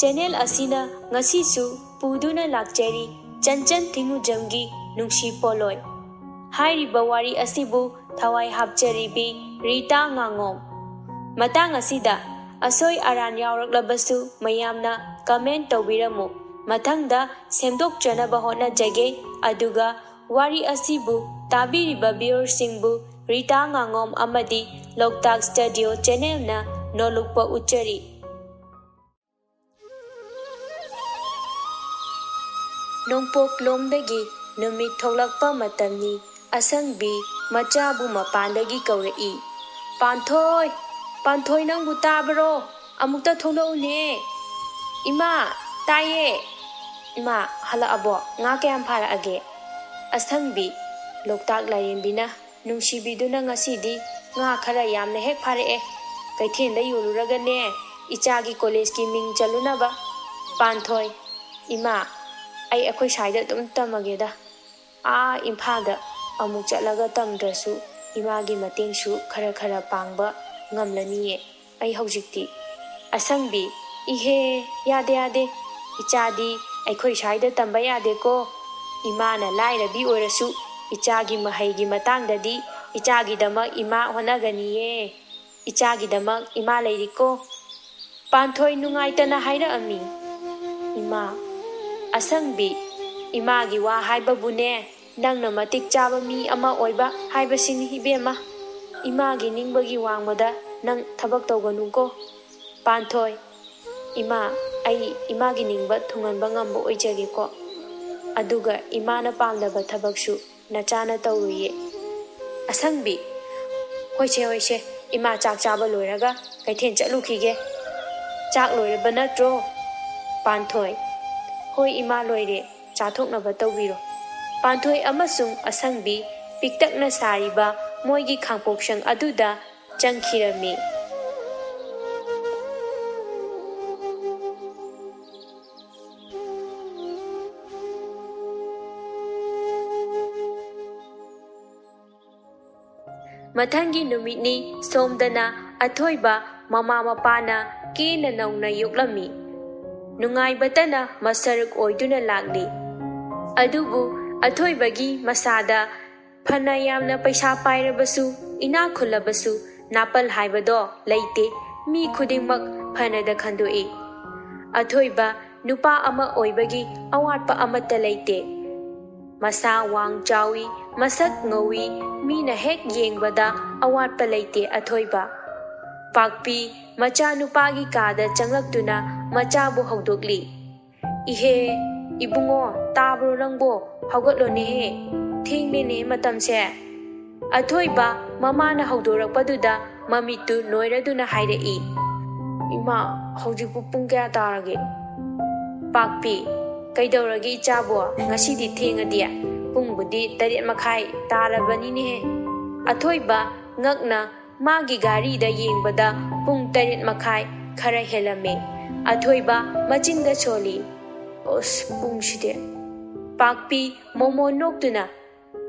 channel asina ngasi su puduna lakjari chanchan thingujamgi nungshi Polloi. Hairiba wari asibu thawai hapcharibi Rita ngangom. Matang asida asoi aran yauraklabasu mayamna comment tawbiramu. Mathangda semdokjanaba hotnajage aduga wari asibu tabiriba viewersingbu Rita ngangom amadi Loktak Studio channel na nolukpa uchari. Nongpok lomdagi numit tholakpa matamni asangbi machabu mapandagi kaurei. Panthoi nangbu tabaro amukta tholaune. Ima taye. Ima hala abo nga kayam phara age. Asangbi Loktak layenbina nungsibiduna ngasidi nga khara yamna hek phare kaithenda yoluragane ichagi college ki ming chalunaba. Panthoi ima ai akhoi saida dum tamageda imphada amuk chalaga tamdrasu imagi matengsu khara pangba ngamlaniye ai haujikti asangbi ihe yade ichadi akhoi saida tamba yade ko imana lairabi orasu ichagi mahaigi matangdadi ichagi damak ima honaganiye ichagi damak ima leiriko. Panthoi nungaitana haira ami ima asangbi imagi wa haibabune nangna matik chaba mi ama oiba haibasini hibema imagi ningbagi wangmada nang thabak tawganuko. Panthoi ima ai imagi ningba thunganba ngamba oijageko aduga imana pamdaba thabaksu nachana tawruye. Asangbi hoise ima chak chaba loiraga kaithen chalukhige chak loiraba natro. Panthoi hoi ima loire chathoknaba tawbiro. Panthoi amasung asangbi piktakna sariba moigi khangpoksang aduda changkhirami. Mathangi numitni somdana athoiba mama mapana kena nauna yoklami. Nungaibatana masaruk oiduna lagli. Adubu athoibagi masada phana yamna paisa pairabasu ina khulabasu napal haibado leite mi khudingmak phanada khandoi. Athoiba nupa ama oibagi awatpa amata leite. Masa wang chawi masak ngawi mina hek yengbada awatpa leite athoiba. Pakpi macha nupagi kada changlaktuna machabu hogdokli. Ihe ibungo tabro nangbo haugatlone he thingne matamse. Athoiba mamana hogdorakpaduda mamitu noiraduna hairei. Ima haujipu pung kaya tarage. Pakpi kaidoragi chabo ngasidi thengadi pungbudi 8:30 tarabani he. Athoiba ngakna magi gari da yengbada pung 8:30 khara helame. Athoiba machinda choli os pungside. Pakpi momo noktuna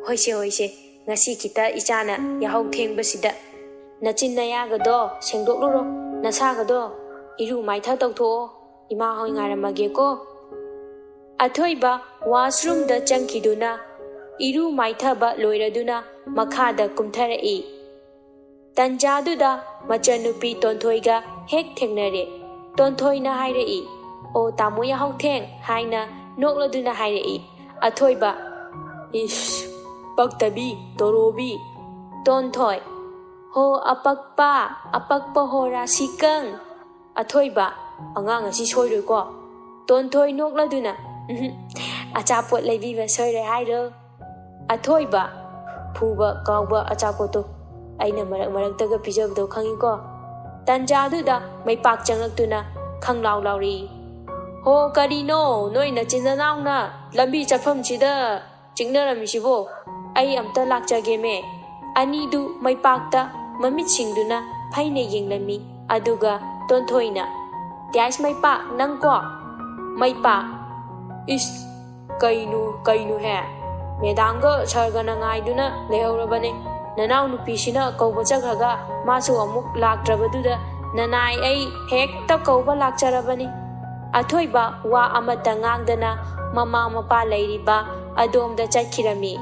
hoise ngasi kita ichana yahau thengbasida nachin nayagado sengdokluro nasagado iru maitha tawtho ima hoi ngaramage ko. Athoiba washroom da changkhiduna iru maitha ba loiraduna makhada kumtharai. Tanjaduda machanupi tontoiga hek thengnare. Tontoina hairei o tamu yahau theng haina nokladuna hairei. Athoiba ish paktabi torobi. Tontoi ho apakpa ho rasikang. Athoiba angang asi soiroi ko. Tontoi nokladuna achapot leibiba soire hairo. Athoiba phuba kawba achapoto aina marak pijabdo khangiko. Tanjaduda maipak changaktuna khanglaw lawri. Ho karino noi nachinda nauna lambi chafam chida chingnaramisibo ai amta lakjage me. Anidu maipakta mamit singduna phaine yenglami aduga tonthoina tias maipak nangko maipak is kainu he medanga sargana ngaiduna lehaurabane. Nanau nupisina kauba chakhraga masu amuk laktrabaduda nanai ai hekta kauba lakcharabani. ꯑꯊꯣꯏꯕ ꯋꯥ ꯑꯃꯠꯇ ꯉꯥꯡꯗꯅ ꯃꯃꯥ ꯃꯄꯥ ꯂꯩꯔꯤꯕ ꯑꯗꯣꯝꯗ ꯆꯠꯈꯤꯔꯝꯃꯤ꯫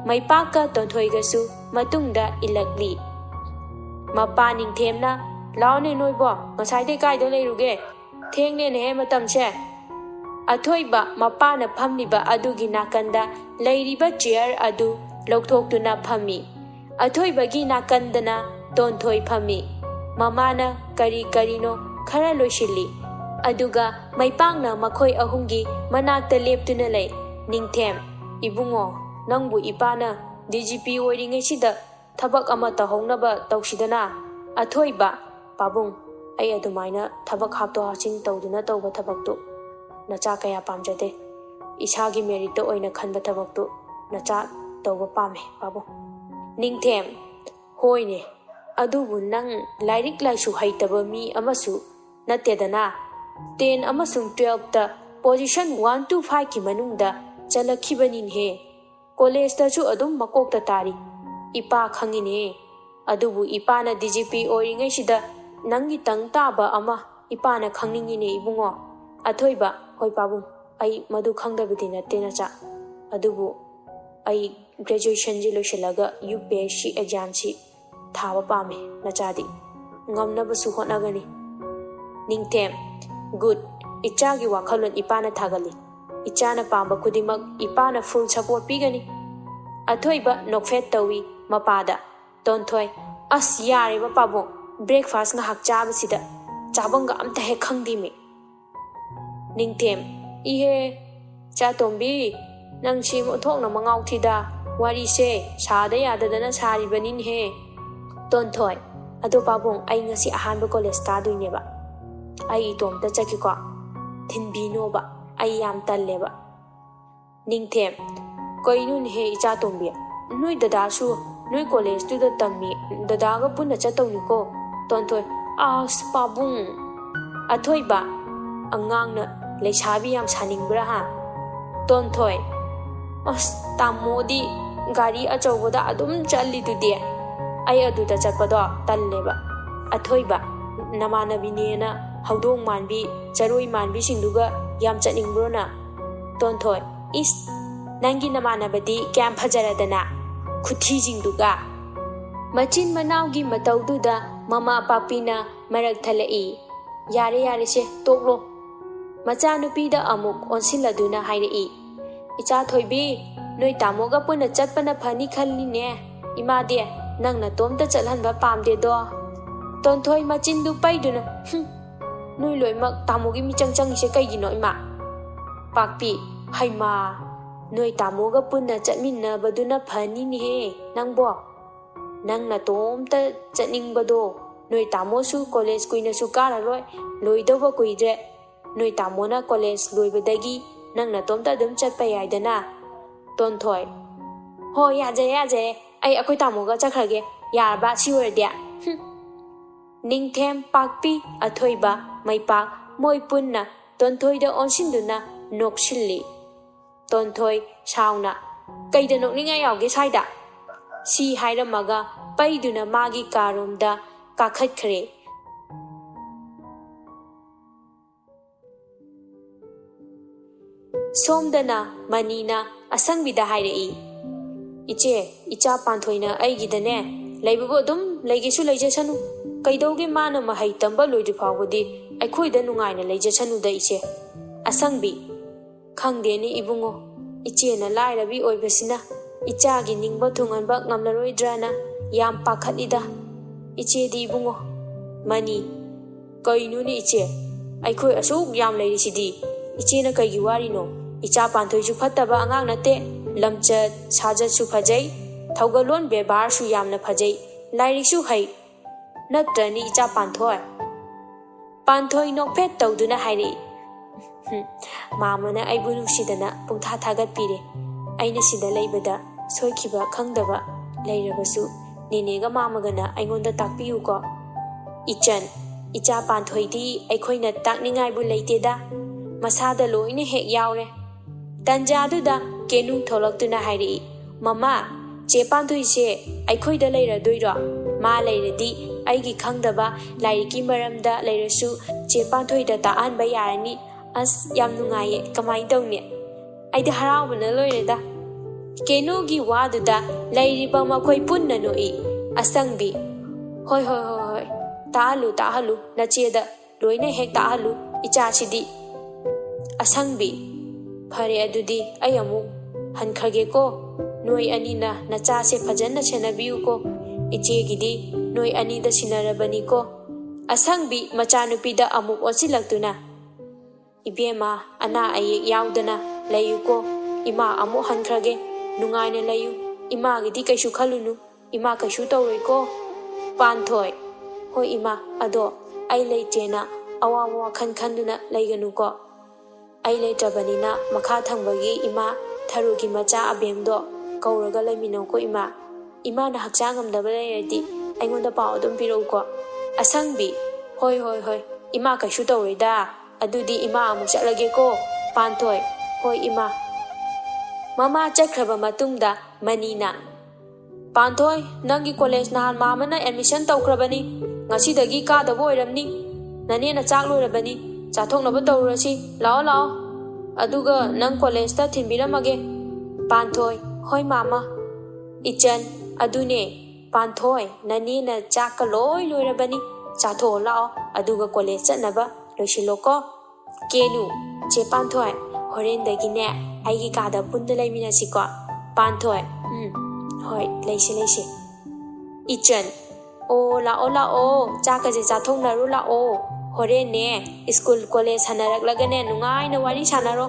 ꯃꯩꯄꯥꯛꯀ ꯇꯣꯟꯊꯣꯏꯒꯁꯨ ꯃꯇꯨꯡꯗ ꯏꯜꯂꯛꯂꯤ꯫ ꯃꯄꯥ ꯅꯤꯡꯊꯦꯝꯅ "ꯂꯥꯎꯅꯦ ꯅꯣꯏꯕꯣ, ꯉꯁꯥꯏꯗꯩ ꯀꯥꯏꯗ ꯂꯩꯔꯨꯒꯦ? ꯊꯦꯡꯅꯦꯅꯦꯍꯦ ꯃꯇꯝꯁꯦ"꯫ ꯑꯊꯣꯏꯕ ꯃꯄꯥꯅ ꯐꯝꯂꯤꯕ ꯑꯗꯨꯒꯤ ꯅꯥꯀꯟꯗ ꯂꯩꯔꯤꯕ ꯆꯤꯌꯔ ꯑꯗꯨ ꯂꯧꯊꯣꯛꯇꯨꯅ ꯐꯝꯃꯤ꯫ ꯑꯊꯣꯏꯕꯒꯤ ꯅꯥꯀꯟꯗꯅ ꯇꯣꯟꯊꯣꯏ ꯐꯝꯃꯤ꯫ ꯃꯃꯥꯅ ꯀꯔꯤ ꯀꯔꯤꯅꯣ ꯈꯔ ꯂꯣꯏꯁꯤꯜꯂꯤ꯫ ꯑꯗꯨꯒ ꯃꯩꯄꯥꯛꯅ ꯃꯈꯣꯏ ꯑꯍꯨꯝꯒꯤ ꯃꯅꯥꯛꯇ ꯂꯦꯞꯇꯨꯅ ꯂꯩ꯫ "ꯅꯤꯡꯊꯦꯝ, ꯏꯕꯨꯡꯉꯣ, ꯅꯪꯕꯨ ꯏꯄꯥꯅ DGP ꯑꯣꯏꯔꯤꯉꯩꯁꯤꯗ ꯊꯕꯛ ꯑꯃ ꯇꯧꯍꯧꯅꯕ ꯇꯧꯁꯤꯗꯅ"꯫ ꯑꯊꯣꯏꯕ: "ꯄꯥꯕꯨꯡ, ꯑꯩ ꯑꯗꯨꯃꯥꯏꯅ ꯊꯕꯛ ꯍꯥꯞꯇꯣꯛ ꯍꯥꯞꯆꯤꯟ ꯇꯧꯗꯨꯅ ꯇꯧꯕ ꯊꯕꯛꯇꯨ ꯅꯆꯥ ꯀꯌꯥ ꯄꯥꯝꯖꯗꯦ꯫ ꯏꯁꯥꯒꯤ ꯃꯦꯔꯤꯠꯇ ꯑꯣꯏꯅ ꯈꯟꯕ ꯊꯕꯛꯇꯨ ꯅꯆꯥ ꯇꯧꯕ ꯄꯥꯝꯃꯦ ꯄꯥꯕꯨꯡ"꯫ ꯅꯤꯡꯊꯦꯝ: "ꯍꯣꯏꯅꯦ, ꯑꯗꯨꯕꯨ ꯅꯪ ꯂꯥꯏꯔꯤꯛ ꯂꯥꯏꯁꯨ ꯍꯩꯇꯕ ꯃꯤ ꯑꯃꯁꯨ ꯅꯠꯇꯦꯗꯅ꯫ 10 ꯑꯃꯁꯨꯡ 12ꯇ ꯄꯣꯖꯤꯁꯟ 1 to 5ꯀꯤ ꯃꯅꯨꯡꯗ ꯆꯜꯂꯛꯈꯤꯕꯅꯤꯅꯦꯍꯦ꯫ ꯀꯣꯂꯦꯖꯇꯁꯨ ꯑꯗꯨꯝ ꯃꯀꯣꯛꯇ ꯇꯥꯔꯤ꯫ ꯏꯄꯥ ꯈꯪꯉꯤꯅꯦ꯫ ꯑꯗꯨꯕꯨ ꯏꯄꯥꯅ DGP ꯑꯣꯏꯔꯤꯉꯩꯁꯤꯗ ꯅꯪꯒꯤ ꯇꯪ ꯇꯥꯕ ꯑꯃ ꯏꯄꯥꯅ ꯈꯪꯅꯤꯡꯉꯤꯅꯦ ꯏꯕꯨꯡꯉꯣ"꯫ ꯑꯊꯣꯏꯕ: "ꯍꯣꯏ ꯄꯥꯕꯨꯡ, ꯑꯩ ꯃꯗꯨ ꯈꯪꯗꯕꯗꯤ ꯅꯠꯇꯦ ꯅꯆꯥ꯫ ꯑꯗꯨꯕꯨ ꯑꯩ ꯒ꯭ꯔꯦꯖꯨꯑꯦꯁꯟꯁꯤ ꯂꯣꯏꯁꯤꯜꯂꯒ UPSC ꯑꯦꯛꯖꯥꯝꯁꯤ ꯊꯥꯕ ꯄꯥꯝꯃꯦ ꯅꯆꯥꯗꯤ꯫ ꯉꯝꯅꯕꯁꯨ ꯍꯣꯠꯅꯒꯅꯤ"꯫ ꯅꯤꯡꯊꯦꯝ: "ꯒꯨꯗ, ꯏꯆꯥꯒꯤ ꯋꯥꯈꯜꯂꯣꯟ ꯏꯄꯥꯅ ꯊꯥꯒꯠꯂꯤ꯫ ꯏꯆꯥꯅ ꯄꯥꯝꯕ ꯈꯨꯗꯤꯡꯃꯛ ꯏꯄꯥꯅ ꯐꯨꯜ ꯁꯄꯣꯔꯠ ꯄꯤꯒꯅꯤ"꯫ ꯑꯊꯣꯏꯕ ꯅꯣꯛꯐꯦꯠ ꯇꯧꯏ ꯃꯄꯥꯗ꯫ ꯇꯣꯟꯊꯣꯏ: "ꯑꯁ ꯌꯥꯔꯦꯕ ꯄꯥꯕꯨꯡ, ꯕ꯭ꯔꯦꯛꯐꯥꯁ ꯉꯥꯏꯍꯥꯛ ꯆꯥꯕꯁꯤꯗ ꯆꯥꯕꯝꯒ ꯑꯝꯇ ꯍꯦꯛ ꯈꯪꯗꯦꯃꯤ"꯫ ꯅꯤꯡꯊꯦꯝ: "ꯏꯍꯦ ꯆꯥꯇꯣꯝꯕꯤ, ꯅꯪ ꯁꯤ ꯑꯣꯟꯊꯣꯛꯅ ꯃꯉꯥꯎ ꯊꯤꯗ, ꯋꯥꯔꯤꯁꯦ ꯁꯥꯗ ꯌꯥꯗꯗꯅ ꯁꯥꯔꯤꯕꯅꯤꯅꯦꯍꯦ"꯫ ꯇꯣꯟꯊꯣꯏ: "ꯑꯗꯣ ꯄꯥꯕꯨꯡ, ꯑꯩ ꯉꯁꯤ ꯑꯍꯥꯟꯕ ꯀꯣꯂꯦꯖ ꯀꯥꯗꯣꯏꯅꯦꯕ꯫ ꯑꯩ ꯏꯇꯣꯝꯇ ꯆꯠꯀꯦꯀꯣ? ꯊꯤꯟꯕꯤꯅꯣꯕ, ꯑꯩ ꯌꯥꯝ ꯇꯜꯂꯦꯕ"꯫ ꯅꯤꯡꯊꯦꯝ: "ꯀꯩꯅꯣꯅꯦꯍꯦ ꯏꯆꯥꯇꯣꯝꯕꯤ, ꯅꯣꯏ ꯗꯗꯥꯁꯨ ꯅꯣꯏ ꯀꯣꯂꯦꯖꯇꯨꯗ ꯇꯝꯃꯤ, ꯗꯗꯥꯒ ꯄꯨꯟꯅ ꯆꯠꯇꯧꯅꯤꯀꯣ"꯫ ꯇꯣꯟꯊꯣꯏ: "ꯑꯁ ꯄꯥꯕꯨꯡ"꯫ ꯑꯊꯣꯏꯕ: "ꯑꯉꯥꯡꯅ ꯂꯩꯁꯥꯕꯤ ꯌꯥꯝ ꯁꯥꯅꯤꯡꯕ꯭ꯔꯥ ꯍꯥ"꯫ ꯇꯣꯟꯊꯣꯏ: "ꯑꯁ ꯇꯥꯃꯣꯗꯤ ꯒꯥꯔꯤ ꯑꯆꯧꯕꯗ ꯑꯗꯨꯝ ꯆꯠꯂꯤꯗꯨꯗꯤ, ꯑꯩ ꯑꯗꯨꯗ ꯆꯠꯄꯗꯣ ꯇꯜꯂꯦꯕ"꯫ ꯑꯊꯣꯏꯕ: "ꯅꯃꯥꯟꯅꯕꯤꯅꯦꯅ ꯍꯧꯗꯣꯡ ꯃꯥꯟꯕꯤ, ꯆꯔꯣꯏ ꯃꯥꯟꯕꯤꯁꯤꯡꯗꯨꯒ ꯌꯥꯝ ꯆꯠꯅꯤꯡꯕ꯭ꯔꯣꯅ"꯫ ꯇꯣꯟꯊꯣꯏ: "ꯏꯁ, ꯅꯪꯒꯤ ꯅꯃꯥꯟꯅꯕꯗꯤ ꯀꯌꯥꯝ ꯐꯖꯔꯗꯅ, ꯈꯨꯊꯤꯁꯤꯡꯗꯨꯒ"꯫ ꯃꯆꯤꯟ ꯃꯅꯥꯎꯒꯤ ꯃꯇꯧꯗꯨꯗ ꯃꯃꯥ ꯄꯥꯛꯄꯤꯅ ꯃꯔꯛ ꯊꯠꯂꯛꯏ꯫ "ꯌꯥꯔꯦ ꯌꯥꯔꯦꯁꯦ ꯇꯣꯛꯂꯣ"꯫ ꯃꯆꯥꯅꯨꯄꯤꯗ ꯑꯃꯨꯛ ꯑꯣꯟꯁꯤꯜꯂꯗꯨꯅ ꯍꯥꯏꯔꯛꯏ꯫ "ꯏꯆꯥꯊꯣꯏꯕꯤ, ꯅꯣꯏ ꯇꯥꯃꯣꯒ ꯄꯨꯟꯅ ꯆꯠꯄꯅ ꯐꯅꯤ ꯈꯜꯂꯤꯅꯦ ꯏꯃꯥꯗꯤ, ꯅꯪ ꯅꯇꯣꯝꯇ ꯆꯠꯍꯟꯕ ꯄꯥꯝꯗꯦꯗꯣ"꯫ ꯇꯣꯟꯊꯣꯏ ꯃꯆꯤꯟꯗꯨ ꯄꯩꯗꯨꯅ "ꯅꯣꯏ ꯂꯣꯏꯃꯛ ꯇꯥꯃꯣꯒꯤ ꯃꯤꯆꯪ ꯆꯪꯉꯤꯁꯦ ꯀꯩꯒꯤꯅꯣ ꯏꯃꯥ"꯫ ꯄꯥꯛꯄꯤ: "ꯍꯩꯃꯥ, ꯅꯣꯏ ꯇꯥꯃꯣꯒ ꯄꯨꯟꯅ ꯆꯠꯃꯤꯟꯅꯕꯗꯨꯅ ꯐꯅꯤꯅꯦꯍꯦ ꯅꯪꯕꯣ꯫ ꯅꯪ ꯅꯇꯣꯝꯇ ꯆꯠꯅꯤꯡꯕꯗꯣ, ꯅꯣꯏ ꯇꯥꯃꯣꯁꯨ ꯀꯣꯂꯦꯖ ꯀꯨꯏꯅꯁꯨ ꯀꯥꯔꯔꯣꯏ, ꯂꯣꯏꯗꯧꯕ ꯀꯨꯏꯗ꯭ꯔꯦ꯫ ꯅꯣꯏ ꯇꯥꯃꯣꯅ ꯀꯣꯂꯦꯖ ꯂꯣꯏꯕꯗꯒꯤ ꯅꯪ ꯅꯇꯣꯝꯇ ꯑꯗꯨꯝ ꯆꯠꯄ ꯌꯥꯏꯗꯅ"꯫ ꯇꯣꯟꯊꯣꯏ: "ꯍꯣ ꯌꯥꯖꯔꯦ ꯌꯥꯖꯔꯦ, ꯑꯩ ꯑꯩꯈꯣꯏ ꯇꯥꯃꯣꯒ ꯆꯠꯈ꯭ꯔꯒꯦ, ꯌꯥꯔꯕ ꯁꯤ ꯑꯣꯏꯔꯗꯤ"꯫ ꯅꯤꯡꯊꯦꯝ, ꯄꯥꯛꯄꯤ, ꯑꯊꯣꯏꯕ, ꯃꯩꯄꯥꯛ ꯃꯣꯏ ꯄꯨꯟꯅ ꯇꯣꯟꯊꯣꯏꯗ ꯑꯣꯟꯁꯤꯟꯗꯨꯅ ꯅꯣꯛꯁꯤꯜꯂꯤ꯫ ꯇꯣꯟꯊꯣꯏ ꯁꯥꯎꯅ: "ꯀꯩꯗ ꯅꯣꯛꯅꯤꯡꯉꯥꯏ ꯌꯥꯎꯒꯦ ꯁ꯭ꯋꯥꯏꯗ"꯫ ꯁꯤ ꯍꯥꯏꯔꯝꯃꯒ ꯄꯩꯗꯨꯅ ꯃꯥꯒꯤ ꯀꯥꯔꯣꯝꯗ ꯀꯥꯈꯠꯈ꯭ꯔꯦ꯫ ꯁꯣꯝꯗꯅ ꯃꯅꯤꯅ ꯑꯁꯪꯕꯤꯗ ꯍꯥꯏꯔꯛꯏ꯫ "ꯏꯆꯦ, ꯏꯆꯥ ꯄꯥꯟꯊꯣꯏꯅ ꯑꯩꯒꯤꯗꯅꯦ ꯂꯩꯕꯕꯨ ꯑꯗꯨꯝ ꯂꯩꯒꯦꯁꯨ ꯂꯩꯖꯁꯅꯨ, ꯀꯩꯗꯧꯒꯦ ꯃꯥꯅ ꯃꯍꯩ ꯇꯝꯕ ꯂꯣꯏꯗ꯭ꯔꯤ ꯐꯥꯎꯕꯗꯤ ꯑꯩꯈꯣꯏꯗ ꯅꯨꯡꯉꯥꯏꯅ ꯂꯩꯖꯁꯅꯨꯗ ꯏꯆꯦ"꯫ ꯑꯁꯪꯕꯤ: "ꯈꯪꯗꯦꯅꯦ ꯏꯕꯨꯡꯉꯣ, ꯏꯆꯦꯅ ꯂꯥꯏꯔꯕꯤ ꯑꯣꯏꯕꯁꯤꯅ ꯏꯆꯥꯒꯤ ꯅꯤꯡꯕ ꯊꯨꯡꯍꯟꯕ ꯉꯝꯂꯔꯣꯏꯗ꯭ꯔꯅ ꯌꯥꯝ パꯈꯠꯂꯤꯗ ꯏꯆꯦꯗꯤ ꯏꯕꯨꯡꯉꯣ"꯫ ꯃꯅꯤ: "ꯀꯩꯅꯣꯅꯦ ꯏꯆꯦ, ꯑꯩꯈꯣꯏ ꯑꯁꯨꯛ ꯌꯥꯝ ꯂꯩꯔꯤꯁꯤꯗꯤ, ꯏꯆꯦꯅ ꯀꯩꯒꯤ ꯋꯥꯔꯤꯅꯣ? ꯏꯆꯥ ꯄꯥꯟꯊꯣꯏꯁꯨ ꯐꯠꯇꯕ ꯑꯉꯥꯡ ꯅꯠꯇꯦ, ꯂꯝꯆꯠ ꯁꯥꯖꯠꯁꯨ ꯐꯖꯩ, ꯊꯧꯒꯜꯂꯣꯟ ꯕꯦꯕꯥꯔꯁꯨ ꯌꯥꯝꯅ ꯐꯖꯩ, ꯂꯥꯏꯔꯤꯛꯁꯨ ꯍꯩ, ꯅꯠꯇ꯭ꯔꯅꯤ ꯏꯆꯥ ꯄꯥꯟꯊꯣꯏ"꯫ ꯄꯥꯟꯊꯣꯏ ꯅꯣꯛꯐꯦꯠ ꯇꯧꯗꯨꯅ ꯍꯥꯏꯔꯛꯏ꯫ "ꯃꯥꯃꯅ ꯑꯩꯕꯨ ꯅꯨꯡꯁꯤꯗꯅ ꯄꯨꯡꯊꯥ ꯊꯥꯒꯠꯄꯤꯔꯦ꯫ ꯑꯩꯅ ꯁꯤꯗ ꯂꯩꯕꯗ ꯁꯣꯏꯈꯤꯕ ꯈꯪꯗꯕ ꯂꯩꯔꯕꯁꯨ ꯅꯦꯅꯦꯒ ꯃꯥꯃꯒꯅ ꯑꯩꯉꯣꯟꯗ ꯇꯥꯛꯄꯤꯌꯨꯀꯣ꯫ ꯏꯆꯟ, ꯏꯆꯥ ꯄꯥꯟꯊꯣꯏꯗꯤ ꯑꯩꯈꯣꯏꯅ ꯇꯥꯛꯅꯤꯡꯉꯥꯏꯕꯨ ꯂꯩꯇꯦꯗ, ꯃꯁꯥꯗ ꯂꯣꯏꯅ ꯍꯦꯛ ꯌꯥꯎꯔꯦ"꯫ ꯇꯟꯖꯥꯗꯨꯗ ꯀꯦꯅꯨ ꯊꯣꯛꯂꯛꯇꯨꯅ ꯍꯥꯏꯔꯛꯏ꯫ "ꯃꯃꯥ, ꯆꯦ ꯄꯥꯟꯊꯣꯏꯁꯦ ꯑꯩꯈꯣꯏꯗ ꯂꯩꯔꯗꯣꯏꯔꯣ? ꯃꯥ ꯂꯩꯔꯗꯤ ꯑꯩꯒꯤ ꯈꯪꯗꯕ ꯂꯥꯏꯔꯤꯛꯀꯤ ꯃꯔꯝꯗ ꯂꯩꯔꯁꯨ ꯆꯦ ꯄꯥꯟꯊꯣꯏꯗ ꯇꯥꯛꯍꯟꯕ ꯌꯥꯔꯅꯤ, As yam nungaye kamai tawni aidi haraubana loireda kenugi waduda lairiba makhoi punna noi asangbi hoi hoi hoi hoi tahalu nacheda loina hek tahalu icha chidi asangbi phare adudi ai amuk hankhage ko noi anina nacha se phajana chenabiu ko iche gidi noi anida sinarabani ko asangbi machanupi da amuk osilaktuna ibema ana ayek yaudana layu ko ima amuk hankhage nungaina layu ima gidi kaishu khalunu ima kaishu tawroi ko panthoi hoi ima ado ai leitena awawa khanduna laiganu ko ai leitrabanina makha thangbagi ima tharugi macha abemdo kauraga laimino ko ima na hakcha ngamdaba leiradi aingonda paw adum pirau ko asangbi hoi hoi hoi ima kaishu tawroida adudi ima amuk chatlage ko panthoi hoi ima mama chakhraba matungda manina panthoi nangi college nahan mamana admission tawkhrabani ngasidagi kadabo oiramni nane na chak loirabani chathoknaba tawrasi lao lao aduga nang college ta thinbiramage panthoi hoi mama ichan adune panthoi nane na chak loi loirabani chatho lao aduga college chatnaba loisiloko kenu che panthoi horendagi ne aigi kada punda laiminasiko panthoi hoi leise ichan o chakaje chathoknaru lao horen ne school college hanaraklegane nungai na wari sanaro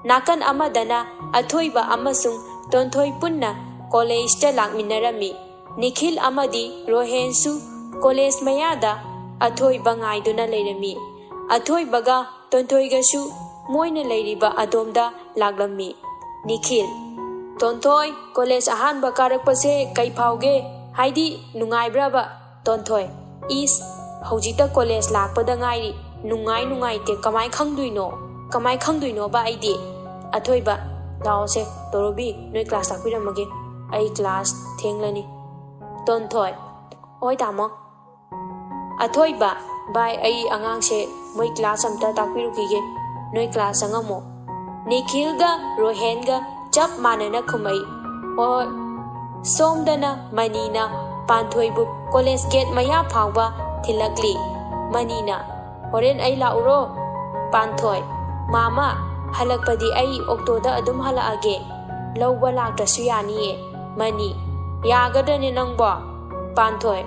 nakan amadana athoiba amasung tonthoi punna college ta lakminarami nikhil amadi rohensu college mayada athoiba ngaiduna leirami athoibaga tonthoi-gasu moina leiriba adomda laglami nikhil tonthoi college ahanba karakpase kai phauge haidi nungaibraba tonthoi is hojita college lakpada ngairi nungai te kamai khangduino ba aidi athoiba laose torobi noi class takpiramage ai class thenglani tonthoi oi tamo athoiba bai ai angang se moi class amta takpirukige noi class angamo nikhil ga rohen ga chap manana khumai oi somdana manina panthoi bu college gate maya phawba thilakli manina horen ai lauro panthoi mama halakpadi ai oktoda adum halage lawba laktasu yani mani yagadane nangbo panthoi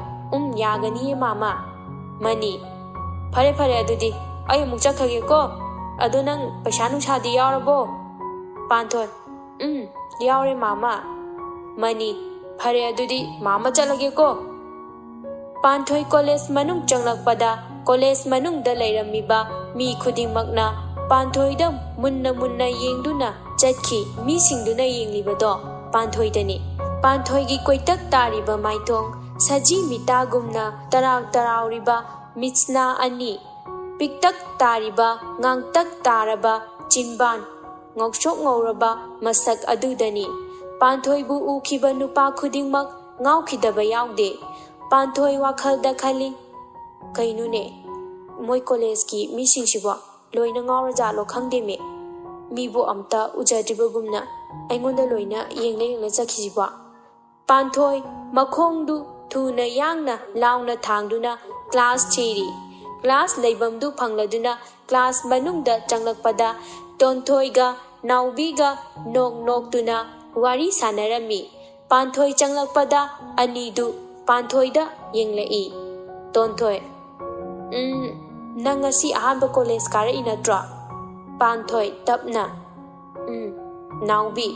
yagani mama mani phare adudi ai amuk chakhage ko adu nang paisa nungsadi yaurabo panthoi yaure mama mani phare adudi mama chalage ko panthoi college manung changlakpada college manung da leiramiba mi khudingmakna panthoi da munna yengduna chakhi mi singduna yenglibado panthoi dani panthoi gi koitak tariba maithong saji mita gumna tarauriba michna ani piktak tariba ngangtak taraba chimban ngokchok ngoraba masak adudani panthoi bu ukhiba nupa khudingmak ngaukhidaba yaude panthoi wakhalda khali kainune moi college ki mising sibo loina ngawraja lo khangde me mibu amta ujadibagumna aingonda loina yengle chakhijiba panthoi makhongdu thuna yangna launa thangduna class chiri class leibamdu phangladuna class manungda changlakpada tonthoi-ga naubi-ga nok tuna wari sanarami panthoi changlakpada anidu panthoi-da yenglai tonthoi nangasi ahanba college kara inatra panthoi tapna naubi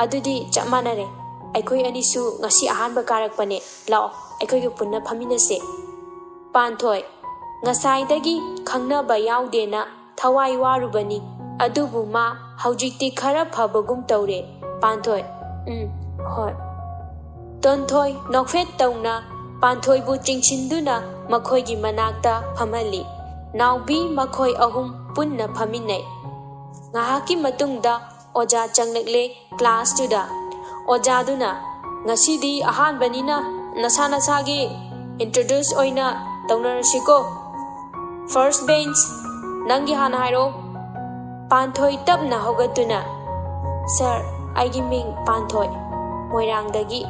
adudi chapmanare aikoi anisu ngasi ahanba karakpane lao aikoi ge punna phaminase panthoi ngasaidagi khangnaba yaudena thawai warubani adubu ma haujikti khara phabagum tawre panthoi hoi tonthoi nokfet tawna panthoi bu chingchinduna makhoi gi manakta phamali naubi makhoi ahum punna phaminai ngahaki matungda oja changlekle class tuda oja duna ngasidi ahanbanina nasa nasagi introduce oina taunarasiko. First bench nangi hana hairo. Panthoi tapna hogatuna. Sir, aigi ming Panthoi Moirangdagi.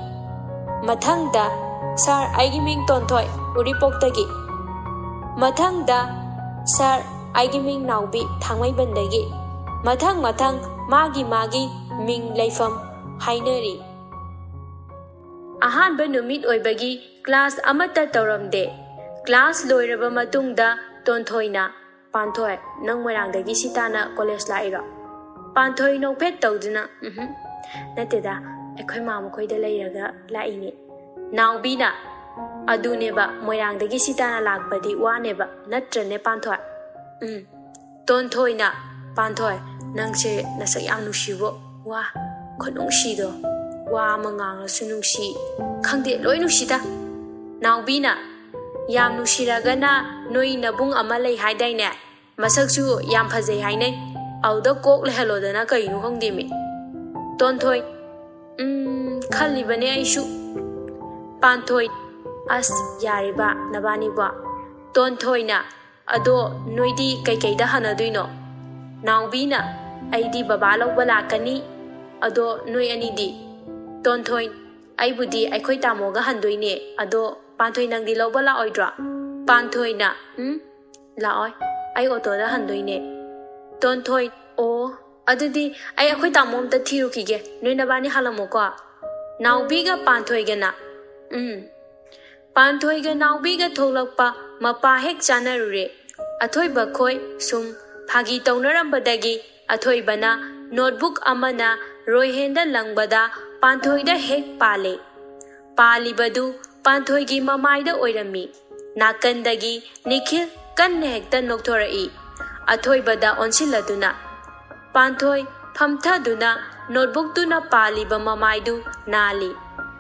Mathangda Sir, aigi ming Tonthoi Uripokdagi. Mathangda Sir, aigi ming Naubi Thangmaibandagi. Mathang magi ming laifam hainari. Ahanba numit oibagi class amata tauramde. Class loiraba matungda Tonthoina Panthoi nang Moirangdagi sitana college laira. Panthoi no pet tawduna. Nateda ekhoi mamu khoida leiraga laini. Naubina aduneba Moirangdagi sitana lakbadi waneba natrane Panthoi. Tonthoina Panthoi nangse nasak yam nungsibo wa khonungsido wa mangang su nungsi khangde loi nungsida. Naubina yam nungsiragana noi nabung ama lei haidaine masaksu yam phajai hainai auda kok le halodana kainu khongdemi. Tonthoi khalibane aishu. Panthoi as yariba nabani ba. Tonthoina ado noidi kaikai da hanaduino. Naubina aidi baba lawba lakani ado noi anidi. Tonthoi aibudi aikhoi tamoga handoine ado Panthoi nangdi lawba la oidra. Panthoina la oi ai auto da handoine. Tonthoi o adudi ai akhoi tamom ta thirukige noi nabani halamoko. Naubiga Panthoigana Panthoiga Naubiga tholakpa mapa hek chanarure. Athoiba khoi sum phagi taunarambadagi athoibana notebook amana roihenda langbada Panthoida hek pale. Palibadu Panthoigi mamaida oirami. Nakandagi Nikhil kanne hekta noktorai. Athoibada onsiladuna. Panthoi phamthaduna notebook tuna paliba mamaidu nali.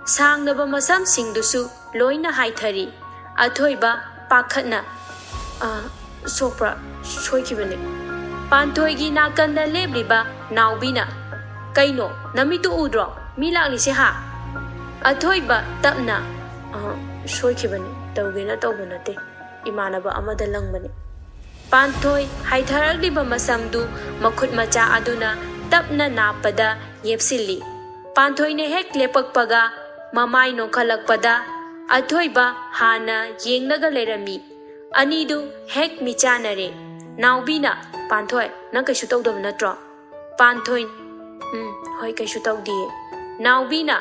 Sangnaba masam singdusu loina haithari. Athoiba pakhatna sopra soikibane. Panthoigi nakanda lebriba Naubina. Kaino namitu udro milaklise ha. Athoiba tapna soikibane tawgena tawbanate imanaba amada langbane. Panthoi haitharagdiba masamdu makhut macha aduna tapna napada yepsili. Panthoine hek lepakpaga mamai no khalakpada athoiba hana yengnaga lerami. Anidu hek michanare. Naubina Panthoi nang kaisu tawdaba natro. Panthoi hoi kaisu tawdiye. Naubina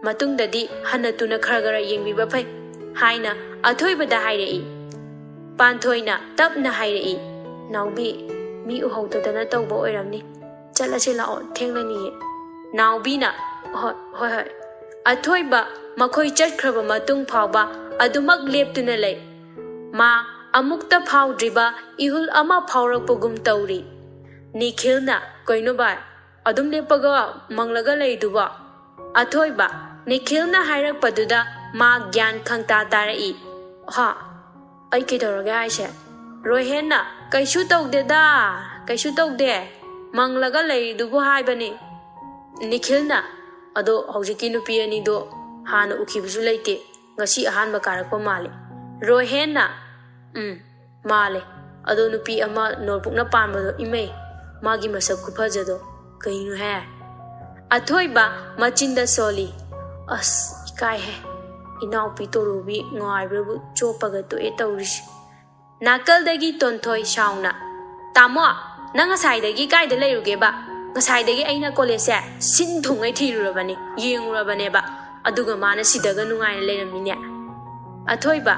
matungdadi hanatuna kharagara yengbiba phai haina athoibada hairei. Panthoina tapna hairei. Naubi mi uhawtadana tawba oiramni chalase lao thenglani. Naubina hoi athoiba makhoi chatkraba matung phawba adumak leptuna lei. Ma amukta phawdriba ihul ama phawrakpagum tawri. Nikhilna koino ba adum lepaga manglaga leiduba. Athoiba Nikhilna hairakpaduda ma gyan khangta tarai. Ha ai kidoroga aise. Rohenna kaisu tawdeda kaisu tawde manglaga leidubu haibani. Nikhilna ado hojiki nupi ani do hana ukhibusu leite ngasi ahanba karakpa male. Rohenna male ado nupi ama notebook na panbado imei magi masak khufajado kainu hai. Athoiba machinda soli. As ikai hai inaupi torubi ngaibrabu chopaga to e tawrish. Nakaldagi Tonthoi shauna. Tamo nang ngasai kaida leiruge ba. Ngasai aina college sin thungai thirurabani yengurabane ba. Aduga mana sidaga nungaina leiramine. Athoiba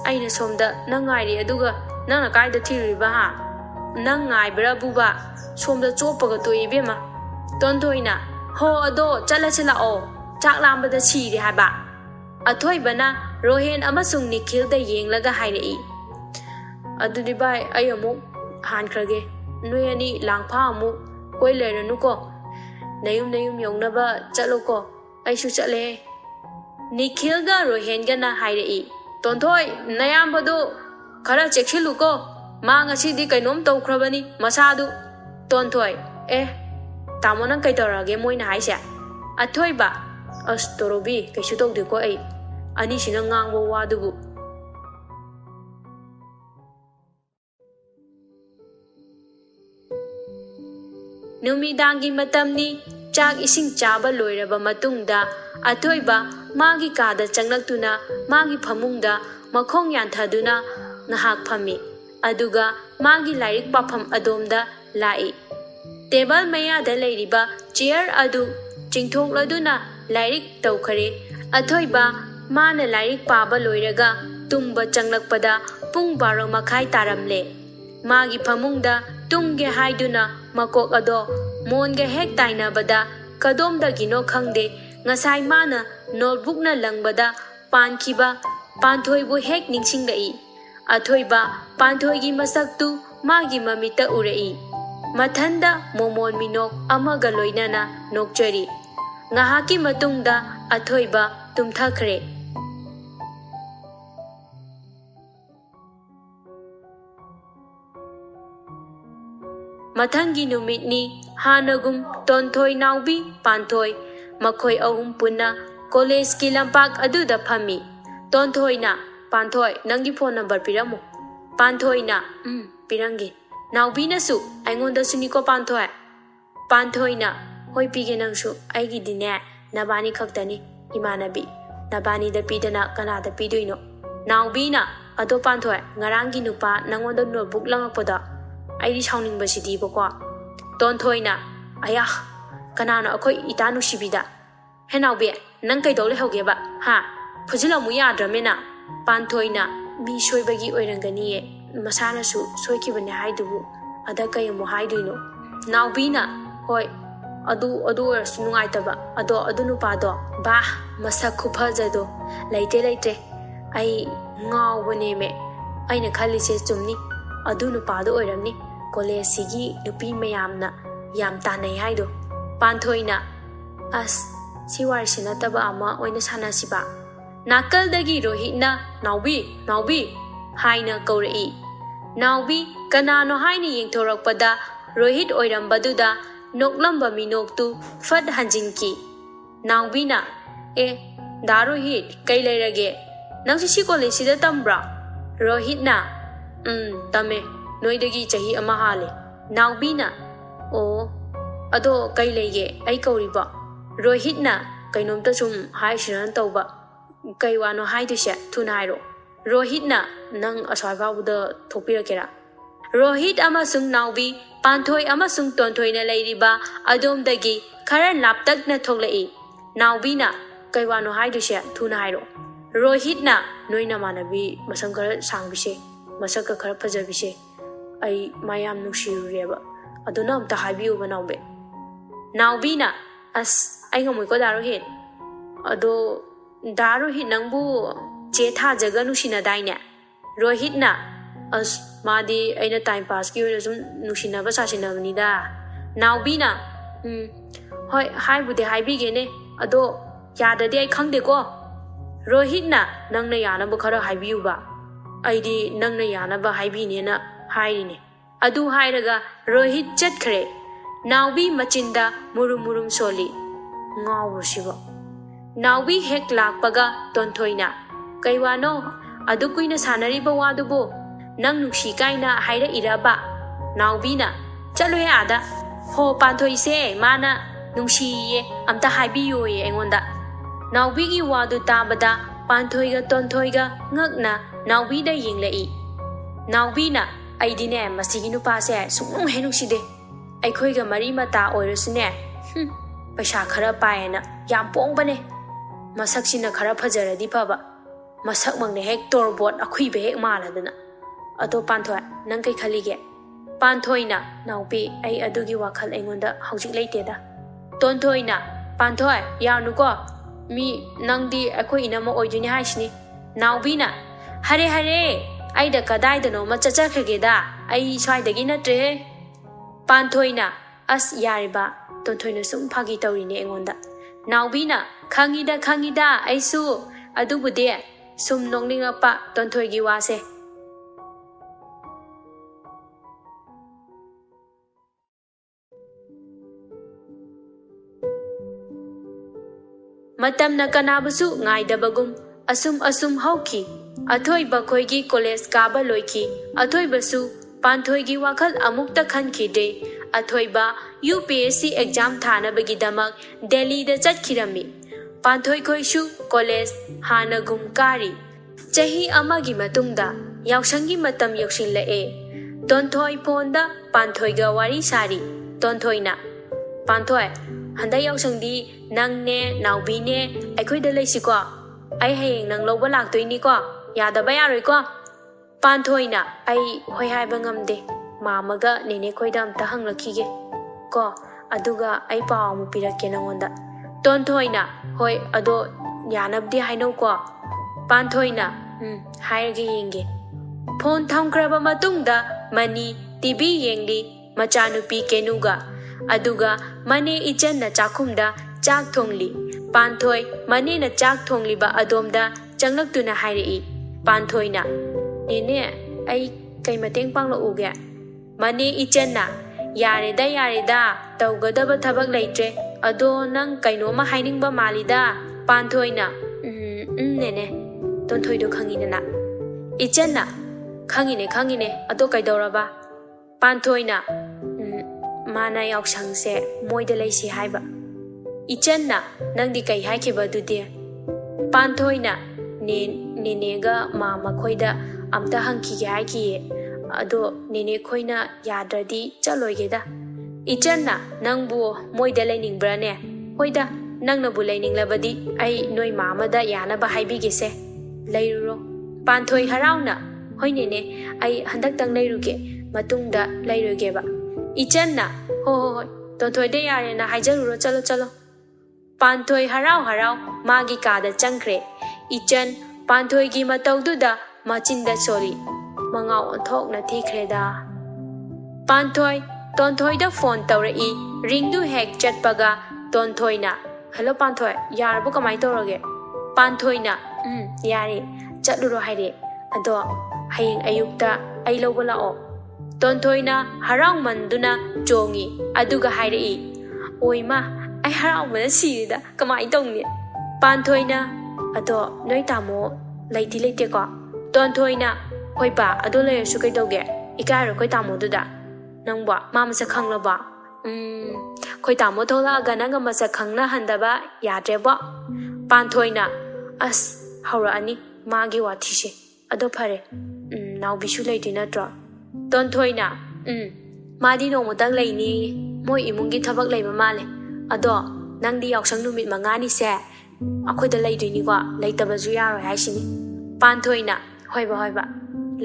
aina somda nang ngairi aduga nang kaida thiruriba ha. Nang ngaibrabu ba somda chopaga to ibema. Tonthoina ho ado chala o chak lambada siri haba. Athoibana Rohen amasung Nikhil da yenglaga hairei. Adudi bai ai amuk hankrage noi ani langpha amuk koi leranu ko. Nayum yongnaba chalo ko aisu chale. Nikhil ga Rohen ga na hairei. Tonthoi nayambadu khara chekshilu ko ma ngasidi kainom tawkhrabani masadu. Tonthoi tamo nang kai torage moina haise. Athoiba As torobi kaisu tawdeko ai ani sina ngangba wadubu Numidangi matamni chak ising chaba loiraba matungda athoiba magi kada changlaktuna magi phamungda makhong yanthaduna ngahak phami aduga magi lairik papham adomda lai table maya da leiriba chair adu chingthokladuna lairik tawkhare athoiba mana lairik paba loiraga tumba changlakpada pung 12 makhai taramle magi phamungda tumge haiduna makok ado monge hek tainabada kadomda gino khangde ngasai mana notebook na langbada pankhiba panthoibu hek ningsinglai athoiba panthoigi masaktu magi mamita urei mathanda momon minok amaga loinana nokchari ngahaki matungda athoiba tumthakhre Mathangi numitni hanagum tonthoi naubi panthoi makhoi ahum punna college ki lampak aduda phami tonthoi na panthoi nangi phone number piramu panthoi na pirangi naubi na su aingonda suniko panthoi na hoi pige nangsu aigi dine nabani khaktani imanabi nabani da pidana kana da pidoino naubi na ado panthoi ngarangi nupa nangonda notebook langakpada Aidi shauning basidi bako tonthoi aya kanano akhoi itanu shibida henaube nang kai dole hogeba ha phujila mu yadramena panthoi mi soibagi oirangani masana su soikibane haidubu ada kai mu haiduino naubina hoi adu orsu nungaitaba adu nupado ba masak khupajado leite ai ngawbane me aina khalise chumni adu nupado oiramni college sigi nupi mayamna yam tanai haido panthoina as siwar sinataba ama oina sanasiba nakal dagi rohitna naubi haina kaurei naubi kanano haini yengthorakpada rohit oirambaduda noklamba minoktu fat hanjinki naubina darohit kai leirage nangsi si college sida tambra rohitna tame noidagi chahi ama hale naubina o ado kai lege ai kauriba rohitna kainomta sum hai shiran tauba kai wano haiduse thunairo rohitna nang aswaibabuda thopirakera rohit amasung naubi panthoi amasung tonthoi na leiriba adomdagi khara laptak na thoklai naubina kai wano haiduse thunairo rohitna noina manabi masang khara sangbise masaka khara phajabise ai mayam nushirureba aduna amta haibiu banaube naubina as ai ngamoi ko darohit ado darohit nangbu che tha jaga nushina daine rohitna as madi aina time pass ki ore sum nushina ba sasina banida naubina hoi haibude haibigene ado yadade ai khangde ko rohitna nangna yana bu khara haibiu ba aidi nangna yana ba haibine na hairine adu hairaga rohit chatkhre naubi machinda murum soli ngawushiba naubi hek lakpaga tontoina kaiwano adu kuina sanariba wadubo nang nungshi kaina haira iraba naubina chalohe ada ho panthoi se mana nungshi ye amta haibiyo ye engonda naubi gi wadu tabada panthoiga tontoiga ngakna naubi da yinglei naubina aidine masigi nupase sungnu henuside aikhoiga mari mata oirusune paisa khara paena yam pongbane masaksina khara phajaradi phaba masak mangne hek torbot akhuibe hek maladana ado panthoi nang kai khalige panthoina naupi ai adugi wakhal aingonda haujik leiteda tontoina panthoi yanuko mi nangdi akhoi inama oiduni haisni naubina hare aida kadai da no ma chachakhageda ai swaidagi natre panthoina as yariba tontoina sum phagi tawrine engonda naubina khangida aisu adubude sum nongninga pa tontoigi wase matamna kanabusu ngaidabagum asum hauki athoi bakhoigi college kaba loiki athoi basu panthoi gi wakhal amukta khanki de athoi ba UPSC exam thana bagi damak Delhi da chatkirami panthoi khoisu college hana gumkari chahi amagi matungda yaushangi matam yakshin lae tonthoi ponda panthoi ga wari sari tonthoi na panthoi handa yausangdi nangne naubi ne aikhoi da leisi ko ai hayeng nang loba laktoini ko yadaba yaroi ko panthoi na ai hoi haiba ngamde mamaga nene khoida amta hanglakhige ko aduga ai paw mu pirake nangonda tonthoi na hoi ado yanabdi haino ko panthoi na hairge yenge phone thamkraba matungda mani TV yengli machanupi kenuga aduga mane ichen na chakhumda chak thongli panthoi mane na chak thongli ba adomda changlaktuna hairi panthoi na nene ai kai mateng panglo uge mane ichen na yareda tawgadaba thabak leitre ado nang kaino ma haining ba malida panthoi na nene tonthoi do khangina na ichen na khangine ado kaidoraba panthoi na mana yaksang se moida leisi haiba ichen na nangdi kai haikiba dudi panthoi na nene ga mama khoida amta hangki ge haiki ado nene khoina yadradi chaloige da ichen na nangbu moida lening brane hoida nangna bu lening labadi ai noi mama da yana ba haibi ge se leiro panthoi harauna hoinene ai handak tang leiruge matungda leiruge ba ichen na hoi tonthoi de yare na haijaruro chalo panthoi harau magi kada changkre ichen panthoi gi mataududa machinda sori mangau onthok na thikreda panthoi tonthoi da phone tawrai ring du hek chatpaga tonthoi na hello panthoi yarbu kamai toroge panthoi na yare chatluro haire ado hayeng ayukta ai lobala o tonthoi na harau manduna chongi aduga hairei oima ai harau mana sirida kamai tongni panthoi na ado noi tamo leiti leite ko tonthoi na hoiba ado leyasu kai doge ikaro koi tamo duda nangba mama sa khanglaba koi tamo thola ga nanga masa khangna handaba yadreba panthoi na as haura ani magi wathise ado phare नाउ बिसु लेति नत्र tonthoi na मादी नोमतंग लेनि मोय इमुंगी थबक लेबा माले अदो नंगदी यावसंग नुमित मंगानी से अखोयदा लेदुइनि को लेतबजु यारो हाइसिनि panthoi na होइबा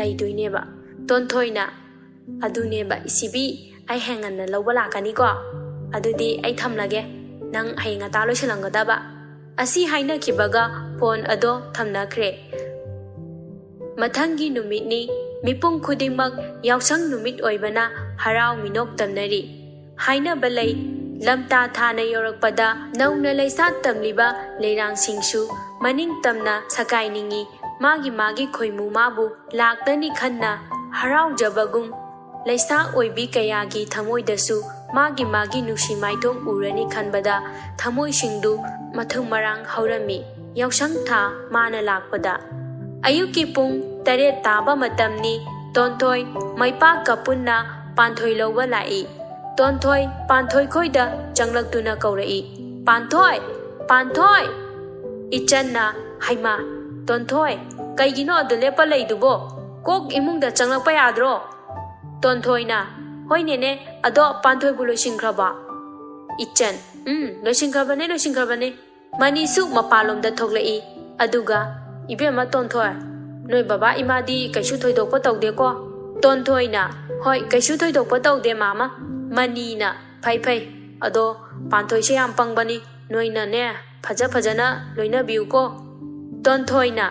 लेदुइनेबा tonthoi na अदुनेबा इसिबी ai hengan na lawba lakani ko adudi ai thamlage nang hainga ta loisalangadaba asi haina kibaga phone ado thamnakhre mathangi numitni mipung khudingmak yausang numit oibana harau minok tamnari haina balai lamta thana yorakpada nauna leisat tamliba leirang singsu maning tamna sakainingi magi khoimu mabu laktani khanna harau jabagum leisa oibi kayagi thamoi dasu magi nushi maithong urani khanbada thamoi singdu mathung marang haurami yausang tha mana lakpada ayuki pung tare taba matamni tonthoi maipa kapunna panthoi lowa lai tonthoi panthoi khoida changlaktuna kaurai panthoi ichanna haima tonthoi kaigino adule pa leidubo kok imungda changlakpa yadro tonthoi na hoinene ado panthoi bulo singkraba ichan loisingkrabane manisu mapalomda thoklai aduga ibema tonthoi noi baba imadi kaisu thoidokpa tawde ko tonthoi na hoi kaisu thoidokpa tawde mama mani na phai ado panthoi se yam pangbani noi na ne phajana loina biu ko tonthoi na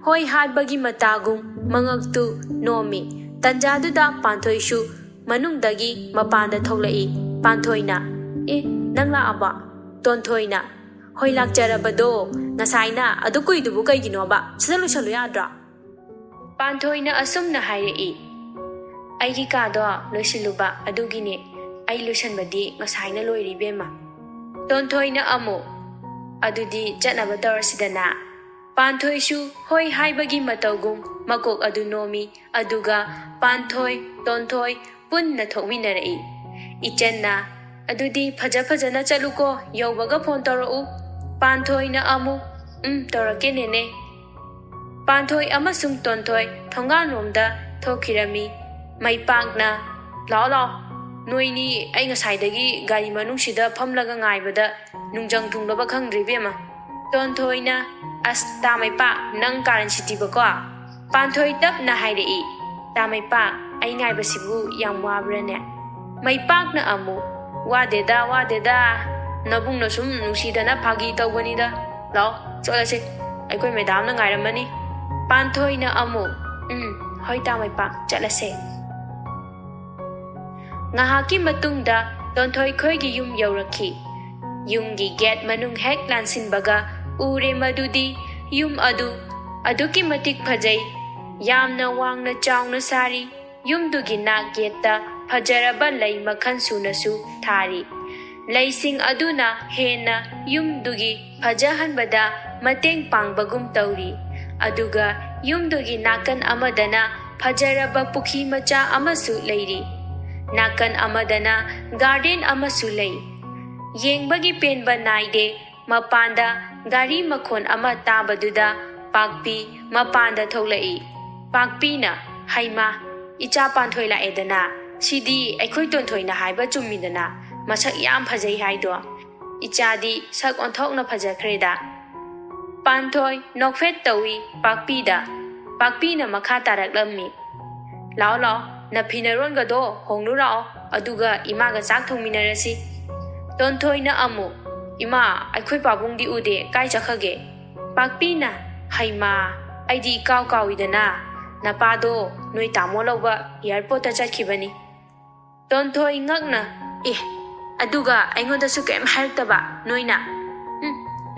hoi hadbagi matagum mangaktu nomi tanjadu da panthoi shu manungdagi mapanda thoklai panthoi na nangla aba tonthoi na hoi lakjarabado ngasai na adu kuidubu kaigino ba salu yadra panthoi na asumna hairei aigi kado loisiluba adugine ai lusanbadi ngasai na loiri bema tonthoi na amu ꯑꯗꯨꯗꯤ ꯆꯠꯅꯕ ꯇꯧꯔꯁꯤꯗꯅ ꯄꯥꯟꯊꯣꯏꯁꯨ ꯍꯣꯏ ꯍꯥꯏꯕꯒꯤ ꯃꯇꯧꯒꯨꯝ ꯃꯀꯣꯛ ꯑꯗꯨ ꯅꯣꯝꯃꯤ ꯑꯗꯨꯒ ꯄꯥꯟꯊꯣꯏ ꯇꯣꯟꯊꯣꯏ ꯄꯨꯟꯅ ꯊꯣꯛꯃꯤꯟꯅꯔꯛꯏ ꯏꯆꯟꯅ ꯑꯗꯨꯗꯤ ꯐꯖꯅ ꯆꯠꯂꯨꯀꯣ ꯌꯧꯕꯒ ꯐꯣꯟ ꯇꯧꯔꯛꯎ ꯄꯥꯟꯊꯣꯏꯅ ꯑꯃꯨꯛ ꯇꯧꯔꯛꯀꯦ ꯅꯦꯅꯦ ꯄꯥꯟꯊꯣꯏ ꯑꯃꯁꯨꯡ ꯇꯣꯟꯊꯣꯏ ꯊꯣꯡꯒꯥꯟꯔꯣꯝꯗ ꯊꯣꯛꯈꯤꯔꯝꯃꯤ ꯃꯩꯄꯥꯛꯅ ꯂꯥꯛꯑꯣ ꯅꯣꯏꯅꯤ ꯑꯩ ꯉꯁꯥꯏꯗꯒꯤ ꯒꯥꯔꯤ ꯃꯅꯨꯡꯁꯤꯗ ꯐꯝꯂꯒ ꯉꯥꯏꯕꯗ ꯅꯨꯡꯖꯪ ꯊꯨꯡꯂꯕ ꯈꯪꯗ꯭ꯔꯤ ꯏꯕꯦꯝꯃ ꯇꯣꯟꯊꯣꯏꯅ ꯑꯁ ꯇꯥ ꯃꯩꯄꯥꯛ ꯅꯪ ꯀꯥꯔꯟ ꯁꯤꯇꯤꯕꯀꯣ ꯄꯥꯟꯊꯣꯏ ꯇꯞꯅ ꯍꯥꯏꯔꯛꯏ ꯇꯥ ꯃꯩꯄꯥꯛ ꯑꯩ ꯉꯥꯏꯕꯁꯤꯕꯨ ꯌꯥꯝ ꯋꯥꯕ꯭ꯔꯅꯦ ꯃꯩꯄꯥꯛꯅ ꯑꯃꯨꯛ ꯋꯥꯗꯦꯗ ꯅꯕꯨꯡꯅ ꯁꯨꯝ ꯅꯨꯡꯁꯤꯗꯅ ꯐꯥꯒꯤ ꯇꯧꯕꯅꯤꯗ ꯂꯥꯛꯑꯣ ꯆꯠꯂꯁꯤ ꯑꯩꯈꯣꯏ ꯃꯦꯗꯥꯝꯅ ꯉꯥꯏꯔꯝꯃꯅꯤ ꯄꯥꯟꯊꯣꯏꯅ ꯑꯃꯨꯛ ꯍꯣꯏ ꯇꯥ ꯃꯩꯄꯥꯛ ꯆꯠꯂꯁꯦ ꯉꯥꯏꯍꯥꯛꯀꯤ ꯃꯇꯨꯡꯗ ꯇꯣꯟꯊꯣꯏ ꯈꯣꯏꯒꯤ ꯌꯨꯝ ꯌꯧꯔꯛꯈꯤ ꯌꯨꯝꯒꯤ ꯒꯦꯠ ꯃꯅꯨꯡ ꯍꯦꯛ ꯂꯥꯟꯁꯤꯟꯕꯒ ꯎꯔꯦ ꯃꯗꯨꯗꯤ ꯌꯨꯝ ꯑꯗꯨ ꯑꯗꯨꯛꯀꯤ ꯃꯇꯤꯛ ꯐꯖꯩ ꯌꯥꯝꯅ ꯋꯥꯡꯅ ꯆꯥꯎꯅ ꯁꯥꯔꯤ ꯌꯨꯝꯗꯨꯒꯤ ꯅꯥꯛ ꯒꯦꯠꯇ ꯐꯖꯔꯕ ꯂꯩ ꯃꯈꯜ ꯁꯨꯅꯁꯨ ꯊꯥꯔꯤ ꯂꯩꯁꯤꯡ ꯑꯗꯨꯅ ꯍꯦꯟꯅ ꯌꯨꯝꯗꯨꯒꯤ ꯐꯖꯍꯟꯕꯗ ꯃꯇꯦꯡ ꯄꯥꯡꯕꯒꯨꯝ ꯇꯧꯔꯤ ꯑꯗꯨꯒ ꯌꯨꯝꯗꯨꯒꯤ ナꯀꯟ ꯑꯃꯗꯅ ꯐꯖꯔꯕ ꯄꯨꯈꯤ ꯃꯆꯥ ꯑꯃꯁꯨ ꯂꯩꯔꯤ ꯅꯥꯀꯟ ꯑꯃꯗꯅ ꯒꯥꯔꯗꯦꯟ ꯑꯃꯁꯨ ꯂꯩ ꯌꯦꯡꯕꯒꯤ ꯄꯦꯟꯕ ꯅꯥꯏꯗꯦ ꯃꯄꯥꯟꯗ ꯒꯥꯔꯤ ꯃꯈꯣꯟ ꯑꯃ ꯇꯥꯕꯗꯨꯗ ꯄꯥꯛꯄꯤ ꯃꯄꯥꯟꯗ ꯊꯣꯛꯂꯛꯏ ꯄꯥꯛꯄꯤꯅ ꯍꯩꯃꯥ ꯏꯆꯥ ꯄꯥꯟꯊꯣꯏ ꯂꯥꯛꯑꯦꯗꯅ ꯁꯤꯗꯤ ꯑꯩꯈꯣꯏ ꯇꯣꯟꯊꯣꯏꯅ ꯍꯥꯏꯕ ꯆꯨꯝꯃꯤꯗꯅ ꯃꯁꯛ ꯌꯥꯝ ꯐꯖꯩ ꯍꯥꯏꯗꯣ ꯏꯆꯥꯗꯤ ꯁꯛ ꯑꯣꯟꯊꯣꯛꯅ ꯐꯖꯈ꯭ꯔꯦꯗ ꯄꯥꯟꯊꯣꯏ ꯅꯣꯛꯐꯦꯠ ꯇꯧꯏ ꯄꯥꯛꯄꯤꯗ ꯄꯥꯛꯄꯤꯅ ꯃꯈꯥ ꯇꯥꯔꯛꯂꯝꯃꯤ ꯂꯥꯛꯑꯣ ꯅꯐꯤꯅꯔꯣꯟꯒꯗꯣ ꯍꯣꯡꯂꯨꯔꯥꯛꯑꯣ ꯑꯗꯨꯒ ꯏꯃꯥꯒ ꯆꯥꯛ ꯊꯣꯡꯃꯤꯟꯅꯔꯁꯤ ꯇꯣꯟꯊꯣꯏꯅ ꯑꯃꯨꯛ ꯏꯃꯥ ꯑꯩꯈꯣꯏ ꯄꯥꯕꯨꯡꯗꯤ ꯎꯗꯦ ꯀꯥꯏ ꯆꯠꯈꯒꯦ ꯄꯥꯛꯄꯤꯅ ꯍꯩꯃꯥ ꯑꯩꯗꯤ ꯏꯀꯥꯎ ꯀꯥꯎꯏꯗꯅ ꯅꯄꯥꯗꯣ ꯅꯣꯏ ꯇꯥꯃꯣ ꯂꯧꯕ ꯑꯦꯌꯥꯔꯄꯣꯔꯠꯇ ꯆꯠꯈꯤꯕꯅꯤ ꯇꯣꯟꯊꯣꯏ ꯉꯛꯅ ꯑꯗꯨꯒ ꯑꯩꯉꯣꯟꯗꯁꯨ ꯀꯩꯝ ꯍꯥꯏꯔꯛꯇꯕ ꯅꯣꯏꯅ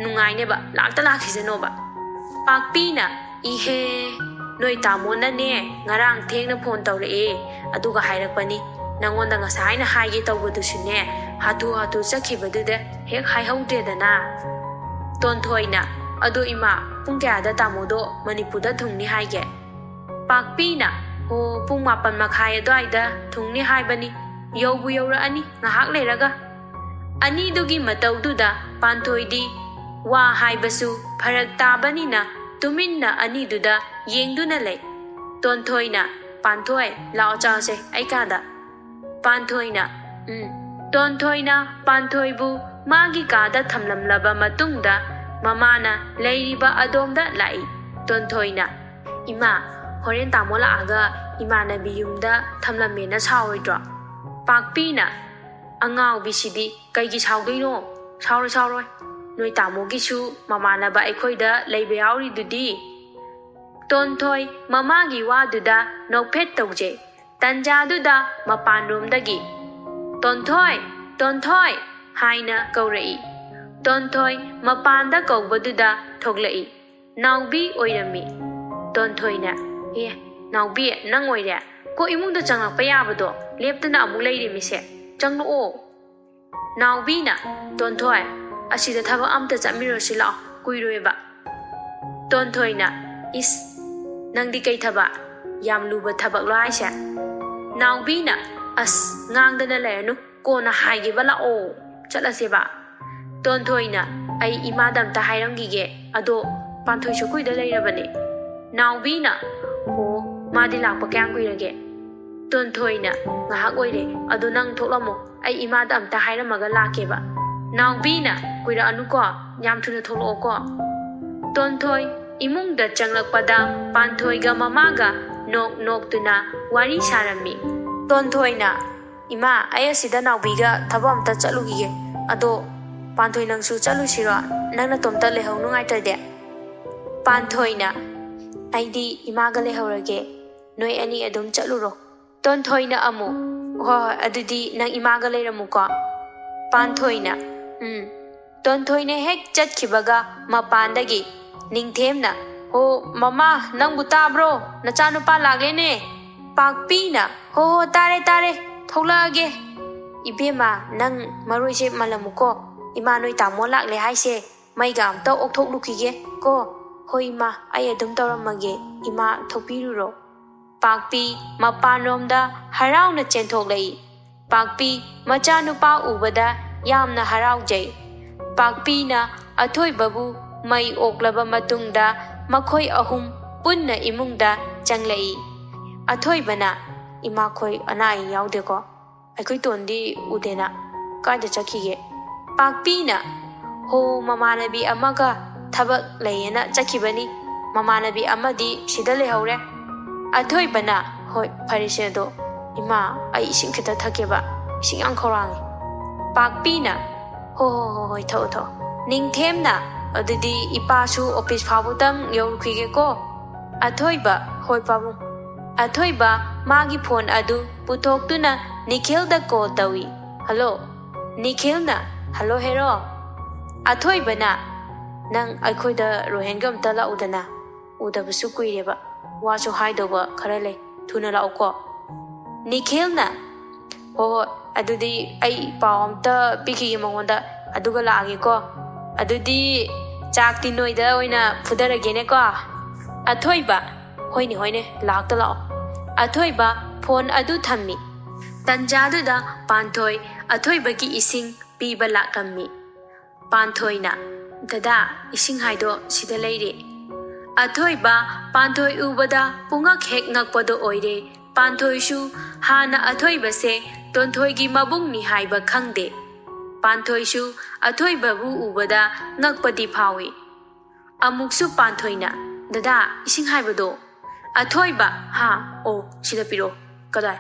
ꯅꯨꯡꯉꯥꯏꯅꯦꯕ ꯂꯥꯛꯈꯤꯁꯅꯣꯕ ꯄꯥꯛꯄꯤꯅ ꯏꯍꯦ ꯅꯣꯏ ꯇꯥꯃꯣꯅꯅꯦ ꯉꯔꯥꯡ ꯊꯦꯡꯅ ꯐꯣꯟ ꯇꯧꯔꯛꯑꯦ ꯑꯗꯨꯒ ꯍꯥꯏꯔꯛꯄꯅꯤ ꯅꯪꯉꯣꯟꯗ ꯉꯁꯥꯏꯅ ꯍꯥꯏꯒꯦ ꯇꯧꯕꯗꯨꯁꯨꯅꯦ ꯍꯥꯊꯨ ꯆꯠꯈꯤꯕꯗꯨꯗ ꯍꯦꯛ ꯍꯥꯏꯍꯧꯗ꯭ꯔꯦꯗꯅ ꯇꯣꯟꯊꯣꯏꯅ ꯑꯗꯣ ꯏꯃꯥ ꯄꯨꯡ ꯀꯌꯥꯗ ꯇꯥꯃꯣꯗꯣ ꯃꯅꯤꯄꯨꯔꯗ ꯊꯨꯡꯅꯤ ꯍꯥꯏꯒꯦ ꯄꯥꯛꯄꯤꯅ ꯄꯨꯡ 7:30 ꯑꯗꯨꯋꯥꯏꯗ ꯊꯨꯡꯅꯤ ꯍꯥꯏꯕꯅꯤ ꯌꯧꯕꯨ ꯌꯧꯔꯛꯑꯅꯤ ꯉꯥꯏꯍꯥꯛ ꯂꯩꯔꯒ ꯑꯅꯤꯗꯨꯒꯤ ꯃꯇꯧꯗꯨꯗ ꯄꯥꯟꯊꯣꯏꯗꯤ ꯋꯥ ꯍꯥꯏꯕꯁꯨ ꯐꯔꯛ ꯇꯥꯕꯅꯤꯅ ꯇꯨꯃꯤꯟꯅ ꯑꯅꯤꯗꯨꯗ ꯌꯦꯡꯗꯨꯅ ꯂꯩ ꯇꯣꯟꯊꯣꯏꯅ ꯄꯥꯟꯊꯣꯏ ꯂꯥꯛꯑꯣ ꯆꯥꯁꯦ ꯑꯩ ꯀꯥꯗ ꯄꯥꯟꯊꯣꯏꯅ ꯇꯣꯟꯊꯣꯏꯅ ꯄꯥꯟꯊꯣꯏꯕꯨ ꯃꯥꯒꯤ ꯀꯥꯗ ꯊꯝꯂꯝꯂꯕ ꯃꯇꯨꯡꯗ ꯃꯃꯥꯅ ꯂꯩꯔꯤꯕ ꯑꯗꯣꯝꯗ ꯂꯥꯛꯏ ꯇꯣꯟꯊꯣꯏꯅ ꯏꯃꯥ ꯍꯣꯔꯦꯟ ꯇꯥꯃꯣ ꯂꯥꯛꯑꯒ ꯏꯃꯥꯟꯅꯕꯤ ꯌꯨꯝꯗ ꯊꯝꯂꯝꯃꯦꯅ ꯁꯥꯎꯔꯣꯏꯗ꯭ꯔꯣ ꯄꯥꯛꯄꯤꯅ ꯑꯉꯥꯎꯕꯤꯁꯤꯗꯤ ꯀꯩꯒꯤ ꯁꯥꯎꯗꯣꯏꯅꯣ ꯁꯥꯎꯔꯣꯏ ꯅꯣꯏ ꯇꯥꯃꯣꯒꯤꯁꯨ ꯃꯃꯥꯟꯅꯕ ꯑꯩꯈꯣꯏꯗ ꯂꯩꯕ ꯌꯥꯎꯔꯤꯗꯨꯗꯤ ꯇꯣꯟꯊꯣꯏ ꯃꯃꯥꯒꯤ ꯋꯥꯗꯨꯗ ꯅꯣꯛꯐꯦꯠ ꯇꯧꯖꯩ ꯇꯟꯖꯥꯗꯨꯗ ꯃꯄꯥꯟꯔꯣꯝꯗꯒꯤ ꯇꯣꯟꯊꯣꯏ ꯍꯥꯏꯅ ꯀꯧꯔꯛꯏ ꯇꯣꯟꯊꯣꯏ ꯃꯄꯥꯟꯗ ꯀꯧꯕꯗꯨꯗ ꯊꯣꯛꯂꯛꯏ ꯅꯥꯎꯕꯤ ꯑꯣꯏꯔꯝꯃꯤ ꯇꯣꯟꯊꯣꯏꯅ ꯅꯥꯎꯕꯤ ꯅꯪ ꯑꯣꯏꯔꯦ ꯀꯣ ꯏꯃꯨꯡꯗ ꯆꯪꯂꯛꯄ ꯌꯥꯕꯗꯣ ꯂꯦꯞꯇꯅ ꯑꯃꯨꯛ ꯂꯩꯔꯤꯃꯤꯁꯦ ꯆꯪꯂꯛꯑꯣ ꯅꯥꯎꯕꯤꯅ ꯇꯣꯟꯊꯣꯏ ꯑꯁꯤꯗ ꯊꯕꯛ ꯑꯝꯇ ꯆꯠꯃꯤꯟꯅꯔꯁꯤ ꯂꯥꯛꯑꯣ ꯀꯨꯏꯔꯣꯏꯕ ꯇꯣꯟꯊꯣꯏꯅ ꯅꯪꯗꯤ ꯀꯩ ꯊꯕꯛ ꯌꯥꯝ ꯂꯨꯕ ꯊꯕꯛꯂꯣ ꯍꯥꯏꯁꯦ ꯅꯥꯎꯕꯤꯅ ꯉꯥꯡꯗꯅ ꯂꯩꯔꯅꯨ ꯀꯣꯟꯅ ꯍꯥꯏꯒꯦꯕ ꯂꯥꯛꯑꯣ ꯆꯠꯂꯁꯦꯕ ꯇꯣꯟꯊꯣꯏꯅ ꯑꯩ ꯏꯃꯥꯗ ꯑꯝꯇ ꯍꯥꯏꯔꯝꯈꯤꯒꯦ ꯑꯗꯣ ꯄꯥꯟꯊꯣꯏꯁꯨ ꯀꯨꯏꯗ ꯂꯩꯔꯕꯅꯦ ꯅꯥꯎꯕꯤꯅ ꯃꯥꯗꯤ ꯂꯥꯛꯄ ꯀꯌꯥꯝ ꯀꯨꯏꯔꯒꯦ ꯇꯣꯟꯊꯣꯏꯅ ꯉꯥꯏꯍꯥꯛ ꯑꯣꯏꯔꯦ ꯑꯗꯣ ꯅꯪ ꯊꯣꯛꯂꯝꯃꯣ ꯑꯩ ꯏꯃꯥꯗ ꯑꯝꯇ ꯍꯥꯏꯔꯝꯃꯒ ꯂꯥꯛꯀꯦꯕ ꯅꯥꯎꯕꯤꯅ ꯀꯨꯏꯔꯛꯑꯅꯨꯀꯣ ꯌꯥꯝ ꯊꯨꯅ ꯊꯣꯛꯂꯛꯑꯣꯀꯣ ꯇꯣꯟꯊꯣꯏ ꯏꯃꯨꯡꯗ ꯆꯪꯂꯛꯄꯗ ꯄꯥꯟꯊꯣꯏꯒ ꯃꯃꯥꯒ ꯅꯣꯛꯇꯨꯅ ꯋꯥꯔꯤ ꯁꯥꯔꯝꯃꯤ ꯇꯣꯟꯊꯣꯏꯅ ꯏꯃꯥ ꯑꯩ ꯑꯁꯤꯗ ꯅꯥꯎꯕꯤꯒ ꯊꯕꯛ ꯑꯝꯇ ꯆꯠꯂꯨꯈꯤꯒꯦ ꯑꯗꯣ ꯄꯥꯟꯊꯣꯏ ꯅꯪꯁꯨ ꯆꯠꯂꯨꯁꯤꯔꯣ ꯅꯪꯅ ꯇꯣꯝꯇ ꯂꯩꯍꯧ ꯅꯨꯡꯉꯥꯏꯇ꯭ꯔꯗꯤ ꯄꯥꯟꯊꯣꯏꯅ ꯑꯩꯗꯤ ꯏꯃꯥꯒ ꯂꯩꯍꯧꯔꯒꯦ ꯅꯣꯏ ꯑꯅꯤ ꯑꯗꯨꯝ ꯆꯠꯂꯨꯔꯣ ꯇꯣꯟꯊꯣꯏꯅ ꯑꯃꯨꯛ ꯍꯣꯏ ꯑꯗꯨꯗꯤ ꯅꯪ ꯏꯃꯥꯒ ꯂꯩꯔꯝꯃꯨꯀꯣ ꯄꯥꯟꯊꯣꯏꯅ ꯇꯣꯟꯊꯣꯏꯅ ꯍꯦꯛ ꯆꯠꯈꯤꯕꯒ ꯃꯄꯥꯟꯗꯒꯤ ꯅꯤꯡꯊꯦꯝꯅ ꯃꯃꯥ ꯅꯪꯕꯨ ꯇꯥꯕ꯭ꯔꯣ ꯅꯆꯥꯅꯨꯄꯥ ꯂꯥꯛꯂꯦꯅꯦ ꯄꯥꯛꯄꯤꯅ ꯇꯥꯔꯦ ꯊꯣꯛꯂꯛꯑꯒꯦ ꯏꯕꯦꯝꯃ ꯅꯪ ꯃꯔꯣꯏꯁꯦ ꯃꯜꯂꯝꯃꯨꯀꯣ ꯏꯃꯥ ꯅꯣꯏ ꯇꯥꯃꯣ ꯂꯥꯛꯂꯦ ꯍꯥꯏꯁꯦ ꯃꯩꯒ ꯑꯝꯇ ꯑꯣꯛꯊꯣꯛꯂꯨꯈꯤꯒꯦ ꯀꯣ ꯍꯣꯏ ꯏꯃꯥ ꯑꯩ ꯑꯗꯨꯝ ꯇꯧꯔꯝꯃꯒꯦ ꯏꯃꯥ ꯊꯣꯛꯄꯤꯔꯨꯔꯣ ꯄꯥꯛꯄꯤ ꯃꯄꯥꯟꯂꯣꯝꯗ ꯍꯔꯥꯎꯅ ꯆꯦꯟꯊꯣꯛꯂꯛꯏ ꯄꯥꯛꯄꯤ ꯃꯆꯥꯅꯨꯄꯥ ꯎꯕꯗ ꯌꯥꯝꯅ ꯍꯔꯥꯎꯖꯩ ꯄꯥꯛꯄꯤꯅ ꯑꯊꯣꯏꯕꯕꯨ ꯃꯩ ꯑꯣꯛꯂꯕ ꯃꯇꯨꯡꯗ ꯃꯈꯣꯏ ꯑꯍꯨꯝ ꯄꯨꯟꯅ ꯏꯃꯨꯡꯗ ꯆꯪꯂꯛꯏ ꯑꯊꯣꯏꯕꯅ ꯏꯃꯥꯈꯣꯏ ꯑꯅꯥ ꯑꯌꯦꯛ ꯌꯥꯎꯗꯦꯀꯣ ꯑꯩꯈꯣꯏ ꯇꯣꯟꯗꯤ ꯎꯗꯦꯅ ꯀꯥꯏꯗ ꯆꯠꯈꯤꯒꯦ ꯄꯥꯛꯄꯤꯅ ꯍꯣ ꯃꯃꯥꯟꯅꯕꯤ ꯑꯃꯒ ꯊꯕꯛ ꯂꯩꯌꯦꯅ ꯆꯠꯈꯤꯕꯅꯤ ꯃꯃꯥꯟꯅꯕꯤ ꯑꯃꯗꯤ ꯁꯤꯗ ꯂꯩꯍꯧꯔꯦ ꯑꯊꯣꯏꯕꯅ ꯍꯣꯏ ꯐꯔꯦꯁꯦ ꯑꯗꯣ ꯏꯃꯥ ꯑꯩ ꯏꯁꯤꯡ ꯈꯤꯇ ꯊꯛꯀꯦꯕ ꯏꯁꯤꯡ ꯌꯥꯝ ꯈꯧꯔꯥꯡꯉꯦ ꯄꯥꯛꯄꯤꯅ ꯍꯣꯏ ꯊꯛꯑꯣ ꯅꯤꯡꯊꯦꯝꯅ ꯑꯗꯨꯗꯤ ꯏꯄꯥꯁꯨ ꯑꯣꯐꯤꯁ ꯐꯥꯎꯕꯇꯪ ꯌꯧꯔꯨꯈꯤꯒꯦꯀꯣ ꯑꯊꯣꯏꯕ ꯍꯣꯏ ꯄꯥꯕꯨꯡ ꯑꯊꯣꯏꯕ ꯃꯥꯒꯤ ꯐꯣꯟ ꯑꯗꯨ ꯄꯨꯊꯣꯛꯇꯨꯅ ꯅꯤꯈꯤꯜꯗ ꯀꯣꯜ ꯇꯧꯏ ꯍꯜꯂꯣ ꯅꯤꯈꯤꯜꯅ ꯍꯜꯂꯣ ꯍꯦꯔꯣ ꯑꯊꯣꯏꯕꯅ ꯅꯪ ꯑꯩꯈꯣꯏꯗ ꯔꯣꯍꯦꯟꯒ ꯑꯝꯇ ꯂꯥꯛꯎꯗꯅ ꯎꯗꯕꯁꯨ ꯀꯨꯏꯔꯦꯕ ꯋꯥꯁꯨ ꯍꯥꯏꯗꯧꯕ ꯈꯔ ꯂꯩ ꯊꯨꯅ ꯂꯥꯛꯎꯀꯣ ꯅꯤꯈꯤꯜꯅ ꯍꯣꯏ ꯑꯗꯨꯗꯤ ꯑꯩ ꯄꯥꯎ ꯑꯝꯇ ꯄꯤꯈꯤꯒꯦ ꯃꯉꯣꯟꯗ ꯑꯗꯨꯒ ꯂꯥꯛꯑꯒꯦꯀꯣ ꯑꯗꯨꯗꯤ ꯆꯥꯛꯇꯤ ꯅꯣꯏꯗ ꯑꯣꯏꯅ ꯐꯨꯗꯔꯒꯦꯅꯦꯀꯣ ꯑꯊꯣꯏꯕ ꯍꯣꯏꯅꯦ ꯂꯥꯛꯇ ꯂꯥꯛꯑꯣ ꯑꯊꯣꯏꯕ ꯐꯣꯟ ꯑꯗꯨ ꯊꯝꯃꯤ ꯇꯟꯖꯥꯗꯨꯗ ꯄꯥꯟꯊꯣꯏ ꯑꯊꯣꯏꯕꯒꯤ ꯏꯁꯤꯡ ꯄꯤꯕ ꯂꯥꯛꯂꯝꯃꯤ ꯄꯥꯟꯊꯣꯏꯅ ꯗꯗꯥ ꯏꯁꯤꯡ ꯍꯥꯏꯗꯣ ꯁꯤꯗ ꯂꯩꯔꯦ ꯑꯊꯣꯏꯕ ꯄꯥꯟꯊꯣꯏ ꯎꯕꯗ ꯄꯨꯡꯉꯛ ꯍꯦꯛ ꯉꯛꯄꯗꯣ ꯑꯣꯏꯔꯦ ꯄꯥꯟꯊꯣꯏꯁꯨ ꯍꯥꯟꯅ ꯑꯊꯣꯏꯕꯁꯦ ꯇꯣꯟꯊꯣꯏꯒꯤ ꯃꯕꯨꯡꯅꯤ ꯍꯥꯏꯕ ꯈꯪꯗꯦ ꯄꯥꯟꯊꯣꯏꯁꯨ ꯑꯊꯣꯏꯕꯕꯨ ꯎꯕꯗ ꯉꯛꯄꯗꯤ ꯐꯥꯎꯏ ꯑꯃꯨꯛꯁꯨ ꯄꯥꯟꯊꯣꯏꯅ ꯗꯗꯥ ꯏꯁꯤꯡ ꯍꯥꯏꯕꯗꯣ ꯑꯊꯣꯏꯕ ꯑꯣ ꯁꯤꯗ ꯄꯤꯔꯣ ꯀꯗꯥꯏ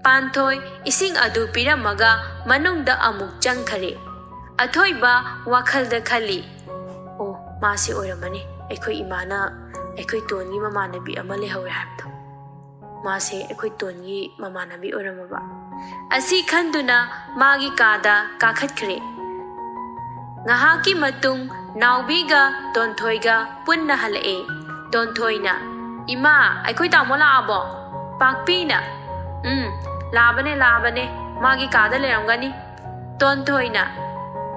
ꯄꯥꯟꯊꯣꯏ ꯏꯁꯤꯡ ꯑꯗꯨ ꯄꯤꯔꯝꯃꯒ ꯃꯅꯨꯡꯗ ꯑꯃꯨꯛ ꯆꯪꯈꯔꯦ ꯑꯊꯣꯏꯕ ꯋꯥꯈꯜꯗ ꯈꯜꯂꯤ ꯑꯣ ꯃꯥꯁꯤ ꯑꯣꯏꯔꯝꯃꯅꯤ ꯑꯩꯈꯣꯏ ꯏꯃꯥꯅ ꯑꯩꯈꯣꯏ ꯇꯣꯟꯒꯤ ꯃꯃꯥꯟꯅꯕꯤ ꯑꯃ ꯂꯩꯍꯧꯔꯦ ꯍꯥꯏꯕꯗꯣ ꯃꯥꯁꯦ ꯑꯩꯈꯣꯏ ꯇꯣꯟꯒꯤ ꯃꯃꯥꯟꯅꯕꯤ ꯑꯣꯏꯔꯝꯃꯕ ꯑꯁꯤ ꯈꯟꯗꯨꯅ ꯃꯥꯒꯤ ꯀꯥꯗ ꯀꯥꯈꯠꯈ꯭ꯔꯦ ꯉꯥꯏꯍꯥꯛꯀꯤ ꯃꯇꯨꯡ ꯅꯥꯎꯕꯤꯒ ꯇꯣꯟꯊꯣꯏꯒ ꯄꯨꯟꯅ ꯍꯜꯂꯛꯑꯦ ꯇꯣꯟꯊꯣꯏꯅ ꯏꯃꯥ ꯑꯩꯈꯣꯏ ꯇꯥꯃꯣ ꯂꯥꯛꯑꯕꯣ ꯄꯥꯛꯄꯤꯅ ꯂꯥꯛꯑꯕꯅꯦ ꯃꯥꯒꯤ ꯀꯥꯗ ꯂꯩꯔꯝꯒꯅꯤ ꯇꯣꯟꯊꯣꯏꯅ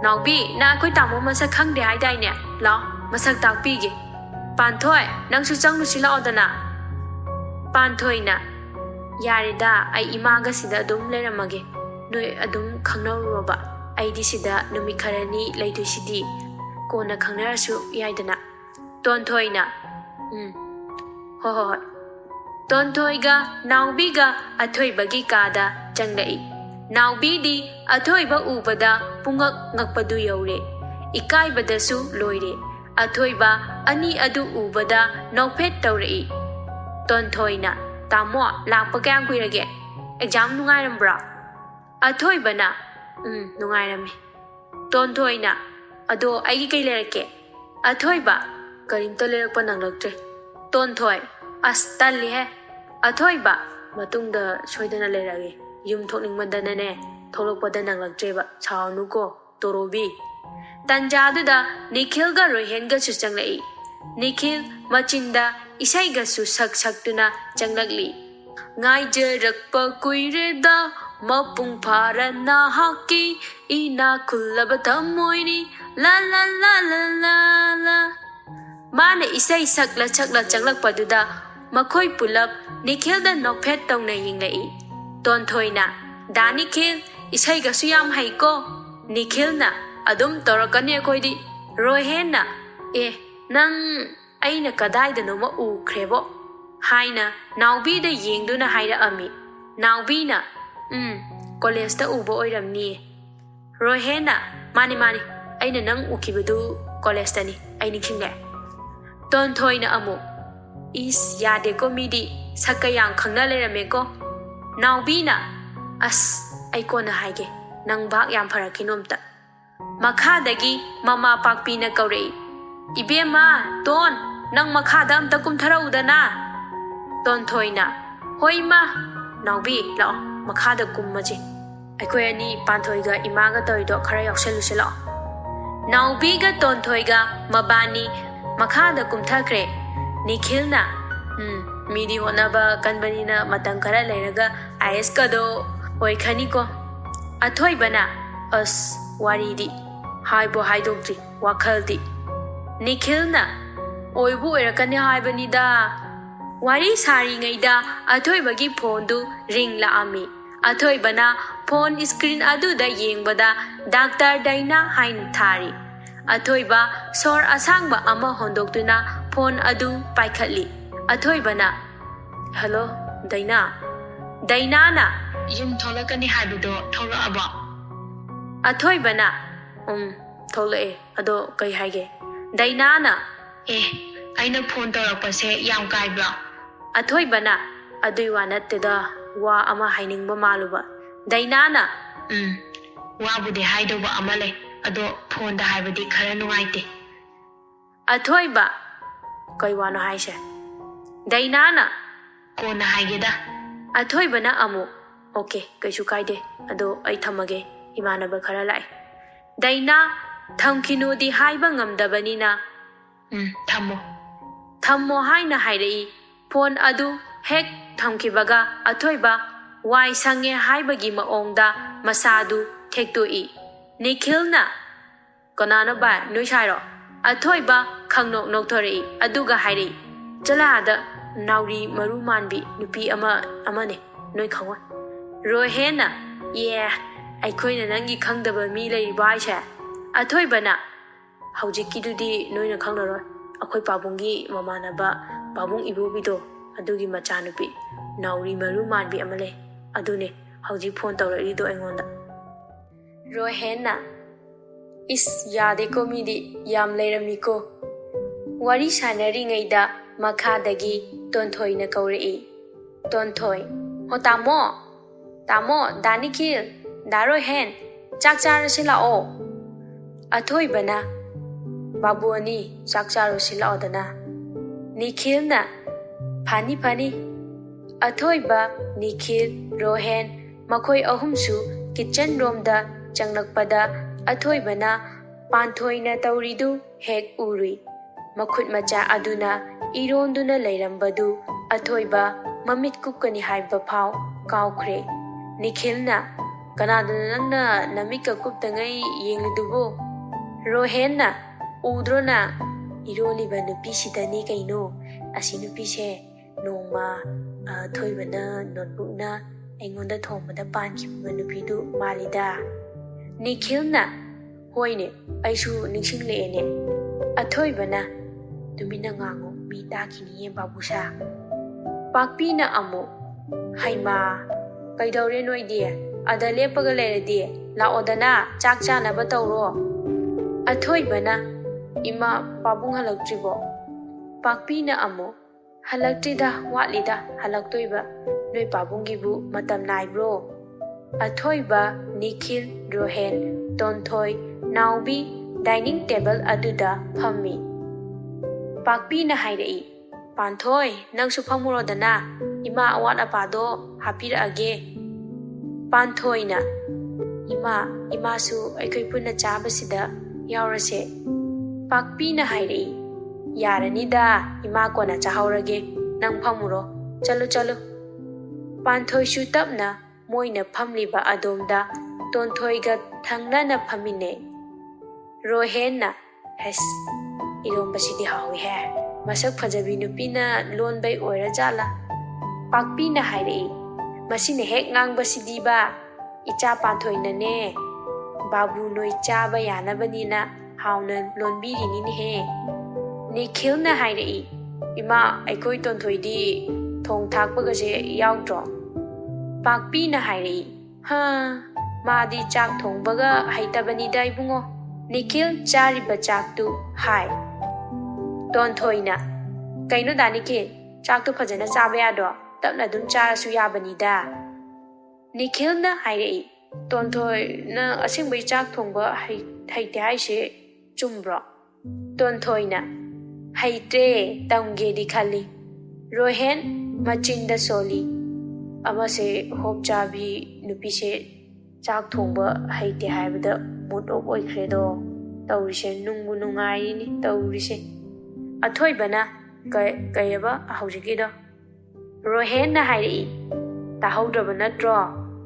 ꯅꯥꯎꯕꯤ ꯅꯪ ꯑꯩꯈꯣꯏ ꯇꯥꯃꯣ ꯃꯁꯛ ꯈꯪꯗꯦ ꯍꯥꯏꯗꯥꯏꯅꯦ ꯂꯥꯛꯑꯣ ꯃꯁꯛ ꯇꯥꯛꯄꯤꯒꯦ ꯄꯥꯟꯊꯣꯏ ꯅꯪꯁꯨ ꯆꯪꯂꯨꯁꯤ ꯂꯥꯛꯑꯣꯗꯅ ꯄꯥꯟꯊꯣꯏꯅ ꯌꯥꯔꯦꯗ ꯑꯩ ꯏꯃꯥꯒ ꯁꯤꯗ ꯑꯗꯨꯝ ꯂꯩꯔꯝꯃꯒꯦ ꯅꯣꯏ ꯑꯗꯨꯝ ꯈꯪꯅꯔꯨꯔꯣꯕ ꯑꯩꯗꯤ ꯁꯤꯗ ꯅꯨꯃꯤꯠ ꯈꯔꯅꯤ ꯂꯩꯗꯣꯏꯁꯤꯗꯤ ꯀꯣꯟꯅ ꯈꯪꯅꯔꯁꯨ ꯌꯥꯏꯗꯅ ꯇꯣꯟꯊꯣꯏꯅ ꯍꯣꯏ ꯇꯣꯟꯊꯣꯏꯒ ꯅꯥꯎꯕꯤꯒ ꯑꯊꯣꯏꯕꯒꯤ ꯀꯥꯗ ꯆꯪꯂꯛꯏ ꯅꯥꯎꯕꯤꯗꯤ ꯑꯊꯣꯏꯕ ꯎꯕꯗ ꯄꯨꯡꯉꯛ ꯉꯛꯄꯗꯨ ꯌꯧꯔꯦ ꯏꯀꯥꯏꯕꯗꯁꯨ ꯂꯣꯏꯔꯦ ꯑꯊꯣꯏꯕ ꯑꯅꯤ ꯑꯗꯨ ꯎꯕꯗ ꯅꯣꯛꯐꯦꯠ ꯇꯧꯔꯛꯏ ꯇꯣꯟꯊꯣꯏꯅ ꯇꯥꯃꯣ ꯂꯥꯛꯄ ꯀꯌꯥꯝ ꯀꯨꯏꯔꯒꯦ ꯑꯦꯛꯖꯥꯝ ꯅꯨꯡꯉꯥꯏꯔꯝꯕ꯭ꯔꯥ ꯑꯊꯣꯏꯕꯅ ꯅꯨꯡꯉꯥꯏꯔꯝꯃꯤ ꯇꯣꯟꯊꯣꯏꯅ ꯑꯗꯣ ꯑꯩꯒꯤ ꯀꯩ ꯂꯩꯔꯛꯀꯦ ꯑꯊꯣꯏꯕ ꯀꯔꯤꯝꯇ ꯂꯩꯔꯛꯄ ꯅꯪꯂꯛꯇ꯭ꯔꯦ ꯇꯣꯟꯊꯣꯏ ꯑꯁ ꯇꯜꯂꯤꯍꯦ ꯑꯊꯣꯏꯕ ꯃꯇꯨꯡꯗ ꯁꯣꯏꯗꯅ ꯂꯩꯔꯛꯑꯒꯦ ꯌꯨꯝ ꯊꯣꯛꯅꯤꯡꯃꯟꯗꯅꯅꯦ ꯊꯣꯛꯂꯛꯄꯗ ꯅꯪꯂꯛꯇ꯭ꯔꯦꯕ ꯁꯥꯎꯅꯨꯀꯣ ꯇꯣꯔꯣꯕꯤ ꯇꯟꯖꯥꯗꯨꯗ ꯅꯤꯈꯤꯜꯒ ꯔꯣꯍꯦꯟꯒꯁꯨ ꯆꯪꯂꯛꯏ ꯅꯤꯈꯤꯜ ꯃꯆꯤꯟꯗ ꯏꯁꯩꯒꯁꯨ ꯁꯛꯇꯨꯅ ꯆꯪꯂꯛꯂꯤ ꯉꯥꯏꯖꯔꯛꯄ ꯀꯨꯏꯔꯦꯗ ꯃꯄꯨꯡ ꯐꯥꯔ ꯅꯍꯥꯛꯀꯤ ꯏꯅꯥ ꯈꯨꯜꯂꯕ ꯊꯃꯣꯏꯅꯤ ꯂꯥ ꯂꯥ ꯂꯥ ꯂꯥ ꯂꯥ ꯂꯥ ꯃꯥꯅ ꯏꯁꯩ ꯁꯛꯂ ꯆꯪꯂꯛꯄꯗꯨꯗ ꯃꯈꯣꯏ ꯄꯨꯂꯞ ꯅꯤꯈꯤꯜꯗ ꯅꯣꯛꯐꯦꯠ ꯇꯧꯅ ꯌꯦꯡꯂꯛꯏ ꯇꯣꯟꯊꯣꯏꯅ ꯗꯥ ꯅꯤꯈꯤꯜ ꯏꯁꯩꯒꯁꯨ ꯌꯥꯝ ꯍꯩꯀꯣ ꯅꯤꯈꯤꯜꯅ ꯑꯗꯨꯝ ꯇꯧꯔꯛꯀꯅꯤ ꯑꯩꯈꯣꯏꯗꯤ ꯔꯣꯍꯦꯟꯅ ꯅꯪ ꯑꯩꯅ ꯀꯗꯥꯏꯗꯅꯣꯃ ꯎꯈ꯭ꯔꯦꯕꯣ ꯍꯥꯏꯅ ꯅꯥꯎꯕꯤꯗ ꯌꯦꯡꯗꯨꯅ ꯍꯥꯏꯔꯛꯑꯝꯃꯤ ꯅꯥꯎꯕꯤꯅ ꯀꯣꯂꯦꯖꯇ ꯎꯕ ꯑꯣꯏꯔꯝꯅꯤꯌꯦ ꯔꯣꯍꯦꯟꯅ ꯃꯥꯅꯤ ꯑꯩꯅ ꯅꯪ ꯎꯈꯤꯕꯗꯨ ꯀꯣꯂꯦꯖꯇꯅꯤ ꯑꯩ ꯅꯤꯡꯁꯤꯡꯂꯦ ꯇꯣꯟꯊꯣꯏꯅ ꯑꯃꯨꯛ ꯏꯁ ꯌꯥꯗꯦꯀꯣ ꯃꯤꯗꯤ ꯁꯛꯀ ꯌꯥꯝ ꯈꯪꯅ ꯂꯩꯔꯝꯃꯦꯀꯣ ꯅꯥꯎꯕꯤꯅ ꯑꯁ ꯑꯩ ꯀꯣꯟꯅ ꯍꯥꯏꯒꯦ ꯅꯪ ꯚꯥꯛ ꯌꯥꯝ ꯐꯔꯛꯈꯤꯅꯣ ꯑꯝꯇ ꯃꯈꯥꯗꯒꯤ ꯃꯃꯥ ꯄꯥꯛꯄꯤꯅ ꯀꯧꯔꯛꯏ ꯏꯕꯦꯝꯃ ꯇꯣꯟ ꯅꯪ ꯃꯈꯥꯗ ꯑꯝꯇ ꯀꯨꯝꯊꯔꯛꯎꯗꯅ ꯇꯣꯟꯊꯣꯏꯅ ꯍꯣꯏ ꯏꯃꯥ ꯅꯥꯎꯕꯤ ꯂꯥꯛꯑꯣ ꯃꯈꯥꯗ ꯀꯨꯝꯃꯁꯤ ꯑꯩꯈꯣꯏ ꯑꯅꯤ ꯄꯥꯟꯊꯣꯏꯒ ꯏꯃꯥꯒ ꯇꯧꯔꯤꯗꯣ ꯈꯔ ꯌꯥꯎꯁꯜꯂꯨꯁꯤ ꯂꯥꯛꯑꯣ ꯅꯥꯎꯕꯤꯒ ꯇꯣꯟꯊꯣꯏꯒ ꯃꯕꯥꯅꯤ ꯃꯈꯥꯗ ꯀꯨꯝꯊꯈ꯭ꯔꯦ ꯅꯤꯈꯤꯜꯅ ꯃꯤꯗꯤ ꯍꯣꯠꯅꯕ ꯀꯟꯕꯅꯤꯅ ꯃꯇꯝ ꯈꯔ ꯂꯩꯔꯒ IAS ꯀꯗꯣ ꯑꯣꯏꯈꯅꯤꯀꯣ ꯑꯊꯣꯏꯕꯅ ꯑꯁ ꯋꯥꯔꯤꯗꯤ haibo haidokti wakhaldi nikhilna oibu erakani haibanida wari sari ngaida athoibagi phone du ring la ami athoibana phone screen adu da yengbada doctor daina hain thari athoiba sor asangba ama hondoktuna phone adu paikhatli athoibana hello daina daina na yum tholakani haibudo tholaba athoibana tholae ado kai haige daina na aina phone torakpase yam kaibra athoibana adui wa natteda wa ama hainingba maluba daina na wa bude haidoba amale ado phone da haibadi khara nuaite athoiba kai wano haise daina na kona haigeda athoibana amu okay kaisu kaide ado ai thamage imanaba khara lai daina thamkinu di haiba ngamdabani na thammo haina hairei phone adu hek thamkibaga athoiba wai sange haibagi maongda masadu thektoi nikhilna kanana ba noi sairo athoiba khangnok nokthorei aduga hairei chalada nauri maru manbi nupi amane noi khangwa rohena aikhoina nangi khangdaba mi lei baisha athoibana haujikidudi noina khangnaroi akhoi pabungi mamanaba babung ibobido adugi machanupi nauri maru manbi amale adune hauji phone tawrarido aingonda rohena is yade ko midi yam leiramiko wari sanari ngaida makhadagi tonthoi na kaurei tonthoi ho tamo danikil daro hen chakchar silao athoibana babu ani chakchar silao dana nikhilna phani athoiba nikhil rohen makhoi ahumsu kitchen room da changlakpada athoibana panthoina tauridu hek uri makhut macha aduna ironduna leirambadu athoiba mamit kukani haiba phau kaukre nikhilna kanadana nangna namika kuptangai yengdubo rohenna udrona iroliba nupi sidani kaino asi nupi se nongma thoibana notebook na aingonda thomada pankiba nupi du malida nikhilna hoine aisu ningsingleene athoibana tumina ngango mi takini ye babusa pakpina amu haima kaidore noide ada lepaga leredi laodana chak chanaba tawro athoibana ima pabung halaktribo pakpina amu halaktrida watlida halaktoiba noi pabungibu matam naibro athoiba nikhil rohen tonthoi naubi dining table aduda phammi pakpina hairei panthoi nangsu phamurodana ima awat apado hapira age panthoina ima su aikhoi punna chabasida yaurase pakpina hairei yaranida ima kona chahaurage nang phamuro chalo panthoi su tapna moina phamliba adomda tonthoiga thangnana phamine rohenna hes irombasidi hawi he masak phajabi nupina lonbai oira jala pakpina hairei masine hek ngangbasidi ba icha panthoina ne babu noi chaba yanabanina hauna lonbirini ni he nikhilna hairei ima aikoi tonthoidi thong thakpaga je yaudro pakpina hairei madi chak thongbaga haitabani dai bungo nikhil chariba chak tu hai tonthoina kaino da nikhil chak tu phajana chaba yado tapna dum chara su yabani da nikhilna hairei tonthoi na asingbai chak thongba haite haise chumbro tonthoina haite tamge di khali rohen machinda soli amase hopchabi nupi se chak thongba haite haibada mood of oikhredo tawrise nungbu nungai ni tawrise athoibana kayaba haujigido rohen na hairei tahaudraba natro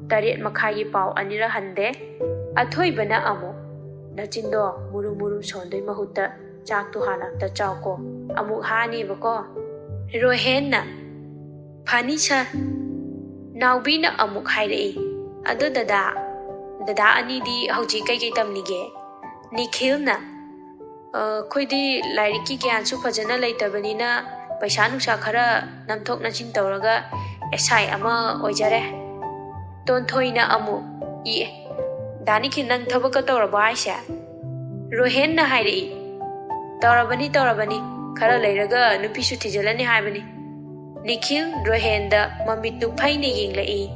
taret makhagi pau anira hande athoibana amu Nachindo murum murum sondoi mahutta chak tu hana ta chaw ko amuk hani ba ko rohen na phani sir naubi na amuk hairei adu dada ani di hauji kai tamnige Nikhil na khoidi lairiki gyan su phajana leitabani na paisa nungsa khara namthok nachin tawraga SI ama oijare tonthoi na amu I dani ki nang thabaka tawraba aisha rohen na hairei tawrabani khara leiraga nupi su thijalani haibani Nikhil rohen da mamit nu phaine yenglai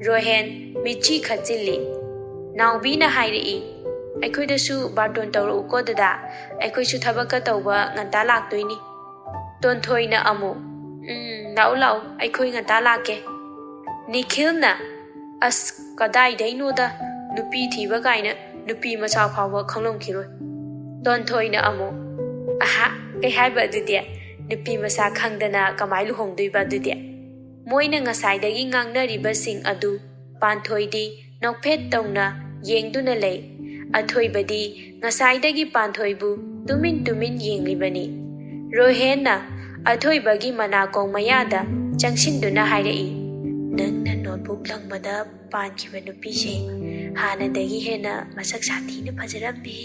rohen michi khachili naubi na hairei aikhoi da su baton tawru ko dada aikhoi su thabaka tawba nganta laktoini tonthoi na amu lau aikhoi nganta lake Nikhil na as kadai daino da nupi thiba kaina nupi macha phawa khanglom khiroi tonthoi na amu aha kai haiba dudia nupi masa khangdana kamai lu hongdoi ba dudia moina ngasai dagi ngangnariba sing adu panthoi di nokphet tongna yengduna lei athoi badi ngasai dagi panthoi bu tumin yenglibani rohen na athoi bagi mana kong mayada changsinduna hairei nangna notebook langbada pankhiba nupi se hana dagi hena masak sathi na phajaramni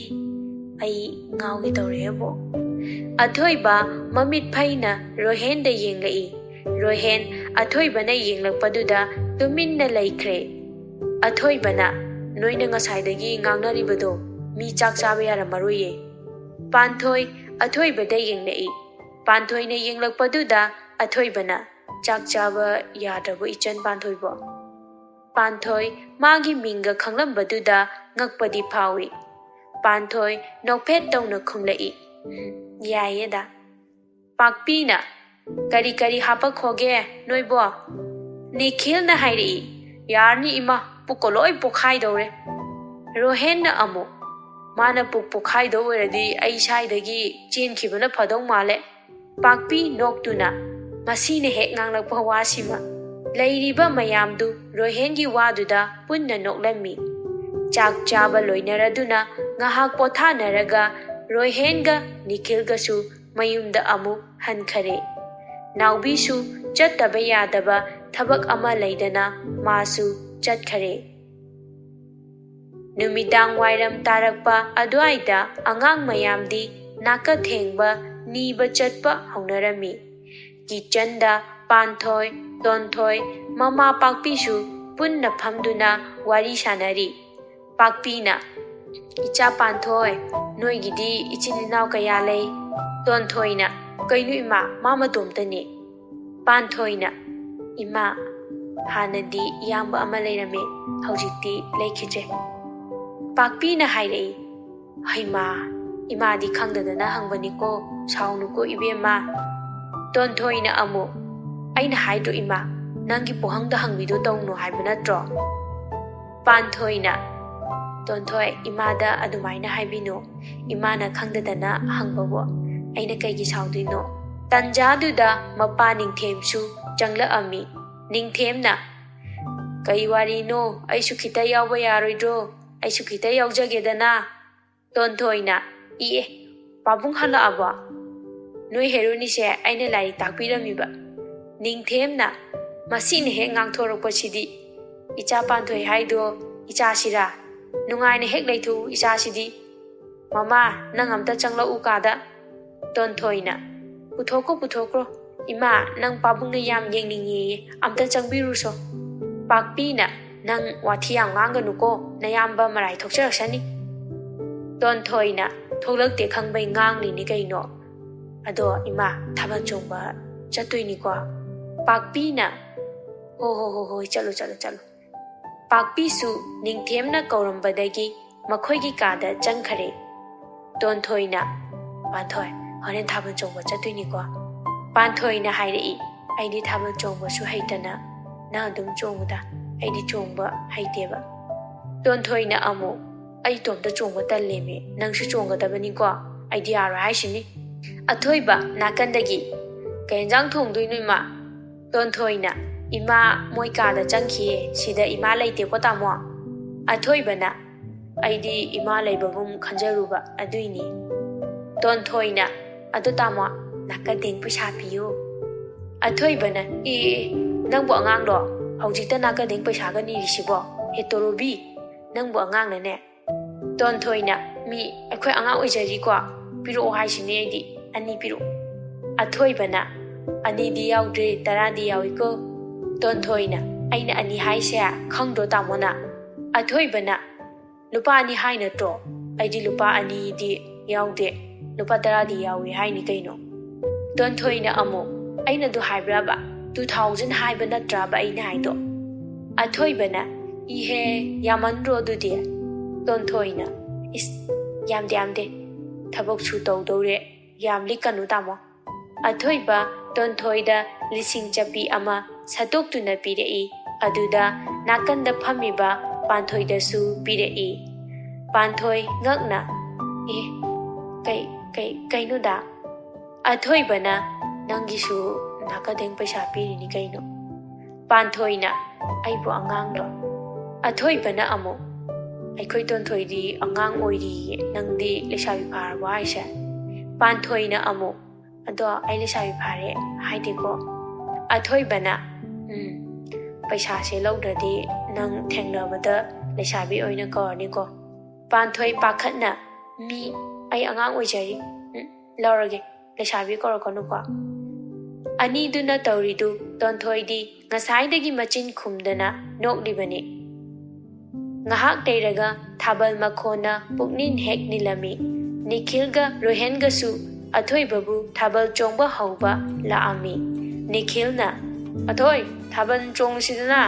ai ngaugi tawrebo athoi ba mamit phaina rohen da yenglai rohen athoi bana yenglakpaduda tumin na laikre athoi bana noina ngasai dagi ngangnaribado mi chak chabe yaramaroye panthoi athoi bada yenglai panthoi na yenglakpaduda athoi bana chak chaba yadrabo ichan panthoi bo panthoi magi minga khanglambadudha ngakpadi phawi panthoi nokphet tongna khumlai yayeda pakpi na kari hapa khoge noibo Nikhil na hairei yarni ima pukoloi pokhai dore rohen na amu mana pokhai do weradi ai sai dagi chen khibana phadong male pakpi noktuna masine hek nganglak phawasima leiriba mayamdu rohengi waduda punna noklami chak chaba loinaraduna ngahak pothanaraga rohenga Nikhilga su mayumda amuk hankhare naubi su chattaba yadaba thabak ama leidana masu chatkhare numidang wairam tarakpa adwaida angang mayamdi naka thengba niba chatpa haunarami kichanda panthoi tonthoi mama pakpi su punna phamduna wari sanari pakpi na icha panthoi noigidi ichininaw kaya lei tonthoi na kainu ima mama domtani panthoi na ima hanadi yamba ama leirame haujikti leikhije pakpi na hairei haima ima di khangdadana hangbani ko saunu ko ibema tonthoi na amu aina haidro ima nangi pohangda hangbido tongno haiba natro panthoi na tonthoi imada adumaina haibino imana khangdadana hangbabo aina kaigi saudino tanjaduda mapa ningthemsu changla ami ningthemna kai wari no aisu khita yawba yaroidro aisu khita yawjagedana tonthoi na iye pabung hala aba noi heroni se aina lai takpiramiba ningthemna masine he ngangthorokpa sidi icha panthoi haido icha sira nungaina hek leithu icha sidi mama nang amta changla ukada tonthoi na puthokro ima nang pabungna yam yengningi amta changbiru so pakpi na nang wathiyang nganganu ko nayamba marai thokcharaksani tonthoi na tholakte khangbai ngangli ni kaino ado ima thabal chongba chatoini ko pakpi na ho chalo pakpi su ningthemna kaurambadagi makhoigi kada changkhare tonthoi na panthoi horen thabal chongba chatoini ko panthoi na hairei aidi thabal chongba su haitana na dum chongda aidi chongba haiteba tonthoi na amu ai tomda chongba talleme nangsu chonggadabani ko aidi aro haishini athoiba nakandagi kenjang thongdoi noima tonthoi na ima moi kada changkhi sida ima leite ko tamo athoiba na ꯑꯩꯗꯤ ꯏꯃꯥ ꯂꯩꯕꯒꯨꯝ ꯈꯟꯖꯔꯨꯕ ꯑꯗꯨꯏꯅꯤ꯫ ꯇꯣꯟꯊꯣꯏꯅ ꯑꯗꯨ ꯇꯥꯃꯣ ꯅꯥꯀꯗꯦꯡ ꯄꯩꯁꯥ ꯄꯤꯌꯨ꯫ ꯑꯊꯣꯏꯕꯅ ꯅꯪꯕꯨ ꯑꯉꯥꯡꯗꯣ ꯍꯧꯖꯤꯛꯇ ꯅꯥꯀꯗꯦꯡ ꯄꯩꯁꯥꯒ ꯅꯤꯔꯤꯁꯤꯕꯣ ꯍꯦꯇꯣꯔꯣꯕꯤ ꯅꯪꯕꯨ ꯑꯉꯥꯡꯅꯅꯦ꯫ ꯇꯣꯟꯊꯣꯏꯅ ꯑꯩꯈꯣꯏ ꯑꯉꯥꯡ ꯑꯣꯏꯖꯔꯤꯀꯣ ꯄꯤꯔꯛꯑꯣ ꯍꯥꯏꯁꯤꯅꯦ ꯑꯩꯗꯤ 2 ꯄꯤꯔꯛꯑꯣ꯫ ꯑꯊꯣꯏꯕꯅ 2ꯗꯤ ꯌꯥꯎꯗ꯭ꯔꯦ 10ꯗꯤ ꯌꯥꯎꯏꯀꯣ꯫ ꯇꯣꯟꯊꯣꯏꯅ ꯑꯩꯅ 2 ꯍꯥꯏꯁꯦ ꯈꯪꯗ꯭ꯔꯣ ꯇꯥꯃꯣꯅ? ꯑꯊꯣꯏꯕꯅ ꯂꯨꯄꯥ 2 ꯍꯥꯏ ꯅꯠꯇ꯭ꯔꯣ? ꯑꯩꯗꯤ ꯂꯨꯄꯥ 2ꯗꯤ ꯌꯥꯎꯗꯦ ꯂꯨꯄꯥ 10ꯗꯤ ꯌꯥꯎꯏ ꯍꯥꯏꯅꯤ ꯀꯩꯅꯣ꯫ ꯇꯣꯟꯊꯣꯏꯅ ꯑꯃꯨꯛ ꯑꯩꯅ ꯑꯗꯨ ꯍꯥꯏꯕ꯭ꯔꯕ 2000 ꯍꯥꯏꯕ ꯅꯠꯇ꯭ꯔꯕ ꯑꯩꯅ ꯍꯥꯏꯗꯣ? ꯑꯊꯣꯏꯕꯅ ꯏꯍꯦ ꯌꯥꯝꯃꯟꯗ꯭ꯔꯣ ꯑꯗꯨꯗꯤ? ꯇꯣꯟꯊꯣꯏꯅ ꯌꯥꯝꯗꯦ ꯊꯕꯛꯁꯨ ꯇꯧꯗꯧꯔꯦ ꯌꯥꯝ ꯂꯤꯛꯀꯅꯨ ꯇꯥꯃꯣ꯫ ꯑꯊꯣꯏꯕ ꯇꯣꯟꯊꯣꯏꯗ 1000 ꯆꯞꯄꯤ ꯑꯃ ꯁꯠꯇꯣꯛꯇꯨꯅ ꯄꯤꯔꯛꯏ꯫ ꯑꯗꯨꯗ ꯅꯥꯀꯟꯗ ꯐꯝꯃꯤꯕ ꯄꯥꯟꯊꯣꯏꯗꯁꯨ ꯄꯤꯔꯛꯏ꯫ ꯄꯥꯟꯊꯣꯏ ꯉꯛꯅ ꯀꯩꯅꯣꯗ? ꯑꯊꯣꯏꯕꯅ ꯅꯪꯒꯤꯁꯨ ꯅꯥꯀꯗꯦꯡ ꯄꯩꯁꯥ ꯄꯤꯔꯤꯅꯤ ꯀꯩꯅꯣ꯫ ꯄꯥꯟꯊꯣꯏꯅ ꯑꯩꯕꯨ ꯑꯉꯥꯡꯂꯣ? ꯑꯊꯣꯏꯕꯅ ꯑꯃꯨꯛ ꯑꯩꯈꯣই ꯇꯣꯟꯊꯣꯏꯗꯤ ꯑꯉꯥꯡ ꯑꯣꯏꯔꯤꯌꯦ ꯅꯪꯗꯤ ꯂꯩꯁꯥꯕꯤ ꯐꯥꯔꯕꯣ ꯍꯥꯏꯁꯦ? ꯄꯥꯟꯊꯣꯏꯅ ꯑꯃꯨꯛ ꯑꯗꯣ ꯑꯩ ꯂꯩꯁꯥꯕꯤ ꯐꯥꯔꯦ ꯍꯥꯏꯗꯦꯀꯣ꯫ ꯑꯊꯣꯏꯕꯅ ꯄꯩꯁꯥꯁꯦ ꯂꯧꯗ꯭ꯔꯗꯤ ꯅꯪ ꯊꯦꯡꯅꯕꯗ ꯂꯩꯁꯥꯕꯤ ꯑꯣꯏꯅ ꯀꯧꯔꯅꯤꯀꯣ꯫ ꯄꯥꯟꯊꯣꯏ ꯄꯥꯈꯠꯅ ꯑꯩ ꯑꯉꯥꯡ ꯑꯣꯏꯖꯔꯤ ꯂꯧꯔꯒꯦ ꯂꯩꯁꯥꯕꯤ ꯀꯧꯔꯛꯀꯅꯨꯀꯣ꯫ ꯑꯅꯤꯗꯨꯅ ꯇꯧꯔꯤꯗꯨ ꯇꯣꯟꯊꯣꯏꯗꯤ ꯉꯁꯥꯏꯗꯒꯤ ꯃꯆꯤꯟ ꯈꯨꯝꯗꯅ ꯅꯣꯛꯂꯤꯕꯅꯤ꯫ ꯉꯥꯏꯍꯥꯛ ꯂꯩꯔꯒ ꯊꯥꯕꯜ ꯃꯈꯣꯟꯅ ꯄꯨꯛꯅꯤꯡ ꯍꯦꯛ ꯅꯤꯜꯂꯝꯃꯤ꯫ ꯅꯤꯈꯤꯜꯒ ꯔꯣꯍꯦꯟꯒꯁꯨ ꯑꯊꯣꯏꯕꯕꯨ ꯊꯥꯕꯜ ꯆꯣꯡꯕ ꯍꯧꯕ ꯂꯥꯛꯑꯝꯃꯤ꯫ ꯅꯤꯈꯤꯜꯅ ꯑꯊꯣꯏ ꯊꯥꯕꯜ ꯆꯣꯡꯉꯨꯁꯤꯗꯅ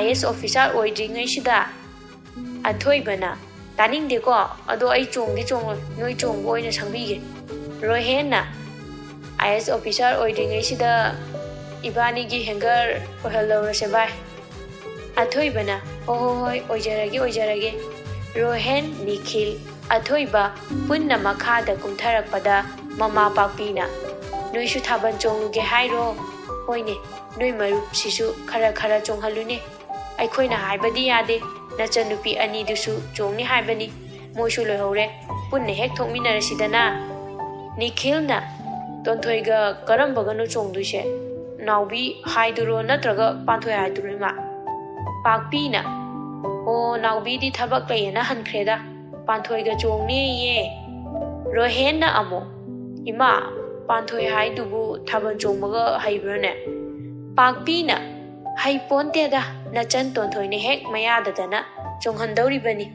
IAS ꯑꯣꯐꯤꯁꯥꯔ ꯑꯣꯏꯗ꯭ꯔꯤꯉꯩꯁꯤꯗ꯫ ꯑꯊꯣꯏꯕꯅ ꯇꯥꯅꯤꯡꯗꯦꯀꯣ ꯑꯗꯣ ꯑꯩ ꯆꯣꯡꯗꯤ ꯆꯣꯡꯉꯣꯏ ꯅꯣꯏ ꯆꯣꯡꯕ ꯑꯣꯏꯅ ꯁꯪꯕꯤꯒꯦ꯫ ꯔꯣꯍꯦꯟꯅ IAS ꯑꯣꯐꯤꯁꯥꯔ ꯑꯣꯏꯗ꯭ꯔꯤꯉꯩꯁꯤꯗ ꯏꯕꯥꯅꯤꯒꯤ ꯍꯦꯡꯒꯔ ꯑꯣꯏꯍꯜꯂꯧꯔꯁꯦ ꯚꯥꯏ꯫ ꯑꯊꯣꯏꯕꯅ ꯍꯣꯏ ꯑꯣꯏꯖꯔꯒꯦ꯫ ꯔꯣꯍꯦꯟ ꯅꯤꯈꯤꯜ ꯑꯊꯣꯏꯕ ꯄꯨꯟꯅ ꯃꯈꯥꯗ ꯀꯨꯝꯊꯔꯛꯄꯗ ꯃꯃꯥ ꯄꯥꯛꯄꯤꯅ ꯅꯣꯏꯁꯨ ꯊꯥꯕꯜ ꯆꯣꯡꯂꯨꯒꯦ ꯍꯥꯏꯔꯣ? ꯍꯣꯏꯅꯦ ꯅꯣꯏ ꯃꯔꯨꯞꯁꯤꯁꯨ ꯈꯔ ꯆꯣꯡꯍꯜꯂꯨꯅꯦ ꯑꯩꯈꯣꯏꯅ ꯍꯥꯏꯕꯗꯤ ꯌꯥꯗꯦ ꯅꯆꯟꯅꯨꯄꯤ 2ꯗꯨꯁꯨ ꯆꯣꯡꯅꯤ ꯍꯥꯏꯕꯅꯤ ꯃꯣꯏꯁꯨ ꯂꯣꯏꯍꯧꯔꯦ ꯄꯨꯟꯅ ꯍꯦꯛ ꯊꯣꯛꯃꯤꯟꯅꯔꯁꯤꯗꯅ꯫ ꯅꯤꯈꯤꯜꯅ ꯇꯣꯟꯊꯣꯏꯒ ꯀꯔꯝꯕꯒꯅꯣ ꯆꯣꯡꯗꯣꯏꯁꯦ? ꯅꯥꯎꯕꯤ ꯍꯥꯏꯗꯨꯔꯣ ꯅꯠꯇ꯭ꯔꯒ ꯄꯥꯟꯊꯣꯏ ꯍꯥꯏꯗꯨꯔꯣ ꯏꯃꯥ? ꯄꯥꯛꯄꯤꯅ ꯅꯥꯎꯕꯤꯗꯤ ꯊꯕꯛ ꯂꯩꯌꯦꯅ ꯍꯟꯈ꯭ꯔꯦꯗ ꯄꯥꯟꯊꯣꯏꯒ ꯆꯣꯡꯅꯦꯌꯦ꯫ ꯔꯣꯍꯦꯟꯅ ꯑꯃꯨꯛ ꯏꯃꯥ ꯄꯥꯟꯊꯣꯏ ꯍꯥꯏꯗꯨꯕꯨ ꯊꯥꯕꯜ ꯆꯣꯡꯕꯒ ꯍꯩꯕ꯭ꯔꯅꯦ? ꯄꯥꯛꯄꯤꯅ ꯍꯩꯄꯣꯟꯇꯦꯗ ꯅꯆꯟ ꯇꯣꯟꯊꯣꯏꯅ ꯍꯦꯛ ꯃꯌꯥꯗꯗꯅ ꯆꯣꯡꯍꯟꯗꯧꯔꯤꯕꯅꯤ꯫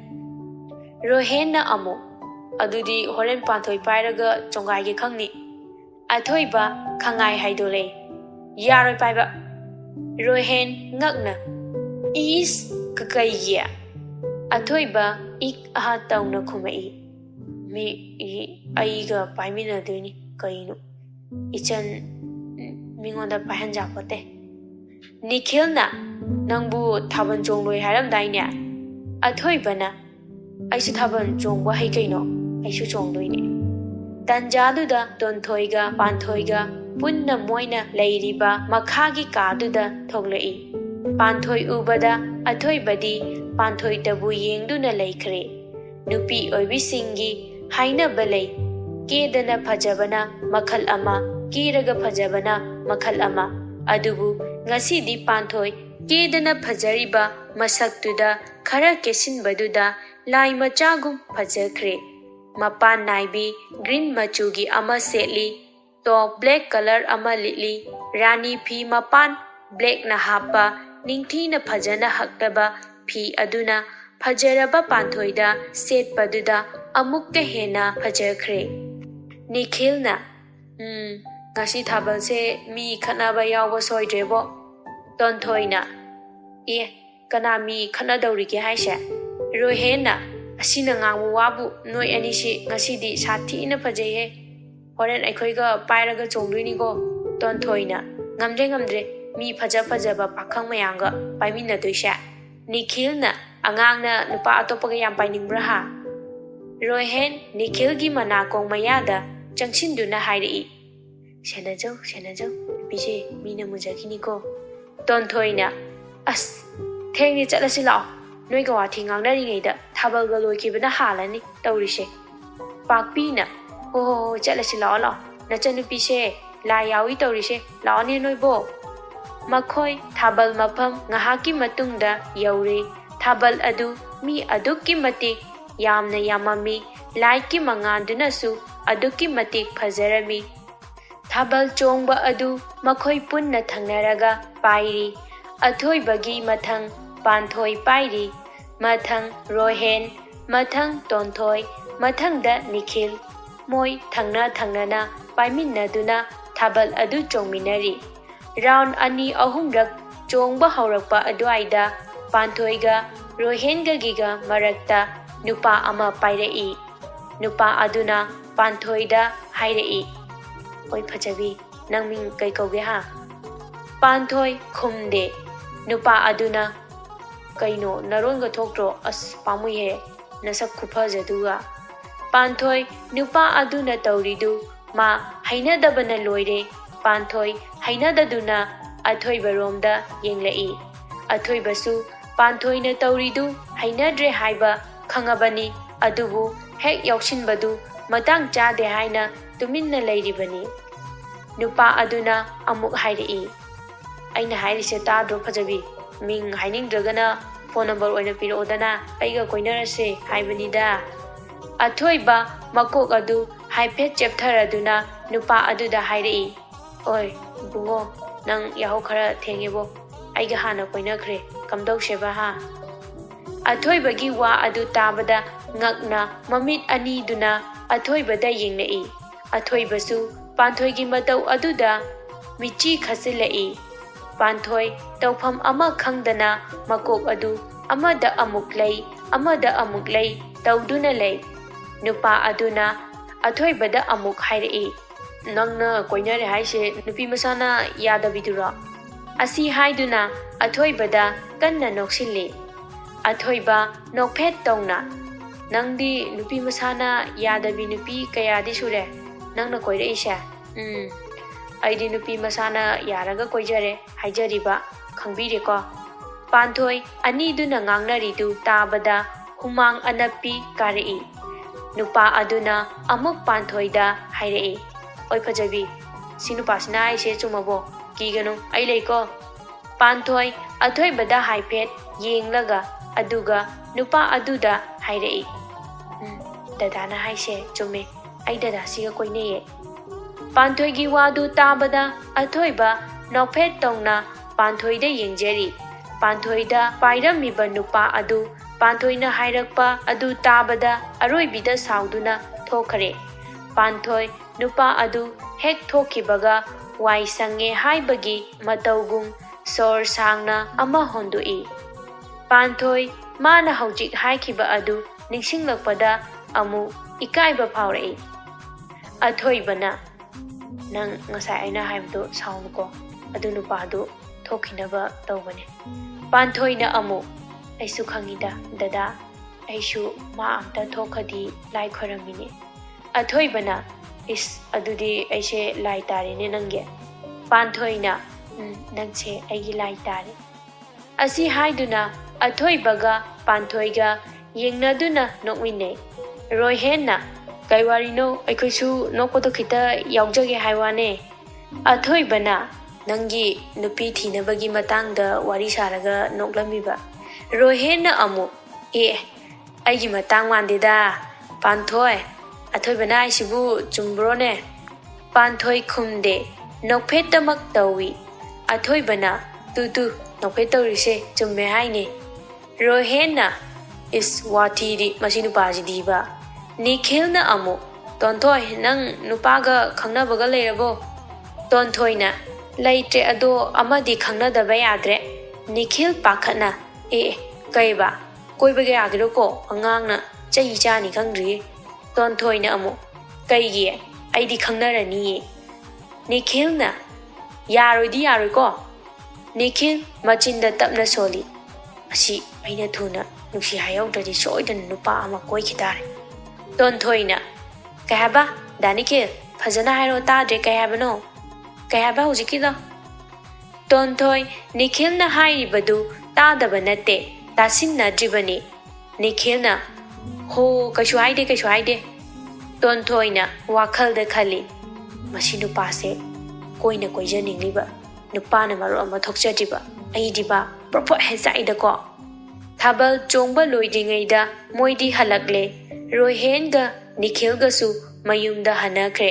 ꯔꯣꯍꯦꯟꯅ ꯑꯃꯨꯛ ꯑꯗꯨꯗꯤ ꯍꯣꯔꯦꯟ ꯄꯥꯟꯊꯣꯏ ꯄꯥꯏꯔꯒ ꯆꯣꯡꯒꯥꯏꯒꯦ ꯈꯪꯅꯤ꯫ ꯑꯊꯣꯏꯕ ꯈꯪꯉꯥꯏ ꯍꯥꯏꯗꯣꯛꯂꯛꯏ ꯌꯥꯔꯣꯏ ꯄꯥꯏꯕ꯫ ꯔꯣꯍꯦꯟ ꯉꯛꯅ ꯀꯩꯒꯤ? ꯑꯊꯣꯏꯕ ꯇꯧꯅ ꯈꯨꯝꯃꯛꯏ ꯑꯩꯒ ꯄꯥꯏꯃꯤꯟꯅꯗꯣꯏꯅꯤ ꯀꯩꯅꯣ ꯏꯆꯟ ꯃꯤꯉꯣꯟꯗ ꯄꯥꯏꯍꯟꯖꯥꯄꯣꯠꯇꯦ꯫ ꯅꯤꯈꯤꯜꯅ ꯅꯪꯕꯨ ꯊꯥꯕꯜ ꯆꯣꯡꯂꯣꯏ ꯍꯥꯏꯔꯝꯗꯥꯏꯅꯦ? ꯑꯊꯣꯏꯕꯅ ꯑꯩꯁꯨ ꯊꯥꯕꯜ ꯆꯣꯡꯕ ꯍꯩ ꯀꯩꯅꯣ ꯑꯩꯁꯨ ꯆꯣꯡꯗꯣꯏꯅꯦ꯫ ꯇꯟꯖꯥꯗꯨꯗ ꯇꯣꯟꯊꯣꯏꯒ ꯄꯥꯟꯊꯣꯏꯒ ꯄꯨꯟꯅ ꯃꯣꯏꯅ ꯂꯩꯔꯤꯕ ꯃꯈꯥꯒꯤ ꯀꯥꯗꯨꯗ ꯊꯣꯛꯂꯛꯏ꯫ ꯄꯥꯟꯊꯣꯏ ꯎꯕꯗ ꯑꯊꯣꯏꯕꯗꯤ ꯄꯥꯟꯊꯣꯏꯇꯕꯨ ꯌꯦꯡꯗꯨꯅ ꯂꯩꯈ꯭ꯔꯦ꯫ ꯅꯨꯄꯤ ꯑꯣꯏꯕꯤꯁꯤꯡꯒꯤ ꯍꯥꯏꯅꯕ ꯂꯩ ꯀꯦꯗꯅ ꯐꯖꯕꯅ ꯃꯈꯜ ꯑꯃ ꯀꯦꯔꯒ ꯐꯖꯕꯅ ꯃꯈꯜ ꯑꯃ꯫ ꯑꯗꯨꯕꯨ ꯉꯁꯤꯗꯤ ꯄꯥꯟꯊꯣꯏ ꯀꯦꯗꯅ ꯐꯖꯔꯤꯕ ꯃꯁꯛꯇꯨꯗ ꯈꯔ ꯀꯦꯁꯤꯟꯕꯗꯨꯗ ꯂꯥꯏ ꯃꯆꯥꯒꯨꯝ ꯐꯖꯈ꯭ꯔꯦ꯫ ꯃꯄꯥꯟ ꯅꯥꯏꯕꯤ ꯒ꯭ꯔꯤꯟ ꯃꯆꯨꯒꯤ ꯑꯃ ꯁꯦꯠꯂꯤ ꯇꯣꯞ ꯕ꯭ꯂꯦꯛ ꯀꯂꯔ ꯑꯃ ꯂꯤꯠꯂꯤ ꯔꯥꯅꯤ ꯐꯤ ꯃꯄꯥꯟ ꯕ꯭ꯂꯦꯛꯅ ꯍꯥꯞꯄ ꯅꯤꯡꯊꯤꯅ ꯐꯖꯅ ꯍꯛꯂꯕ ꯐꯤ ꯑꯗꯨꯅ ꯐꯖꯔꯕ ꯄꯥꯟꯊꯣꯏꯗ ꯁꯦꯠꯄꯗꯨꯗ ꯑꯃꯨꯛꯀ ꯍꯦꯟꯅ ꯐꯖꯈ꯭ꯔꯦ꯫ ꯅꯤꯈꯤꯜꯅ ꯉꯁꯤ ꯊꯥꯕꯜꯁꯦ ꯃꯤ ꯈꯠꯅꯕ ꯌꯥꯎꯕ ꯁꯣꯏꯗ꯭ꯔꯦꯕꯣ꯫ ꯇꯣꯟꯊꯣꯏꯅ ꯀꯅꯥ ꯃꯤ ꯈꯠꯅꯗꯧꯔꯤꯒꯦ ꯍꯥꯏꯁꯦ? ꯔꯣꯍꯦꯟꯅ ꯑꯁꯤꯅ ꯉꯥꯡꯕ ꯋꯥꯕꯨ ꯅꯣꯏ ꯑꯅꯤꯁꯤ ꯉꯁꯤꯗꯤ ꯁꯥꯊꯤꯅ ꯐꯖꯩꯍꯦ ꯍꯣꯔꯦꯟ ꯑꯩꯈꯣꯏꯒ ꯄꯥꯏꯔꯒ ꯆꯣꯡꯗꯣꯏꯅꯤꯀꯣ꯫ ꯇꯣꯟꯊꯣꯏꯅ ꯉꯝꯗ꯭ꯔꯦ ꯃꯤ ꯐꯖꯕ ꯄꯥꯈꯪ ꯃꯌꯥꯝꯒ ꯄꯥꯏꯃꯤꯟꯅꯗꯣꯏꯁꯦ꯫ ꯅꯤꯈꯤꯜꯅ ꯑꯉꯥꯡꯅ ꯅꯨꯄꯥ ꯑꯇꯣꯞꯄꯒ ꯌꯥꯝ ꯄꯥꯏꯅꯤꯡꯕ꯭ꯔꯥ ꯍꯥ? ꯔꯣꯍꯦꯟ ꯅꯤꯈꯤꯜꯒꯤ ꯃꯅꯥꯀꯣꯡ ꯃꯌꯥꯗ ꯆꯪꯁꯤꯟꯗꯨꯅ ꯍꯥꯏꯔꯛꯏ ꯁꯦꯟꯅꯖꯧ ꯅꯨꯄꯤꯁꯦ ꯃꯤꯅ ꯃꯨꯟꯖꯈꯤꯅꯤꯀꯣ꯫ ꯇꯣꯟꯊꯣꯏꯅ ꯊꯦꯡꯉꯦ ꯆꯠꯂꯁꯤ ꯂꯥꯛꯑꯣ ꯅꯣꯏꯒ ꯋꯥꯊꯤ ꯉꯥꯡꯅꯔꯤꯉꯩꯗ ꯊꯥꯕꯜꯒ ꯂꯣꯏꯈꯤꯕꯅ ꯍꯥꯜꯂꯅꯤ ꯇꯧꯔꯤꯁꯦ ꯄꯥꯛꯄꯤꯅ ꯍꯣ ꯆꯠꯂꯁꯤ ꯂꯥꯛꯑꯣ ꯅꯆꯟꯅꯨꯄꯤꯁꯦ ꯂꯥꯏ ꯌꯥꯎꯏ ꯇꯧꯔꯤꯁꯦ ꯂꯥꯛꯑꯣꯅꯦ ꯅꯣꯏꯕꯣ ꯃꯈꯣꯏ ꯊꯥꯕꯜ ꯃꯐꯝ ꯉꯥꯏꯍꯥꯛꯀꯤ ꯃꯇꯨꯡꯗ ꯌꯧꯔꯦ ꯊꯥꯕꯜ ꯑꯗꯨ ꯃꯤ ꯑꯗꯨꯛꯀꯤ ꯃꯇꯤꯛ ꯌꯥꯝꯅ ꯌꯥꯝꯃꯝꯃꯤ ꯂꯥꯏꯠꯀꯤ ꯃꯉꯥꯜꯗꯨꯅꯁꯨ ꯑꯗꯨꯛꯀꯤ ꯃꯇꯤꯛ ꯐꯖꯔꯝꯃꯤ ꯊꯥꯕꯜ ꯆꯣꯡꯕ ꯑꯗꯨ ꯃꯈꯣꯏ ꯄꯨꯟꯅ ꯊꯪꯅꯔꯒ ꯄꯥꯏꯔꯤ ꯑꯊꯣꯏꯕꯒꯤ ꯃꯊꯪ ꯄꯥꯟꯊꯣꯏ ꯄꯥꯏꯔꯤ ꯃꯊꯪ ꯔꯣꯍꯦꯟ ꯃꯊꯪ ꯇꯣꯟꯊꯣꯏ ꯃꯊꯪꯗ ꯅꯤꯈꯤꯜ ꯃꯣꯏ ꯊꯪꯅꯅ ꯄꯥꯏꯃꯤꯟꯅꯗꯨꯅ ꯊꯥꯕꯜ ꯑꯗꯨ ꯆꯣꯡꯃꯤꯟꯅꯔꯤ ꯔꯥꯎꯟ 2-3ꯔꯛ ꯆꯣꯡꯕ ꯍꯧꯔꯛꯄ ꯑꯗꯨꯋꯥꯏꯗ ꯄꯥꯟꯊꯣꯏꯒ ꯔꯣꯍꯦꯟꯒꯒꯤꯒ ꯃꯔꯛꯇ ꯅꯨꯄꯥ ꯑꯃ ꯄꯥꯏꯔꯛꯏ ꯅꯨꯄꯥ ꯑꯗꯨꯅ ꯄꯥꯟꯊꯣꯏꯗ ꯍꯥꯏꯔꯛꯏ ꯑꯣꯏ ꯐꯖꯕꯤ ꯅꯪ ꯃꯤꯡ ꯀꯩ ꯀꯧꯒꯦ ꯍꯥ ꯄꯥꯟꯊꯣꯏ ꯈꯨꯝꯗꯦ ꯅꯨꯄꯥ ꯑꯗꯨꯅ ꯀꯩꯅꯣ ꯅꯔꯣꯟꯒ ꯊꯣꯛꯇ꯭ꯔꯣ ꯑꯁ ꯄꯥꯝꯃꯨꯏꯍꯦ ꯅꯁꯛ ꯈꯨꯐꯖꯗꯨꯒ ꯄꯥꯟꯊꯣꯏ ꯅꯨꯄꯥ ꯑꯗꯨꯅ ꯇꯧꯔꯤꯗꯨ ꯃꯥ ꯍꯩꯅꯗꯕꯅ ꯂꯣꯏꯔꯦ ꯄꯥꯟꯊꯣꯏ ꯍꯩꯅꯗꯗꯨꯅ ꯑꯊꯣꯏꯕꯔꯣꯝꯗ ꯌꯦꯡꯂꯛꯏ ꯑꯊꯣꯏꯕꯁꯨ ꯄꯥꯟꯊꯣꯏꯅ ꯇꯧꯔꯤꯗꯨ ꯍꯩꯅꯗ꯭ꯔꯦ ꯍꯥꯏꯕ ꯈꯪꯉꯕꯅꯤ ꯑꯗꯨꯕꯨ ꯍꯦꯛ ꯌꯥꯎꯁꯤꯟꯕꯗꯨ ꯃꯇꯥꯡ ꯆꯥꯗꯦ ꯍꯥꯏꯅ ꯇꯨꯃꯤꯟꯅ ꯂꯩꯔꯤꯕꯅꯤ नुपा अदुना अमुक हाइरई अइना हाइरिसे ताद्रो फजबी मिंग हाइनिंग्रगना फोन नंबर ओइना पिरोदना अइगा कोइनरसे हाइबनिदा अथोइबा मकोक अदु हाइफेट चेप्थरदुना नुपा अदुदा हाइरई ओय बुंगो नंग याहो खरा थेंगेबो अइगा हाना कोइनख्रे कमदौसेबा हा अथोइबगी वा अदु ताबदा ngakna mamit ani duna अथोइबदा यिंगलई अथोइबसु पांथोइगी मतौ अदुदा मिची खसिलई पांथोइ तौफम अमा खंगदना मकोक अदु अमदा अमुक लई तौदुना लई नुपा अदुना अथोइबदा अमुक हाइरई नंगना कोइनरे हाइसे नुपी मसाना यादबिदुरा असि हाइदुना अथोइबदा कन्ना नोक्सिले अथोइबा नोकफेट तौना नंगदी नुपी मसाना यादबी नुपी कयादी सुरे नंगना कोइरइसे अइदी नुपी मसाना यारगा कोइजरे हाइजरिबा खंगबिरेको पांथोइ अनिदुना ngangnaridu ताबदा हुमांग अनपी कारई नुपा अदुना अमुक पांथोइदा हाइरई ओइ फजबी सिनुपासना आइसे चुमबो कीगनु अइ लेको पांथोइ अथोइबदा हाइफेट येंगलगा अदुगा नुपा अदुदा हाइरई दादाना हाइसे चुमे अइ दादासिगा कोइनेये पांथोइगी वादु ताबदा अथोइबा नोफेट तौना पांथोइदा येंगजेरी पांथोइदा पाइरमिबा नुपा अदु पांथोइना हाइरकपा अदु ताबदा अरोइबिदा साउदुना थोखरे पांथोइ नुपा अदु हेक थोखिबगा वाइ संगे हाइबगी मतौगुम सोर सांगना अमा होंदुई पांथोइ माना हौजिक हाइखिबा अदु निंसिंगलकपदा अमु इकाइबा फाउरई अथोइबना नंग ngasa aina haibdo saunko adu nupadu thokhinaba tawbane panthoi amu aisu khangida dada aisu ma amta thokhadi lai khoramini athoibana is adudi aise lai tarine nangge panthoina nangse aigi lai tare asi haiduna athoibaga panthoiga yengnaduna nokmine roihenna Kaiwarino aikoisu nokpoto khita yaujage haiwane athoibana nangi nupi thinabagi matangda wari saraga noklamiba rohena amu aigi matang mandida panthoi athoibana aisibu chumbrone panthoi khumde nokpetamak tawi athoibana tu nokpet tawrise chumme haine rohena is watiri masinu pajidiba Nikhil न अमु तोंथोय नंग नुपागा खंगनबगा लेरबो तोंथोय न लेट्रे अदो अमदि खंगनदबा याद्रे निखिल पाखना कइबा कोइबगे आगिरोको अंगांग न चई चानी खंगद्रि तोंथोय न अमु कइगी आइदि खंगनरनी निखिल न यारोइदि यारोइको निखिल मचिंदा तपना सोली असि अइना थुना नुक्सि हायौद्रदि सोइदन नुपा अमा कोइखिदारे तोंथोइना कहबा दानिके फजना हाइरो ताद्रे कहबनो कहबा हुजिकिदो तोंथोइ निखिलना हाइरिबदु तादबा नते ꯇꯥꯁꯤꯟꯅꯗ꯭ꯔꯤꯕꯅꯤ꯫ ꯅꯤꯈꯤꯜꯅ ꯍꯣ ꯀꯩꯁꯨ ꯍꯥꯏꯗꯦ ꯇꯣꯟꯊꯣꯏꯅ ꯋꯥꯈꯜꯗ ꯈꯜꯂꯤ꯫ ꯃꯁꯤ ꯅꯨꯄꯥꯁꯦ ꯀꯣꯏꯅ ꯀꯣꯏꯖꯅꯤꯡꯂꯤꯕ ꯅꯨꯄꯥꯅ ꯃꯔꯨ ꯑꯃ ꯊꯣꯛꯆꯗ꯭ꯔꯤꯕ ꯑꯩꯗꯤꯕ ꯄ꯭ꯔꯣꯐꯣꯠ ꯍꯦꯛ ꯆꯥꯛꯏꯗꯀꯣ꯫ ꯊꯥꯕꯜ ꯆꯣꯡꯕ ꯂꯣꯏꯗ꯭ꯔꯤꯉꯩꯗ ꯃꯣꯏꯗꯤ ꯍꯜꯂꯛꯂꯦ꯫ ꯔꯣꯍꯦꯟꯒ ꯅꯤꯈꯤꯜꯒꯁꯨ ꯃꯌꯨꯝꯗ ꯍꯟꯅꯈ꯭ꯔꯦ꯫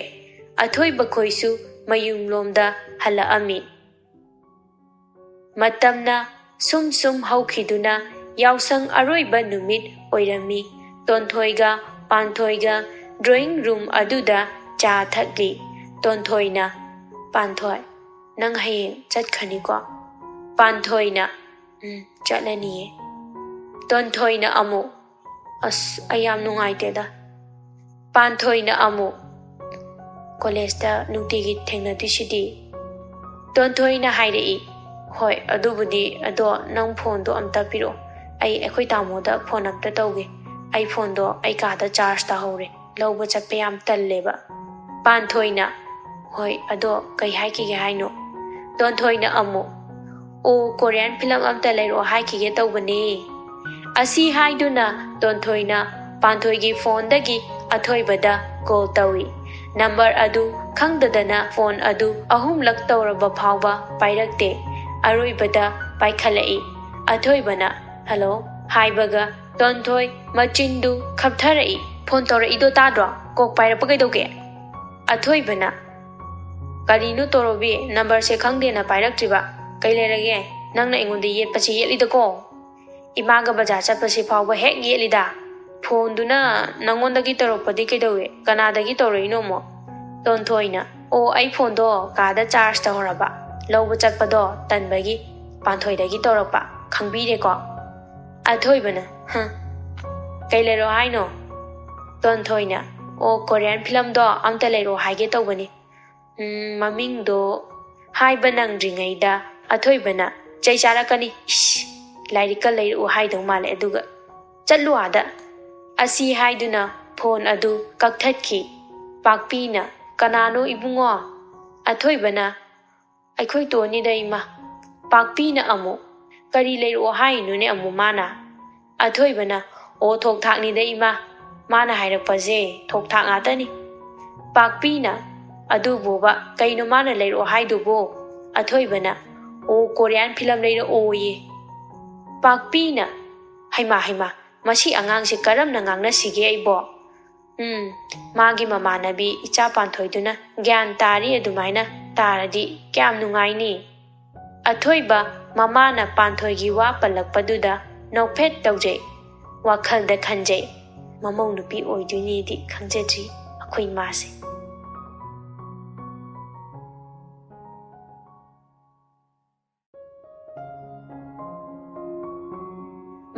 ꯑꯊꯣꯏꯕ ꯈꯣꯏꯁꯨ ꯃꯌꯨꯝꯂꯣꯝꯗ ꯍꯜꯂꯛꯑꯝꯃꯤ꯫ ꯃꯇꯝꯅ ꯁꯨꯝ ꯍꯧꯈꯤꯗꯨꯅ ꯌꯥꯎꯁꯪ ꯑꯔꯣꯏꯕ ꯅꯨꯃꯤꯠ ꯑꯣꯏꯔꯝꯃꯤ꯫ ꯇꯣꯟꯊꯣꯏꯒ ꯄꯥꯟꯊꯣꯏꯒ ꯗ꯭ꯔꯣꯌꯤꯡ ꯔꯨꯝ ꯑꯗꯨꯗ ꯆꯥ ꯊꯛꯂꯤ꯫ ꯇꯣꯟꯊꯣꯏꯅ ꯄꯥꯟꯊꯣꯏ ꯅꯪ ꯍꯌꯦꯡ ꯆꯠꯈ꯭ꯔꯅꯤꯀꯣ? ꯄꯥꯟꯊꯣꯏꯅ ꯆꯠꯂꯅꯤꯌꯦ꯫ ꯇꯣꯟꯊꯣꯏꯅ ꯑꯃꯨꯛ ꯑꯁ ꯑꯩ ꯌꯥꯝ ꯅꯨꯡꯉꯥꯏꯇꯦꯗ꯫ ꯄꯥꯟꯊꯣꯏꯅ ꯑꯃꯨꯛ ꯀꯣꯂꯦꯖꯇ ꯅꯨꯡꯇꯤꯒꯤ ꯊꯦꯡꯅꯗꯣꯏꯁꯤꯗꯤ꯫ ꯇꯣꯟꯊꯣꯏꯅ ꯍꯥꯏꯔꯛꯏ ꯍꯣꯏ ꯑꯗꯨꯕꯨꯗꯤ ꯑꯗꯣ ꯅꯪ ꯐꯣꯟꯗꯣ ꯑꯝꯇ ꯄꯤꯔꯛꯑꯣ ꯑꯩꯈꯣꯏ ꯇꯥꯃꯣꯗ ꯐꯣꯟ ꯑꯝꯇ ꯇꯧꯒꯦ ꯑꯩ ꯐꯣꯟꯗꯣ ꯑꯩ ꯀꯥꯗ ꯆꯥꯔꯖ ꯇꯥꯍꯧꯔꯦ ꯂꯧꯕ ꯆꯠꯄ ꯌꯥꯝ ꯇꯜꯂꯦꯕ꯫ ꯄꯥꯟꯊꯣꯏꯅ ꯍꯣꯏ ꯑꯗꯣ ꯀꯩ ꯍꯥꯏꯈꯤꯒꯦ ꯍꯥꯏꯅꯣ? ꯇꯣꯟꯊꯣꯏꯅ ꯑꯃꯨꯛ ꯑꯣ ꯀꯣꯔꯤꯌꯥꯟ ꯐꯤꯂꯝ ꯑꯝꯇ ꯂꯩꯔꯛꯑꯣ ꯍꯥꯏꯈꯤꯒꯦ ꯇꯧꯕꯅꯦ꯫ ꯑꯁꯤ ꯍꯥꯏꯗꯨꯅ ꯇꯣꯟꯊꯣꯏꯅ ꯄꯥꯟꯊꯣꯏꯒꯤ ꯐꯣꯟꯗꯒꯤ ꯑꯊꯣꯏꯕꯗ ꯀꯣꯜ ꯇꯧꯏ꯫ ꯅꯝꯕꯔ ꯑꯗꯨ ꯈꯪꯗꯗꯅ ꯐꯣꯟ ꯑꯗꯨ 3ꯂꯛ ꯇꯧꯔꯕ ꯐꯥꯎꯕ ꯄꯥꯏꯔꯛꯇꯦ꯫ ꯑꯔꯣꯏꯕꯗ ꯄꯥꯏꯈꯠꯂꯛꯏ꯫ ꯑꯊꯣꯏꯕꯅ ꯍꯜꯂꯣ ꯍꯥꯏꯕꯒ ꯇꯣꯟꯊꯣꯏ ꯃꯆꯤꯟꯗꯨ ꯈꯞꯊꯔꯛꯏ꯫ ꯐꯣꯟ ꯇꯧꯔꯛꯏꯗꯣ ꯇꯥꯗ꯭ꯔꯣ? ꯀꯣꯛ ꯄꯥꯏꯔꯛꯄ ꯀꯩꯗꯧꯒꯦ? ꯑꯊꯣꯏꯕꯅ ꯀꯔꯤꯅꯣ ꯇꯣꯔꯣꯕꯤ ꯅꯝꯕꯔꯁꯦ ꯈꯪꯗꯦꯅ ꯄꯥꯏꯔꯛꯇ꯭ꯔꯤꯕ ꯀꯩ ꯂꯩꯔꯒꯦ? ꯅꯪꯅ ꯑꯩꯉꯣꯟꯗ ꯌꯦꯠꯄꯁꯤ ꯌꯦꯠꯂꯤꯗꯀꯣ꯫ ꯏꯃꯥꯒ ꯕꯖꯥꯔ ꯆꯠꯄꯁꯤ ꯐꯥꯎꯕ ꯍꯦꯛ ꯌꯦꯠꯂꯤꯗ꯫ ꯐꯣꯟꯗꯨꯅ ꯅꯪꯉꯣꯟꯗꯒꯤ ꯇꯧꯔꯛꯄꯗꯤ ꯀꯩꯗꯧꯏ? ꯀꯅꯥꯗꯒꯤ ꯇꯧꯔꯛꯏꯅꯣ ꯑꯃꯨꯛ? ꯇꯣꯟꯊꯣꯏꯅ ꯑꯣ ꯑꯩ ꯐꯣꯟꯗꯣ ꯀꯥꯗ ꯆꯥꯔꯖ ꯇꯧꯍꯧꯔꯕ ꯂꯧꯕ ꯆꯠꯄꯗꯣ ꯇꯟꯕꯒꯤ ꯄꯥꯟꯊꯣꯏꯗꯒꯤ ꯇꯧꯔꯛꯄ ꯈꯪꯕꯤꯔꯦꯀꯣ꯫ ꯑꯊꯣꯏꯕꯅ ꯀꯩ ꯂꯩꯔꯣ ꯍꯥꯏꯅꯣ? ꯇꯣꯟꯊꯣꯏꯅ ꯑꯣ ꯀꯣꯔꯤꯌꯥꯟ ꯐꯤꯂꯝꯗꯣ ꯑꯝꯇ ꯂꯩꯔꯣ ꯍꯥꯏꯒꯦ ꯇꯧꯕꯅꯤ꯫ ꯃꯃꯤꯡꯗꯣ ꯍꯥꯏꯕ ꯅꯪꯗ꯭ꯔꯤꯉꯩꯗ ꯑꯊꯣꯏꯕꯅ ꯆꯩ ꯆꯥꯔꯛꯀꯅꯤ ꯏꯁ ꯂꯥꯏꯔꯤꯛꯀ ꯂꯩꯔꯛꯎ ꯍꯥꯏꯗꯧ ꯃꯥꯜꯂꯦ ꯑꯗꯨꯒ ꯆꯠꯂꯨ ꯑꯥꯗ꯫ ꯑꯁꯤ ꯍꯥꯏꯗꯨꯅ ꯐꯣꯟ ꯑꯗꯨ ꯀꯛꯊꯠꯈꯤ꯫ ꯄꯥꯛꯄꯤꯅ ꯀꯅꯥꯅꯣ ꯏꯕꯨꯡꯉꯣ? ꯑꯊꯣꯏꯕꯅ ꯑꯩꯈꯣꯏ ꯇꯣꯟꯅꯤꯗ ꯏꯃꯥ꯫ ꯄꯥꯛꯄꯤꯅ ꯑꯃꯨꯛ ꯀꯔꯤ ꯂꯩꯔꯛꯑꯣ ꯍꯥꯏꯅꯣꯅꯦ ꯑꯃꯨꯛ ꯃꯥꯅ? ꯑꯊꯣꯏꯕꯅ ꯑꯣ ꯊꯣꯛ ꯊꯥꯛꯅꯤꯗ ꯏꯃꯥ ꯃꯥꯅ ꯍꯥꯏꯔꯛꯄꯁꯦ ꯊꯣꯛ ꯊꯥꯛ ꯉꯥꯛꯇꯅꯤ꯫ ꯄꯥꯛꯄꯤꯅ ꯑꯗꯨꯕꯨꯕ ꯀꯩꯅꯣ ꯃꯥꯅ ꯂꯩꯔꯛꯑꯣ ꯍꯥꯏꯗꯨꯕꯣ? ꯑꯊꯣꯏꯕꯅ ꯑꯣ ꯀꯣꯔꯤꯌꯥꯟ ꯐꯤꯂꯝ ꯂꯩꯔꯛꯑꯣꯌꯦ꯫ ꯄꯥꯛꯄꯤꯅ ꯍꯩꯃꯥ ꯃꯁꯤ ꯑꯉꯥꯡꯁꯦ ꯀꯔꯝꯅ ꯉꯥꯡꯅꯁꯤꯒꯦ ꯑꯩꯕꯣ? ꯃꯥꯒꯤ ꯃꯃꯥꯟꯅꯕꯤ ꯏꯆꯥ ꯄꯥꯟꯊꯣꯏꯗꯨꯅ ꯒ꯭ꯌꯥꯟ ꯇꯥꯔꯤ ꯑꯗꯨꯃꯥꯏꯅ ꯇꯥꯔꯗꯤ ꯀꯌꯥꯝ ꯅꯨꯡꯉꯥꯏꯅꯤ꯫ ꯑꯊꯣꯏꯕ ꯃꯃꯥꯅ ꯄꯥꯟꯊꯣꯏꯒꯤ ꯋꯥ ꯄꯜꯂꯛꯄꯗꯨꯗ ꯅꯣꯛꯐꯦꯠ ꯇꯧꯖꯩ꯫ ꯋꯥꯈꯜꯗ ꯈꯟꯖꯩ ꯃꯃꯧ ꯅꯨꯄꯤ ꯑꯣꯏꯗꯣꯏꯅꯦꯗꯤ ꯈꯪꯖꯗ꯭ꯔꯤ ꯑꯩꯈꯣꯏ ꯃꯥꯁꯦ꯫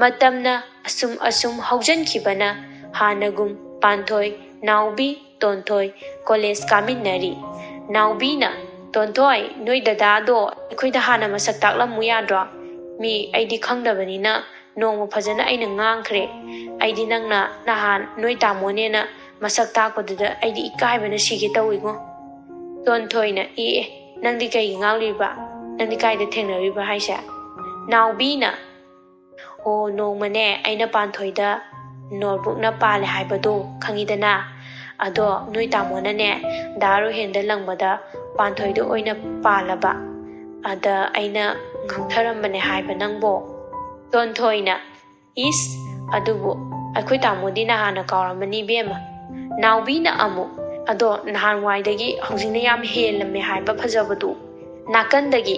ꯃꯇꯝꯅ ꯑꯁꯨꯝ ꯍꯧꯖꯟꯈꯤꯕꯅ ꯍꯥꯟꯅꯒꯨꯝ ꯄꯥꯟꯊꯣꯏ ꯅꯥꯎꯕꯤ ꯇꯣꯟꯊꯣꯏ ꯀꯣꯂꯦꯖ ꯀꯥꯃꯤꯟꯅꯔꯤ꯫ ꯅꯥꯎꯕꯤꯅ ꯇꯣꯟꯊꯣꯏ ꯅꯣꯏ ꯗꯗꯥꯗꯣ ꯑꯩꯈꯣꯏꯗ ꯍꯥꯟꯅ ꯃꯁꯛ ꯇꯥꯛꯂꯝꯃꯨ ꯌꯥꯗ꯭ꯔꯣ? ꯃꯤ ꯑꯩꯗꯤ ꯈꯪꯗꯕꯅꯤꯅ ꯅꯣꯡꯃ ꯐꯖꯅ ꯑꯩꯅ ꯉꯥꯡꯈ꯭ꯔꯦ꯫ ꯑꯩꯗꯤ ꯅꯪꯅ ꯅꯍꯥꯟ ꯅꯣꯏ ꯇꯥꯃꯣꯅꯦꯅ ꯃꯁꯛ ꯇꯥꯛꯄꯗꯨꯗ ꯑꯩꯗꯤ ꯏꯀꯥꯏꯕꯅ ꯁꯤꯒꯦ ꯇꯧꯏꯉꯣ꯫ ꯇꯣꯟꯊꯣꯏꯅ ꯅꯪꯗꯤ ꯀꯩꯒꯤ ꯉꯥꯡꯂꯤꯕ? ꯅꯪꯗꯤ ꯀꯥꯏꯗ ꯊꯦꯡꯅꯔꯤꯕ ꯍꯥꯏꯁꯦ? ꯅꯥꯎꯕꯤꯅ ꯑꯣ ꯅꯣꯡꯃꯅꯦ ꯑꯩꯅ ꯄꯥꯟꯊꯣꯏꯗ ꯅꯣꯠꯕꯨꯛꯅ ꯄꯥꯜꯂꯦ ꯍꯥꯏꯕꯗꯣ ꯈꯪꯉꯤꯗꯅ ꯑꯗꯣ ꯅꯣꯏ ꯇꯥꯃꯣꯅꯅꯦ ꯗꯥ ꯔꯣꯍꯦꯟꯗ ꯂꯪꯕꯗ ꯄꯥꯟꯊꯣꯏꯗ ꯑꯣꯏꯅ ꯄꯥꯜꯂꯕ ꯑꯗ ꯑꯩꯅ ꯉꯥꯡꯊꯔꯝꯕꯅꯦ ꯍꯥꯏꯕ ꯅꯪꯕꯣ꯫ ꯇꯣꯟꯊꯣꯏꯅ ꯏꯁ ꯑꯗꯨꯕꯨ ꯑꯩꯈꯣꯏ ꯇꯥꯃꯣꯗꯤ ꯅꯍꯥꯟꯅ ꯀꯥꯎꯔꯝꯃꯅꯤ ꯏꯕꯦꯝꯃ꯫ ꯅꯥꯎꯕꯤꯅ ꯑꯃꯨꯛ ꯑꯗꯣ ꯅꯍꯥꯟꯋꯥꯏꯗꯒꯤ ꯍꯧꯖꯤꯛꯅ ꯌꯥꯝ ꯍꯦꯜꯂꯝꯃꯦ ꯍꯥꯏꯕ ꯐꯖꯕꯗꯨ꯫ ꯅꯥꯀꯟꯗꯒꯤ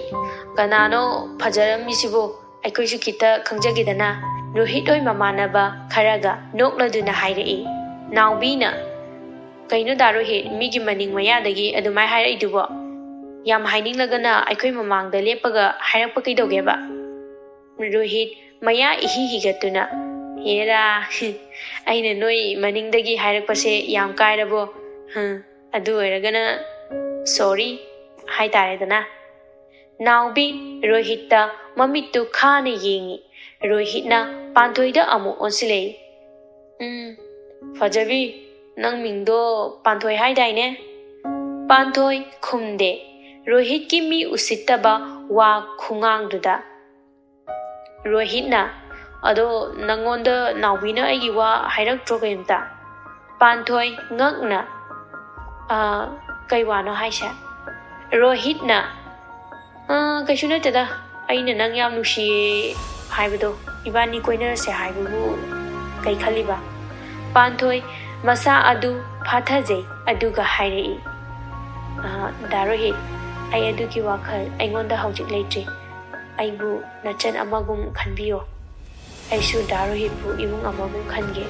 ꯀꯅꯥꯅꯣ ꯐꯖꯔꯝꯃꯤꯁꯤꯕꯨ ꯑꯩꯈꯣꯏꯁꯨ ꯈꯤꯇ ꯈꯪꯖꯒꯦꯗꯅ ꯔꯣꯍꯤꯠ ꯍꯣꯏ ꯃꯃꯥꯟꯅꯕ ꯈꯔꯒ ꯅꯣꯛꯂꯗꯨꯅ ꯍꯥꯏꯔꯛꯏ꯫ ꯅꯥꯎꯕꯤꯅ ꯀꯩꯅꯣ ꯗꯥ ꯔꯣꯍꯤꯠ ꯃꯤꯒꯤ ꯃꯅꯤꯡ ꯃꯌꯥꯗꯒꯤ ꯑꯗꯨꯃꯥꯏ ꯍꯥꯏꯔꯛꯏꯗꯨꯕꯣ? ꯌꯥꯝ ꯍꯥꯏꯅꯤꯡꯂꯒꯅ ꯑꯩꯈꯣꯏ ꯃꯃꯥꯡꯗ ꯂꯦꯞꯄꯒ ꯍꯥꯏꯔꯛꯄ ꯀꯩꯗꯧꯒꯦꯕ? ꯔꯣꯍꯤꯠ ꯃꯌꯥ ꯏꯍꯤ ꯍꯤꯒꯠꯇꯨꯅ ꯍꯦꯔꯥ ꯑꯩꯅ ꯅꯣꯏ ꯃꯅꯤꯡꯗꯒꯤ ꯍꯥꯏꯔꯛꯄꯁꯦ ꯌꯥꯝ ꯀꯥꯏꯔꯕꯣ? ꯑꯗꯨ ꯑꯣꯏꯔꯒꯅ ꯁꯣꯔꯤ ꯍꯥꯏꯇꯥꯔꯦꯗꯅ꯫ ꯅꯥꯎꯕꯤ ꯔꯣꯍꯤꯠꯇ ꯃꯃꯤꯠꯇꯨ ꯈꯥꯅ ꯌꯦꯡꯉꯤ꯫ ꯔꯣꯍꯤꯠꯅ ꯄꯥꯟꯊꯣꯏꯗ ꯑꯃꯨꯛ ꯑꯣꯟꯁꯤꯜꯂꯛꯏ꯫ ꯐꯖꯕꯤ ꯅꯪ ꯃꯤꯡꯗꯣ ꯄꯥꯟꯊꯣꯏ ꯍꯥꯏꯗꯥꯏꯅꯦ? ꯄꯥꯟꯊꯣꯏ ꯈꯨꯝꯗꯦ ꯔꯣꯍꯤꯠꯀꯤ ꯃꯤ ꯎꯁꯤꯠꯇꯕ ꯋꯥ ꯈꯨꯉꯥꯡꯗꯨꯗ꯫ ꯔꯣꯍꯤꯠꯅ Ado nangonda naubina aigi wa hairakdro kaimta. Panthoi ngakna kaiwano haisha. Rohitna kaisu natada aina nang yam nusi haibado ibani koinarase haibubu kai khaliba. Panthoi masa adu phathajei aduga hairei. Darohit ai adugi wakhal aingonda haujik leitri. Aibu nachan amagum khanbiyo. Aisu Darohit bu imung amagum khange.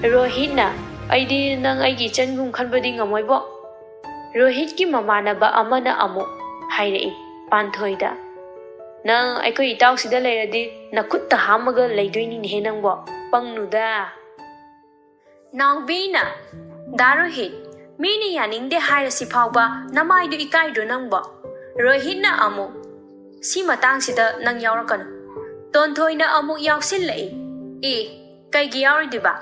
Rohitna aidi nang aigi changum khanbadi ngamoibo. Rohit ki mamanaba amana amuk hairei Panthoida. Nang aikoi itaw sida leiradi nakutta hamaga leidoini ne nangbo pangnuda. Naubina Darohit mini yaningde hairasi phawba namaidu ikaidro nangbo. Rohitna amuk si matang sida nang yaurakanu. Tonthoina amuk yausinlei. Kaigi yauridiba.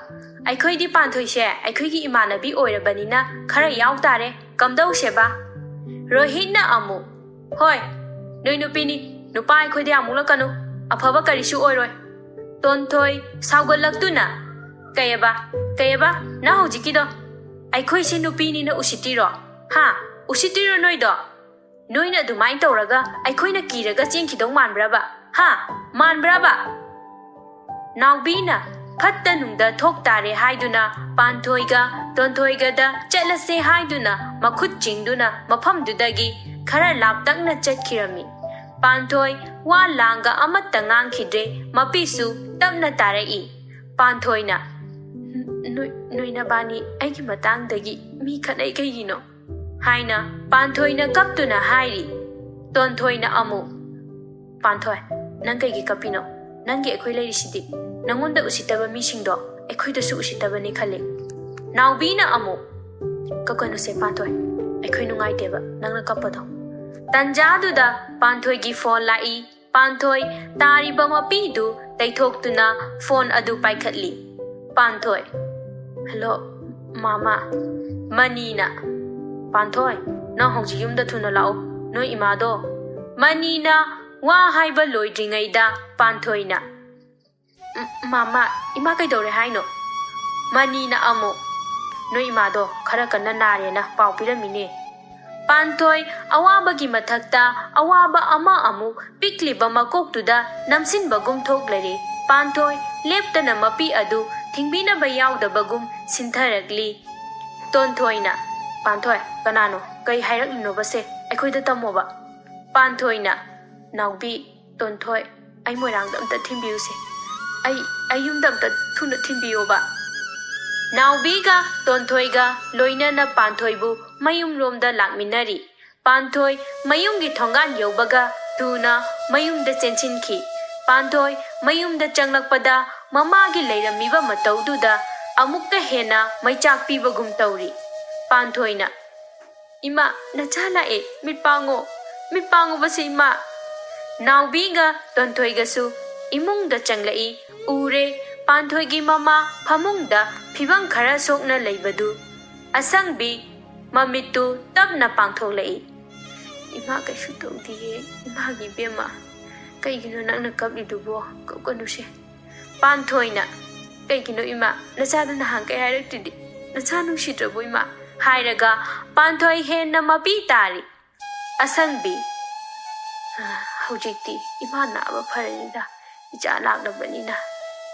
Aikhoidi Panthoise aikhoigi imanabi oirabanina khara yautare kamdau seba. Rohitna amuk hoi noi nupini nupa aikhoidi amulakanu afaba karisu oiroi. Tonthoi saugalaktuna kayaba na hojikido aikhoise nupini na usitiro ha usitiro noido noina dumai tauraga aikhoina kiraga chengkhidong manbraba ha manbraba. Naubina fatta nungda thoktare haiduna Panthoiga Tonthoiga da chalase haiduna makhut chingduna mafamdudagi khara laptakna chatkirami. Panthoi wa langa amatta ngangkhidre mapisu tamna tarai. Panthoina nungainabni aigi matangdagi mi khanai kaigino haina Panthoina kaptuna hairi. Tonthoina amu Panthoi nang kaigi kapino nangi ekhoi leirisidi nangonda usitaba misingdo ekhoidasu usitabani khale. Naubina amu kakano se Panthoi ekhoi nungaiteba nangna kapado. Tanjaduda Panthoi gi phone lai. Panthoi tariba mapidu taithoktuna phone adu paikhatli. Panthoi hello mama manina. Panthoi nang hongji yumda thuna lao noi imado. Manina wa haiba loidringaida Panthoina mama ima kaidore haino. Manina amu noi imado khara kanna narena pau piramine. Panthoi awabagi mathakta awaba ama amu pikliba makoktuda namsinbagum thoklare. Panthoi leptana mapi adu thingbina bayaudabagum sintharagli. Tonthoina Panthoi kanano kai hairakno base aikhoida tamoba. Panthoina naubi Tonthoi ai moirangda amta thimbiuse ai yumda amta thuna thimbiyoba. Naubiga Tonthoiga loinana Panthoibu mayumromda lakminari. Panthoi mayumgi thongan yobaga thuna mayumda chenchinki. Panthoi mayumda changlakpada mamagi leiramiba mataududa amukta hena maichak pibagum tauri. Panthoina ima nachala mitpango basi ima. Naubiga Tonthoigasu imungda changlai ure Panthoigi mama phamungda phibang khara sokna leibadu asangbi mamitu tapna pangtholai. Ima kaisu tawdiye imagi bema kaigino nangna kablidubo kakanuse. Panthoina kaigino ima nachada nahang kai hairakti nacha nungsidrabo ima hairaga Panthoi henna mapi tari. Asangbi hujikti ima naba pharanida icha laklabanina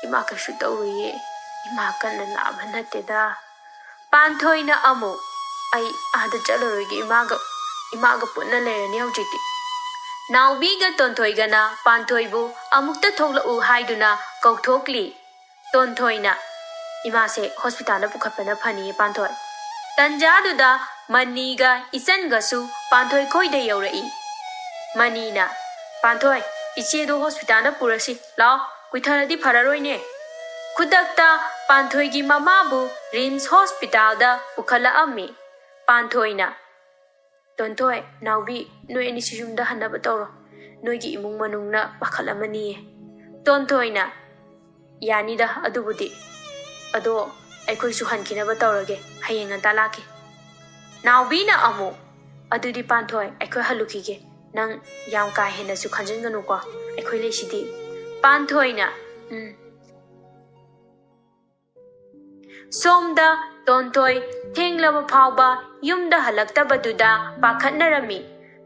ima kaisu tawriye ima kanna naba nateda. Panthoina amu ai ada chaloroigi imaga punna lerani hujikti. Naubiga Tonthoigana Panthoibu amukta thoklau haiduna kauthokli. Tonthoina imase hospital pukhatpana phani Panthoi. Tanjaduda Maniga isangasu Panthoi khoida yaurai. Manina Panthoi ichedo hospital purasi lao kuitharadi phararoine. Khudakta Panthoigi mamabu Rims Hospital da pukhala ammi. Panthoina Tonthoi naubi noi ani siyumda hanaba tawro noigi imung manungna pakhalamani. Tonthoina yanida adubudi ado aikoi su hankinaba tawrage hayeng anta laki. Naubina amu adudi Panthoi aikoi halukige nang yam ka hena su khanjinganu ko aikoi leisidi. Panthoina Somda Tontoi Thenglaba Phauba Yumda Halaktabaduda Pakhatnarami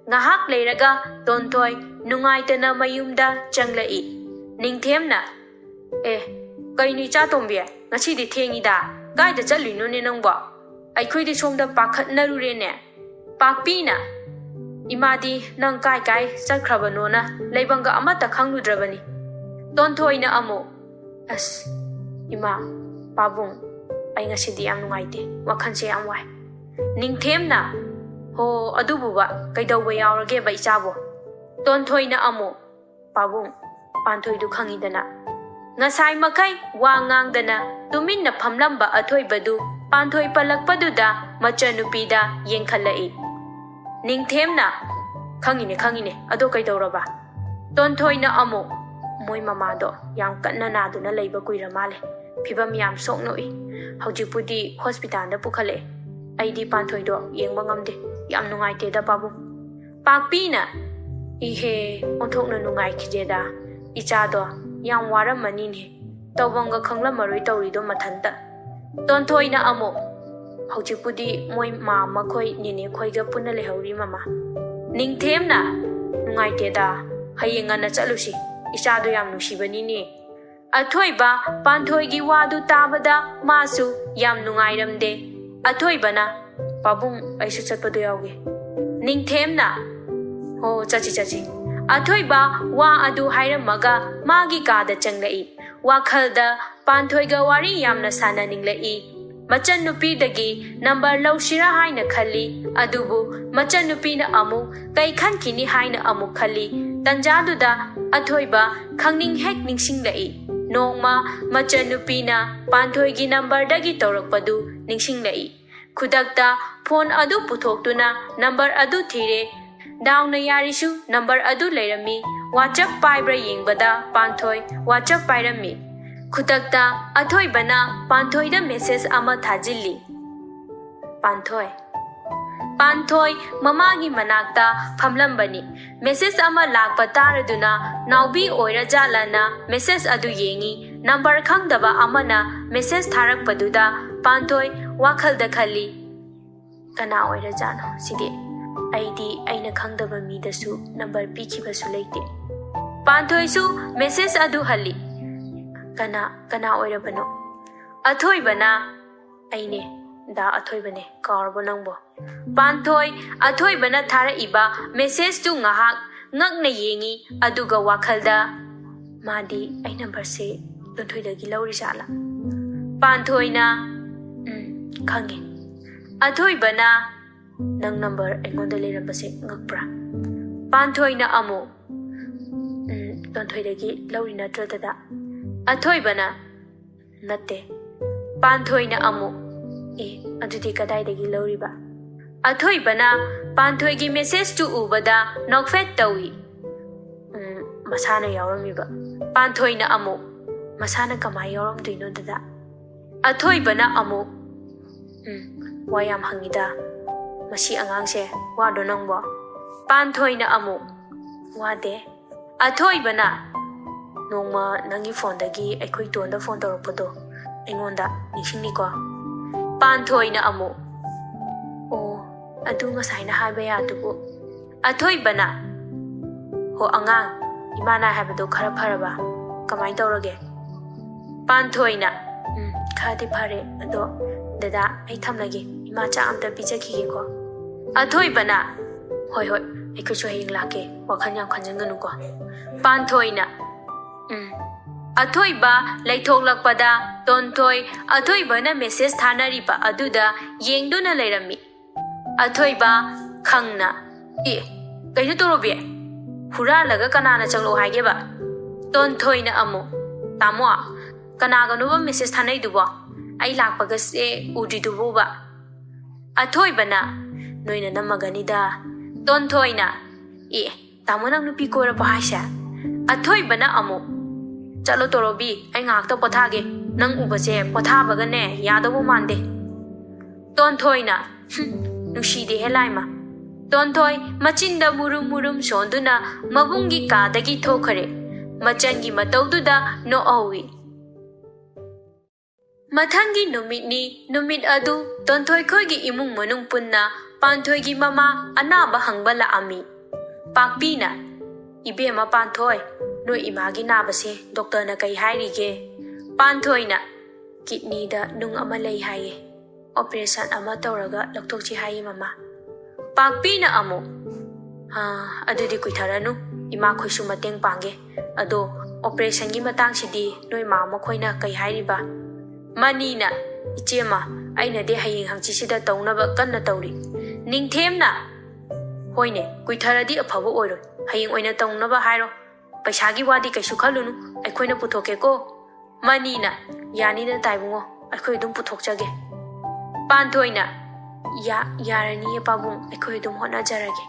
Ngahak Leiraga Tontoi Nungaitana Mayumda Changlai Ningthemna Kaini Chatombe Ngachidi Thengida Kaida Chalunune Nangba Aikhuidi Somda Pakhatnarurene Pakpina Imadi Nang Kai Kai Sakhabanona Leibanga Amata Khangudrabani Tontoina Amo As Ima Pabung Ay ngasidi am nungaite wakhanse am wai ningthemna ho adububa kaidawa yaurage ba ichabo tonthoina amo pabung panthoi du khangidana ngasai makai wa ngangdana tuminna phamlamba athoibadu panthoi palakpaduda machanupida yengkhalai ningthemna khangine ado kaidawraba tonthoina amo moi mamado yam kanna naduna leiba kuira male phibam yam soknoi Haujipudi hospital da pukhale aidi panthoido yengba ngamde yam nungaite da babu pakpina ihe onthokna nungai khijeda ichado yam waramani ne tawanga khangla maroi tawrido mathanta tontoina amo haujipudi moi ma makhoi nene khoiga punna lehauri mama ningthemna nungaite da hayengana chalusi ichado yam nushibani ne Athoiba Panthoigi Wadu Tabada Masu Yam Nungairamde Athoibana Pabung Aisu Chapadu Yauge Ningthemna Ho Chachi Athoiba Wa Adu Hairamaga Magi Kada Changlai Wakhalda Panthoiga Wari Yamna Sana Ninglai Machan Nupi Dagi Number Laushira Haina Khali Adubu Machan Nupina Amu Kai Khankini Haina Amu Khali Tanjaduda Athoiba Khangning Hek Ningsing Lai Nongma Machanupina Panthoigi number dagi taurakpadu ningsinglai khudakta phone adu puthoktuna number adu thire dawna yarisu number adu leirami WhatsApp paibra yengbada Panthoi WhatsApp pairami khudakta athoibana Panthoida message ama thajilli Panthoi mamagi manakta phamlambani message ama lakpa taraduna naubi oira jalana message adu yengi number khangdaba amana message tharakpaduda Panthoi wakhalda khali kana oira jano sidi aidi aina khangdaba midasu number pikhibasu leite Panthoi su message adu hali kana oira bano athoibana aine da athoibane karbo nangbo Panthoi athoibana thara iba message tu ngahak ngakna yengi aduga wakhalda madi ai number se tonthoidagi lauri sala Panthoina khangi athoibana nang number engonda lerambase ngakpra Panthoina amo tonthoidagi lauri natradada athoibana natte Panthoina amo adudi kadaidagi lauriba athoibana Panthoigi message tu ubada nokfet tawi masana yauramiba Panthoina amo masana kamai yauramduino dada athoibana amo wayam hangida masi angangse wado nangbo Panthoina amo wade athoibana nongma nangi phone dagi aikhoi tonda phone tawrapado aingonda ningsingniko Panthoina amo adu ngasaina haiba yadubu athoibana ho angang imana haibado khara pharaba kamai tawrage Panthoina khadi phare ado dada ai thamlage ima cha amta pichakige ko athoibana hoi aikhusu hayeng lake wakhan yam khanjanganu ko Panthoina athoiba laithoklakpada tonthoi athoibana message thanariba aduda yengduna leirami athoiba khangna kaisu torobe hura laga kanana changlo haige ba tonthoina amo tamo kanaga no message thanai dubo ai lakpaga se udi dubo ba athoibana noina namagani da tonthoina tamo nang nupi kora bahasha athoibana amo chalo torobi ai ngak ta pothage nang ubase pothabaga ne yadabu mande tonthoina Nungshi de helaima Tonthoi machinda murum sonduna mabungi kadagi thokare ꯃꯆꯟꯒꯤ ꯃꯇꯧꯗꯨꯗ ꯅꯣꯛꯍꯧꯏ꯫ ꯃꯊꯪꯒꯤ ꯅꯨꯃꯤꯠꯅꯤ, ꯅꯨꯃꯤꯠ ꯑꯗꯨ ꯇꯣꯟꯊꯣꯏ ꯈꯣꯏꯒꯤ ꯏꯃꯨꯡ ꯃꯅꯨꯡ ꯄꯨꯟꯅ ꯄꯥꯟꯊꯣꯏꯒꯤ ꯃꯃꯥ ꯑꯅꯥꯕ ꯍꯪꯕ ꯂꯥꯛꯑꯝꯃꯤ꯫ ꯄꯥꯛꯄꯤꯅ, "ꯏꯕꯦꯝꯃ ꯄꯥꯟꯊꯣꯏ, ꯅꯣꯏ ꯏꯃꯥꯒꯤ ꯅꯥꯕꯁꯦ ꯗꯣꯛꯇꯔꯅ ꯀꯩ ꯍꯥꯏꯔꯤꯒꯦ?" ꯄꯥꯟꯊꯣꯏꯅ, "ꯀꯤꯗꯅꯤꯗ ꯅꯨꯡ ꯑꯃ ꯂꯩ ꯍꯥꯏꯌꯦ, ꯑꯣꯄꯔꯦꯁꯟ ꯑꯃ ꯇꯧꯔꯒ ꯂꯧꯊꯣꯛꯁꯤ ꯍꯥꯏꯌꯦ ꯃꯃꯥ." ꯄꯥꯛꯄꯤꯅ ꯑꯃꯨꯛ, "ꯑꯗꯨꯗꯤ ꯀꯨꯏꯊꯔꯅꯨ, ꯏꯃꯥꯈꯣꯏꯁꯨ ꯃꯇꯦꯡ ꯄꯥꯡꯒꯦ. ꯑꯗꯣ ꯑꯣꯄꯔꯦꯁꯟꯒꯤ ꯃꯇꯥꯡꯁꯤꯗꯤ ꯅꯣꯏ ꯃꯥ ꯃꯈꯣꯏꯅ ꯀꯩ ꯍꯥꯏꯔꯤꯕ?" ꯃꯅꯤꯅ, "ꯏꯆꯦꯝꯃ, ꯑꯩꯅꯗꯤ ꯍꯌꯦꯡ ꯍꯪꯆꯤꯠꯁꯤꯗ ꯇꯧꯅꯕ ꯀꯟꯅ ꯇꯧꯔꯤ." ꯅꯤꯡꯊꯦꯝꯅ, "ꯍꯣꯏꯅꯦ, ꯀꯨꯏꯊꯔꯗꯤ ꯑꯐꯕ ꯑꯣꯏꯔꯣꯏ. ꯍꯌꯦꯡ ꯑꯣꯏꯅ ꯇꯧꯅꯕ ꯍꯥꯏꯔꯣ. ꯄꯩꯁꯥꯒꯤ ꯋꯥꯗꯤ ꯀꯩꯁꯨ ꯈꯜꯂꯨꯅꯨ, ꯑꯩꯈꯣꯏꯅ ꯄꯨꯊꯣꯛꯀꯦꯀꯣ." ꯃꯅꯤꯅ, "ꯌꯥꯅꯤꯗ ꯇꯥꯏꯕꯨꯡꯉꯣ, ꯑꯩꯈꯣꯏ ꯑꯗꯨꯝ ꯄꯨꯊꯣꯛꯆꯒꯦ." ꯄꯥꯟꯊꯣꯏꯅ, ꯌꯥꯔꯅꯤꯌꯦ ꯄꯥꯕꯨꯡ, ꯑꯩꯈꯣꯏ ꯑꯗꯨꯝ ꯍꯣꯠꯅꯖꯔꯒꯦ."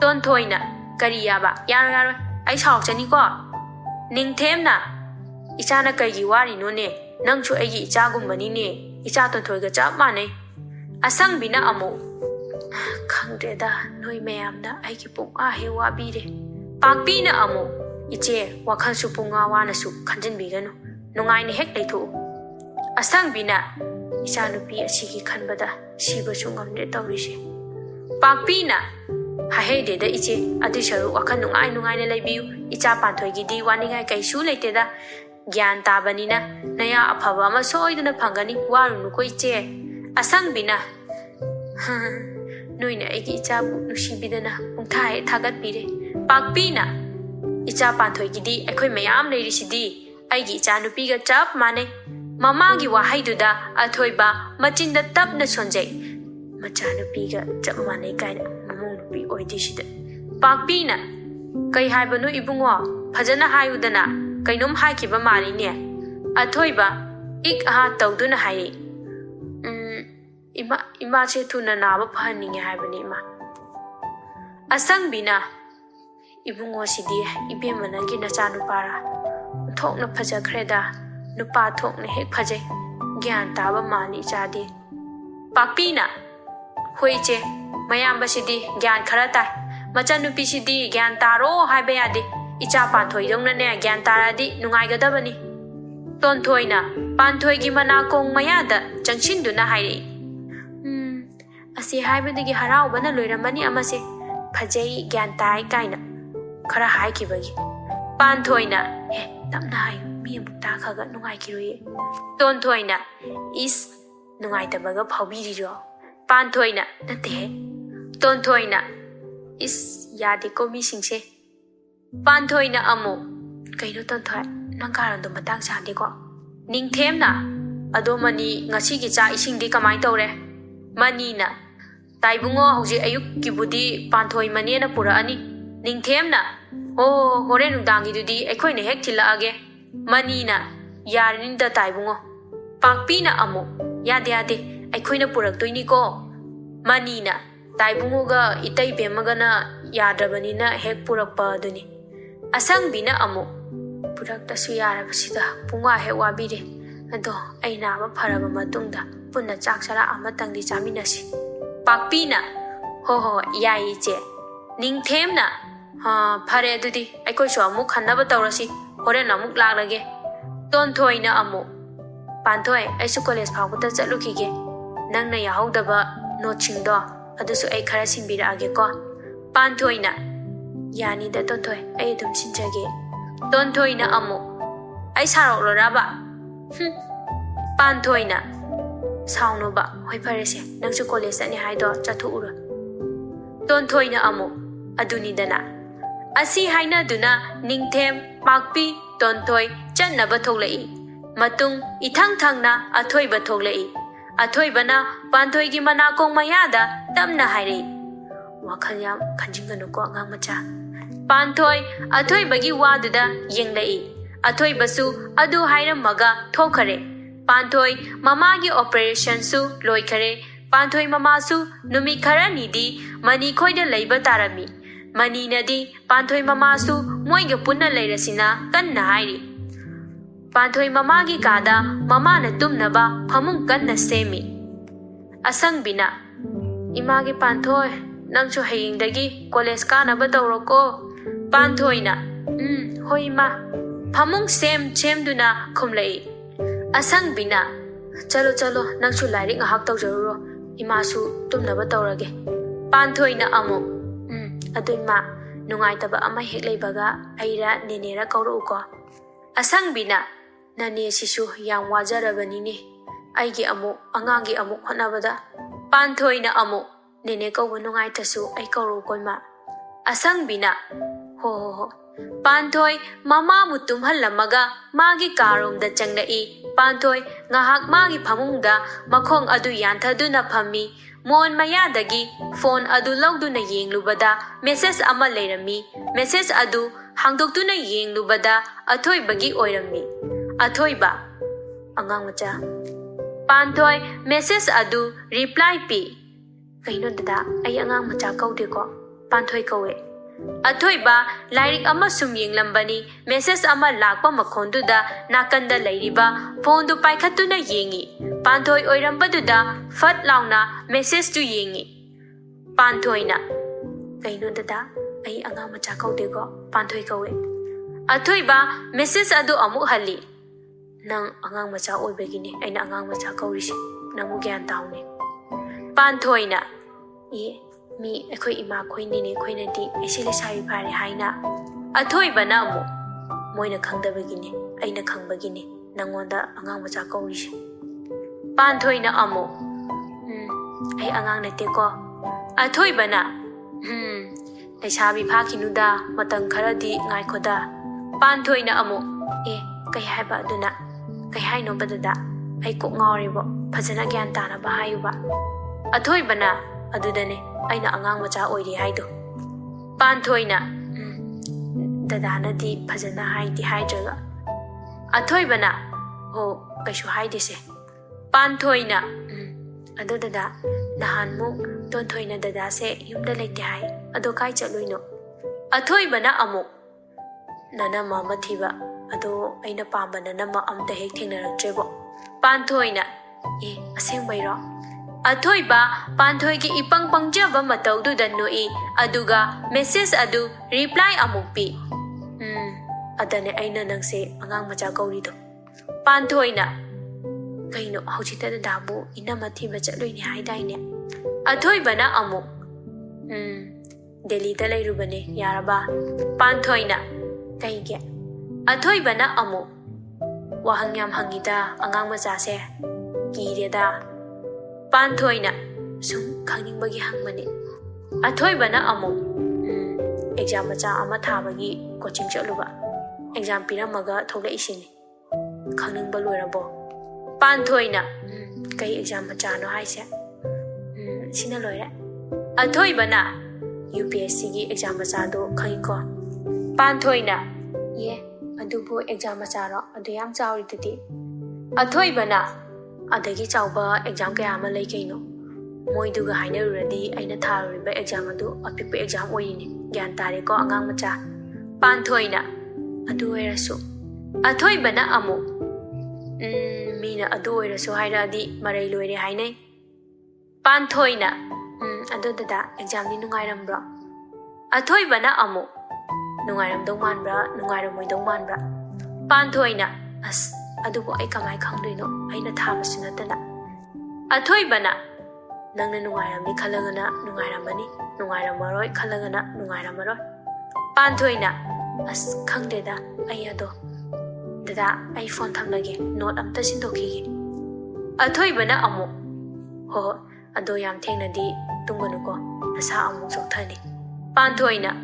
ꯇꯣꯟꯊꯣꯏꯅ, "ꯀꯔꯤ ꯌꯥꯕ? ꯌꯥꯔꯣꯏ, ꯑꯩ ꯁꯥꯎꯔꯛꯆꯅꯤꯀꯣ." ꯅꯤꯡꯊꯦꯝꯅ, "ꯏꯆꯥꯅ ꯀꯩꯒꯤ ꯋꯥꯔꯤꯅꯣꯅꯦ? ꯅꯪꯁꯨ ꯑꯩꯒꯤ ꯏꯆꯥꯒꯨꯝꯕꯅꯤꯅꯦ, ꯏꯆꯥ ꯇꯣꯟꯊꯣꯏꯒ ꯆꯞ ꯃꯥꯟꯅꯩ." ꯑꯁꯪꯕꯤꯅ ꯑꯃꯨꯛ, "ꯈꯪꯗ꯭ꯔꯦꯗ, ꯅꯣꯏ ꯃꯌꯥꯝꯅ ꯑꯩꯒꯤ ꯄꯨꯡꯋꯥ ꯍꯦꯛ ꯋꯥꯕꯤꯔꯦ." ꯄꯥꯛꯄꯤꯅ ꯑꯃꯨꯛ, "ꯏꯆꯦ, ꯋꯥꯈꯜꯁꯨ ꯄꯨꯡꯋꯥ ꯋꯥꯅꯁꯨ ꯈꯟꯖꯤꯟꯕꯤꯒꯅꯨ, ꯅꯨꯡꯉꯥꯏꯅ ꯍꯦꯛ ꯂꯩꯊꯣꯛꯎ." ꯑꯁꯪꯕꯤꯅ, "ꯏꯆꯥꯅꯨꯄꯤ ꯑꯁꯤꯒꯤ ꯈꯟꯕꯗ ꯁꯤꯕꯁꯨ ꯉꯝꯗ꯭ꯔꯦ ꯇꯧꯔꯤꯁꯦ." ꯄꯥꯛꯄꯤꯅ, "ꯍꯥꯏꯍꯩꯗꯦꯗ ꯏꯆꯦ, ꯑꯗꯨꯏ ꯁꯔꯨꯛ ꯋꯥꯈꯜ ꯅꯨꯡꯉꯥꯏꯅ ꯂꯩꯕꯤꯌꯨ. ꯏꯆꯥ ꯄꯥꯟꯊꯣꯏꯒꯤꯗꯤ ꯋꯥꯅꯤꯡꯉꯥꯏ ꯀꯩꯁꯨ ꯂꯩꯇꯦꯗ. ꯒ꯭ꯌꯥꯟ ꯇꯥꯕꯅꯤꯅ ꯅꯌꯥ ꯑꯐꯕ ꯑꯃ ꯁꯣꯏꯗꯅ ꯐꯪꯒꯅꯤ, ꯋꯥꯔꯨꯅꯨꯀꯣ ꯏꯆꯦ." ꯑꯁꯪꯕꯤꯅ, "ꯅꯣꯏꯅ ꯑꯩꯒꯤ ꯏꯆꯥꯕꯨ ꯅꯨꯡꯁꯤꯕꯤꯗꯅ ꯄꯨꯡꯊꯥ ꯍꯦꯛ ꯊꯥꯒꯠꯄꯤꯔꯦ." ꯄꯥꯛꯄꯤꯅ, "ꯏꯆꯥ ꯄꯥꯟꯊꯣꯏꯒꯤꯗꯤ ꯑꯩꯈꯣꯏ ꯃꯌꯥꯝ ꯂꯩꯔꯤꯁꯤꯗꯤ, ꯑꯩꯒꯤ ꯏꯆꯥꯅꯨꯄꯤꯒ ꯆꯞ マꯅꯩ." ꯃꯃꯥꯒꯤ ꯋꯥꯍꯩꯗꯨꯗ ꯑꯊꯣꯏꯕ ꯃꯆꯤꯟꯗ ꯇꯞꯅ ꯁꯣꯟꯖꯩ꯫ ꯃꯆꯥꯅꯨꯄꯤꯒ ꯆꯞ ꯃꯥꯟꯅꯩ ꯀꯥꯏꯅ ꯃꯃꯧ ꯅꯨꯄꯤ ꯑꯣꯏꯗꯣꯏꯁꯤꯗ. ꯄꯥꯛꯄꯤꯅ, "ꯀꯩ ꯍꯥꯏꯕꯅꯣ ꯏꯕꯨꯡꯉꯣ? ꯐꯖꯅ ꯍꯥꯏꯌꯨꯗꯅ, ꯀꯩꯅꯣꯝ ꯍꯥꯏꯈꯤꯕ ꯃꯥꯜꯂꯤꯅꯦ." ꯑꯊꯣꯏꯕ ꯏꯛ ꯑꯍꯥ ꯇꯧꯗꯨꯅ ꯍꯥꯏꯔꯤ, ꯏꯃꯥꯁꯦ ꯊꯨꯅ ꯅꯥꯕ ꯐꯍꯟꯅꯤꯡꯉꯦ ꯍꯥꯏꯕꯅꯤ ꯏꯃꯥ." ꯑꯁꯪꯕꯤꯅ, "ꯏꯕꯨꯡꯉꯣꯁꯤꯗꯤ ꯏꯕꯦꯝꯃ ꯅꯪꯒꯤ ꯅꯆꯥꯅꯨꯄꯥꯔꯥ? ꯊꯣꯛꯅ ꯐꯖꯈ꯭ꯔꯦꯗ, ꯅꯨꯄꯥ ꯊꯣꯛꯅ ꯍꯦꯛ ꯐꯖꯩ, ꯒ꯭ꯌꯥꯟ ꯇꯥꯕ ꯃꯥꯜꯂꯤ ꯏꯆꯥꯗꯤ." ꯄꯥꯛꯄꯤꯅ, "ꯍꯣꯏ ꯏꯆꯦ, ꯃꯌꯥꯝꯕꯁꯤꯗꯤ ꯒ꯭ꯌꯥꯟ ꯈꯔ ꯇꯥꯏ, ꯃꯆꯟꯅꯨꯄꯤꯁꯤꯗꯤ ꯒ꯭ꯌꯥꯟ ꯇꯥꯔꯣ ꯍꯥꯏꯕ ꯌꯥꯗꯦ. ꯏꯆꯥ ꯄꯥꯟꯊꯣꯏꯗꯧꯅꯅꯦ ꯒ꯭ꯌꯥꯟ ꯇꯥꯔꯗꯤ ꯅꯨꯡꯉꯥꯏꯒꯗꯕꯅꯤ." ꯇꯣꯟꯊꯣꯏꯅ ꯄꯥꯟꯊꯣꯏꯒꯤ ꯃꯅꯥꯀꯣꯡ ꯃꯌꯥꯗ ꯆꯪꯁꯤꯟꯗꯨꯅ ꯍꯥꯏꯔꯛꯏ, "ꯑꯁꯤ ꯍꯥꯏꯕꯗꯒꯤ ꯍꯔꯥꯎꯕꯅ ꯂꯣꯏꯔꯝꯃꯅꯤ ꯑꯃꯁꯦ, ꯐꯖꯩ, ꯒ꯭ꯌꯥꯟ ꯇꯥꯏ ꯀꯥꯏꯅ ꯈꯔ ꯍꯥꯏꯈꯤꯕꯒꯤ." ꯄꯥꯟꯊꯣꯏꯅ, "ꯇꯞꯅ ꯍꯥꯏꯌꯨ, ꯃꯤ ꯑꯃꯨꯛ ꯇꯥꯈ꯭ꯔꯒ ꯅꯨꯡꯉꯥꯏꯈꯤꯔꯣꯏꯌꯦ." ꯇꯣꯟꯊꯣꯏꯅ, "ꯏꯁ, ꯅꯨꯡꯉꯥꯏꯇꯕꯒ ꯐꯥꯎꯕꯤꯔꯤꯔꯣ?" ꯄꯥꯟꯊꯣꯏꯅ, "ꯅꯠꯇꯦꯍꯦ." ꯇꯣꯟꯊꯣꯏꯅ, "ꯏꯁ, ꯌꯥꯗꯦꯀꯣ ꯃꯤꯁꯤꯡꯁꯦ." ꯄꯥꯟꯊꯣꯏꯅ ꯑꯃꯨꯛ, "ꯀꯩꯅꯣ ꯇꯣꯟꯊꯣꯏ, ꯅꯪ ꯀꯥꯔꯣꯟꯗꯣ ꯃꯇꯥꯡ ꯆꯥꯗꯦꯀꯣ." ꯅꯤꯡꯊꯦꯝꯅ, "ꯑꯗꯣ ꯃꯅꯤ, ꯉꯁꯤꯒꯤ ꯆꯥꯛ ꯏꯁꯤꯡꯗꯤ ꯀꯃꯥꯏꯅ ꯇꯧꯔꯦ?" ꯃꯅꯤꯅ, "ꯇꯥꯏꯕꯨꯡꯉꯣ, ꯍꯧꯖꯤꯛ ꯑꯌꯨꯛꯀꯤꯕꯨꯗꯤ ꯄꯥꯟꯊꯣꯏ ꯃꯅꯦꯅ ꯄꯨꯔꯛꯑꯅꯤ." ꯅꯤꯡꯊꯦꯝꯅ, "ꯑꯣ, ꯍꯣꯔꯦꯟ ꯅꯨꯡꯗꯥꯡꯒꯤꯗꯨꯗꯤ ꯑꯩꯈꯣꯏꯅ ꯍꯦꯛ ꯊꯤꯜꯂꯛꯑꯒꯦ." ꯃꯅꯤꯅ, "ꯌꯥꯔꯅꯤꯗ ꯇꯥꯏꯕꯨꯡꯉꯣ." ꯄꯥꯛꯄꯤꯅ ꯑꯃꯨꯛ, "ꯌꯥꯗꯦ, ꯑꯩꯈꯣꯏꯅ ꯄꯨꯔꯛꯇꯣꯏꯅꯤꯀꯣ." ꯃꯅꯤꯅ, "ꯇꯥꯏꯕꯨꯡꯉꯣꯒ ꯏꯇꯩꯕꯦꯝꯃꯒꯅ ꯌꯥꯗ꯭ꯔꯕꯅꯤꯅ ꯍꯦꯛ ꯄꯨꯔꯛꯄ ꯑꯗꯨꯅꯤ." ꯑꯁꯪꯕꯤꯅ ꯑꯃꯨꯛ, "ꯄꯨꯔꯛꯇꯁꯨ ꯌꯥꯔꯕꯁꯤꯗ ꯄꯨꯡꯋꯥ ꯍꯦꯛ ꯋꯥꯕꯤꯔꯦ. ꯑꯗꯣ ꯑꯩ ꯅꯥꯕ ꯐꯔꯕ ꯃꯇꯨꯡꯗ ꯄꯨꯟꯅ ꯆꯥꯛ ꯆꯔꯥ ꯑꯃꯇꯪꯗꯤ ꯆꯥꯃꯤꯟꯅꯁꯤ." ꯄꯥꯛꯄꯤꯅ, "ꯍꯣꯏ, ꯌꯥꯏ ꯏꯆꯦ." ꯅꯤꯡꯊꯦꯝꯅ, "ꯐꯔꯦ ꯑꯗꯨꯗꯤ ꯑꯩꯈꯣꯏꯁꯨ ꯑꯃꯨꯛ ꯍꯟꯅꯕ ꯇꯧꯔꯁꯤ, ꯍꯣꯔꯦꯟ ꯑꯃꯨꯛ ꯂꯥꯛꯂꯒꯦ." ꯇꯣꯟꯊꯣꯏꯅ ꯑꯃꯨꯛ, "ꯄꯥꯟꯊꯣꯏ, ꯑꯩꯁꯨ ꯀꯣꯂꯦꯖ ꯐꯥꯎꯕꯗ ꯆꯠꯂꯨꯈꯤꯒꯦ. ꯅꯪꯅ ꯌꯥꯍꯧꯗꯕ ꯅꯣꯠꯁꯤꯡꯗꯣ ꯑꯗꯨꯁꯨ ꯑꯩ ꯈꯔ ꯁꯤꯟꯕꯤꯔꯛꯑꯒꯦꯀꯣ." ꯄꯥꯟꯊꯣꯏꯅ, "ꯌꯥꯅꯤꯗ ꯇꯣꯟꯊꯣꯏ, ꯑꯩ ꯑꯗꯨꯝ ꯁꯤꯟꯖꯒꯦ." ꯇꯣꯟꯊꯣꯏꯅ ꯑꯃꯨꯛ, "ꯑꯩ ꯁꯥꯎꯔꯛꯂꯣꯔꯕ?" ꯄꯥꯟꯊꯣꯏꯅ, "ꯁꯥꯎꯅꯨꯕ, ꯍꯣꯏ ꯐꯔꯦꯁꯦ, ꯅꯪꯁꯨ ꯀꯣꯂꯦꯖ ꯆꯠꯅꯤ ꯍꯥꯏꯗꯣ ꯆꯠꯊꯣꯛꯎꯔꯣ." ꯇꯣꯟꯊꯣꯏꯅ ꯑꯃꯨꯛ, "ꯑꯗꯨꯅꯤꯗꯅ." ꯑꯁꯤ ꯍꯥꯏꯅꯗꯨꯅ ꯅꯤꯡꯊꯦꯝ, ꯄꯥꯛꯄꯤ, ꯇꯣꯟꯊꯣꯏ ꯆꯠꯅꯕ ꯊꯣꯛꯂꯛꯏ꯫ ꯃꯇꯨꯡ ꯏꯊꯪ ꯊꯪꯅ ꯑꯊꯣꯏꯕ ꯊꯣꯛꯂꯛꯏ꯫ ꯑꯊꯣꯏꯕꯅ ꯄꯥꯟꯊꯣꯏꯒꯤ ꯃꯅꯥꯀꯣꯡ ꯃꯌꯥꯗ ꯇꯞꯅ ꯍꯥꯏꯔꯛꯏ, "ꯋꯥꯈꯜ ꯌꯥꯝ ꯈꯟꯖꯤꯟꯒꯅꯨꯀꯣ ꯑꯉꯥꯡ ꯃꯆꯥ." ꯄꯥꯟꯊꯣꯏ ꯑꯊꯣꯏꯕꯒꯤ ꯋꯥꯗꯨꯗ ꯌꯦꯡꯂꯛꯏ꯫ ꯑꯊꯣꯏꯕꯁꯨ ꯑꯗꯨ ꯍꯥꯏꯔꯝꯃꯒ ꯊꯣꯛꯈꯔꯦ꯫ ꯄꯥꯟꯊꯣꯏ ꯃꯃꯥꯒꯤ ꯑꯣꯄꯔꯦꯁꯟꯁꯨ ꯂꯣꯏꯈꯔꯦ꯫ ꯄꯥꯟꯊꯣꯏ ꯃꯃꯥꯁꯨ ꯅꯨꯃꯤꯠ ꯈꯔꯅꯤꯗꯤ ꯃꯅꯤꯈꯣꯏꯗ ꯂꯩꯕ ꯇꯥꯔꯝꯃꯤ꯫ ꯃꯅꯤꯅꯗꯤ ꯄꯥꯟꯊꯣꯏ ꯃꯃꯥꯁꯨ ꯃꯣꯏꯒ ꯄꯨꯟꯅ ꯂꯩꯔꯁꯤꯅ ꯀꯟꯅ ꯍꯥꯏꯔꯤ꯫ ꯄꯥꯟꯊꯣꯏ ꯃꯃꯥꯒꯤ ꯀꯥꯗ ꯃꯃꯥꯅ ꯇꯨꯝꯅꯕ ꯐꯃꯨꯡ ꯀꯟꯅ ꯁꯦꯝꯃꯤ꯫ ꯑꯁꯪꯕꯤꯅ, "ꯏꯃꯥꯒꯤ ꯄꯥꯟꯊꯣꯏ, ꯅꯪꯁꯨ ꯍꯌꯦꯡꯗꯒꯤ ꯀꯣꯂꯦꯖ ꯀꯥꯅꯕ ꯇꯧꯔꯣꯀꯣ." ꯄꯥꯟꯊꯣꯏꯅ, ꯍꯣꯏ ꯏꯃꯥ." Phamung semduna khumlai. Asangbina chalo nangsu lairik ngahak tawjaruro imasu tumnaba tawrage. Panthoina amuk adu ima nungaitaba ama hek leibaga aira nenera kawruko. Asangbina nane sisu yang wajarabanini aigi amuk angangi amuk hotnabada. Panthoina amuk nene kawba nungaitasu ai kawruko ima. Asangbina ho Panthoi mama mutum halamaga magi karom da changlai. Panthoi ngahak magi phamungda makhong adu yanthaduna phammi. Mon mayadagi phone adu lawduna yenglubada message ama leirami. Message adu hangdoktuna yenglubada athoi bagi oirami. Athoi ba angang macha. Panthoi message adu reply pi. Kaino dada ai angang macha kaude ko. Panthoi kawe. Athoiba lairik ama sum yenglambani message ama lakpa makhonduda nakanda lairiba phone du paikhatuna yengi. Panthoi oirambaduda fat launa message tu yengi. Panthoina kaino dada ai anga macha kaude ko panthoi kawe. Athoiba message adu amuk hali. Nang angang macha oibagini aina angang macha kaurisi namu gyan taune. Panthoina mi akhoi ima khoi nini khoi nadi aisile sai phare haina. Athoi bana amu moina khangdabagini aina khangbagini nangonda angang macha kaurisi. Panthoina amu ai angang nate ko. Athoi bana laisabi phakhinuda matang kharadi ngai khoda. Panthoina amu kai haiba aduna kai haino badada ai kok ngawribo phajana gyan tana ba hayuba. Athoi bana adudane aina angang macha oiri haido. Panthoina dadanadi phajana haidi haidraga. Athoibana ho kaisu haidise. Panthoina ado dada nahan muk tonthoina dada se yumda leite hai ado kai chatluino. Athoibana amuk nana mama thiba ado aina pamba nana ma amta hek thengnaraktrebo. Panthoina aseng bairo. Athoiba panthoigi ipang pangjaba mataududa noi aduga message adu reply amukpi. Adane aina nangse angang macha kaurido. Panthoina kaino hauchita dabu ina mathiba chatloini haidaine. Athoibana amuk Delhi da lairubane yaraba. Panthoina kaige. Athoibana amuk wahang yam hangida angang macha se kireda. Panthoina sum khangingbagi hangmani. Athoibana amuk exam macha ama thabagi coaching chatluba. Exam piramaga thola isini. Khaningba loirabo. Panthoina kai exam macha no haise. Sina loire. Athoibana UPSC gi exam macha do khangiko. Panthoina adubu exam macha ro adu yam chawri tati. Athoibana adagi chawba exam kaya ama lay kaino. Moiduga hainaruradi aina tharuriba exam adu apikpa exam oini gyan tare ko angang macha. Panthoina adu oirasu. Athoibana amu mina adu oirasu hairadi marai loire hainai. Panthoina adu dada exam ni nungairambra. Athoibana amu nungairamdong manbra nungairammoidong manbra. Panthoina adubo ay kamay khangdoino aina thabasu natana. Athoibana nangna nungairamni khalagana nungairamani nungairammaroi khalagana nungairammaroi. Panthoina khangdeda ay ado dada ay phone thamlage note amta sindokhige. Athoibana amu ho ado yam thengnadi tungganuko nasa amuk jokthani. Panthoina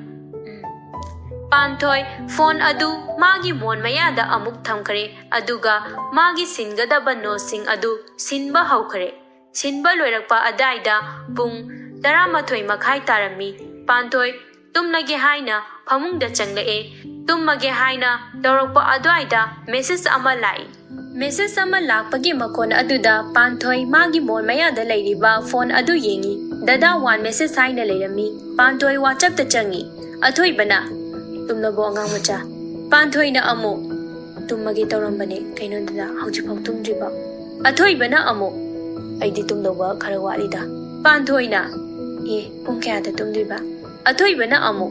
Panthoi phone adu magi mon mayada amuk thamkare aduga magi singadaba no sing adu sinba haukare. Sinba loirakpa adaida pung 12 makhai tarami. Panthoi tumnage haina phamungda changlae. Tummage haina dorokpa adwaida message ama lai. Message ama lakpagi makon aduda Panthoi magi mon mayada lairiba phone adu yengi. Dada wan message haina lairami. Panthoi WhatsApp ta changi. Athoibana tumnabo angang macha. Panthoina amu tummagi taurambane kaino dada haujipau tumdriba. Athoibana amu aidi tumdoba khara walida. Panthoina pung kayada tumdriba. Athoibana amu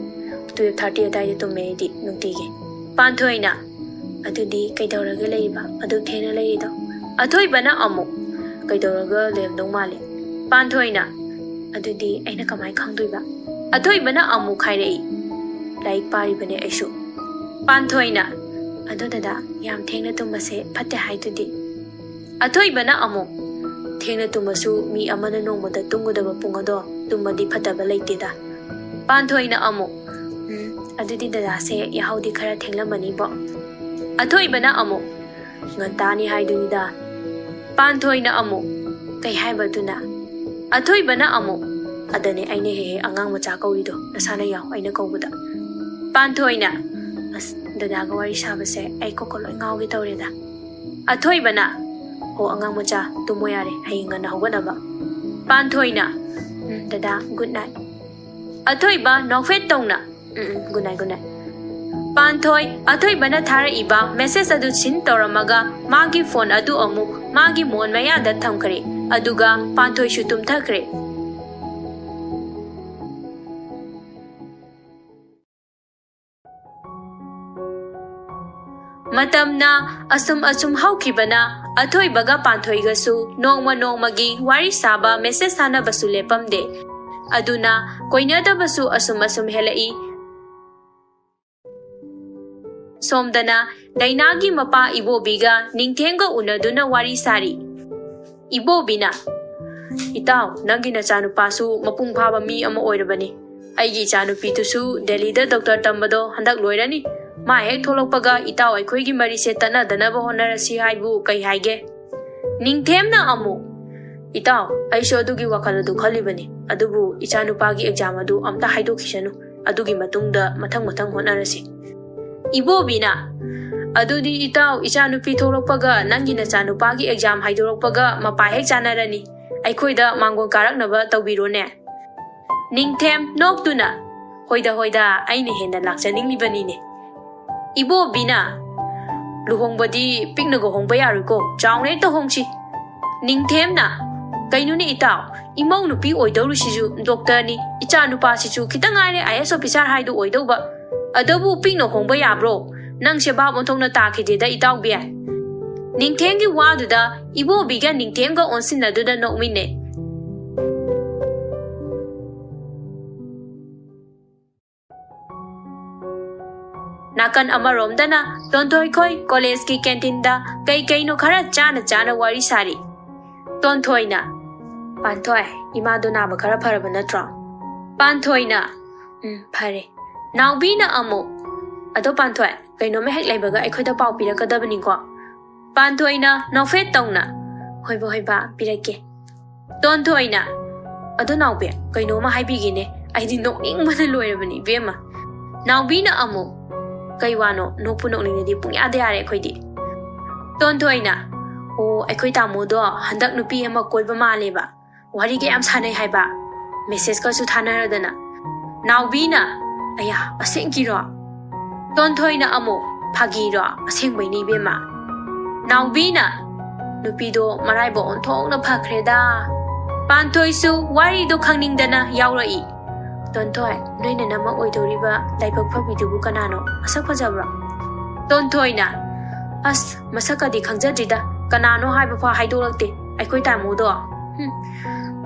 12:30 adai tumme di nungtigi. Panthoina ꯑꯗꯨꯗꯤ ꯀꯩꯗꯧꯔꯒ ꯂꯩꯕ ꯑꯗꯨ ꯊꯦꯡꯅ ꯂꯩꯔꯤꯗꯣ? ꯑꯊꯣꯏꯕꯅ ꯑꯃꯨꯛ ꯀꯩꯗꯧꯔꯒ ꯂꯩꯔꯝꯗꯧ ꯃꯥꯜꯂꯤ? ꯄꯥꯟꯊꯣꯏꯅ ꯑꯗꯨꯗꯤ ꯑꯩꯅ ꯀꯃꯥꯏꯅ ꯈꯪꯗꯣꯏꯕ? ꯑꯊꯣꯏꯕꯅ ꯑꯃꯨꯛ ꯍꯥꯏꯔꯛꯏ ꯂꯥꯏꯔꯤꯛ ꯄꯥꯔꯤꯕꯅꯦ ꯑꯩꯁꯨ꯫ ꯄꯥꯟꯊꯣꯏꯅ ꯑꯗꯣ ꯗꯗꯥ ꯌꯥꯝ ꯊꯦꯡꯅ ꯇꯨꯝꯕꯁꯦ ꯐꯠꯇꯦ ꯍꯥꯏꯗꯨꯗꯤ? ꯑꯊꯣꯏꯕꯅ ꯑꯃꯨꯛ ꯊꯦꯡꯅ ꯇꯨꯝꯃꯁꯨ ꯃꯤ ꯑꯃꯅ ꯅꯣꯡꯃꯗ ꯇꯨꯝꯒꯗꯕ ꯄꯨꯡ ꯑꯗꯣ ꯇꯨꯝꯃꯗꯤ ꯐꯠꯇꯕ ꯂꯩꯇꯦꯗ꯫ ꯄꯥꯟꯊꯣꯏꯅ ꯑꯃꯨꯛ ꯑꯗꯨꯗꯤ ꯗꯗꯥꯁꯦ ꯌꯥꯍꯧꯗꯤ ꯈꯔ ꯊꯦꯡꯂꯝꯃꯅꯤꯕꯣ? ꯑꯊꯣꯏꯕꯅ ꯑꯃꯨꯛ ꯉꯟꯇꯥꯅꯤ ꯍꯥꯏꯗꯨꯅꯤꯗ꯫ ꯄꯥꯟꯊꯣꯏꯅ ꯑꯃꯨꯛ ꯀꯩ ꯍꯥꯏꯕꯗꯨꯅ? ꯑꯊꯣꯏꯕꯅ ꯑꯃꯨꯛ ꯑꯗꯅꯦ ꯑꯩꯅ ꯍꯦꯛ ꯑꯉꯥꯡ ꯃꯆꯥ ꯀꯧꯔꯤꯗꯣ, ꯅꯁꯥꯅ ꯌꯥꯎ ꯑꯩꯅ ꯀꯧꯕꯗ꯫ ꯄꯥꯟꯊꯣꯏꯅ ꯑꯁ ꯗꯗꯥꯒ ꯋꯥꯔꯤ ꯁꯥꯕꯁꯦ ꯑꯩ ꯀꯣꯛꯀ ꯂꯣꯏ ꯉꯥꯎꯒꯦ ꯇꯧꯔꯦꯗ꯫ ꯑꯊꯣꯏꯕꯅ ꯑꯣ ꯑꯉꯥꯡ ꯃꯆꯥ ꯇꯨꯝꯃꯣ ꯌꯥꯔꯦ ꯍꯌꯦꯡ ꯉꯟꯅ ꯍꯧꯒꯠꯅꯕ꯫ ꯄꯥꯟꯊꯣꯏꯅ ꯗꯗꯥ ꯒꯨꯗ ꯅꯥꯏꯠ꯫ ꯑꯊꯣꯏꯕ ꯅꯣꯛꯐꯦꯠ ꯇꯧꯅ ꯒꯨꯗ ꯅꯥꯏꯠ ꯒꯨꯗ ꯅꯥꯏꯠ꯫ ꯄꯥꯟꯊꯣꯏ ꯑꯊꯣꯏꯕꯅ ꯊꯥꯔꯛꯏꯕ ꯃꯦꯁꯦꯖ ꯑꯗꯨ ꯁꯤꯟ ꯇꯧꯔꯝꯃꯒ ꯃꯥꯒꯤ ꯐꯣꯟ ꯑꯗꯨ ꯑꯃꯨꯛ ꯃꯥꯒꯤ ꯃꯣꯟ ꯃꯌꯥꯗ ꯊꯝꯈ꯭ꯔꯦ, ꯑꯗꯨꯒ ꯄꯥꯟꯊꯣꯏꯁꯨ ꯇꯨꯝꯊꯈ꯭ꯔꯦ꯫ ꯃꯇꯝꯅ ꯑꯁꯨꯝ ꯍꯧꯈꯤꯕꯅ ꯑꯊꯣꯏꯕꯒ ꯄꯥꯟꯊꯣꯏꯒꯁꯨ ꯅꯣꯡꯃ ꯅꯣꯡꯃꯒꯤ ꯋꯥꯔꯤ ꯁꯥꯕ ꯃꯦꯁꯦꯖ ꯊꯥꯅꯕꯁꯨ ꯂꯦꯞꯄꯝꯗꯦ, ꯑꯗꯨꯅ ꯀꯣꯏꯅꯗꯕꯁꯨ ꯑꯁꯨꯝ ꯍꯦꯜꯂꯛꯏ꯫ ꯁꯣꯝꯗꯅ ꯅꯩꯅꯥꯒꯤ ꯃꯄꯥ ꯏꯕꯣꯕꯤꯒ ꯅꯤꯡꯊꯦꯝꯒ ꯎꯅꯗꯨꯅ ꯋꯥꯔꯤ ꯁꯥꯔꯤ꯫ ꯏꯕꯣꯕꯤꯅ ꯏꯇꯥꯎ ꯅꯪꯒꯤ ꯅꯆꯥꯅꯨꯄꯥꯁꯨ ꯃꯄꯨꯡ ꯐꯥꯕ ꯃꯤ ꯑꯃ ꯑꯣꯏꯔꯕꯅꯤ, ꯑꯩꯒꯤ ꯏꯆꯥꯅꯨꯄꯤꯗꯨꯁꯨ ꯗꯦꯜꯂꯤꯗ ꯗꯣꯛꯇꯔ ꯇꯝꯕꯗꯣ ꯍꯟꯗꯛ ꯂꯣꯏꯔꯅꯤ, ꯃꯥ ꯍꯦꯛ ꯊꯣꯛꯂꯛꯄꯒ ꯏꯇꯥꯎ ꯑꯩꯈꯣꯏꯒꯤ ꯃꯔꯤꯁꯦ ꯇꯠꯅꯗꯅꯕ ꯍꯣꯠꯅꯔꯁꯤ ꯍꯥꯏꯕꯨ ꯀꯩ ꯍꯥꯏꯒꯦ? ꯅꯤꯡꯊꯦꯝꯅ ꯑꯃꯨꯛ ꯏꯇꯥꯎ ꯑꯩꯁꯨ ꯑꯗꯨꯒꯤ ꯋꯥꯈꯜ ꯑꯗꯨ ꯈꯜꯂꯤꯕꯅꯤ, ꯑꯗꯨꯕꯨ ꯏꯆꯥꯅꯨꯄꯥꯒꯤ ꯑꯦꯛꯖꯥꯝ ꯑꯗꯨ ꯑꯝꯇ ꯍꯥꯏꯗꯣꯛꯈꯤꯁꯅꯨ, ꯑꯗꯨꯒꯤ ꯃꯇꯨꯡꯗ ꯃꯊꯪ ꯍꯣꯠꯅꯔꯁꯤ꯫ ꯏꯕꯣꯕꯤꯅ ꯑꯗꯨꯗꯤ ꯏꯇꯥꯎ ꯏꯆꯥꯅꯨꯄꯤ ꯊꯣꯛꯂꯛꯄꯒ ꯅꯪꯒꯤ ꯅꯆꯥꯅꯨꯄꯥꯒꯤ ꯑꯦꯛꯖꯥꯝ ꯍꯥꯏꯗꯣꯔꯛꯄꯒ ꯃꯄꯥ ꯍꯦꯛ ꯆꯥꯟꯅꯔꯅꯤ, ꯑꯩꯈꯣꯏꯗ ꯃꯥꯡꯒꯣꯜ ꯀꯥꯔꯛꯅꯕ ꯇꯧꯕꯤꯔꯣꯅꯦ꯫ ꯅꯤꯡꯊꯦꯝ ꯅꯣꯛꯇꯨꯅ ꯍꯣꯏꯗ ꯑꯩꯅ ꯍꯦꯟꯅ ꯂꯥꯛꯆꯅꯤꯡꯂꯤꯕꯅꯤꯅꯦ꯫ ꯏꯕꯣꯕꯤꯅ ꯂꯨꯍꯣꯡꯕꯗꯤ ꯄꯤꯛꯅꯒ ꯍꯣꯡꯕ ꯌꯥꯔꯣꯏꯀꯣ, ꯆꯥꯎꯅ ꯍꯦꯛꯇ ꯍꯣꯡꯁꯤ꯫ ꯅꯤꯡꯊꯦꯝꯅ ꯀꯩꯅꯣꯅꯦ ꯏꯇꯥꯎ, ꯏꯃꯧ ꯅꯨꯄꯤ ꯑꯣꯏꯗꯧꯔꯤꯁꯤꯁꯨ ꯗꯣꯛꯇꯔꯅꯤ, ꯏꯆꯥ ꯅꯨꯄꯥꯁꯤꯁꯨ ꯈꯤꯇꯪ ꯉꯥꯏꯔꯦ IAS ꯑꯣꯐꯤꯁꯥꯔ ꯍꯥꯏꯗꯨ ꯑꯣꯏꯗꯧꯕ, ꯑꯗꯨꯕꯨ ꯄꯤꯛꯅ ꯍꯣꯡꯕ ꯌꯥꯕ꯭ꯔꯣ? ꯅꯪꯁꯦ ꯚꯥꯞ ꯑꯣꯟꯊꯣꯛꯅ ꯇꯥꯈꯤꯗꯦꯗ ꯏꯇꯥꯎꯕꯤ꯫ ꯅꯤꯡꯊꯦꯝꯒꯤ ꯋꯥꯗꯨꯗ ꯏꯕꯣꯕꯤꯒ ꯅꯤꯡꯊꯦꯝꯒ ꯑꯣꯟꯁꯤꯟꯅꯗꯨꯅ ꯅꯣꯛꯃꯤꯟꯅꯩ꯫ ꯅꯥꯀꯟ ꯑꯃꯔꯣꯝꯗꯅ ꯇꯣꯟꯊꯣꯏꯈꯣꯏ ꯀꯣꯂꯦꯖꯀꯤ ꯀꯦꯟꯇꯤꯟꯗ ꯀꯩꯅꯣ ꯈꯔ ꯆꯥꯅ ꯋꯥꯔꯤ ꯁꯥꯔꯤ꯫ ꯇꯣꯟꯊꯣꯏꯅ ꯄꯥꯟꯊꯣꯏ ꯏꯃꯥꯗꯣ ꯅꯥꯕ ꯈꯔ ꯐꯔꯕ ꯅꯠꯇ꯭ꯔꯣ? ꯄꯥꯟꯊꯣꯏꯅ ꯐꯔꯦ꯫ ꯅꯥꯎꯕꯤꯅ ꯑꯃꯨꯛ ꯑꯗꯣ ꯄꯥꯟꯊꯣꯏ ꯀꯩꯅꯣꯝꯃ ꯍꯦꯛ ꯂꯩꯕꯒ ꯑꯩꯈꯣꯏꯗ ꯄꯥꯎ ꯄꯤꯔꯛꯀꯗꯕꯅꯤꯀꯣ? ꯄꯥꯟꯊꯣꯏꯅ ꯅꯣꯛꯐꯦꯠ ꯇꯧꯅ ꯍꯣꯏꯕ ꯄꯤꯔꯛꯀꯦ꯫ ꯇꯣꯟꯊꯣꯏꯅ ꯑꯗꯣ ꯅꯥꯎꯕꯤ ꯀꯩꯅꯣꯝꯃ ꯍꯥꯏꯕꯤꯒꯦꯅꯦ, ꯑꯩꯗꯤ ꯅꯣꯛꯅꯤꯡꯕꯅ ꯂꯣꯏꯔꯕꯅꯤ ꯏꯕꯦꯝꯃ꯫ ꯅꯥꯎꯕꯤꯅ ꯑꯃꯨꯛ ꯀꯩ ꯋꯥꯅꯣ? ꯅꯣꯛꯄꯨ ꯅꯣꯛꯅꯤꯡꯉꯗꯤ ꯄꯨꯡꯌꯥꯗ ꯌꯥꯔꯦ ꯑꯩꯈꯣꯏꯗꯤ꯫ ꯇꯣꯟꯊꯣꯏꯅ ꯑꯣ ꯑꯩꯈꯣꯏ ꯇꯥꯃꯣꯗꯣ ꯍꯟꯗꯛ ꯅꯨꯄꯤ ꯑꯃ ꯀꯣꯏꯕ ꯃꯥꯜꯂꯦꯕ, ꯋꯥꯔꯤꯒ ꯌꯥꯝ ꯁꯥꯟꯅꯩ ꯍꯥꯏꯕ, ꯃꯦꯁꯦꯖꯀꯁꯨ ꯊꯥꯅꯔꯗꯅ꯫ ꯅꯥꯎꯕꯤꯅ ꯑꯌꯥ ꯑꯁꯦꯡꯀꯤꯔꯣ? ꯇꯣꯟꯊꯣꯏꯅ ꯑꯃꯨꯛ ꯐꯥꯒꯤꯔꯣ? ꯑꯁꯦꯡꯕꯩꯅꯤ ꯏꯕꯦꯝꯃ꯫ ꯅꯥꯎꯕꯤꯅ ꯅꯨꯄꯤꯗꯣ ꯃꯔꯥꯏꯕꯛ ꯑꯣꯟꯊꯣꯛꯅ ꯐꯈ꯭ꯔꯦꯗ꯫ ꯄꯥꯟꯊꯣꯏꯁꯨ ꯋꯥꯔꯤꯗꯣ ꯈꯪꯅꯤꯡꯗꯅ ꯌꯥꯎꯔꯛꯏ꯫ ꯇꯣꯟꯊꯣꯏ ꯅꯣꯏ ꯅꯅꯝꯃ ꯑꯣꯏꯗꯧꯔꯤꯕ ꯂꯥꯏꯕꯛ ꯐꯕꯤꯗꯨꯕꯨ ꯀꯅꯥꯅꯣ? ꯃꯁꯛ ꯐꯖꯕ꯭ꯔꯣ? ꯇꯣꯟꯊꯣꯏꯅ ꯑꯁ ꯃꯁꯛꯀꯗꯤ ꯈꯪꯖꯗ꯭ꯔꯤꯗ, ꯀꯅꯥꯅꯣ ꯍꯥꯏꯕꯐꯥꯎ ꯍꯥꯏꯗꯣꯛꯂꯛꯇꯦ ꯑꯩꯈꯣই ꯇꯥꯃꯣꯗꯣ,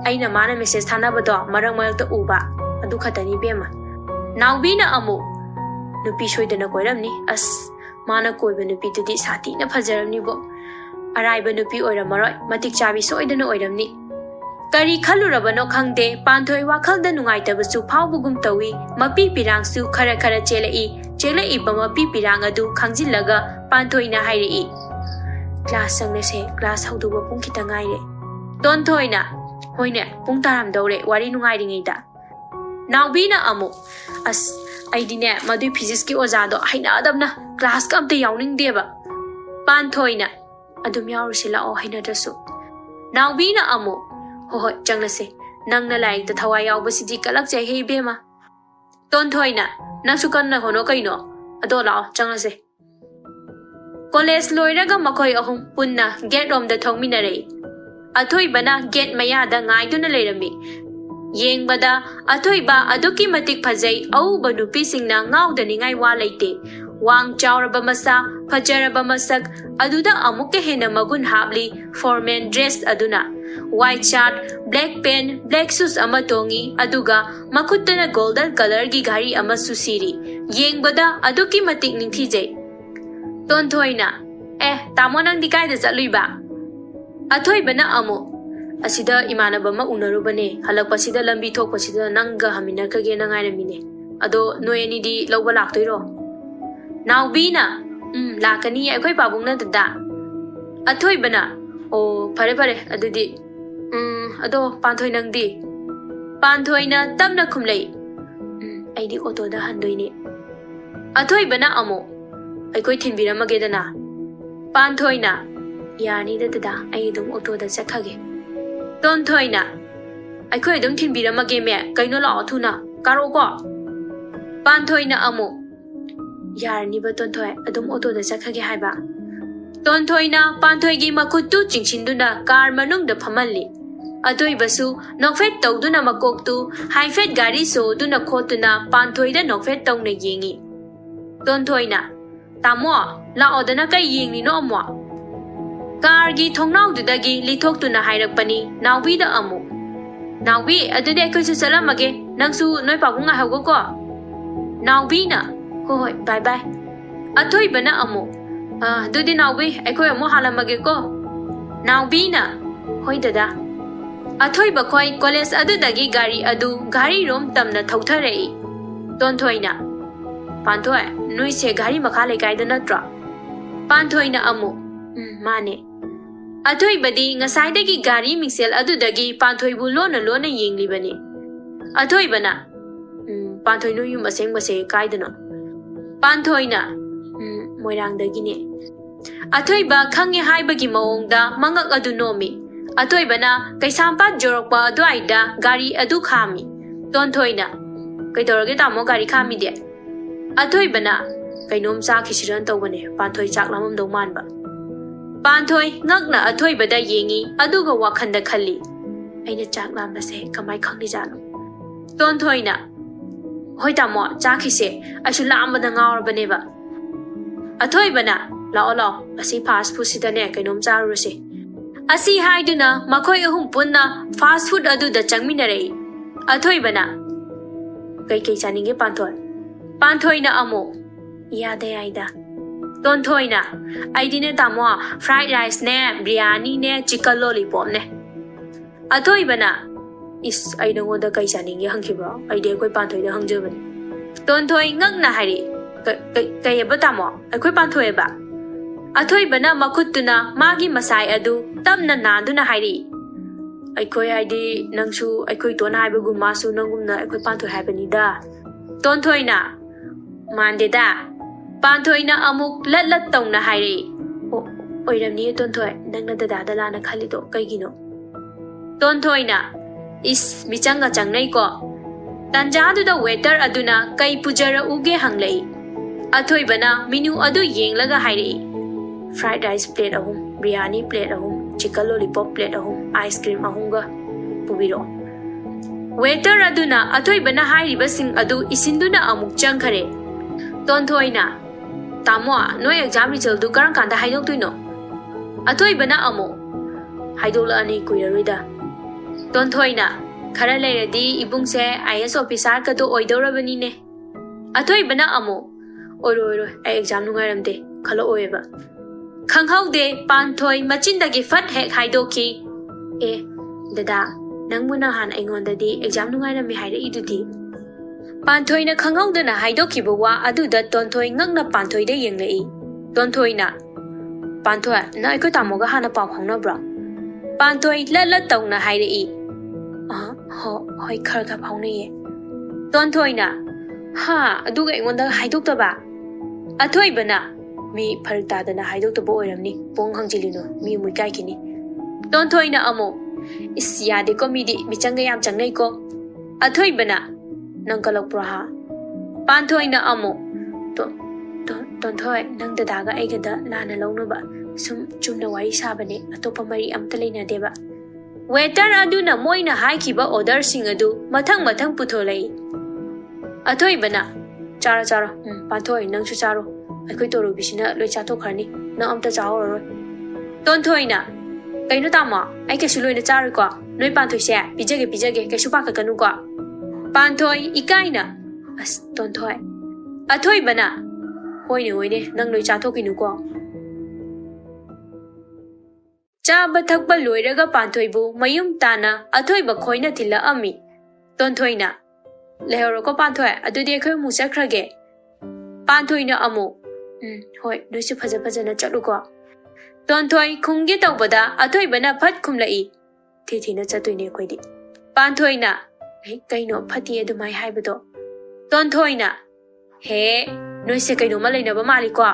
ꯑꯩꯅ ꯃꯥꯅ ꯃꯦꯁꯦꯖ ꯊꯥꯅꯕꯗꯣ ꯃꯔꯛꯇ ꯎꯕ, ꯑꯗꯨ ꯈꯛꯇꯅꯤ ꯏꯕꯦꯝꯃ꯫ ꯅꯥꯎꯕꯤꯅ ꯑꯃꯨꯛ ꯅꯨꯄꯤ ꯁꯣꯏꯗꯅ ꯀꯣꯏꯔꯝꯅꯤ, ꯑꯁ ꯃꯥꯅ ꯀꯣꯏꯕ ꯅꯨꯄꯤꯗꯨꯗꯤ ꯁꯥꯊꯤꯅ ꯐꯖꯔꯝꯅꯤꯕꯣ, ꯑꯔꯥꯏꯕ ꯅꯨꯄꯤ ꯑꯣꯏꯔꯝꯃꯔꯣꯏ, ꯃꯇꯤꯛ ꯆꯥꯕꯤ ꯁꯣꯏꯗꯅ ꯑꯣꯏꯔꯝꯅꯤ꯫ ꯀꯔꯤ ꯈꯜꯂꯨꯔꯕꯅꯣ ꯈꯪꯗꯦ, ꯄꯥꯟꯊꯣꯏ ꯋꯥꯈꯜꯗ ꯅꯨꯡꯉꯥꯏꯇꯕꯁꯨ ꯐꯥꯎꯕꯒꯨꯝ ꯇꯧꯏ, ꯃꯄꯤ ꯄꯤꯔꯥꯡꯁꯨ ꯈꯔ ꯆꯦꯜꯂꯛꯏ꯫ ꯆꯦꯜꯂꯛꯏꯕ ꯃꯄꯤ ꯄꯤꯔꯥꯡ ꯑꯗꯨ ꯈꯪꯖꯤꯜꯂꯒ ꯄꯥꯟꯊꯣꯏꯅ ꯍꯥꯏꯔꯛꯏ ꯀ꯭ꯂꯥꯁ ꯆꯪꯂꯁꯦ, ꯀ꯭ꯂꯥꯁ ꯍꯧꯗꯧꯕ ꯄꯨꯡ ꯈꯤꯇꯪ ꯉꯥꯏꯔꯦ꯫ ꯇꯣꯟꯊꯣꯏꯅ ꯍꯣꯏꯅꯦ ꯄꯨꯡ ꯇꯥꯔꯝꯗꯧꯔꯦ ꯋꯥꯔꯤ ꯅꯨꯡꯉꯥꯏꯔꯤꯉꯩꯗ꯫ ꯅꯥꯎꯕꯤꯅ ꯑꯃꯨꯛ ꯑꯁ ꯑꯩꯗꯤꯅꯦ ꯃꯗꯨꯏ ꯐꯤꯖꯤꯛꯁꯀꯤ ꯑꯣꯖꯥꯗꯣ ꯍꯩꯅꯗꯕꯅ ꯀ꯭ꯂꯥꯁꯀ ꯑꯝꯇ ꯌꯥꯎꯅꯤꯡꯗꯦꯕ꯫ ꯄꯥꯟꯊꯣꯏꯅ ꯑꯗꯨꯝ ꯌꯥꯎꯔꯨꯁꯤ ꯂꯥꯛꯑꯣ ꯍꯩꯅꯗ꯭ꯔꯁꯨ꯫ ꯅꯥꯎꯕꯤꯅ ꯑꯃꯨꯛ ꯍꯣꯏ ꯆꯪꯂꯁꯦ, ꯅꯪꯅ ꯂꯥꯏꯔꯤꯛꯇ ꯊꯋꯥꯏ ꯌꯥꯎꯕꯁꯤꯗꯤ ꯀꯜꯂꯛꯆꯩꯍꯦ ꯏꯕꯦꯝꯃ꯫ ꯇꯣꯟꯊꯣꯏꯅ ꯅꯪꯁꯨ ꯀꯟꯅ ꯍꯣꯠꯅꯧ ꯀꯩꯅꯣ, ꯑꯗꯣ ꯂꯥꯛꯑꯣ ꯆꯪꯂꯁꯦ꯫ ꯀꯣꯂꯦꯖ ꯂꯣꯏꯔꯒ ꯃꯈꯣꯏ ꯑꯍꯨꯝ ꯄꯨꯟꯅ ꯒꯦꯠ ꯂꯣꯝꯗ ꯊꯧꯃꯤꯟꯅꯔꯛꯏ꯫ ꯑꯊꯣꯏꯕꯅ ꯒꯦꯠ ꯃꯌꯥꯗ ꯉꯥꯏꯗꯨꯅ ꯂꯩꯔꯝꯃꯤ꯫ ꯌꯦꯡꯕꯗ ꯑꯊꯣꯏꯕ ꯑꯗꯨꯛꯀꯤ ꯃꯇꯤꯛ ꯐꯖꯩ, ꯑꯎꯕ ꯅꯨꯄꯤꯁꯤꯡꯅ ꯉꯥꯎꯗꯅꯤꯡꯉꯥꯏ ꯋꯥ ꯂꯩꯇꯦ꯫ wang chauraba masa phajaraba masak aduda amukka hena magun hapli formal dress aduna white shirt black pen black shoes ama tongi aduga makuttana golden color gi gari ama susiri yengbada aduki matik ningthijai tonthoina tamo nang dikai da chatluiba athoi bana amu asida imanaba ma unarubane halakpasida lambi thokpasida nangga haminakage nangainamine ado noeni di lawba laktoiro nawbina lakani akhoi pabungna dada athoi bana o phare phare adudi ado panthoi nangdi panthoi na tamna khumlei aidi auto da handoine athoi bana amu akhoi thinbiramage dana panthoi na yani dada ai dum auto da chakhage tonthoi na akhoi dum thinbiramage me kaino la thuna karo ko panthoi na amu yarni ba tonthoi adum auto da chakhage haiba tonthoi na panthoi gi makuttu chingchinduna car manung da phamalli adoi basu nokfet tawduna makoktu haifet gari so duna khotuna panthoi da nokfet tawna yengi tonthoi na tamo la odana kai yengni no mo car gi thongnau du dagi lithoktuna hairakpani nawbi da amu nawbi adude kai su salamage nangsu noi pabunga hawgo ko nawbi na hoi bye bye athoi bana amu dudi nawbi akhoi amu halamage ko nawbi na hoi dada athoi bakhoi college adu dagi gari rom tamna thauthare tonthoi na panthoi noi se gari makha lekai da natra panthoi na amu mane athoi badi ngasai dagi gari mixel adu dagi panthoi bu lona yengli bani athoi bana panthoi no yum aseng base kaidana panthoi na moirang dagi ne athoi ba khange haibagi maongda mangak adu nomi athoi bana kaisampat jorokpa adwaida gari adu khami tonthoi na kaidorage tamo gari khami de athoi bana kainom cha khisiran tawbane panthoi chaklamam do manba panthoi ngakna athoi bada yengi aduga wakhanda khalli aina chaklam base kamai khangni jalo tonthoi na hoi tamo cha khise asu lamada ngawrbane ba athoi bana la asi fast food sidane kainom charuse asi haiduna makhoi ahum punna fast food adu da changminare athoi bana kai chaninge panthoi na amo yade aida tonthoi na aidine tamo fried rice ne biryani ne chicken lollipop ne athoi bana is aida ngoda kai chaninge hangkhiba aide koi panthoi da hangjabani tonthoi ngakna hari kai ba tamo akoi panthoi ba athoi bana makhutuna magi masai adu tamna naduna hairi aikoi haidi nangsu aikoi ton haibagu masu nangumna aikoi panthoi haibani da tonthoi na mandeda panthoi na amuk lat tawna hairi oiramni tonthoi nangna dada dalana khalido kaigino tonthoi na is michanga changnai ko tanja du da waiter aduna kai pujara uge hanglei athoi bana menu adu yenglaga hairi fried rice plate ahum biryani plate ahum chicken lollipop plate ahum ice cream ahumga pubiro waiter aduna athoi bana hairiba sing adu isinduna amuk changkhare tonthoi na tamo no exam result du karan kanda haidok tuino athoi bana amu haidola ani kuiraroida tonthoi na khara leiradi ibungse IS officer ka do oidorabani ne athoi bana amu oro ai exam nungairamde khalo oeba khanghaude panthoi machindagi fat hek haidoki dada nangmuna han aingodadi exam nungairami haira idudi panthoi na khanghauda na haidoki bawa aduda tonthoi ngakna panthoi de yenglei tonthoi na panthoi na iko tamoga hana paw khangna bra panthoi la tawna hairei hoi kharga phawne ye tonthoi na ha aduga ingonda haidokta ba athoi bana mi pharta dana haidokta bo oiramni pong hangjilino mi mui kai kini tonthoi na amo isya de comedy michanga yam changnai ko athoi bana nangkalok praha panthoi na amo tonthoi nang dadaga aigada lana lawno ba sum chumna wari sabane atopa mari amta leina deba waiter aduna moina haikiba order sing adu mathang putholai athoi bana chara panthoi nangsu charo ꯑꯩꯈꯣꯏ ꯇꯣꯔꯨꯕꯤꯁꯤꯅ ꯂꯣꯏ ꯆꯥꯊꯣꯛꯈ꯭ꯔꯅꯤ ꯅꯪ ꯑꯝꯇ ꯆꯥꯍꯧꯔꯔꯣꯏ ꯇꯣꯟꯊꯣꯏꯅ ꯀꯩꯅꯣ ꯇꯥꯃꯣ ꯑꯩ ꯀꯩꯁꯨ ꯂꯣꯏꯅ ꯆꯥꯔꯣꯏꯀꯣ ꯅꯣꯏ ꯄꯥꯟꯊꯣꯏꯁꯦ ꯄꯤꯖꯒꯦ ꯀꯩꯁꯨ ꯄꯥꯈꯠꯀꯅꯨꯀꯣ ꯄꯥꯟꯊꯣꯏ ꯏꯀꯥꯏꯅ ꯑꯁ ꯇꯣꯟꯊꯣꯏ ꯑꯊꯣꯏꯕꯅ ꯍꯣꯏꯅꯦ ꯅꯪ ꯂꯣꯏ ꯆꯥꯊꯣꯛꯈꯤꯅꯨꯀꯣ ꯆꯥꯕ ꯊꯛꯄ ꯂꯣꯏꯔꯒ ꯄꯥꯟꯊꯣꯏꯕꯨ ꯃꯌꯨꯝ ꯇꯥꯅ ꯑꯊꯣꯏꯕ ꯈꯣꯏꯅ ꯊꯤꯜꯂꯛꯑꯝꯃꯤ ꯇꯣꯟꯊꯣꯏꯅ ꯂꯩꯍꯧꯔꯣꯀꯣ ꯄꯥꯟꯊꯣꯏ ꯑꯗꯨꯗꯤ ꯑꯩꯈꯣꯏ ꯑꯃꯨꯛ ꯆꯠꯈ꯭ꯔꯒꯦ ꯄꯥꯟꯊꯣꯏꯅ ꯑꯃꯨꯛ ꯍꯣꯏ ꯅꯣꯏꯁꯨ ꯐꯖꯅ ꯆꯠꯂꯨꯀꯣ ꯇꯣꯟꯊꯣꯏ ꯈꯨꯝꯒꯦ ꯇꯧꯕꯗ ꯑꯊꯣꯏꯕꯅ ꯐꯠ ꯈꯨꯝꯂꯛꯏ ꯊꯤꯅ ꯆꯠꯇꯣꯏꯅꯦ ꯑꯩꯈꯣꯏꯗꯤ ꯄꯥꯟꯊꯣꯏꯅ ꯀꯩꯅꯣ ꯐꯠꯇꯦ ꯑꯗꯨꯃꯥꯏ ꯍꯥꯏꯕꯗꯣ ꯇꯣꯟꯊꯣꯏꯅ ꯍꯦ ꯅꯣꯏꯁꯦ ꯀꯩꯅꯣꯝꯃ ꯂꯩꯅꯕ ꯃꯥꯜꯂꯤꯀꯣ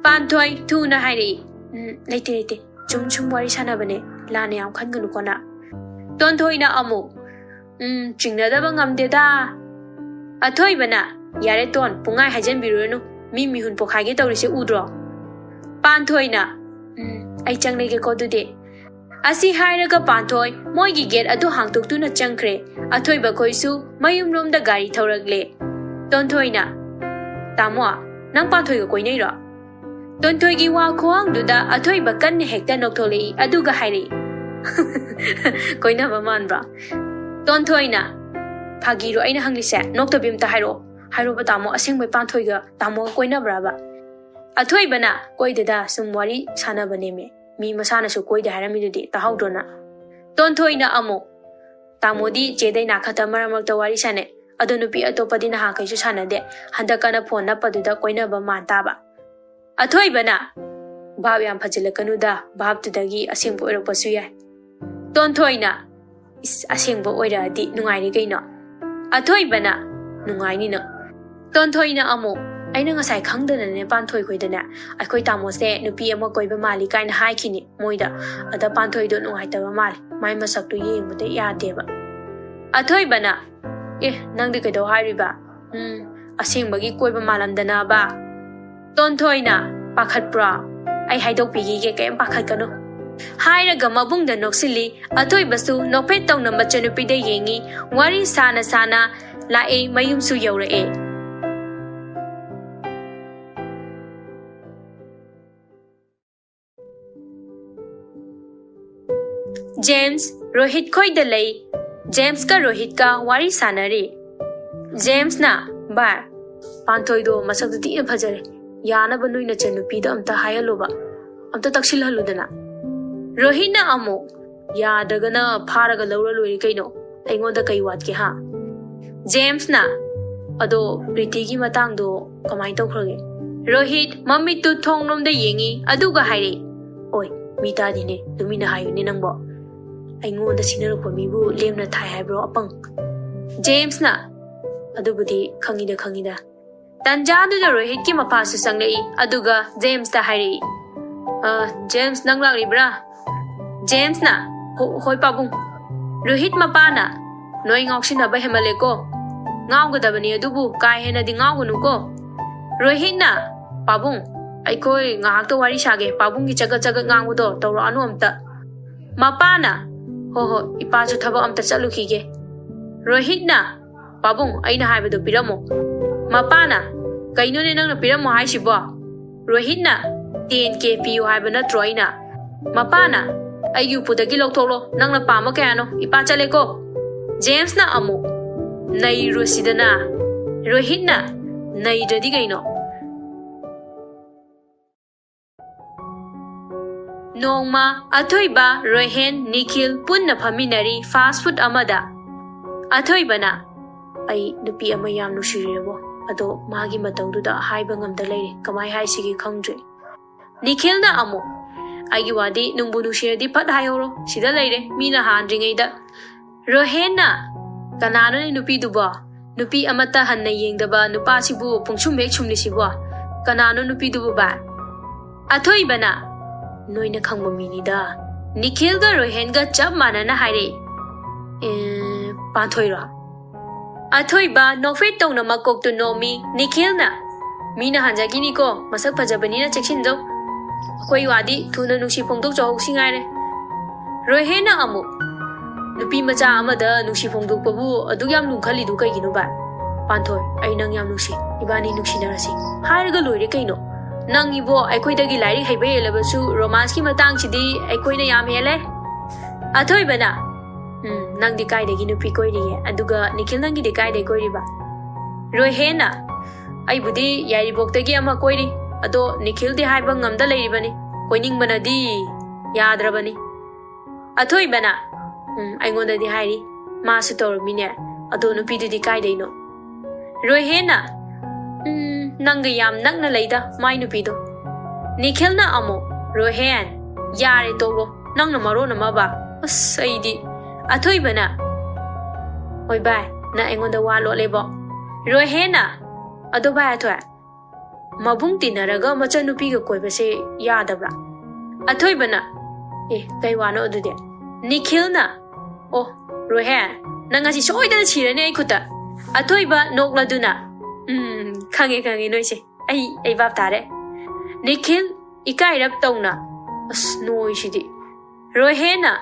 ꯄꯥꯟꯊꯣꯏ ꯊꯨꯅ ꯍꯥꯏꯔꯛꯏ ꯂꯩꯇꯦ ꯁꯨꯝ ꯋꯥꯔꯤ ꯁꯥꯟꯅꯕꯅꯦ ꯂꯥꯟꯅ ꯌꯥꯝ ꯈꯟꯒꯅꯨꯀꯣꯅ ꯇꯣꯟꯊꯣꯏꯅ ꯑꯃꯨꯛ ꯆꯤꯡꯅꯗꯕ ꯉꯝꯗꯦꯗ ꯑꯊꯣꯏꯕꯅ ꯌꯥꯔꯦ ꯇꯣꯟ ꯄꯨꯡꯉꯥꯏ ꯍꯥꯏꯖꯟꯕꯤꯔꯨꯔꯅꯨ ꯃꯤꯍꯨꯟ ꯄꯣꯛꯈꯥꯏꯒꯦ ꯇꯧꯔꯤꯁꯦ ꯎꯗ꯭ꯔꯣ ꯄꯥꯟꯊꯣꯏꯅ ꯑꯩ ꯆꯪꯂꯒꯦꯀꯣ ꯑꯗꯨꯗꯤ ꯑꯁꯤ ꯍꯥꯏꯔꯒ ꯄꯥꯟꯊꯣꯏ ꯃꯣꯏꯒꯤ ꯒꯦꯠ ꯑꯗꯨ ꯍꯥꯡꯇꯣꯛꯇꯨꯅ ꯆꯪꯈ꯭ꯔꯦ ꯑꯊꯣꯏꯕ ꯈꯣꯏꯁꯨ ꯃꯌꯨꯝꯂꯣꯝꯗ ꯒꯥꯔꯤ ꯊꯧꯔꯛꯂꯦ ꯇꯣꯟꯊꯣꯏꯅ ꯇꯥꯃꯣ ꯅꯪ ꯄꯥꯟꯊꯣꯏꯒ ꯀꯣꯏꯅꯩꯔꯣ ꯇꯣꯟꯊꯣꯏꯒꯤ ꯋꯥ ꯈꯨꯋꯥꯡꯗꯨꯗ ꯑꯊꯣꯏꯕ ꯀꯟꯅ ꯍꯦꯛꯇ ꯅꯣꯛꯊꯣꯛꯂꯛꯏ ꯑꯗꯨꯒ ꯍꯥꯏꯔꯛꯏ ꯀꯣꯏꯅꯕ ꯃꯥꯟꯕ꯭ꯔꯣ ꯇꯣꯟꯊꯣꯏꯅ ꯐꯥꯒꯤꯔꯣ ꯑꯩꯅ ꯍꯪꯂꯤꯁꯦ ꯅꯣꯛꯇꯕꯤ ꯑꯝꯇ ꯍꯥꯏꯔꯣꯕ ꯇꯥꯃꯣ ꯑꯁꯦꯡꯕꯩ ꯄꯥꯟꯊꯣꯏꯒ ꯇꯥꯃꯣꯒ ꯀꯣꯏꯅꯕ꯭ꯔꯕ ꯑꯊꯣꯏꯕꯅ ꯀꯣꯏꯗꯦꯗ ꯁꯨꯝ ꯋꯥꯔꯤ ꯁꯥꯟꯅꯕꯅꯦꯃꯦ ꯃꯤ ꯃꯁꯥꯅꯁꯨ ꯀꯣꯏꯗꯦ ꯍꯥꯏꯔꯝꯃꯤꯗꯨꯗꯤ ꯇꯥꯍꯧꯗ꯭ꯔꯣꯅ ꯇꯣꯟꯊꯣꯏꯅ ꯑꯃꯨꯛ ꯇꯥꯃꯣꯗꯤ ꯆꯦ ꯗꯥꯏꯅꯥ ꯈꯛꯇ ꯃꯔꯛꯇ ꯋꯥꯔꯤ ꯁꯥꯟꯅꯩ ꯑꯗꯣ ꯅꯨꯄꯤ ꯑꯇꯣꯞꯄꯗꯤ ꯅꯍꯥꯟꯈꯩꯁꯨ ꯁꯥꯟꯅꯗꯦ ꯍꯟꯗꯛꯀꯅ ꯐꯣꯟ ꯅꯞꯄꯗꯨꯗ ꯀꯣꯏꯅꯕ ꯃꯥꯟ ꯇꯥꯕ ꯑꯊꯣꯏꯕꯅ ꯚꯥꯞ ꯌꯥꯝ ꯐꯖꯤꯜꯂꯛꯀꯅꯨꯗ ꯚꯥꯞꯇꯨꯗꯒꯤ ꯑꯁꯦꯡꯕ ꯑꯣꯏꯔꯛꯄꯁꯨ ꯌꯥꯏ ꯇꯣꯟꯊꯣꯏꯅ ꯑꯁꯦꯡꯕ ꯑꯣꯏꯔꯛꯑꯗꯤ ꯅꯨꯡꯉꯥꯏꯔꯦ ꯀꯩꯅꯣ ꯑꯊꯣꯏꯕꯅ ꯅꯨꯡꯉꯥꯏꯅꯤꯅ ꯇꯣꯟꯊꯣꯏꯅ ꯑꯃꯨꯛ ꯑꯩꯅ ꯉꯁꯥꯏ ꯈꯪꯗꯅꯅꯦ ꯄꯥꯟꯊꯣꯏ ꯈꯣꯏꯗꯅꯦ ꯑꯩꯈꯣꯏ ꯇꯥꯃꯣꯁꯦ ꯅꯨꯄꯤ ꯑꯃ ꯀꯣꯏꯕ ꯃꯥꯜꯂꯤ ꯀꯥꯏꯅ ꯍꯥꯏꯈꯤꯅꯤ ꯃꯣꯏꯗ ꯑꯗ ꯄꯥꯟꯊꯣꯏꯗꯣ ꯅꯨꯡꯉꯥꯏꯇꯕ ꯃꯥꯜꯂꯤ ꯃꯥꯏ ꯃꯁꯛꯇꯨ ꯌꯦꯡꯕꯗ ꯌꯥꯗꯦꯕ ꯑꯊꯣꯏꯕꯅ ꯅꯪꯗꯤ ꯀꯩꯗꯧ ꯍꯥꯏꯔꯤꯕ ꯑꯁꯦꯡꯕꯒꯤ ꯀꯣꯏꯕ ꯃꯥꯜꯂꯝꯗꯅꯕ ꯇꯣꯟꯊꯣꯏꯅ ꯄꯥꯈꯠꯄ꯭ꯔꯣ ꯑꯩ ꯍꯥꯏꯗꯣꯛꯄꯤꯈꯤꯒꯦ ꯀꯩꯝ ꯄꯥꯈꯠꯀꯅꯨ ꯍꯥꯏꯔꯒ ꯃꯕꯨꯡꯗ ꯅꯣꯛꯁꯤꯜꯂꯤ ꯑꯊꯣꯏꯕꯁꯨ ꯅꯣꯛꯐꯦꯠ ꯇꯧꯅ ꯃꯆꯟꯅꯨꯄꯤꯗ ꯌꯦꯡꯉꯤ ꯋꯥꯔꯤ ꯁꯥꯅ ꯂꯥꯛꯑꯦ ꯃꯌꯨꯝꯁꯨ ꯌꯧꯔꯛꯑꯦ जेम्स रोहित खोइद लई जेम्स का रोहित का वारी सानरी जेम्स ना बाय पांथोई दो मसक दी फजरे याना बनुई न चनुपी द अमता हायलोबा अमता तक्सिल हलुदना रोहित ना अमो यादगना फारग लौरा लोई कइनो अइंगोंदा कई वात के हा जेम्स ना अदो प्रीति की मतांग दो कमाई तौखरगे रोहित मम्मी तु थोंगलोम द येंगी अदुगा हाइरे ओय मीता दिने दुमिना हायुने नंगबो अइंगोंदा सिनरपो मीबु लेमना थाय हाइब्रो अपंग जेम्स ना अदुबुदी खंगीदा तंजादुदा रोहित की मपासु संगलई अदुगा जेम्स ता हाइरे जेम्स नंग लाग्रिब्रा जेम्स ना होय पाबुंग Rohit मपाना नोय ngausinaba hemaleko ngaugadabani adubu kai hena di ngaugunuko Rohit ना पाबुंग अइखोय ngahakta wari sage पाबुंग gi chaga ngaudo tawro anu amta mapana ho ipasu thaba amta chalukige Rohit ना पाबुंग aina haibadu piramo mapana kaino ne nangna piramo haisibo Rohit ना 10k piu haiba natro aina mapana ayu pudagi loktholo nangna pama kayano ipa chaleko James ना अमु नई रोसिदना रोहित ना नई ददी गइनो Nongma अथोइबा रोहेन Nikhil पुन्ना फमिनरी fast food अमदा अथोइबना आई नुपी अमा याम नुसिरेबो अदो मागी मतौदुदा हाइबा ngamda leire kamai haisigi khangdre Nikhil ना अमु आगी वादी नुंगबु नुसिरदी फट हायोरो सिदा लेire मीना हांद्रिंगैदा रोहेन ना कनानो ने नुपी दुबो नुपी अमता हन्ना येंगदबा नुपासिबु पुंगसुम हेक सुमलिसिबो कनानो नुपी दुबो बा अथोइबना नोइना खंगबो मिनिदा निखिल गा रोहेन गा चप मानना हाइरे पांथोइरा अथोइबा नोफेट तौना मकोक तु नोमी निखिल ना मीना हांजागिनिको मसक फजबनिना चेक्सिनजो कोई वादी थुना नुसी फोंदोक जौसिंगाइरे रोहेन ना अमु नुपी मचा अमदा नुसी फोंदोकबु अदु याम लुंखलिदु कइगिनु बा Panthoi, ay nang yam nungshi, ibani nungshi narasi. Hairaga loire kaino. Nang ibo ay koy dagi lairi haiba yelabasu romance ki matang chidi ay koy na yam hele. Athoi bana. Nang di kai dagi nupi koy riye, aduga Nikhil nangi di kai de koy riba. Roi hena. Ay budi yari bok dagi ama koy ri. Ado Nikhil di haiba ngamda lairi bani. Koy ning bana di yadra bani. Athoi bana. Ay ngonda di hairi. Masu tor mine. Ado nupi di kai de no. Roi hena. Nanga yam nang na leida mai nupido. Nikhil na amo Rohan yare tolo nang na maro na maba asaidi athoi bana oi bai na engonda walo lebo Rohan na ado bai athoi mabung tinaraga macha nupi ga koi base yadabra athoi bana kai wano adude Nikhil na oh Rohan nanga si soida chirane ai khuta athoi ba nokladuna Kange noise. Ay bab tare. Nikhil ikai rap tawna. Noise di. Rohena.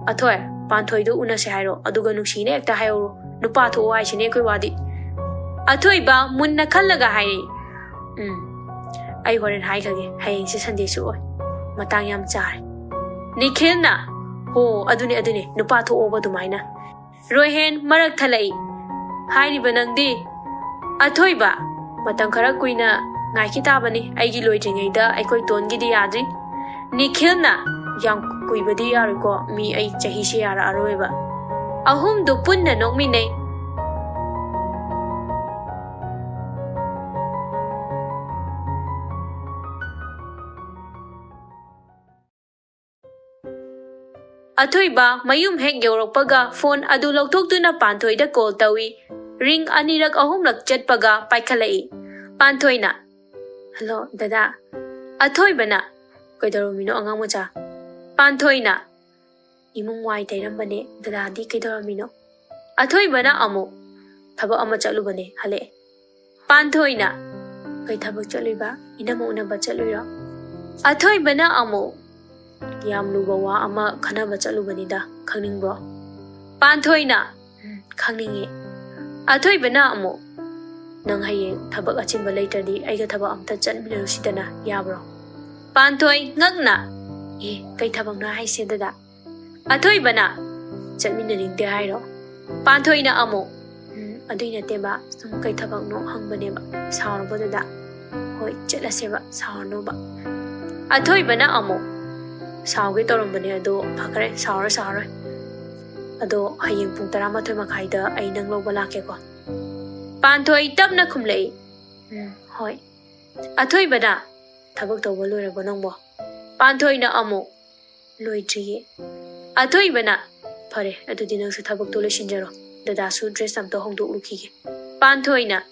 Athoy Panthoi do una se hairo aduga nungshi ne ekta hairo nupa tho ai sine koi wadi. Athoy ba munna khallaga hairi. Ai horen hai khage hayeng se Sunday su oi. Matang yam char. Nikhil na. Ho adune nupa tho oba dumaina. Rohen marak thalai. Hairi banangdi. Athoi ba matang khara kuina ngai ki tabani aigi loidringai da aikoi tongi di yadri Nikhil na yang kuibadi yaru ko mi ai chahi se yara aroeba ahum do punna nokmi nei Athoi ba mayum hek yorokpaga phone adu loktoktuna Panthoi da call tawi Ring anirak ahumlak chatpaga paikhalai. Panthoi na. Hello, dada. Athoi bana. Kaidaromino angang macha. Panthoi na. Imung wai tairambane dada di kaidaromino. Athoi bana amo. Thaba ama chalubane hale. Panthoi na. Kai thabak chaluiba inamo unaba chaluira. Athoi bana amo. Yam luba wa ama khanaba chalubani da khangningbro. Panthoi na. Khangningi. Athoi bana amo nang hayeng thabak achimba laitadi aiga thaba amta chanbiru sidana yabro Panthoi ngakna kai thabak na haise dada Athoi bana chanminaring de hairo Panthoi na amo aduina teba sum kai thabak no hangbane ba saurbo dada hoi chelaseba saurno ba Athoi bana amo sauge torombane ado phakare saura ado hayeng pung 12 makaida ai nang lo bala ke ko Panthoi tapna khumlei hoi Athoi bana thabak to boloi ra bonang bo Panthoi na amo loi triye Athoi bana phare adu dinang su thabak to le sinjaro dada su dress am to hong do lukhi ge Panthoi na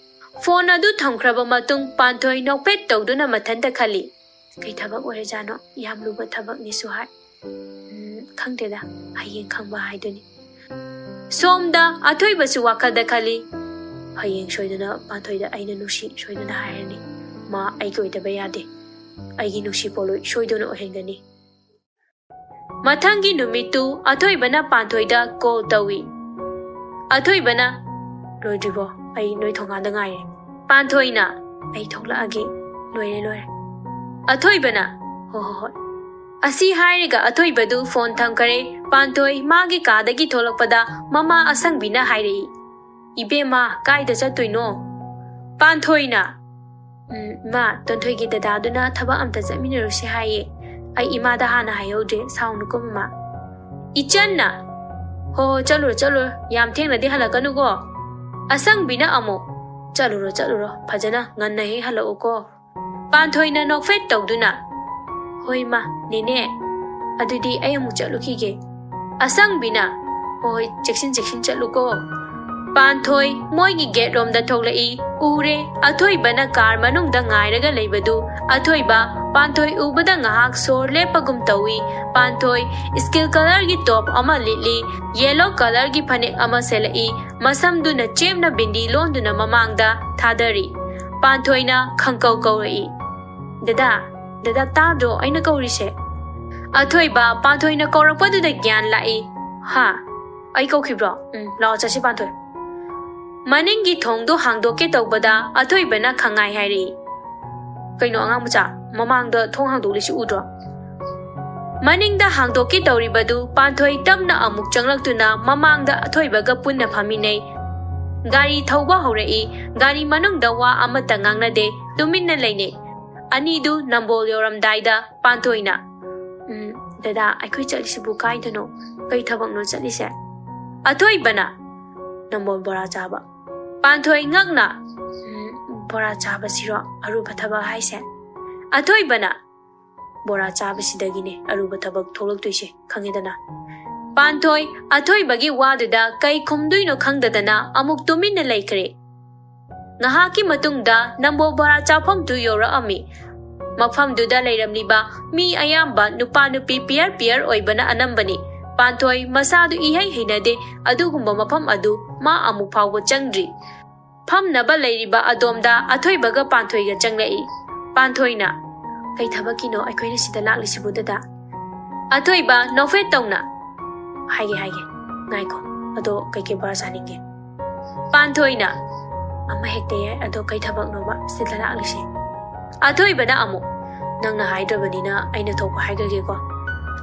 phone adu thamkhraba matung Panthoi nok pet to duna mathan ta khali kai thabak ore jano yam lu ba thabak ni su hai khangde da hayeng khangba hai duni Somda Athoi basu wakada khali hayeng soidana Panthoi da aina nushi soidana hairani ma ai koi da bayade aigi nushi Polloi soidana ohengani Mathangi numitu Athoi bana Panthoi da call tawi Athoi bana loidribo ai noi thonga da ngai Panthoi na ai thokla age loire Athoi bana ho Asi hairiga Athoi badu phone thamkare Panthoi magi kadagi tholakpada mama asang bina hairi Ibema kaida chatuino Panthoi na ma tonthoi gi dada duna thaba amta jaminiru se haye ai ima da hana hayode saunu ko mama ichan na ho chalo yam thengna di halakanu go asang bina amo chalo phajana nganna he halao ko Panthoi na nokfet tawduna hoi ma nene adudi ay amu chalukhige asang bina hoi cheksin chaluko Panthoi moi gi gate rom da thoklai ure Athoi bana car manung da ngairaga leibadu Athoi ba Panthoi ubada ngahak sor lepagum tawi Panthoi skill color gi top ama lili yellow color gi phanek ama selai masam du na chemna bindi lon du na mamangda thadari Panthoi na khangkau kawai dada tado aina kauri se Athoi ba Panthoi na kaurakpadu da gyan lai ha ai kau khibro lao chachi Panthoi Maninggi thongdo hangdoke tawbada athoibana khangai hairi. Kaino angang macha mamangda thong hangdolisi udro. Maningda hangdoke tawribadu panthoi tamna amuk changlaktuna mamangda athoibaga punna phaminei. Gari thauba haurai gari manungda wa amata ngangnade tuminna leine. Anidu nambol yoramdaida pantoina. Dada aikhoi chalisibu kaidano kai thabakno chalise. Athoibana nambol bora chaba. Panthoi ngakna bora chaba siro aruba thabak haise. Athoibana bora chaba sidagine aruba thabak tholoktoise khangedana. Panthoi athoibagi waduda kai khumduino khangdadana amuk tuminna laikre. Ngahaki matungda nambol bora chafam tu yora ami. Mafam duda leiramliba mi ayamba nupa nupi piar oibana anambani. Panthoi masadu ihai hinade adugumba mafam adu ma amuk phawba changdri. Famnaba leiriba adomda athoibaga panthoiga changlai. Panthoina kai thabakino aikoina sida laklisibu dada. Athoiba nofe tongna. Haige ngaiko ado kai ke bara saninge. Panthoina ama hekte yai ado kai thabak noba sida laklisi. Athoibana amu nangna haidrabanina aina thokpa haigage ko.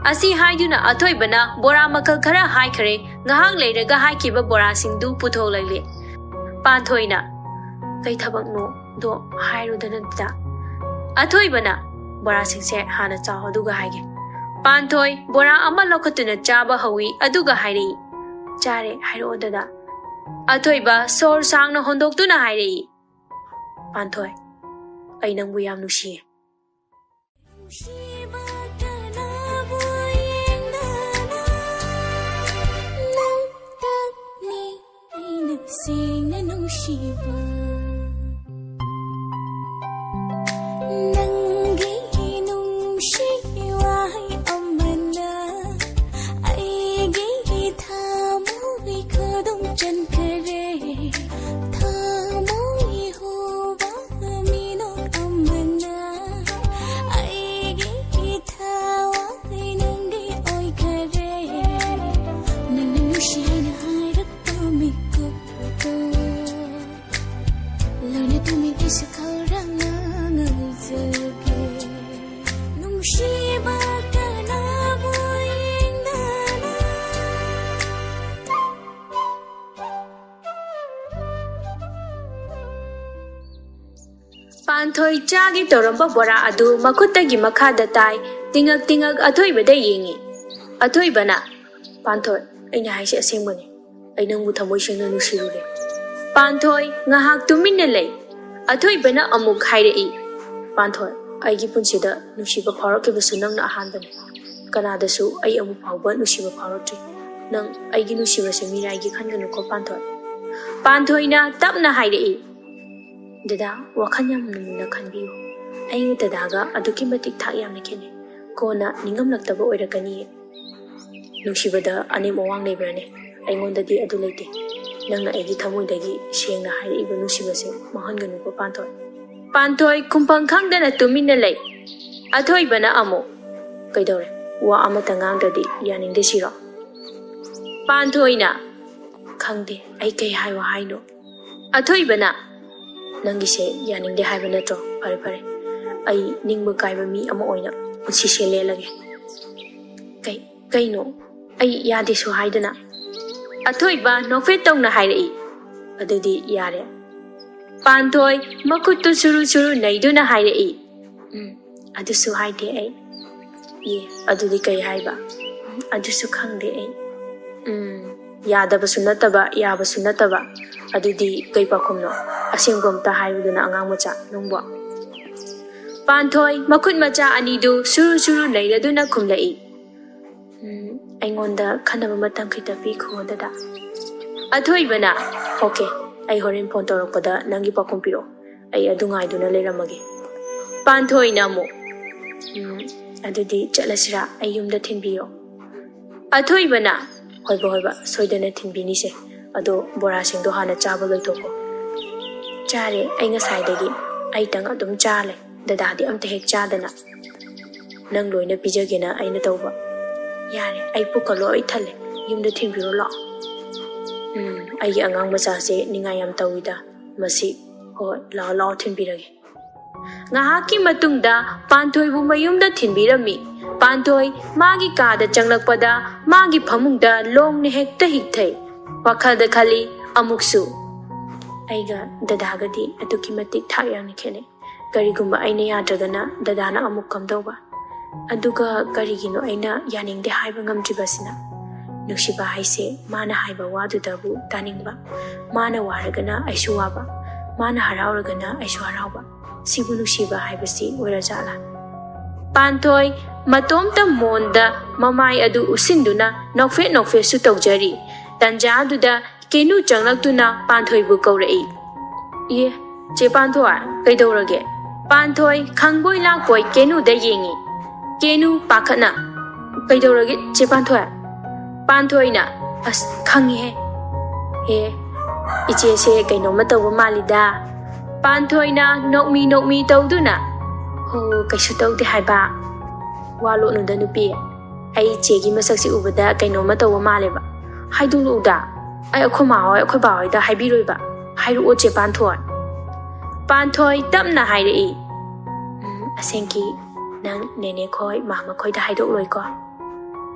Asi haiduna athoibana bora makal khara haikhare ngahang leiraga haikiba bora singdu puthok laile. Panthoina kai thabak no do hairudana da. Athoibana bora singse hana chaw aduga haige. Panthoi bora ama lokatuna chaba hawi aduga hairi. Chare hairo dada. Athoiba sor sangna hondoktuna hairi. Panthoi ai nangbu yam nusiye. Sing Nungshi Nangi Nungshi Wai amana Aigi thamoi khadum chan kare thamoi huba mino amana Aigi thawai nangi oi kare Nungshi na hairappa mikko Lona tumi kisa kaurang ngazage Nungshi baka na boying nana Panthoi chagi toramba bora adu makuttagi makhada tai tingak athoibada yengi. Athoibana Panthoi aina haise asengmani. Ai nangbu thamoi sengna nusirure. Panthoi ngahak tuminna lei. Athoibana amuk hairei. Panthoi aigi punsida nusiba phaurakibsu nangna ahanbani. Kanadasu ai amuk phauba nusiba phaurakti. Nang aigi nusiba se miraigi khanganu ko Panthoi. Panthoina tapna hairei. Dada wakhan yam namna khanbiu. Ai dadaga aduki matik thak yamna khene. Kona ningamlaktaba oirakani. Nusibada ane mawang lebrane. Aingodadi adu leite. Nangna aigi thamoidagi sengna hairiba nusibase mahanganu ko Panthoi. Panthoi kumpang khangdana tuminna lei. Athoibana amo kaidore wa amata ngangdadi yaningde siro. Panthoina khangde ai kai haiwa haino. Athoibana nangise yaningde haiba natro pare ai ningba kaiba mi ama oina unsi sele lage. Kaino ai yade su haidana. Athoiba nofe tongna hairei. Adudi yare. Panthoi makuttu suru naiduna hairei. Adusu haide ai. Ye adudi kai haiba. Adusu khangde ai. Yadabasu nataba yabasu nataba. Adudi kai pakhumno. Asengomta haibuduna angang macha nungbo. Panthoi makut macha anidu suru nairaduna khumlai. Aingonda khanaba matam khita pi khodada. Athoibana okay ai horin phone torokpada nangi pakhum piro. Ai adungai duna leiramage. Panthoina mo adudi chalasira ai yumda thinbiyo. Athoibana hoiba soidana thinbini se ado bora singdo hana chaba loitoko. Chare ai ngasaidagi ai tang adum chale dadadi amta hek chadana. Nang loina pijagena aina tawba. Yare ai pukalo ai thale yumda thinbiro lo. ꯑꯩꯒꯤ ꯑꯉꯥꯡ ꯃꯆꯥꯁꯦ ꯅꯤꯡꯉꯥꯏ ꯌꯥꯝ ꯇꯧꯏꯗ ꯃꯁꯤ ꯍꯣꯏ ꯂꯥꯎ ꯂꯥꯎ ꯊꯤꯟꯕꯤꯔꯒꯦ ꯉꯥꯏꯍꯥꯛꯀꯤ ꯃꯇꯨꯡꯗ ꯄꯥꯟꯊꯣꯏꯕꯨ ꯃꯌꯨꯝꯗ ꯊꯤꯟꯕꯤꯔꯝꯃꯤ ꯄꯥꯟꯊꯣꯏ ꯃꯥꯒꯤ ꯀꯥꯗ ꯆꯪꯂꯛꯄꯗ ꯃꯥꯒꯤ ꯐꯃꯨꯡꯗ ꯂꯣꯡꯅ ꯍꯦꯛꯇ ꯍꯤꯛꯊꯩ ꯋꯥꯈꯜꯗ ꯈꯜꯂꯤ ꯑꯃꯨꯛꯁꯨ ꯑꯩꯒ ꯗꯗꯥꯒꯗꯤ ꯑꯗꯨꯛꯀꯤ ꯃꯇꯤꯛ ꯊꯥꯛ ꯌꯥꯝꯅ ꯈꯦꯠꯅꯩ ꯀꯔꯤꯒꯨꯝꯕ ꯑꯩꯅ ꯌꯥꯗ꯭ꯔꯒꯅ ꯗꯗꯥꯅ ꯑꯃꯨꯛ ꯀꯝꯗꯧꯕ ꯑꯗꯨꯒ ꯀꯔꯤꯒꯤꯅꯣ ꯑꯩꯅ ꯌꯥꯅꯤꯡꯗꯦ ꯍꯥꯏꯕ ꯉꯝꯗ꯭ꯔꯤꯕꯁꯤꯅ ꯅꯨꯡꯁꯤꯕ ꯍꯥꯏꯁꯦ ꯃꯥꯅ ꯍꯥꯏꯕ ꯋꯥꯗꯨꯗꯕꯨ ꯇꯥꯅꯤꯡꯕ ꯃꯥꯅ ꯋꯥꯔꯒꯅ ꯑꯩꯁꯨ ꯋꯥꯕ ꯃꯥꯅ ꯍꯔꯥꯎꯔꯒꯅ ꯑꯩꯁꯨ ꯍꯔꯥꯎꯕ ꯁꯤꯕꯨ ꯅꯨꯡꯁꯤꯕ ꯍꯥꯏꯕꯁꯤ ꯑꯣꯏꯔꯖꯥꯠꯂꯥ ꯄꯥꯟꯊꯣꯏ ꯃꯇꯣꯝꯇ ꯃꯣꯟꯗ ꯃꯃꯥꯏ ꯑꯗꯨ ꯎꯁꯤꯟꯗꯨꯅ ꯅꯣꯛꯐꯦꯠ ꯅꯣꯛꯐꯦꯠꯁꯨ ꯇꯧꯖꯔꯤ ꯇꯟꯖꯥꯗꯨꯗ ꯀꯦꯅꯨ ꯆꯪꯂꯛꯇꯨꯅ ꯄꯥꯟꯊꯣꯏꯕꯨ ꯀꯧꯔꯛꯏ ꯏꯌꯦ ꯆꯦ ꯄꯥꯟꯊꯣꯏ ꯀꯩꯗꯧꯔꯒꯦ ꯄꯥꯟꯊꯣꯏ ꯈꯪꯕꯣꯏ ꯂꯥꯛꯄꯣꯏ ꯀꯦꯅꯨꯗ ꯌꯦꯡꯉꯤ ꯀꯦꯅꯨ ꯄꯥꯈꯠꯅ ꯀꯩꯗꯧꯔꯒꯦ ꯆꯦ ꯄꯥꯟꯊꯣꯏ ꯄꯥꯟꯊꯣꯏꯅ ꯑꯁ ꯈꯪꯉꯤꯍꯦ ꯍꯦ ꯏꯆꯦꯁꯦ ꯀꯩꯅꯣꯝꯃ ꯇꯧꯕ ꯃꯥꯜꯂꯤꯗ ꯄꯥꯟꯊꯣꯏꯅ ꯅꯣꯛꯃꯤ ꯇꯧꯗꯨꯅ ꯍꯣ ꯀꯩꯁꯨ ꯇꯧꯗꯦ ꯍꯥꯏꯕ ꯋꯥ ꯂꯣꯠꯅꯨꯗ ꯅꯨꯄꯤ ꯑꯩ ꯏꯆꯦꯒꯤ ꯃꯁꯛꯁꯤ ꯎꯕꯗ ꯀꯩꯅꯣꯝꯃ ꯇꯧꯕ ꯃꯥꯜꯂꯦꯕ ꯍꯥꯏꯗꯣꯛꯂꯛꯎꯗ ꯑꯩ ꯑꯩꯈꯣꯏ ꯃꯥ ꯍꯣꯏ ꯑꯩꯈꯣꯏ ꯕꯥ ꯍꯣꯏꯗ ꯍꯥꯏꯕꯤꯔꯣꯏꯕ ꯍꯥꯏꯔꯛꯑꯣ ꯆꯦ ꯄꯥꯟꯊꯣꯏ ꯄꯥꯟꯊꯣꯏ ꯇꯞꯅ ꯍꯥꯏꯔꯛꯏ ꯑꯁꯦꯡꯀꯤ ꯅꯪ ꯅꯦꯅꯦ ꯈꯣꯏ ꯃꯥꯃ ꯈꯣꯏꯗ ꯍꯥꯏꯗꯣꯛꯂꯣꯏꯀꯣ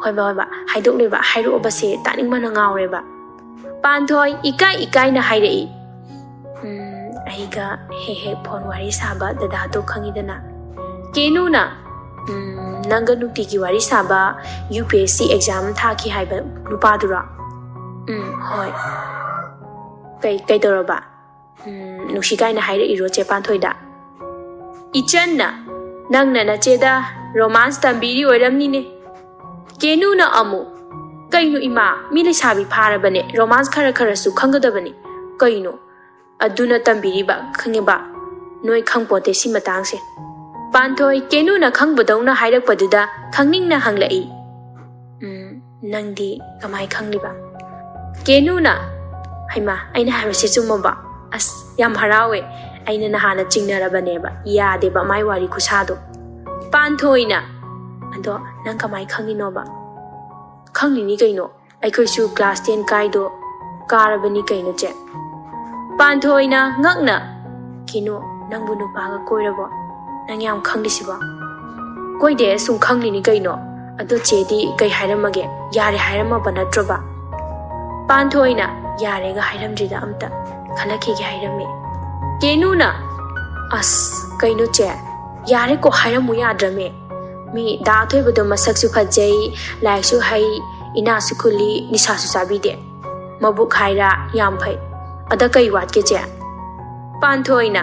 ꯍꯣꯏꯕ ꯍꯥꯏꯗꯣꯛꯂꯣꯏꯕ ꯍꯥꯏꯔꯛꯑꯣꯕꯁꯦ ꯇꯥꯅꯤꯡꯕꯅ ꯉꯥꯎꯔꯦꯕ ꯄꯥꯟꯊꯣꯏ ꯏꯀꯥꯏꯅ ꯍꯥꯏꯔꯛꯏ ꯑꯩꯒ ꯍꯦꯛ ꯐꯣꯟ ꯋꯥꯔꯤ ꯁꯥꯕ ꯗꯗꯥꯗꯣ ꯈꯪꯉꯤꯗꯅ ꯀꯦꯅꯨꯅ ꯅꯪꯒ ꯅꯨꯡꯇꯤꯒꯤ ꯋꯥꯔꯤ ꯁꯥꯕ UPSC ꯑꯦꯛꯖꯥꯝ ꯊꯥꯈꯤ ꯍꯥꯏꯕ ꯅꯨꯄꯥꯗꯨꯔꯣ ꯍꯣꯏ ꯀꯩꯗꯧꯔꯕ ꯅꯨꯡꯁꯤ ꯀꯥꯏꯅ ꯍꯥꯏꯔꯛꯏꯔꯣ ꯆꯦ ꯄꯥꯟꯊꯣꯏꯗ ꯏꯆꯟꯅ ꯅꯪꯅ ꯅꯆꯦꯗ ꯔꯣꯃꯥꯟꯁ ꯇꯝꯕꯤꯔꯤ ꯑꯣꯏꯔꯝꯅꯤꯅꯦ ꯀꯦꯅꯨꯅ ꯑꯃꯨꯛ ꯀꯩꯅꯣ ꯏꯃꯥ ꯃꯤ ꯂꯩꯁꯥꯕꯤ ꯐꯥꯔꯕꯅꯦ ꯔꯣꯃꯥꯟꯁ ꯈꯔꯁꯨ ꯈꯪꯒꯗꯕꯅꯤ ꯀꯩꯅꯣ ꯑꯗꯨꯅ ꯇꯝꯕꯤꯔꯤꯕ ꯈꯪꯉꯦꯕ ꯅꯣꯏ ꯈꯪꯄꯣꯠꯇꯦ ꯁꯤ ꯃꯇꯥꯡꯁꯦ ꯄꯥꯟꯊꯣꯏ ꯀꯦꯅꯨꯅ ꯈꯪꯕꯗꯧꯅ ꯍꯥꯏꯔꯛꯄꯗꯨꯗ ꯈꯪꯅꯤꯡꯅ ꯍꯪꯂꯛꯏ ꯅꯪꯗꯤ ꯀꯃꯥꯏ ꯈꯪꯂꯤꯕ ꯀꯦꯅꯨꯅ ꯍꯩꯃꯥ ꯑꯩꯅ ꯍꯥꯏꯕꯁꯦ ꯆꯨꯝꯃꯕ ꯑꯁ ꯌꯥꯝ ꯍꯔꯥꯎꯋꯦ ꯑꯩꯅ ꯅꯍꯥꯟꯅ ꯆꯤꯡꯅꯔꯕꯅꯦꯕ ꯌꯥꯗꯦꯕ ꯃꯥꯏ ꯋꯥꯔꯤ ꯈꯨꯁꯥꯗꯣ ꯄꯥꯟꯊꯣꯏꯅ ꯑꯗꯣ ꯅꯪ ꯀꯃꯥꯏ ꯈꯪꯉꯤꯅꯣꯕ ꯈꯪꯂꯤꯅꯤ ꯀꯩꯅꯣ ꯑꯩꯈꯣꯏꯁꯨ ꯀ꯭ꯂꯥꯁ 10 ꯀꯥꯏꯗꯣ ꯀꯥꯔꯕꯅꯤ ꯀꯩꯅꯣ ꯆꯦ ꯄꯥꯟꯊꯣꯏꯅ ꯉꯛꯅ ꯀꯦꯅꯨ ꯅꯪꯕꯨ ꯅꯨꯄꯥꯒ ꯀꯣꯏꯔꯕꯣ ꯅꯪ ꯌꯥꯝ ꯈꯪꯂꯤꯁꯤꯕꯣ ꯀꯣꯏꯗꯦ ꯁꯨꯝ ꯈꯪꯂꯤꯅꯤ ꯀꯩꯅꯣ ꯑꯗꯣ ꯆꯦꯗꯤ ꯀꯩ ꯍꯥꯏꯔꯝꯃꯒꯦ ꯌꯥꯔꯦ ꯍꯥꯏꯔꯝꯃꯕ ꯅꯠꯇ꯭ꯔꯣꯕ ꯄꯥꯟꯊꯣꯏꯅ ꯌꯥꯔꯦꯒ ꯍꯥꯏꯔꯝꯗ꯭ꯔꯤꯗ ꯑꯝꯇ ꯈꯜꯂꯛꯈꯤꯒꯦ ꯍꯥꯏꯔꯝꯃꯦ ꯀꯦꯅꯨꯅ ꯑꯁ ꯀꯩꯅꯣ ꯆꯦ ꯌꯥꯔꯦ ꯀꯣ ꯍꯥꯏꯔꯝꯃꯨ ꯌꯥꯗ꯭ꯔꯃꯦ ꯃꯤ ꯗꯥ ꯑꯊꯣꯏꯕꯗꯣ ꯃꯁꯛꯁꯨ ꯐꯖꯩ ꯂꯥꯏꯔꯤꯛꯁꯨ ꯍꯩ ꯏꯅꯥꯁꯨ ꯈꯨꯜꯂꯤ ꯅꯤꯁꯥꯁꯨ ꯆꯥꯕꯤꯗꯦ ꯃꯕꯨꯛ ꯍꯥꯏꯔꯥ ꯌꯥꯝ ꯐꯩ ꯑꯗ ꯀꯩ ꯋꯥꯠꯀꯦ ꯆꯦ ꯄꯥꯟꯊꯣꯏꯅ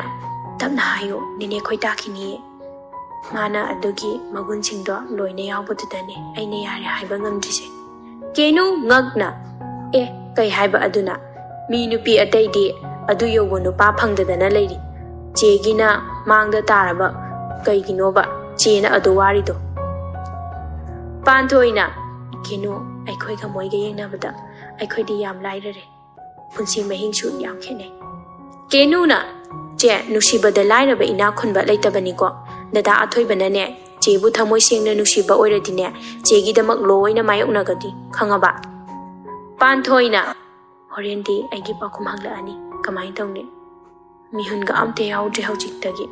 ꯇꯞꯅ ꯍꯥꯏꯌꯣ ꯅꯦꯅꯦ ꯈꯣꯏ ꯇꯥꯈꯤꯅꯤꯌꯦ ꯃꯥꯅ ꯑꯗꯨꯒꯤ ꯃꯒꯨꯟꯁꯤꯡꯗꯣ ꯂꯣꯏꯅ ꯌꯥꯎꯕꯗꯨꯗꯅꯦ ꯑꯩꯅ ꯌꯥꯔꯦ ꯍꯥꯏꯕ ꯉꯝꯗ꯭ꯔꯤꯁꯦ ꯀꯦꯅꯨ ꯉꯛꯅ ꯀꯩ ꯍꯥꯏꯕ ꯑꯗꯨꯅ ꯃꯤ ꯅꯨꯄꯤ ꯑꯇꯩꯗꯤ ꯑꯗꯨ ꯌꯧꯕ ꯅꯨꯄꯥ ꯐꯪꯗꯗꯅ ꯂꯩꯔꯤ ꯆꯦꯒꯤꯅ ꯃꯥꯡꯗ ꯇꯥꯔꯕ ꯀꯩꯒꯤꯅꯣꯕ ꯆꯦꯅ ꯑꯗꯨ ꯋꯥꯔꯤꯗꯣ ꯄꯥꯟꯊꯣꯏꯅ ꯀꯦꯅꯨ ꯑꯩꯈꯣꯏꯒ ꯃꯣꯏꯒ ꯌꯦꯡꯅꯕꯗ ꯑꯩꯈꯣꯏꯗꯤ ꯌꯥꯝ ꯂꯥꯏꯔꯔꯦ ꯄꯨꯟꯁꯤ ꯃꯍꯤꯡꯁꯨ ꯌꯥꯝ ꯈꯦꯠꯅꯩ ꯀꯦꯅꯨꯅ ꯆꯦ ꯅꯨꯡꯁꯤꯕꯗ ꯂꯥꯏꯔꯕ ꯏꯅꯥꯛ ꯈꯨꯟꯕ ꯂꯩꯇꯕꯅꯤꯀꯣ ꯗꯗꯥ ꯑꯊꯣꯏꯕꯅꯅꯦ ꯆꯦꯕꯨ ꯊꯃꯣꯏ ꯁꯦꯡꯅ ꯅꯨꯡꯁꯤꯕ ꯑꯣꯏꯔꯗꯤꯅꯦ ꯆꯦꯒꯤꯗꯃꯛ ꯂꯣꯏꯅ ꯃꯥꯌꯣꯛꯅꯒꯗꯤ ꯈꯪꯉꯕ ꯄꯥꯟꯊꯣꯏꯅ ꯍꯣꯔꯦꯟꯗꯤ ꯑꯩꯒꯤ ꯄꯥꯎꯈꯨꯝ ꯍꯪꯂꯛꯑꯅꯤ ꯀꯃꯥꯏꯅ ꯇꯧꯅꯤ ꯃꯤꯍꯨꯟꯒ ꯑꯝꯇ ꯌꯥꯎꯗ꯭ꯔꯦ ꯍꯧꯖꯤꯛꯇꯒꯤ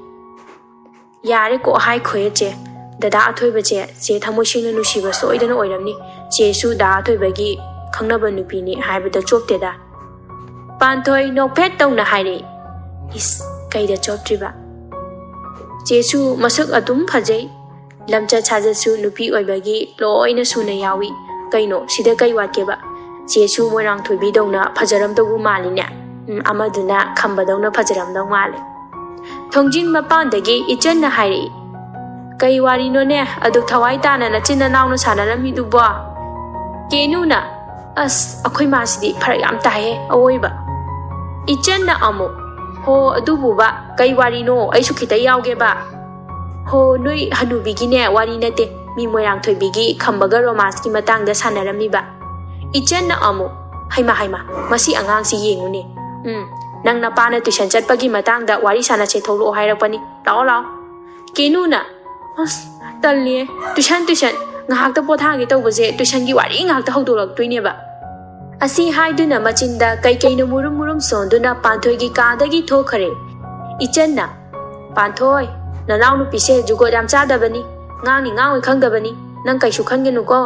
ꯌꯥꯔꯦ ꯀꯣ ꯍꯥꯏꯈꯣꯌꯦ ꯆꯦ ꯗꯗꯥ ꯑꯊꯣꯏꯕꯁꯦ ꯆꯦ ꯊꯃꯣꯏ ꯁꯦꯡꯅ ꯅꯨꯡꯁꯤꯕ ꯁꯣꯏꯗꯅ ꯑꯣꯏꯔꯝꯅꯤ ꯆꯦꯁꯨ ꯗꯥ ꯑꯊꯣꯏꯕꯒꯤ ꯈꯪꯅꯕ ꯅꯨꯄꯤꯅꯤ ꯍꯥꯏꯕꯗ ꯆꯣꯞꯇꯦꯗ ꯄꯥꯟꯊꯣꯏ ꯅꯣꯛꯐꯦꯠ ꯇꯧꯅ ꯍꯥꯏꯔꯛꯏ ꯏꯁ ꯀꯩꯗ ꯆꯣꯞꯇ꯭ꯔꯤꯕ ꯆꯦꯁꯨ ꯃꯁꯛ ꯑꯗꯨꯝ ꯐꯖꯩ ꯂꯝꯆꯠ ꯁꯥꯖꯠꯁꯨ ꯅꯨꯄꯤ ꯑꯣꯏꯕꯒꯤ ꯂꯣꯏꯅ ꯁꯨꯅ ꯌꯥꯎꯏ ꯀꯩꯅꯣ ꯁꯤꯗ ꯀꯩ ꯋꯥꯠꯀꯦꯕ ꯆꯦꯁꯨ ꯃꯣꯏꯔꯥꯡ ꯊꯣꯏꯕꯤꯗꯧꯅ ꯐꯖꯔꯝꯗꯧꯕ ꯃꯥꯜꯂꯤꯅꯦ ꯑꯃꯗꯨꯅ ꯈꯝꯕꯗꯧꯅ ꯐꯖꯔꯝꯗꯧ ꯃꯥꯜꯂꯦ ꯊꯣꯡꯖꯤꯟ ꯃꯄꯥꯟꯗꯒꯤ ꯏꯆꯟꯅ ꯍꯥꯏꯔꯛꯏ ꯀꯩ ꯋꯥꯔꯤꯅꯣꯅꯦ ꯑꯗꯨꯛ ꯊꯋꯥꯏ ꯇꯥꯅ ꯅꯆꯤꯟ ꯅꯅꯥꯎꯅ ꯁꯥꯟꯅꯔꯝꯃꯤꯗꯨꯕꯣ ꯀꯦꯅꯨꯅ ꯑꯁ ꯑꯩꯈꯣꯏ ꯃꯥꯁꯤꯗꯤ ꯐꯔꯛ ꯌꯥꯝ ꯇꯥꯏꯍꯦ ꯑꯋꯣꯏꯕ ꯏꯆꯟꯅ ꯑꯃꯨꯛ ꯍꯣ ꯑꯗꯨꯕꯨꯕ ꯀꯩ ꯋꯥꯔꯤꯅꯣ ꯑꯩꯁꯨ ꯈꯤꯇ ꯌꯥꯎꯒꯦꯕ ꯍꯣ ꯅꯣꯏ ꯍꯅꯨꯕꯤꯒꯤꯅꯦ ꯋꯥꯔꯤ ꯅꯠꯇꯦ ꯃꯤ ꯃꯣꯏꯔꯥꯡ ꯊꯣꯏꯕꯤꯒꯤ ꯈꯝꯕꯒ ꯔꯣꯃꯥꯟꯁꯀꯤ ꯃꯇꯥꯡꯗ ꯁꯥꯟꯅꯔꯝꯃꯤꯕ ꯏꯆꯟꯅ ꯑꯃꯨꯛ ꯍꯩꯃꯥ ꯃꯁꯤ ꯑꯉꯥꯡꯁꯤ ꯌꯦꯡꯉꯨꯅꯦ ꯅꯪ ꯅꯄꯥꯅ ꯇꯨꯏꯁꯟ ꯆꯠꯄꯒꯤ ꯃꯇꯥꯡꯗ ꯋꯥꯔꯤ ꯁꯥꯟꯅꯁꯦ ꯊꯣꯛꯂꯛꯑꯣ ꯍꯥꯏꯔꯛꯄꯅꯤ ꯂꯥꯛꯑꯣ ꯀꯦꯅꯨꯅ ꯑꯁ ꯇꯜꯂꯤꯌꯦ ꯇꯨꯏꯁꯟ ꯉꯥꯏꯍꯥꯛꯇ ꯄꯣꯊꯥꯒꯦ ꯇꯧꯕꯁꯦ ꯇꯨꯏꯁꯟꯒꯤ ꯋꯥꯔꯤ ꯉꯥꯛꯇ ꯍꯧꯗꯣꯔꯛꯇꯣꯏꯅꯦꯕ Asi haiduna machinda kaikai murum murum sonduna Panthoi gi kadagi thokare. Ichenna Panthoi nanau nu pise jugo yam chadabani ngani ngawi khangdabani nang kaisu khangenu ko.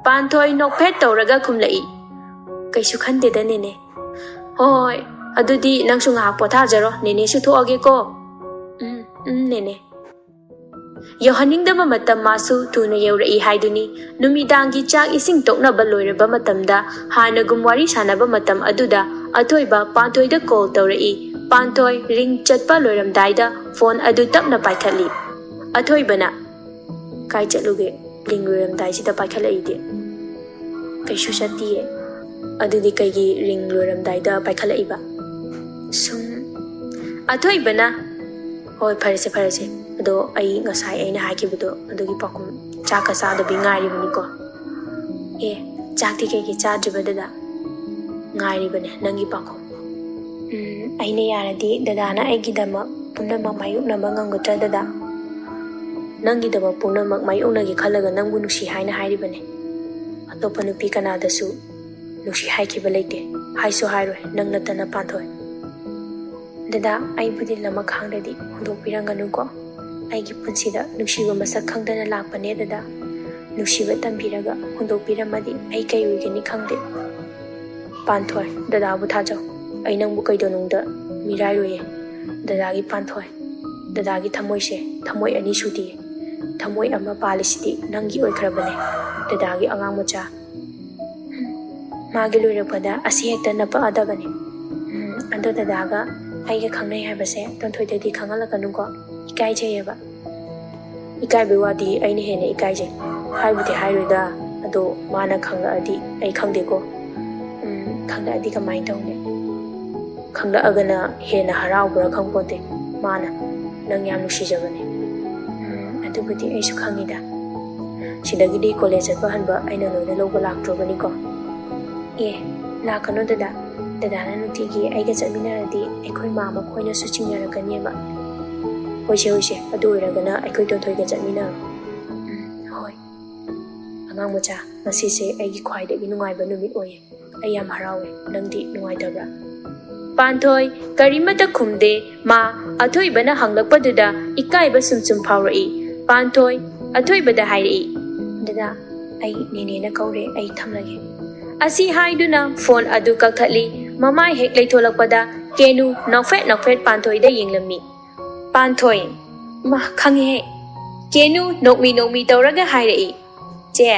Panthoi nokphet tawraga khumlai. Kaisu khande da nene. Hoi adudi nangsu ngahak pothajaro nene su thoage ko. Nene. Yohaningdaba matam masu tuna yaurai haiduni numidangi chak ising toknaba loiraba matamda hanagum wari sanaba matam aduda athoiba Panthoida call tawrai. Panthoi ring chatpa loiramdaida phone adu tapna paikhatli. Athoibana kai chatluge ring loiramdai sida paikhalai de. Kaisu chatiye adudi kaigi ring loiramdaida paikhalaiba. Sum athoibana hoi farese ado ai ngasai aina hakibudo adugi pakum chaka sada bi ngari bani ko chakti ke chadribada ngari bane nangi pakum aina yaradi dadana aigi dama punama mayuk namba ngamgatra dada nangi dama punama mayuk nagi khalaga nangbu nusi haina hairi bane atopa nupi kana dasu nusi haiki balaite haiso hairoi nang natana Panthoi dada ai budi lama khangdadi hundok piranganu ko aigi punsida nusiba masak khangdana lakpane dada nusiba tambiraga hundok piramadi ai kai uigani khangde Panthoi dada bu thajau ai nangbu kaidonungda mirai roye dada gi Panthoi dada gi thamoi se thamoi ani sudi thamoi ama palisidi nangi oikrabane dada gi angang macha magi loirapada asi hekta napa adabane ando dada ga aiga khangnai habase Panthoidadi khangalakanu ko ikai jeyaba ikai bewadi aini hene ikai je haibudi hairoda ado mana khangla adi ai khangde ko khangla adi kamai tawne khangla agana hena haraubra khangponte mana nang yam nusijabane adubudi ai su khangida sidagidi college ba hanba aina loina logo laktrobani ko lakano dada dadana nutigi aiga chaminaradi aikoi mama khoina su chingnarakaniba hoise adu oiragana aikoi Tonthoi ga chaminaro hoi angang macha ngasise aigi khwaidagi nungaiba numit oye ai yam harawe nangdi nungaitabra Panthoi karimata khumde ma athoibana hanglakpaduda ikaiba sumsum phaurai Panthoi athoibada hairi dada ai nene na kaure ai thamlage asi haiduna phone adu kakthali mamai hek leitholakpada kenu nokfet Panthoi da yinglammi Panthoi ma khanghe kenu nokmi tawraga hairi che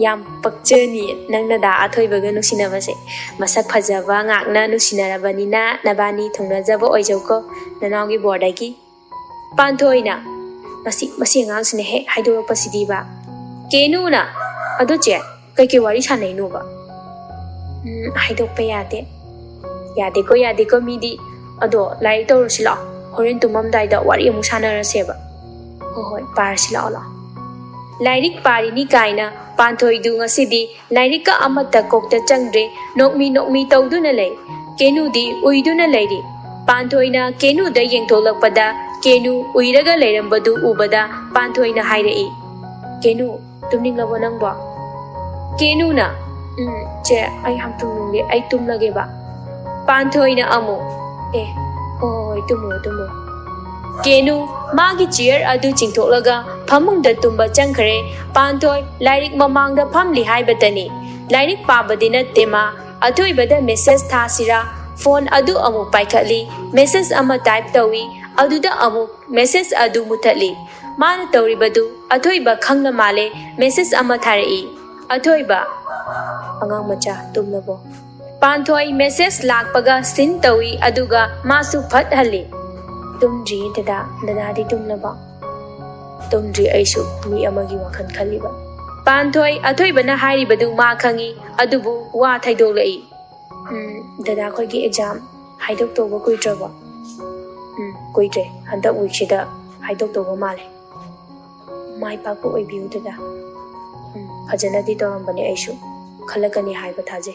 yam pakchani nangna da athoibaga nusinabase masak phajaba ngakna nusinarabanina nabani thongnajaba oijauko nanawgi bordagi Panthoi na masi ngangsine he haidorakpasidi ba kenu na adu che kai wari sanai no ba haidokpa yade ko midi ado lai tawrasi la horen tumamdai da wari amu sanaraseba hoi parasi la lairik parini kaina Panthoi du ngasidi lairika amata kokta changre nokmi tawduna lei kenu di uiduna leiri Panthoi na kenu da yengtholakpada kenu uiraga leirambadu ubada Panthoi na hairei kenu tumninglabo nangba kenu na che ai ham tumnunge ai tumlage ba Panthoi na amu hoi tumu kenu magi chair adu chingthoklaga phamungda tumba changkhare Panthoi lairik mamangda phamli haibatani lairik pabadina tema athoibada message thasira phone adu amu paikhatli message ama type tawi aduda amu message adu muthali mana tawribadu athoiba khangna male message ama tharai athoiba angang macha tumnabo Panthoi message lakpaga sin tawi aduga masu phat halli tumdri dada di tumnaba tumdri aisu mi amagi wakhan khaliba Panthoi athoibana hairibadu ma khangi adubu wa thaidolai dada khoi gi exam haidok toba kuitraba kuitre handa weekshida haidok toba male mai pa ko oibiu dada fajana di torambani aisu khalakani haiba thaje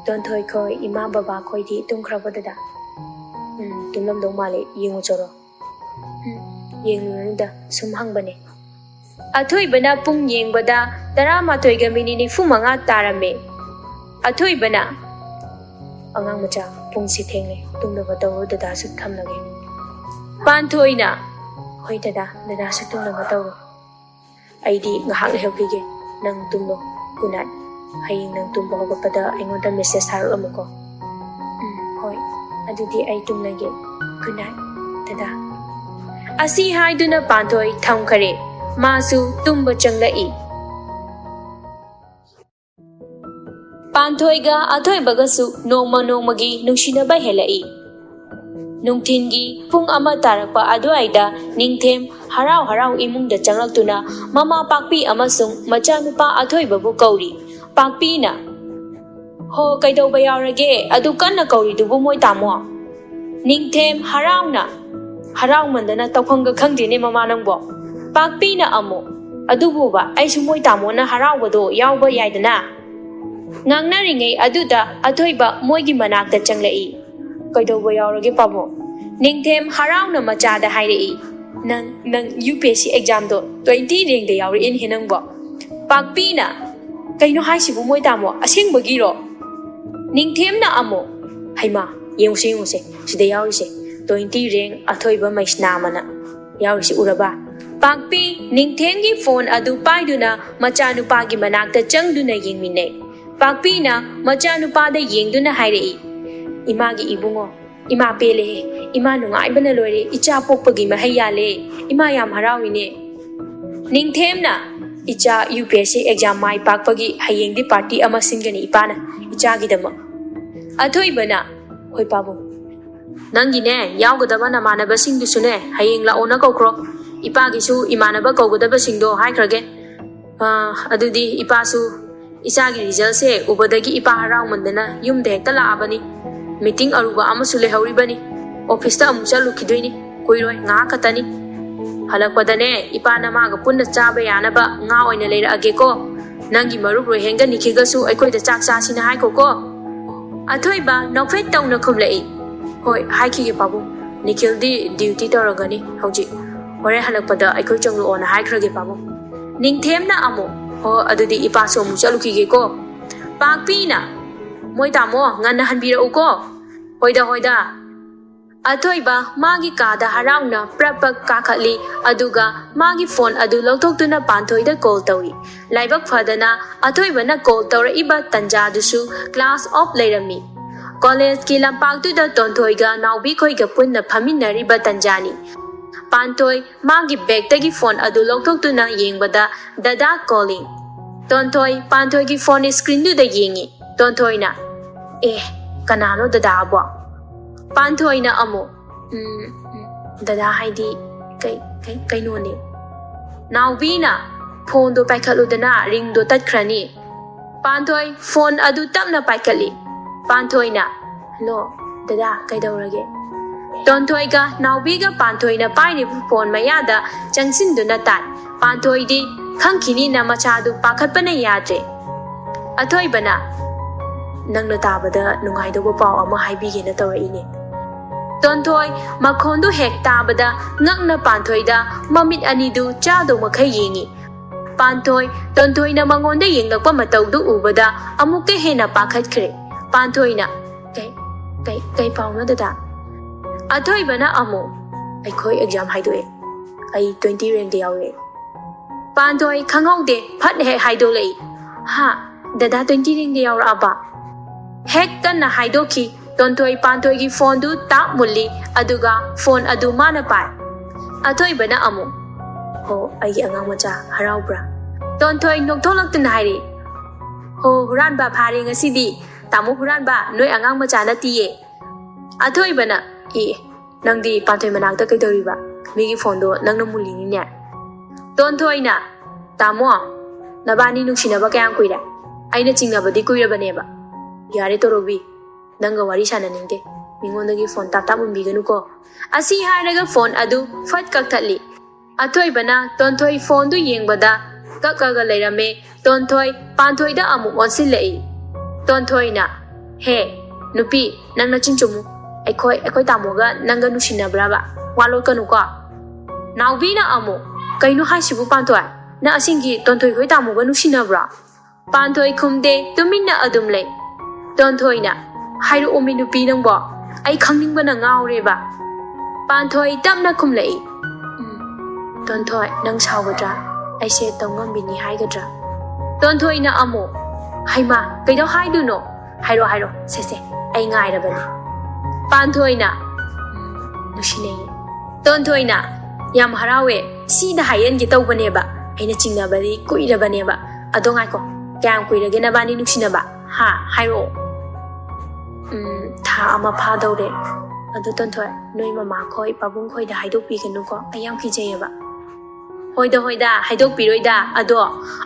Tonthoi khoi ima baba khoi di tumkhraba dada tumlamdau male yengu choro yenguda sum hangbane athoibana pung yengbada 11 ga minute 95 tarame ꯑꯊꯣꯏꯕꯅ ꯑꯉꯥꯡ ꯃꯆꯥ ꯄꯨꯡꯁꯤ ꯊꯦꯡꯂꯦ ꯇꯨꯝꯅꯕ ꯇꯧꯔꯣ ꯗꯗꯥꯁꯨ ꯊꯝꯂꯒꯦ ꯄꯥꯟꯊꯣꯏꯅ ꯍꯣꯏ ꯗꯗꯥꯁꯨ ꯇꯨꯝꯅꯕ ꯇꯧꯔꯣ ꯑꯩꯗꯤ ꯉꯥꯏꯍꯥꯛ ꯂꯩꯍꯧꯈꯤꯒꯦ ꯅꯪ ꯇꯨꯝꯂꯣ ꯒꯨꯗ ꯅꯥꯏꯠ ꯍꯌꯦꯡ ꯅꯪ ꯇꯨꯝꯕ ꯍꯧꯒꯠꯄꯗ ꯑꯩꯉꯣꯟꯗ ꯃꯦꯁꯦꯖ ꯊꯥꯔꯛꯑꯝꯃꯨꯀꯣ ꯍꯣꯏ ꯑꯗꯨꯗꯤ ꯑꯩ ꯇꯨꯝꯂꯒꯦ ꯒꯨꯗ ꯅꯥꯏꯠ ꯗꯗꯥ ꯑꯁꯤ ꯍꯥꯏꯗꯨꯅ ꯄꯥꯟꯊꯣꯏ ꯊꯝꯈꯔꯦ 마수 tumba changla'i Panthoiga athoibagasu nongmagi nungsinaba helai Nungthingi pung ama tarakpa aduaida ningthem harau imungda changlaktuna mama pakpi amasung machanupa athoibabu kauri pakpina ho kaidauba yaurage adu kanna kauridubu moi tamo ningthem harau mandana tawphanga khangdine mama nangbo pakpina amo adububa aisu moi tamona haraubado yauba yaidana ngangnaringai aduda athoiba moigi manakta changlai kaidoba yaurage pabo ningthem harauna machada hairei nang UPSC exam do 20 rengda yauri in hinangbo pakpina kaino haisibu moi tamo asengbagiro ningthemna amo haima yenguse sida yaurise 20 reng athoiba maisnamana yaurisi uraba pakpi ningthengi phone adu paiduna machanupagi manakta changduna yengminai pakpina machanupada yengduna hairei imagi ibungo ima pele ima nungaibana loire icha pokpagi mahayale ima yam harawine ningthemna icha UPSC exam mai pakpagi hayengdi party ama singani ipana icha gidama athoibana hoi pabu nangine yawgadaba namanaba singdusune hayeng laona kokro ipagisu imanaba kawgadaba singdo haikrage adudi ipasu isagi result se ubadagi ipa harau mandana yumde hekta laabani meeting aruba amasu lehawribani office ta amu chalukidoini koiroi nga katani halakpadane ipa namaga punna chaba yanaba nga oina leirage ko nangi marub roi henga nikigasu aikoida chak chasina haiko ko athoiba nokfet tawna khumlai hoi haikige babu nikhildi duty toragani hauji hore halakpada aikoi changlu ona haikrage babu ningthemna amo ho adudi ipaso mu chalukige ko pakpina moi tamo nganna hanbira uko hoida athoiba magi kada harauna prapak kakhatli aduga magi phone adu loktoktuna panthoida call tawi laibak phadana athoiba na call tawra iba tanja dusu class of leirami college ki lampak tu da tonthoi ga naubi khoi ga punna phaminari ba tanjani Pantoi magi bag tagi phone adu loktok tu na yengbada dada calling Tontoi pantoi gi phone screen du da yengi tontoi na kanano dada abo pantoi na amo dada haidi kai no ne naubi na phone do paikhalu dana ring do tatkrani pantoi phone adu tapna paikali pantoi na lo dada kaidaurage Tontoiga naubiga pantoina paini phone mayada changsin tai pantoidi khangkini na machadu pakhatpana yadre athoibana nangna tabada nungaidoba paw ama haibige na tawraine tontoi makhondu hek tabada ngakna pantoida mamit anidu chado makhai yengi pantoi tontoina mangonda yenglakpa mataudu ubada amukke hena pakhatkre pantoina kai pawna dada athoibana amo aikoi exam haidoe ai 20 rank de yawe pantoi khangaude phat he haidolei ha dada 20 rank de yawra aba hek kana haidoki tontoi pantoi gi phone du ta mulli aduga phone adu mana pai athoibana amo ho ai angang macha haraubra tontoi noktholaktan hairi ho huran ba phare ngasidi tamu huran ba noi angang macha na tiye athoibana nangdi pantoi manakta kaidoriba migi phone do nangna mulini ne tontoina tamo nabani nungsinaba kayang kuira aina chingnabadi kuirabane ba yare torobi nanga wari sananingde mingondagi phone tap umbiganu ko asi haraga phone adu fat kakthali athoibana tontoi phone du yengbada kakkaga leirame tontoi pantoida amu onsilei tontoina he nupi nangna chinchumu aikoi tamoga nanga nusinnabraba walo kanu ko naubina amo kaino haisibu pantoi na asingi tontoi khoi tamoga nusinabra pantoi khumde tuminna adumle Ton thoi na hairu omi nupi nang bo ai khangning bana ngaure ba pan thoi tamna khumlei Ton thoi nang sawgadra ai se tongam bini haigadra Ton thoi na amo haima kaidau haiduno hairo se ai ngai ra bani pan thoi na nusinei Ton thoi na yam harawe si da hayen gi tau bane ba aina chingna bari kuira bane ba ado ngai ko kyam kuira ge na bani nusina ba ha hairo tha ama pha dore ado Ton thoi noi mama khoi pabung khoi da haidok pi ganu ko ayam ki jey ba hoida haidok pi roi da ado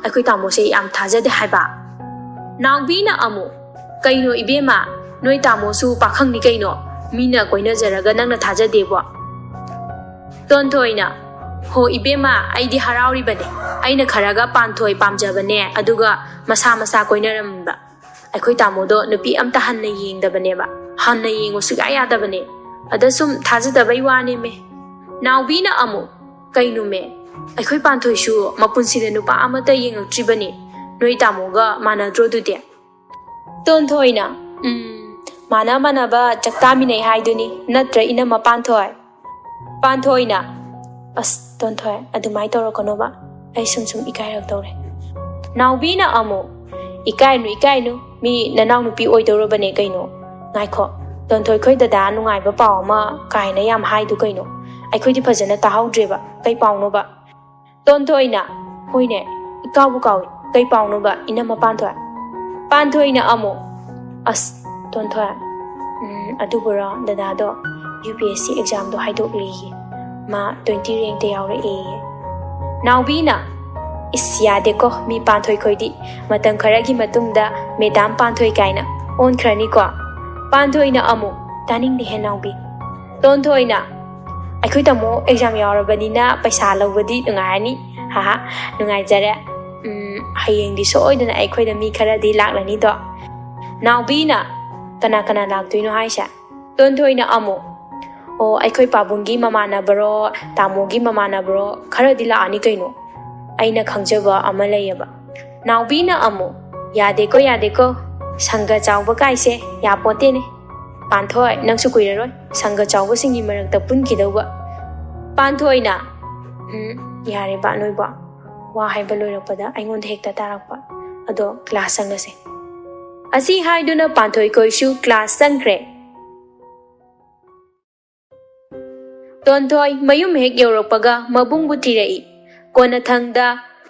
akhoi tamo se yam thaja de hai ba nangbi na amu kaino ibema noi tamo su pakhang ni kaino mina koina jaraga nang na thaja de bo Ton thoi na ho ibema aidi harauri bane aina kharaga pan thoi pamja bane aduga masa koina ram ba akhoi tamo do nupi amta hanna yeng da bane ba hanna yengo su ya da bane ada sum thaja da bai wa ne me nangbi na amu kaino me akhoi pan thoi su mapunsi de nupa amata yeng tri bane noi tamo ga mana dro du de Ton thoi na mana ba chakta mi nei hai duni natra ina ma pan thoi na as Ton thoi adumai toro kono ba ai sum ikai rak tore nangbi na amu ikai nu mi nanau nu pi oi toro bane kaino ngai kho Ton thoi khoi da nu ngai ba paw ma kai na yam hai du kaino ai khoi di phajana ta haudre ba kai paw no ba Ton thoi na hoi ne ikaw bu kaw kai paw no ba ina ma pan thoi na amu as Ton thoi adubura dada do UPSC exam do haidok li ma 20 rank te yaw re nangbi na isya de ko mi pan thoi khoi di matang khara gi matung da medam pan thoi kaina on khrani ko pan thoi na amu taning di he nangbi Ton thoi na ai khoi tamo exam yaw ra bani na paisa lawadi ngai ni ha nungai jare hayeng di so oidana ai khoi da mi khara di lak lani do nangbi na kana lak tuino haisha Ton thoi na amu o ai khoi pabungi mamana bro tamogi mamana bro khara di la ani kaino aina khangjaba ama layaba nangbi na amu yade ko sangga chawba kaise ya pote ne pan thoi nang su kuira roi sangga chawba singi marak ta pun ki dawba pan thoi na yare ba noi ba wa hai ba loi rakpada aingon hekta tarakpa ado class sangase asi haiduna pan thoi koi shu class sangre Ton thoi mayum hek yoroppaga mabung butirei kona thangda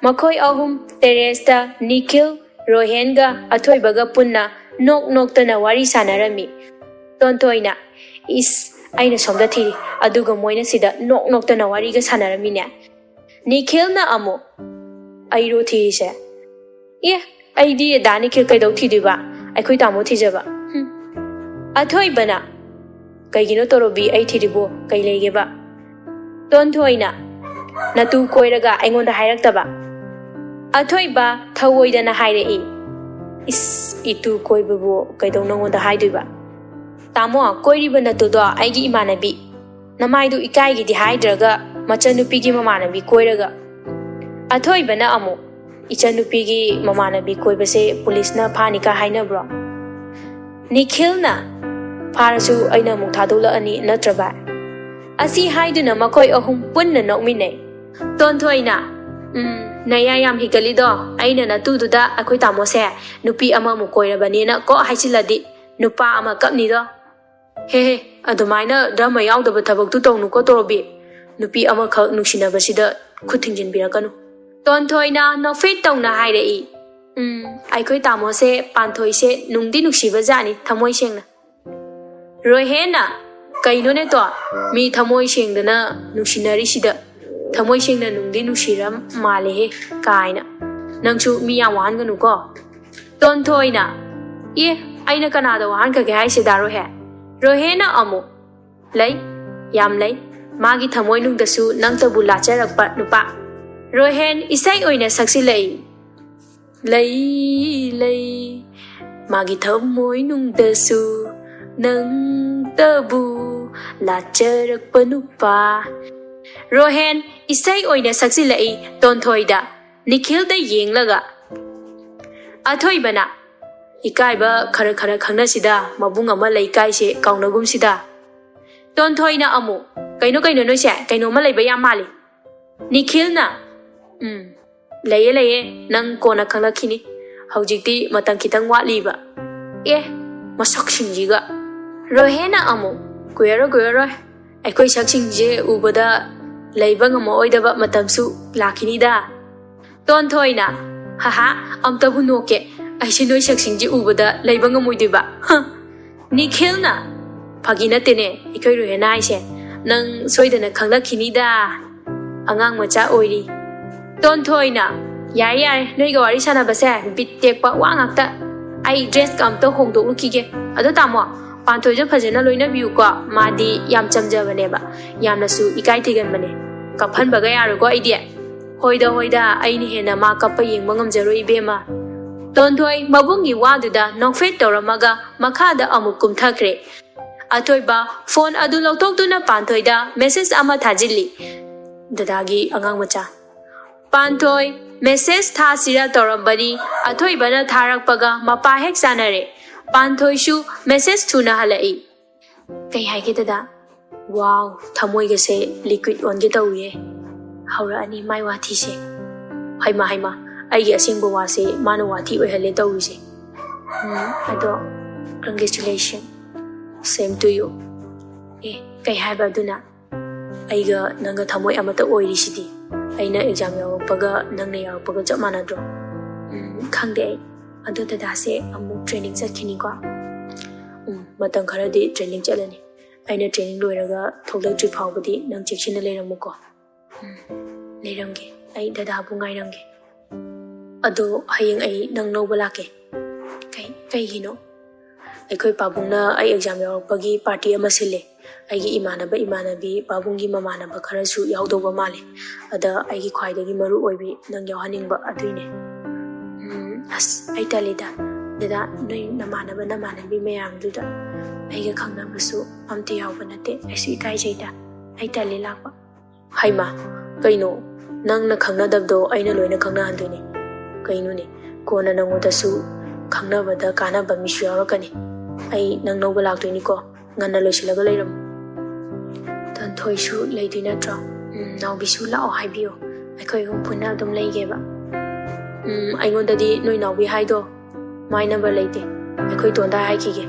makhoi ahum teresta Nikhil Rohen ga athoi baga punna nok tana wari sanarami Ton thoi na is aina somda thiri aduga moina sida nok tana wari ga sanarami ne Nikhil na amu airo thiri se aidi da Nikhil kaidau thidi ba aikhoi tamo thijaba athoi bana kaigino torobi ai thiribo kai lege ba Ton thoi na natu koiraga aingonda hairakta ba athoi ba thawoi dana haire is itu koibabu kaidau nangonda haidui ba tamo koiri ba natu do aigi imanabi namai du ikai gi di haidraga machanupi gi mamanabi koiraga athoi bana amu ichanupi gi mamanabi koibase police na phani ka haina bro Nikhil na Parasu aina muk thadula ani natraba asi haiduna makhoi ahum punna nokmine Ton thoi na naya yam higali do aina na tu du da akhoi tamo se nupi ama mu koirabani na ko haisiladi nupa ama kapni do he adumaina drama yaudaba thabak tu tonu ko torobi nupi ama khak nuksina basida khuthingjin birakanu Ton thoi na no fit tongna haire aikhoi tamo se pan thoi se nungdi nuksiba jani thamoi sengna Rohena kaino ne to mi thamoi sengdana nuksinari sida thamoi sengna nungdi nuksiram male he kaina nangchu mi ya wan ganu ko Ton thoi na aina kana da wan ka ge hai se daro he Rohena amu lai yam lai magi thamoi nung dasu nang tabu lacharak pa nupa Rohen isai oina saksi lai magi thamoi nung dasu nang tabu lacharak pa nupa Rohen isai oina saksi Ton thoi da Nikhil da yeng laga athoi bana Ikaiba khara khara khangna sida mabung ama leikai se kaunagum sida. Tonthoi na amu kaino no se kaino ma leiba yam mali. Nikhil na leye nang kona khanglakhini. Haujikti matang kitang watliba. Masak singjiga. Rohena amu kuyaro aikoi sak singje ubada leiba ngama oidaba matamsu lakhini da. Tonthoi na haha amtabu noke aise noi sak singje ubada leiba ngamoidiba. Nikhil na Pagina tene ikoi rohena aise nang soidana khanglakhini da. Angang macha oiri. Tonthoi na yare noiga wari sanaba se bit tekpa wa ngakta ai dress kam to hongdok lukige ado tamo panthoi je phajena loina biu ko madi yam chamjabane ba yamna su ikai thigan bane kaphan baga yaro ko idea hoida ai ni hena ma kappa yengba ngamjaroi bema tonthoi mabungi waduda nongfet toramaga makhada amuk kumthakre athoiba phone adu loktokduna panthoida message ama thajili dadagi angang macha Panthoi message tha sira torambani athoi bana tharak paga mapa hek sanare Panthoi shu message thuna halai kai haige dada wow thamoi ge se liquid on ge tawiye haura ani mai wathi se haima ai ge asingbo wa se mana wathi oi hale tawi se ado congratulations same to you kai haiba duna ai ga nanga thamoi amata oiri sidi aina exam yawapaga nangna yawapaga chap manadro khangde adu dada se amuk training chakhini ko matang khara di training chalani aina training loiraga tholak phawbadi nang chekchina leiramuko leiramge ai dada bu ngairamge ado hayeng ai nang no balake kai hino aikoi pabungna ai exam yawapagi party ama sile aigi imanabi babungi mamanaba kharasu yaudoba male ada aigi khwaidagi maru oibi nang yawhaningba aduine as ai talida dada noi namanabi mayamduda aiga khangnabasu amte yawba nate aisi ikai jaida ai tali lakba haima kaino nangna khangnadabdo aina loina khangna handune kaino ne kona nangodasu khangnabada kanaba misu yawrakani ai nang noba laktoini ko nganna loisilaga leiram Tonthoi shu leidui natro naubisu lao haibio aikoi hum punna dum leigeba aingodadi noi naubi haido mai number leite aikoi tonda haikige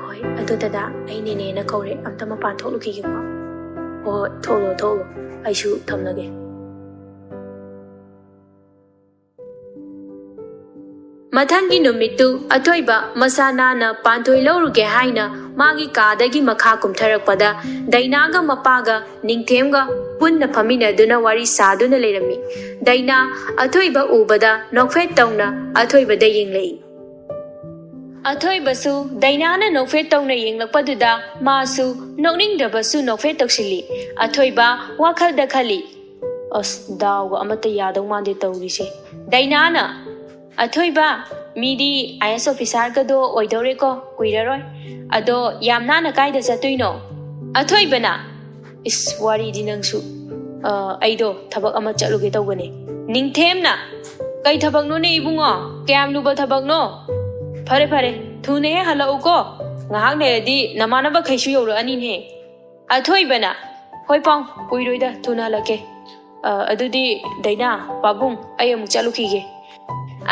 hoi adu dada ai nene na kaure amta mapan tholukige ko tholo aishu thamnage Mathangi numitu athoiba masana na panthoi lauruge haina magi kadagi makha kumtharakpada dainaga mapaga ningthemga punna phamina duna wari saduna leirami daina athoiba ubada nokfet tawna athoiba da yenglei athoiba su daina na nokfet tawna yenglakpaduda masu nokningdaba su nokfet toksili athoiba wakhal da khali as dawga amata yadaw mande tawrise daina na Athoiba midi IS officer kado oidore ko kuiraroi ado yamna na kaida chatuino athoiba na is wari dinangsu aido thabak ama chaluge tawbane ningthemna kai thabak no ne ibungo kyam luba thabak no phare thune he halau ko ngahak ne di namanaba khaisu yoro anin he athoiba na hoi pang kuiroida thuna lake adudi daina babung ayam chalukhige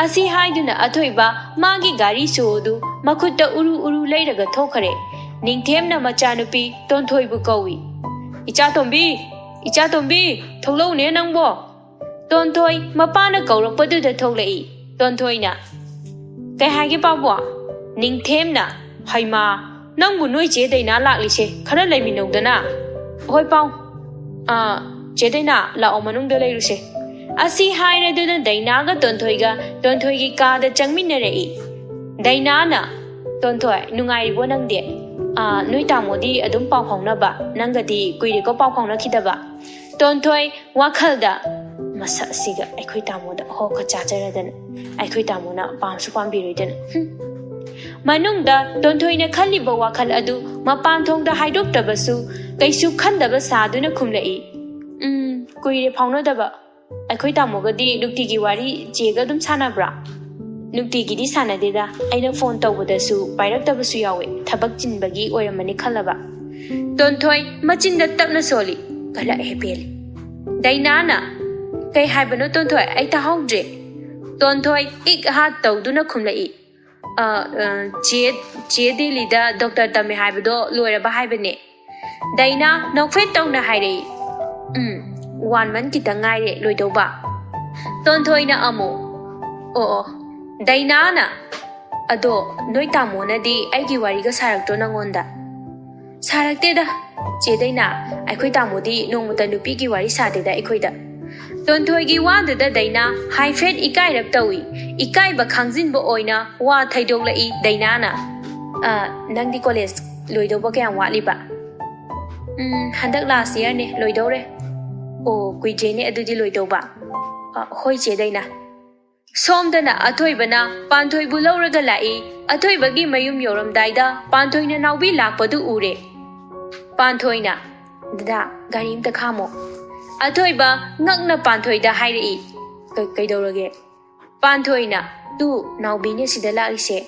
Asi haiduna athoiba magi gari sodu makutta uru leiraga thokare ningthemna machanupi tonthoibu kawi icha tombi tholou ne nangbo tonthoi mapana kaurakpadu da tholai tonthoina kai hage pabwa ningthemna haima nangbu noi che daina laklise khara leiminodana hoi pau che daina la omanung da leiruse Asi haina duna dainaga tonthoigi kada changminarei dainana tonthoi nungairibo nangde noi tamodi adum pau phaunaba nangadi kuire ko pau phauna khidaba tonthoi wakhalda masa siga aikhoi tamoda ho kha chacharadana aikhoi tamona pamsu pambiroidana manungda tonthoi khaliba wakhal adu mapan thongda haidoktabasu kaisu khandaba saduna khumlai kuire phaunadaba Aikoi tamogadi nuktigi wari jega dum sanabra ꯅꯨꯡꯇꯤꯒꯤꯗꯤ ꯁꯥꯟꯅꯗꯦꯗ ꯑꯩꯅ phone ꯇꯧꯕꯗꯁꯨ ꯄꯥꯏꯔꯛꯇꯕꯁꯨ ꯌꯥꯎꯋꯦ ꯊꯕꯛ ꯆꯤꯟꯕꯒꯤ ꯑꯣꯏꯔꯝꯃꯅꯤ ꯈꯜꯂꯕ ꯇꯣꯟꯊꯣꯏ ꯃꯆꯤꯟꯗ ꯇꯞꯅ ꯁꯣꯜꯂꯤ ꯀꯜꯂꯛꯑꯦ ꯄꯦꯜꯂꯤ ꯗꯥꯏꯅꯥꯅ ꯀꯩ ꯍꯥꯏꯕꯅꯣ ꯇꯣꯟꯊꯣꯏ ꯑꯩ ꯇꯥꯍꯧꯗ꯭ꯔꯦ ꯇꯣꯟꯊꯣꯏ ꯏꯛ ꯍꯥꯠ ꯇꯧꯗꯨꯅ ꯈꯨꯝꯂꯛꯏ ꯆꯦ ꯗꯦꯜꯂꯤꯗ ꯗꯣꯛꯇꯔ ꯇꯝꯃꯦ ꯍꯥꯏꯕꯗꯣ ꯂꯣꯏꯔꯕ ꯍꯥꯏꯕꯅꯦ ꯗꯥꯏꯅꯥ ꯅꯣꯛꯐꯦꯠ ꯇꯧꯅ ꯍꯥꯏꯔꯛꯏ 1 month ꯈꯤꯇꯪ ꯉꯥꯏꯔꯦ ꯂꯣꯏꯗꯧꯕ ꯇꯣꯟꯊꯣꯏꯅ ꯑꯃꯨꯛ ꯑꯣ ꯗꯥꯏꯅꯥꯅ ꯑꯗꯣ ꯅꯣꯏ ꯇꯥꯃꯣꯅꯗꯤ ꯑꯩꯒꯤ ꯋꯥꯔꯤꯒ ꯁꯥꯔꯛꯇ꯭ꯔꯣ ꯅꯪꯉꯣꯟꯗ ꯁꯥꯔꯛꯇꯦꯗ ꯆꯦ ꯗꯥꯏꯅꯥ ꯑꯩꯈꯣꯏ ꯇꯥꯃꯣꯗꯤ ꯅꯣꯡꯃꯇ ꯅꯨꯄꯤꯒꯤ ꯋꯥꯔꯤ ꯁꯥꯗꯦꯗ ꯑꯩꯈꯣꯏꯗ ꯇꯣꯟꯊꯣꯏꯒꯤ ꯋꯥꯗꯨꯗ ꯗꯥꯏꯅꯥ ꯍꯥꯏꯐꯦꯠ ꯏꯀꯥꯏꯔꯞ ꯇꯧꯏ ꯏꯀꯥꯏꯕ ꯈꯥꯡꯖꯤꯟꯕ ꯑꯣꯏꯅ ꯋꯥ ꯊꯩꯗꯣꯛꯂꯛꯏ ꯗꯥꯏꯅꯥꯅ ꯅꯪꯗꯤ ꯀꯣꯂꯦꯖ ꯂꯣꯏꯗꯧꯕ ꯀꯌꯥꯝ ꯋꯥꯠꯂꯤꯕ ꯍꯟꯗꯛ ꯂꯥꯁ ꯌꯔꯅꯦ ꯂꯣꯏꯗꯧꯔꯦ ꯑꯣ ꯀꯨꯏꯗ꯭ꯔꯦꯅꯦ ꯑꯗꯨꯗꯤ ꯂꯣꯏꯗꯧꯕ ꯍꯣꯏ ꯆꯦ ꯗꯥꯏꯅꯥ ꯁꯣꯝꯗꯅ ꯑꯊꯣꯏꯕꯅ ꯄꯥꯟꯊꯣꯏꯕꯨ ꯂꯧꯔꯒ ꯂꯥꯛꯏ ꯑꯊꯣꯏꯕꯒꯤ ꯃꯌꯨꯝ ꯌꯧꯔꯝꯗꯥꯏꯗ ꯄꯥꯟꯊꯣꯏꯅ ꯅꯥꯎꯕꯤ ꯂꯥꯛꯄꯗꯨ ꯎꯔꯦ ꯄꯥꯟꯊꯣꯏꯅ ꯗꯗꯥ ꯒꯥꯔꯤ ꯑꯝꯇ ꯈꯥꯝꯃꯣ ꯑꯊꯣꯏꯕ ꯉꯛꯅ ꯄꯥꯟꯊꯣꯏꯗ ꯍꯥꯏꯔꯛꯏ ꯀꯩꯗꯧꯔꯒꯦ ꯄꯥꯟꯊꯣꯏꯅ ꯇꯨ ꯅꯥꯎꯕꯤꯅꯦ ꯁꯤꯗ ꯂꯥꯛꯏꯁꯦ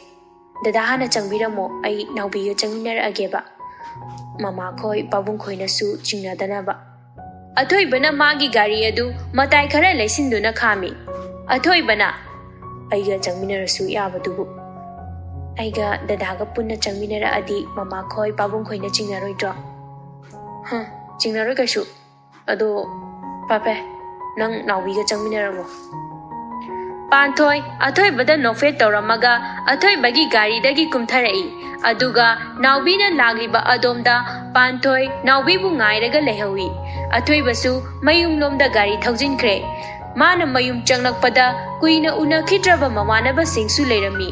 ꯗꯗꯥ ꯍꯥꯟꯅ ꯆꯪꯕꯤꯔꯝꯃꯣ ꯑꯩ ꯅꯥꯎꯕꯤꯒ ꯆꯪꯃꯤꯟꯅꯔꯛꯑꯒꯦꯕ ꯃꯃꯥꯈꯣꯏ ꯄꯥꯕꯨꯡꯈꯣꯏꯅꯁꯨ ꯆꯤꯡꯅꯗꯅꯕ ꯑꯊꯣꯏꯕꯅ ꯃꯥꯒꯤ ꯒꯥꯔꯤ ꯑꯗꯨ ꯃꯇꯥꯏ ꯈꯔ ꯂꯩꯁꯤꯟꯗꯨꯅ ꯈꯥꯝꯃꯤ ꯑꯊꯣꯏꯕꯅ ꯑꯩꯒ ꯆꯪꯃꯤꯟꯅꯔꯁꯨ ꯌꯥꯕꯗꯨꯕꯨ ꯑꯩꯒ ꯗꯗꯥꯒ ꯄꯨꯟꯅ ꯆꯪꯃꯤꯟꯅꯔꯛꯑꯗꯤ ꯃꯃꯥꯈꯣꯏ ꯄꯥꯕꯨꯡꯈꯣꯏꯅ ꯆꯤꯡꯅꯔꯣꯏꯗ꯭ꯔꯣ ꯆꯤꯡꯅꯔꯣꯏ ꯀꯩꯁꯨ ꯑꯗꯣ ꯄꯥꯄꯦ ꯅꯪ ꯅꯥꯎꯕꯤꯒ ꯆꯪꯃꯤꯟꯅꯔꯝꯃꯣ ꯄꯥꯟꯊꯣꯏ ꯑꯊꯣꯏꯕꯗ ꯅꯣꯛꯐꯦꯠ ꯇꯧꯔꯝꯃꯒ ꯑꯊꯣꯏꯕꯒꯤ ꯒꯥꯔꯤꯗꯒꯤ ꯀꯨꯝꯊꯔꯛꯏ ꯑꯗꯨꯒ ꯅꯥꯎꯕꯤꯅ ꯂꯥꯛꯂꯤꯕ ꯑꯗꯣꯝꯗ ꯄꯥꯟꯊꯣꯏ ꯅꯥꯎꯕꯤꯕꯨ ꯉꯥꯏꯔꯒ ꯂꯩꯍꯧꯏ ꯑꯊꯣꯏꯕꯁꯨ ꯃꯌꯨꯝꯂꯣꯝꯗ ꯒꯥꯔꯤ ꯊꯧꯖꯤꯟꯈ꯭ꯔꯦ ꯃꯥꯅ ꯃꯌꯨꯝ ꯆꯪꯂꯛꯄꯗ ꯀꯨꯏꯅ ꯎꯅꯈꯤꯗ꯭ꯔꯕ ꯃꯃꯥꯟꯅꯕꯁꯤꯡꯁꯨ ꯂꯩꯔꯝꯃꯤ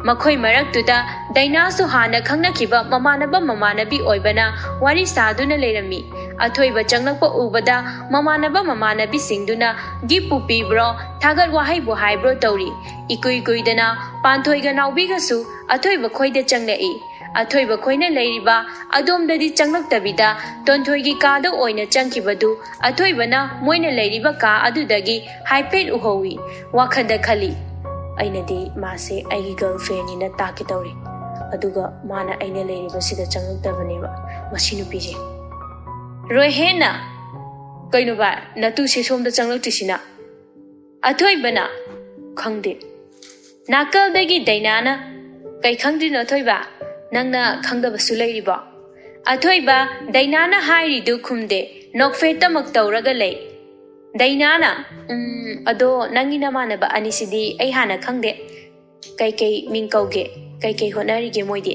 ꯃꯈꯣꯏ ꯃꯔꯛꯇꯨꯗ ꯗꯥꯏꯅꯥꯁꯨ ꯍꯥꯟꯅ ꯈꯪꯅꯈꯤꯕ ꯃꯃꯥꯟꯅꯕꯤ ꯑꯣꯏꯕꯅ ꯋꯥꯔꯤ ꯁꯥꯗꯨꯅ ꯂꯩꯔꯝꯃꯤ ꯑꯊꯣꯏꯕ ꯆꯪꯂꯛꯄ ꯎꯕꯗ ꯃꯃꯥꯟꯅꯕꯤꯁꯤꯡꯗꯨꯅ ꯒꯤꯐꯄꯨ ꯄꯤꯕ꯭ꯔꯣ ꯊꯥꯒꯠ ꯋꯥꯍꯩꯕꯨ ꯍꯥꯏꯕ꯭ꯔꯣ ꯇꯧꯔꯤ ꯏꯀꯨꯏ ꯀꯨꯏꯗꯅ ꯄꯥꯟꯊꯣꯏꯒ ꯅꯥꯎꯕꯤꯒꯁꯨ ꯑꯊꯣꯏꯕ ꯈꯣꯏꯗ ꯆꯪꯂꯛꯏ ꯑꯊꯣꯏꯕ ꯈꯣꯏꯅ ꯂꯩꯔꯤꯕ ꯑꯗꯣꯝꯗꯗꯤ ꯆꯪꯂꯛꯇꯕꯤꯗ ꯇꯣꯟꯊꯣꯏꯒꯤ ꯀꯥꯗ ꯑꯣꯏꯅ ꯆꯪꯈꯤꯕꯗꯨ ꯑꯊꯣꯏꯕꯅ ꯃꯣꯏꯅ ꯂꯩꯔꯤꯕ ꯀꯥ ꯑꯗꯨꯗꯒꯤ ꯍꯥꯏꯐꯦꯠ ꯎꯍꯧꯏ ꯋꯥꯈꯜꯗ ꯈꯜꯂꯤ ꯑꯩꯅꯗꯤ ꯃꯥꯁꯦ ꯑꯩꯒꯤ ꯒꯔꯜꯐ꯭ꯔꯦꯟꯅꯤꯅ ꯇꯥꯛꯀꯦ ꯇꯧꯔꯤ ꯑꯗꯨꯒ ꯃꯥꯅ ꯑꯩꯅ ꯂꯩꯔꯤꯕꯁꯤꯗ ꯆꯪꯂꯛꯇꯕꯅꯦꯕ ꯃꯁꯤ ꯅꯨꯄꯤꯁꯦ ꯔꯣꯏꯍꯦꯟꯅ ꯀꯩꯅꯣ ꯚꯥꯏ ꯅꯇꯨꯁꯦ ꯁꯣꯝꯗ ꯆꯪꯂꯛꯇ꯭ꯔꯤꯁꯤꯅ ꯑꯊꯣꯏꯕꯅ ꯈꯪꯗꯦ ꯅꯥꯀꯜꯗꯒꯤ ꯗꯥꯏꯅꯥꯅ ꯀꯩ ꯈꯪꯗ꯭ꯔꯤꯅꯣ ꯑꯊꯣꯏꯕ ꯅꯪꯅ ꯈꯪꯗꯕꯁꯨ ꯂꯩꯔꯤꯕꯣ ꯑꯊꯣꯏꯕ ꯗꯥꯏꯅꯥꯅ ꯍꯥꯏꯔꯤꯗꯨ ꯈꯨꯝꯗꯦ ꯅꯣꯛꯐꯦꯠꯇꯃꯛ ꯇꯧꯔꯒ ꯂꯩ ꯗꯥꯏꯅꯥꯅ ꯑꯗꯣ ꯅꯪꯒꯤ ꯅꯃꯥꯟꯅꯕ ꯑꯅꯤꯁꯤꯗꯤ ꯑꯩ ꯍꯥꯟꯅ ꯈꯪꯗꯦ ꯀꯩꯀꯩ ꯃꯤꯡ ꯀꯧꯒꯦ ꯀꯩꯀꯩ ꯍꯣꯠꯅꯔꯤꯒꯦ ꯃꯣꯏꯗꯤ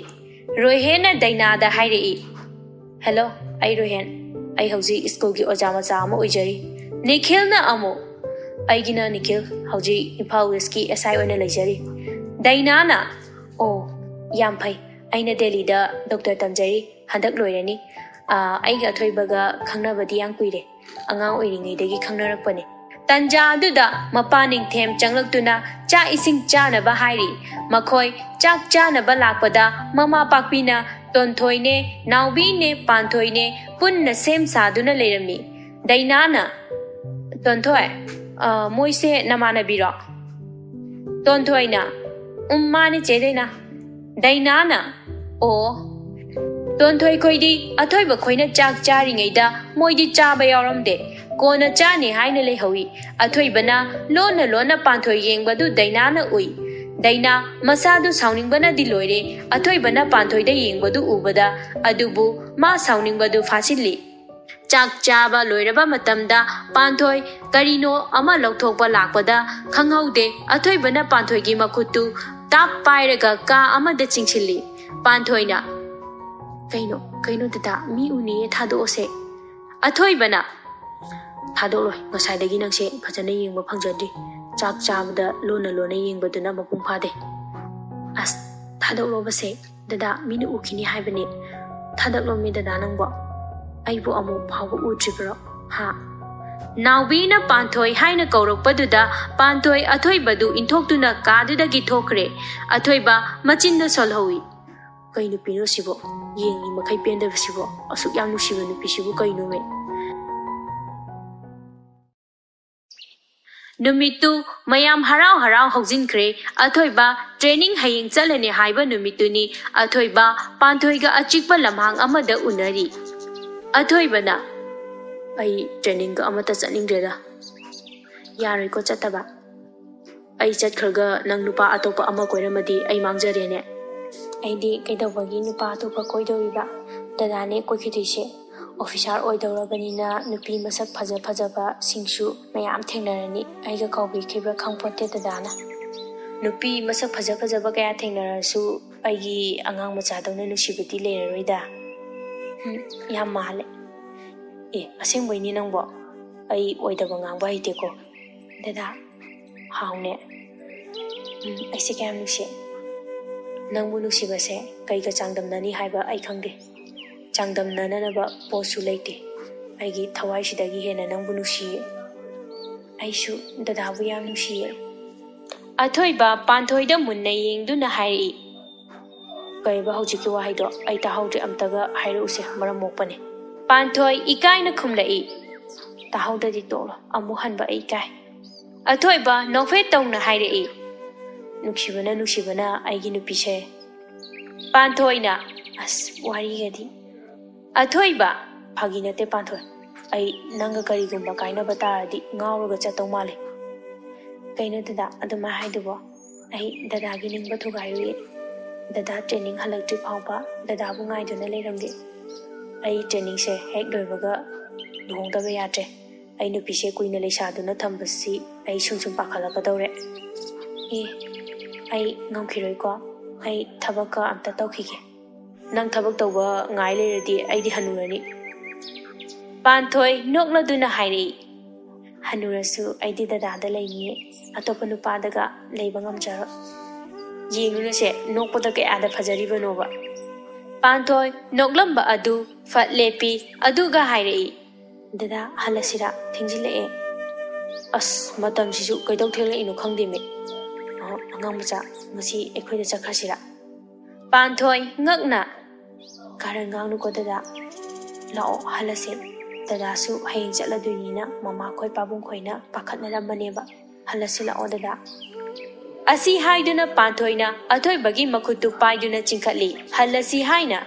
ꯔꯣꯏꯍꯦꯟꯅ ꯗꯥꯏꯅꯥꯗ ꯍꯥꯏꯔꯛꯏ ꯍꯦꯜꯂꯣ ꯑꯩ ꯔꯣꯏꯍꯦꯟ ꯑꯩ ꯍꯧꯖꯤꯛ ꯁ꯭ꯀꯨꯜꯒꯤ ꯑꯣꯖꯥ ꯃꯆꯥ ꯑꯃ ꯑꯣꯏꯖꯔꯤ ꯅꯤꯈꯤꯜꯅ ꯑꯃꯨꯛ ꯑꯩꯒꯤꯅ ꯅꯤꯈꯤꯜ ꯍꯧꯖꯤꯛ ꯏꯝꯐꯥꯜ ꯋꯦꯁꯀꯤ SI ꯑꯣꯏꯅ ꯂꯩꯖꯔꯤ ꯗꯥꯏꯅꯥꯅ ꯑꯣ ꯌꯥꯝ ꯐꯩ ꯑꯩꯅ ꯗꯦꯜꯂꯤꯗ ꯗꯣꯛꯇꯔ ꯇꯝꯖꯔꯤ ꯍꯟꯗꯛ ꯂꯣꯏꯔꯅꯤ ꯑꯩꯒ ꯑꯊꯣꯏꯕꯒ ꯈꯪꯅꯕꯗꯤ ꯌꯥꯝ ꯀꯨꯏꯔꯦ ꯑꯉꯥꯡ ꯑꯣꯏꯔꯤꯉꯩꯗꯒꯤ ꯈꯪꯅꯔꯛꯄꯅꯦ ꯇꯟꯖꯥ ꯑꯗꯨꯗ ꯃꯄꯥꯅꯤꯡꯊꯦꯝ ꯆꯪꯂꯛꯇꯨꯅ ꯆꯥꯛ ꯏꯁꯤꯡ ꯆꯥꯅꯕ ꯍꯥꯏꯔꯤ ꯃꯈꯣꯏ ꯆꯥꯛ ꯆꯥꯅꯕ ꯂꯥꯛꯄꯗ ꯃꯃꯥ ꯄꯥꯛꯄꯤꯅ ꯇꯣꯟꯊꯣꯏꯅꯦ ꯅꯥꯎꯕꯤꯅꯦ ꯄꯥꯟꯊꯣꯏꯅꯦ ꯄꯨꯟꯅ ꯁꯦꯝ ꯁꯥꯗꯨꯅ ꯂꯩꯔꯝꯃꯤ ꯗꯥꯏꯅꯥꯅ ꯇꯣꯟꯊꯣꯏ ꯃꯣꯏꯁꯦ ꯅꯃꯥꯟꯅꯕꯤꯔꯣ ꯇꯣꯟꯊꯣꯏꯅ ꯃꯥꯅꯦ ꯆꯦ ꯗꯥꯏꯅꯥ ꯗꯥꯏꯅꯥꯅ ꯑꯣ ꯇꯣꯟꯊꯣꯏ ꯈꯣꯏꯗꯤ ꯑꯊꯣꯏꯕ ꯈꯣꯏꯅ ꯆꯥꯛ ꯆꯥꯔꯤꯉꯩꯗ ꯃꯣꯏꯗꯤ ꯆꯥꯕ ꯌꯥꯎꯔꯝꯗꯦ ꯀꯣꯟꯅ ꯆꯥꯅꯤ ꯍꯥꯏꯅ ꯂꯩꯍꯧꯏ ꯑꯊꯣꯏꯕꯅ ꯂꯣꯟꯅ ꯄꯥꯟꯊꯣꯏ ꯌꯦꯡꯕꯗꯨ ꯗꯥꯏꯅꯥꯅ ꯎꯏ ꯗꯥꯏꯅꯥ ꯃꯁꯥꯗꯨ ꯁꯥꯎꯅꯤꯡꯕꯅꯗꯤ ꯂꯣꯏꯔꯦ ꯑꯊꯣꯏꯕꯅ ꯄꯥꯟꯊꯣꯏꯗ ꯌꯦꯡꯕꯗꯨ ꯎꯕꯗ ꯑꯗꯨꯕꯨ ꯃꯥ ꯁꯥꯎꯅꯤꯡꯕꯗꯨ ꯐꯥꯁꯤꯜꯂꯤ ꯆꯥꯛ ꯆꯥꯕ ꯂꯣꯏꯔꯕ ꯃꯇꯝꯗ ꯄꯥꯟꯊꯣꯏ ꯀꯔꯤꯅꯣ ꯑꯃ ꯂꯧꯊꯣꯛꯄ ꯂꯥꯛꯄꯗ ꯈꯪꯍꯧꯗꯦ ꯑꯊꯣꯏꯕꯅ ꯄꯥꯟꯊꯣꯏꯒꯤ ꯃꯈꯨꯠꯇꯨ ꯇꯥꯞ ꯄꯥꯏꯔꯒ ꯀꯥ ꯑꯃꯗ ꯆꯤꯡꯁꯤꯜꯂꯤ ꯄꯥꯟꯊꯣꯏꯅ ꯀꯩꯅꯣ ꯗꯗꯥ ꯃꯤ ꯎꯅꯤꯌꯦ ꯊꯥꯗꯣꯛꯑꯣꯁꯦ ꯑꯊꯣꯏꯕꯅ ꯊꯥꯗꯣꯛꯂꯣꯏ ꯉꯁꯥꯏꯗꯒꯤ ꯅꯪꯁꯦ ꯐꯖꯅ ꯌꯦꯡꯕ ꯐꯪꯖꯗ꯭ꯔꯤ ꯆꯥꯛ ꯆꯥꯕꯗ ꯂꯣꯟꯅ ꯌꯦꯡꯕꯗꯨꯅ ꯃꯄꯨꯡ ꯐꯥꯗꯦ ꯑꯁ ꯊꯥꯗꯣꯛꯂꯣꯕꯁꯦ ꯗꯗꯥ ꯃꯤꯅ ꯎꯈꯤꯅꯤ ꯍꯥꯏꯕꯅꯤ ꯊꯥꯗꯣꯛꯂꯣꯃꯤ ꯗꯗꯥ ꯅꯪꯕꯣ ꯑꯩꯕꯨ ꯑꯃꯨꯛ ꯐꯥꯎꯕ ꯎꯗ꯭ꯔꯤꯕ꯭ꯔꯣ ꯅꯥꯎꯕꯤꯅ ꯄꯥꯟꯊꯣꯏ ꯍꯥꯏꯅ ꯀꯧꯔꯛꯄꯗꯨꯗ ꯄꯥꯟꯊꯣꯏ ꯑꯊꯣꯏꯕꯗꯨ ꯏꯟꯊꯣꯛꯇꯨꯅ ꯀꯥꯗꯨꯗꯒꯤ ꯊꯣꯛꯈ꯭ꯔꯦ ꯑꯊꯣꯏꯕ ꯃꯆꯤꯟꯗ ꯁꯣꯜꯍꯧꯏ ꯀꯩ ꯅꯨꯄꯤꯅꯣ ꯁꯤꯕꯣ ꯌꯦꯡꯉꯤ ꯃꯈꯩ ꯄꯦꯟꯗꯕꯁꯤꯕꯣ ꯑꯁꯨꯛ ꯌꯥꯝ ꯅꯨꯡꯁꯤꯕ ꯅꯨꯄꯤꯁꯤꯕꯨ ꯀꯩꯅꯣꯃꯦ Numitu mayam harau harau haujinkre athoiba training hayeng chalane haiba numituni athoiba panthoiga achikpa lamhang amada unari athoibana ai training ga amata chaningdreda yaroi ko chataba ai chatkhraga nang nupa atopa ama koiramadi ai mangjarene ai di kaidawagi nupa atopa koidoriba dadane koikhidise officer oidawrabanina nupi masak phajaba singsu mayam thengnarani aiga kawbi khibra khangpote dadana nupi masak phajaba kaya thengnarasu aigi angang machadawna nusibati leroida yam male asengboini nangbo ai oidaba ngangba hiteko dada haune aise kayam nusi nangbu nusibase kaiga changdamnani haiba ai khangde changdamnanaba posu leite aigi thawai sidagi hena nangbu nusi aisu dadabu yam nusi athoiba panthoida munna yengduna hairi kaiba hojiki wahaido ai tahawde amtaga hairuse maram mokpane panthoi ikaina khumlai tahawdadi tolo amu hanba ai kai athoiba nokfe tongna hairi nuksibana aigi nupise panthoina as wari gadi athoiba phaginate panthoi ai nanga kari gumba kaina bataradi ngawruga chatau male kaina dada aduma haidubo ai dada gi ningba thugairi dada training halakti phawba dada bu ngai duna leramde ai training se hek doibaga duhongdaba yatre ai nupise kuina leisaduna thambasi ai sungsum pakhala kadore ai ngamkhiroi ko ai thabaka amta tawkhige nang thabak tawba ngai leradi ai di hanurani panthoi nokladuna hairi hanurasu ai di dada da leini atopa nupa daga leiba ngamjaro yenguna se nokpada ke ada phajari banoba panthoi noklamba adu fatlepi aduga hairi dada halasira thingjile as matam sisu kaidau thele inu khangde me angang macha ngasi ekhoida chakhasira panthoi ngakna karan ngangnu ko dada lao halase dada su hayeng chatladuina mama khoi pabung khoina pakhatna rambaneba halase lao dada asi haiduna panthoina athoibagi makhutu paiduna chingkhatli halasi haina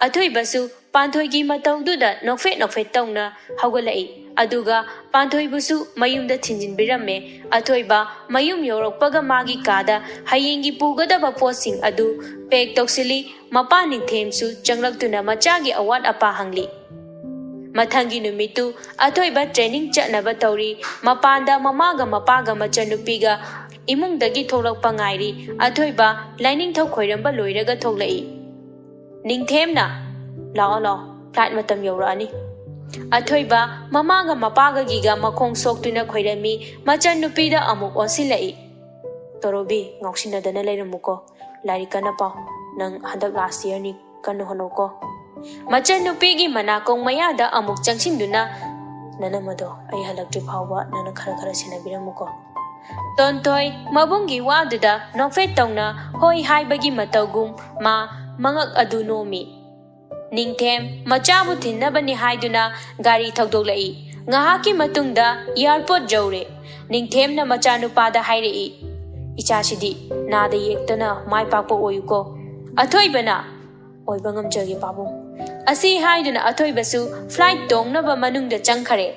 athoibasu panthoigi matawduda nokfe tongna haugalai aduga panthoibusu mayumda thinjinbiramme athoiba mayum yorokpaga magi kada hayengi pugadaba posing adu pek toksili mapani themsu changlaktuna machagi awat apa hangli mathangi numitu athoiba training chatnaba tawri mapanda mamaga mapaga machanupiga imungdagi tholakpa ngairi athoiba lining thau khoiramba loiraga thoklai ningthemna lao flight matam yorani athoiba mamaga mapaga giga makhong soktuna khoirami machanupida amuk onsilai torobi ngausinadana leiramuko larikana pa nang hadak last year ni kanu honoko machanupigi manakong mayada amuk changsinduna nanamado ai halakti phawba nana khara sinabiramuko tontoi mabungi waduda nokfe tongna hoi haibagi matagum ma mangak adunomi ningthem machabu thinnabani haiduna gari thogdoklai ngahaki matungda airport jawre ningthemna machanupada hairei ichasidi nada yektana mai pakpo oyuko athoibana oiba ngamjage pabu asi haiduna athoibasu flight tongnaba manungda changkhare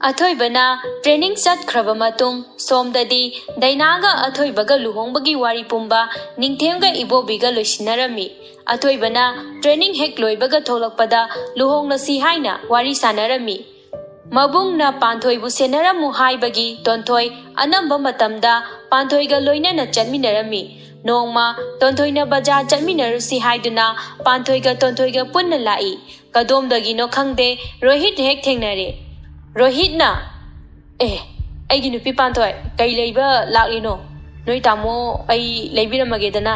athoibana training chatkhraба matung somdadi dainaga athoibaga luhongbagi wari pumba ningthemga ibobiga loisinarami athoibana training hek loibaga tholakpada luhongna si haina wari sanarami mabungna panthoibu senaramu haibagi tonthoi anamba matamda panthoiga loinana chatminarami nongma tontoina bajar chatminarusi haiduna panthoiga tontoiga punna lai kadomdagi no khangde rohit hek thengnare Rohitna aigi nupi panthoi kai leiba laklino noi tamo ai leibiramagedana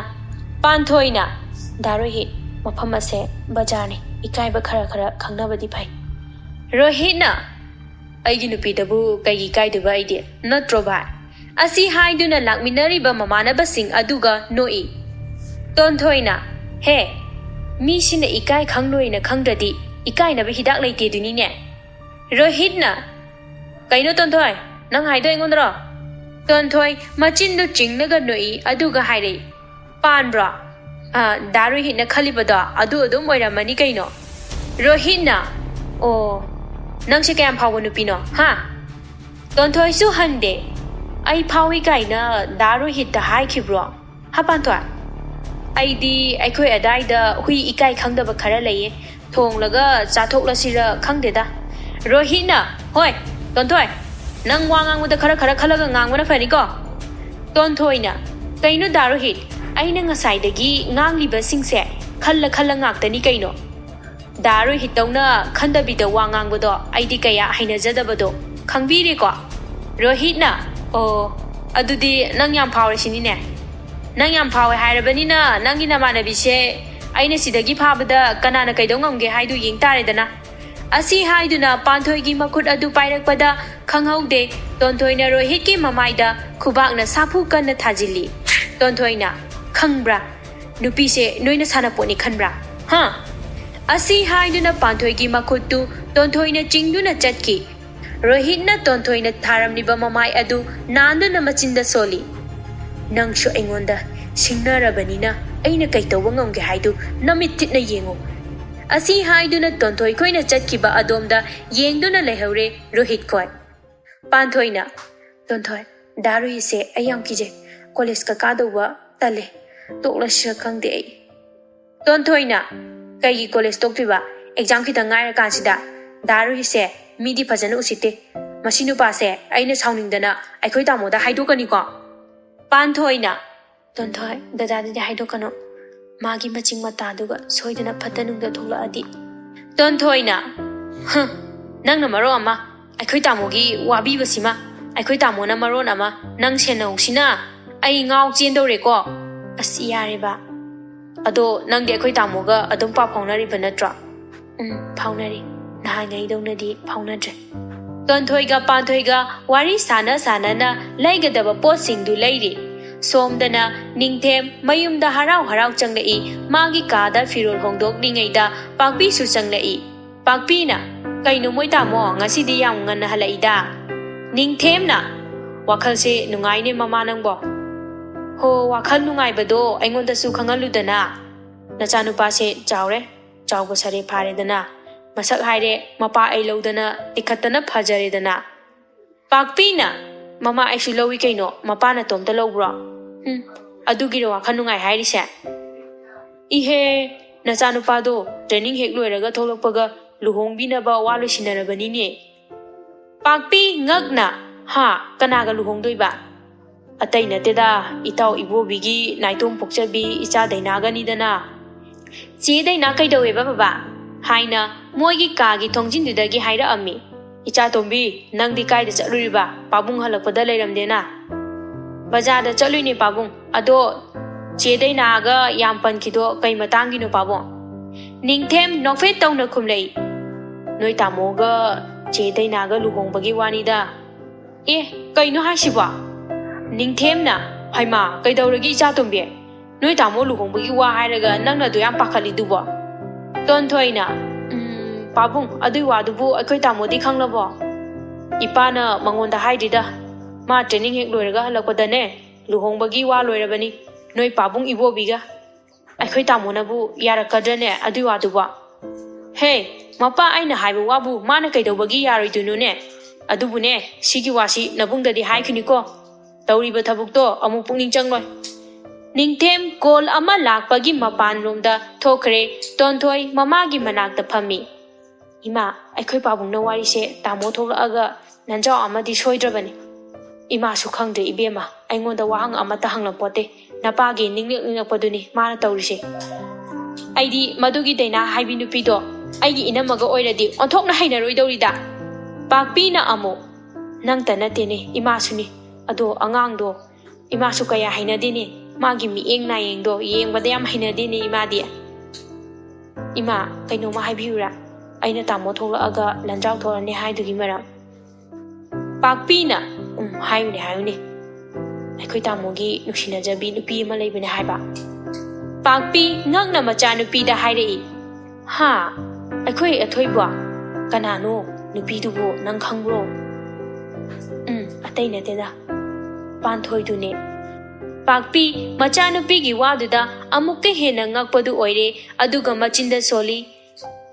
panthoina darohi mafam ase bajar ni ikaiba khara khangnabadi phai Rohitna aigi nupi dabu kai kaiduba aide notro ba asi haiduna lakminariba mamanabasing aduga noi tonthoina he mi sina ikai khangloina khangdradi ikai na ba hidak leite duni ne Rohitna Kaino Tontoy Nang Haido Ingondro Tontoy Machindu Chingnaga Noi Aduga Haide Panbra Daru Hitna Kalibada Adu Adum Mani Kaino Rohitna Oh Nungshi Cam Pawanupino Ha Tontoy Su Hande I Pawi Kaina Daru Hit the High Kibro Hapantoa Aidi Aikoi Adaida Hui Ikai Kangda Bakaralaye Tong Laga Zatok Lasira Kangdeda Rohitna Hoi Tontoy Nang Wangang with the Karakara Kalagang when a Fenico Tontoina Kaino Daru Hit Aina Ngasai the Gi Ngang Liba Sing Se Kala Kalangak the Nikaino Daru Hitona Kanda Bita Wangang Bodo Aidikaya Haina Zadabado Kangbiriko Rohitna Oh Adudi Nangyam Power Shinine Nangyam Power Harabanina Nangina Manabishe Aina Sidagi Pabada Kanana Kaidongam Ge Haidu Ying Taredana Asi Haiduna Pantoigi Makut Adu Pairakpada Kanghaude Tontoina Rohitki Mamaida Kubakna Sapu Kana Tajili Tontoina Kangbra Nupise Noina Sanaponi Kanbra Ha Asi Haiduna Pantoigi Makutu Tontoina Chingduna Chatki Rohitna Tontoina Taram Niba Mamai Adu Nanda Namachinda Soli Nangshu Engonda Singnarabanina Aina Kaito Wangam Haidu Namititna Yengo Asi Haiduna Tontoi Koina Chatkiba Adomda Yengduna Lehaure Rohit Koi Pantoina Tontoi Daru se Ayam Kije Kolis Kakadowa Tale Tokla Shakang de Tontoina Kaigi Kolis Toktiba Exam Kitangai Kansida Daru se Midi Pazanu Usite Masinu Pase Aina Soundingdana Aikoita Moda Haidokaniko Pantoina Tontoi Dada Haidokano Magi Maching Mataduga Soidana Patanunga Tola Adi Tontoina Nang Maroma Aikoita Mogi Wabi Basima Aikoita Mona Maronama Nang Seno Sina Ai Ngao Jendo Reko Asiariba Ado Nang de Aikoita Moga Adumpa Paunari Banatra Paunari Nahangai Donadi Paunadre Tontoiga Pantoiga Wari Sana Sanana Laigadaba Posing du Lady Somdana Ningthem Mayamda Harau Changlai Magi Kada Firul Hongdok Ningaida Pakpi Su Changlai Pakpina Kaino Moita Mo Ngasidi Yang Ngana Halaida Ningthemna Wakalse Nungaine Mamanangbo Ho Wakal Nungai Bado Angonda Su Kangaludana Nachanupase Jaure Jaugo Sare Paredana Masak Haire Mapa Ailodana Ikatana Pajaredana Pakpina Mama Aishulowi Kaino Mapana Tom the Lobra Adugiro Kanungai Hairisa Ihe Nazanupado Training Heglueraga Tolopaga Luhongbina Ba Walushinarabanini Pakpi Ngagna Ha Kanaga Luhongdoiba Ataina Teda Itao Ibo Bigi Naitum Pokchabi Icha Dainaga Nidana Chede Nakaido Baba Haina Moigi Kagi Tongjin Dagi Haira Ami Icha Tombi Nang di Kai the Riba Pabung Halapada Lamdena Bazada Chaluni Pabung Ado Chede Naga Yampan Kido Kai Matangino Pabong Ningthem Nofet Tona Kumlei Noita Moga Chede Naga Luhong Bagiwanida Kaino Hashiba Ningthem Na Haima Kaidoragi Chatumbe Noita Mo Luhong Bagiwa Hiraga Nanga Duyam Pakali Duba Tontoina Pabung Aduwa Dubu Akoita Modi Kanglabo Ipana Mangonda Haidida Ma training Hegloraga Lakodane Luhong Bagi Wa Lorabani Noi Pabung Ibo Biga Akoita Monabu Yarakadane Aduwa Duba Hey Mapa Aina Haibu Wabu Mana Kaido Bagi Yari Dunune Adubune Shigiwashi Nabunda di Haikuniko Tauriba Tabukto Amupuning Changloi Ningthem Kol Ama Lakpagi Mapan Rumda Tokre Tontoi Mamagi Manak the Pami Ima Aikoi Pabung no Wari se Tamo Toga Nanja Amadi Shoidrabani Ima Sukang de Ibema Angon the Wang Amata Hanglapote Napagi Ning Poduni Mana Taurise Aidi Madugi Dena Habinupido Aigi Inamaga already on Tok Naina Roidorida Pakpina Amo Nangta Natene Imasuni Ado Angangdo Imasukaya Hainadini Magi mi eng na eng do yeng badayam hainadini imadia Ima kaino mahabiura Aina tamo thola lanjau thola ne haidugi maram Pakpina hayune Aikoi tamogi nuksina jabi nupi ama leibane haiba Pakpi ngakna macha nupi da hairei Ha Aikoi athoibwa Kanano nupidubu nang khangro atai nateda panthoi dune pakpi macha nupi gi waduda amuk ke hena ngakpadu oire aduga machinda soli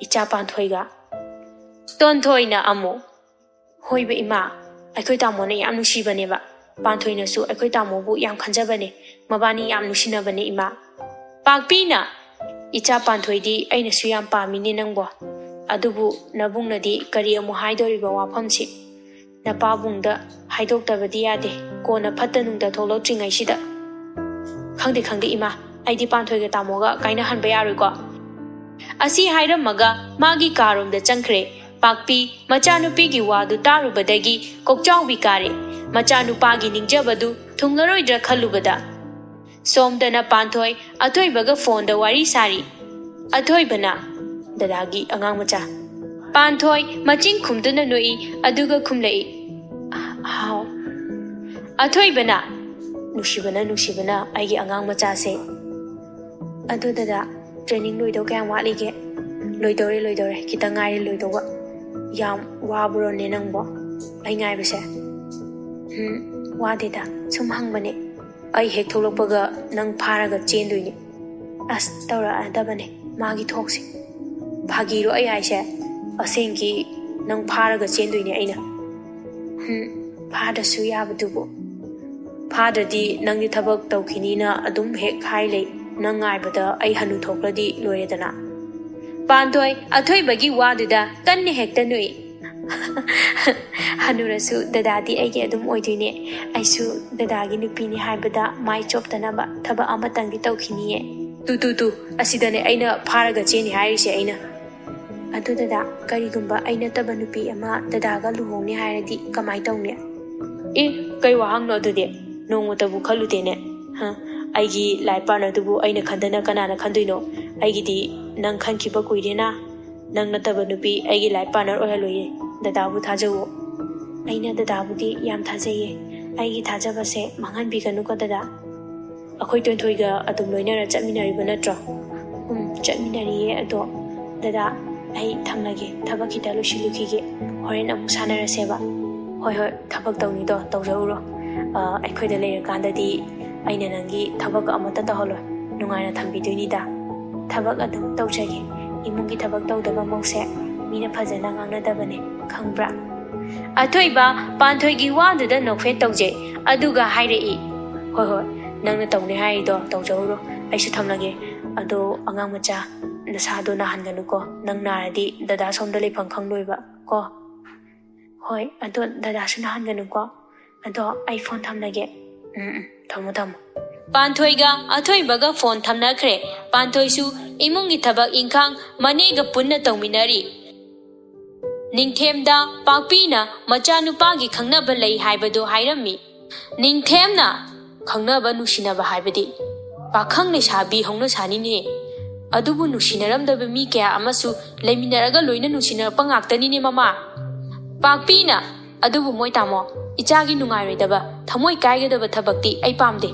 icha panthoi ga tonthoi na amu hoibe ima aikoi tamo ne yam nushibane ba panthoi na su aikoi tamo bu yam khanjabane mabani yam nushinabane ima pakpi na icha panthoi di aina su yam pamini nangbo adubu nabung nadi kari amu haidoriba wafamsi na pabungda haidoktabadi yade ko na phatanungda tholotringai sida khangde ima aidi panthoi ga tamoga kaina hanba yaroi ko asi hairamaga magi karom da changkhre pakpi machanupi gi wadu tarubadagi kokchau bikare machanupa gi ningjabadu thunglaroidra khalubada somdana panthoi athoibaga phone da wari sari athoibana dadagi angang macha panthoi machin khumduna noi aduga khumlei how athoibana nushibana aigi angang macha se adu dada training loido kya wali ge loidore kitangai loidowa yam wabro ne nangbo ai ngai bese wadeda sum hangbane ai hek tholokpaga nang pharaga chendoini as tawra adabane magi thokse bhagiro ai aise asengi nang pharaga chendoini aina phada su yabadubo phadadi nangni thabak tawkhini na adum hek khailei nang ngaibada ai hanu thokladi loyedana panthoi athoibagi waduda kanne hekta nui hanurasu dadadi aige adum oiduine aisu dadagi nupini haibada mai choptanaba thaba amatangi tawkhiniye tu asidane aina pharaga cheni hairise aina adu dada karigumba aina taba nupi ama dadaga luhongni hairadi kamai tawne kai wahang no dude nongmatabu khaludene aigi laipana dubu aina khandana kanana khanduino aigi di nang khankiba kuirena nang nataba nupi aigi laipana oihaloye dadabu thajawo aina dadabu di yam thajaye aigi thajabase mangan biganu ko dada akhoi tonthoi ga adum loinara chapminari banatro chapminari ado dada ai thamlage thabaki da lushilukige horen amu sanara seba hoi thabak tawni do tawjauro akhoi da leira kandadi aina nangi thabak amata taholo nungaina thambidoini da thabak adum tawjage imungi thabak tawdaba mose mina phajana ngangnadabane khangbra athoiba panthoi gi waduda nokfe tawje aduga hairei hoi nangna tawne haido tawjauro aisu thamlage ado angang macha nasado na hanganu ko nang naradi dada somda lephang khangloiba ko hoi ado dada su na hanganu ko ado iPhone thamlage thamo panthoi ga athoibaga phone thamnakhre panthoi su imungi thabak ingkhang manega punna tawminari ningthemda pakpina machanupa gi khangnaba lei haibado hairami ningthemna khangnaba nushinaba haibadi pakhang ne sabi hongna sani ne adubu nusinaramdaba mi kya amasu leiminaraga loina nusinarpa ngaktani ne mama pakpina adubu moi tamo ichagi nungairoidaba thamoi kaigadaba thabakti ai pamde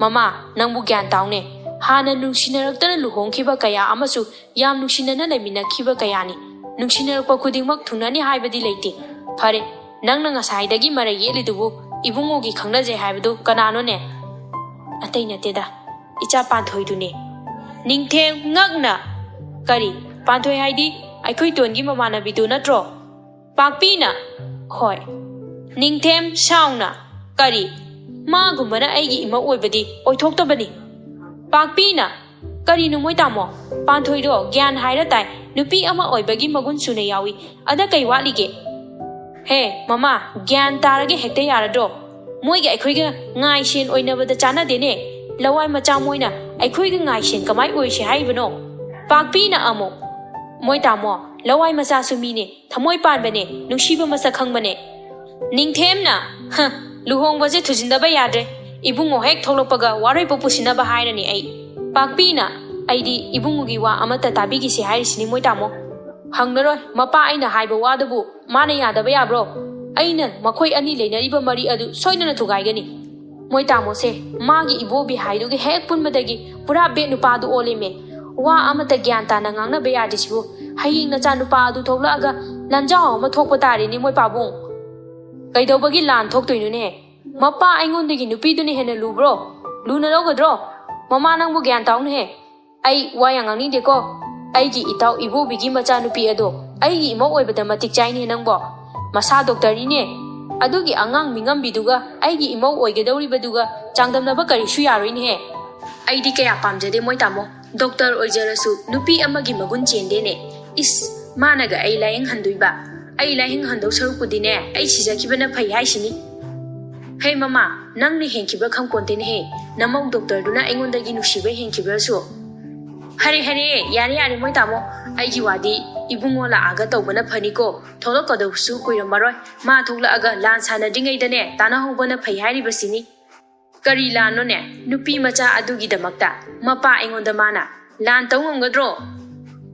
mama nangbu gyan taune hana nusinaraktana luhongkhiba kaya amasu yam nusinana leiminakhiba kayani nungsinarpa khudingmak thunani haibadi leite phare nangna ngasaidagi mara yelidubu ibungogi khangnaje haibadu kanano ne atai nateda icha panthoi dune ningthem ngakna kari panthoi haidi aikhoi tongi mamana bidu natro pakpina hoi ningthem sauna kari ma gumana aigi ima oibadi oithoktabani pakpina kari numoi tamo panthoi do gyan haira tai nupi ama oibagi magun sune yawi ada kai walige he mama gyan tarage hekte yaradro moi ga aikhoi ga ngai shen oinabada chana dene lawai macha moina aikhoi ga ngai shen kamai oishi haibano pakpina amo moi tamo lawai macha sumine thamoi panbane nungsiba masa khangbane ningthemna luhongbaje thujindaba yadre ibungo hek tholokpaga waroi popusinaba hairani ai pakpina aidi ibungugi wa amata tabigi si hairisini moi tamo hangnaroi mapa aina haiba wadabu mana yadaba yabro aina makhoi ani leinariba mari adu soinana thugaigani moi tamo se magi ibobi haidugi hek punmadagi pura be nupadu oleme wa amata gyan ta na ngangna be yadisibu haying na cha nupa adu thoklaga ꯂꯥꯟꯖꯥꯎ ꯑꯃ ꯊꯣꯛꯄ ꯇꯥꯔꯦꯅꯦ ꯃꯣꯏ ꯄꯥꯕꯨꯡ ꯀꯩꯗꯧꯕꯒꯤ ꯂꯥꯟ ꯊꯣꯛꯇꯣꯏꯅꯣꯅꯦ ꯃꯄꯥ ꯑꯩꯉꯣꯟꯗꯒꯤ ꯅꯨꯄꯤꯗꯨꯅ ꯍꯦꯟꯅ ꯂꯨꯕ꯭ꯔꯣ ꯂꯨꯅ ꯂꯧꯒꯗ꯭ꯔꯣ ꯃꯃꯥ ꯅꯪꯕꯨ ꯒ꯭ꯌꯥꯟ ꯇꯥꯎꯅꯦꯍꯦ ꯑꯩ ꯋꯥ ꯌꯥꯝ ꯉꯥꯡꯅꯤꯡꯗꯦꯀꯣ ꯑꯩꯒꯤ ꯏꯇꯥꯎ ꯏꯕꯣꯕꯤꯒꯤ ꯃꯆꯥꯅꯨꯄꯤ ꯑꯗꯣ ꯑꯩꯒꯤ ꯏꯃꯧ ꯑꯣꯏꯕꯗ ꯃꯇꯤꯛ ꯆꯥꯏꯅꯦ ꯅꯪꯕꯣ ꯃꯁꯥ ꯗꯣꯛꯇꯔꯅꯤꯅꯦ ꯑꯗꯨꯒꯤ ꯑꯉꯥꯡ ꯃꯤꯉꯝꯕꯤꯗꯨꯒ ꯑꯩꯒꯤ ꯏꯃꯧ ꯑꯣꯏꯒꯗꯧꯔꯤꯕꯗꯨꯒ ꯆꯥꯡꯗꯝꯅꯕ ꯀꯔꯤꯁꯨ ꯌꯥꯔꯣꯏꯅꯦꯍꯦ ꯑꯩꯗꯤ ꯀꯌꯥ ꯄꯥꯝꯖꯗꯦ ꯃꯣꯏ ꯇꯥꯃꯣ ꯗꯣꯛꯇꯔ ꯑꯣꯏꯖꯔꯁꯨ ꯅꯨꯄꯤ ꯑꯃꯒꯤ ꯃꯒꯨꯟ ꯆꯦꯟꯗꯦꯅꯦ ꯏꯁ ꯃꯥꯅꯒ ꯑꯩ ꯂꯥꯌꯦꯡꯍꯟꯗꯣꯏꯕ ꯑꯩ ꯂꯥꯌꯦꯡꯍꯟꯗꯧ ꯁꯔꯨꯛꯄꯨꯗꯤꯅꯦ ꯑꯩ ꯁꯤꯖꯈꯤꯕꯅ ꯐꯩ ꯍꯥꯏꯁꯤꯅꯤ ꯍꯦ ꯃꯃꯥ ꯅꯪꯅ ꯍꯦꯟꯈꯤꯕ ꯈꯪꯄꯣꯟꯇꯦꯅꯦꯍꯦ ꯅꯃꯧ ꯗꯣꯛꯇꯔꯗꯨꯅ ꯑꯩꯉꯣꯟꯗꯒꯤ ꯅꯨꯡꯁꯤꯕ ꯍꯦꯟꯈꯤꯕ꯭ꯔꯁꯨ ꯍꯔꯦ ꯌꯥꯔꯦ ꯃꯣꯏ ꯇꯥꯃꯣ ꯑꯩꯒꯤ ꯋꯥꯗꯤ ꯏꯕꯨꯡꯉꯣ ꯂꯥꯛꯑꯒ ꯇꯧꯕꯅ ꯐꯅꯤꯀꯣ ꯊꯣꯛꯂꯛꯀꯗꯧꯕꯁꯨ ꯀꯨꯏꯔꯝꯃꯔꯣꯏ ꯃꯥ ꯊꯣꯛꯂꯛꯑꯒ ꯂꯥꯟ ꯁꯥꯟꯅꯗ꯭ꯔꯤꯉꯩꯗꯅꯦ ꯇꯥꯟꯅꯍꯧꯕꯅ ꯐꯩ ꯍꯥꯏꯔꯤꯕꯁꯤꯅꯤ ꯀꯔꯤ ꯂꯥꯟꯅꯣꯅꯦ ꯅꯨꯄꯤ ꯃꯆꯥ ꯑꯗꯨꯒꯤꯗꯃꯛꯇ ꯃꯄꯥ ꯑꯩꯉꯣꯟꯗ ꯃꯥꯅ ꯂꯥꯟ ꯇꯧ ꯉꯝꯒꯗ꯭ꯔꯣ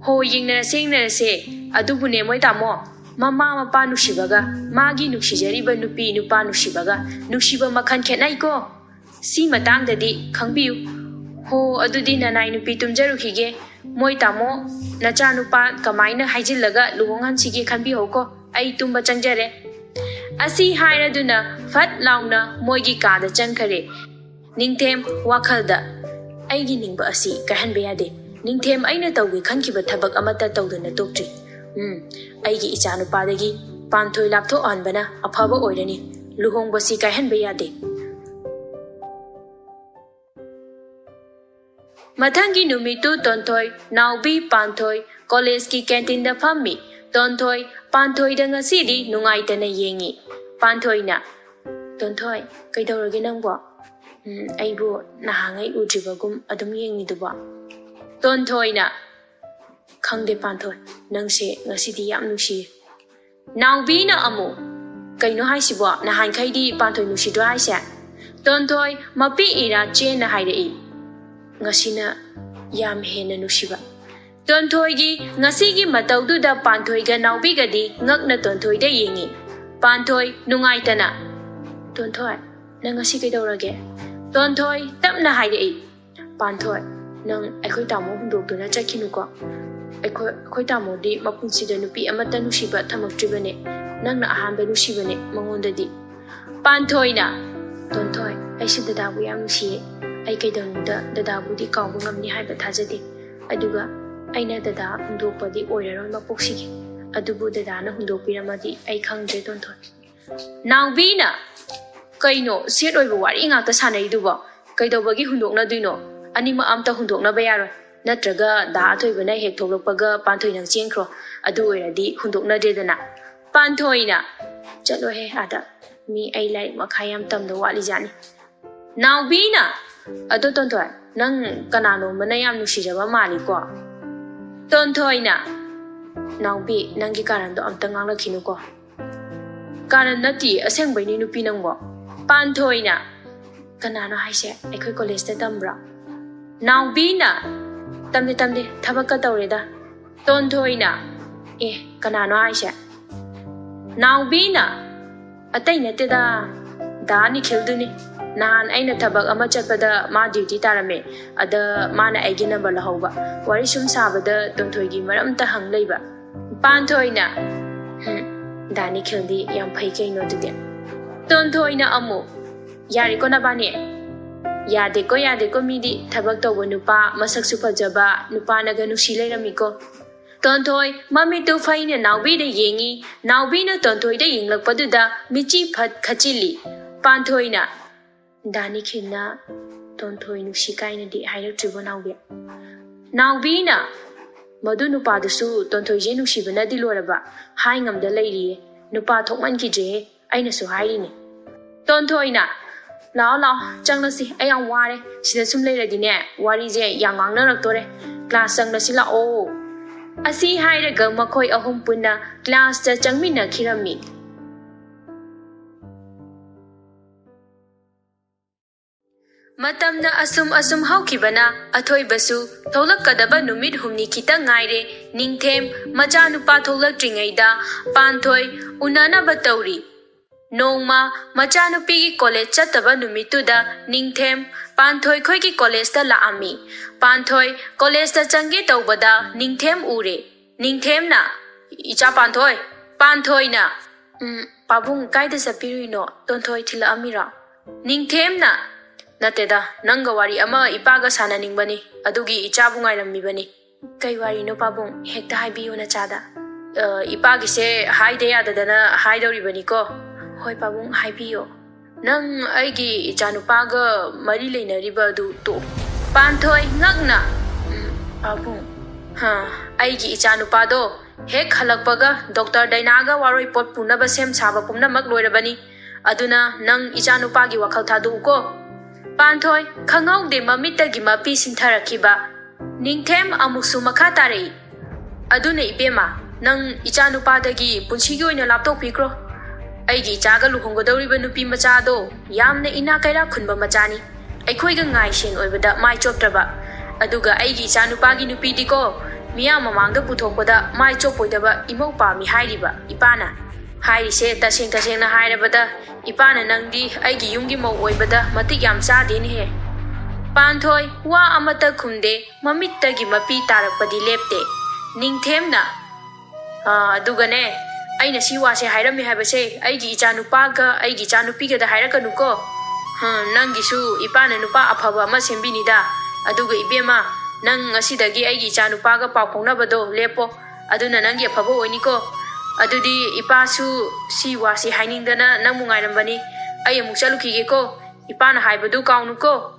ꯍꯣ ꯌꯦꯡꯅꯔꯁꯦ ꯑꯗꯨꯕꯨꯅꯦ ꯃꯣꯏ ꯇꯥꯃꯣ ꯃꯃꯥ ꯃꯄꯥ ꯅꯨꯡꯁꯤꯕꯒ ꯃꯥꯒꯤ ꯅꯨꯡꯁꯤꯖꯔꯤꯕ ꯅꯨꯄꯤ ꯅꯨꯄꯥ ꯅꯨꯡꯁꯤꯕꯒ ꯅꯨꯡꯁꯤꯕ ꯃꯈꯜ ꯈꯦꯠꯅꯩꯀꯣ ꯁꯤ ꯃꯇꯥꯡꯗꯗꯤ ꯈꯪꯕꯤꯌꯨ ꯍꯣ ꯑꯗꯨꯗꯤ ꯅꯅꯥꯏ ꯅꯨꯄꯤ ꯇꯨꯝꯖꯔꯨꯈꯤꯒꯦ ꯃꯣꯏ ꯇꯥꯃꯣ ꯅꯆꯥ ꯅꯨꯄꯥ ꯀꯃꯥꯏꯅ ꯍꯥꯏꯖꯤꯜꯂꯒ ꯂꯨꯍꯣꯡꯍꯟꯁꯤꯒꯦ ꯈꯟꯕꯤꯍꯧꯀꯣ ꯑꯩ ꯇꯨꯝꯕ ꯆꯪꯖꯔꯦ ꯑꯁꯤ ꯍꯥꯏꯔꯗꯨꯅ ꯐꯠ ꯂꯥꯎꯅ ꯃꯣꯏꯒꯤ ꯀꯥꯗ ꯆꯪꯈꯔꯦ ꯅꯤꯡꯊꯦꯝ ꯋꯥꯈꯜꯗ ꯑꯩꯒꯤ ꯅꯤꯡꯕ ꯑꯁꯤ ꯀꯥꯏꯍꯟꯕ ꯌꯥꯗꯦ ꯅꯤꯡꯊꯦꯝ ꯑꯩꯅ ꯇꯧꯒꯦ ꯈꯟꯈꯤꯕ ꯊꯕꯛ ꯑꯃꯠꯇ ꯇꯧꯗꯅ ꯇꯣꯛꯇ꯭ꯔꯤ ꯑꯩꯒꯤ ꯏꯆꯥꯅꯨꯄꯥꯗꯒꯤ ꯄꯥꯟꯊꯣꯏ ꯂꯥꯞꯊꯣꯛꯍꯟꯕꯅ ꯑꯐꯕ ꯑꯣꯏꯔꯅꯤ ꯂꯨꯍꯣꯡꯕꯁꯤ ꯀꯥꯏꯍꯟꯕ ꯌꯥꯗꯦ ꯃꯊꯪꯒꯤ ꯅꯨꯃꯤꯠꯇꯨ ꯇꯣꯟꯊꯣꯏ ꯅꯥꯎꯕꯤ ꯄꯥꯟꯊꯣꯏ ꯀꯣꯂꯦꯖꯀꯤ ꯀꯦꯟꯇꯤꯟꯗ ꯐꯝꯃꯤ ꯇꯣꯟꯊꯣꯏ ꯄꯥꯟꯊꯣꯏꯗ ꯉꯁꯤꯗꯤ ꯅꯨꯡꯉꯥꯏꯇꯅ ꯌꯦꯡꯉꯤ ꯄꯥꯟꯊꯣꯏꯅ ꯇꯣꯟꯊꯣꯏ ꯀꯩꯗꯧꯔꯒꯦ ꯅꯪꯕꯣ ꯑꯩꯕꯨ ꯅꯍꯥꯟꯉꯩ ꯎꯗ꯭ꯔꯤꯕꯒꯨꯝ ꯑꯗꯨꯝ ꯌꯦꯡꯉꯤꯗꯨꯕꯣ ꯇꯣꯟꯊꯣꯏꯅ ꯈꯪꯗꯦ ꯄꯥꯟꯊꯣꯏ ꯅꯪꯁꯦ ꯉꯁꯤꯗꯤ ꯌꯥꯝ ꯅꯨꯡꯁꯤꯌꯦ ꯅꯥꯎꯕꯤꯅ ꯑꯃꯨꯛ ꯀꯩꯅꯣ ꯍꯥꯏꯁꯤꯕꯣ ꯅꯍꯥꯟꯈꯩꯗꯤ ꯄꯥꯟꯊꯣꯏ ꯅꯨꯡꯁꯤꯗ꯭ꯔꯣ ꯍꯥꯏꯁꯦ ꯇꯣꯟꯊꯣꯏ ꯃꯄꯤ ꯏꯔꯥ ꯆꯦꯟꯅ ꯍꯥꯏꯔꯛꯏ ꯉꯁꯤꯅ ꯌꯥꯝ ꯍꯦꯟꯅ ꯅꯨꯡꯁꯤꯕ ꯇꯣꯟꯊꯣꯏꯒꯤ ꯉꯁꯤꯒꯤ ꯃꯇꯧꯗꯨꯗ ꯄꯥꯟꯊꯣꯏꯒ ꯅꯥꯎꯕꯤꯒꯗꯤ ꯉꯛꯅ ꯇꯣꯟꯊꯣꯏꯗ ꯌꯦꯡꯉꯤ ꯄꯥꯟꯊꯣꯏ ꯅꯨꯡꯉꯥꯏꯇꯅ ꯇꯣꯟꯊꯣꯏ ꯅꯪ ꯉꯁꯤ ꯀꯩꯗꯧꯔꯒꯦ ꯇꯣꯟꯊꯣꯏ ꯇꯞꯅ ꯍꯥꯏꯔꯛꯏ ꯄꯥꯟꯊꯣꯏ ꯅꯪ ꯑꯩꯈꯣꯏ ꯇꯥꯃꯣ ꯍꯨꯟꯗꯣꯛꯇꯨꯅ ꯆꯠꯈꯤꯅꯨꯀோ ꯑꯩꯈꯣꯏ ꯇꯥꯃꯣꯗꯤ ꯃꯄꯨꯟꯁꯤꯗ ꯅꯨꯄꯤ ꯑꯃꯠꯇ ꯅꯨꯡꯁꯤꯕ ꯊꯝꯃꯛꯇ꯭ꯔꯤꯕꯅꯦ ꯅꯪꯅ ꯑꯍꯥꯟꯕ ꯅꯨꯡꯁꯤꯕꯅꯦ ꯃꯉꯣꯟꯗꯗꯤ ꯄꯥꯟꯊꯣꯏꯅ ꯇꯣꯟꯊꯣꯏ ꯑꯩꯁꯨ ꯗꯗꯥꯕꯨ ꯌꯥꯝ ꯅꯨꯡꯁꯤꯌꯦ ꯑꯩ ꯀꯩꯗꯧꯅꯨꯡꯗ ꯗꯗꯥꯕꯨꯗꯤ ꯀꯥꯎꯕ ꯉꯝꯅꯤ ꯍꯥꯏꯕ ꯊꯥꯖꯗꯦ ꯑꯗꯨꯒ ꯑꯩꯅ ꯗꯗꯥ ꯍꯨꯟꯗꯣꯛꯄꯗꯤ ꯑꯣꯏꯔꯔꯣꯏ ꯃꯄꯣꯛꯁꯤꯒꯤ ꯑꯗꯨꯕꯨ ꯗꯗꯥꯅ ꯍꯨꯟꯗꯣꯛꯄꯤꯔꯝꯃꯗꯤ ꯑꯩ ꯈꯪꯗ꯭ꯔꯦ ꯇꯣꯟꯊꯣꯏ ꯅꯥꯎꯕꯤꯅ ꯀꯩꯅꯣ ꯁꯦꯠ ꯑꯣꯏꯕ ꯋꯥꯔꯤ ꯉꯥꯛꯇ ꯁꯥꯟꯅꯩꯗꯨꯕꯣ ꯀꯩꯗꯧꯕꯒꯤ ꯍꯨꯟꯗꯣꯛꯅꯗꯣꯏꯅꯣ ꯑꯅꯤꯃꯛ ꯑꯝꯇ ꯍꯨꯟꯗꯣꯛꯅꯕ ꯌꯥꯔꯣꯏ ꯅꯠꯇ꯭ꯔꯒ ꯗꯥ ꯑꯊꯣꯏꯕꯅ ꯍꯦꯛ ꯊꯣꯛꯂꯛꯄꯒ ꯄꯥꯟꯊꯣꯏ ꯅꯪ ꯆꯦꯟꯈ꯭ꯔꯣ ꯑꯗꯨ ꯑꯣꯏꯔꯗꯤ ꯍꯨꯟꯗꯣꯛꯅꯗ꯭ꯔꯦꯗꯅ ꯄꯥꯟꯊꯣꯏꯅ ꯆꯠꯂꯣꯍꯦ ꯑꯥꯗ ꯃꯤ ꯑꯩ ꯂꯥꯏꯔꯤꯛ ꯃꯈꯥ ꯌꯥꯝ ꯇꯝꯗ ꯋꯥꯠꯂꯤꯖꯥꯠꯅꯤ ꯅꯥꯎꯕꯤꯅ ꯑꯗꯣ ꯇꯣꯟꯊꯣꯏ ꯅꯪ ꯀꯅꯥꯅꯣꯝꯕꯅ ꯌꯥꯝ ꯅꯨꯡꯁꯤꯖꯕ ꯃꯥꯜꯂꯤꯀꯣ ꯇꯣꯟꯊꯣꯏꯅ ꯅꯥꯎꯕꯤ ꯅꯪꯒꯤ ꯀꯥꯔꯟꯗꯣ ꯑꯝꯇ ꯉꯥꯡꯂꯛꯈꯤꯅꯨꯀꯣ ꯀꯥꯔꯟ ꯅꯠꯇꯤꯌꯦ ꯑꯁꯦꯡꯕꯩꯅꯤ ꯅꯨꯄꯤ ꯅꯪꯕꯣ ꯄꯥꯟꯊꯣꯏꯅ ꯀꯅꯥꯅꯣ ꯍꯥꯏꯁꯦ ꯑꯩꯈꯣꯏ ꯀꯣꯂꯦꯖꯇ ꯇꯝꯕ꯭ꯔꯣ ꯅꯥꯎꯕꯤꯅ ꯇꯝꯗꯦ ꯊꯕꯛꯀ ꯇꯧꯔꯦꯗ ꯇꯣꯟꯊꯣꯏꯅ ꯀꯅꯥꯅꯣ ꯍꯥꯏꯁꯦ ꯅꯥꯎꯕꯤꯅ ꯑꯇꯩ ꯅꯠꯇꯦꯗ ꯗꯥ ꯅꯤꯈꯤꯜꯗꯨꯅꯤ ꯅꯍꯥꯟ ꯑꯩꯅ ꯊꯕꯛ ꯑꯃ ꯆꯠꯄꯗ ꯃꯥ ꯗ꯭ꯌꯨꯇꯤ ꯇꯥꯔꯝꯃꯦ ꯑꯗ ꯃꯥꯅ ꯑꯩꯒꯤ ꯅꯝꯕꯔ ꯂꯧꯍꯧꯕ ꯋꯥꯔꯤ ꯁꯨꯝ ꯁꯥꯕꯗ ꯇꯣꯟꯊꯣꯏꯒꯤ ꯃꯔꯝꯇ ꯍꯪ ꯂꯩꯕ ꯄꯥꯟꯊꯣꯏꯅ ꯗꯥ ꯅꯤꯈꯤꯜꯗꯤ ꯌꯥꯝ ꯐꯩ ꯀꯩꯅꯣ ꯑꯗꯨꯗꯤ ꯇꯣꯟꯊꯣꯏꯅ ꯑꯃꯨꯛ ꯌꯥꯔꯦꯀꯣ ꯅꯕꯥꯅꯤ ꯌꯥꯗꯦꯀꯣ ꯃꯤꯗꯤ ꯊꯕꯛ ꯇꯧꯕ ꯅꯨꯄꯥ ꯃꯁꯛꯁꯨ ꯐꯖꯕ ꯅꯨꯄꯥꯅꯒ ꯅꯨꯡꯁꯤ ꯂꯩꯔꯝꯃꯤꯀꯣ ꯇꯣꯟꯊꯣꯏ ꯃꯃꯤꯠꯇꯨ ꯐꯩꯅ ꯅꯥꯎꯕꯤꯗ ꯌꯦꯡꯉꯤ ꯅꯥꯎꯕꯤꯅ ꯇꯣꯟꯊꯣꯏꯗ ꯌꯦꯡꯂꯛꯄꯗꯨꯗ ꯃꯤꯆꯤ ꯐꯠ ꯈꯠꯆꯤꯜꯂꯤ ꯄꯥꯟꯊꯣꯏꯅ ꯗꯥ ꯅꯤꯈꯤꯜꯅ ꯇꯣꯟꯊꯣꯏ ꯅꯨꯡꯁꯤ ꯀꯥꯏꯅꯗꯤ ꯍꯥꯏꯔꯛꯇ꯭ꯔꯤꯕꯣ ꯅꯥꯎꯕꯤꯅ ꯃꯗꯨ ꯅꯨꯄꯥꯗꯨꯁꯨ ꯇꯣꯟꯊꯣꯏꯁꯦ ꯅꯨꯡꯁꯤꯕꯅꯗꯤ ꯂꯣꯏꯔꯕ ꯍꯥꯏ ꯉꯝꯗ ꯂꯩꯔꯤꯌꯦ ꯅꯨꯄꯥ ꯊꯣꯛꯃꯟꯈꯤꯗ꯭ꯔꯦꯍꯦ ꯑꯩꯅꯁꯨ ꯍꯥꯏꯔꯤꯅꯦ ꯇꯣꯟꯊꯣꯏꯅ ꯂꯥꯛꯑꯣ ꯆꯪꯂꯁꯤ ꯑꯩ ꯌꯥꯝ ꯋꯥꯔꯦ ꯁꯤꯗ ꯁꯨꯝ ꯂꯩꯔꯗꯤꯅꯦ ꯋꯥꯔꯤꯁꯦ ꯌꯥꯝ ꯉꯥꯡꯅꯔꯛꯇꯣꯔꯦ ꯀ꯭ꯂꯥꯁ ꯆꯪꯂꯁꯤ ꯂꯥꯛꯑꯣ ꯑꯁꯤ ꯍꯥꯏꯔꯒ ꯃꯈꯣꯏ ꯑꯍꯨꯝ ꯄꯨꯟꯅ ꯀ꯭ꯂꯥꯁꯇ ꯆꯪꯃꯤꯟꯅꯈꯤꯔꯝꯃꯤ ꯃꯇꯝꯅ ꯑꯁꯨꯝ ꯍꯧꯈꯤꯕꯅ ꯑꯊꯣꯏꯕꯁꯨ ꯊꯣꯛꯂꯛꯀꯗꯕ ꯅꯨꯃꯤꯠ ꯍꯨꯝꯅꯤ ꯈꯤꯇꯪ ꯉꯥꯏꯔꯦ ꯅꯤꯡꯊꯦꯝ ꯃꯆꯥꯅꯨꯄꯥ ꯊꯣꯛꯂꯛꯇ꯭ꯔꯤꯉꯩꯗ ꯄꯥꯟꯊꯣꯏ ꯎꯅꯅꯕ ꯇꯧꯔꯤ ꯅꯣꯡꯃ ꯃꯆꯥꯅꯨꯄꯤꯒꯤ ꯀꯣꯂꯦꯖ ꯆꯠꯇꯕ ꯅꯨꯃꯤꯠꯇꯨꯗ ꯅꯤꯡꯊꯦꯝ ꯄꯥꯟꯊꯣꯏ ꯈꯣꯏꯒꯤ ꯀꯣꯂꯦꯖꯇ ꯂꯥꯛꯑꯝꯃꯤ ꯄꯥꯟꯊꯣꯏ ꯀꯣꯂꯦꯖꯇ ꯆꯪꯒꯦ ꯇꯧꯕꯗ ꯅꯤꯡꯊꯦꯝ ꯎꯔꯦ ꯅꯤꯡꯊꯦꯝꯅ ꯏꯆꯥ ꯄꯥꯟꯊꯣꯏ Panthoi na. Pabung kaida sapirino tonthoi thila amira. Ningthem na. Nateda nanga wari ama ipaga sana ningbani. Adugi ichabu ngairammi bani. Kai wari no pabung hekta haibiyo na chada. Ipagi se haide yadadana haidori bani ko. Hoi pabung haibiyo. Nang aigi ichanupaga mari leinariba du to. Panthoi ngakna. Pabung. Aigi ichanupado hek halakpaga Dr. Dainaga waroi pot punaba sem saba pumnamak loirabani. Aduna nang ichanupagi wakhal thadu ko. Panthoi khangaude mamitagi mapi sintarakiba. Ningthem amuksu makha tarei. Aduna ibema nang ichanupadagi punchigi oina laptok pikro. Aigi ichaga luhonggodoriba nupi machado yamna ina kaira khunba machani. Aikhoiga ngai shen oibada mai choptraba. Aduga aigi ichanupagi nupidi ko miya mamangda puthokpada mai chopoidaba imau pami hairiba ipana. Hairise taseng na hairabada ipana nangdi aigi yumgi mau oibada matik yam chadeni he. Panthoi wa amata khumde mamittagi mapi tarakpadi lepte. Ningthem na. Aduga ne aina si wase hairami haibase aigi ichanupaga aigi ichanupiga da hairakanuko. Nangisu ipana nupa afaba ama sembinida. Aduga ibema nang asidagi aigi ichanupaga pau faunabado lepo. Aduna nangi afaba oiniko. Adudi ipasu si wasi hainingdana nang mungairambani. Ay amuk chalukige ko. Ipana haibadu kaunuko.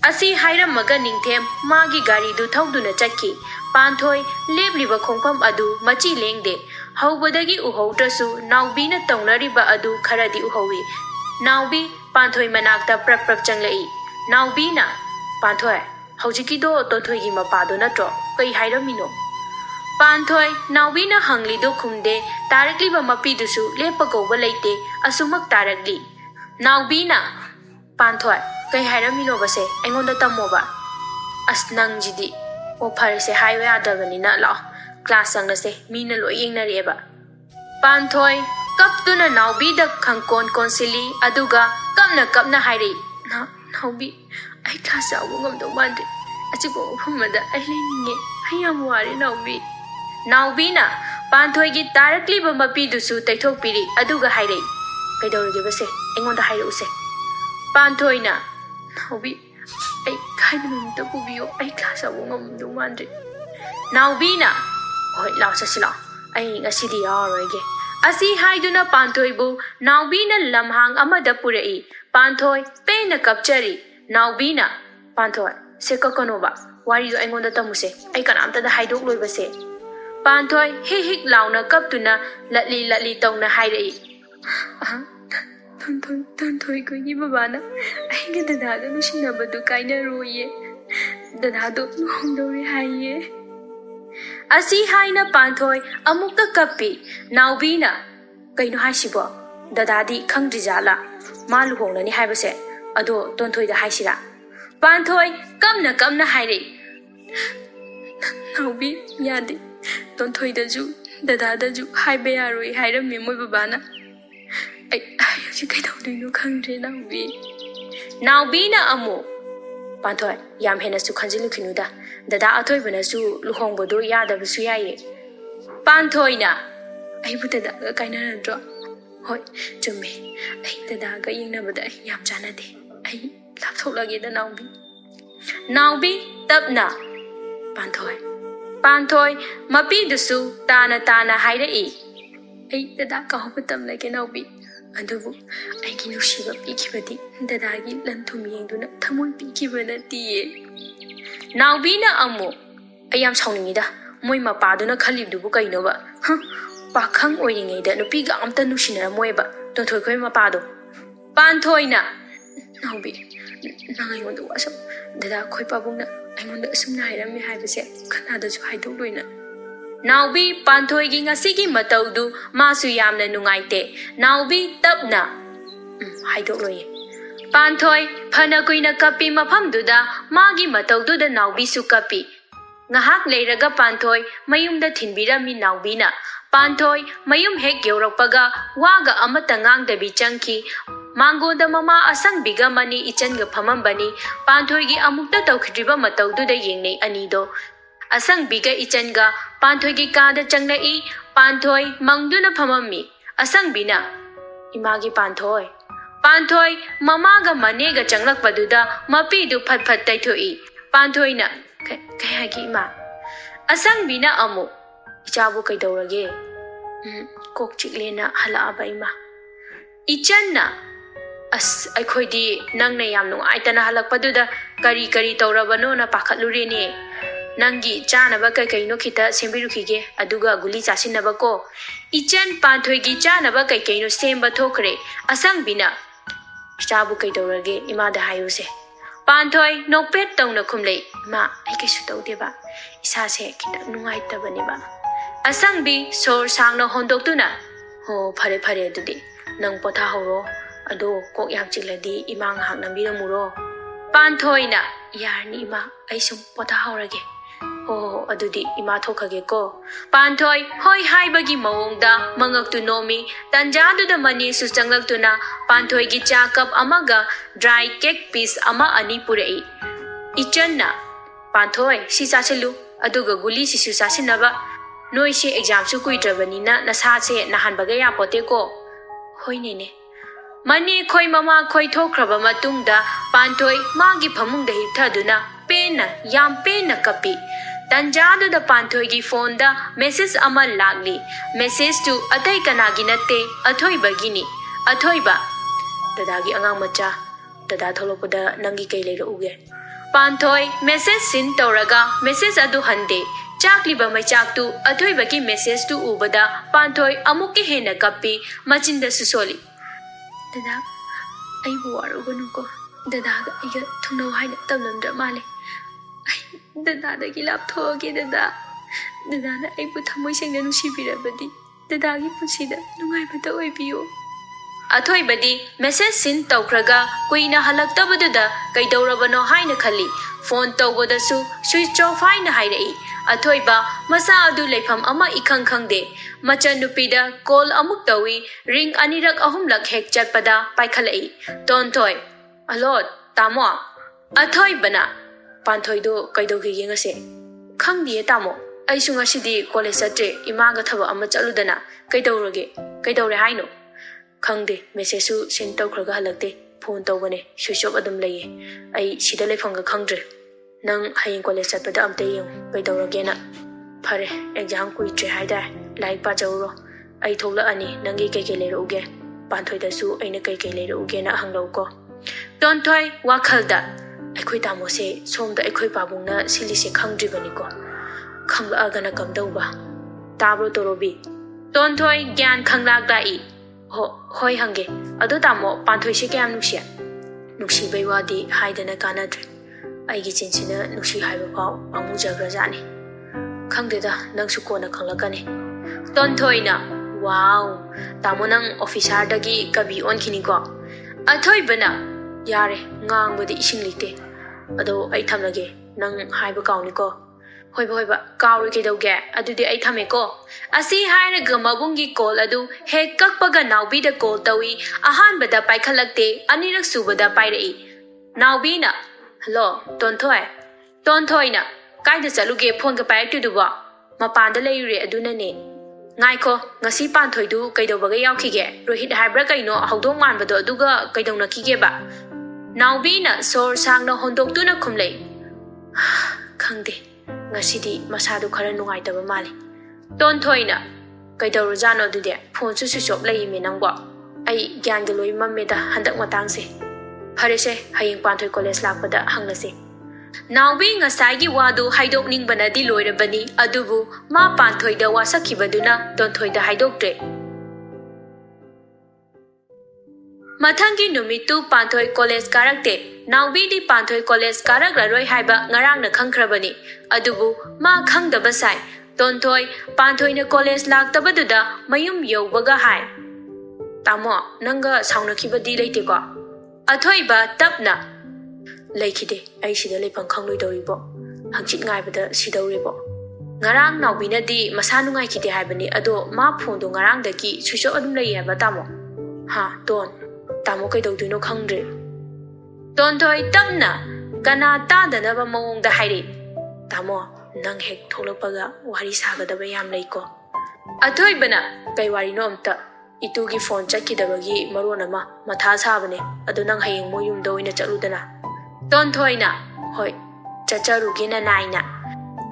Asi hairamaga ningthem magi gari du thauduna chakki. Panthoi lebliba khongpham adu machi lengde. Haubadagi uhaudrasu naubina taunariba adu kharadi uhawi. Naubi Panthoi manakta prap changlai. Naubina Panthoi haujikido tonthoi mapado natro kai hairamino. Panthoi naubina hanglido khumde tarakliba mapidusu lepagauba leite asumak tarakli. Naubina Panthoi kai hairamino base aingonda tamoba. As nangjidi o pharise haiwe adaganina lao class sangnase mina loi yengnareba. Panthoi kaptuna naubida khangkon konsili aduga kapna hairi. Naubi ai class awu ngamdo mande achibo phumada ai leninge hayam wari naubi. Naubina Panthoi gi tarakliba mapidusu taithokpiri aduga hairei. Kaidorige base aingonda hairuse. Panthoi na Naubi ai kaidunta pubiyo ai class awu ngamdo mande. Naubina hoi lao sasila ai ngasidi yaroige. Asi haiduna Panthoi bu Naubina lamhang amada purai. Panthoi pena kapchari. Naubina Panthoi sekakonoba wari do aingonda tamuse ai kanamta da haidok loibase. Panthoi hik launa kaptuna latli tongna hairei. Tanthoi ko gi babana ai ga dada da nusinabadu kaina roye. Dada do nuhondori haiye. Asi haina Panthoi amukta kappi. Naubina kaino haisibo dadadi khangdrijala ma luhongnani haibase ado tonthoi da haisira. Panthoi kamna haire. Naubi yade tonthoi da ju dada da ju haibe yaroi hairammi moi babana ai ji kai daudino khangdre Naubi. Naubina amu Panthoi yam hena su khanjilukinuda dada athoi bana su luhongbodo yadabasu yaye. Panthoi na ai bu dada ga kaina nadro. Hoi chumme ai dada ga yingnabada yam chanade ai lapthoklage da Naubi. Naubi tapna Panthoi mapidusu tana hairei. Ai dada ka hobatam lage Naubi. Adubu ai gi nushiba pikibadi dada gi lanthum yengduna thamoi pikibana tiye. Naubina amu ayam sauningida moi mapaduna khalibdubu kainoba. Pakhang oiringeda nupiga amta nusinara moiba tonthoi khoi mapado. Panthoi na Naubi nang aingonda wasam dada khoi pabungna aingonda asumna hairami haibase khanada ju haidok loina. Naubi Panthoi gi ngasigi mataudu masu yamna nungaite. Naubi tapna haidok loye. Panthoi phana kuina kapi mafamduda magi mataududa Naubi su kapi. Ngahak leiraga Panthoi mayumda thinbirami Naubina. Panthoi mayum hek yaurakpaga waga amata ngangdabi changki. Mangoda mama asang biga mani ichanga phamambani. Panthoi gi amukta tawkhidriba mataududa yengnei anido. asangbiga ichenga panthoi gi kada changlai panthoi mangduna phamammi asangbina imagi panthoi mamaga manega changlakpaduda mapidu phat taithoi panthoina kayagi ima asangbina amuk ichabu kaidorage kok chiklena hala aba ima ichanna as aikhoidi nangna yam nungaitana halakpaduda kari tawrabano na pakhatlureni nangi chanaba kaino khita sembirukhige aduga guli chasinaba ko ichan panthoi gi chanaba kaino semba thokre asangbina ichabu kaidorage ima da hayuse panthoi nokpet tawna khumlei ma ai kaisu tawdeba isa se khita nungaitabani ba asangbi sor sangna hondoktuna ho phare adudi nang potha horo ado kok yam chiladi imang hak nambiramuro panthoi na yarni ima ai sum potha horage ho adudi ima thokhage ko panthoi hoi haibagi mawongda mangaktu nomi tanjadu da mani su changlaktuna panthoi gi cha cup amaga dry cake piece ama ani purai ichanna panthoi si chasilu aduga guli sisu chasinaba noi se exam su kuidrabani na nasa se nahan baga ya pote ko hoine ne mani khoi mama khoi thokraba matungda panthoi magi phamungda hithaduna pena yam pena kapi tanjadu da panthoi gi phone da message ama lagli message to atai kanagi natte athoi bagini athoi ba dadagi angang macha dada tholopada nangi kai leiro uge panthoi message sin toraga message adu hande chakli ba mai chak tu athoi bagi message tu ubada panthoi amuk ke hena kapi machinda susoli dada ai bu waruganu ko dada ga iga thungno haina tamlamdra male ai dada da gi lap thoge dada na ai bu thamoi sengna nusibirabadi dada gi punsida nungai bata oi biyo athoi badi message sin tawkraga kuina halaktabaduda kaidorabano haina khali phone tawboda su switch off haina hairei athoi ba masa adu leifam ama ikhang khangde macha nupida call amuk tawi ring anirak ahumlak hek chatpada paikhalai tonthoi alot tamo athoi bana panthoi do kaidogi yengase khangdiye tamo ai sunga sidi college atre imaga thaba ama chaludana kaidore haino khangde message su send tawkhraga halakte phone tawbane switch off adum leye ai sida leifanga khangdre nang hayeng college chatpada amte yeng kaidorage na phare exam kuitre haida like pa jawro ai thogla ani nangi keke leroge panthoi da su aina keke leroge na hanglo ko tonthoi wakhalda aikhoi tamo se somda aikhoi pabungna silise khangdri bani ko khangla agana kamdauba tabro torobi tonthoi gyan khanglak dai hoi hange adu tamo panthoi se kyam nuksi baiwadi haidana kanadre aigi chinsina nuksi haiba pau amu jagrajani khangdeda nangsu kona khanglakani tonthoi na wow tamo nang officer dagi kabi on khini ko athoi bana yare ngang bodi ising likte ado ai thamlage nang haiba kauni ko hoiba kauri ke doge adudi ai thame ko asi haira gamabungi call adu he kakpaga naubi da call tawi ahan bada paikhalakte anirak subada pairei naubi na hello tonthoi na kaida chaluge phone ka paiktu duba mapanda leire aduna ne ngaiko ngasi panthoi du kaidobaga yaukige rohit haibra kaino haudong manbado aduga kaidongna kige ba naubi na sor sangna hondoktuna khumlei khangde ngasidi masadu khara nungai taba mali tonthoi na kaidoro jano dude phone su su shop lei me nangwa ai gyan ga loi mamme da handak matang se phare se hayeng panthoi college lakpada hanglase naubi ngasai gi wadu haidok ning banadi loirabani adubu ma panthoi da wasakhibaduna tonthoi da haidoktre mathangi numitu panthoi college karakte naubi di panthoi college karagraroi haiba ngarang na khangkhrabani adubu ma khangdaba sai tonthoi panthoi na college laktabaduda mayum yobaga hai tamo nanga saunakhibadi leite ko athoi ba tapna leikide ai sida leipang khangloi doribo hangchit ngaibada sidoribo ngarang naubina di masanu ngai kide haibani ado ma phone do ngarang daki suiso adum lei haba tamo ha ton tamo kai dodino khangre tonthoi tapna kana ta danaba mawong da hairi tamo nang hek tholakpaga wari sagadaba yam leiko athoibana kai wari no amta itugi phone chakidabagi maron ama matha sabane adu nang hayeng mo yum doina chaludana ton thoina hoi chacharugina naina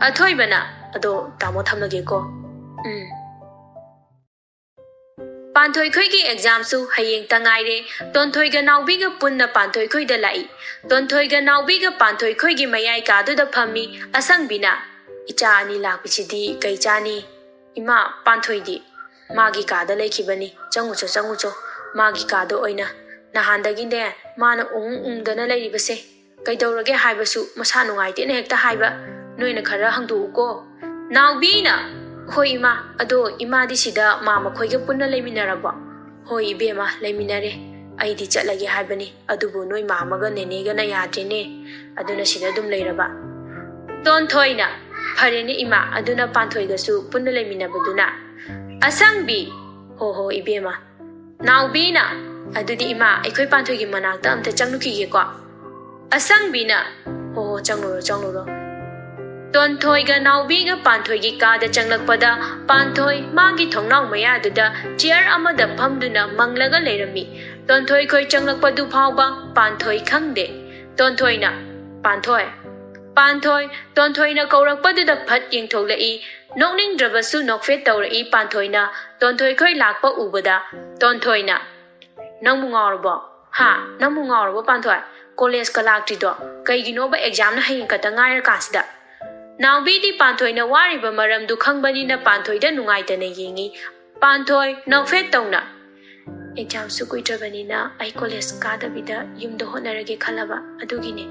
athoibana ado tamo thamlage ko Panthoi khoi gi exam su hayeng tangai re tonthoi ga naubi ga punna panthoi khoi da lai tonthoi ga naubi ga panthoi khoi gi mayai ka du da phami asang bina icha ani lakpichidi kai chani ima panthoi di magi ka da lai khibani changu cho magi ka do oina nahan da gi de mana da na lai ribase kai dawrage haibasu masa nungai te ne hekta haiba noina khara hangdu ko naubi na hoi ima ado ima di sida mama khoi ga punna leiminaraba hoi bema leiminare ai di chatlage haibani adubu noi mama ga nene ga na yadrene aduna sida dum leiraba ton thoina pharene ima aduna panthoi ga su punna leiminabaduna asangbi ho ibema naubi na adudi ima aikhoi panthoi gi manakta amta changnuki ge ko asangbi na ho changluro Tonthoi ga naubi ga panthoi gi ka da changlakpada panthoi magi thongnau maya duda chair amada phamduna manglaga leirami tonthoi khoi changlakpadu phawba panthoi khangde tonthoi na panthoi tonthoi na kaurakpadu da phat yengthoglai nokning drabasu nokfet tawrai panthoi na tonthoi khoi lakpa ubada tonthoi na nangmu ngawrbo nangmu ngawrbo panthoi college ka lakti do kaigino ba exam na hayin ka ta ngair kasida Naubi di panthoi na wari ba maram du khangbani na panthoi da nungai ta na yengi panthoi nokfet tawna exam su kuitrabani na ai college ka da bida yum do honarage khalaba adugine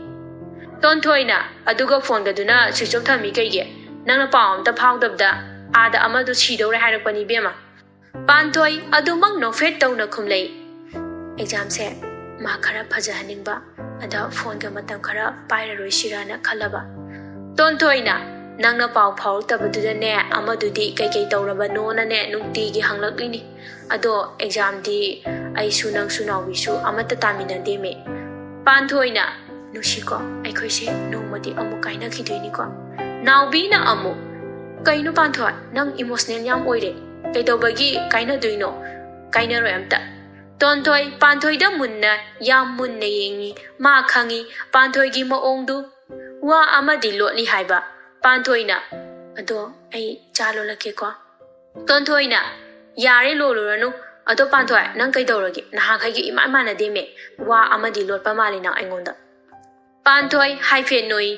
tonthoi na aduga phone ga duna switch off thami kai ge nangna paum ta phawdabda ada amadu sidore hairakpani bema panthoi adumang nokfet tawna khumlei exam se ma khara phajahaningba ada phone ga matam khara pairaroi sirana khalaba Tontoina nangna pau phau tabaduda ne amadudi kai tawraba no na ne nungti gi hanglakini ado exam di ai su nang su nawi su amata tamina de me pantoina nushi ko ai khoi se nomadi amu kaina khidoini ko naubi na amu kaino panthoi nang emotional yam oire kai tawbagi kaina duino kaina ro amta tonthoi panthoi da munna yam munna yengi ma khangi panthoi gi maongdu wa amadi lotli haiba panthoi na ado ai chalo lake ko tonthoi na yare loluranu ado panthoi nang kai dawrage naha khai gi ima mana de me wa amadi lotpa mali na aingonda panthoi haife noi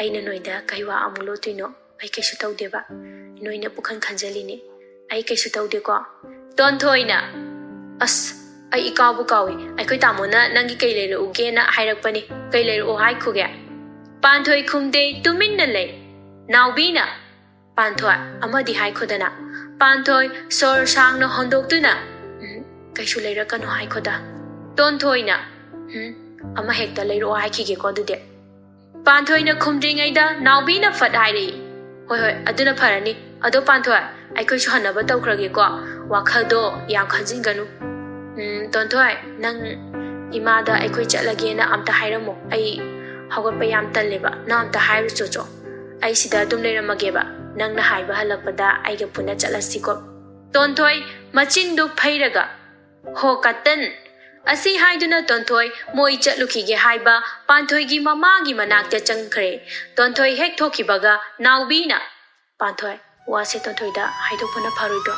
aina noida kai wa amulo tuino ai kai su tawde ba noina pukhan khanjali ne ai kai su tawde ko tonthoi na as ai ikabu kawi ai khoi tamona nangi kai leiro uge na hairakpani kai leiro o hai khuge panthoi khumde tumin na le naubi na panthoi amadi hai khudana panthoi sor sang na hondok tu na kai su leira kan hai khuda tonthoi na ama hekta leiro hai khige ko dude panthoi na khumdringai da naubi na fat hai ri hoi aduna pharani ado panthoi ai khoi su hanaba tawkhrage ko wakhal do yam khanjinganu tonthoi nang imada ai khoi chatlage na amta hairamo ai hawatpa yam talleba na amta hairu chocho ai sida dum leiramage ba nang na haiba halakpada ai ga puna chalasi ko tonthoi machin du phairaga ho katan asi haiduna tonthoi moi chatluki ge haiba panthoi gi mama gi manakta changkhre tonthoi hek thokibaga naubi na panthoi wase tonthoi da haidopuna pharuido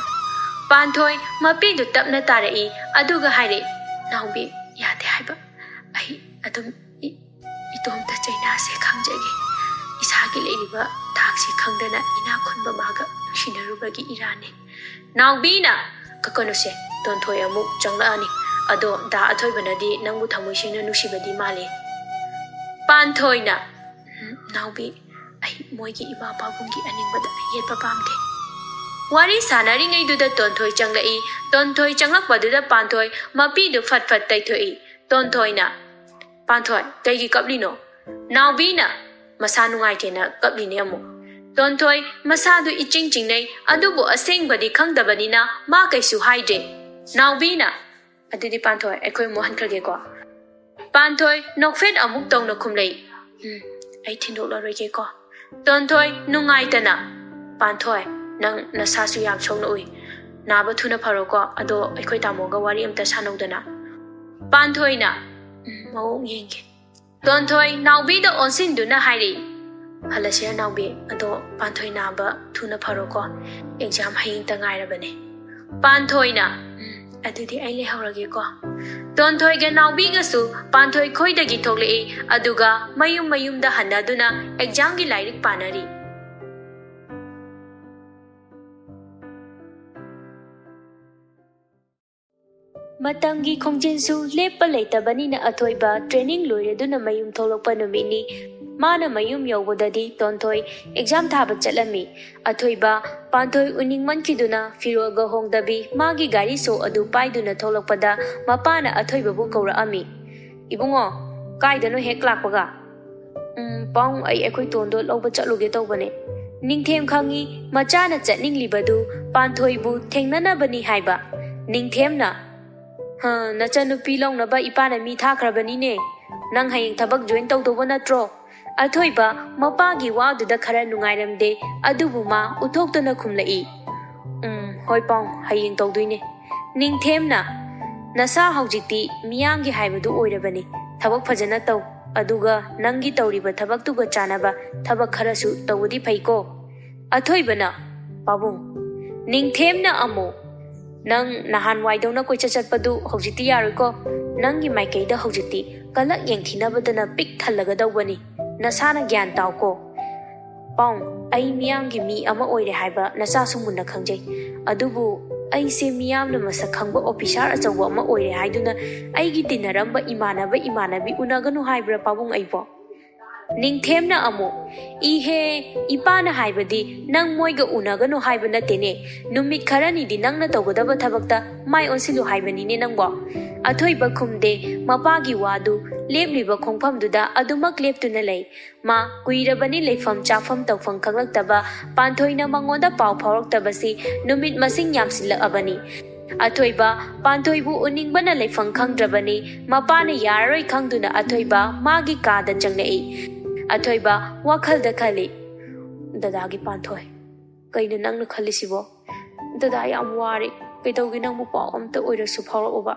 panthoi mapi du tapna tarai aduga haire naubi yate haiba ai adum itomta chaina se khangjage isagi leiriba thakse khangdana ina khunba maga shinarubagi irane naubi na kakano se tonthoi amuk changlaani ado da athoi banadi nangbu thamoi sena nusibadi male panthoi na naubi ai moigi ima babungi aningbada yetpa pamde Wari sanari ngai du da tonthoi changlai tonthoi changlakpaduda panthoi mapi du fat taithoi tonthoi na panthoi kai gi kapli no naubi na masa nungai the na kapli ne amu tonthoi masa du iching nei adubu aseng badi khangdabani na ma kai su haide naubi na adudi panthoi ekhoi mo hankrage ko panthoi nokfet amuk tong na khumlei ai thindok la rege ko Tonthoi nungaitana. Panthoi nang nasasu yam songna ui. Naba thuna pharoko ado aikoi tamoga wari amta sanaudana. Panthoi na. Maung yenge. Tonthoi naubi da onsinduna hairi. Halasya naubi ado panthoi naba thuna pharoko exam haying ta ngairabane. Panthoi na. Adudi ai lehaurage ko. Tonthoi ga naubi ga su panthoi khoi da gi thoklei aduga mayum da hanaduna exam gi lairik panari. Matamgi khongjinsu lepa leitabani na athoiba training loireduna mayum tholokpa numini mana mayum yobodadi tonthoi exam thaba chalami athoiba panthoi uningman kiduna firoga hongdabi magi gari so adu paiduna tholokpada mapana athoiba bu kaura ami ibungo kaidano hek lakpaga paung ai ekoi tondo loba chatluge tawbane ningthem khangi machana chatninglibadu panthoi bu thengnana bani haiba ningthemna Nachanupi long naba ipana mi thakrabani ne nang hayeng thabak join tawdoba natro athoiba mapagi waduda khara nungairamde adubu ma uthoktana khumlai hoi paung hayeng tawduine ningthemna nasa haujikti miyamgi haibadu oirabani thabak phajana taw aduga nangi tawriba thabak tuga chanaba thabak kharasu tawdi phaiko athoibana pabung ningthemna amo Nang nahan waidona koi chachatpadu hojiti yaruko nangi maikeida hojiti kalak yengthinabadana pik thalaga dawbani nasana gyan tawko paung ai miyamgi mi ama oire haiba nasa sumunna khangjai adubu ai se miyamna masa khangba officer achawa ama oire haiduna aigi tinaramba imanabi unaganu haibra pabung aibo ningthemna amo ihe ipana haibadi nang moiga unaganu haiba natene numit kharani di nangna tawgadaba thabakta mai onsilu haibani ne nangbo athoiba khumde mapagi wadu lebliba khongphamduda adumak leptuna lei ma kuirabani leifam chafam tawfam khanglaktaba panthoina mangoda paw phawraktabasi numit masing yamsilla abani athoiba panthoibu uningbana leifam khangdrabani mapana yaroi khangduna athoiba magi kada changnei athoiba wakhal da khali dadagi panthoi kaina nangna khalisibo dada yam wari kaidaugi nangmu paw amta oirasu phawroba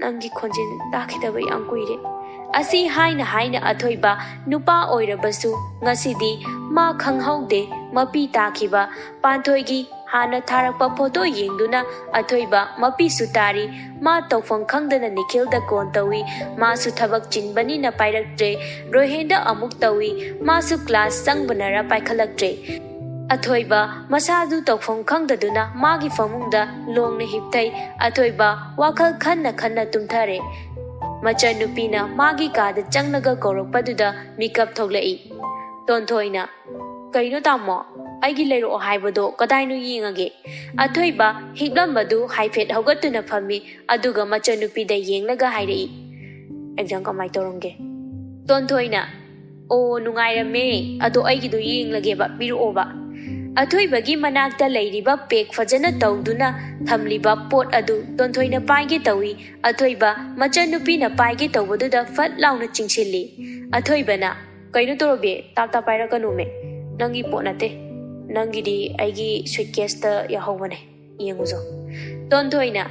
nangi khonjin takhidaba yam kuire asi haina athoiba nupa oirabasu ngasidi ma khanghaude mapi takhiba panthoigi hana tharakpa photo yengduna athoiba mapi sutari ma tawfang khangdana nikhil da kon tawi ma su thabak chinbani na pairaktre rohenda amuk tawi ma su class sangbanara paikhalaktre athoiba masadu tawfang khangdaduna magi famungda longna hiptai athoiba wakhal khanna tumthare machanupina magi kada changnaga korokpaduda makeup thoglai tonthoina kaino tamo aigi leiro haibado kadainu yengage athoiba higlambadu haifet hogatuna phami aduga machanupi da yenglaga hairei exam kamai torongge tonthoina o nungairame ado aigi du yenglage ba biru oba athoibagi manakta leiriba pek fajana tawduna thamliba pot adu tonthoina paige tawi athoiba machanupi na paige tawbadu da fat launa chingchili athoibana kaino torobe tapta paira kanume nangi ponate nangidi aigi suitcase ta yahobane yenguzo tonthoina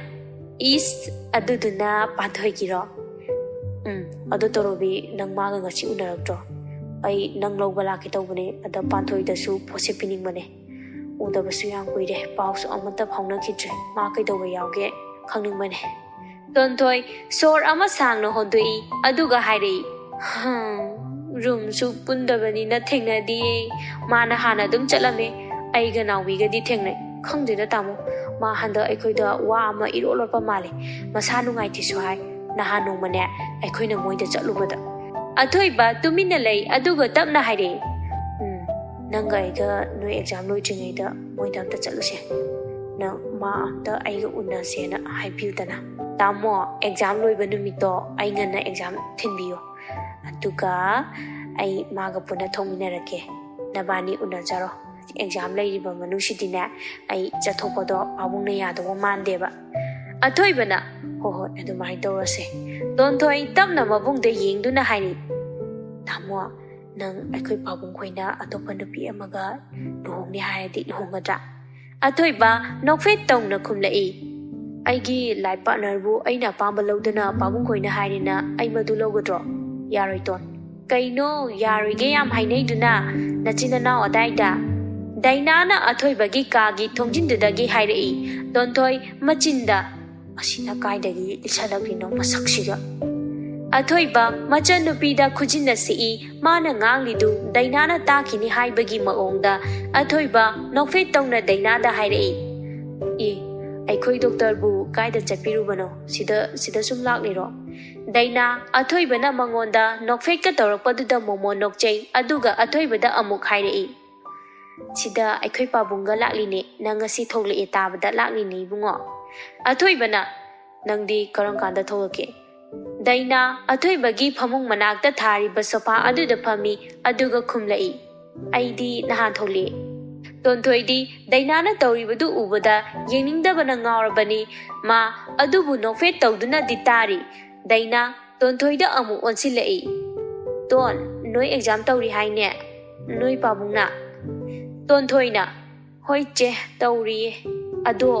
is aduduna panthoi giro adu torobi nangmaga ngachi unarakto ai nang lobala ki tawbane ada panthoi da su posipining mane uda basu yang kuire pause amata phawna khitre ma kai dawa yawge khangning mane tonthoi sor ama sangno hondoi aduga hairei room su pundabani na thengnadi mana hana dum chalame aiga nawiga di thengnai khangdina tamo ma handa aikoida wa ama irolorpa male masa nungai ti so hai naha nongmane aikoina moida chalubada athoiba tumina lei aduga tapna haire nanga aiga no exam loi chingaida moida amta chaluse na ma amta aiga unase na haipiutana tamo exam loi banumito ainga na exam thinbiyo atuka ai maga puna thongminarake nabani unajaro exam leiriba manusidina ai chathopodo abungna yadabo mandeba athoibana ho adumai tawase tonthoi tamna mabungde yengduna hairi tamo nang akhoi pabung khoina atopa nupi amaga luhongni hairadi luhongadra athoiba nokfet tongna khumlai aigi life partner bu aina pamba lodana pabung khoina hairina ai madu logodro yaroi ton kaino yaroi ge yam hainai duna nachina na odaida dainana athoibagi kagi thongjindudagi hairai donthoi machinda asina kaidagi isalagino masaksiga athoiba machanupida khujinna si mana nganglidu dainana takini haibagi maongda athoiba nokfet tongna dainada hairai aikhoi doctor bu kaida chapirubano sida sum lakliro daina athoibana mangonda nokfet ka tawrakpaduda momo nokchei aduga athoibada amuk hairai sida aikhoi pabunga lakline nangasi thogle tabada lakline bungo athoibana nangdi karang kanda tholake daina athoibagi phamung manakta thariba sofa aduda phami aduga khumlai aidi nahan thole tontoidi dainana tawribadu ubada yeningdabana ngaurabani ma adubu nokfet tawduna ditari daina tontoida amu onsilai ton noi exam tawri haine noi pabungna tontoina hoi che tawri ado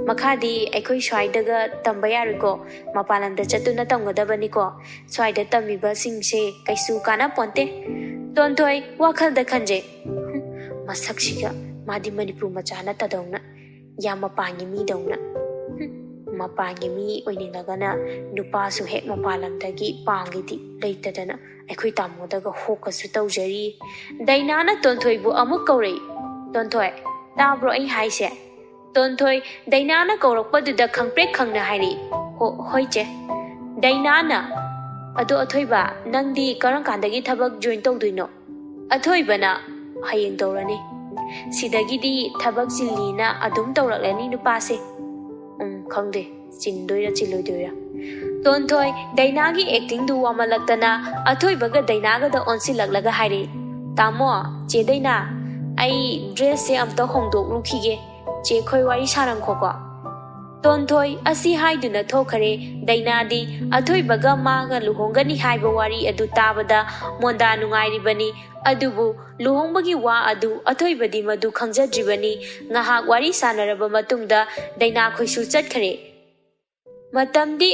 makhadi aikhoi swaidaga tamba yariko mapalamda chatuna tamgadabani ko swaida tamiba singse kaisu kana ponte tontoi wakhalda khanje masakshiga madi manipur machana tadawna yama pangi mi dawna mapangi mi oiningagana nupa su hek mapalamdagi pangidi leitadana aikhoi tamodaga hokasu tawjari dainana tontoi bu amuk kaurei tontoi tabro ai haise tonthoi dainana kaurakpaduda khangprek khangna hairi hoiche dainana ado athoiba nangdi karang kandagi thabak join tawduino athoibana hayeng tawrani sidagidi thabak chillina adum tawraklani nupase khangde chindoira chiloidoira tonthoi dainagi acting du wamalaktana athoibaga dainaga da onsilaglaga hairi tamo che daina ai dress se amta hongdok lukhige che khoi wari sarang khoko tonthoi asi haiduna thokhare dainadi athoibaga maga luhongani haiba wari adu tabada monda nungairibani adubu luhongbagi wa adu athoibadi madu khangjadribani ngahak wari sanaraba matungda daina khoisu chatkhare matamdi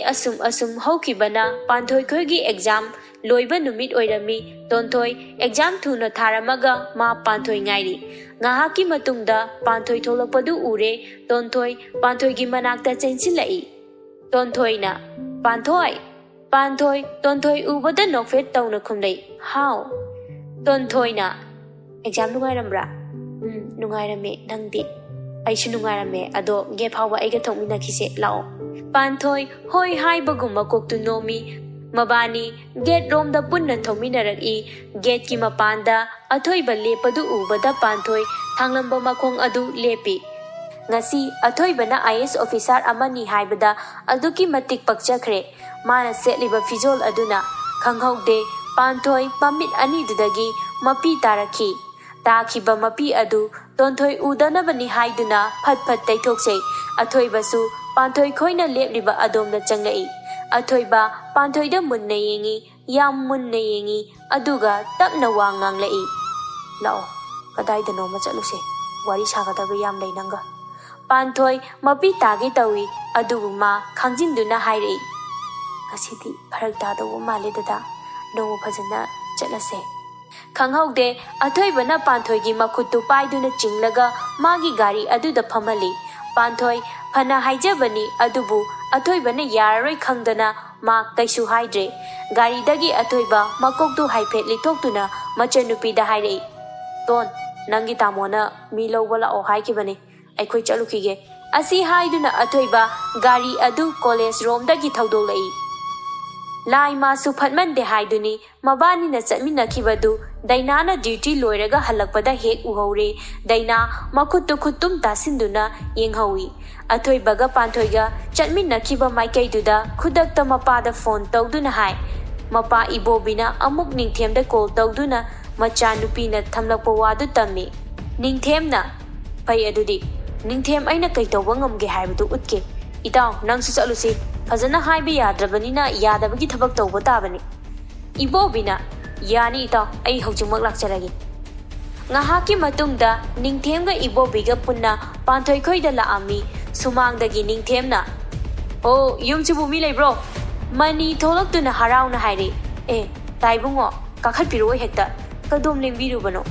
asum hokibana panthoi khoigi exam loiba numit oirami tonthoi exam thuna tharamaga ma panthoi ngairi ngahaki matungda panthoi tholakpadu ure tonthoi panthoi gi manakta chensilai tonthoi na panthoi tonthoi ubada nokfet tawna khumlei how tonthoi na exam nungairamra nungairame nangdi aishu nungairame ado ge phawa aiga thongmina khise lao panthoi hoi haibagumma koktu nomi mabani gate rom da punna thominaraki gate ki mapanda athoiba lepadu ubada panthoi thanglamba makhong adu lepi ngasi athoibana IS officer amani haibada aduki matik pakchakhre mana setliba fijol aduna khanghaude panthoi pamit ani dudagi mapi taraki takhiba mapi adu tonthoi udanabani haiduna phat taithokse athoibasu panthoi khoina lepliba adomda changai athoiba panthoi da munna yengi yam munna yengi aduga tapna wangang lai lao kadai da no ma chaluse wari sagadaba yam leinanga panthoi mapi tagi tawi adugu ma khangjinduna hairei asidi pharak da do male dada no phajana chalase khanghaude athoibana panthoi gi makhutu paiduna chinglaga magi gari aduda phamali panthoi phana haijabani adubu athoibana yararoi khangdana ma kaisu haidre gari dagi athoiba makoktu haifet lithoktuna machanupi da hairei ton nangi tamona mi lowbala o haikibani aikhoi chalukhige asi haiduna athoiba gari adu college rom dagi thaudolai lai ma su phatman de haiduni mabani na chatmina khibadu dainana duty loiraga halakpada hek uhore daina makhutu khutum tasinduna yenghawi athoibaga panthoiga chatmina khiba maikai duda khudakta mapada phone tawduna hai mapa ibobina amuk ningthemda call tawduna macha nupina thamlakpa wadu tammi ningthemna pai adudi ningthem aina kai tawba ngamge haibadu utke itaw nangsu chalusi fazana haiba yadrabanina yadabagi thabak tawba tabani ibobina Yani itaw, ay hojing maglakcharagi. Ngahaki matungda ningthem ga ibobiga punna panthoi khoida laami sumangdagi ningthem na. Oh, yumchibu mi leibro. Mani tholaktuna harauna hairi. Taibungo kakhatpiroi hekta kadom lengbirubano.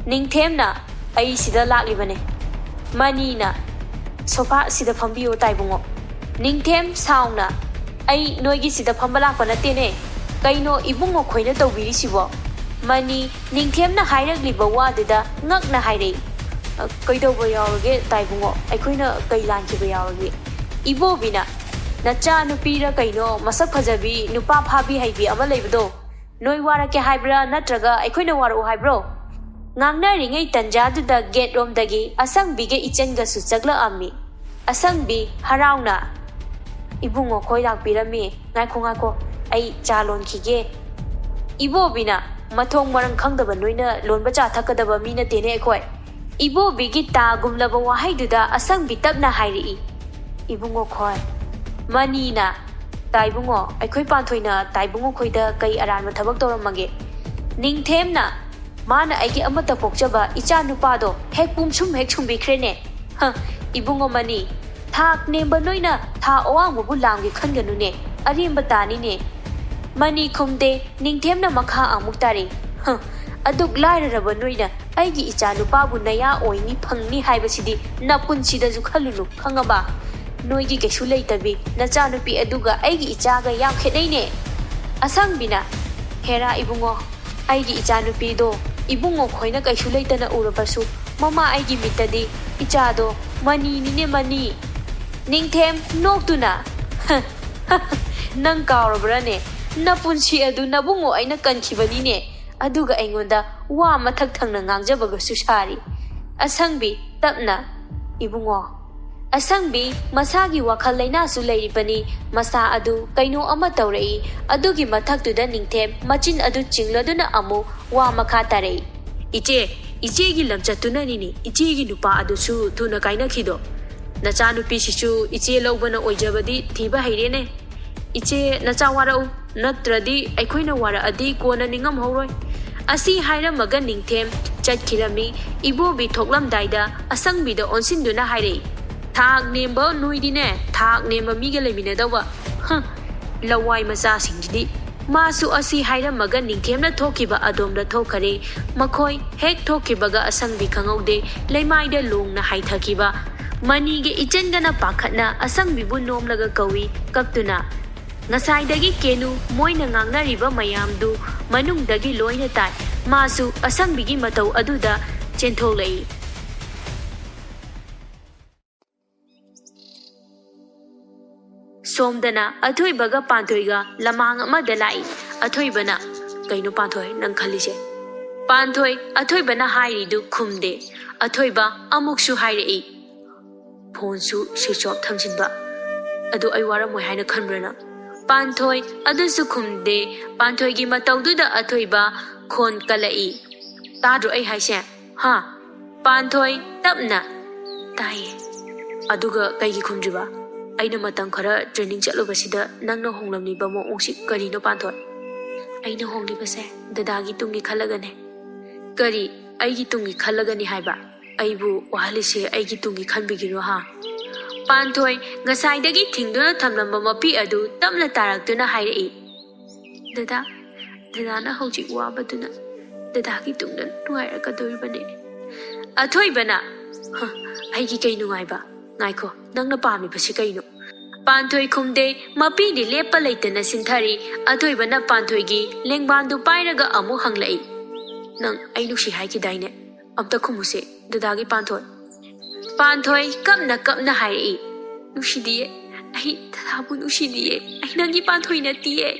Ningthem na ai sida laklibane. Mani na sofa sida phambiyo taibungo. Ningthem sauna ai noigi sida phambala panatene. Kaino ibungo khoina tawbiri sibo. Mani ningthem na hairagliba wadida ngakna haire. Kaidobo yawage taibungo aikhoina kailankiba yawage. Ibobina nacha nupira kaino masak phajabi nupa phabi haibi ama leibdo. Noi warake haibra natraga aikhoina waru haibro. Ngangna ringai tanjaduda gate rom dagi asangbi ge ichenga su chagla ami. Asangbi harauna. Ibungo khoi lakpirami ngaiko ai chalon khige. Ibobina mathong marang khangdaba noina lonba cha thakadaba mina tene khoi. Ibobigi ta gumlaba wahaiduda asangbi tapna hairi. Ibungo khoi manina taibungo aikhoi panthoina taibungo khoida kai aran ma thabak toramage. Ningthemna mana aigi amata pokchaba icha nupado hek pumchum hek chumbi khrene. Ibungo mani thak nemba noina tha awang bu langgi khanganu ne arimba tani ne. Mani khumde ningthemna makha amuk tari. Aduk lairaraba noina aigi icha nupabu naya oini phangni haibasidi napunsida ju khalulu khangaba. Noigi keshu leitabi nacha nupi aduga aigi ichaga yam khenai ne. Asangbina hera ibungo aigi icha nupi do ibungo khoina keshu leitana urabasu mama aigi mitadi ichado mani nine mani. Ningthem noktuna nang kaurabrane napunsi adu nabungo aina kankhibani ne aduga aingonda wa mathak thangna ngangjabaga susari. Asangbi tapna ibungo asangbi masagi wakhal laina su leiribani masa adu kaino ama tawrei adugi mathaktuda ningthem machin adu chingladuna amu wa makha tarei. Iche gi lamchatuna ni iche gi nupa adu su thuna kaina khido. Nacha nupi sisu iche lobana oijabadi thiba hairene. Iche nacha warau natradi aikhoina wara adi kona ningam horoi. Asi hairamaga ningthem chatkirami ibobi thoklamdaida asangbida onsinduna hairei. Thak nemba nuidine thak nemba miga lemina dawa. Lawai macha singjidi masu asi hairamaga ningthemna thokiba adomda thokhare makhoi hek thokibaga asangbi khangaude leimaida longna haithakiba. Mani ge ichendana pakhatna asangbi bu nomlaga kawi kaptuna. Ngasaidagi kenu moina ngangnariba mayamdu manungdagi loina tai masu asangbigi matau aduda chentholei. Somdana athoibaga panthoiga lamang amada lai athoibana kaino panthoi nang khalise. Panthoi athoibana hairidu khumde athoiba amukshu hairei. Phonsu switch off thamjinba adu ai waramoi haina khanbrana. Panthoi adusu khumde panthoi gi mataududa athoiba khon kalai. Tadro ai haise panthoi tapna tai aduga kai gi khumjiba. Aina matang khara training chalubasida nangna honglamni ba mo ongsi karino panthoi. Aina honglibase dadagi tungi khalagane. Kari aigi tungi khalagani haiba. Aibu wahalise aigi tungi khanbigiro Panthoi ngasaidagi thingduna thamlamba mapi adu tamna taraktuna hairei. Dada hojik wabaduna dadagi tungda nuairakadoibane. Athoibana aigi kai nungaiba ngaiko nangna pami basi kaino. Panthoi khumde mapi di lepa leitana sinthari athoibana panthoi gi lengbandu pairaga amu hanglai. Nang ai nuksi haiki daine amta khumuse dadagi panthoi. Panthoi kapna hairei. Nusidiye ai tadabu nusidiye ai nangi panthoi natiye.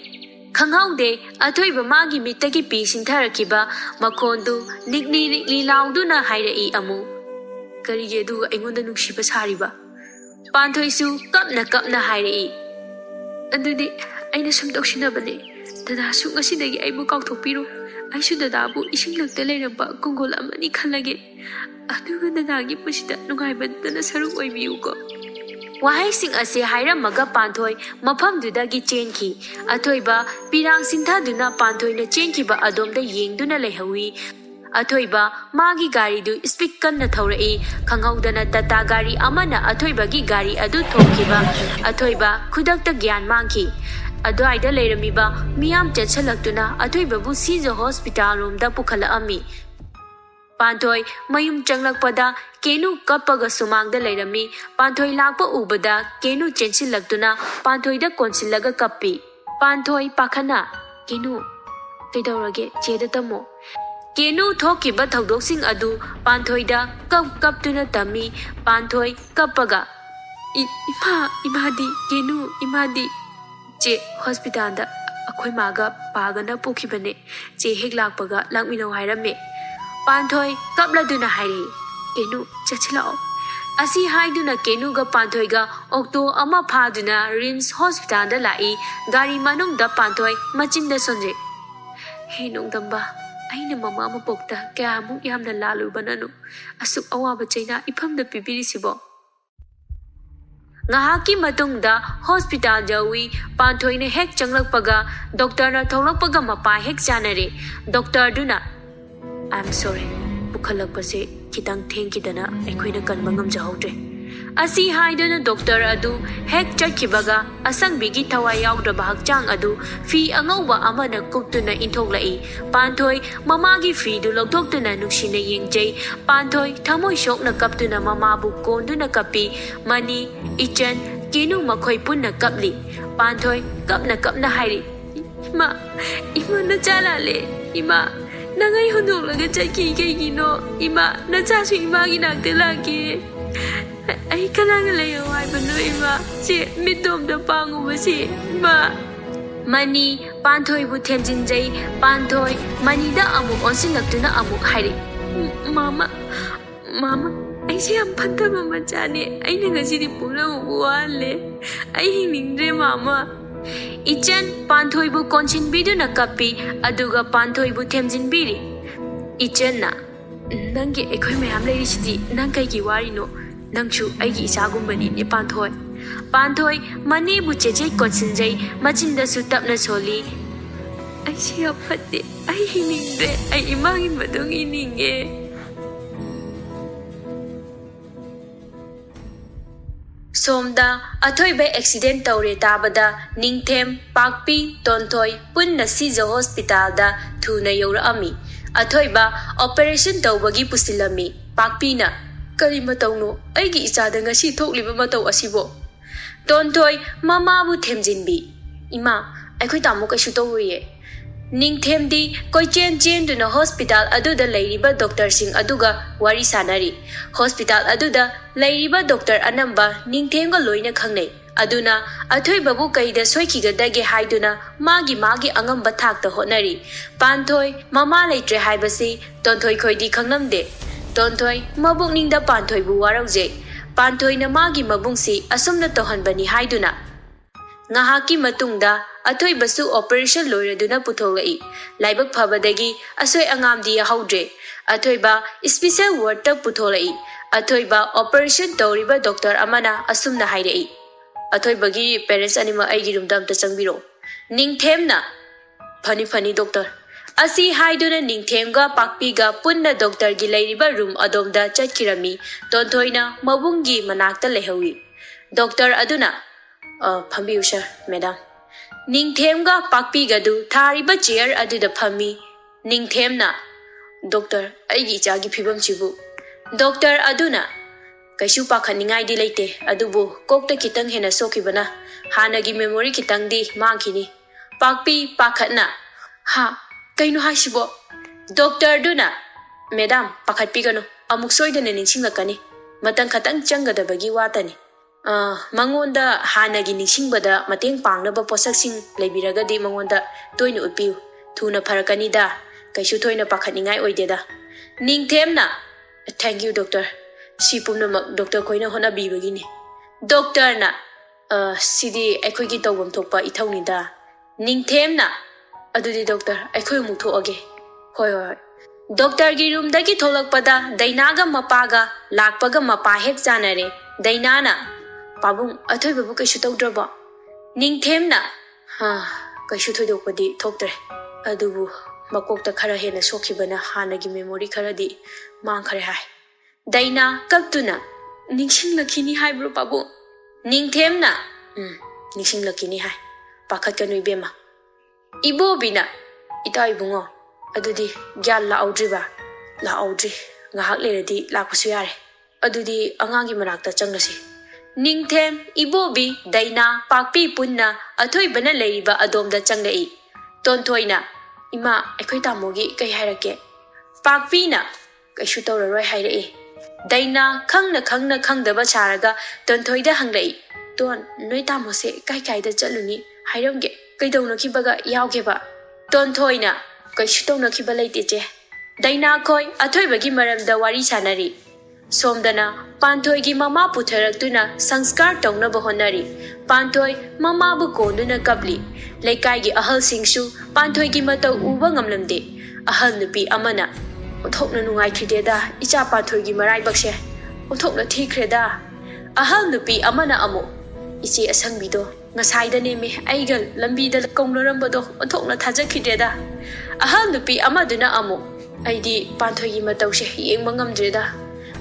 Khangaude athoiba magi mitagi pi sintharakiba makondu nikli lauduna hairei amu. Karige du aingonda nuksiba sariba. Panthoi su kapna hairei. Adudi aina sumdoksinabane dada su ngasidagi aibu kauthopiru. Aisu dadabu isinglakta leiramba kongol amani khallage. Aduga dadagi pusida nungaibadana saruk oibiyuko. ꯋꯥꯍꯩꯁꯤꯡ ꯑꯁꯤ ꯍꯥꯏꯔꯝꯃꯒ ꯄꯥꯟꯊꯣꯏ ꯃꯐꯝꯗꯨꯗꯒꯤ ꯆꯦꯟꯈꯤ꯫ ꯑꯊꯣꯏꯕ ꯄꯤꯔꯥꯡ ꯁꯤꯟꯊꯗꯨꯅ ꯄꯥꯟꯊꯣꯏꯅ ꯆꯦꯟꯈꯤꯕ ꯑꯗꯣꯝꯗ ꯌꯦꯡꯗꯨꯅ ꯂꯩꯍꯧꯏ꯫ ꯑꯊꯣꯏꯕ ꯃꯥꯒꯤ ꯒꯥꯔꯤꯗꯨ speed ꯀꯟꯅ ꯊꯧꯔꯛꯏ꯫ ꯈꯪꯍꯧꯗꯅ ꯇꯥꯇꯥ ꯒꯥꯔꯤ ꯑꯃꯅ ꯑꯊꯣꯏꯕꯒꯤ ꯒꯥꯔꯤ ꯑꯗꯨ ꯊꯣꯝꯈꯤꯕ ꯑꯊꯣꯏꯕ ꯈꯨꯗꯛꯇ ꯒ꯭ꯌꯥꯟ ꯃꯥꯡꯈꯤ꯫ ꯑꯗꯨꯋꯥꯏꯗ ꯂꯩꯔꯝꯃꯤꯕ ꯃꯤꯌꯥꯝ ꯆꯦꯟꯁꯤꯜꯂꯛꯇꯨꯅ ꯑꯊꯣꯏꯕꯕꯨ ꯁꯤꯖ ꯍꯣꯁꯄꯤꯇꯥꯜ ꯔꯣꯝꯗ ꯄꯨꯈꯠꯂꯛꯑꯝꯃꯤ꯫ ꯄꯥꯟꯊꯣꯏ ꯃꯌꯨꯝ ꯆꯪꯂꯛꯄꯗ ꯀꯦꯅꯨ ꯀꯞꯄꯒ ꯁꯨꯃꯥꯡꯗ ꯂꯩꯔꯝꯃꯤ꯫ ꯄꯥꯟꯊꯣꯏ ꯂꯥꯛꯄ ꯎꯕꯗ ꯀꯦꯅꯨ ꯆꯦꯟꯁꯤꯜꯂꯛꯇꯨꯅ ꯄꯥꯟꯊꯣꯏꯗ ꯀꯣꯟꯁꯤꯜꯂꯒ ꯀꯞꯄꯤ꯫ ꯄꯥꯟꯊꯣꯏ ꯄꯥꯈꯠꯅ "ꯀꯦꯅꯨ ꯀꯩꯗꯧꯔꯒꯦ ꯆꯦꯗ ꯇꯝꯃꯣ"꯫ ꯀꯦꯅꯨ ꯊꯣꯛꯈꯤꯕ ꯊꯧꯗꯣꯛꯁꯤꯡ ꯑꯗꯨ ꯄꯥꯟꯊꯣꯏꯗ ꯀꯞꯇꯨꯅ ꯇꯝꯃꯤ꯫ ꯄꯥꯟꯊꯣꯏ ꯀꯞꯄꯒ "ꯏꯃꯥꯗꯤ ꯀꯦꯅꯨ ꯏꯃꯥꯗꯤ ꯆꯦ ꯍꯣꯁꯄꯤꯇꯥꯜꯗ ꯑꯩꯈꯣꯏ ꯃꯥꯒ ꯄꯥꯒꯅ ꯄꯨꯈꯤꯕꯅꯦ, ꯆꯦ ꯍꯦꯛ ꯂꯥꯛꯄꯒ ꯂꯥꯛꯃꯤꯟꯅꯧ ꯍꯥꯏꯔꯝꯃꯦ"꯫ ꯄꯥꯟꯊꯣꯏ ꯀꯞꯂꯗꯨꯅ ꯍꯥꯏꯔꯛꯏ꯫ "ꯀꯦꯅꯨ ꯆꯠꯁꯤꯜꯂꯛꯑꯣ"꯫ ꯑꯁꯤ ꯍꯥꯏꯗꯨꯅ ꯀꯦꯅꯨꯒ ꯄꯥꯟꯊꯣꯏꯒ ꯑꯣꯛꯇꯣ ꯑꯃ ꯐꯥꯗꯨꯅ ꯔꯤꯝꯁ ꯍꯣꯁꯄꯤꯇꯥꯜꯗ ꯂꯥꯛꯏ꯫ ꯒꯥꯔꯤ ꯃꯅꯨꯡꯗ ꯄꯥꯟꯊꯣꯏ ꯃꯆꯤꯟꯗ ꯁꯣꯟꯖꯩ꯫ "ꯍꯦ ꯅꯣꯡꯗꯝꯕ, ꯑꯩꯅ ꯃꯃꯥ ꯃꯄꯣꯛꯇ ꯀꯌꯥꯃꯨꯛ ꯌꯥꯝꯅ ꯂꯥꯜꯂꯨꯕꯅꯅꯣ ꯑꯁꯨꯛ ꯑꯋꯥꯕ ꯆꯩꯅꯥ ꯏꯐꯝꯗ ꯄꯤꯕꯤꯔꯤꯁꯤꯕꯣ"꯫ ꯉꯥꯏꯍꯥꯛꯀꯤ ꯃꯇꯨꯡꯗ ꯍꯣꯁꯄꯤꯇꯥꯜ ꯌꯧꯏ꯫ ꯄꯥꯟꯊꯣꯏꯅ ꯍꯦꯛ ꯆꯪꯂꯛꯄꯒ ꯗꯣꯛꯇꯔꯅ ꯊꯣꯛꯂꯛꯄꯒ ꯃꯄꯥ ꯍꯦꯛ ꯆꯥꯅꯔꯦ꯫ ꯗꯣꯛꯇꯔꯗꯨꯅ "ꯑꯥꯏ ꯑꯦꯝ ꯁꯣꯔꯤ, ꯄꯨꯈꯠꯂꯛꯄꯁꯦ ꯈꯤꯇꯪ ꯊꯦꯡꯈꯤꯗꯅ ꯑꯩꯈꯣꯏꯅ ꯀꯟꯕ ꯉꯝꯖꯍꯧꯗ꯭ರೆ"꯫ ꯑꯁꯤ ꯍꯥꯏꯗꯨꯅ ꯗꯣꯛꯇꯔ ꯑꯗු ꯍꯦꯛ ꯆꯠꯈꯤꯕꯒ ꯑꯁꯪꯕꯤꯒꯤ ꯊꯋꯥꯏ ꯌꯥꯎꯗ꯭ꯔꯕ ꯍꯛꯆꯥꯡ ꯑꯗꯨ ꯐꯤ ꯑꯉꯧꯕ ꯑꯃꯅ ꯀꯨꯞꯇꯨꯅ ꯏꯟꯊꯣꯛꯂꯛꯏ꯫ ꯄꯥꯟꯊꯣꯏ ꯃꯃꯥꯒꯤ ꯐꯤꯗꯨ ꯂꯧꯊꯣꯛꯇꯨꯅ ꯅꯨꯡꯁꯤꯅ ꯌꯦꯡꯖꯩ꯫ ꯄꯥꯟꯊꯣꯏ ꯊꯃꯣꯏ ꯁꯣꯛꯅ ꯀꯞꯇꯨꯅ ꯃꯃꯥꯕꯨ ꯀꯣꯟꯗꯨꯅ ꯀꯞꯄꯤ꯫ ꯃꯅꯤ, ꯏꯆꯟ, ꯀꯦꯅꯨ ꯃꯈꯣꯏ ꯄꯨꯟꯅ ꯀꯞꯂꯤ꯫ ꯄꯥꯟꯊꯣꯏ ꯀꯞꯅ ꯍꯥꯏꯔꯤ, "ꯏꯃꯥ ꯅꯆꯥ ꯂꯥꯜꯂꯦ, ꯏꯃꯥ ꯅꯪ ꯑꯩ ꯍꯨꯟꯗꯣꯛꯂꯒ ꯆꯠꯈꯤ ꯀꯩꯒꯤꯅꯣ? ꯏꯃꯥ ꯅꯆꯥꯁꯨ ꯏꯃꯥꯒꯤ ꯅꯥꯛꯇ ꯂꯥꯛꯀꯦ, ꯑꯩ ꯀꯅꯥꯒ ꯂꯩꯌꯣ ꯍꯥꯏꯕꯅꯣ ꯏꯃꯥ, ꯆꯦ ꯃꯤꯠꯇꯣꯝꯗ ꯄꯥꯡꯉꯨꯕꯁꯦ ꯏꯃꯥ"꯫ ꯃꯅꯤ ꯄꯥꯟꯊꯣꯏꯕꯨ ꯊꯦꯝꯖꯤꯟꯖꯩ꯫ ꯄꯥꯟꯊꯣꯏ ꯃꯅꯤꯗ ꯑꯃꯨꯛ ꯑꯣꯟꯁꯤꯜꯂꯛꯇꯨꯅ ꯑꯃꯨꯛ ꯍꯥꯏꯔꯤ, "ꯃꯥꯃꯥ ꯑꯩꯁꯦ ꯌꯥꯝ ꯐꯠꯇꯕ ꯃꯆꯥꯅꯦ, ꯑꯩꯅ ꯉꯁꯤꯗꯤ ꯄꯨꯝꯅꯃꯛꯄꯨ ꯋꯥꯍꯜꯂꯦ, ꯑꯩ ꯍꯤꯡꯅꯤꯡꯗ꯭ꯔꯦ ꯃꯥꯃꯥ"꯫ ꯏꯆꯟ ꯄꯥꯟꯊꯣꯏꯕꯨ ꯀꯣꯟꯁꯤꯟꯕꯤꯗꯨꯅ ꯀꯞꯄꯤ꯫ ꯑꯗꯨꯒ ꯄꯥꯟꯊꯣꯏꯕꯨ ꯊꯦꯝꯖꯤꯟꯕꯤꯔꯤ꯫ ꯏꯆꯟꯅ "ꯅꯪꯒꯤ ꯑꯩꯈꯣꯏ ꯃꯌꯥꯝ ꯂꯩꯔꯤꯁꯤꯗꯤ ꯅꯪ ꯀꯩꯒꯤ ꯋꯥꯔꯤꯅꯣ? ꯅꯪꯁꯨ ꯑꯩꯒꯤ ꯏꯆꯥꯒꯨꯝꯕꯅꯤꯅꯦ ꯄꯥꯟꯊꯣꯏ"꯫ ꯄꯥꯟꯊꯣꯏ ꯃꯅꯤꯕꯨ ꯆꯦꯆꯩ ꯀꯣꯟꯁꯤꯟꯖꯩ꯫ ꯃꯆꯤꯟꯗꯁꯨ ꯇꯞꯅ ꯁꯣꯜꯂꯤ, "ꯑꯩꯁꯦ ꯌꯥꯝ ꯐꯠꯇꯦ, ꯑꯩ ꯍꯤꯡꯅꯤꯡꯗ꯭ꯔꯦ, ꯑꯩ ꯏꯃꯥꯒꯤ ꯃꯇꯨꯡ ꯏꯅꯤꯡꯉꯦ"꯫ ꯁꯣꯝꯗ ꯑꯊꯣꯏꯕ ꯑꯦꯛꯁꯤꯗꯦꯟ ꯇꯧꯔꯦ ꯇꯥꯕꯗ ꯅꯤꯡꯊꯦꯝ, ꯄꯥꯛꯄꯤ, ꯇꯣꯟꯊꯣꯏ ꯄꯨꯟꯅ ꯁꯤꯖ ꯍꯣꯁꯄꯤꯇꯥꯜꯗ ꯊꯨꯅ ꯌꯧꯔꯛꯑꯝꯃꯤ꯫ ꯑꯊꯣꯏꯕ ꯑꯣꯄꯔꯦꯁꯟ ꯇꯧꯕꯒꯤ ꯄꯨꯁꯤꯜꯂꯝꯃꯤ꯫ ꯄꯥꯛꯄꯤꯅ "ꯀꯔꯤ ꯃꯇꯧꯅꯣ ꯑꯩꯒꯤ ꯏꯆꯥꯗ ꯉꯁꯤ ꯊꯣꯛꯂꯤꯕ ꯃꯇꯧ ꯑꯁꯤꯕꯣ"꯫ ꯇꯣꯟꯊꯣꯏ ꯃꯃꯥꯕꯨ ꯊꯦꯝꯖꯤꯟꯕꯤ, "ꯏꯃꯥ ꯑꯩꯈꯣꯏ ꯇꯥꯃꯣ ꯀꯩꯁꯨ ꯇꯧꯔꯣꯏꯌꯦ"꯫ ꯅꯤꯡꯊꯦꯝꯗꯤ ꯀꯣꯏꯆꯦꯟ ꯆꯦꯟꯗꯨꯅ ꯍꯣꯁꯄꯤꯇꯥꯜ ꯑꯗꯨꯗ ꯂꯩꯔꯤꯕ ꯗꯣꯛꯇꯔꯁꯤꯡ ꯑꯗꯨꯒ ꯋꯥꯔꯤ ꯁꯥꯅꯔꯤ꯫ ꯍꯣꯁꯄꯤꯇꯥꯜ ꯑꯗꯨꯗ ꯂꯩꯔꯤꯕ ꯗꯣꯛꯇꯔ ꯑꯅꯝꯕ ꯅꯤꯡꯊꯦꯝꯒ ꯂꯣꯏꯅ ꯈꯪꯅꯩ꯫ ꯑꯗꯨꯅ ꯑꯊꯣꯏꯕꯕꯨ ꯀꯩꯗ ꯁꯣꯏꯈꯤꯒꯗꯒꯦ ꯍꯥꯏꯗꯨꯅ ꯃꯥꯒꯤ ꯑꯉꯝꯕ ꯊꯥꯛꯇ ꯍꯣꯠꯅꯔꯤ꯫ ꯄꯥꯟꯊꯣꯏ ꯃꯃꯥ ꯂꯩꯇ꯭ꯔꯦ ꯍꯥꯏꯕꯁꯤ ꯇꯣꯟꯊꯣꯏ ꯈꯣꯏꯗꯤ ꯈꯪꯂꯝꯗꯦ꯫ ꯇꯣꯟꯊꯣꯏ ꯃꯕꯨꯛꯅꯤꯡꯗ ꯄꯥꯟꯊꯣꯏꯕꯨ ꯋꯥꯔꯧꯖꯩ꯫ ꯄꯥꯟꯊꯣꯏꯅ ꯃꯥꯒꯤ ꯃꯕꯨꯡꯁꯤ ꯑꯁꯨꯝꯅ ꯇꯧꯍꯟꯕꯅꯤ ꯍꯥꯏꯗꯨꯅ꯫ ꯉꯥꯏꯍꯥꯛꯀꯤ ꯃꯇꯨꯡꯗ ꯑꯊꯣꯏꯕꯁꯨ ꯑꯣꯄꯔꯦꯁꯟ ꯂꯣꯏꯔꯗꯨꯅ ꯄꯨꯊꯣꯛꯂꯛꯏ꯫ ꯂꯥꯏꯕꯛ ꯐꯕꯗꯒꯤ ꯑꯁꯣꯏ ꯑꯉꯥꯝꯗꯤ ꯌꯥꯍꯧꯗ꯭ꯔꯦ꯫ ꯑꯊꯣꯏꯕ ꯏꯁꯄꯤꯁꯦꯜ ꯋꯥꯔꯗꯇ ꯄꯨꯊꯣꯛꯂꯛꯏ꯫ ꯑꯊꯣꯏꯕ ꯑꯣꯄꯔꯦꯁꯟ ꯇꯧꯔꯤꯕ ꯗꯣꯛꯇꯔ ꯑꯃꯅ ꯑꯁꯨꯝꯅ ꯍꯥꯏꯔꯛꯏ, "ꯑꯊꯣꯏꯕꯒꯤ ꯄꯦꯔꯦꯟꯁ ꯑꯅꯤꯃꯛ ꯑꯩꯒꯤ ꯔꯨꯝꯗ ꯑꯝꯇ ꯆꯪꯕꯤꯔꯛꯑꯣ"꯫ ꯅꯤꯡꯊꯦꯝꯅ "ꯐꯅꯤ ꯗꯣꯛꯇꯔ"꯫ ꯑꯁꯤ ꯍꯥꯏꯗꯨꯅ ꯅꯤꯡꯊꯦꯝꯒ ꯄꯥꯛꯄꯤꯒ ꯄꯨꯟꯅ ꯗꯣꯛꯇꯔꯒꯤ ꯂꯩꯔꯤꯕ ꯔꯨꯝ ꯑꯗꯣꯝꯗ ꯆꯠꯈꯤꯔꯝꯃꯤ꯫ ꯇꯣꯟꯊꯣꯏꯅ ꯃꯕꯨꯡꯒꯤ ꯃꯅꯥꯛꯇ ꯂꯩꯍꯧꯏ꯫ ꯗꯣꯛꯇꯔ ꯑꯗꯨꯅ "ꯐꯝꯕꯤꯌꯨ ꯁꯥꯔ, ꯃꯦꯗꯥꯝ"꯫ ꯅꯤꯡꯊꯦꯝꯒ ꯄꯥꯛꯄꯤꯒꯗꯨ ꯊꯥꯔꯤꯕ ꯆꯦꯌꯔ ꯑꯗꯨꯗ ꯐꯝꯃꯤ꯫ ꯅꯤꯡꯊꯦꯝꯅ "ꯗꯣꯛꯇꯔ ꯑꯩꯒꯤ ꯏꯆꯥꯒꯤ ꯐꯤꯕꯝꯁꯤꯕꯨ"꯫ ꯗꯣꯛꯇꯔ ꯑꯗꯨꯅ "ꯀꯩꯁꯨ ꯄꯥꯈꯠꯅꯤꯡꯉꯥꯏꯗꯤ ꯂꯩꯇꯦ, ꯑꯗꯨꯕꯨ ꯀꯣꯛꯇ ꯈꯤꯇꯪ ꯍꯦꯟꯅ ꯁꯣꯛꯈꯤꯕꯅ ꯍꯥꯟꯅꯒꯤ ꯃꯦꯃꯣꯔꯤ ꯈꯤꯇꯪꯗꯤ ꯃꯥꯡꯈꯤꯅꯤ"꯫ ꯄꯥꯛꯄꯤ ꯄꯥꯈꯠꯅ "ꯍꯥ, ꯀꯩꯅꯣ ꯍꯥꯏꯁꯤꯕꯣ"꯫ ꯗꯣꯛꯇꯔꯗꯨꯅ "ꯃꯦꯗꯥꯝ ꯄꯥꯈꯠꯄꯤꯒꯅꯨ, ꯑꯃꯨꯛ ꯁꯣꯏꯗꯅ ꯅꯤꯡꯁꯤꯡꯂꯛꯀꯅꯤ, ꯃꯇꯝ ꯈꯛꯇꯪ ꯆꯪꯒꯗꯕꯒꯤ ꯋꯥꯇꯅꯤ. ꯃꯉꯣꯟꯗ ꯍꯥꯟꯅꯒꯤ ꯅꯤꯡꯁꯤꯡꯕꯗ ꯃꯇꯦꯡ ꯄꯥꯡꯅꯕ ꯄꯣꯠꯁꯛꯁꯤꯡ ꯂꯩꯕꯤꯔꯒꯗꯤ ꯃꯉꯣꯟꯗ ꯇꯣꯏꯅ ꯎꯠꯄꯤꯌꯨ, ꯊꯨꯅ ꯐꯔꯛꯀꯅꯤꯗ, ꯀꯩꯁꯨ ꯊꯣꯏꯅ ꯄꯥꯈꯠꯅꯤꯡꯉꯥꯏ ꯑꯣꯏꯗꯦꯗ"꯫ ꯅꯤꯡꯊꯦꯝꯅ "ꯊꯦꯡꯛ ꯌꯨ ꯗꯣꯛꯇꯔ, ꯁꯤ ꯄꯨꯝꯅꯃꯛ ꯗꯣꯛꯇꯔ ꯈꯣꯏꯅ ꯍꯣꯠꯅꯕꯤꯕꯒꯤꯅꯤ"꯫ ꯗꯣꯛꯇꯔꯅ "ꯁꯤꯗꯤ ꯑꯩꯈꯣꯏꯒꯤ ꯇꯧꯐꯝ ꯊꯣꯛꯄ ꯏꯊꯧꯅꯤꯗ"꯫ ꯅꯤꯡꯊꯦꯝꯅ "ꯑꯗꯨꯗꯤ ꯗꯣꯛꯇꯔ ꯑꯩꯈꯣꯏ ꯑꯃꯨꯛ ꯊꯣꯛꯑꯒꯦ"꯫ ꯍꯣꯏ꯫ ꯗꯣꯛꯇꯔꯒꯤ ꯔꯨꯝꯗꯒꯤ ꯊꯣꯛꯂꯛꯄꯗ ꯗꯩꯅꯥꯒ ꯃꯄꯥꯒ ꯂꯥꯛꯄꯒ ꯃꯄꯥ ꯍꯦꯛ ꯆꯥꯅꯔꯦ꯫ ꯗꯩꯅꯥꯅ Pabung athoy babu kaisu tawdraba ningthemna kaisu thoidokpadi thoktre adubu makokta khara hena sokhibana hanagi memory kharadi mangkhare hai daina kaptuna ningsing lakhini hai bro pabu ningthemna ningsing lakhini hai pakhat kanu ibema ibo bina ita ibungo adudi gyal la audriba la audri ngahak leradi lakpasu yare adudi angangi manakta changnasi ningthem ibobi daina pakpi punna athoi bana leiba adomda changlei tonthoina ima akhoi tamogi kai hairake pakpi na kaisu tawraroi hairei daina khangna khangdaba charaga tonthoida hanglei ton noi tamose kai da chaluni hairamge kaidawna kibaga yawgeba tonthoina kaisu tawna kiba leite che daina khoi athoi bagi maramda wari sanari somdana panthoi gi mama putharakuna sanskar tongna bahonari panthoi mama bu konuna kapli laikai gi ahal singsu panthoi gi matau uba ngamlamde ahal nupi amana othokna nungai thideda icha panthoi gi marai bakse othokna thikreda ahal nupi amana amo ichi asangbido ngasai da neme aigal lambi da konglarambado othokna thajakhideda ahal nupi amaduna amo aidi panthoi gi matau se yengma ngamdreda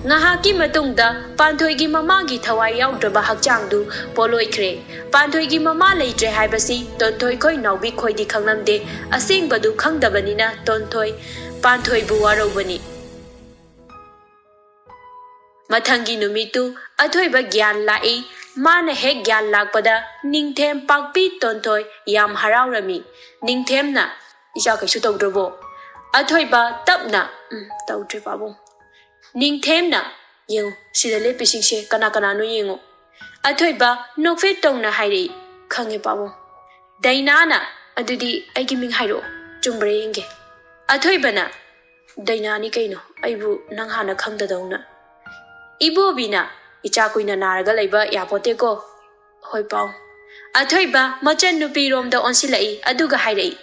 ngahaki matungda panthoi gi mama gi thawai yaudraba hakchangdu Polloi khre panthoi gi mama leitre haibasi tonthoi khoi naubi khoi di khangnamde asing badu khangdabani na tonthoi panthoi bu warobani mathangi numitu athoi ba gyan lai mana he gyan lakpada ningthem pakpi tonthoi yam haraurami ningthem na ija kaisu tawdrobo athoi ba tapna tawdre babu ningthemna yengu sida lepi singse kana no yengu athoi ba nokfe tongna hairi khange pabu daina na adudi aigi ming hairo chumbre yenge athoi bana daina ni kaino aibu nang hana khangda dawna ibo bina icha kuina naraga leiba yapote ko hoi pau athoi ba machan nupi romda onsilai aduga hairei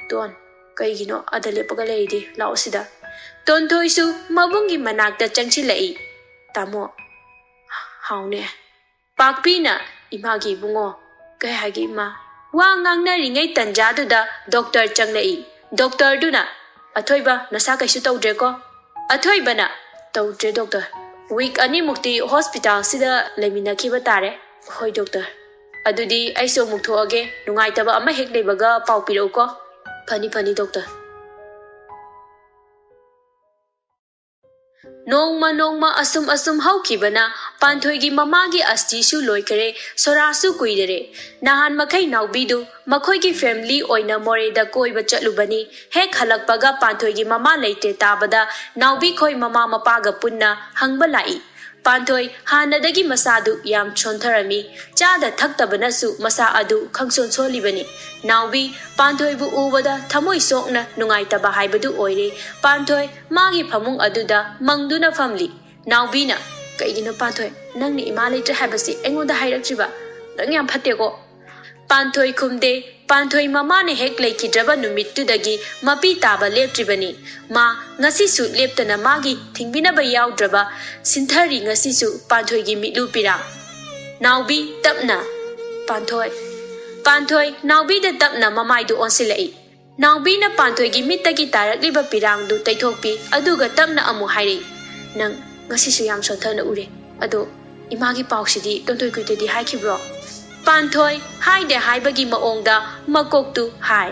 ton kaigino adale paga leidi laosida tontoisu mabungi manakta changsilai tamo haune pakpina imagi bungo kai hagi ma wa ngangna ringai tanjadu da doctor changlai doctor duna athoiba nasa kaisu tawdre ko athoiba na tawdre doctor week ani mukti hospital sida lemina khiba tare hoi doctor adudi aiso mukho age nungai taba ama hek lebaga pau piro ko fani doctor nongma asum haukibana panthoi gi mama gi asti su loikare sorasu kuidere nahan makai naubidu makhoi gi family oina more da koiba chatlubani hek halakpaga panthoi gi mama leite tabada naubi khoi mama mapaga punna hangba lai panthoi hanadagi masadu yam chontharami chada thaktabanasu masa adu khangson solibani naubi panthoi bu ubada thamoi sokna nungai taba haibadu oire panthoi magi phamung aduda mangduna family naubina kaigina panthoi nangni ima letre habasi engoda hairakjiba nang yam phattego panthoi khumde panthoi mama ne hek leikidraba numittudagi mapi taba leptribani ma ngasi su leptana magi thingbina ba yauddraba sinthari ngasi su panthoi gi mitlu pira naubi tapna panthoi naubi da tapna mamai du onsilai naubi na panthoi gi mittagi tarakliba pirang du taithokpi aduga tapna amu hairi nang ngasi su yam sonthana ure ado imagi pausidi tontoi kuitedi haikibro panthoi haide haibagi maongda makoktu hai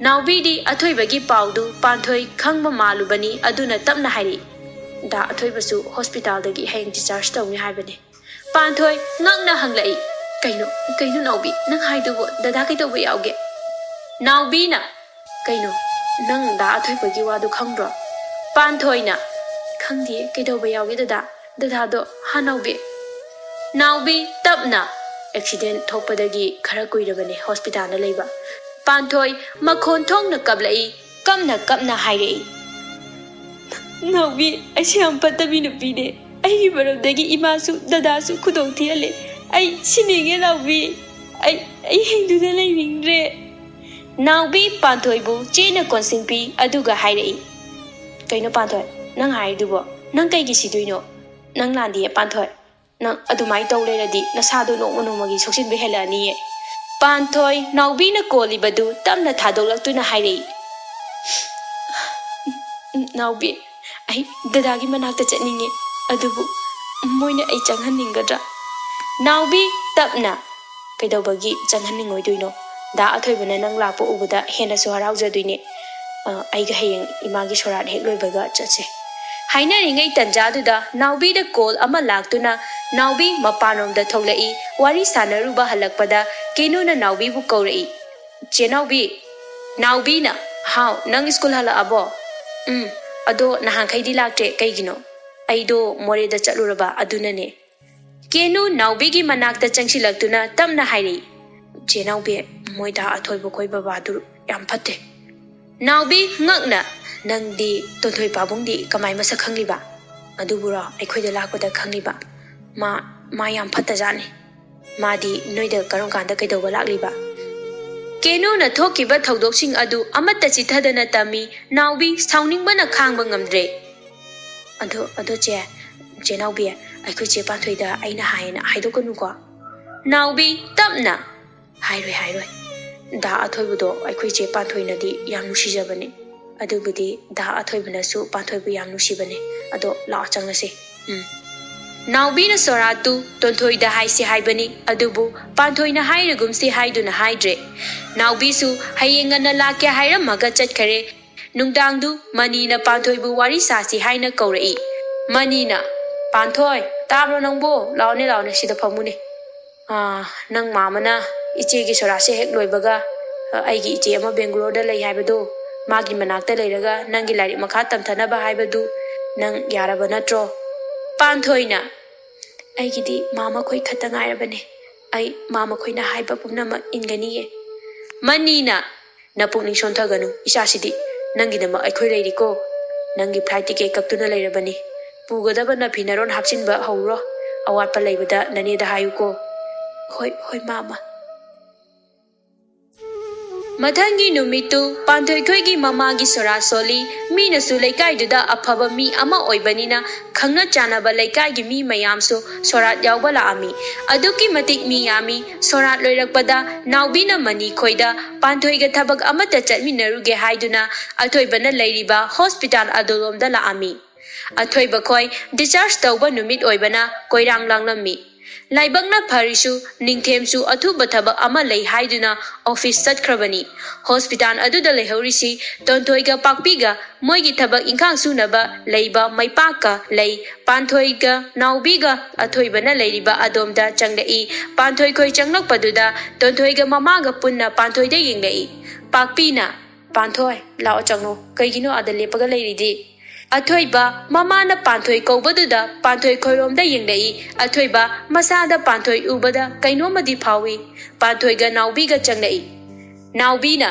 naubidi athoi bagi paudu panthoi khangma malubani aduna tapna hairi da athoi basu hospital dagi hang discharge tawni haibani panthoi ngangna hanglai kaino naubi nang haidubo dada kai tawbe yauge naubi na kaino nang da athoi bagi wadu khangbro panthoi na khangdi kai tawbe yauge dada do hanaubi naubi tapna accident thokpadagi khara kuirabani hospital na leiba panthoi makhon thongna kablai kapna hairei naubi asiam patabi nupi de ai barodagi imasu dadasu khudong thiale ai sinege naubi ai hindu da leingre naubi panthoi bu chena konsingpi aduga hairei kaino panthoi nang haidubo nang kai gi siduino nang landi panthoi Nang adumai tau leradi nasado nokma nokmagi soksinbe helaniye. Panthoi naubina kolibadu tamna thadolaktuna hairei. Naubi ai dadagi manakta chatninge adubu moina ai changhanningadra. Naubi tapna kaidobagi changhanningoiduino da athoibana nang lakpo ubada hena so haraujaduine aiga hayeng imagi sorat hek loibaga chatse. Haina ringai tanjaduda naubi da kol ama laktuna naubi mapanomda tholai wari sanaruba halakpada kenuna naubi bu kaurei. Che naubi na how nang school hala abo. Ado nahankaidi lakte kaigino. Aido moreda chatluraba adunane. Kenu naubi gi manakta changsilaktuna tamna hairi. Che naubi moida athoibo koiba badur yam phatte. Naubi ngakna nangdi tonthoi pabungdi kamai masa khangliba. Adubura aikhoida lakpada khangliba. Ma yam phatta jani. Madi noida karom kanda kaidoba lakliba. Kenu na thokiba thaudoksin adu amatta chithadana tami naubi sauningbana khangba ngamdre. Ado che naubi aikhoi che panthoida aina haina haidokanu ko. Naubi tapna hairoi. Da athoibudo aikhoi che panthoinadi yam nusijabane. Adubudi da athoibana su panthoibu yam nusibane. Ado la changlase. Naubina soratu tonthoida haisi haibani adubu panthoina hairagumsi haiduna haidre. Naubisu hayengana lakya hairamaga chatkare. Nungdangdu manina panthoibu wari sasi haina kaurei. Manina panthoi tabro nangbo laone sida phamune. Nang mamana ichegi sorase hek loibaga aigi iche ama Bangalore da lei haibado magi manakta leiraga nangi lari makha tamthanaba haibadu nang yaraba natro. Panthoina aigidi mama khoi khata ngairabane ai mama khoina haiba pumnama inganiye. Manina napukning sonthaganu isasidi nangidama aikhoi leiriko nangi flight ticket kaktuna leirabani pugadaba na phinaron hapchinba hawro awatpa leibada naneda hayuko. Hoi mama. Mathangi numitu panthoi khoigi mamagi sora soli mina su leikai duda aphaba mi ama oibanina khangna chanaba leikai gi mi mayamsu sorat yawba laami aduki matik mi yami sorat loirakpada naubina mani khoida panthoi ga thabak amata chatminaruge haiduna athoibana leiriba hospital adolomda laami athoiba khoi discharge tawba numit oibana koirang langlami laibakna pharisu ningthemsu athuba thabak ama lei haiduna office chatkhrabani hospital aduda lehorisi tontoiga pakpiga moigi thabak ingkhang sunaba leiba maipaka lei panthoiga naubiga athoibana leiriba adomda changlei panthoi khoi changlakpaduda tontoiga mamaga punna panthoida yenglei pakpina panthoi lao changno kaigino adale paga leiridi athoiba mamana panthoi kaubaduda panthoi khoiromda yenglei athoiba masada panthoi ubada kainomadi phawi panthoiga naubiga changlei naubina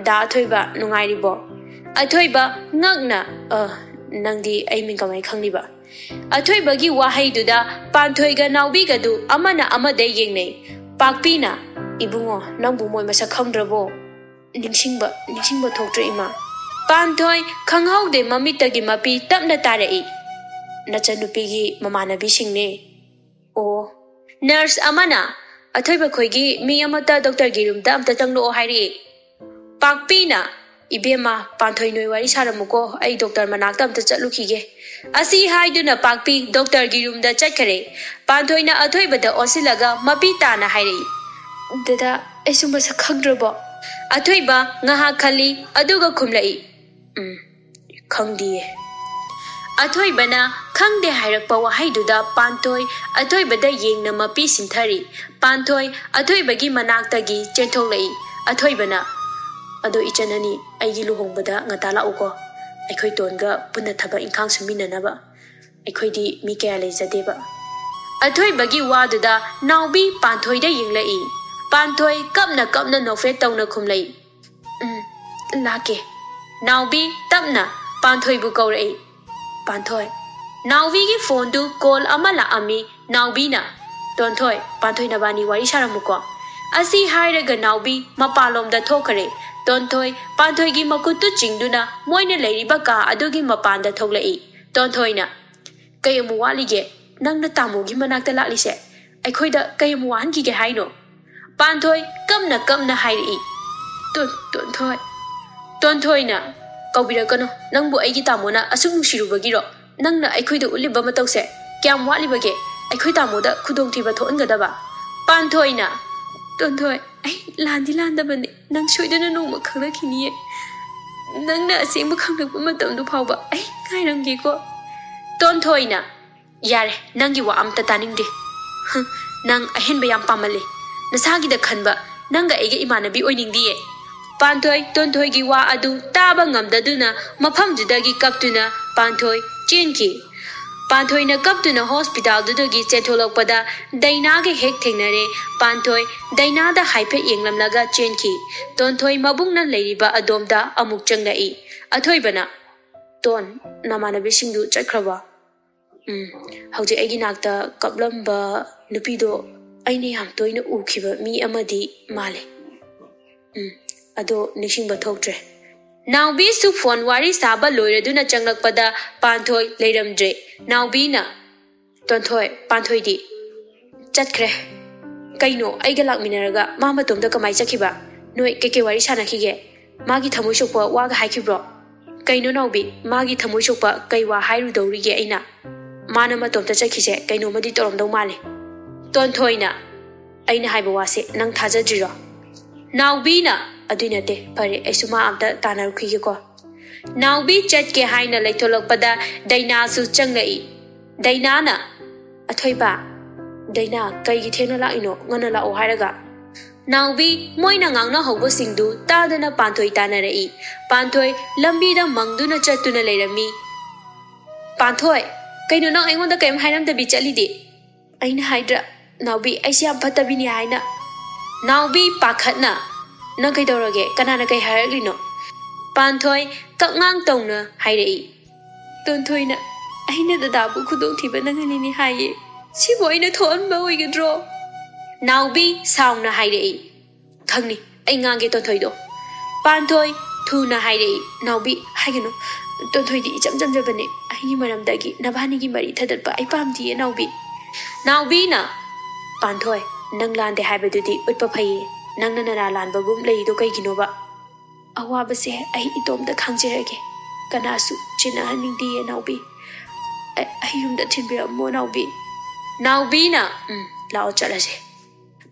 da athoiba nungairibo athoiba ngakna nangdi aimin kamai khangliba athoibagi wahaiduda panthoiga naubiga du amana amade yengnei pakpina ibungo nangbu moi masa khangdrabo ningsingba thoktre ima panthoi khanghaude mamitagi mapi tapna tarei nachanupigi mamanabi singne o nurse amana athoiba khoigi mi amata doctor gi room da amta changlo hairi pakpina ibema panthoi noi wari saramuko ai doctor manakta amta chatlukhige asi haiduna pakpi doctor gi room da chatkare panthoina athoiba da osilaga mapi tana hairi dada aisumba sakhagdrabo athoiba ngaha khali aduga khumlai khangdiye athoibana khangde hairakpa wahaiduda panthoi athoibada yengna mapi sinthari panthoi athoibagi manaktagi chentholei athoibana ado ichanani aigi luhongbada ngatala uko aikhoi tonga punna thaba ingkhang suminanaba aikhoidi mi kaya leijadeba athoibagi waduda naubi panthoida yenglei panthoi kapna nofret tawna khumlei lake naubi tapna panthoi bu kaurei panthoi naubi gi phone du call amala ami naubina tonthoi panthoi nabani wari saramuko asi hairaga naubi mapalomda thokare tonthoi panthoi gi makutu chingduna moina leiriba ka adugi mapanda thoklei tonthoi na kayamu walige ꯅꯪꯅ ꯇꯥꯃꯣꯒꯤ ꯃꯅꯥꯛꯇ ꯂꯥꯛꯂꯤꯁꯦ ꯑꯩꯈꯣꯏꯗ ꯀꯌꯥꯝ ꯋꯥꯍꯟꯈꯤꯒꯦ ꯍꯥꯏꯅꯣ? ꯄꯥꯟꯊꯣꯏ ꯀꯞꯅ ꯍꯥꯏꯔꯛꯏ꯫ ꯇꯣꯟꯊꯣꯏꯅ ꯀꯧꯕꯤꯔꯛꯀꯅꯨ, ꯅꯪꯕꯨ ꯑꯩꯒꯤ ꯇꯥꯃꯣꯅ ꯑꯁꯨꯛ ꯅꯨꯡꯁꯤꯔꯨꯕꯒꯤꯔꯣ? ꯅꯪꯅ ꯑꯩꯈꯣꯏꯗ ꯎꯠꯂꯤꯕ ꯃꯇꯧꯁꯦ ꯀꯌꯥꯝ ꯋꯥꯠꯂꯤꯕꯒꯦ ꯑꯩꯈꯣꯏ ꯇꯥꯃꯣꯗ ꯈꯨꯗꯣꯡꯊꯤꯕ ꯊꯣꯛꯍꯟꯒꯗꯕ? ꯄꯥꯟꯊꯣꯏꯅ ꯇꯣꯟꯊꯣꯏ ꯑꯩ ꯂꯥꯟꯗꯤ ꯂꯥꯟꯗꯕꯅꯦ, ꯅꯪ ꯁꯣꯏꯗꯅ ꯅꯣꯡꯃ ꯈꯪꯂꯛꯈꯤꯅꯤꯌꯦ, ꯅꯪꯅ ꯑꯁꯦꯡꯕ ꯈꯪꯂꯛꯄ ꯃꯇꯝꯗꯨ ꯐꯥꯎꯕ ꯑꯩ ꯉꯥꯏꯔꯝꯒꯦꯀꯣ꯫ ꯇꯣꯟꯊꯣꯏꯅ ꯌꯥꯔꯦ, ꯅꯪꯒꯤ ꯋꯥ ꯑꯝꯇ ꯇꯥꯅꯤꯡꯗꯦ, ꯅꯪ ꯑꯍꯦꯟꯕ ꯌꯥꯝ ꯄꯥꯝꯃꯜꯂꯦ, ꯅꯁꯥꯒꯤꯗ ꯈꯟꯕ, ꯅꯪꯒ ꯑꯩꯒ ꯏꯃꯥꯟꯅꯕꯤ ꯑꯣꯏꯅꯤꯡꯗꯤꯌꯦ꯫ ꯄꯥꯟꯊꯣꯏ ꯇꯣꯟꯊꯣꯏꯒꯤ ꯋꯥ ꯑꯗꯨ ꯇꯥꯕ ꯉꯝꯗꯗꯨꯅ ꯃꯐꯝꯗꯨꯗꯒꯤ ꯀꯞꯇꯨꯅ ꯄꯥꯟꯊꯣꯏ ꯆꯦꯟꯈꯤ꯫ ꯄꯥꯟꯊꯣꯏꯅ ꯀꯞꯇꯨꯅ ꯍꯣꯁꯄꯤꯇꯥꯜꯗꯨꯗꯒꯤ ꯆꯦꯟꯊꯣꯛꯂꯛꯄꯗ ꯗꯥꯏꯅꯥꯒ ꯍꯦꯛ ꯊꯦꯡꯅꯔꯦ꯫ ꯄꯥꯟꯊꯣꯏ ꯗꯥꯏꯅꯥꯗ ꯍꯥꯏꯐꯦꯠ ꯌꯦꯡꯂꯝꯂꯒ ꯆꯦꯟꯈꯤ꯫ ꯇꯣꯟꯊꯣꯏ ꯃꯕꯨꯡꯅ ꯂꯩꯔꯤꯕ ꯑꯗꯣꯝꯗ ꯑꯃꯨꯛ ꯆꯪꯂꯛꯏ꯫ ꯑꯊꯣꯏꯕꯅ ꯇꯣꯟ, ꯅꯃꯥꯟꯅꯕꯤꯁꯤꯡꯗꯨ ꯆꯠꯈ꯭ꯔꯕ? ꯍꯧꯖꯤꯛ ꯑꯩꯒꯤ ꯅꯥꯛꯇ ꯀꯞꯂꯝꯕ ꯅꯨꯄꯤꯗꯣ ꯑꯩꯅ ꯌꯥꯝ ꯇꯣꯏꯅ ꯎꯈꯤꯕ ꯃꯤ ꯑꯃꯗꯤ ꯃꯥꯜꯂꯦ, ꯑꯗꯣ ꯅꯤꯡꯁꯤꯡꯕ ꯊꯣꯛꯇ꯭ꯔꯦ꯫ ꯅꯥꯎꯕꯤꯁꯨ ꯐꯣꯟ ꯋꯥꯔꯤ ꯁꯥꯕ ꯂꯣꯏꯔꯗꯨꯅ ꯆꯪꯂꯛꯄꯗ ꯄꯥꯟꯊꯣꯏ ꯂꯩꯔꯝꯗ꯭ꯔꯦ꯫ ꯅꯥꯎꯕꯤꯅ ꯇꯣꯟꯊꯣꯏ, ꯄꯥꯟꯊꯣꯏꯗꯤ ꯆꯠꯈ꯭ꯔꯦ꯫ ꯀꯩꯅꯣ, ꯑꯩꯒ ꯂꯥꯛꯃꯤꯟꯅꯔꯒ ꯃꯥ ꯃꯇꯣꯝꯗ ꯀꯃꯥꯏ ꯆꯠꯈꯤꯕ? ꯅꯣꯏ ꯀꯩꯀꯩ ꯋꯥꯔꯤ ꯁꯥꯟꯅꯈꯤꯒꯦ? ꯃꯥꯒꯤ ꯊꯃꯣꯏ ꯁꯣꯛꯄ ꯋꯥꯒ ꯍꯥꯏꯈꯤꯕ꯭ꯔോ? ꯀꯩꯅꯣ ꯅꯥꯎꯕꯤ, ꯃꯥꯒꯤ ꯊꯃꯣꯏ ꯁꯣꯛꯄ ꯀꯩ ꯋꯥ ꯍꯥꯏꯔꯨꯗꯧꯔꯤꯒꯦ ꯑꯩꯅ? ꯃꯥꯅ ꯃꯇꯣꯝꯇ ꯆꯠꯈꯤꯁꯦ ꯀꯩꯅꯣꯃꯗꯤ ꯇꯧꯔꯝꯗꯧ ꯃꯥꯜꯂꯦ꯫ ꯇꯣꯟꯊꯣꯏꯅ ꯑꯩꯅ ꯍꯥꯏꯕ ꯋꯥꯁꯦ ꯅꯪ ꯊꯥꯖꯗ꯭ꯔꯤꯔꯣ? ꯅꯥꯎꯕꯤꯅ ꯑꯗꯨꯏ ꯅꯠꯇꯦ, ꯐꯔꯦ ꯑꯩꯁꯨ ꯃꯥ ꯑꯝꯇ ꯇꯥꯟꯅꯔꯨꯈꯤꯒꯦꯀꯣ꯫ ꯅꯥꯎꯕꯤ ꯆꯠꯀꯦ ꯍꯥꯏꯅ ꯂꯩꯊꯣꯛꯂꯛꯄꯗ ꯗꯥꯏꯅꯥꯁꯨ ꯆꯪꯂꯛꯏ꯫ ꯗꯥꯏꯅꯥꯅ ꯑꯊꯣꯏꯕ, ꯗꯥꯏꯅꯥ ꯀꯩꯒꯤ ꯊꯦꯡꯅ ꯂꯥꯛꯏꯅꯣ? ꯉꯟꯅ ꯂꯥꯛꯑꯣ ꯍꯥꯏꯔꯒ꯫ ꯅꯥꯎꯕꯤ ꯃꯣꯏꯅ ꯉꯥꯡꯅꯍꯧꯕꯁꯤꯡꯗꯨ ꯇꯥꯗꯅ ꯄꯥꯟꯊꯣꯏ ꯇꯥꯟꯅꯔꯛꯏ꯫ ꯄꯥꯟꯊꯣꯏ ꯂꯝꯕꯤꯗ ꯃꯪꯗꯨꯅ ꯆꯠꯇꯨꯅ ꯂꯩꯔꯝꯃꯤ꯫ ꯄꯥꯟꯊꯣꯏ, ꯀꯩꯅꯣ ꯅꯪ ꯑꯩꯉꯣꯟꯗ ꯀꯩꯝ ꯍꯥꯏꯔꯝꯗꯕꯤ ꯆꯠꯂꯤꯗꯤ? ꯑꯩꯅ ꯍꯥꯏꯗ꯭ꯔꯥ ꯅꯥꯎꯕꯤ, ꯑꯩꯁꯦ ꯌꯥꯝ ꯐꯠꯇꯕꯤꯅꯤ ꯍꯥꯏꯅ? ꯅꯥꯎꯕꯤ ꯄꯥꯈꯠꯅ ꯅꯪ ꯀꯩꯗꯧꯔꯒꯦ? ꯀꯅꯥꯅ ꯀꯩ ꯍꯥꯏꯔꯛꯂꯤꯅꯣ? ꯄꯥꯟꯊꯣꯏ ꯀꯛꯉꯥꯡ ꯇꯧꯅ ꯍꯥꯏꯔꯛꯏ꯫ ꯇꯣꯟꯊꯣꯏꯅ ꯑꯩꯅ ꯗꯗꯥꯕꯨ ꯈꯨꯗꯣꯡꯊꯤꯕ ꯅꯪꯍꯟꯅꯤꯡꯉꯤ ꯍꯥꯏꯌꯦ, ꯁꯤꯕꯨ ꯑꯩꯅ ꯊꯣꯛꯍꯟꯕ ꯑꯣꯏꯒꯗ꯭ꯔꯣ? ꯅꯥꯎꯕꯤ ꯁꯥꯎꯅ ꯍꯥꯏꯔꯛꯏ꯫ ꯈꯪꯅꯤ, ꯑꯩ ꯉꯥꯡꯒꯦ ꯇꯣꯟꯊꯣꯏꯗꯣ꯫ ꯄꯥꯟꯊꯣꯏ ꯊꯨꯅ ꯍꯥꯏꯔꯛꯏ꯫ ꯅꯥꯎꯕꯤ ꯍꯥꯏꯒꯅꯨ, ꯇꯣꯟꯊꯣꯏꯗꯤ ꯏꯆꯝ ꯆꯝꯖꯕꯅꯦ, ꯑꯩꯒꯤ ꯃꯔꯝꯗꯒꯤ ꯅꯕꯥꯅꯤꯒꯤ ꯃꯔꯤ ꯊꯗꯠꯄ ꯑꯩ ꯄꯥꯝꯗꯤꯌꯦ ꯅꯥꯎꯕꯤ꯫ ꯅꯥꯎꯕꯤꯅ ꯄꯥꯟꯊꯣꯏ, ꯅꯪ ꯂꯥꯟꯗꯦ ꯍꯥꯏꯕꯗꯨꯗꯤ ꯎꯠꯄ ꯐꯩꯌꯦ, ꯅꯪꯅ ꯅꯔꯥ ꯂꯥꯟꯕꯒꯨꯝ ꯂꯩꯔꯤꯗꯣ ꯀꯩꯒꯤꯅꯣꯕ? ꯑꯋꯥꯕꯁꯦ ꯑꯩ ꯏꯇꯣꯝꯇ ꯈꯥꯡꯖꯔꯒꯦ, ꯀꯅꯥꯁꯨ ꯆꯤꯟꯅꯍꯟꯅꯤꯡꯗꯤꯌꯦ ꯅꯥꯎꯕꯤ, ꯑꯩ ꯌꯨꯝꯗ ꯊꯤꯟꯕꯤꯔꯝꯃꯣ ꯅꯥꯎꯕꯤ꯫ ꯅꯥꯎꯕꯤꯅ ꯂꯥꯛꯑꯣ ꯆꯠꯂꯁꯦ꯫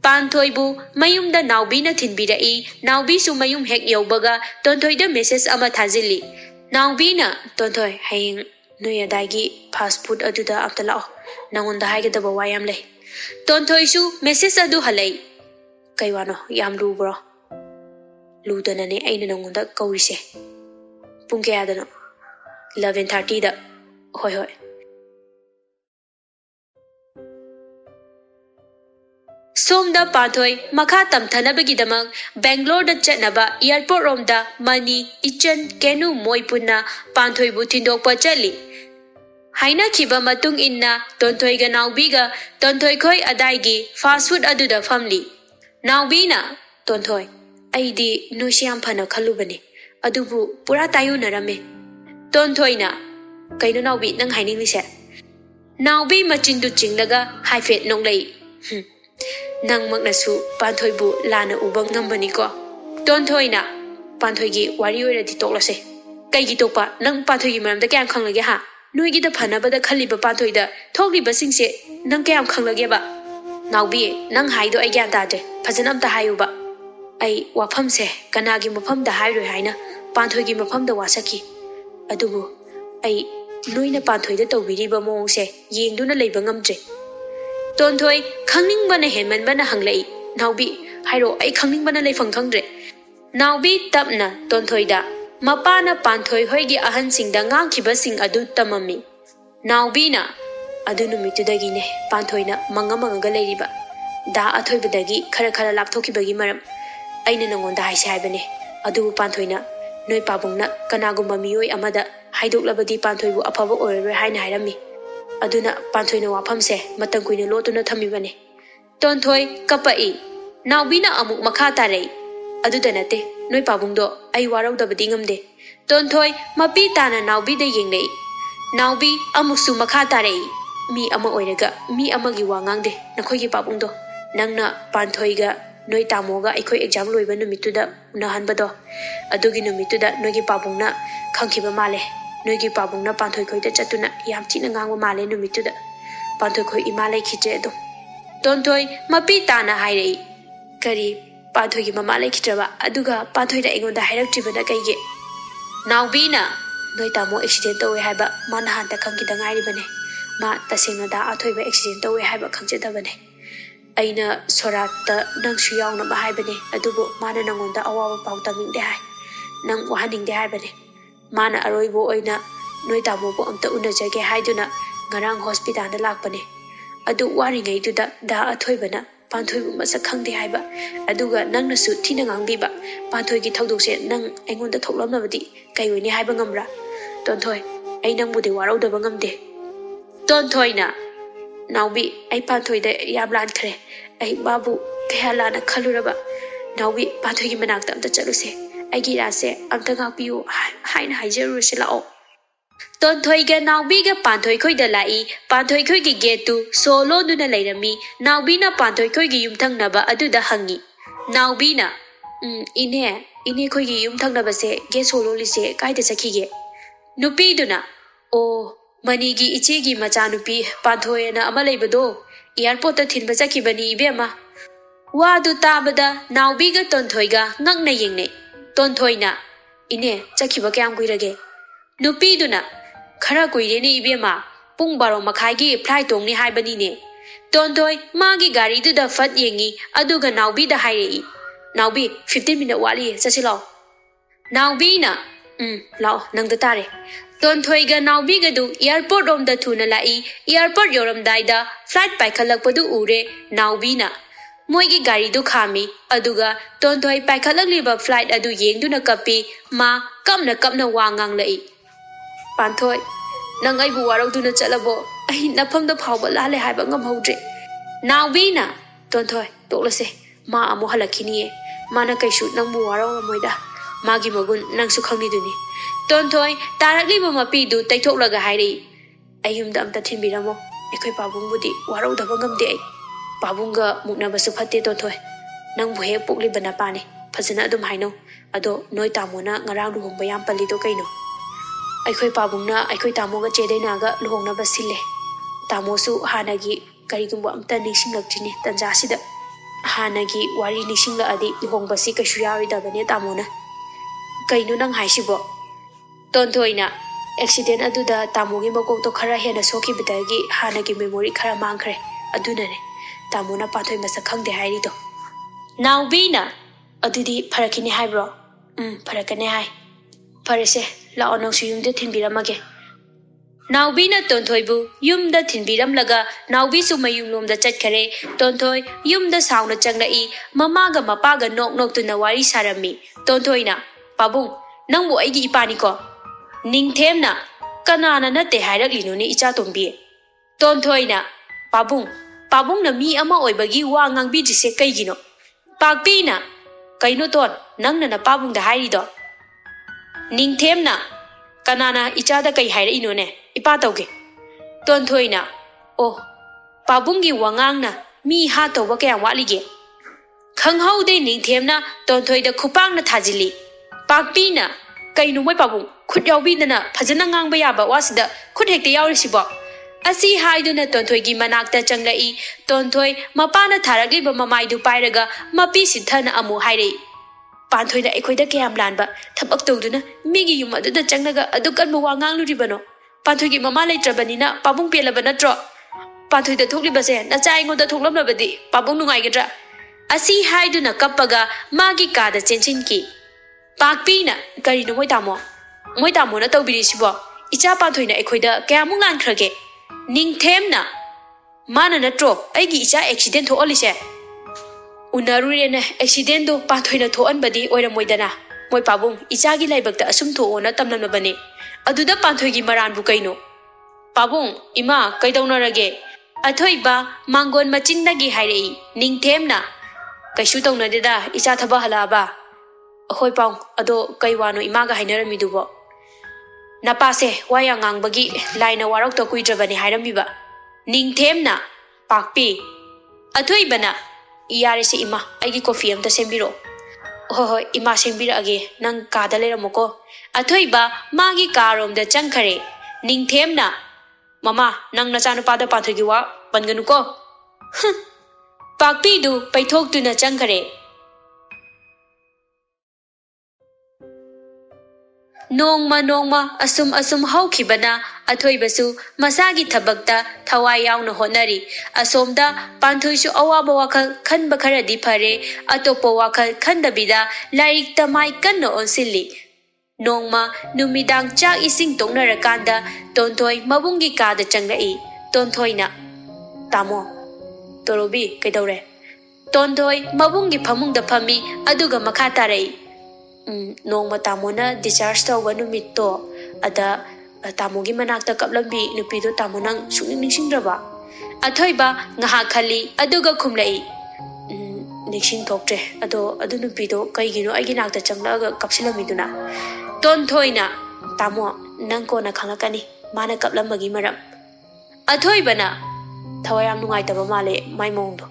ꯄꯥꯟꯊꯣꯏꯕꯨ ꯃꯌꯨꯝꯗ ꯅꯥꯎꯕꯤꯅ ꯊꯤꯟꯕꯤꯔꯛꯏ꯫ ꯅꯥꯎꯕꯤꯁꯨ ꯃꯌꯨꯝ ꯍꯦꯛ ꯌꯧꯕꯒ ꯇꯣꯟꯊꯣꯏꯗ ꯃꯦꯁꯦꯖ ꯑꯃ ꯊꯥꯖꯤꯜꯂꯤ꯫ ꯅꯥꯎꯕꯤꯅ ꯇꯣꯟꯊꯣꯏ, ꯍꯌꯦꯡ ꯅꯣꯏ ꯑꯗꯥꯏꯒꯤ ꯐꯥꯁ ꯐꯨꯗ ꯑꯗꯨꯗ ꯑꯝꯇ ꯂꯥꯛꯑꯣ, ꯅꯪꯉꯣꯟꯗ ꯍꯥꯏꯒꯗꯕ ꯋꯥ ꯌꯥꯝ ꯂꯩ꯫ ꯇꯣꯟꯊꯣꯏꯁꯨ ꯃꯦꯁꯦꯖ ꯑꯗꯨ ꯍꯜꯂꯛꯏ꯫ ꯀꯩ ꯋꯥꯅꯣ? ꯌꯥꯝ ꯂꯨꯕ꯭ꯔꯣ? ꯂꯨꯗꯅꯅꯦ ꯑꯩꯅ ꯅꯪꯉꯣꯟꯗ ꯀꯧꯔꯤꯁꯦ꯫ ꯄꯨꯡ ꯀꯌꯥꯗꯅꯣ? 11:30ꯗ꯫ ꯍꯣꯏ ꯍꯣꯏ꯫ ꯁꯣꯝꯗ ꯄꯥꯟꯊꯣꯏ ꯃꯈꯥ ꯇꯝꯊꯅꯕꯒꯤꯗꯃꯛ ꯕꯦꯡꯒ꯭ꯂꯣꯔꯗ ꯆꯠꯅꯕ ꯏꯌꯥꯔꯄꯣꯔꯠ ꯔꯣꯝꯗ ꯃꯅꯤ, ꯏꯆꯟ, ꯀꯦꯅꯨ ꯃꯣꯏ ꯄꯨꯟꯅ ꯄꯥꯟꯊꯣꯏꯕꯨ ꯊꯤꯟꯗꯣꯛꯄ ꯆꯠꯂꯤ꯫ ꯍꯥꯏꯅꯈꯤꯕ ꯃꯇꯨꯡ ꯏꯟꯅ ꯇꯣꯟꯊꯣꯏꯒ ꯅꯥꯎꯕꯤꯒ ꯇꯣꯟꯊꯣꯏꯈꯣꯏ ꯑꯗꯥꯏꯒꯤ ꯐꯥꯁ ꯐꯨꯗ ꯑꯗꯨꯗ ꯐꯝꯂꯤ꯫ ꯅꯥꯎꯕꯤꯅ ꯇꯣꯟꯊꯣꯏ, ꯑꯩꯗꯤ ꯅꯣꯏꯁꯦ ꯌꯥꯝ ꯐꯅ ꯈꯜꯂꯨꯕꯅꯦ, ꯑꯗꯨꯕꯨ ꯄꯨꯔꯥ ꯇꯥꯏꯌꯣꯟꯅꯔꯝꯃꯦ꯫ ꯇꯣꯟꯊꯣꯏꯅ ꯀꯩꯅꯣ ꯅꯥꯎꯕꯤ ꯅꯪ ꯍꯥꯏꯅꯤꯡꯂꯤꯁꯦ? ꯅꯥꯎꯕꯤ ꯃꯆꯤꯟꯗꯨ ꯆꯤꯡꯂꯒ ꯍꯥꯏꯐꯦꯠ ꯅꯣꯛꯂꯛꯏ꯫ ꯅꯪꯃꯛꯅꯁꯨ ꯄꯥꯟꯊꯣꯏꯕꯨ ꯂꯥꯟꯅ ꯎꯕ ꯉꯝꯕꯅꯤꯀꯣ꯫ ꯇꯣꯟꯊꯣꯏꯅ ꯄꯥꯟꯊꯣꯏꯒꯤ ꯋꯥꯔꯤ ꯑꯣꯏꯔꯗꯤ ꯇꯣꯛꯂꯁꯦ꯫ ꯀꯩꯒꯤ ꯇꯣꯛꯄ? ꯅꯪ ꯄꯥꯟꯊꯣꯏꯒꯤ ꯃꯔꯝꯗ ꯀꯌꯥꯝ ꯈꯪꯂꯒꯦ ꯍꯥ? ꯅꯣꯏꯒꯤꯗ ꯐꯅꯕꯗ ꯈꯜꯂꯤꯕ ꯄꯥꯟꯊꯣꯏꯗ ꯊꯣꯛꯂꯤꯕꯁꯤꯡꯁꯦ ꯅꯪ ꯀꯌꯥꯝ ꯈꯪꯂꯒꯦꯕ? ꯅꯥꯎꯕꯤ, ꯅꯪ ꯍꯥꯏꯗꯣ ꯑꯩ ꯒ꯭ꯌꯥꯟ ꯇꯥꯗ꯭ꯔꯦ, ꯐꯖꯅ ꯑꯝꯇ ꯍꯥꯏꯌꯨꯕ꯫ ꯑꯩ ꯋꯥꯐꯝꯁꯦ ꯀꯅꯥꯒꯤ ꯃꯐꯝꯗ ꯍꯥꯏꯔꯣꯏ ꯍꯥꯏꯅ ꯄꯥꯟꯊꯣꯏꯒꯤ ꯃꯐꯝꯗ ꯋꯥꯁꯛꯈꯤ, ꯑꯗꯨꯕꯨ ꯑꯩ ꯅꯣꯏꯅ ꯄꯥꯟꯊꯣꯏꯗ ꯇꯧꯕꯤꯔꯤꯕ ꯃꯑꯣꯡꯁꯦ ꯌꯦꯡꯗꯨꯅ ꯂꯩꯕ ꯉꯝꯗ꯭ꯔꯦ꯫ ꯇꯣꯟꯊꯣꯏ ꯈꯪꯅꯤꯡꯕꯅ ꯍꯦꯟꯃꯟꯕꯅ ꯍꯪꯂꯛꯏ꯫ ꯅꯥꯎꯕꯤ ꯍꯥꯏꯔꯣ, ꯑꯩ ꯈꯪꯅꯤꯡꯕꯅ ꯂꯩꯐꯝ ꯈꯪꯗ꯭ꯔꯦ꯫ ꯅꯥꯎꯕꯤ ꯇꯞꯅ ꯇꯣꯟꯊꯣꯏꯗ ꯃꯄꯥꯅ ꯄꯥꯟꯊꯣꯏ ꯍꯣꯏꯒꯤ ꯑꯍꯟꯁꯤꯡꯗ ꯉꯥꯡꯈꯤꯕꯁꯤꯡ ꯑꯗꯨ ꯇꯝꯃꯝꯃꯤ꯫ ꯅꯥꯎꯕꯤꯅ ꯑꯗꯨ ꯅꯨꯃꯤꯠꯇꯨꯗꯒꯤꯅꯦ ꯄꯥꯟꯊꯣꯏꯅ ꯃꯪꯉꯒ ꯂꯩꯔꯤꯕ, ꯗꯥ ꯑꯊꯣꯏꯕꯗꯒꯤ ꯈꯔ ꯂꯥꯞꯊꯣꯛꯈꯤꯕꯒꯤ ꯃꯔꯝ ꯑꯩꯅ ꯅꯉꯣꯟꯗ ꯍꯥꯏꯁꯦ ꯍꯥꯏꯕꯅꯦ, ꯑꯗꯨꯕꯨ ꯄꯥꯟꯊꯣꯏꯅ ꯅꯣꯏ ꯄꯥꯕꯨꯡꯅ ꯀꯅꯥꯒꯨꯝꯕ ꯃꯤꯑꯣꯏ ꯑꯃꯗ ꯍꯥꯏꯗꯣꯛꯂꯕꯗꯤ ꯄꯥꯟꯊꯣꯏꯕꯨ ꯑꯐꯕ ꯑꯣꯏꯔꯔꯣꯏ ꯍꯥꯏꯅ ꯍꯥꯏꯔꯝꯃꯤ, ꯑꯗꯨꯅ ꯄꯥꯟꯊꯣꯏꯅ ꯋꯥꯐꯝꯁꯦ ꯃꯇꯝ ꯀꯨꯏꯅ ꯂꯣꯠꯇꯨꯅ ꯊꯝꯃꯤꯕꯅꯦ꯫ ꯇꯣꯟꯊꯣꯏ ꯀꯞꯄꯛꯏ꯫ ꯅꯥꯎꯕꯤꯅ ꯑꯃꯨꯛ ꯃꯈꯥ ꯇꯥꯔꯛꯏ꯫ ꯑꯗꯨꯗ ꯅꯠꯇꯦ, ꯅꯣꯏ ꯄꯥꯕꯨꯡꯗꯣ ꯑꯩ ꯋꯥꯔꯧꯗꯕꯗꯤ ꯉꯝꯗꯦ꯫ ꯇꯣꯟꯊꯣꯏ ꯃꯄꯤ ꯇꯥꯅ ꯅꯥꯎꯕꯤꯗ ꯌꯦꯡꯂꯛꯏ꯫ ꯅꯥꯎꯕꯤ ꯑꯃꯨꯛꯁꯨ ꯃꯈꯥ ꯇꯥꯔꯛꯏ꯫ mi ama oiraga mi amagi wa ngangde nakhoigi pabungdo nangna panthoiga noi tamoga aikoi exam loiba numituda unahanbado adugi numituda noigi pabungna khangkiba male noigi pabungna panthoi khoida chatuna yam china ngangwa male numituda panthoi khoi imalai khije do tonthoi mapi tana hairei kari panthoi gi mamalai khitraba aduga panthoi da engonda hairaktribana kaige naubina noi tamo accident towe haiba mana hanta khangkida ngairi bane ma tasengna da athoiba accident towe haiba khangcheda bane aina soratta nangshi yauna ba haibane adubu mana nangonda awawa pau tamingde hai nang wahaningde haibane mana aroibo oina noi tamo bo amta unajage haiduna ngarang hospital da lakpane adu wari ngai du da athoibana panthoi bu masak khangde haiba aduga nangna su thina ngangbiba panthoi gi thodok se nang aingonda thoklamna badi kai wini haiba ngamra tonthoi ai nang budi warau da bangamde tonthoi na naubi ai panthoi da yablan khre ai babu khala na khaluraba naubi panthoi gi manakta amta chaluse ai gi rase amta ngakpiu haina haijeru se lao tonthoi ga naubi ga panthoi khoi da lai panthoi khoi gi getu solo duna lairami naubi na panthoi khoi gi yumthang na ba adu da hangi naubi na ine khoi gi yumthang na ba se ge solo li se kai da sakhi ge nupi duna o mani gi ichi gi macha nupi panthoi na ama leibado airport ta thinba sakhi bani ibema wa du tabada naubi ga tonthoi ga ngak na yingne tonthoi na ine sakhi ba kyam kuirage nupi duna khara kuire ni ibema pung baro makhai gi flight tong ni haibani ne tonthoi ma gi gari du da fat yengi aduga naubi da hairei naubi 15 minute wali chasilo naubi na lao nang da tare tonthoi ga naubi ga du airport rom da thuna lai airport yoram dai da flight pai khalak padu ure naubi na moi gi gari du khami aduga tonthoi pai khalak liba flight adu yeng du na kapi ma kapna wangang lai panthoi nang ai bu warau du na chalabo ai nafam da phawba lale haiba ngam hodre naubi na tonthoi toklase ma amu halakhini mana kaisu nang bu warau moida magi magun nang su khangni duni tonthoi tarakli ba mapi du taithok laga hairi ayum da amta thinbiramo ekhoi pabung budi warau da bangam de ai pabunga mukna basu phatte tonthoi nang bu he pukli bana pani phajana adum haino ado noi tamona ngarang lu hongba yam pali do kaino aikhoi pabungna aikhoi tamoga chedaina ga luhongna basile tamosu hanagi karigumba amta ningsinglaktrini tanjasida hanagi wari ningsingla adi luhongbasi kashu yawi da bane tamona kaino nang haisibo tonthoi na accident aduda tamogi makok to khara hena soki bidagi hanagi memory khara mangkhre aduna ne tamona pathoi masa khangde hairi to naubi na adudi pharakini haibro pharakane hai pharese lao nang su yumde thinbiramage naubi na tonthoi bu yumda thinbiram laga naubi su mayum lom da chatkhare tonthoi yumda sauna changlai mama ga mapa ga nok tu na wari sarami tonthoi na pabung nang bu ai gi ipani ko ningthem na kanana na te hairak linu ni icha tombi tonthoi na pabung na mi ama oibagi wa ngangbi jise kai gino pakpi na kaino ton nang na pabung da hairi do ningthem na kanana icha da kai haira ino ne ipa tauge tonthoi na o pabung gi wangang na mi ha to ba kya wali ge khanghau de ningthem na tonthoi da khupang na thajili pakpi na kaino moi pabung khut yawbi na phajana ngang ba ya ba wasida khut hekte yawri sibo asi haiduna tonthoi gi manakta changlai tonthoi mapana tharakli ba mamai du pairaga mapi sinthana amu hairei panthoi da ekhoi da kyam lanba thabak tawduna migi yum adu da changnaga adu kan ba wangang luribano panthoi gi mama leitrabani na pabung pelaba natro panthoi da thokli base na chai ngo da thoklam labadi pabung nungai gedra asi haiduna kappaga magi ka da chenchin ki pakpi na kari no moi tamo na tawbiri sibo icha panthoi na ekhoi da kyamung lan khrage ningthem na mana natro aigi icha accident tho olise unarure na accident do panthoi na tho anbadi oira moidana moi pabung icha gi laibakta asum tho ona tamnamna bane aduda panthoi gi maran bu kaino pabung ima kaidawna rage athoi ba mangon machinda gi hairei ningthem na kaisu tawna deda icha thaba hala ba ahoi pang ado kaiwano ima ga hainarami dubo napase waya ngang bagi laina warok to kuidrabani hairami ba ꯅꯤꯡꯊꯦꯝꯅ ꯄꯥꯛꯄꯤ ꯑꯊꯣꯏꯕꯅ ꯌꯥꯔꯦꯁꯦ ꯏꯃꯥ ꯑꯩꯒꯤ coffee ꯑꯝꯇ ꯁꯦꯝꯕꯤꯔꯛꯑꯣ ꯍꯣꯏ ꯍꯣꯏ ꯏꯃꯥ ꯁꯦꯝꯕꯤꯔꯛꯑꯒꯦ ꯅꯪ ꯀꯥꯗ ꯂꯩꯔꯝꯃꯣꯀꯣ ꯑꯊꯣꯏꯕ ꯃꯥꯒꯤ ꯀꯥꯔꯣꯝꯗ ꯆꯪꯈꯔꯦ ꯅꯤꯡꯊꯦꯝꯅ ꯃꯃꯥ ꯅꯪ ꯅꯆꯥꯅꯨꯄꯥꯗ ꯄꯥꯟꯊꯣꯏꯒꯤ ꯋꯥ ꯄꯟꯒꯅꯨꯀꯣ ꯄꯥꯛꯄꯤꯗꯨ ꯄꯩꯊꯣꯛꯇꯨꯅ ꯆꯪꯈꯔꯦ ꯅꯣꯡꯃ ꯑꯁꯨꯝ ꯍꯧꯈꯤꯕꯅ ꯑꯊꯣꯏꯕꯁꯨ ꯃꯁꯥꯒꯤ ꯊꯕꯛꯇ ꯊꯋꯥꯏ ꯌꯥꯎꯅ ꯍꯣꯠꯅꯔꯤ ꯑꯁꯣꯝꯗ ꯄꯥꯟꯊꯣꯏꯁꯨ ꯑꯋꯥꯕ ꯋꯥꯈꯜ ꯈꯟꯕ ꯈꯔꯗꯤ ꯐꯔꯦ ꯑꯇꯣꯞꯄ ꯋꯥꯈꯜ ꯈꯟꯗꯕꯤꯗ ꯂꯥꯏꯔꯤꯛꯇ ꯃꯥꯏ ꯀꯟꯅ ꯑꯣꯟꯁꯤꯜꯂꯤ ꯅꯣꯡꯃ ꯅꯨꯃꯤꯗꯥꯡ ꯆꯥꯛ ꯏꯁꯤꯡ ꯇꯣꯛꯅꯔꯀꯥꯟꯗ ꯇꯣꯟꯊꯣꯏ ꯃꯕꯨꯡꯒꯤ ꯀꯥꯗ ꯆꯪꯂꯛꯏ ꯇꯣꯟꯊꯣꯏꯅ ꯇꯥꯃꯣ ꯇꯣꯔꯣꯕꯤ ꯀꯩꯗꯧꯔꯦ ꯇꯣꯟꯊꯣꯏ ꯃꯕꯨꯡꯒꯤ ꯐꯃꯨꯡꯗ ꯐꯝꯃꯤ ꯑꯗꯨꯒ ꯃꯈꯥ ꯇꯥꯔꯛꯏ ꯅꯣꯡꯃ ꯇꯥꯃꯣꯅ ꯗꯤꯆꯥꯔꯖ ꯇꯧꯕ ꯅꯨꯃꯤꯠꯇꯣ ꯑꯗ ꯇꯥꯃꯣꯒꯤ ꯃꯅꯥꯛꯇ ꯀꯞꯂꯝꯕꯤ ꯅꯨꯄꯤꯗꯣ ꯇꯥꯃꯣ ꯅꯪ ꯁꯨꯡꯅꯤꯡ ꯅꯤꯡꯁꯤꯡꯗ꯭ꯔꯕ ꯑꯊꯣꯏꯕ ꯉꯥꯏꯍꯥꯛ ꯈꯜꯂꯤ ꯑꯗꯨꯒ ꯈꯨꯝꯂꯛꯏ ꯅꯤꯡꯁꯤꯡꯊꯣꯛꯇ꯭ꯔꯦ ꯑꯗꯣ ꯑꯗꯨ ꯅꯨꯄꯤꯗꯣ ꯀꯩꯒꯤꯅꯣ ꯑꯩꯒꯤ ꯅꯥꯛꯇ ꯆꯪꯂꯛꯑꯒ ꯀꯞꯁꯤꯜꯂꯝꯃꯤꯗꯨꯅ ꯇꯣꯟꯊꯣꯏꯅ ꯇꯥꯃꯣ ꯅꯪ ꯀꯣꯟꯅ ꯈꯪꯂꯛꯀꯅꯤ ꯃꯥꯅ ꯀꯞꯂꯝꯕꯒꯤ ꯃꯔꯝ ꯑꯊꯣꯏꯕꯅ ꯊꯋꯥꯏ ꯌꯥꯝ ꯅꯨꯡꯉꯥꯏꯇꯕ ꯃꯥꯜꯂꯦ ꯃꯥꯏ ꯃꯑꯣꯡꯗꯣ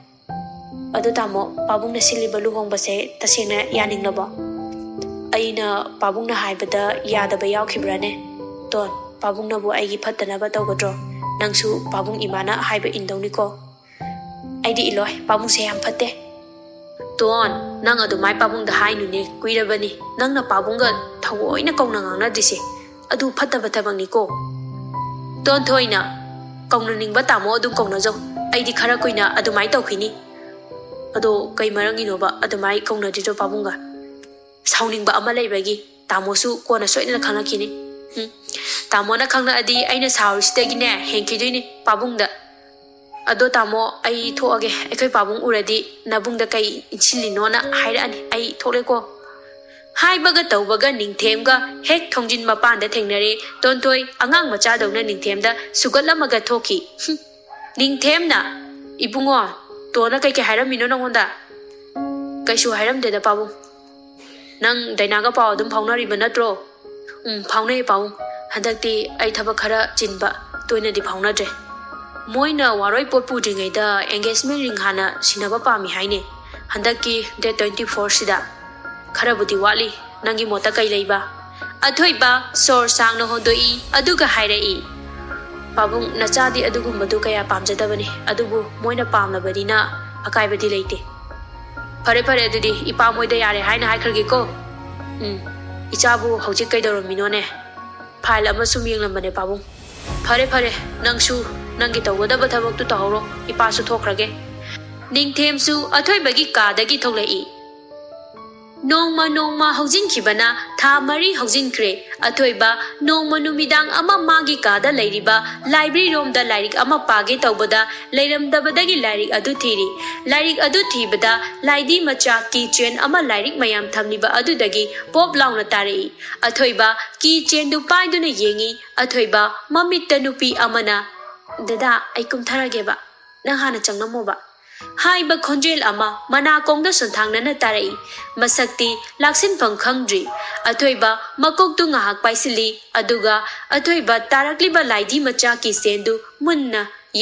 ꯑꯗꯨ ꯇꯥꯃꯣ ꯄꯥꯕꯨꯡꯅ ꯁꯤꯜꯂꯤꯕ ꯂꯨꯍꯣꯡꯕꯁꯦ ꯇꯁꯦꯡꯅ ꯌꯥꯅꯤꯡꯂꯕꯣ ꯑꯩꯅ ꯄꯥꯕꯨꯡꯅ ꯍꯥꯏꯕꯗ ꯌꯥꯗꯕ ꯌꯥꯎꯈꯤꯕ꯭ꯔꯥꯅꯦ ꯇꯣꯟ ꯄꯥꯕꯨꯡꯅꯕꯨ ꯑꯩꯒꯤ ꯐꯠꯇꯅꯕ ꯇꯧꯒꯗ꯭ꯔꯣ ꯅꯪꯁꯨ ꯄꯥꯕꯨꯡ ꯏꯃꯥꯅ ꯍꯥꯏꯕ ꯏꯟꯗꯧꯅꯤꯀꯣ ꯑꯩꯗꯤ ꯏꯜꯂꯣꯏ ꯄꯥꯕꯨꯡꯁꯦ ꯌꯥꯝ ꯐꯠꯇꯦ ꯇꯣꯟ ꯅꯪ ꯑꯗꯨꯃꯥꯏ ꯄꯥꯕꯨꯡꯗ ꯍꯥꯏꯅꯨꯅꯦ ꯀꯨꯏꯔꯕꯅꯤ ꯅꯪꯅ ꯄꯥꯕꯨꯡꯒ ꯊꯑꯣꯏꯅ ꯀꯧꯅ ꯉꯥꯡꯅꯗ꯭ꯔꯤꯁꯦ ꯑꯗꯨ ꯐꯠꯇꯕ ꯊꯕꯛꯅꯤꯀꯣ ꯇꯣꯟꯊꯣꯏꯅ ꯀꯧꯅꯅꯤꯡꯕ ꯇꯥꯃꯣ ꯑꯗꯨꯝ ꯀꯧꯅꯖꯧ ꯑꯩꯗꯤ ꯈꯔ ꯀꯨꯏꯅ ꯑꯗꯨꯃꯥꯏ ꯇꯧꯈꯤꯅꯤ ꯑꯗꯣ ꯀꯩ ꯃꯔꯝꯒꯤꯅꯣꯕ ꯑꯗꯨꯃꯥꯏ ꯀꯧꯅꯗ꯭ꯔꯤꯗꯣ ꯄꯥꯕꯨꯡꯒ ꯁꯥꯎꯅꯤꯡꯕ ꯑꯃ ꯂꯩꯕꯒꯤ ꯇꯥꯃꯣꯁꯨ ꯀꯣꯟꯅ ꯁꯣꯏꯗꯅ ꯈꯪꯂꯛꯈꯤꯅꯤ ꯇꯥꯃꯣꯅ ꯈꯪꯂꯛꯑꯗꯤ ꯑꯩꯅ ꯁꯥꯎꯔꯤꯁꯤꯗꯒꯤꯅꯦ ꯍꯦꯟꯈꯤꯗꯣꯏꯅꯤ ꯄꯥꯕꯨꯡꯗ ꯑꯗꯣ ꯇꯥꯃꯣ ꯑꯩ ꯊꯣꯛꯑꯒꯦ ꯑꯩꯈꯣꯏ ꯄꯥꯕꯨꯡ ꯎꯔꯗꯤ ꯅꯕꯨꯡꯗ ꯀꯩ ꯏꯟꯁꯤꯜꯂꯤꯅꯣꯅ ꯍꯥꯏꯔꯛꯑꯅꯤ ꯑꯩ ꯊꯣꯛꯂꯦꯀꯣ ꯍꯥꯏꯕꯒ ꯇꯧꯕꯒ ꯅꯤꯡꯊꯦꯝꯒ ꯍꯦꯛ ꯊꯣꯡꯖꯤꯟ ꯃꯄꯥꯟꯗ ꯊꯦꯡꯅꯔꯦ ꯇꯣꯟꯊꯣꯏ ꯑꯉꯥꯡ ꯃꯆꯥꯗꯧꯅ ꯅꯤꯡꯊꯦꯝꯗ ꯁꯨꯒꯠꯂꯝꯃꯒ ꯊꯣꯛꯈꯤ ꯅꯤꯡꯊꯦꯝꯅ ꯏꯕꯨꯡꯉꯣ ꯇꯣꯟꯅ ꯀꯩꯀꯩ ꯍꯥꯏꯔꯝꯃꯤꯅꯣ ꯅꯉꯣꯟꯗ ꯀꯩꯁꯨ ꯍꯥꯏꯔꯝꯗꯦꯗ ꯄꯥꯕꯨꯡ ꯅꯪ ꯗꯥꯏꯅꯥꯒ ꯄꯥꯎ ꯑꯗꯨꯝ ꯐꯥꯎꯅꯔꯤꯕ ꯅꯠꯇ꯭ꯔꯣ ꯐꯥꯎꯅꯩ ꯄꯥꯕꯨꯡ ꯍꯟꯗꯛꯇꯤ ꯑꯩ ꯊꯕꯛ ꯈꯔ ꯆꯤꯟꯕ ꯇꯣꯏꯅꯗꯤ ꯐꯥꯎꯅꯗ꯭ꯔꯦ ꯃꯣꯏꯅ ꯋꯥꯔꯣꯏ ꯄꯣꯠ ꯄꯨꯗ꯭ꯔꯤꯉꯩꯗ ꯑꯦꯡꯒꯦꯖꯃꯦꯟ ꯔꯤꯡ ꯍꯥꯟꯅ ꯁꯤꯟꯅꯕ ꯄꯥꯝꯃꯤ ꯍꯥꯏꯅꯦ ꯍꯟꯗꯛꯀꯤ ꯗꯦꯠ 24 ꯁꯤꯗ ꯈꯔꯕꯨꯗꯤ ꯋꯥꯠꯂꯤ ꯅꯪꯒꯤ ꯃꯣꯠꯇ ꯀꯩ ꯂꯩꯕ ꯑꯊꯣꯏꯕ ꯁꯣꯔ ꯁꯥꯡꯅ ꯍꯣꯟꯗꯣꯛꯏ ꯑꯗꯨꯒ ꯍꯥꯏꯔꯛꯏ ꯄꯥꯕꯨꯡ ꯅꯆꯥꯗꯤ ꯑꯗꯨꯒꯨꯝꯕꯗꯨ ꯀꯌꯥ ꯄꯥꯝꯖꯗꯕꯅꯤ ꯑꯗꯨꯕꯨ ꯃꯣꯏꯅ ꯄꯥꯝꯂꯕꯅꯤꯅ ꯑꯀꯥꯏꯕꯗꯤ ꯂꯩꯇꯦ ꯐꯔꯦ ꯑꯗꯨꯗꯤ ꯏꯄꯥ ꯃꯣꯏꯗ ꯌꯥꯔꯦ ꯍꯥꯏꯅ ꯍꯥꯏꯈ꯭ꯔꯒꯦꯀꯣ ꯏꯆꯥꯕꯨ ꯍꯧꯖꯤꯛ ꯀꯩꯗꯧꯔꯝꯃꯤꯅꯣꯅꯦ ꯐꯥꯏꯜ ꯑꯃ ꯁꯨꯝ ꯌꯦꯡꯂꯝꯕꯅꯦ ꯄꯥꯕꯨꯡ ꯐꯔꯦ ꯅꯪꯁꯨ ꯅꯪꯒꯤ ꯇꯧꯒꯗꯕ ꯊꯕꯛꯇꯨ ꯇꯧꯍꯧꯔꯣ ꯏꯄꯥꯁꯨ ꯊꯣꯛꯈ꯭ꯔꯒꯦ ꯅꯤꯡꯊꯦꯝꯁꯨ ꯑꯊꯣꯏꯕꯒꯤ ꯀꯥꯗꯒꯤ ꯊꯣꯛꯂꯛꯏ ꯅꯣꯡꯃ ꯍꯧꯖꯤꯟꯈꯤꯕꯅ ꯊꯥ 4 ꯍꯧꯖꯤꯟꯈ꯭ꯔꯦ ꯑꯊꯣꯏꯕ ꯅꯣꯡꯃ ꯅꯨꯃꯤꯗꯥꯡ ꯑꯃ ꯃꯥꯒꯤ ꯀꯥꯗ ꯂꯩꯔꯤꯕ ꯂꯥꯏꯕ꯭ꯔꯦꯔꯤꯔꯣꯝꯗ ꯂꯥꯏꯔꯤꯛ ꯑꯃ ꯄꯥꯒꯦ ꯇꯧꯕꯗ ꯂꯩꯔꯝꯗꯕꯗꯒꯤ ꯂꯥꯏꯔꯤꯛ ꯑꯗꯨ ꯊꯤꯔꯤ ꯂꯥꯏꯔꯤꯛ ꯑꯗꯨ ꯊꯤꯕꯗ ꯂꯥꯏꯗꯤ ꯃꯆꯥ ꯀꯤ ꯆꯦꯟ ꯑꯃ ꯂꯥꯏꯔꯤꯛ ꯃꯌꯥꯝ ꯊꯝꯂꯤꯕ ꯑꯗꯨꯗꯒꯤ ꯄꯣꯞ ꯂꯥꯎꯅ ꯇꯥꯔꯛꯏ ꯑꯊꯣꯏꯕ ꯀꯤ ꯆꯦꯟꯗꯨ パイꯗꯨꯅ ꯌꯦꯡꯉꯤ ꯑꯊꯣꯏꯕ ꯃꯃꯤꯠꯇ ꯅꯨꯄꯤ ꯑꯃꯅ ꯗꯗꯥ ꯑꯩ ꯀꯨꯝꯊꯔꯒꯦꯕ ꯅꯪ ꯍꯥꯟꯅ ꯆꯪꯂꯝꯃꯣꯕ ꯍꯥꯏꯕ ꯈꯣꯟꯖꯦꯜ ꯑꯃ ꯃꯅꯥꯀꯣꯡꯗ ꯁꯨꯟꯊꯥꯡꯅꯅ ꯇꯥꯔꯛꯏ ꯃꯁꯛꯇꯤ ꯂꯥꯛꯁꯤꯟꯐꯝ ꯈꯪꯗ꯭ꯔꯤ ꯑꯊꯣꯏꯕ ꯃꯀꯣꯛꯇꯨ ꯉꯥꯏꯍꯥꯛ ꯄꯥꯏꯁꯤꯜꯂꯤ ꯑꯗꯨꯒ ꯑꯊꯣꯏꯕ ꯇꯥꯔꯛꯂꯤꯕ ꯂꯥꯏꯗꯤ ꯃꯆꯥ ꯀꯤꯆꯦꯟꯗꯨ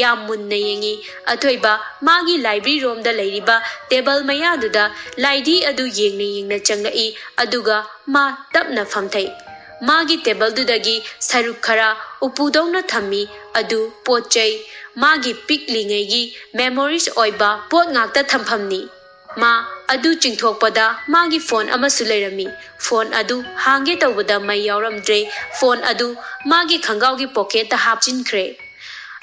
ꯌꯥꯝ ꯃꯨꯟꯅ ꯌꯦꯡꯉꯤ ꯑꯊꯣꯏꯕ ꯃꯥꯒꯤ ꯂꯥꯏꯕ꯭ꯔꯦꯔꯤꯔꯣꯝꯗ ꯂꯩꯔꯤꯕ ꯇꯦꯕꯜ ꯃꯌꯥꯗꯨꯗ ꯂꯥꯏꯗꯤ ꯑꯗꯨ ꯌꯦꯡꯅ ꯆꯪꯂꯛꯏ ꯑꯗꯨꯒ ꯃꯥ ꯇꯞꯅ ꯐꯝꯊꯩ ꯃꯥꯒꯤ ꯇꯦꯕꯜꯗꯨꯗꯒꯤ ꯁꯔꯨꯛ ꯈꯔ ꯎꯄꯨꯗꯧꯅ ꯊꯝꯃꯤ ꯑꯗꯨ ꯄꯣꯠꯆꯩ ꯃꯥꯒꯤ ꯄꯤꯛꯂꯤꯉꯩꯒꯤ ꯃꯦꯃꯣꯔꯤꯁ ꯑꯣꯏꯕ ꯄꯣꯠ ꯉꯥꯛꯇ ꯊꯝꯐꯝꯅꯤ ꯃꯥ ꯑꯗꯨ ꯆꯤꯡꯊꯣꯛꯄꯗ ꯃꯥꯒꯤ ꯐꯣꯟ ꯑꯃꯁꯨ ꯂꯩꯔꯝꯃꯤ ꯐꯣꯟ ꯑꯗꯨ ꯍꯥꯡꯒꯦ ꯇꯧꯕꯗ ꯃꯩ ꯌꯥꯎꯔꯝꯗ꯭ꯔꯦ ꯐꯣꯟ ꯑꯗꯨ ꯃꯥꯒꯤ ꯈꯪꯒꯥꯎꯒꯤ ꯄꯣꯀꯦꯠꯇ ꯍꯥꯞꯆꯤꯟꯈ꯭ꯔꯦ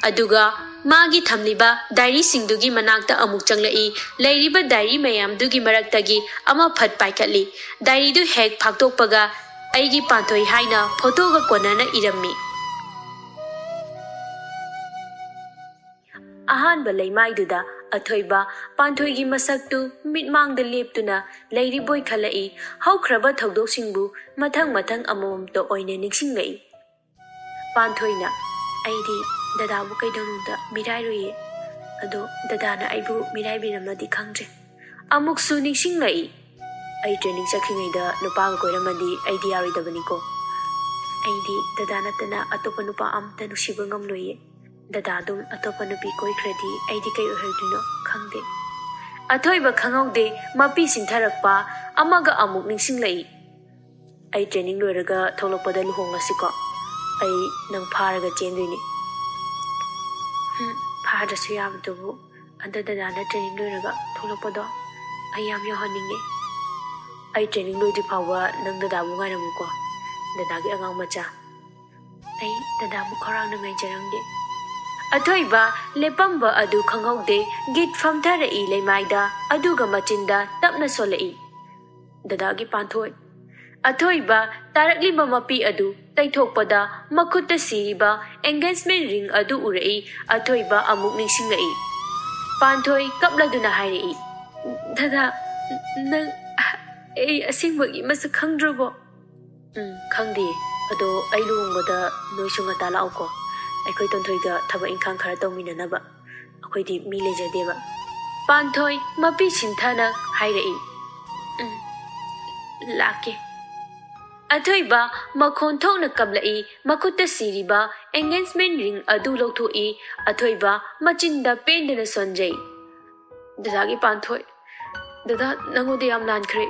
ꯑꯗꯨꯒ ꯃꯥꯒꯤ ꯊꯝꯂꯤꯕ ꯗꯥꯏꯔꯤꯁꯤꯡꯗꯨꯒꯤ ꯃꯅꯥꯛꯇ ꯑꯃꯨꯛ ꯆꯪꯂꯛꯏ ꯂꯩꯔꯤꯕ ꯗꯥꯏꯔꯤ ꯃꯌꯥꯝꯗꯨꯒꯤ ꯃꯔꯛꯇꯒꯤ ꯑꯃ ꯐꯠ ꯄꯥꯏꯈꯠꯂꯤ ꯗꯥꯏꯔꯤꯗꯨ ꯍꯦꯛ ꯐꯥꯛꯇꯣꯛꯄꯒ ꯑꯩꯒꯤ ꯄꯥꯟꯊꯣꯏ ꯍꯥꯏꯅ ꯐꯣꯇꯣꯒ ꯀꯣꯟꯅꯅ ꯏꯔꯝꯃꯤ ꯑꯍꯥꯟꯕ ꯂꯩꯃꯥꯏꯗꯨꯗ ꯑꯊꯣꯏꯕ ꯄꯥꯟꯊꯣꯏꯒꯤ ꯃꯁꯛꯇꯨ ꯃꯤꯠꯃꯥꯡꯗ ꯂꯦꯞꯇꯨꯅ ꯂꯩꯔꯤꯕꯣꯏ ꯈꯜꯂꯛꯏ ꯍꯧꯈ꯭ꯔꯕ ꯊꯧꯗꯣꯛꯁꯤꯡꯕꯨ ꯃꯊꯪ ꯑꯃꯃꯝꯇ ꯑꯣꯏꯅ ꯅꯤꯡꯁꯤꯡꯂꯛꯏ ꯄꯥꯟꯊꯣꯏꯅ ꯑꯩꯗꯤ ꯗꯗꯥꯕꯨ ꯀꯩꯗꯧꯅꯨꯡꯗ ꯃꯤꯔꯥꯏꯔꯣꯏꯌꯦ ꯑꯗꯣ ꯗꯗꯥꯅ ꯑꯩꯕꯨ ꯃꯤꯔꯥꯏꯕꯤꯔꯝꯃꯗꯤ ꯈꯪꯗ꯭ꯔꯦ ꯑꯃꯨꯛꯁꯨ ꯅꯤꯡꯁꯤꯡꯂꯛꯏ ꯑꯩ ꯇ꯭ꯔꯦꯅꯤꯡ ꯆꯠꯈ꯭ꯔꯤꯉꯩꯗ ꯅꯨꯄꯥꯒ ꯀꯣꯏꯔꯝꯃꯗꯤ ꯑꯩꯗꯤ ꯌꯥꯔꯣꯏꯗꯕꯅꯤꯀꯣ ꯑꯩꯗꯤ ꯗꯗꯥ ꯅꯠꯇꯅ ꯑꯇꯣꯞꯄ ꯅꯨꯄꯥ ꯑꯝꯇ ꯅꯨꯡꯁꯤꯕ ꯉꯝꯂꯣꯏꯌꯦ ꯗꯗꯥ ꯑꯗꯨꯝ ꯑꯇꯣꯞꯄ ꯅꯨꯄꯤ ꯀꯣꯏꯈ꯭ꯔꯗꯤ ꯑꯩꯗꯤ ꯀꯩ ꯑꯣꯏꯍꯧꯗꯣꯏꯅꯣ ꯈꯪꯗꯦ ꯑꯊꯣꯏꯕ ꯈꯪꯍꯧꯗꯦ ꯃꯄꯤ ꯁꯤꯟꯊꯔꯛꯄ ꯑꯃꯒ ꯑꯃꯨꯛ ꯅꯤꯡꯁꯤꯡꯂꯛꯏ ꯑꯩ ꯇ꯭ꯔꯦꯅꯤꯡ ꯂꯣꯏꯔꯒ ꯊꯣꯛꯂꯛꯄꯗ ꯂꯨꯍꯣꯡꯂꯁꯤꯀꯣ ꯑꯩ ꯅꯪ ꯐꯥꯔꯒ ꯆꯦꯟꯗꯣꯏꯅꯤ ꯐꯥꯗ꯭ꯔꯁꯨ ꯌꯥꯕꯗꯨꯕꯨ ꯑꯗ ꯗꯗꯥꯅ ꯇ꯭ꯔꯦꯅꯤꯡ ꯂꯣꯏꯔꯒ ꯊꯣꯛꯂꯛꯄꯗꯣ ꯑꯩ ꯌꯥꯝ ꯌꯧꯍꯟꯅꯤꯡꯉꯦ ꯑꯩ ꯇ꯭ꯔꯦꯅꯤꯡ ꯂꯣꯏꯗ꯭ꯔꯤ ꯐꯥꯎꯕ ꯅꯪ ꯗꯗꯥꯕꯨ ꯉꯥꯏꯔꯝꯃꯨꯀꯣ ꯗꯗꯥꯒꯤ ꯑꯉꯥꯡ ꯃꯆꯥ ꯑꯩ ꯗꯗꯥꯕꯨ ꯈꯧꯔꯥꯡꯅ ꯉꯥꯏꯖꯔꯝꯒꯦ ꯑꯊꯣꯏꯕ ꯂꯦꯞꯄꯝꯕ ꯑꯗꯨ ꯈꯪꯍꯧꯗꯦ ꯒꯤꯠ ꯐꯝꯊꯔꯛꯏ ꯂꯩꯃꯥꯏꯗ ꯑꯗꯨꯒ ꯃꯆꯤꯟꯗ ꯇꯞꯅ ꯁꯣꯜꯂꯛꯏ ꯗꯗꯥꯒꯤ ꯄꯥꯟꯊꯣꯏ ꯑꯊꯣꯏꯕ ꯇꯥꯔꯛꯂꯤꯕ ꯃꯄꯤ ꯑꯗꯨ ꯇꯩꯊꯣꯛꯄꯗ ꯃꯈꯨꯠꯇ ꯁꯤꯔꯤꯕ ꯑꯦꯡꯒꯦꯖꯃꯦꯟ ꯔꯤꯡ ꯑꯗꯨ ꯎꯔꯛꯏ ꯑꯊꯣꯏꯕ ꯑꯃꯨꯛ ꯅꯤꯡꯁꯤꯡꯂꯛꯏ ꯄꯥꯟꯊꯣꯏ ꯀꯞꯂꯗꯨꯅ ꯍꯥꯏꯔꯛꯏ ꯗꯗꯥ ꯅꯪ ꯑꯩ ꯑꯁꯦꯡꯕꯒꯤ ꯃꯁꯛ ꯈꯪꯗ꯭ꯔꯕꯣ ꯈꯪꯗꯦ ꯑꯗꯣ ꯑꯩ ꯂꯨꯍꯣꯡꯕꯗ ꯅꯣꯏꯁꯨ ꯉꯟꯇꯥ ꯂꯥꯛꯎꯀꯣ ꯑꯩꯈꯣꯏ ꯇꯣꯟꯊꯣꯏꯒ ꯊꯕꯛ ꯏꯪꯈꯥꯡ ꯈꯔ ꯇꯧꯃꯤꯟꯅꯅꯕ ꯑꯩꯈꯣꯏꯗꯤ ꯃꯤ ꯂꯩꯖꯗꯦꯕ ꯄꯥꯟꯊꯣꯏ ꯃꯄꯤ ꯁꯤꯟꯊꯅ ꯍꯥꯏꯔꯛꯏ ꯂꯥꯛꯀꯦ ꯑꯊꯣꯏꯕ ꯃꯈꯣꯟ ꯊꯣꯛꯅ ꯀꯞꯂꯛꯏ ꯃꯈꯨꯠꯇ ꯁꯤꯔꯤꯕ ꯑꯦꯡꯒꯦꯖꯃꯦꯟ ꯔꯤꯡ ꯑꯗꯨ ꯂꯧꯊꯣꯛꯏ ꯑꯊꯣꯏꯕ ꯃꯆꯤꯟꯗ ꯄꯦꯟꯗꯅ ꯁꯣꯟꯖꯩ ꯗꯗꯥꯒꯤ ꯄꯥꯟꯊꯣꯏ ꯗꯗꯥ ꯅꯪꯉꯣꯟꯗ ꯌꯥꯝ ꯂꯥꯟꯈ꯭ꯔꯦ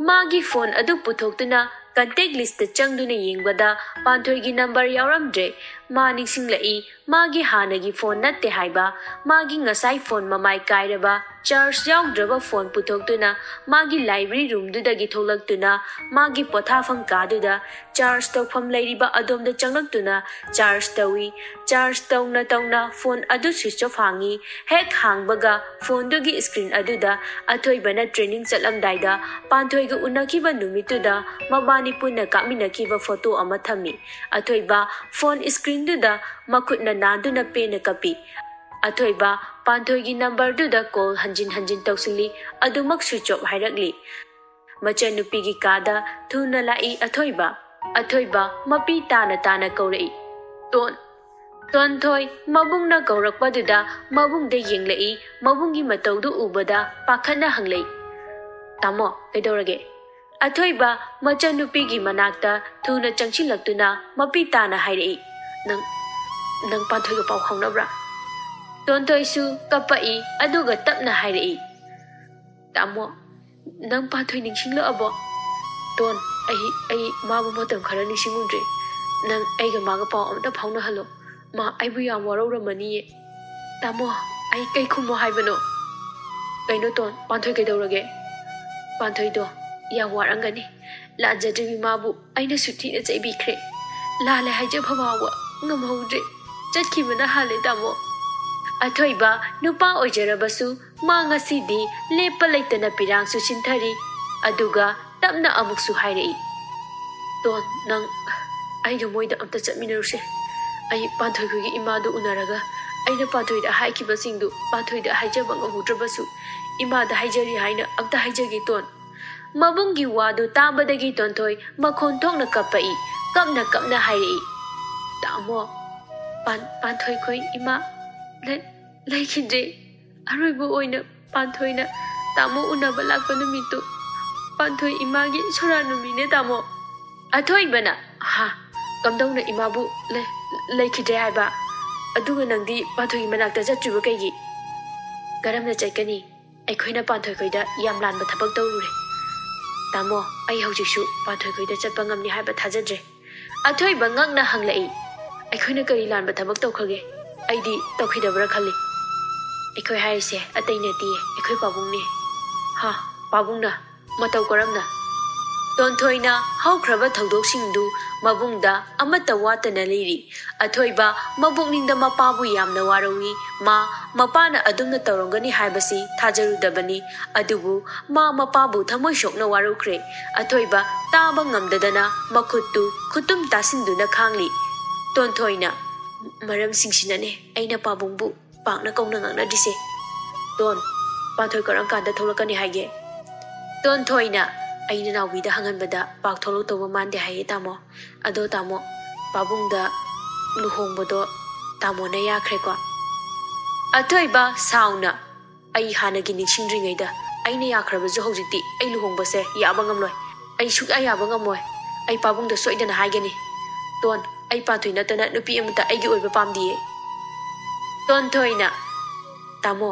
ꯃꯥꯒꯤ ꯐꯣꯟ ꯑꯗꯨ ꯄꯨꯊꯣꯛꯇꯨꯅ ꯀꯟꯇꯦꯛ ꯂꯤꯁꯇ ꯆꯪꯗꯨꯅ ꯌꯦꯡꯕꯗ ꯄꯥꯟꯊꯣꯏꯒꯤ ꯅꯝꯕꯔ ꯌꯥꯎꯔꯝꯗ꯭ꯔꯦ ꯃꯥ ꯅꯤꯡꯁꯤꯡꯂꯛꯏ ꯃꯥꯒꯤ ꯍꯥꯟꯅꯒꯤ ꯐꯣꯟ ꯅꯠꯇꯦ ꯍꯥꯏꯕ ꯃꯥꯒꯤ ꯉꯁꯥꯏ ꯐꯣꯟ ꯃꯃꯥꯏ ꯀꯥꯏꯔꯕ ꯆꯥꯔꯖ ꯌꯥꯎꯗ꯭ꯔꯕ ꯐꯣꯟ ꯄꯨꯊꯣꯛꯇꯨꯅ ꯃꯥꯒꯤ ꯂꯥꯏꯕ꯭ꯔꯦꯔꯤ ꯔꯨꯝꯗꯨꯗꯒꯤ ꯊꯣꯛꯂꯛꯇꯨꯅ ꯃꯥꯒꯤ ꯄꯣꯊꯥꯐꯝ ꯀꯥꯗꯨꯗ ꯆꯥꯔꯖ ꯇꯧꯐꯝ ꯂꯩꯔꯤꯕ ꯑꯗꯣꯝꯗ ꯆꯪꯂꯛꯇꯨꯅ ꯆꯥꯔꯖ ꯇꯧꯏ ꯆꯥꯔꯖ ꯇꯧꯅ ꯇꯧꯅ ꯐꯣꯟ ꯑꯗꯨ ꯁ꯭ꯋꯤꯆ ꯑꯣꯐ ꯍꯥꯡꯏ ꯍꯦꯛ ꯍꯥꯡꯕꯒ ꯐꯣꯟꯗꯨꯒꯤ ꯁꯀ꯭ꯔꯤꯟ ꯑꯗꯨꯗ ꯑꯊꯣꯏꯕꯅ ꯇ꯭ꯔꯦꯅꯤꯡ ꯆꯠꯂꯝꯗꯥꯏꯗ ꯄꯥꯟꯊꯣꯏꯒ ꯎꯅꯈꯤꯕ ꯅꯨꯃꯤꯠꯇꯨꯗ ꯃꯕꯥꯅꯤ ꯄꯨꯟꯅ ꯀꯥꯞꯃꯤꯟꯅꯈꯤꯕ ꯐꯣꯇꯣ ꯑꯃ ꯊꯝꯃꯤ ꯑꯊꯣꯏꯕ ꯐꯣꯟ ꯁꯀ꯭ꯔꯤꯟꯗꯨꯗ ꯃꯈꯨꯠꯅ ꯅꯥꯟꯗꯨꯅ ꯄꯦꯟꯅ ꯀꯞꯄꯤ ꯑꯊꯣꯏꯕ ꯄꯥꯟꯊꯣꯏꯒꯤ ꯅꯝꯕꯔꯗꯨꯗ ꯀꯣꯜ ꯍꯟꯖꯤꯟ ꯍꯟꯖꯤꯟ ꯇꯧꯁꯤꯜꯂꯤ ꯑꯗꯨꯃꯛ ꯁ꯭ꯋꯤꯆ ꯑꯣꯐ ꯍꯥꯏꯔꯛꯂꯤ ꯃꯆꯟꯅꯨꯄꯤꯒꯤ ꯀꯥꯗ ꯊꯨꯅ ꯂꯥꯛꯏ ꯑꯊꯣꯏꯕ ꯃꯄꯤ ꯇꯥꯅ ꯇꯥꯅ ꯀꯧꯔꯛꯏ ꯇꯣꯟꯊꯣꯏ ꯃꯕꯨꯡꯅ ꯀꯧꯔꯛꯄꯗꯨꯗ ꯃꯕꯨꯡꯗ ꯌꯦꯡꯂꯛꯏ ꯃꯕꯨꯡꯒꯤ ꯃꯇꯧꯗꯨ ꯎꯕꯗ ꯄꯥꯈꯠꯅ ꯍꯪꯂꯛꯏ ꯇꯥꯃꯣ ꯀꯩꯗꯧꯔꯒꯦ ꯑꯊꯣꯏꯕ ꯃꯆꯟꯅꯨꯄꯤꯒꯤ ꯃꯅꯥꯛꯇ ꯊꯨꯅ ꯆꯪꯁꯤꯜꯂꯛꯇꯨꯅ ꯃꯄꯤ ꯇꯥꯅ ꯍꯥꯏꯔꯛꯏ ꯅꯪ ꯄꯥꯟꯊꯣꯏꯒ ꯄꯥꯎ ꯐꯥꯎꯅꯕ꯭ꯔꯥ ꯇꯣꯟꯊꯣꯏꯁꯨ ꯀꯞꯄꯛꯏ ꯑꯗꯨꯒ ꯇꯞꯅ ꯍꯥꯏꯔꯛꯏ ꯇꯥꯃꯣ ꯅꯪ ꯄꯥꯟꯊꯣꯏ ꯅꯤꯡꯁꯤꯡꯂꯛꯑꯕꯣ ꯇꯣꯟ ꯑꯩ ꯃꯥꯕꯨ ꯃꯇꯝ ꯈꯔ ꯅꯤꯡꯁꯤꯡꯉꯨꯗ꯭ꯔꯦ ꯅꯪ ꯑꯩꯒ ꯃꯥꯒ ꯄꯥꯎ ꯑꯃꯇ ꯐꯥꯎꯅꯍꯜꯂꯣ ꯃꯥ ꯑꯩꯕꯨ ꯌꯥꯝ ꯋꯥꯔꯧꯔꯝꯃꯅꯤꯌꯦ ꯇꯥꯃꯣ ꯑꯩ ꯀꯩ ꯈꯨꯝꯃꯣ ꯍꯥꯏꯕꯅꯣ ꯀꯩꯅꯣ ꯇꯣꯟ ꯄꯥꯟꯊꯣꯏ ꯀꯩꯗꯧꯔꯒꯦ ꯄꯥꯟꯊꯣꯏꯗꯣ ꯌꯥꯝ ꯋꯥꯔꯝꯒꯅꯤ ꯂꯥꯟꯖꯗ꯭ꯔꯤꯕꯤ ꯃꯥꯕꯨ ꯑꯩꯅꯁꯨ ꯊꯤꯅ ꯆꯩꯕꯤꯈ꯭ꯔꯦ ꯂꯥꯜꯂꯦ ꯍꯥꯏꯖꯕ ꯐꯥꯎꯕ ꯉꯝꯍꯧꯗ꯭ꯔꯦ ꯆꯠꯈꯤꯕꯅ ꯍꯥꯜꯂꯦ ꯇꯥꯃꯣ ꯑꯊꯣꯏꯕ ꯅꯨꯄꯥ ꯑꯣꯏꯖꯔꯕꯁꯨ ꯃꯥ ꯉꯁꯤꯗꯤ ꯂꯦꯞꯄ ꯂꯩꯇꯅ ꯄꯤꯔꯥꯡꯁꯨ ꯆꯤꯟꯊꯔꯤ ꯑꯗꯨꯒ ꯇꯞꯅ ꯑꯃꯨꯛꯁꯨ ꯍꯥꯏꯔꯛꯏ ꯇꯣꯟ ꯅꯪ ꯑꯩꯒ ꯃꯣꯏꯗ ꯑꯝꯇ ꯆꯠꯃꯤꯟꯅꯔꯨꯁꯦ ꯑꯩ ꯄꯥꯟꯊꯣꯏꯈꯣꯏꯒꯤ ꯏꯃꯥꯗꯨ ꯎꯅꯔꯒ ꯑꯩꯅ ꯄꯥꯟꯊꯣꯏꯗ ꯍꯥꯏꯈꯤꯕꯁꯤꯡꯗꯨ ꯄꯥꯟꯊꯣꯏꯗ ꯍꯥꯏꯖꯕ ꯉꯝꯍꯧꯗ꯭ꯔꯕꯁꯨ ꯏꯃꯥꯗ ꯍꯥꯏꯖꯔꯤ ꯍꯥꯏꯅ ꯑꯝꯇ ꯍꯥꯏꯖꯒꯦ ꯇꯣꯟ ꯃꯕꯨꯡꯒꯤ ꯋꯥꯗꯨ ꯇꯥꯕꯗꯒꯤ ꯇꯣꯟꯊꯣꯏ ꯃꯈꯣꯟ ꯊꯣꯛꯅ ꯀꯞꯄꯛꯏ ꯀꯞꯅ ꯍꯥꯏꯔꯛꯏ ꯇꯥꯃꯣ ꯄꯥꯟꯊꯣꯏꯈꯣꯏ ꯏꯃꯥ ꯂꯩꯈꯤꯗ꯭ꯔꯦ ꯑꯔꯣꯏꯕ ꯑꯣꯏꯅ ꯄꯥꯟꯊꯣꯏꯅ ꯇꯥꯃꯣ ꯎꯅꯕ ꯂꯥꯛꯄ ꯅꯨꯃꯤꯠꯇꯨ ꯄꯥꯟꯊꯣꯏ ꯏꯃꯥꯒꯤ ꯁꯣꯔꯥ ꯅꯨꯃꯤꯠꯅꯦ ꯇꯥꯃꯣ ꯑꯊꯣꯏꯕꯅ ꯀꯝꯗꯧꯅ ꯏꯃꯥꯕꯨ ꯂꯩꯈꯤꯗ꯭ꯔꯦ ꯍꯥꯏꯕ ꯑꯗꯨꯒ ꯅꯪꯗꯤ ꯄꯥꯟꯊꯣꯏꯒꯤ ꯃꯅꯥꯛꯇ ꯆꯠꯇ꯭ꯔꯤꯕ ꯀꯩꯒꯤ ꯀꯔꯝꯅ ꯆꯠꯀꯅꯤ ꯑꯩꯈꯣꯏꯅ ꯄꯥꯟꯊꯣꯏꯈꯣꯏꯗ ꯌꯥꯝ ꯂꯥꯟꯕ ꯊꯕꯛ ꯇꯧꯔꯨꯔꯦ ꯇꯥꯃꯣ ꯑꯩ ꯍꯧꯖꯤꯛꯁꯨ ꯄꯥꯟꯊꯣꯏꯈꯣꯏꯗ ꯆꯠꯄ ꯉꯝꯅꯤ ꯍꯥꯏꯕ ꯊꯥꯖꯗ꯭ꯔꯦ ꯑꯊꯣꯏꯕ ꯉꯛꯅ ꯍꯪꯂꯛꯏ ꯑꯩꯈꯣꯏꯅ ꯀꯔꯤ ꯂꯥꯟꯕ ꯊꯕꯛ ꯇꯧꯈ꯭ꯔꯒꯦ ꯑꯩꯗꯤ ꯇꯧꯈꯤꯗꯕ꯭ꯔꯥ ꯈꯜꯂꯤ ꯑꯩꯈꯣꯏ ꯍꯥꯏꯔꯤꯁꯦ ꯑꯇꯩ ꯅꯠꯇꯤꯌꯦ ꯑꯩꯈꯣꯏ ꯄꯥꯕꯨꯡꯅꯦ ꯄꯥꯕꯨꯡꯅ ꯃꯇꯧ ꯀꯔꯝꯅ ꯇꯣꯟꯊꯣꯏꯅ ꯍꯧꯈ꯭ꯔꯕ ꯊꯧꯗꯣꯛꯁꯤꯡꯗꯨ ꯃꯕꯨꯡꯗ ꯑꯃꯠꯇ ꯋꯥꯠꯇꯅ ꯂꯤꯔꯤ ꯑꯊꯣꯏꯕ ꯃꯕꯨꯛꯅꯤꯡꯗ ꯃꯄꯥꯕꯨ ꯌꯥꯝꯅ ꯋꯥꯔꯧꯏ ꯃꯄꯥꯅ ꯑꯗꯨꯝꯅ ꯇꯧꯔꯝꯒꯅꯤ ꯍꯥꯏꯕꯁꯤ ꯊꯥꯖꯔꯨꯗꯕꯅꯤ ꯑꯗꯨꯕꯨ ꯃꯄꯥꯕꯨ ꯊꯃꯣꯏ ꯁꯣꯛꯅ ꯋꯥꯔꯧꯈ꯭ꯔꯦ ꯑꯊꯣꯏꯕ ꯇꯥꯕ ꯉꯝꯗꯗꯅ ꯃꯈꯨꯠꯇꯨ ꯈꯨꯇꯨꯝ ꯇꯥꯁꯤꯟꯗꯨꯅ ꯈꯥꯡꯂꯤ ꯇꯣꯟꯊꯣꯏꯅ ꯃꯔꯝꯁꯤꯡꯁꯤꯅꯅꯦ ꯑꯩꯅ ꯄꯥꯕꯨꯡꯕꯨ ꯄꯥꯛꯅ ꯀꯧꯅ ꯉꯥꯡꯅꯗ꯭ꯔꯤꯁꯦ ꯇꯣꯟ ꯄꯥꯟꯊꯣꯏ ꯀꯔꯝ ꯀꯥꯟꯗ ꯊꯣꯛꯂꯛꯀꯅꯤ ꯍꯥꯏꯒꯦ ꯇꯣꯟꯊꯣꯏꯅ ꯑꯩꯅ ꯅꯥꯎꯕꯤꯗ ꯍꯪꯍꯟꯕꯗ ꯄꯥꯛ ꯊꯣꯛꯂꯛꯇꯧꯕ ꯃꯥꯟꯗꯦ ꯍꯥꯏꯌꯦ ꯇꯥꯃꯣ ꯑꯗꯣ ꯇꯥꯃꯣ ꯄꯥꯕꯨꯡꯗ ꯂꯨꯍꯣꯡꯕꯗꯣ ꯇꯥꯃꯣꯅ ꯌꯥꯈ꯭ꯔꯦꯀꯣ ꯑꯊꯣꯏꯕ ꯁꯥꯎꯅ ꯑꯩ ꯍꯥꯟꯅꯒꯤ ꯅꯤꯡꯁꯤꯡꯗ꯭ꯔꯤꯉꯩꯗ ꯑꯩꯅ ꯌꯥꯈ꯭ꯔꯕꯁꯨ ꯍꯧꯖꯤꯛꯇꯤ ꯑꯩ ꯂꯨꯍꯣꯡꯕꯁꯦ ꯌꯥꯕ ꯉꯝꯂꯣꯏ ꯑꯩ ꯁꯨꯛꯌꯥ ꯌꯥꯕ ꯉꯝꯃꯣꯏ ꯑꯩ ꯄꯥꯕꯨꯡꯗ ꯁꯣꯏꯗꯅ ꯍꯥꯏꯒꯅꯤ ꯇꯣꯟ ꯑꯩ ꯄꯥꯟꯊꯣꯏ ꯅꯠꯇꯅ ꯅꯨꯄꯤ ꯑꯃꯇ ꯑꯩꯒꯤ ꯑꯣꯏꯕ ꯄꯥꯝꯗꯤꯌꯦ ꯇꯣꯟꯊꯣꯏꯅ ꯇꯥꯃꯣ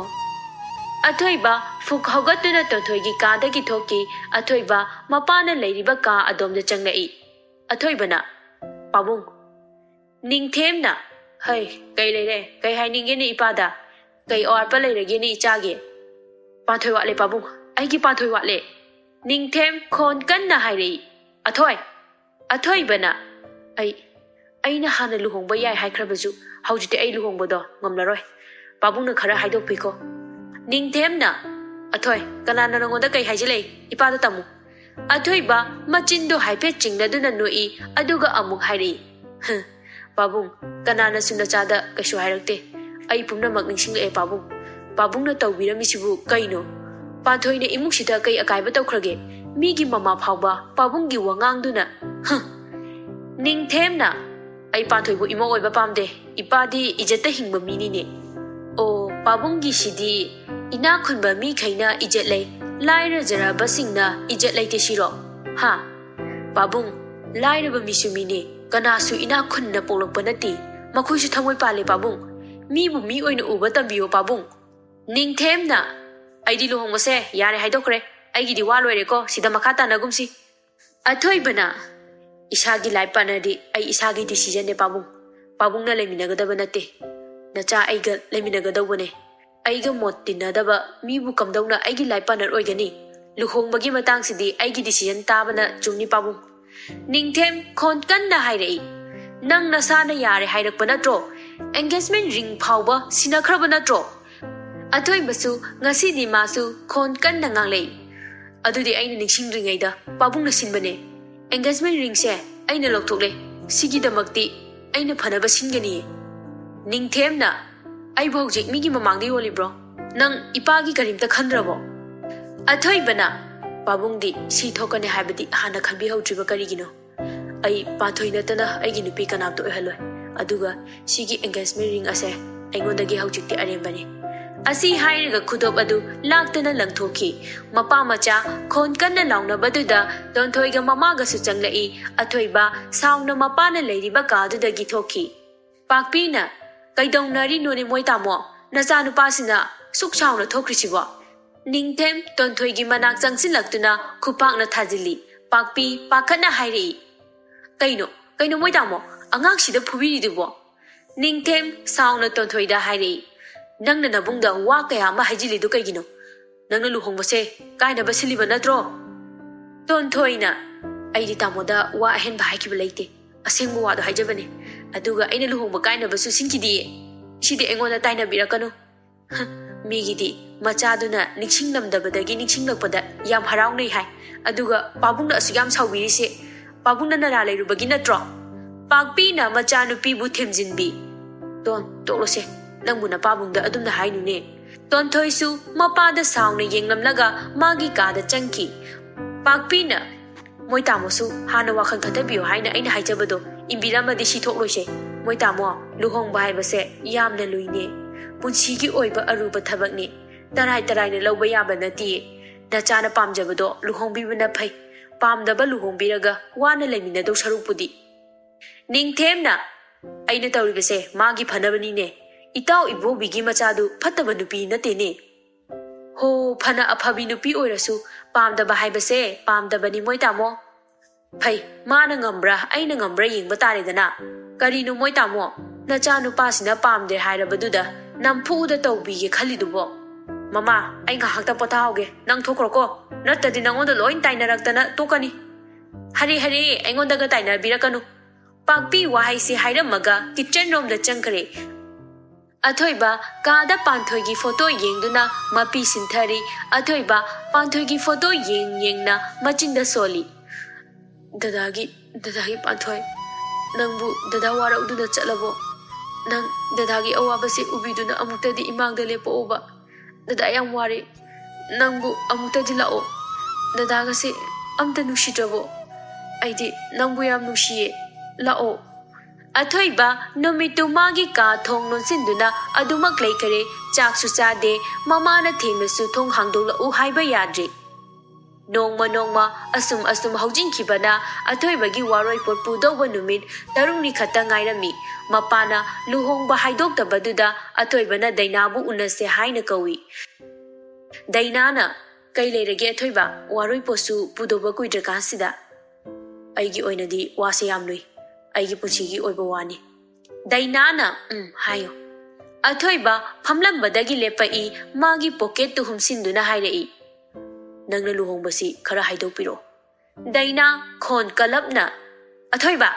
ꯑꯊꯣꯏꯕ ꯐꯨꯛ ꯍꯧꯒꯠꯇꯨꯅ ꯇꯣꯟꯊꯣꯏꯒꯤ ꯀꯥꯗꯒꯤ ꯊꯣꯛꯈꯤ ꯑꯊꯣꯏꯕ ꯃꯄꯥꯅ ꯂꯩꯔꯤꯕ ꯀꯥ ꯑꯗꯣꯝꯗ ꯆꯪꯂꯛꯏ ꯑꯊꯣꯏꯕꯅ ꯄꯥꯕꯨꯡ ꯅꯤꯡꯊꯦꯝꯅ ꯍꯩ ꯀꯩ ꯂꯩꯔꯦ ꯀꯩ ꯍꯥꯏꯅꯤꯡꯒꯦꯅꯦ ꯏꯄꯥꯗ ꯀꯩ ꯑꯋꯥꯠꯄ ꯂꯩꯔꯒꯦꯅꯦ ꯏꯆꯥꯒꯤ ꯄꯥꯟꯊꯣꯏ ꯋꯥꯠꯂꯦ ꯄꯥꯕꯨꯡ ꯑꯩꯒꯤ ꯄꯥꯟꯊꯣꯏ ꯋꯥꯠꯂꯦ ꯅꯤꯡꯊꯦꯝ ꯈꯣꯟ ꯀꯟꯅ ꯍꯥꯏꯔꯛꯏ ꯑꯊꯣꯏꯕꯅ ꯑꯩꯅ ꯍꯥꯟꯅ ꯂꯨꯍꯣꯡꯕ ꯌꯥꯏ ꯍꯥꯏꯈ꯭ꯔꯕꯁꯨ ꯍꯧꯖꯤꯛꯇꯤ ꯑꯩ ꯂꯨꯍꯣꯡꯕꯗꯣ ꯉꯝꯂꯔꯣꯏ ꯄꯥꯕꯨꯡꯅ ꯈꯔ ꯍꯥꯏꯗꯣꯛꯄꯤꯈꯣ ꯅꯤꯡꯊꯦꯝꯅ ꯑꯊꯣꯏ ꯀꯅꯥꯅ ꯅꯉꯣꯟꯗ ꯀꯩ ꯍꯥꯏꯖꯤꯜꯂꯛꯏ ꯏꯄꯥꯗ ꯇꯝꯃꯨ ꯑꯊꯣꯏꯕ ꯃꯆꯤꯟꯗꯣ ꯍꯥꯏꯐꯦꯠ ꯆꯤꯡꯅꯗꯨꯅ ꯅꯣꯛꯏ ꯑꯗꯨꯒ ꯑꯃꯨꯛ ꯍꯥꯏꯔꯛꯏ ꯄꯥꯕꯨꯡ ꯀꯅꯥꯅꯁꯨ ꯅꯆꯥꯗ ꯀꯩꯁꯨ ꯍꯥꯏꯔꯛꯇꯦ ꯑꯩ ꯄꯨꯝꯅꯃꯛ ꯅꯤꯡꯁꯤꯡꯂꯛꯑꯦ ꯄꯥꯕꯨꯡꯅ ꯇꯧꯕꯤꯔꯝꯃꯤꯁꯤꯕꯨ ꯀꯩꯅꯣ ꯄꯥꯟꯊꯣꯏꯅ ꯏꯃꯨꯡꯁꯤꯗ ꯀꯩ ꯑꯀꯥꯏꯕ ꯇꯧꯈ꯭ꯔꯒꯦ ꯃꯤꯒꯤ ꯃꯃꯥ ꯐꯥꯎꯕ ꯄꯥꯕꯨꯡꯒꯤ ꯋꯥꯉꯥꯡꯗꯨꯅ ꯅꯤꯡꯊꯦꯝꯅ ꯑꯩ ꯄꯥꯟꯊꯣꯏꯕꯨ ꯏꯃꯧ ꯑꯣꯏꯕ ꯄꯥꯝꯗꯦ ꯏꯄꯥꯗꯤ ꯏꯖꯠꯇ ꯍꯤꯡꯕ ꯃꯤꯅꯤꯅꯦ ꯑꯣ ꯄꯥꯕꯨꯡꯒꯤꯁꯤꯗꯤ ꯏꯅꯥꯛ ꯈꯨꯟꯕ ꯃꯤꯈꯩꯅ ꯏꯖꯠ ꯂꯩ ꯂꯥꯏꯔꯖꯔꯕꯁꯤꯡꯅ ꯏꯖꯠ ꯂꯩꯇꯦ ꯁꯤꯔꯣ ꯄꯥꯕꯨꯡ ꯂꯥꯏꯔꯕ ꯃꯤꯁꯨ ꯃꯤꯅꯦ ꯀꯅꯥꯁꯨ ꯏꯅꯥꯛ ꯈꯨꯟꯅ ꯄꯣꯛꯂꯛꯄ ꯅꯠꯇꯦ ꯃꯈꯣꯏꯁꯨ ꯊꯃꯣꯏ ꯄꯥꯜꯂꯦ ꯄꯥꯕꯨꯡ ꯃꯤꯕꯨ ꯃꯤ ꯑꯣꯏꯅ ꯎꯕ ꯇꯝꯕꯤꯌꯣ ꯄꯥꯕꯨꯡ ꯅꯤꯡꯊꯦꯝꯅ ꯑꯩꯗꯤ ꯂꯨꯍꯣꯡꯕꯁꯦ ꯌꯥꯔꯦ ꯍꯥꯏꯗꯣꯛꯈ꯭ꯔꯦ ꯑꯩꯒꯤꯗꯤ ꯋꯥ ꯂꯣꯏꯔꯦꯀꯣ ꯁꯤꯗ ꯃꯈꯥ ꯇꯥꯟꯅꯒꯨꯝꯁꯤ ꯑꯊꯣꯏꯕꯅ ꯏꯁꯥꯒꯤ ꯂꯥꯏꯐ ꯄꯥꯔꯠꯅꯔꯗꯤ ꯑꯩ ꯏꯁꯥꯒꯤ ꯗꯤꯁꯤꯖꯟꯅꯦ ꯄꯥꯕꯨꯡꯅ ꯂꯩꯃꯤꯟꯅꯒꯗꯕ ꯅꯠꯇꯦ ꯅꯆꯥ ꯑꯩꯒ ꯂꯩꯃꯤꯟꯅꯒꯗꯧꯕꯅꯦ ꯑꯩꯒ ꯃꯣꯠ ꯇꯤꯟꯅꯗꯕ ꯃꯤꯕꯨ ꯀꯝꯗꯧꯅ ꯑꯩꯒꯤ ꯂꯥꯏꯐ ꯄꯥꯔꯠꯅꯔ ꯑꯣꯏꯒꯅꯤ ꯂꯨꯍꯣꯡꯕꯒꯤ ꯃꯇꯥꯡꯁꯤꯗꯤ ꯑꯩꯒꯤ ꯗꯤꯁꯤꯖꯟ ꯇꯥꯕꯅ ꯆꯨꯝꯅꯤ ꯄꯥꯕꯨꯡ ꯅꯤꯡꯊꯦꯝ ꯈꯣꯟ ꯀꯟꯅ ꯍꯥꯏꯔꯛꯏ ꯅꯪ ꯅꯁꯥꯅ ꯌꯥꯔꯦ ꯍꯥꯏꯔꯛꯄ ꯅꯠꯇ꯭ꯔꯣ ꯑꯦꯡꯒꯦꯖꯃꯦꯟ ꯔꯤꯡ ꯐꯥꯎꯕ ꯁꯤꯟꯅꯈ꯭ꯔꯕ ꯅꯠꯇ꯭ꯔꯣ ꯑꯊꯣꯏꯕꯁꯨ ꯉꯁꯤꯗꯤ ꯃꯥꯁꯨ ꯈꯣꯟ ꯀꯟꯅ ꯉꯥꯡꯂꯛꯏ ꯑꯗꯨꯗꯤ ꯑꯩꯅ ꯅꯤꯡꯁꯤꯡꯗ꯭ꯔꯤꯉꯩꯗ ꯄꯥꯕꯨꯡꯅ ꯁꯤꯟꯕꯅꯦ ꯑꯦꯡꯒꯦꯖꯃꯦꯟ ꯔꯤꯡꯁꯦ ꯑꯩꯅ ꯂꯧꯊꯣꯛꯂꯦ ꯁꯤꯒꯤꯗꯃꯛꯇꯤ ꯑꯩꯅ ꯐꯅꯕ ꯁꯤꯟꯒꯅꯤꯌꯦ ꯅꯤꯡꯊꯦꯝꯅ ꯑꯩꯕꯨ ꯍꯧꯖꯤꯛ ꯃꯤꯒꯤ ꯃꯃꯥꯡꯗ ꯌꯣꯜꯂꯤꯕ꯭ꯔꯣ ꯅꯪ ꯏꯄꯥꯒꯤ ꯀꯔꯤꯝꯇ ꯈꯟꯗ꯭ꯔꯕꯣ ꯑꯊꯣꯏꯕꯅ ꯄꯥꯕꯨꯡꯗꯤ ꯁꯤ ꯊꯣꯛꯀꯅꯤ ꯍꯥꯏꯕꯗꯤ ꯍꯥꯟꯅ ꯈꯟꯕꯤꯍꯧꯗ꯭ꯔꯤꯕ ꯀꯔꯤꯒꯤꯅꯣ ꯑꯩ ꯄꯥꯟꯊꯣꯏ ꯅꯠꯇꯅ ꯑꯩꯒꯤ ꯅꯨꯄꯤ ꯀꯅꯥꯝꯇ ꯑꯣꯏꯍꯜꯂꯣꯏ ꯑꯗꯨꯒ ꯁꯤꯒꯤ ꯑꯦꯡꯒꯦꯖꯃꯦꯟ ꯔꯤꯡ ꯑꯁꯦ ꯑꯩꯉꯣꯟꯗꯒꯤ ꯍꯧꯖꯤꯛꯇꯤ ꯑꯔꯦꯝꯕꯅꯤ ꯑꯁꯤ ꯍꯥꯏꯔꯒ ꯈꯨꯗꯣꯞ ꯑꯗꯨ ꯂꯥꯛꯇꯅ ꯂꯪꯊꯣꯛꯈꯤ ꯃꯄꯥ ꯃꯆꯥ ꯈꯣꯟ ꯀꯟꯅ ꯂꯥꯎꯅꯕꯗꯨꯗ ꯇꯣꯟꯊꯣꯏꯒ ꯃꯃꯥꯒꯁꯨ ꯆꯪꯂꯛꯏ ꯑꯊꯣꯏꯕ ꯁꯥꯎꯅ ꯃꯄꯥꯅ ꯂꯩꯔꯤꯕ ꯀꯥꯗꯨꯗꯒꯤ ꯊꯣꯛꯈꯤ ꯄꯥꯛꯄꯤꯅ ꯀꯩꯗꯧꯅꯔꯤꯅꯣꯅꯦ ꯃꯣꯏ ꯇꯥꯃꯣ ꯅꯆꯥꯅꯨꯄꯥꯁꯤꯅ ꯁꯨꯛ ꯁꯥꯎꯅ ꯊꯣꯛꯈ꯭ꯔꯤꯁꯤꯕꯣ ꯅꯤꯡꯊꯦꯝ ꯇꯣꯟꯊꯣꯏꯒꯤ ꯃꯅꯥꯛ ꯆꯪꯁꯤꯜꯂꯛꯇꯨꯅ ꯈꯨꯄꯥꯛꯅ ꯊꯥꯖꯤꯜꯂꯤ ꯄꯥꯛꯄꯤ ꯄꯥꯈꯠꯅ ꯍꯥꯏꯔꯛꯏ ꯀꯩꯅꯣ ꯃꯣꯏ ꯇꯥꯃꯣ ꯑꯉꯥꯡꯁꯤꯗ ꯐꯨꯕꯤꯔꯤꯗꯨꯕꯣ ꯅꯤꯡꯊꯦꯝ ꯁꯥꯎꯅ ꯇꯣꯟꯊꯣꯏꯗ ꯍꯥꯏꯔꯛꯏ ꯅꯪꯅ ꯅꯕꯨꯡꯗ ꯋꯥ ꯀꯌా ꯑꯃ ꯍꯥꯏꯖꯤꯜꯂꯤꯗꯨ ꯀꯩꯒꯤꯅꯣ ꯅꯪꯅ ꯂꯨꯍꯣꯡꯕꯁꯦ ꯀꯥꯏꯅꯕ ꯁꯤꯜꯂꯤꯕ ꯅꯠꯇ꯭ꯔꯣ ꯇꯣꯟꯊꯣꯏꯅ ꯑꯩꯗꯤ ꯇꯥꯃꯣꯗ ꯋꯥ ꯑꯍꯦꯟꯕ ꯍꯥꯏꯈꯤꯕ ꯂꯩꯇꯦ ꯑꯁꯦꯡꯕ ꯋꯥꯗꯣ ꯍꯥꯏꯖꯕꯅꯦ ꯑꯗꯨꯒ ꯑꯩꯅ ꯂꯨꯍꯣꯡꯕ ꯀꯥꯏꯅꯕꯁꯨ ꯁꯤꯟꯈꯤꯗꯤꯌꯦ ꯁꯤꯗꯤ ꯑꯩꯉꯣꯟꯗ ꯇꯥꯏꯅꯕꯤꯔꯛꯀꯅꯨ ꯃꯤꯒꯤꯗꯤ ꯃꯆꯥꯗꯨꯅ ꯅꯤꯡꯁꯤꯡꯂꯝꯗꯕꯗꯒꯤ ꯅꯤꯡꯁꯤꯡꯂꯛꯄꯗ ꯌꯥꯝ ꯍꯔꯥꯎꯅꯩ ꯍꯥꯏ ꯑꯗꯨꯒ ꯄꯥꯕꯨꯡꯅ ꯑꯁꯨꯛ ꯌꯥꯝ ꯁꯥꯎꯕꯤꯔꯤꯁꯦ ꯄꯥꯕꯨꯡꯅ ꯅꯔꯥ ꯂꯩꯔꯨꯕꯒꯤ ꯅꯠꯇ꯭ꯔꯣ ꯄꯥꯛꯄꯤꯅ ꯃꯆꯥꯅꯨꯄꯤꯕꯨ ꯊꯦꯝꯖꯤꯟꯕꯤ ꯇꯣꯛꯂꯣꯁꯦ ꯅꯪꯕꯨ ꯅꯄꯥꯕꯨꯡꯗ ꯑꯗꯨꯝꯅ ꯍꯥꯏꯅꯨꯅꯦ ꯇꯣꯟꯊꯣꯏꯁꯨ ꯃꯄꯥꯗ ꯁꯥꯎꯅ ꯌꯦꯡꯂꯝꯂꯒ ꯃꯥꯒꯤ ꯀꯥꯗ ꯆꯪꯈꯤ ꯄꯥꯛꯄꯤꯅ ꯃꯣꯏ ꯇꯥꯃꯣꯁꯨ ꯍꯥꯟꯅ ꯋꯥꯈꯜ ꯈꯟꯊꯕꯤꯌꯨ ꯍꯥꯏꯅ ꯑꯩꯅ ꯍꯥꯏꯖꯕꯗꯣ ꯏꯟꯕꯤꯔꯝꯃꯗꯤ ꯁꯤ ꯊꯣꯛꯂꯣꯏꯁꯦ ꯃꯣꯏ ꯇꯥꯃꯣ ꯂꯨꯍꯣꯡꯕ ꯍꯥꯏꯕꯁꯦ ꯌꯥꯝꯅ ꯂꯨꯏꯅꯦ ꯄꯨꯟꯁꯤꯒꯤ ꯑꯣꯏꯕ ꯑꯔꯨꯕ ꯊꯕꯛꯅꯤ ꯇꯔꯥꯏꯅ ꯂꯧꯕ ꯌꯥꯕ ꯅꯠꯇꯤꯌꯦ ꯅꯆꯥꯅ ꯄꯥꯝꯖꯕꯗꯣ ꯂꯨꯍꯣꯡꯕꯤꯕꯅ ꯐꯩ ꯄꯥꯝꯗꯕ ꯂꯨꯍꯣꯡꯕꯤꯔꯒ ꯋꯥꯅ ꯂꯩꯃꯤꯟꯅꯗꯧ ꯁꯔꯨꯛꯄꯨꯗꯤ ꯅꯤꯡꯊꯦꯝꯅ ꯑꯩꯅ ꯇꯧꯔꯤꯕꯁꯦ ꯃꯥꯒꯤ ꯐꯅꯕꯅꯤꯅꯦ ꯏꯇꯥꯎ ꯏꯕꯣꯕꯤꯒꯤ ꯃꯆꯥꯗꯨ ꯐꯠꯇꯕ ꯅꯨꯄꯤ ꯅꯠꯇꯦꯅꯦ ꯍꯣ ꯐꯅ ꯑꯐꯕꯤ ꯅꯨꯄꯤ ꯑꯣꯏꯔꯁꯨ ꯄꯥꯝꯗꯕ ꯍꯥꯏꯕꯁꯦ ꯄꯥꯝꯗꯕꯅꯤ ꯃꯣꯏ ꯇꯥꯃꯣ ꯐꯩ ꯃꯥꯅ ꯉꯝꯕ꯭ꯔꯥ ꯑꯩꯅ ꯉꯝꯕ꯭ꯔꯥ ꯌꯦꯡꯕ ꯇꯥꯔꯦꯗꯅ ꯀꯔꯤꯅꯣ ꯃꯣꯏ ꯇꯥꯃꯣ ꯅꯆꯥ ꯅꯨꯄꯥꯁꯤꯅ ꯄꯥꯝꯗꯦ ꯍꯥꯏꯔꯕꯗꯨꯗ ꯅꯝꯐꯨꯗ ꯇꯧꯕꯤꯒꯦ ꯈꯜꯂꯤꯗꯨꯕꯣ ꯃꯃꯥ ꯑꯩ ꯉꯥꯏꯍꯥꯛꯇ ꯄꯣꯊꯥꯍꯧꯒꯦ ꯅꯪ ꯊꯣꯛꯈ꯭ꯔꯣꯀꯣ ꯅꯠꯇ꯭ꯔꯗꯤ ꯅꯪꯉꯣꯟꯗ ꯂꯣꯏ ꯇꯥꯏꯅꯔꯛꯇꯅ ꯇꯣꯛꯀꯅꯤ ꯍꯔꯦ ꯑꯩꯉꯣꯟꯗꯒ ꯇꯥꯏꯅꯕꯤꯔꯛꯀꯅꯨ ꯄꯥꯛꯄꯤ ꯋꯥꯍꯩꯁꯤ ꯍꯥꯏꯔꯝꯃꯒ ꯀꯤꯆꯟ ꯔꯣꯝꯗ ꯆꯪꯈ꯭ꯔꯦ ꯑꯊꯣꯏꯕ ꯀꯥꯗ ꯄꯥꯟꯊꯣꯏꯒꯤ ꯐꯣꯇꯣ ꯌꯦꯡꯗꯨꯅ ꯃꯄꯤ ꯁꯤꯟꯊꯔꯤ ꯑꯊꯣꯏꯕ ꯄꯥꯟꯊꯣꯏꯒꯤ ꯐꯣꯇꯣ ꯌꯦꯡꯅ ꯃꯆꯤꯟꯗ ꯁꯣꯜꯂꯤ ꯗꯗꯥꯒꯤ ꯄꯥꯟꯊꯣꯏ ꯅꯪꯕꯨ ꯗꯗꯥ ꯋꯥꯔꯧꯗꯨꯅ ꯆꯠꯂꯕꯣ ꯅꯪ ꯗꯗꯥꯒꯤ ꯑꯋꯥꯕꯁꯦ ꯎꯕꯤꯗꯨꯅ ꯑꯃꯨꯛꯇꯗꯤ ꯏꯃꯥꯡꯗ ꯂꯦꯞꯄꯛꯎꯕ ꯗꯗꯥ ꯌꯥꯝ ꯋꯥꯔꯦ ꯅꯪꯕꯨ ꯑꯃꯨꯛꯇꯗꯤ ꯂꯥꯛꯑꯣ ꯗꯗꯥꯒꯁꯦ ꯑꯝꯇ ꯅꯨꯡꯁꯤꯗ꯭ꯔꯕꯣ ꯑꯩꯗꯤ ꯅꯪꯕꯨ ꯌꯥꯝ ꯅꯨꯡꯁꯤꯌꯦ ꯂꯥꯛꯑꯣ ꯑꯊꯣꯏꯕ ꯅꯨꯃꯤꯠꯇꯨ ꯃꯥꯒꯤ ꯀꯥ ꯊꯣꯡ ꯂꯣꯟꯁꯤꯟꯗꯨꯅ ꯑꯗꯨꯃꯛ ꯂꯩꯈꯔꯦ ꯆꯥꯛꯁꯨ ꯆꯥꯗꯦ ꯃꯃꯥꯅ ꯊꯦꯡꯅꯁꯨ ꯊꯣꯡ ꯍꯥꯡꯗꯣꯛꯂꯛꯎ ꯍꯥꯏꯕ ꯌꯥꯗ꯭ꯔꯦ Nongma asum haujinkibana athoibagi waroi pot pudauba numit tarungni khata ngairami mapana luhongba haidoktabaduda athoibana dainabu unase haina kawi dainana kai leirage athoiba waroi posu pudoba kuidrakasida aigi oinadi wase yamnui aigi puchigi oiba wani dainana hayo athoiba phamlambadagi lepai magi pocket tu humsinduna hairei nangna luhongbasi khara haidokpiro daina khon kalapna athoiba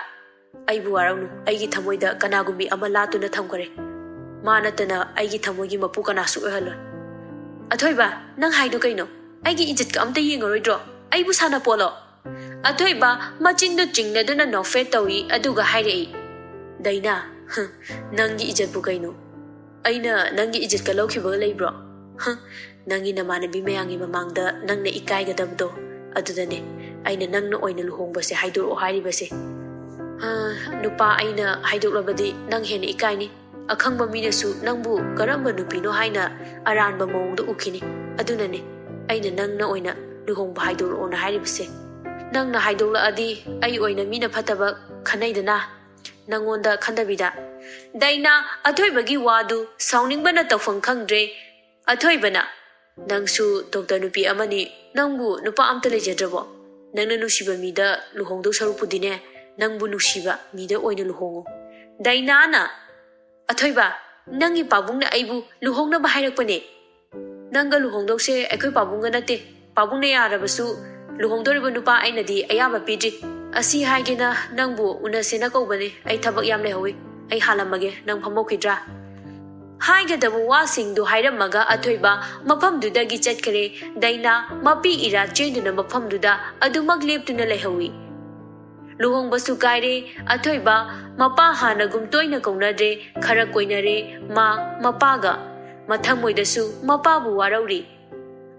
aibu waraunu aigi thamoida kanagumbi ama latuna thamkare manatana aigi thamoigi mapu kanasu ohalo athoiba nang haidu kaino aigi ijit ka amta yengaroidro aibu sana polo athoiba machindu chingnaduna nofe tawi aduga hairei daina nangi ijat bu kaino aina nangi ijit ka lokhiba leibro nangi namanabi mayangi mamangda nangna ikaigadabdo adudane aina nangna oina luhongbase haidoro hairibase nupa aina haidorabadi nang hena ikaini akhangba minasu nangbu karamba nupino haina aranba mawongda ukhini adunane aina nangna oina luhongba haidoro ona hairibase nangna haidorla adi ai oina mina phataba khanaidana nangonda khandabida daina athoibagi wadu sauningbana tawfang khangdre athoibana nangsu doctor nupi amani nangbu nupa amta lejedrabo nangna nusiba mida luhongdo sarupudine nangbu nusiba mida oina luhongo dainana athoiba nangi pabungna aibu luhongna bahairakpane nanga luhongdo se aikhoi pabunga nate pabungna yarabasu luhongdoriba nupa ainadi ayaba pidri asi haigena nangbu unasena kaubane ai thabak yam lehawi ai halamage nang phamokhidra haigadabu wasingdu hairamaga athoiba mafamdudagi chatkare daina mapi ira chenduna mafamduda adumak leptuna lehawi luhongbasu kaire athoiba mapa hanagum toina kaunadre khara koinare mapaga mathamoidasu mapabu warauri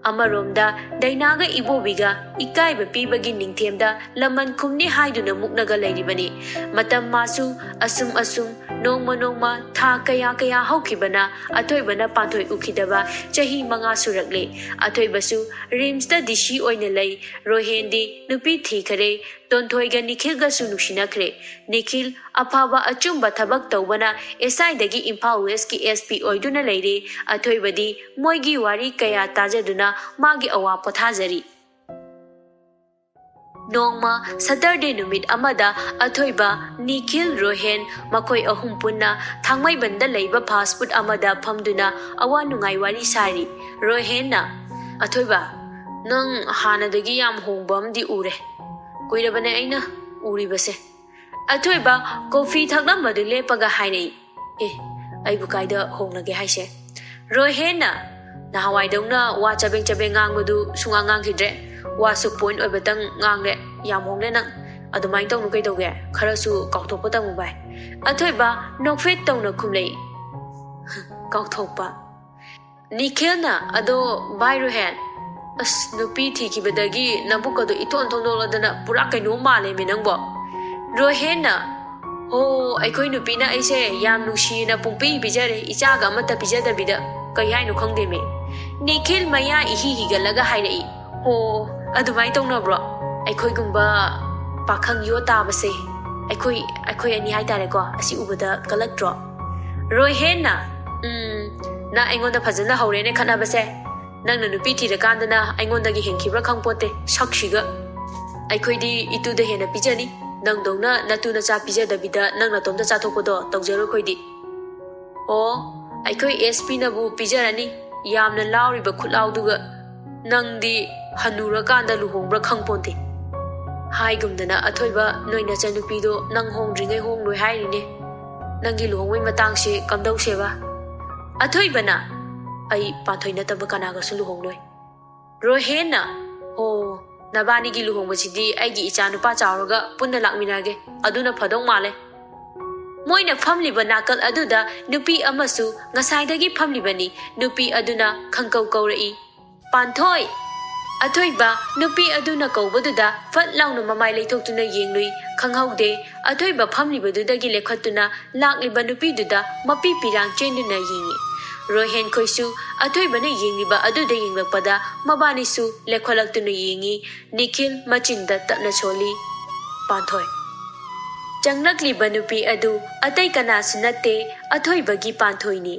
amaromda dainaga ibobiga ikaiba pibagi ningthemda laman khumni haiduna muknaga leiribani matam masu asum nongma tha kaya haukhibana athoibana panthoi ukhidaba chahi manga surakle athoibasu rimsta dishi oina lei rohendi nupi thikhare tonthoiga nikhilga su nuksinakre nikhil aphaba achumba thabak tawbana SI dagi Imphal West ki SP oiduna leire athoibadi moigi wari kaya tajaduna magi awa pothajari nongma Saturday numit amada athoiba nikhil rohen makoi ahum punna thangmai banda leiba fast food amada phamduna awa nungai wari sari rohenna athoiba nang hanadagi yam hongbam di ure koirabane aina uribase athoiba coffee thaknambadu lepaga hainei aibu kaida hongnage haise rohenna nahawaidongna wa chabeng ngangbudu sunga ngangkhidre wasu point oibatang ngangle yamhongle nang adumai tawnu kai tawge kharasu kauthopa tamu bai athoiba nokfet tawna khumlei kauthopa nikhilna ado bairu hen as nupi thikibadagi nabukado iton thondoladana pura kaino male me nangbo rohenna aikoi nupina aise yam nushina pungpi bijare ichaga amata bijadabida kai hainu khangde me nikhil maya ihi higalaga hairei adumai tawnabro aikoi gumba pakhang yo tabase aikoi ani haitare ko asi ubada kalaktro rohenna na aingonda phajana haurene khanabase nangna nupi thirakandana aingondagi henkhibra khangpote sakshiga aikoidi ituda hena pijani nangdongna natuna cha pijadabida nangna tomda chathokpodo tawjaro khoidi aikoi SP nabu pijarani yamna lauriba khulauduga nangdi hanura kanda luhongbra khangponte haigumdana athoiba noina chanupido nang hongdringai hongloi hairine nangi luhongwai matangse kamdauseba athoibana ai pathoina taba kanaga su luhongloi rohenna nabani gi luhongbachidi aigi ichanupa chawraga punna lakminage aduna phadong male moina famliba nakal aduda nupi amasu ngasaidagi famlibani nupi aduna khangkau kaurei panthoi athoiba nupi aduna kaubaduda fat launu mamai leithoktuna yenglui khanghaude athoiba famlibadudagi lekhatuna lakliba nupi duda mapi pirang chenduna yingi Rohen khoisu athoi bana yengiba aduda yenglakpada mabanisu lekhollaktuna yengi Nikhil machinda tapna choli Panthoi Changlakli banupi adu atai kanasu natte athoi bagi Panthoi ni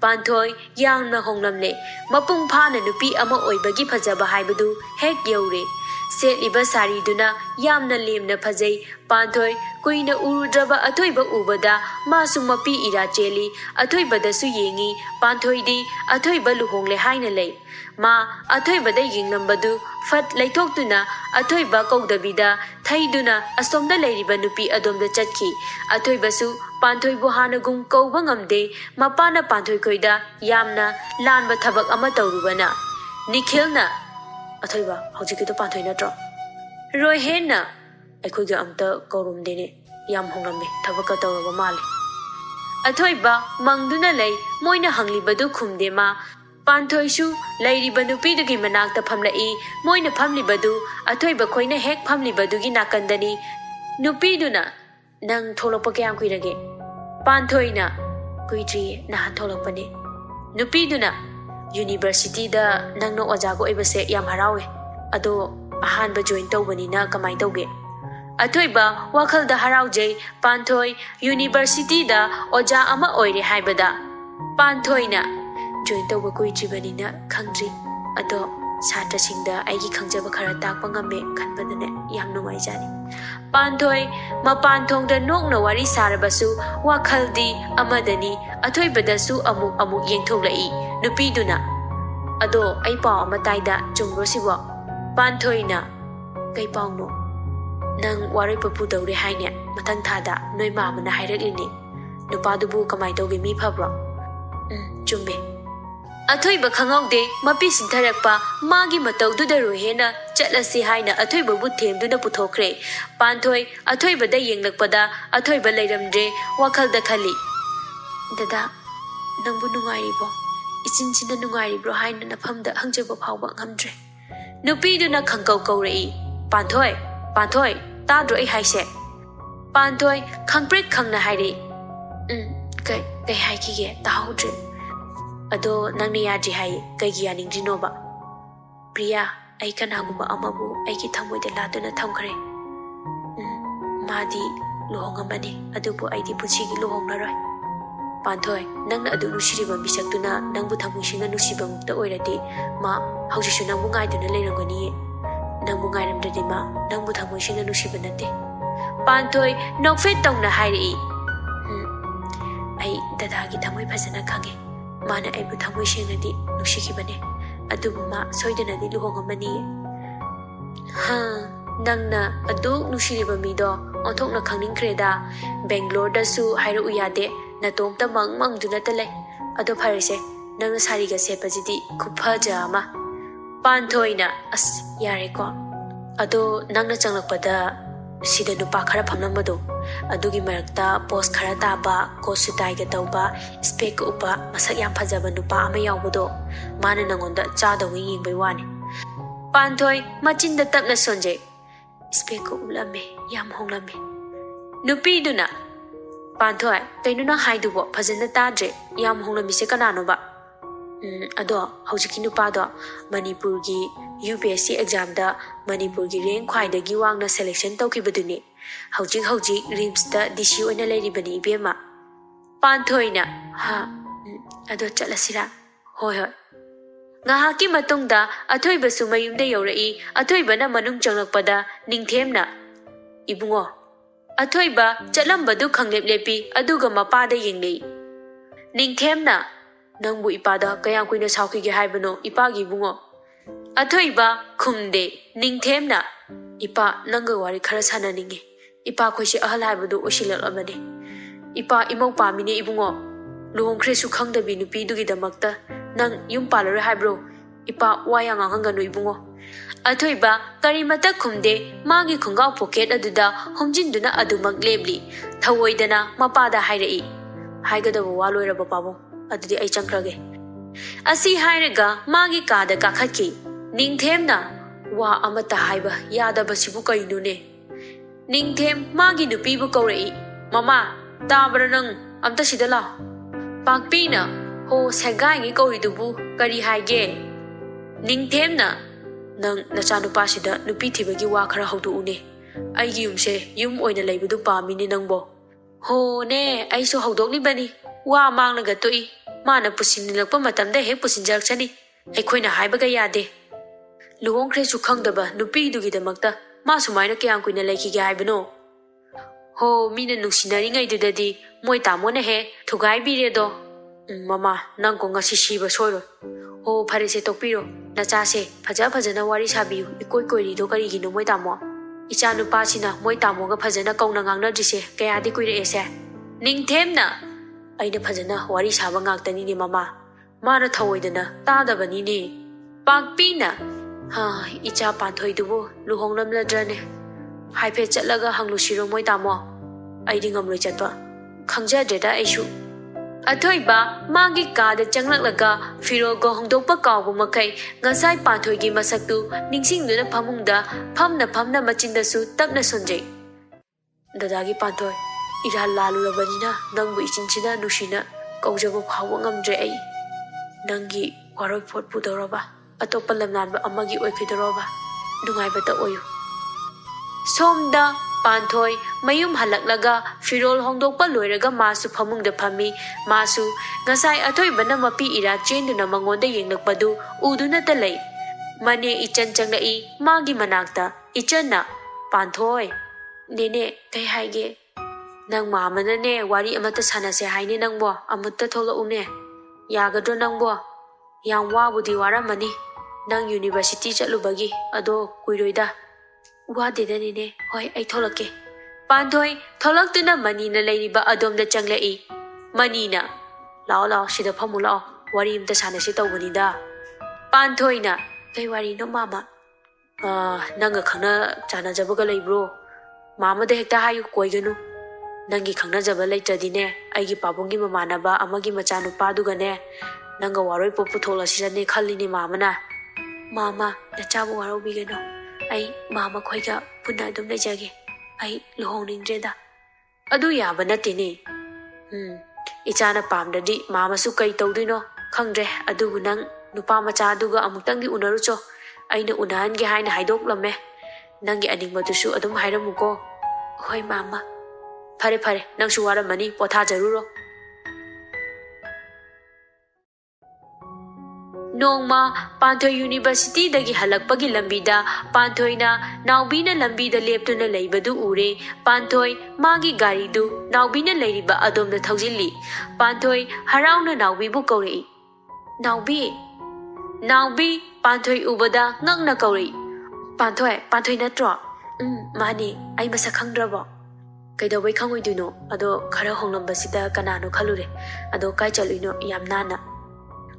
Panthoi yangna honglamle mapung phana nupi ama oibagi phajaba haibadu hek yaure Setliba sari duna yamna lemna phajai Panthoi kuina urudraba athoiba ubada masu mapi ira cheli athoiba da su yengi Panthoi di athoiba luhongle haina lei ma athoiba da yenglambadu fat leithoktuna athoiba kaudabida thaiduna asomda leiriba nupi adomda chatki athoiba su Panthoi bu hanagum kauba ngamde mapana Panthoi koida yamna lanba thabak ama tawrubana Nikhilna Athoiba haujikido Panthoi natro Rohenna aikhoiga amta kaurumdene yam honglambe thabaka tawraba male Athoiba mangduna lei moina hanglibadu khumde ma Panthoi su leiriba nupidugi manakta phamlai moina phamlibadu athoiba khoina hek phamlibadugi nakandani nupiduna nang tholokpa kyam kuirage Panthoi na kuitri na tholokpane nupiduna University da nangno ojago ibase yam harawe ado ahanba join tawbani na kamai tawge athoiba wakhal da haraujai Panthoi University da oja ama oire haibada Panthoi na join tawba kuitribani na khangdri ado satra singda aigi khangjaba khara takpa ngame khanbadane yam nungai jani Panthoi mapan thongda nokna wari sarabasu wakhaldi amadani athoiba da su amuk yengtholai nupiduna ado ai paw ama taida chungro sibo Panthoi na kai pawno nang wari papu dawre haine mathang thada noi mamana hairakini nupadubu kamai tawge mi phabro chumbe Athoiba khangaude mapi sintharakpa magi matawduda rohena chatlasi haina athoiba bu themduna puthokre Panthoi athoiba da yenglakpada athoiba leiramdre wakhalda khali dada nangbu nungairibo Ichinchina nungairibro haina nafamda hangjaba phawba ngamdre Nupiduna khangkau kaurei Panthoi tadro ai haise Panthoi khangprek khangna haire kai haikige tahodre ado nangni yadri hai kaigi yaningdrinoba Priya ai kanagumba amabu aigi thamoida laduna thamkhare madi lohongambani adubu aidi puchigi lohongnaroi Panthoi nangna adu nusiriba bisaktuna nangbu thamusinga nusiba mukta oirati ma haujisu nangbu ngaiduna leirangani nangbu ngairamdadi ma nangbu thamusinga nusiba nate Panthoi nokfet tongna hairi ai dadagi thamoi phajana khange mana aibu thamoi senadi nusikibane adubu ma soidanadi luhongambani nangna adu nusiriba mido onthokna khangningkreda Bangalore da su hairu uyade natomta mangduna talai ado pharise nangna sariga sepajidi khuphaja ama Panthoi na as yare ko ado nangna changlakpada sida nupa khara phamnambado adugi marakta post khara taba kosutai ga tawba spek upa masak yam phajaba nupa ama yawbodo mana nangonda chadawi yingbai wani Panthoi machinda tapna sonje spek ulame yam honglame nupi duna Panthoi kainuna haidubo phajana tadre yam honglamise kanano ba ado haujiki nupa do Manipur gi UPSC exam da Manipur gi rank khwaidagi wangna selection tawkibaduni haujik rims da DC oina leiribani ibema Panthoi na ha ado chalasira hoi ngahaki matungda athoiba su mayumda yaurai athoiba na manung changlakpada ningthemna ibungo athoiba chalambadu khanglep-lepi aduga mapada yenglei ningthemna nangbu ipada kaya kuina saukige haibano ipagi bungo athoiba khumde ningthemna ipa nanga wari khara sananinge ipa khoisi ahal haibadu osilaklamane ipa imau pamine ibungo luhongkhre su khangdabi nupi dugi damakta nang yum palare haibro ipa wayang anganganu ibungo athoiba karimata khumde magi khungau pocket aduda homjinduna adumak lebli thawoidana mapada hairai haigadabu waloiraba pabo adudi ai changkrage asi hairaga magi kada kakhaki ningthemna wa amata haiba yadaba sibu kainune ningthem magi nupi bu kaurai mama tabra nang amta sidala pakpina Ho Segai Koridubu, Kari Haige. Ning Temna, Nang Nachanupasida, Nupiti Wakara Hodu Une. I say, Yum oin a labor do palmini nangbo. Ho ne, I so hodoni bunny. Wa mang gatoi. Mana pusin in the pomatam de hepus in Jacksani. A queen a hibagayade. Luong Cresu Kangdaba, Nupi do get a magda. Masumina Kian Queen a Lake Gabino. Ho, mean a Nungshi I did a day, Moita Monahe, to Guy Biredo. Mama, Nangonga Shishiba Soro. Ho, Pariseto Piro, Natase, Pajapazana Wari Sabi, Ikoi Dokari no Moitamo. Ichanu Pasina, Moitamoga Pazana Konanga Dise, Kayadi Quire Ese. Ning Temna. I the Pazana, Wari Sabangakani Mama. Mana Toidana, Tada Banini. Pagpina. Ha, Icha Pantoidubu, Luhongnam la Journey. Hype Chatlaga Hanglushiro Moitamo. I ding of Richatwa. Khanjaduna issue. Atoiba, Magi ka the Janglaka, Firo go Hongdopa Makai, Gansai Pantoigi Masaktu, Ningsing Luna Pamunda, Pamna Machinda Su, Tapna Sunjay. The Dagi Pantoi, Ira Lalu Vanina, Nangu Ichinchina, Nushina, Gojabo Hawangam J. Nangi, Waro Port Pudoroba, Atopalamamba, Amagi Oikidoroba, Dungai Bata Oyo. Somda. Pantoi, Mayum Halaklaga, Firol Hongdopa Loiraga Masu Pamungda Pami, Masu, Nasai Atoi Banamapi Ira Jenduna Mangonda Yinglakbadu, Uduna Talay. Mane Ichan Changai, Magi Manakta, Ichana, Pantoi. Nene, Kay Haige. Nang Mamana ne, Wari Amata Sanase Haini Nangbo, Amata Tola Une. Yagadro Nangbo. Yang Wabudiwara Mani. Nang University Chalubagi, Ado, Kuidoida. What did any hoy I tolake? Pantoi, Tolakuna Manina Lady Ba Adom the Changlai. Manina. Lao, she the Pamula, Warim the Sanasita Wanida. Pantoina, they worry no mamma. Nanga Kana, Chana Jabagalay bro. Mamma de Hecta Hayu Koiganu. Nangi Kana Jabala Jadine, I give Papungi Mamanaba, Amagi Machanu Padugane. Nanga Wari Poputola Sisane Kalini Mamana. Mama, the Chabu are obligano. I, Mama Quaker, put not dum jaggy. I, Lohong Dreda. Adu Yabanatini. It's an a palm the di, Mama Sukai Todino, Kangre, Adu Nang, Nupama Chaduga, Amutangi Unarucho. I know Unan behind Hidok Lame. Nangi Anima to shoot Adum Hidamuko. Hoy, Mama. Pare, Nangshuara money, Potajaruro. Nongma, Pantoi University dagi halakpagi lambida, Pantoina, Naubina lambida leptuna laibadu ure, Pantoi, Magi garidu, Naubina ladiba adom the Tauzili, Pantoi, Harauna Naubibu Kori. Naubi, Pantoi Ubada, Nangna Kori. Pantoi Natro. Mani, I must a kangrabo. Kaidaway Kangu do no, Ado Kara Honglambasita Kanano Kalure, Ado Kaichaluno, Yamnana.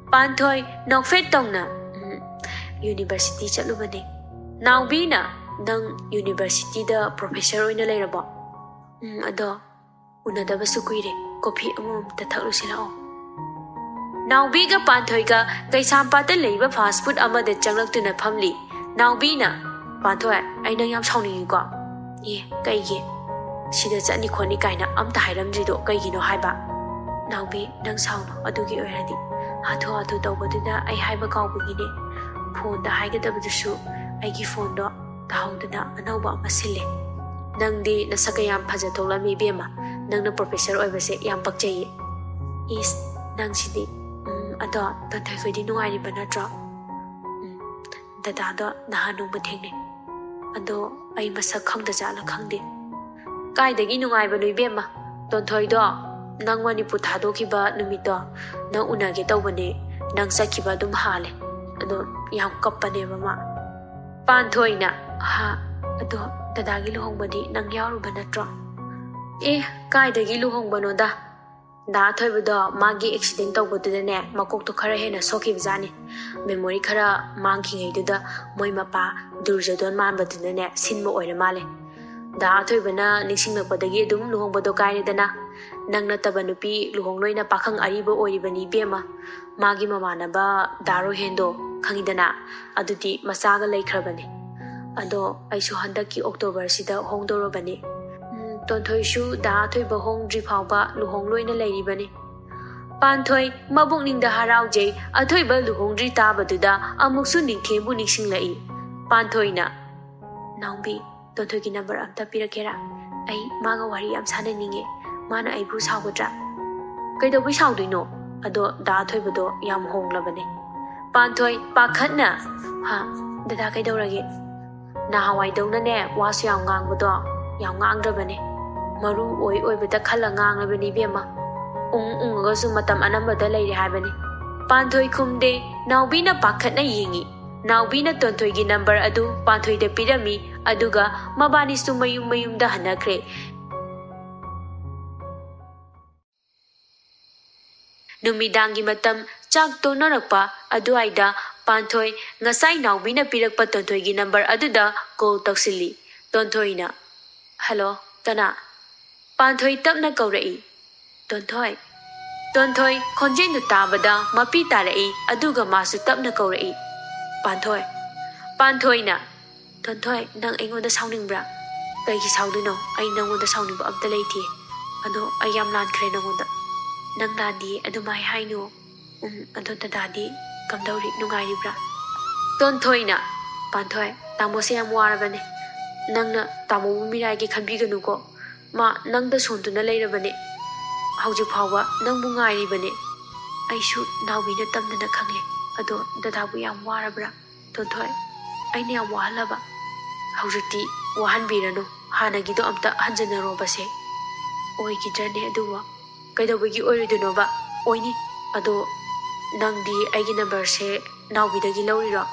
Pantoi, no fet tongna. University Chalubani. Now bina, Nang University the professor in a later. Ado, Unadaba Suquire, copy the Talusilao. Now bigger Pantoiga, Kaisampata labor fast food ama the jungle to Napamli. Now bina, Pantoi, I know I'm sounding you got. Ye, Gaigi. She does any quanicina, Tiram Jido, Gaigino Haiba. Now be, Nang sound, Adugi already. Hato Tobaduna, I have a cow beginning. Phone the high of the shoe, I give phone dog, the Haudana, and over Masile. Nang di Nasakayam Pazatola me bema, Nang the professor over say Yampakjay. East Nang City, a dog, the Taifidi no I even a drop. The Dada, Nahanu Matene. And though I must have come the Jala Kandi. Guy the Ginu I will bema, don't toy dog. Nang wani putado kiba numito, nang una kita wane, nang sa kiba dumhale, ado yam kapane mama. Pantoi na, ha, ado dadagi luhong badi nang yaru banatro. Kai dagi luhong banoda. Da toy bado magi accident to go to the net, makok to karahena soki vizani. Memory kara manking to the moy mapa, durjadon man but to the net, sin mo oil male. Da toy bana nixing the padagi dum luhong bado kai dana. Nang natabanupi luhong noy na pakang aribo oibani bema magi mamanaba daro hendo khangidana aduti masaga laikhrabani ado aisu handaki October sida hongdorobani tonthoi shu da thoi ba hong dri phawba luhong loina lairibani Panthoi mabukningda haraujei athoiba luhongdri tabaduda amuksu ningthembu ningsinglai. Panthoina Naumbi Tontoigi number amta pirakera. Ai maga wari yam sananinge. Mana aibu saugadra. Kaidobai saudoino ado da athoibado yam honglabane. Panthoi pakhatna ha dada kaidaurage. Nahawai daunane wasu yam ngangbado yam ngangrabane. Maru oibada khalla nganglabani bema. Ungasu matam anambada leire habane. Panthoi khumde naubina pakhatna yingi. Naubina Tontoigi number adu Panthoi da pirami aduga mabanisu mayumda hanakre. Numidangi matam chak tonarakpa aduaida Panthoi ngasai naubina pirakpa Tontoigi number aduda call taksili. Tontoina Hello Tana Panthoi tapna kaurai. Tonthoi khonjenu tabada mapi tarai aduga masu tapna kaurai. Panthoina Tonthoi nang aingonda sauningbra. Kaigi sauduno ai nangonda sauningba amta leiti. Ado ai yam lankhre nangonda. Nang landi adumai hainu. Ado tadadi kamdauri nungairibra. Tonthoina Panthoi tamose yam warabane. Nangna tamu mirai khanbiganu ko. Ma nangda sonduna leirabane. Hauji phawa nangbu ngairibane. Aishu nawbina tamdana khangle. Ado dadabu yam warabra. Tonthoi aine yam wahalaba. Haujiti wahanbirano hanagido amta hanjanarobase. Oigidrane aduwa kaidawigi oiridunoba oini ado nangdi aigi number se nawbidagi lawriro.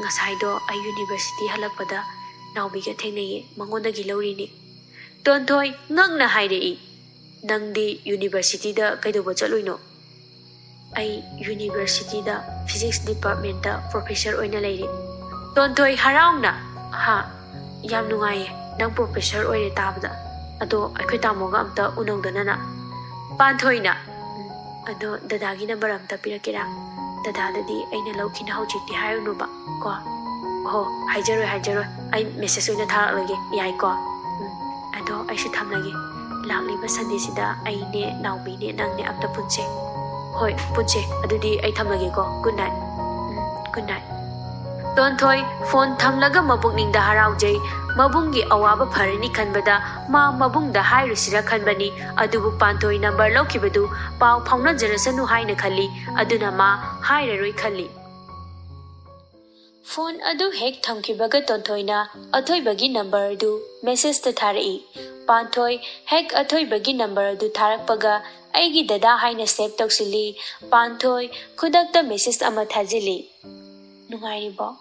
Ngasaido ai university halakpada nawbiga thengnaye mangondagi lawrini. Tonthoi ngangna hairei. Nangdi university da kaidoba chaloino. Ai university da physics department da professor oina leiri. Tonthoi haraungna ha yam nungaye nang professor oire tabada ado akhoi tamoga amta unongdanana. Panthoina ado dadagi number amta pirakera. Dadadadi aina laukhina haujikti hayunuba ko ho haijaroi ai message oina tharalage yai ko ado aishu thamlage lakliba sunday sida aine naubine nangne amta punche. Hoi punche adudi ai thamlage ko. Good night. Good night. Tonthoi phone thamlaga mabukningda haraujei mabungi awaba pharani khanbada ma mabungda hairusira khanbani adubu Panthoi number lokibadu pau phauna jarasanu haina khalli aduna ma hairaroi khalli. Phone adu hek thamkibaga Tonthoina athoibagi number du message ta tharai. Panthoi hek athoibagi number du tharakpaga aigi dada haina save toksili. Panthoi khudakta message ama thajili. Nungairibo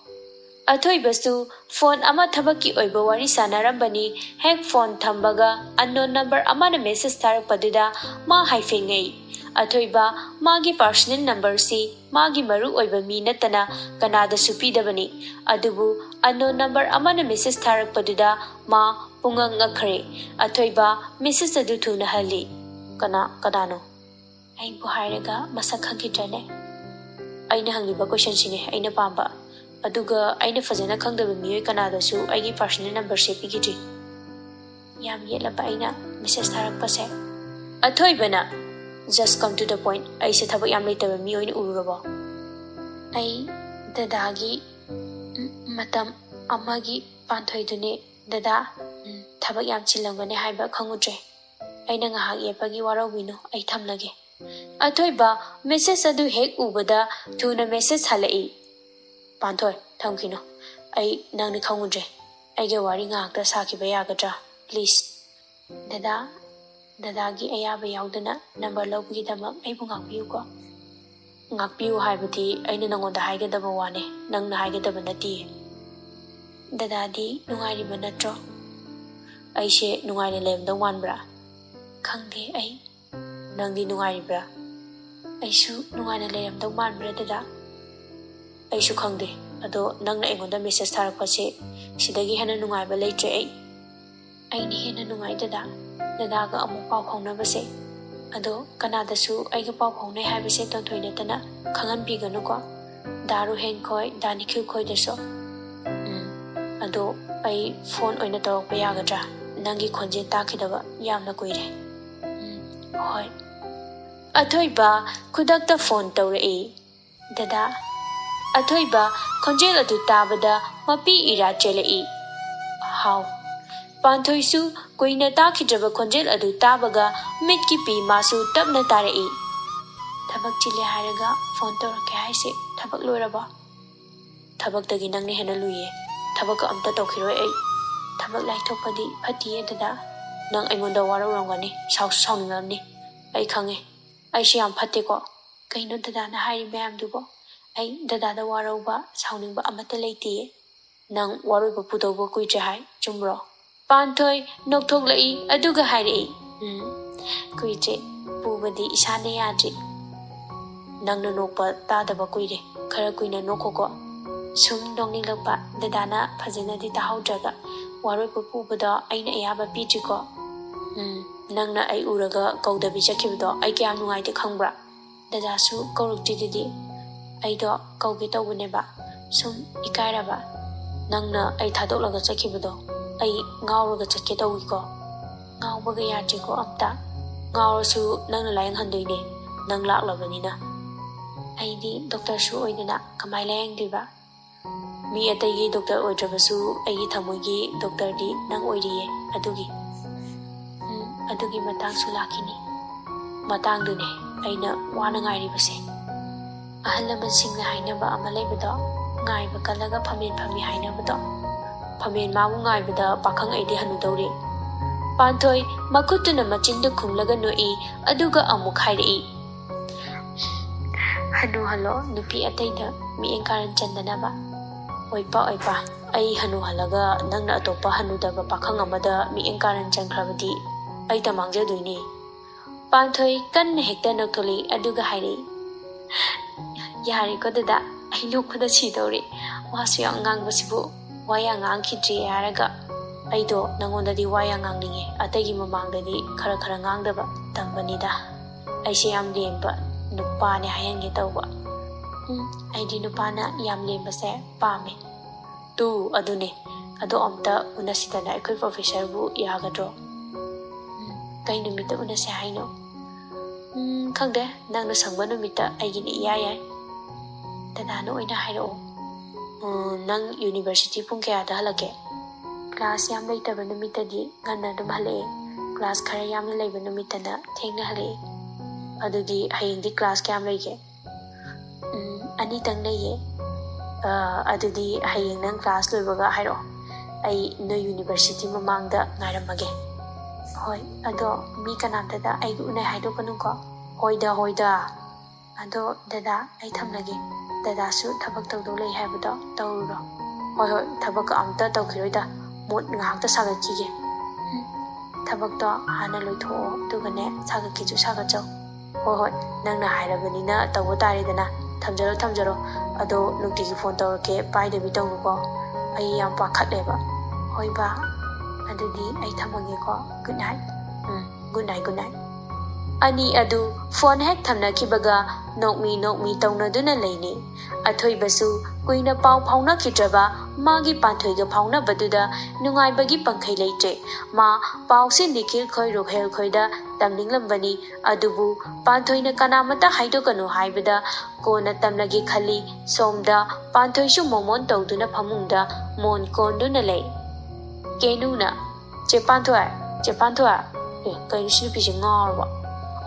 athoibasu phone ama thabaki oiba wari sanarambani hek phone thambaga unknown number amana message tharakpaduda ma haifengai. Athoiba magi personal number si magi maru oiba mi natana kanada supidabani adubu unknown number amana message tharakpaduda ma pungang akhre. Athoiba message adu thuna hali kadano ai bu hairaga masak khangkitrane. Aina hangiba question sine aina pamba aduga aina fajana khangdaba miyoi kanadasu aigi personal number se pigidri. Yam yelaba aina message tharakpase. Athoibana just come to the point. Ai se thabak yam leitaba miyoi ni ururabo. Ai dadagi matam amagi Panthoidune dada thabak yam chilangane haiba khangudre. Aina ngahak yepagi warawino ai thamlage. Athoiba message adu hek ubada thuna message halai. Panthoi thamkino ai nangni khangudre aige wari ngahakta sakiba yagadra please. Dadagi ayaba yaudana number lobgi damak aibu ngakpiu ko. Ngakpiu haibati aina nangonda haigadaba wane nangna haigadaba nati. Dadadi nungairiba natro. Aise nungaire lemda wanbra. Khangde ai nangdi nungairibra. Aisu nungaina leremda wanbra dada. Aisu khangde ado nangna aingonda message tharakpase sidagi hena nungaiba leitre ai. Aini hena nungai dada. Dadaga amuk pau phaunabase ado kanadasu aiga pau phaunai haibase Tonthoina tana khangan biganu ko. Daru hen khoi danikhu khoi deso. Ado ai phone oina tawakpa yagadra. Nangi khonje takhidaba yamna koire. Hoi ꯑꯊꯣꯏꯕ ꯈꯨꯗꯛꯇ phone ꯇꯧꯔꯛꯏ꯫ ꯗꯗꯥ, ꯑꯊꯣꯏꯕ ꯈꯣꯟꯖꯦꯜ ꯑꯗꯨ ꯇꯥꯕꯗ ꯃꯄꯤ era ꯆꯦꯜꯂꯛꯏ꯫ ꯍꯥꯎ꯫ ꯄꯥꯟꯊꯣꯏꯁꯨ ꯀꯨꯏꯅ ꯇꯥꯈꯤꯗ꯭ꯔꯕ ꯈꯣꯟꯖꯦꯜ ꯑꯗꯨ ꯇꯥꯕꯒ ꯃꯤꯠꯀꯤ ꯄꯤ ꯃꯥꯁꯨ ꯇꯞꯅ ꯇꯥꯔꯛꯏ꯫ ꯊꯕꯛ ꯆꯤꯜꯂꯦ ꯍꯥꯏꯔꯒ ꯐꯣꯟ ꯇꯧꯔꯛꯀꯦ ꯍꯥꯏꯁꯦ ꯊꯕꯛ ꯂꯣꯏꯔꯕꯣ? ꯊꯕꯛꯇꯒꯤ ꯅꯪꯅ ꯍꯦꯟꯅ ꯂꯨꯏꯌꯦ꯫ ꯊꯕꯛꯀ ꯑꯝꯇ ꯇꯧꯈꯤꯔꯣꯏ ꯑꯩ꯫ ꯊꯕꯛ ꯂꯥꯏꯊꯣꯛꯄꯗꯤ ꯐꯠꯇꯤꯌꯦ ꯗꯗꯥ꯫ ꯅꯪ ꯑꯩꯉꯣꯟꯗ ꯋꯥꯔꯧꯔꯝꯒꯅꯤ, ꯁꯥꯎꯁꯨ ꯁꯥꯎꯅꯤꯡꯉꯝꯅꯤ꯫ ꯑꯩ ꯈꯪꯉꯦ, ꯑꯩꯁꯦ ꯌꯥꯝ ꯐꯠꯇꯦꯀꯣ꯫ ꯀꯩꯅꯣ ꯗꯗꯥꯅ ꯍꯥꯏꯔꯤ ꯃꯌꯥꯝꯗꯨꯕꯣ? ꯑꯩ ꯗꯗꯥꯗ ꯋꯥꯔꯧꯕ, ꯁꯥꯎꯅꯤꯡꯕ ꯑꯃꯠꯇ ꯂꯩꯇꯤꯌꯦ꯫ ꯅꯪ ꯋꯥꯔꯣꯏꯕ ꯄꯨꯗꯧꯕ ꯀꯨꯏꯗ꯭ꯔꯦ ꯍꯥꯏ, ꯆꯨꯝꯕ꯭ꯔꯣ? ꯄꯥꯟꯊꯣꯏ ꯅꯣꯛꯊꯣꯛꯂꯛꯏ ꯑꯗꯨꯒ ꯍꯥꯏꯔꯛꯏ, ꯀꯨꯏꯗ꯭ꯔꯦ, ꯄꯨꯕꯗꯤ ꯏꯁꯥꯅ ꯌꯥꯗ꯭ꯔꯤ꯫ ꯅꯪꯅ ꯅꯣꯛꯄ ꯇꯥꯗꯕ ꯀꯨꯏꯔꯦ, ꯈꯔ ꯀꯨꯏꯅ ꯅꯣꯛꯈꯣꯀꯣ꯫ ꯁꯨꯝ ꯅꯣꯛꯅꯤꯡꯂꯛꯄ, ꯗꯗꯥꯅ ꯐꯖꯅꯗꯤ ꯇꯥꯍꯧꯗ꯭ꯔꯒ ꯋꯥꯔꯣꯏꯕ ꯄꯨꯕꯗꯣ ꯑꯩꯅ ꯑꯌꯥꯕ ꯄꯤꯗ꯭ꯔꯤꯀꯣ꯫ ꯅꯪꯅ ꯑꯩ ꯎꯔꯒ ꯀꯧꯗꯕꯤ ꯆꯠꯈꯤꯕꯗꯣ ꯑꯩ ꯀꯌꯥꯝ ꯅꯨꯡꯉꯥꯏꯇꯦ ꯈꯪꯕ꯭ꯔꯥ? ꯗꯗꯥꯁꯨ ꯀꯧꯔꯛꯇ꯭ꯔꯤꯗꯨꯗꯤ꯫ ꯑꯩꯗꯣ ꯀꯧꯒꯦ ꯇꯧꯕꯅꯦꯕ, ꯁꯨꯝ ꯏꯀꯥꯏꯔꯕ꯫ ꯅꯪꯅ ꯑꯩ ꯊꯥꯗꯣꯛꯂꯒ ꯆꯠꯈꯤꯕꯗꯣ ꯑꯩ ꯉꯥꯎꯔꯒ ꯆꯠꯀꯦ ꯇꯧꯏꯀꯣ꯫ ꯉꯥꯎꯕꯒ ꯌꯥꯗ꯭ꯔꯤꯀꯣ ꯑꯝꯇ꯫ ꯉꯥꯎꯔꯁꯨ ꯅꯪꯅ ꯂꯥꯌꯦꯡꯍꯟꯗꯣꯏꯅꯦ, ꯅꯪ ꯂꯥꯛꯂꯕꯅꯤꯅ꯫ ꯑꯩꯗꯤ ꯗꯣꯛꯇꯔꯁꯨ ꯑꯣꯏꯗꯅ ꯀꯃꯥꯏ ꯂꯥꯌꯦꯡꯗꯣꯏꯕ? ꯃꯤ ꯑꯇꯩꯒꯤ ꯗꯣꯛꯇꯔ ꯑꯣꯏꯗ꯭ꯔꯕꯁꯨ ꯑꯩꯒꯤ ꯊꯃꯣꯏꯒꯤ ꯗꯣꯛꯇꯔꯗꯤ ꯅꯪ ꯑꯣꯏꯔꯤꯌꯦ, ꯑꯗꯨꯒꯤ ꯃꯇꯥꯡꯁꯨ ꯂꯥꯛꯈꯤꯅꯤ꯫ ꯃꯇꯥꯡꯗꯨꯅꯦ ꯑꯩꯅ ꯋꯥꯅ ꯉꯥꯏꯔꯤꯕꯁꯦ꯫ ꯑꯍꯜ ꯂꯃꯟꯁꯤꯡꯅ ꯍꯥꯏꯅꯕ ꯑꯃ ꯂꯩꯕꯗꯣ, ꯉꯥꯏꯕ ꯀꯜꯂꯒ ꯐꯝꯃꯦꯟ ꯐꯝꯃꯤ ꯍꯥꯏꯅꯕꯗꯣ꯫ ꯐꯝꯃꯦꯟ ꯃꯥꯕꯨ ꯉꯥꯏꯕꯗ ꯄꯥꯈꯪ ꯑꯩꯗꯤ ꯍꯟꯅꯨꯗꯧꯔꯦ꯫ ꯄꯥꯟꯊꯣꯏ ꯃꯈꯨꯠꯇꯨꯅ ꯃꯆꯤꯟꯗꯨ ꯈꯨꯝꯂꯒ ꯅꯣꯛꯏ ꯑꯗꯨꯒ ꯑꯃꯨꯛ ꯍꯥꯏꯔꯛꯏ, ꯍꯟꯅꯨꯍꯜꯂꯣ ꯅꯨꯄꯤ ꯑꯇꯩꯗ ꯃꯤꯠꯌꯦꯡ ꯀꯥꯔꯟ ꯆꯟꯗꯅꯕ꯫ ꯑꯣꯏꯄ, ꯑꯩ ꯍꯟꯅꯨꯍꯜꯂꯒ ꯅꯪꯅ ꯑꯇꯣꯞꯄ ꯍꯟꯅꯨꯗꯕ ꯄꯥꯈꯪ ꯑꯃꯗ ꯃꯤꯠꯌꯦꯡ ꯀꯥꯔꯟ ꯆꯟꯈ꯭ꯔꯕꯗꯤ ꯑꯩꯇ ꯃꯥꯡꯖꯗꯣꯏꯅꯦ꯫ ꯄꯥꯟꯊꯣꯏ ꯀꯟꯅ ꯍꯦꯛꯇ ꯅꯣꯛꯊꯣꯛꯂꯛꯏ ꯑꯗꯨꯒ ꯍꯥꯏꯔꯛꯏ, ꯌꯥꯔꯦꯀꯣ ꯗꯗꯥ, ꯑꯩ ꯅꯣꯛꯄꯗ ꯁꯤꯗꯧꯔꯦ꯫ ꯋꯥꯁꯨ ꯌꯥꯝ ꯉꯥꯡꯕꯁꯤꯕꯨ ꯋꯥ ꯌꯥꯝ ꯉꯥꯡꯈꯤꯗ꯭ꯔꯦ ꯍꯥꯏꯔꯒ꯫ ꯑꯩꯗꯣ ꯅꯪꯉꯣꯟꯗꯗꯤ ꯋꯥ ꯌꯥꯝ ꯉꯥꯡꯅꯤꯡꯉꯦ, ꯑꯇꯩꯒꯤ ꯃꯃꯥꯡꯗꯗꯤ ꯈꯔ ꯉꯥꯡꯗꯕ ꯇꯝꯕꯅꯤꯗ꯫ ꯑꯩꯁꯦ ꯌꯥꯝ ꯂꯦꯝꯕ ꯅꯨꯄꯥꯅꯦ ꯍꯥꯏꯍꯟꯒꯦ ꯇꯧꯕ꯫ ꯑꯩꯗꯤ ꯅꯨꯄꯥꯅ ꯌꯥꯝ ꯂꯦꯝꯕꯁꯦ ꯄꯥꯝꯃꯦ꯫ ꯑꯗꯨꯅꯦ, ꯑꯗꯣ ꯑꯝꯇ ꯎꯅꯁꯤꯗꯅ ꯑꯩꯈꯣꯏ ꯄ꯭ꯔꯣꯐꯦꯁꯔꯕꯨ ꯌꯥꯒꯗ꯭ꯔꯣ? ꯀꯩ ꯅꯨꯃꯤꯠꯇ ꯎꯅꯁꯦ ꯍꯥꯏꯅꯣ? ꯈꯪꯗꯦ, ꯅꯪꯅ ꯁꯪꯕ ꯅꯨꯃꯤꯠꯇ ꯑꯩꯒꯤꯗꯤ ꯏꯌꯥ ꯌꯥꯏ꯫ ꯗꯗꯥꯅ ꯑꯣꯏꯅ ꯍꯥꯏꯔꯛꯑꯣ꯫ ꯅꯪ ꯌꯨꯅꯤꯚꯔꯁꯤꯇꯤ ꯄꯨꯡ ꯀꯌꯥꯗ ꯍꯜꯂꯛꯀꯦ? ꯀ꯭ꯂꯥꯁ ꯌꯥꯝ ꯂꯩꯇꯕ ꯅꯨꯃꯤꯠꯇꯗꯤ ꯉꯟꯅ ꯑꯗꯨꯝ ꯍꯜꯂꯛꯑꯦ, ꯀ꯭ꯂꯥꯁ ꯈꯔ ꯌꯥꯝꯅ ꯂꯩꯕ ꯅꯨꯃꯤꯠꯇꯅ ꯊꯦꯡꯅ ꯍꯜꯂꯛꯑꯦ꯫ ꯑꯗꯨꯗꯤ ꯍꯌꯦꯡꯗꯤ ꯀ꯭ꯂꯥꯁ ꯀꯌꯥꯝ ꯂꯩꯒꯦ? 2ꯇꯪ ꯂꯩꯌꯦ꯫ ꯑꯗꯨꯗꯤ ꯍꯌꯦꯡ ꯅꯪ ꯀ꯭ꯂꯥꯁ ꯂꯣꯏꯕꯒ ꯍꯥꯏꯔꯛꯑꯣ, ꯑꯩ ꯅꯣꯏ ꯌꯨꯅꯤꯚꯔꯁꯤꯇꯤ ꯃꯃꯥꯡꯗ ꯉꯥꯏꯔꯝꯃꯒꯦ꯫ ꯍꯣꯏ, ꯑꯗꯣ ꯃꯤ ꯀꯅꯥꯝꯇꯗ ꯑꯩꯒ ꯎꯅꯩ ꯍꯥꯏꯗꯣꯛꯀꯅꯨꯀꯣ꯫ ꯍꯣꯏꯗ꯫ ꯑꯗꯣ ꯗꯗꯥ, ꯑꯩ ꯊꯝꯂꯒꯦ꯫ ꯗꯗꯥꯁꯨ ꯊꯕꯛ ꯇꯧꯗꯧ ꯂꯩ ꯍꯥꯏꯕꯗꯣ ꯇꯧꯔꯨꯔꯣ꯫ ꯍꯣꯏ, ꯊꯕꯛꯀ ꯑꯝꯇ ꯇꯧꯈꯤꯔꯣꯏꯗ, ꯃꯣꯠ ꯉꯥꯏꯍꯥꯛꯇ ꯁꯥꯒꯠꯈꯤꯒꯦ꯫ ꯊꯕꯛꯇꯣ ꯍꯥꯟꯅ ꯂꯣꯏꯊꯣꯛꯑꯣ, ꯑꯗꯨꯒꯅꯦ ꯁꯥꯒꯠꯈꯤꯁꯨ ꯁꯥꯒꯠꯆꯧ꯫ ꯍꯣꯏ, ꯅꯪꯅ ꯍꯥꯏꯔꯕꯅꯤꯅ ꯇꯧꯕ ꯇꯥꯔꯦꯗꯅ꯫ ꯊꯝꯖꯔꯣ꯫ ꯑꯗꯣ ꯅꯨꯡꯇꯤꯒꯤ ꯐꯣꯟ ꯇꯧꯔꯛꯀꯦ, ꯄꯥꯏꯗꯕꯤ ꯇꯧꯅꯨꯀꯣ꯫ ꯑꯩ ꯌꯥꯝ ꯄꯥꯈꯠꯂꯦꯕ꯫ ꯍꯣꯏ ꯕꯥ, ꯑꯗꯨꯗꯤ ꯑꯩ ꯊꯝꯃꯒꯦꯀꯣ꯫ Good night. Good night. ꯑꯅꯤ ꯑꯗꯨ ꯐꯣꯟ ꯍꯦꯛ ꯊꯝꯅꯈꯤꯕꯒ ꯅꯣꯛꯃꯤ ꯇꯧꯅꯗꯨꯅ ꯂꯩꯅꯩ꯫ ꯑꯊꯣꯏꯕꯁꯨ ꯀꯨꯏꯅ ꯄꯥꯎ ꯐꯥꯎꯅꯈꯤꯗ꯭ꯔꯕ ꯃꯥꯒꯤ ꯄꯥꯟꯊꯣꯏꯒ ꯐꯥꯎꯅꯕꯗꯨꯗ ꯅꯨꯡꯉꯥꯏꯕꯒꯤ ꯄꯪꯈꯩ ꯂꯩꯇ꯭ꯔꯦ꯫ ꯃꯥ ꯄꯥꯎꯁꯤ ꯅꯤꯈꯤꯜ ꯈꯣꯏ ꯔꯨꯍꯦꯜ ꯈꯣꯏꯗ ꯇꯝꯅꯤꯡꯂꯝꯕꯅꯤ, ꯑꯗꯨꯕꯨ ꯄꯥꯟꯊꯣꯏꯅ ꯀꯅꯥꯃꯠꯇ ꯍꯥꯏꯗꯣꯛꯀꯅꯨ ꯍꯥꯏꯕꯗ ꯀꯣꯟꯅ ꯇꯝꯂꯒꯦ ꯈꯜꯂꯤ꯫ ꯁꯣꯝꯗ ꯄꯥꯟꯊꯣꯏꯁꯨ ꯃꯣꯃꯣꯟ ꯇꯧꯗꯨꯅ ꯐꯃꯨꯡꯗ ꯃꯣꯟ ꯀꯣꯟꯗꯨꯅ ꯂꯩ꯫ ꯀꯦꯅꯨꯅ, ꯆꯦ ꯄꯥꯟꯊꯣꯏ, ꯀꯩꯅꯣ ꯁꯤ ꯅꯨꯄꯤꯁꯦ ꯉꯥꯎꯔꯕ?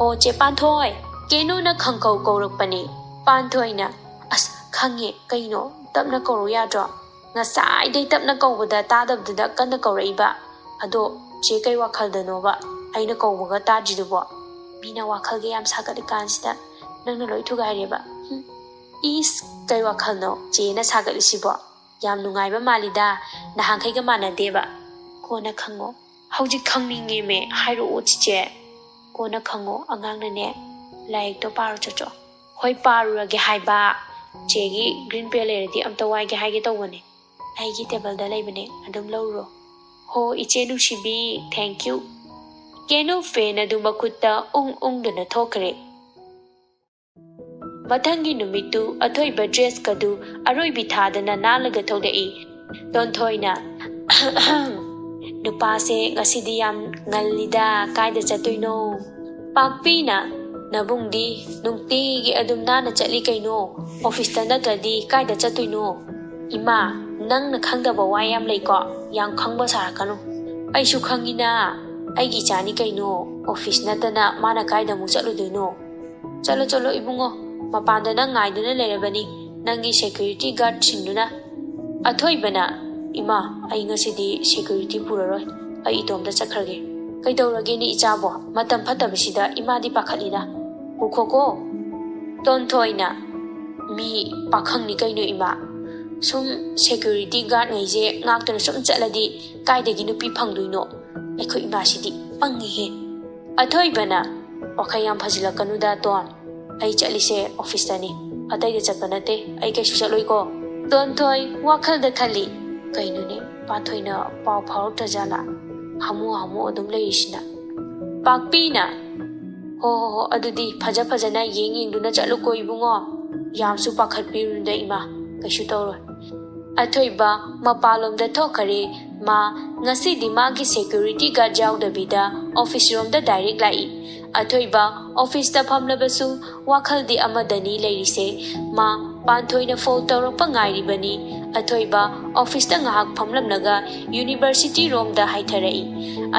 ꯑꯣ, ꯆꯦ ꯄꯥꯟꯊꯣꯏ, ꯀꯦꯅꯨꯅ ꯈꯪꯀꯧ ꯀꯧꯔꯛꯄꯅꯤ꯫ ꯄꯥꯟꯊꯣꯏꯅ, ꯑꯁ ꯈꯪꯉꯦ, ꯀꯩꯅꯣ ꯇꯞꯅ ꯀꯧꯔꯣ ꯌꯥꯗ꯭ꯔꯣ? ꯉꯁꯥꯏꯗꯩ ꯇꯞꯅ ꯀꯧꯕꯗ ꯇꯥꯗꯕꯗꯨꯗ ꯀꯟꯅ ꯀꯧꯔꯛꯏꯕ꯫ ꯑꯗꯣ ꯆꯦ ꯀꯩ ꯋꯥꯈꯜꯗꯅꯣꯕ ꯑꯩꯅ ꯀꯧꯕꯒ ꯇꯥꯗ꯭ꯔꯤꯗꯨꯕꯣ? ꯃꯤꯅ ꯋꯥꯈꯜꯒ ꯌꯥꯝ ꯁꯥꯒꯠꯂꯤꯀꯥꯟꯁꯤꯗ ꯅꯪꯅ ꯂꯣꯏ ꯊꯨꯒꯥꯏꯔꯦꯕ꯫ ꯏꯁ, ꯀꯩ ꯋꯥꯈꯜꯅꯣ ꯆꯦꯅ ꯁꯥꯒꯠꯂꯤꯁꯤꯕꯣ? ꯌꯥꯝ ꯅꯨꯡꯉꯥꯏꯕ ꯃꯥꯜꯂꯤꯗ, ꯅꯍꯥꯟꯈꯩꯒ ꯃꯥꯟꯅꯗꯦꯕ꯫ ꯀꯣꯟꯅ ꯈꯪꯉꯣ꯫ ꯍꯧꯖꯤꯛ ꯈꯪꯅꯤꯡꯉꯦꯃꯦ, ꯍꯥꯏꯔꯛꯑꯣ ꯆꯤꯆꯦ꯫ ꯀꯣꯟꯅ ꯈꯪꯉꯣ, ꯑꯉꯥꯡꯅꯅꯦ ꯂꯥꯏꯔꯤꯛꯇꯣ ꯄꯥꯔꯣ ꯆꯣ꯫ ꯍꯣꯏ, ꯄꯥꯔꯨꯔꯒꯦ ꯍꯥꯏꯕ꯫ ꯆꯦꯒꯤ ꯒ꯭ꯔꯤꯟ ꯄꯦꯟ ꯂꯩꯔꯗꯤ ꯑꯝꯇ ꯋꯥꯏꯒꯦ ꯍꯥꯏꯒꯦ ꯇꯧꯕꯅꯦ꯫ ꯑꯩꯒꯤ ꯇꯦꯕꯜꯗ ꯂꯩꯕꯅꯦ, ꯑꯗꯨꯝ ꯂꯧꯔꯨꯔꯣ꯫ ꯍꯣ ꯏꯆꯦ ꯅꯨꯡꯁꯤꯕꯤ, ꯊꯦꯡꯀ꯭ꯌꯨ꯫ ꯀꯦꯅꯨ ꯐꯦꯟ ꯑꯗꯨ ꯃꯈꯨꯠꯇ ꯎꯪꯗꯨꯅ ꯊꯣꯛꯈ꯭ꯔꯦ꯫ ꯃꯊꯪꯒꯤ ꯅꯨꯃꯤꯠꯇꯨ ꯑꯊꯣꯏꯕ ꯗ꯭ꯔꯦꯁꯀꯗꯨ ꯑꯔꯣꯏꯕꯤ ꯊꯥꯗꯅ ꯅꯥꯜꯂꯒ ꯊꯣꯛꯂꯛꯏ꯫ ꯇꯣꯟꯊꯣꯏꯅ, ꯅꯨꯄꯥꯁꯦ ꯉꯁꯤꯗꯤ ꯌꯥꯝ ꯉꯜꯂꯤꯗ, ꯀꯥꯏꯗ ꯆꯠꯇꯣꯏꯅꯣ? ꯄꯥꯛꯄꯤꯅ, Nabungdi nungtigi adum nana chatli kaino office ta natradi kaida chatuino ima nang na khangdaba wa yam leiko yang khangba sarakanu ai su khangina ai gi chani kaino office natana mana kaida mu chatludoino chalo chalo ibungo mapanda na ngaiduna lerabani nangi security guard singduna athoibana ima ai ngasidi security puraroi ai itomda chakhrage kaidorage ni ichabo matam phatabisida imadi pakhalina ukhoko tontoina mi pakhang ni kaino ima sum security guard ngaije ngaktuna sum chaladi kaidagi nupi phangduino aiko ima sidi pangi he athoibana okhayam phajilakanuda ton ai chalise office tani atai de chapanate ai kai su chaloi ko tontoi wakhal da khali kaino ne pathoina paw phau ta jala hamu adum leisina pakpina ho adudi phaja phajana yeng duna chalu ko ibungo yamsu pakhat pirunda ima kaisu tawro athoiba mapalom da thokare ma ngasi dima ki security guard jaw da bida office room da direct lai athoiba office da phamlabasu wakhal di amadani leirise ma panthoina phone tawrpa ngairi bani athoiba office da ngahak phamlamnaga university room da haitharai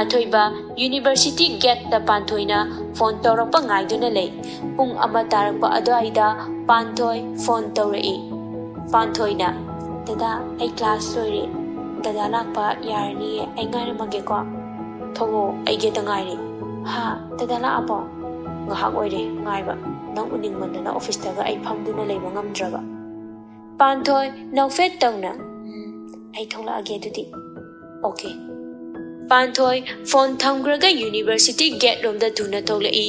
athoiba university gate da panthoina phone tawrpa ngaiduna lei pung ama tarakpa adoida panthoi phone tawrai panthoina dada ai class lore dada lakpa yarni ai ngaire mage ko thogo ai ge dangaire ha dada la apo ngahak oire ngaiba nang uning mandana office ta ga ai phamduna leiba ngamdraba panthoi nofet tawna ai thola age dudi okay panthoi phone thamgraga university gate room da thuna tholai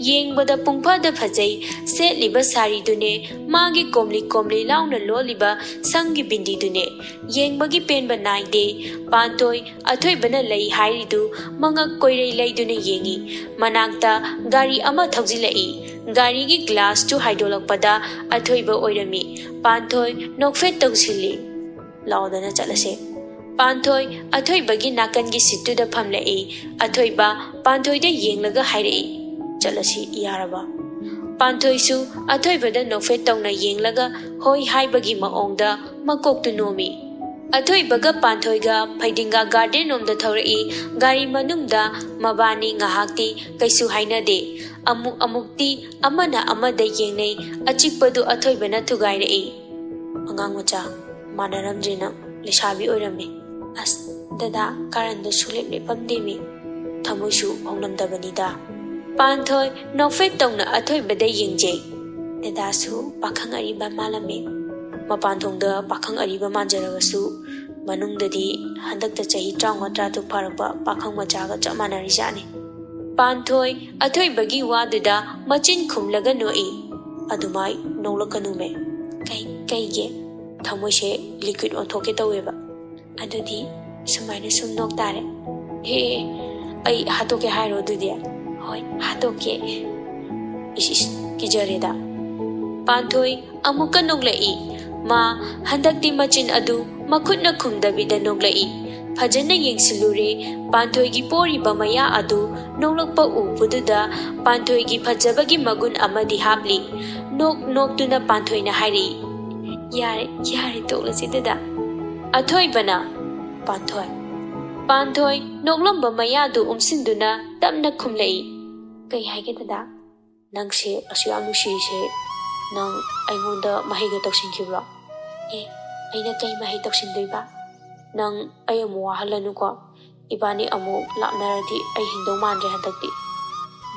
yengbada pungpha da phajai setliba sari dune magi komli launa loliba sangi bindi dune yengbagi penba naide panthoi athoi bana lei hairidu manga koirei leidune yengi manakta gari ama thaujilai gari gi glass to haidolakpada athoi ba oirami panthoi nokfet tawsili laudana chalase panthoi athoi bagi nakan gi situ da phamle athoi ba panthoi de yenglaga hairei chalasi yaraba panthoi su athoi bada nofet tawna yenglaga hoi hai bagi maongda makok tu nomi athoi baga panthoi ga phaidinga garden om da thorei gari manungda mabani ngahakti kaisu haina de amukti amana amada yengnei achikpadu athoi bana thugairei angang macha manaramjina lishabi oirame as dada karan da sulep le pamdemi thamoisu ongnamdabanida panthoi nofet tawna athoi bada yengje dada su pakhang ariba malame mapan thongda pakhang ariba manjaragasu manungdadi handakta chahi 33 pharapa pakhang macha ga chamanari jani panthoi athoi bagi waduda machin khumlaga noi adumai nolakanume kai ge thamoise liquid on thoke taweba adudi sumaina sum nok tare he ai hatoke hairo dudi hoi hatoke is kijareda panthoi amuka noglai ma handakti machin adu makhutna khumdabida noglai phajana yengsilure panthoi gi pori bamaya adu nolakpa upududa panthoi gi phajabagi magun amadi hapli nok tuna panthoi na hairi yare toklasi dada athoi bana panthoi noklamba maya du umsinduna tamna khumlei kai haige dada nangse asu am nushi se nang aingonda mahiga toksinkhibra aina kai mahi toksindoiba nang ayamu wahalanu ko ibani amu lapnaradi ai hindau mandre handakti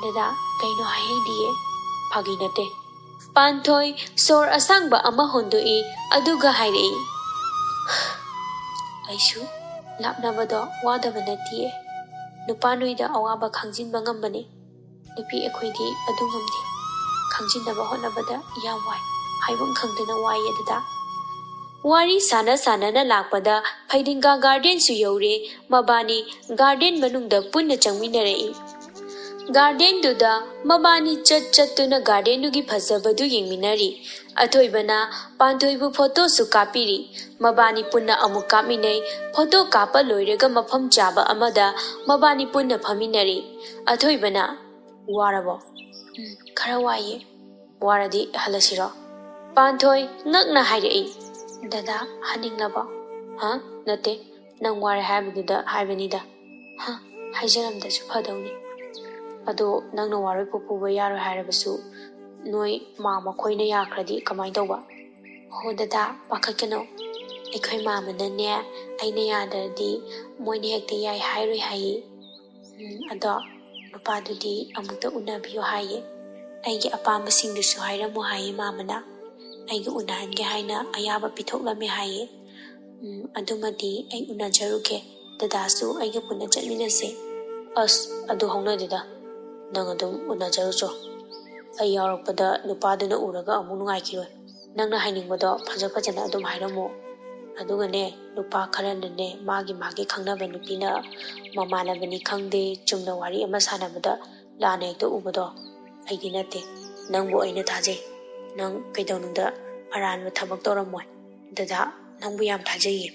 dada kaino haidie phagi nate panthoi sor asangba ama hondoi aduga hairei aisu lapnabado wadaba natie nupanoida awaba khangjinba ngambane nupi ekhoidi adu ngamdi khangjinaba honabada yam wai haibam khangdana wai adada wari sana na lakpada phaidinga garden su yaure mabani garden manungda punna changminarei garden duda mabani chattuna garden dugi phajabadu yengminari athoibana panthoi bu photo su kapiri mabani punna amuk kaminai photo kapa loiraga mafam chaba amada mabani punna phaminari athoibana warabo Khara waye. Waradi halasiro. Panthoi ngakna hairei. Dada haninglaba. Ha? Nate. Nang ware haibduda haibanida. Ha? Haijaramdasu phadawni. Ado nangna waroi pupuba yaro hairabasu. Noi mama khoina yakhradi kamai tawba. Ho dada pakhatkano. Aikhoi mama nane aina yadardi moine hekte yai hairoi hayi. Ado nupadudi amukta unabiyo hayi. Aigi apambasingdusu hairamu hayi mamana. Aigi unahange haina ayaba pithoklame hayi. Adumadi ai unajaruke dadasu aigi punna chatminase. Adu haunadida. Nang adum unajarucho. Ai yaurokpada nupaduna uraga amu nungaikiroi. Nangna hainingbodo phajana adum hairamo. Adugane nupa kharanane magi khangnaba nupina mamanabani khangde chumna wari ama sanabada lana hekta ubado aigi nate nangbu aina thajai nang kaidawnungda aranba thabak tawramoy dada nangbu yam thajai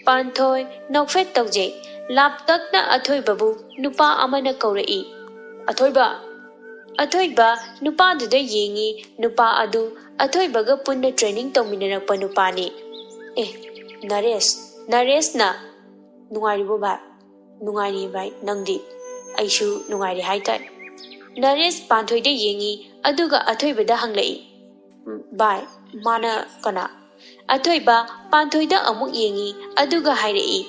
Panthoi nokfet tawjai Loktakna athoibabu nupa amana kaurei Athoiba nupa duda yengi nupa adu athoibaga punna training tawminarakpa nupani Naresh na nungairibo bai nungairi bai nangdi aishu nungairi haitai Naresh Panthoida yengi aduga athoibada hanglai bai mana kana athoiba Panthoida amuk yengi aduga hairei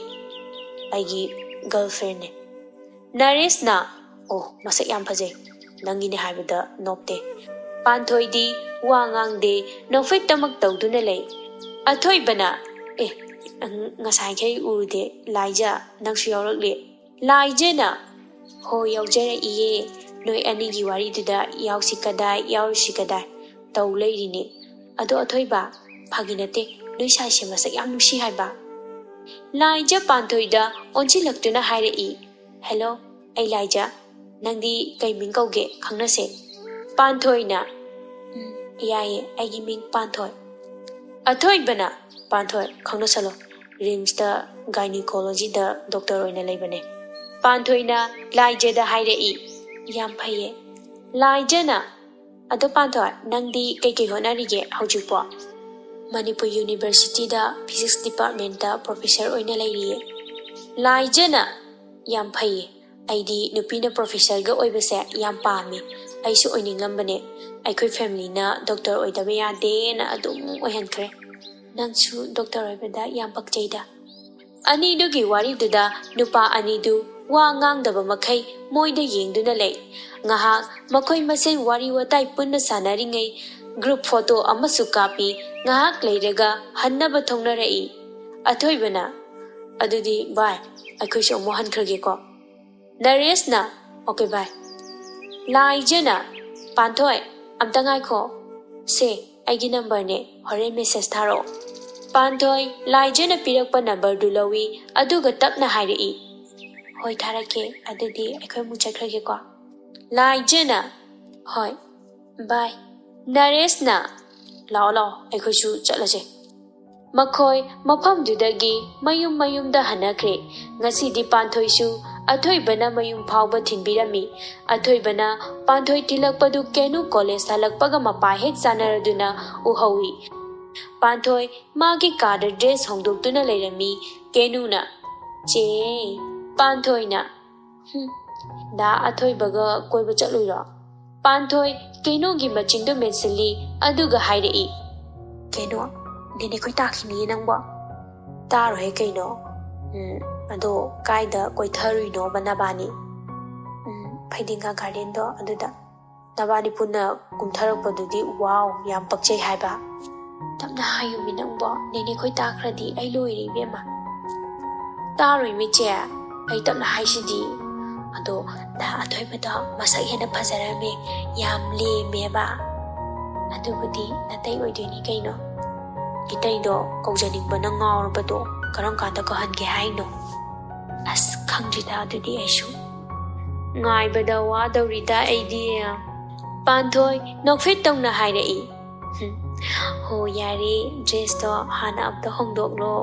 aigi girlfriend ne Naresh na masak yam phajai nangine haibada nokte Panthoidi wa ngangde nofet tamak tawduna lei Athoibana ngasai khay urude laija nangsu yaurakle laijana ho yaujara iye noi anigi wari duda yausi kadai taw leirine ado athoiba phaginate noi saise masak yam nusi haiba laija Panthoida onchilaktuna hairei hello ai laija nangdi kai ming kauge khangnase Panthoina yaye aigi ming Panthoi Athoibana Panthoi khangna salo Rims da gynecology da doctor oina leibane Panthoina laija da hairei yam phaye laija na ado Panthoi nangdi kai honarige haujipo Manipur University da physics department da professor oina leiriye laija na yam phaye aidi nupina professor ga oibase yam pami aisu oininglambane aikhoi family na doctor oidaba yade na adum oihankhre nangsu doctor oibada yam pakjaida ani dugi wari duda nupa ani du wa ngangdaba makhai moida yengduna lei ngaha makhoi masen wari watai punna sanaringai group photo amasu kapi ngahak leiraga hannaba thongnarai athoibana adudi bye aikhoi so mohan khrage ko Naresh na okay bye laijana Panthoi amtangai kho se aigi number ne hore message tharo Panthoi laijana pirakpa number du lawi aduga tapna hairei hoi tharake adudi aikhoi mu chakhrage ko laijana hoi bye Naresh na lao aikhoi su chatlaje makhoi mafam dudagi mayumda hanakre ngasidi Panthoi su Athoibana mayum phawba thinbirami Athoibana Panthoi tilakpadu kenu college halakpaga mapa hek sanaraduna uhawi Panthoi magi card dress hongdoktuna leirami kenuna che Panthoi na da Athoibaga koiba chatluira Panthoi kenu gi machindu mensili aduga hairei kenu nene koi takhini nangba taro he keno ado kaida koi tharui no banabani phaidinga garden do aduda nabani punna kumtharakpadudi wow yam pakchai haiba tamna hayumi nangbo nene koi takhradi ai loiri bema taroi mi che ai tamna haisidi ado da athoibada masak hena phajarame yam le meba adubudi natai oidini kaino kitai do kaujaning bana ngawrbado karam kanda ko hange haino as khangjida adudi aishu ngai bada wa dawrida aidi Panthoi nokfit tongna hairei ho yari dress to hana abda hongdok lo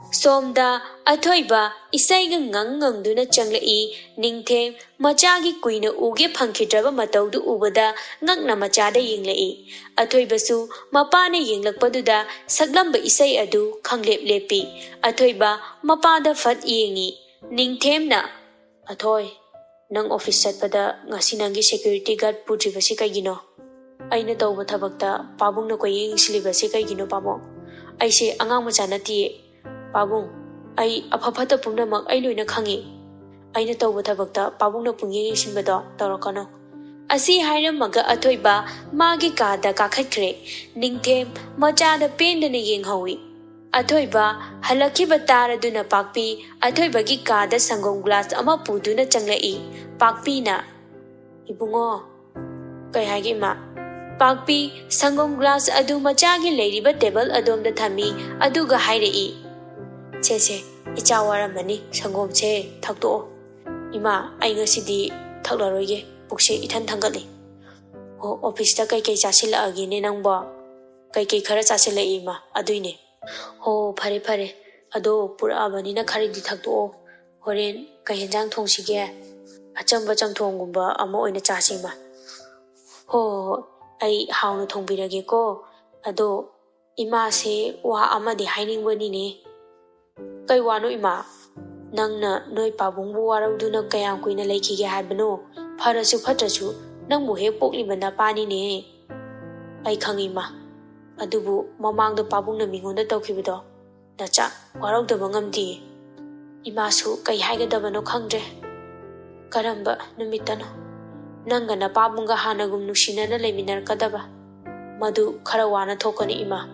Somda athoiba isaiga ngangduna changlai ningthem machagi kuina uge phangkhidraba mataudu ubada ngakna machada yinglai athoibasu mapane yinglakpaduda saglamba isai adu khanglep lepi athoiba mapada fat yengi ningthemna athoi nang office chatpada ngasi nangi security guard pujibasi kaigino aina tawba thabakta pabungna ko yingsilibasi kaigino pamo aise angang macha nati Pabung, ay apapata pumnamak ay loy na khangi. Ay natawba tabagta pabung na pungyayang simbado, tarakano. Asi hayra maga athoiba magi kada kakhatkre, ningthem machada penda na yenghawi. Athoiba halakiba taraduna pakpi, athoiba gi kada sanggong glass ama puduna changlai, pakpi na. Ibungo, kay hagi ma. Pakpi sanggong glass adu machagi layriba table adom da thami, aduga hayrai. Che, icha waramani sangom che thakto ima ai ngasidi thaklaroige pukse ithan thangali ho office ta kai chasila agi ne nangba kai khara chasila ima aduine ho phare ado pura abani na khari di thakto horen kai henjang thongsige achamba chamthonggumba ama oina chasima ho ai hauna thongbirage ko ado ima se wa amadi hainingwani ne Kay wano ima, nang na noy pabungbu warawduna kayang kuina laikige haibano, parasu patrasu, nang muhe pokliba na pani ne. Ay khang ima, adubu mamangda pabung na mingonda tawkibado, nacha warawdaba ngamdi. Imasu kay haigadabano khangdre. Karamba numitano, nangga na pabungga hanagum nushina na layminar kadaba. Madu karawana thokani ima.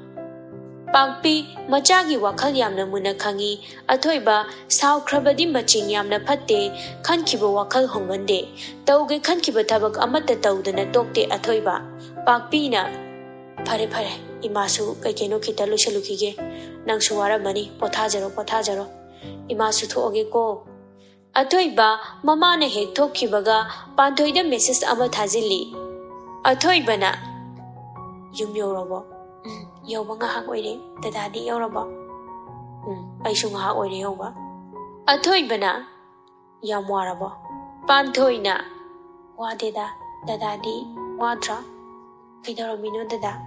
Pakpi machagi wakhal yamna muna khangi athoiba hankhradbani maching yamna phatte khankiba wakhal hongande tauge khankiba thabak amata tawdana tokte athoiba pakpi na phare imasu kaikeno khita lusalukige nangsu waramani pothajaro imasu thoge ko athoiba mama na hek thokkibaga panthoida message ama thajili athoiba na yumyorabo Yauba nga hak oire, dadadi yauraba. Aisu nga hak oire yauba. Athoiba na, yamwaraba. Panthoi na, wadeda, dadadi, wadra. Kaidaramino dada.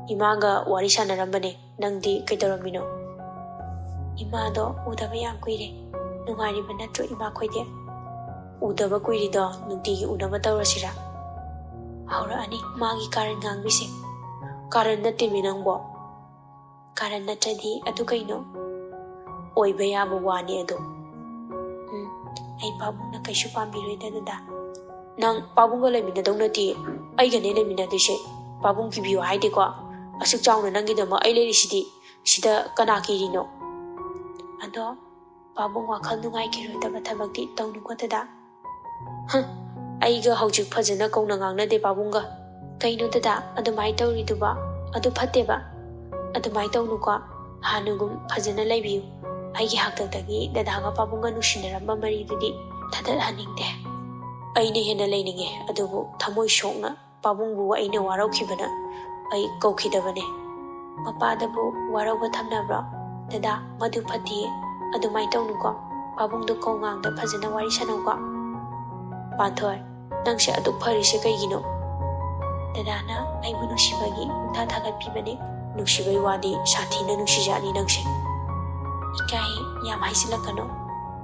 Imaga wari sanarambane, nangdi kaidaramino. Imado udaba yang kuire, nungairiba natro ima koide. Udaba kuirido, nungtigi unaba tawrasira. Haura ani, magi karan ngangbise. Karan na timinangbo. Karan na tadi adu kaino. Oy bayaba wani adu. Ay pabung na kaisu pambiroy dada. Nang pabung ga lamina daw nati. Ay gane lamina dise. Pabung kibiyo haide ko. Asuk chaw na nangi dama ay leri sidi. Sida kanaki rino. Ado pabung wakal nungay kiroy daba tabagdi taw nungko dada. Ay ga haujik pazana kong nangang na de pabung ga. Kaino dada adumai tawriduba adu phatteba adumai tawnuko hanugum phajana laibiyu aigi haktagdagi dadaga pabunga nushinaramba maridudi thadal haningde aine hena laininge adubu thamoi shokna pabungbu aine waraukibana ai kokhidabane mapadabu warauba thamnabra dada madu phati adumai tawnuko pabungdu kongang da phajana wari sanauko panthoi nangse adu pharise kaigino Dadana ay nusibagi tatagat pibane nusibay wadi sathina nusijani nangse ikai yam haisilakano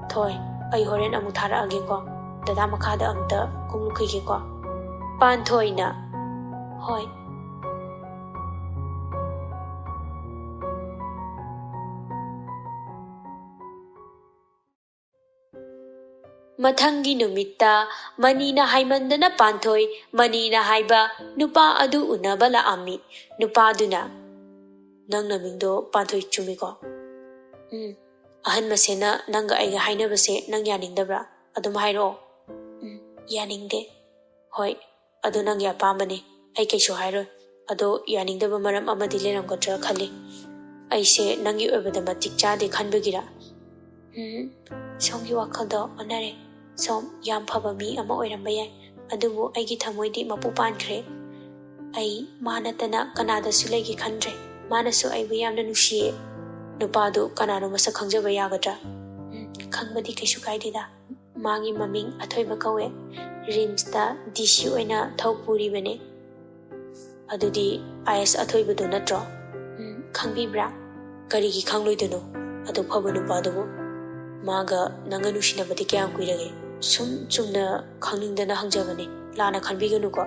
thoi ay horen amu thara age ko dada makhada amta kumukige ko pan thoi na hoi Mathangi numitta manina haimandana panthoi manina haiba nupa adu unaba la ami nupa aduna nang namingdo panthoi chumiko ahan masena nanga aiga hainabase nang yaningdabra adum hairo yaningde hoi adu nang ya pamane ai kaisu hairo ado yaningdaba maram amadi leramgadra khali aise nangi obada matik chade khanbagira somgi wakhaldo onare som yam phaba mi ama oiramba yai adubu aigi thamoidi mapu pankre ai manatana kanada sulegi khandre manasu aibu yamna nusiye ꯅꯨꯄꯥꯗꯨ ꯀꯅꯥꯅꯣ ꯃꯁꯛ ꯈꯪꯖꯕ ꯌꯥꯒꯗ꯭ꯔꯥ? ꯈꯪꯕꯗꯤ ꯀꯩꯁꯨ ꯀꯥꯏꯗꯦꯗ. ꯃꯥꯒꯤ ꯃꯃꯤꯡ ꯑꯊꯣꯏꯕ ꯀꯧꯋꯦ. ꯔꯤꯝꯁꯇ DC ꯑꯣꯏꯅ ꯊꯧ ꯄꯨꯔꯤꯕꯅꯦ. ꯑꯗꯨꯗꯤ IS ꯑꯊꯣꯏꯕꯗꯨ ꯅꯠꯇ꯭ꯔꯣ? ꯈꯪꯕꯤꯕ꯭ꯔꯥ? ꯀꯔꯤꯒꯤ ꯈꯪꯂꯣꯏꯗꯣꯏꯅꯣ? ꯑꯗꯨ ꯐꯕ ꯅꯨꯄꯥꯗꯨꯕꯨ. ꯃꯥꯒ ꯅꯪꯒ ꯅꯨꯡꯁꯤꯅꯕꯗꯤ ꯀꯌꯥꯝ ꯀꯨꯏꯔꯒꯦ? ꯁꯨꯝ ꯆꯨꯝꯅ ꯈꯪꯅꯤꯡꯗꯅ ꯍꯪꯖꯕꯅꯦ. ꯂꯥꯟꯅ ꯈꯟꯕꯤꯒꯅꯨꯀꯣ.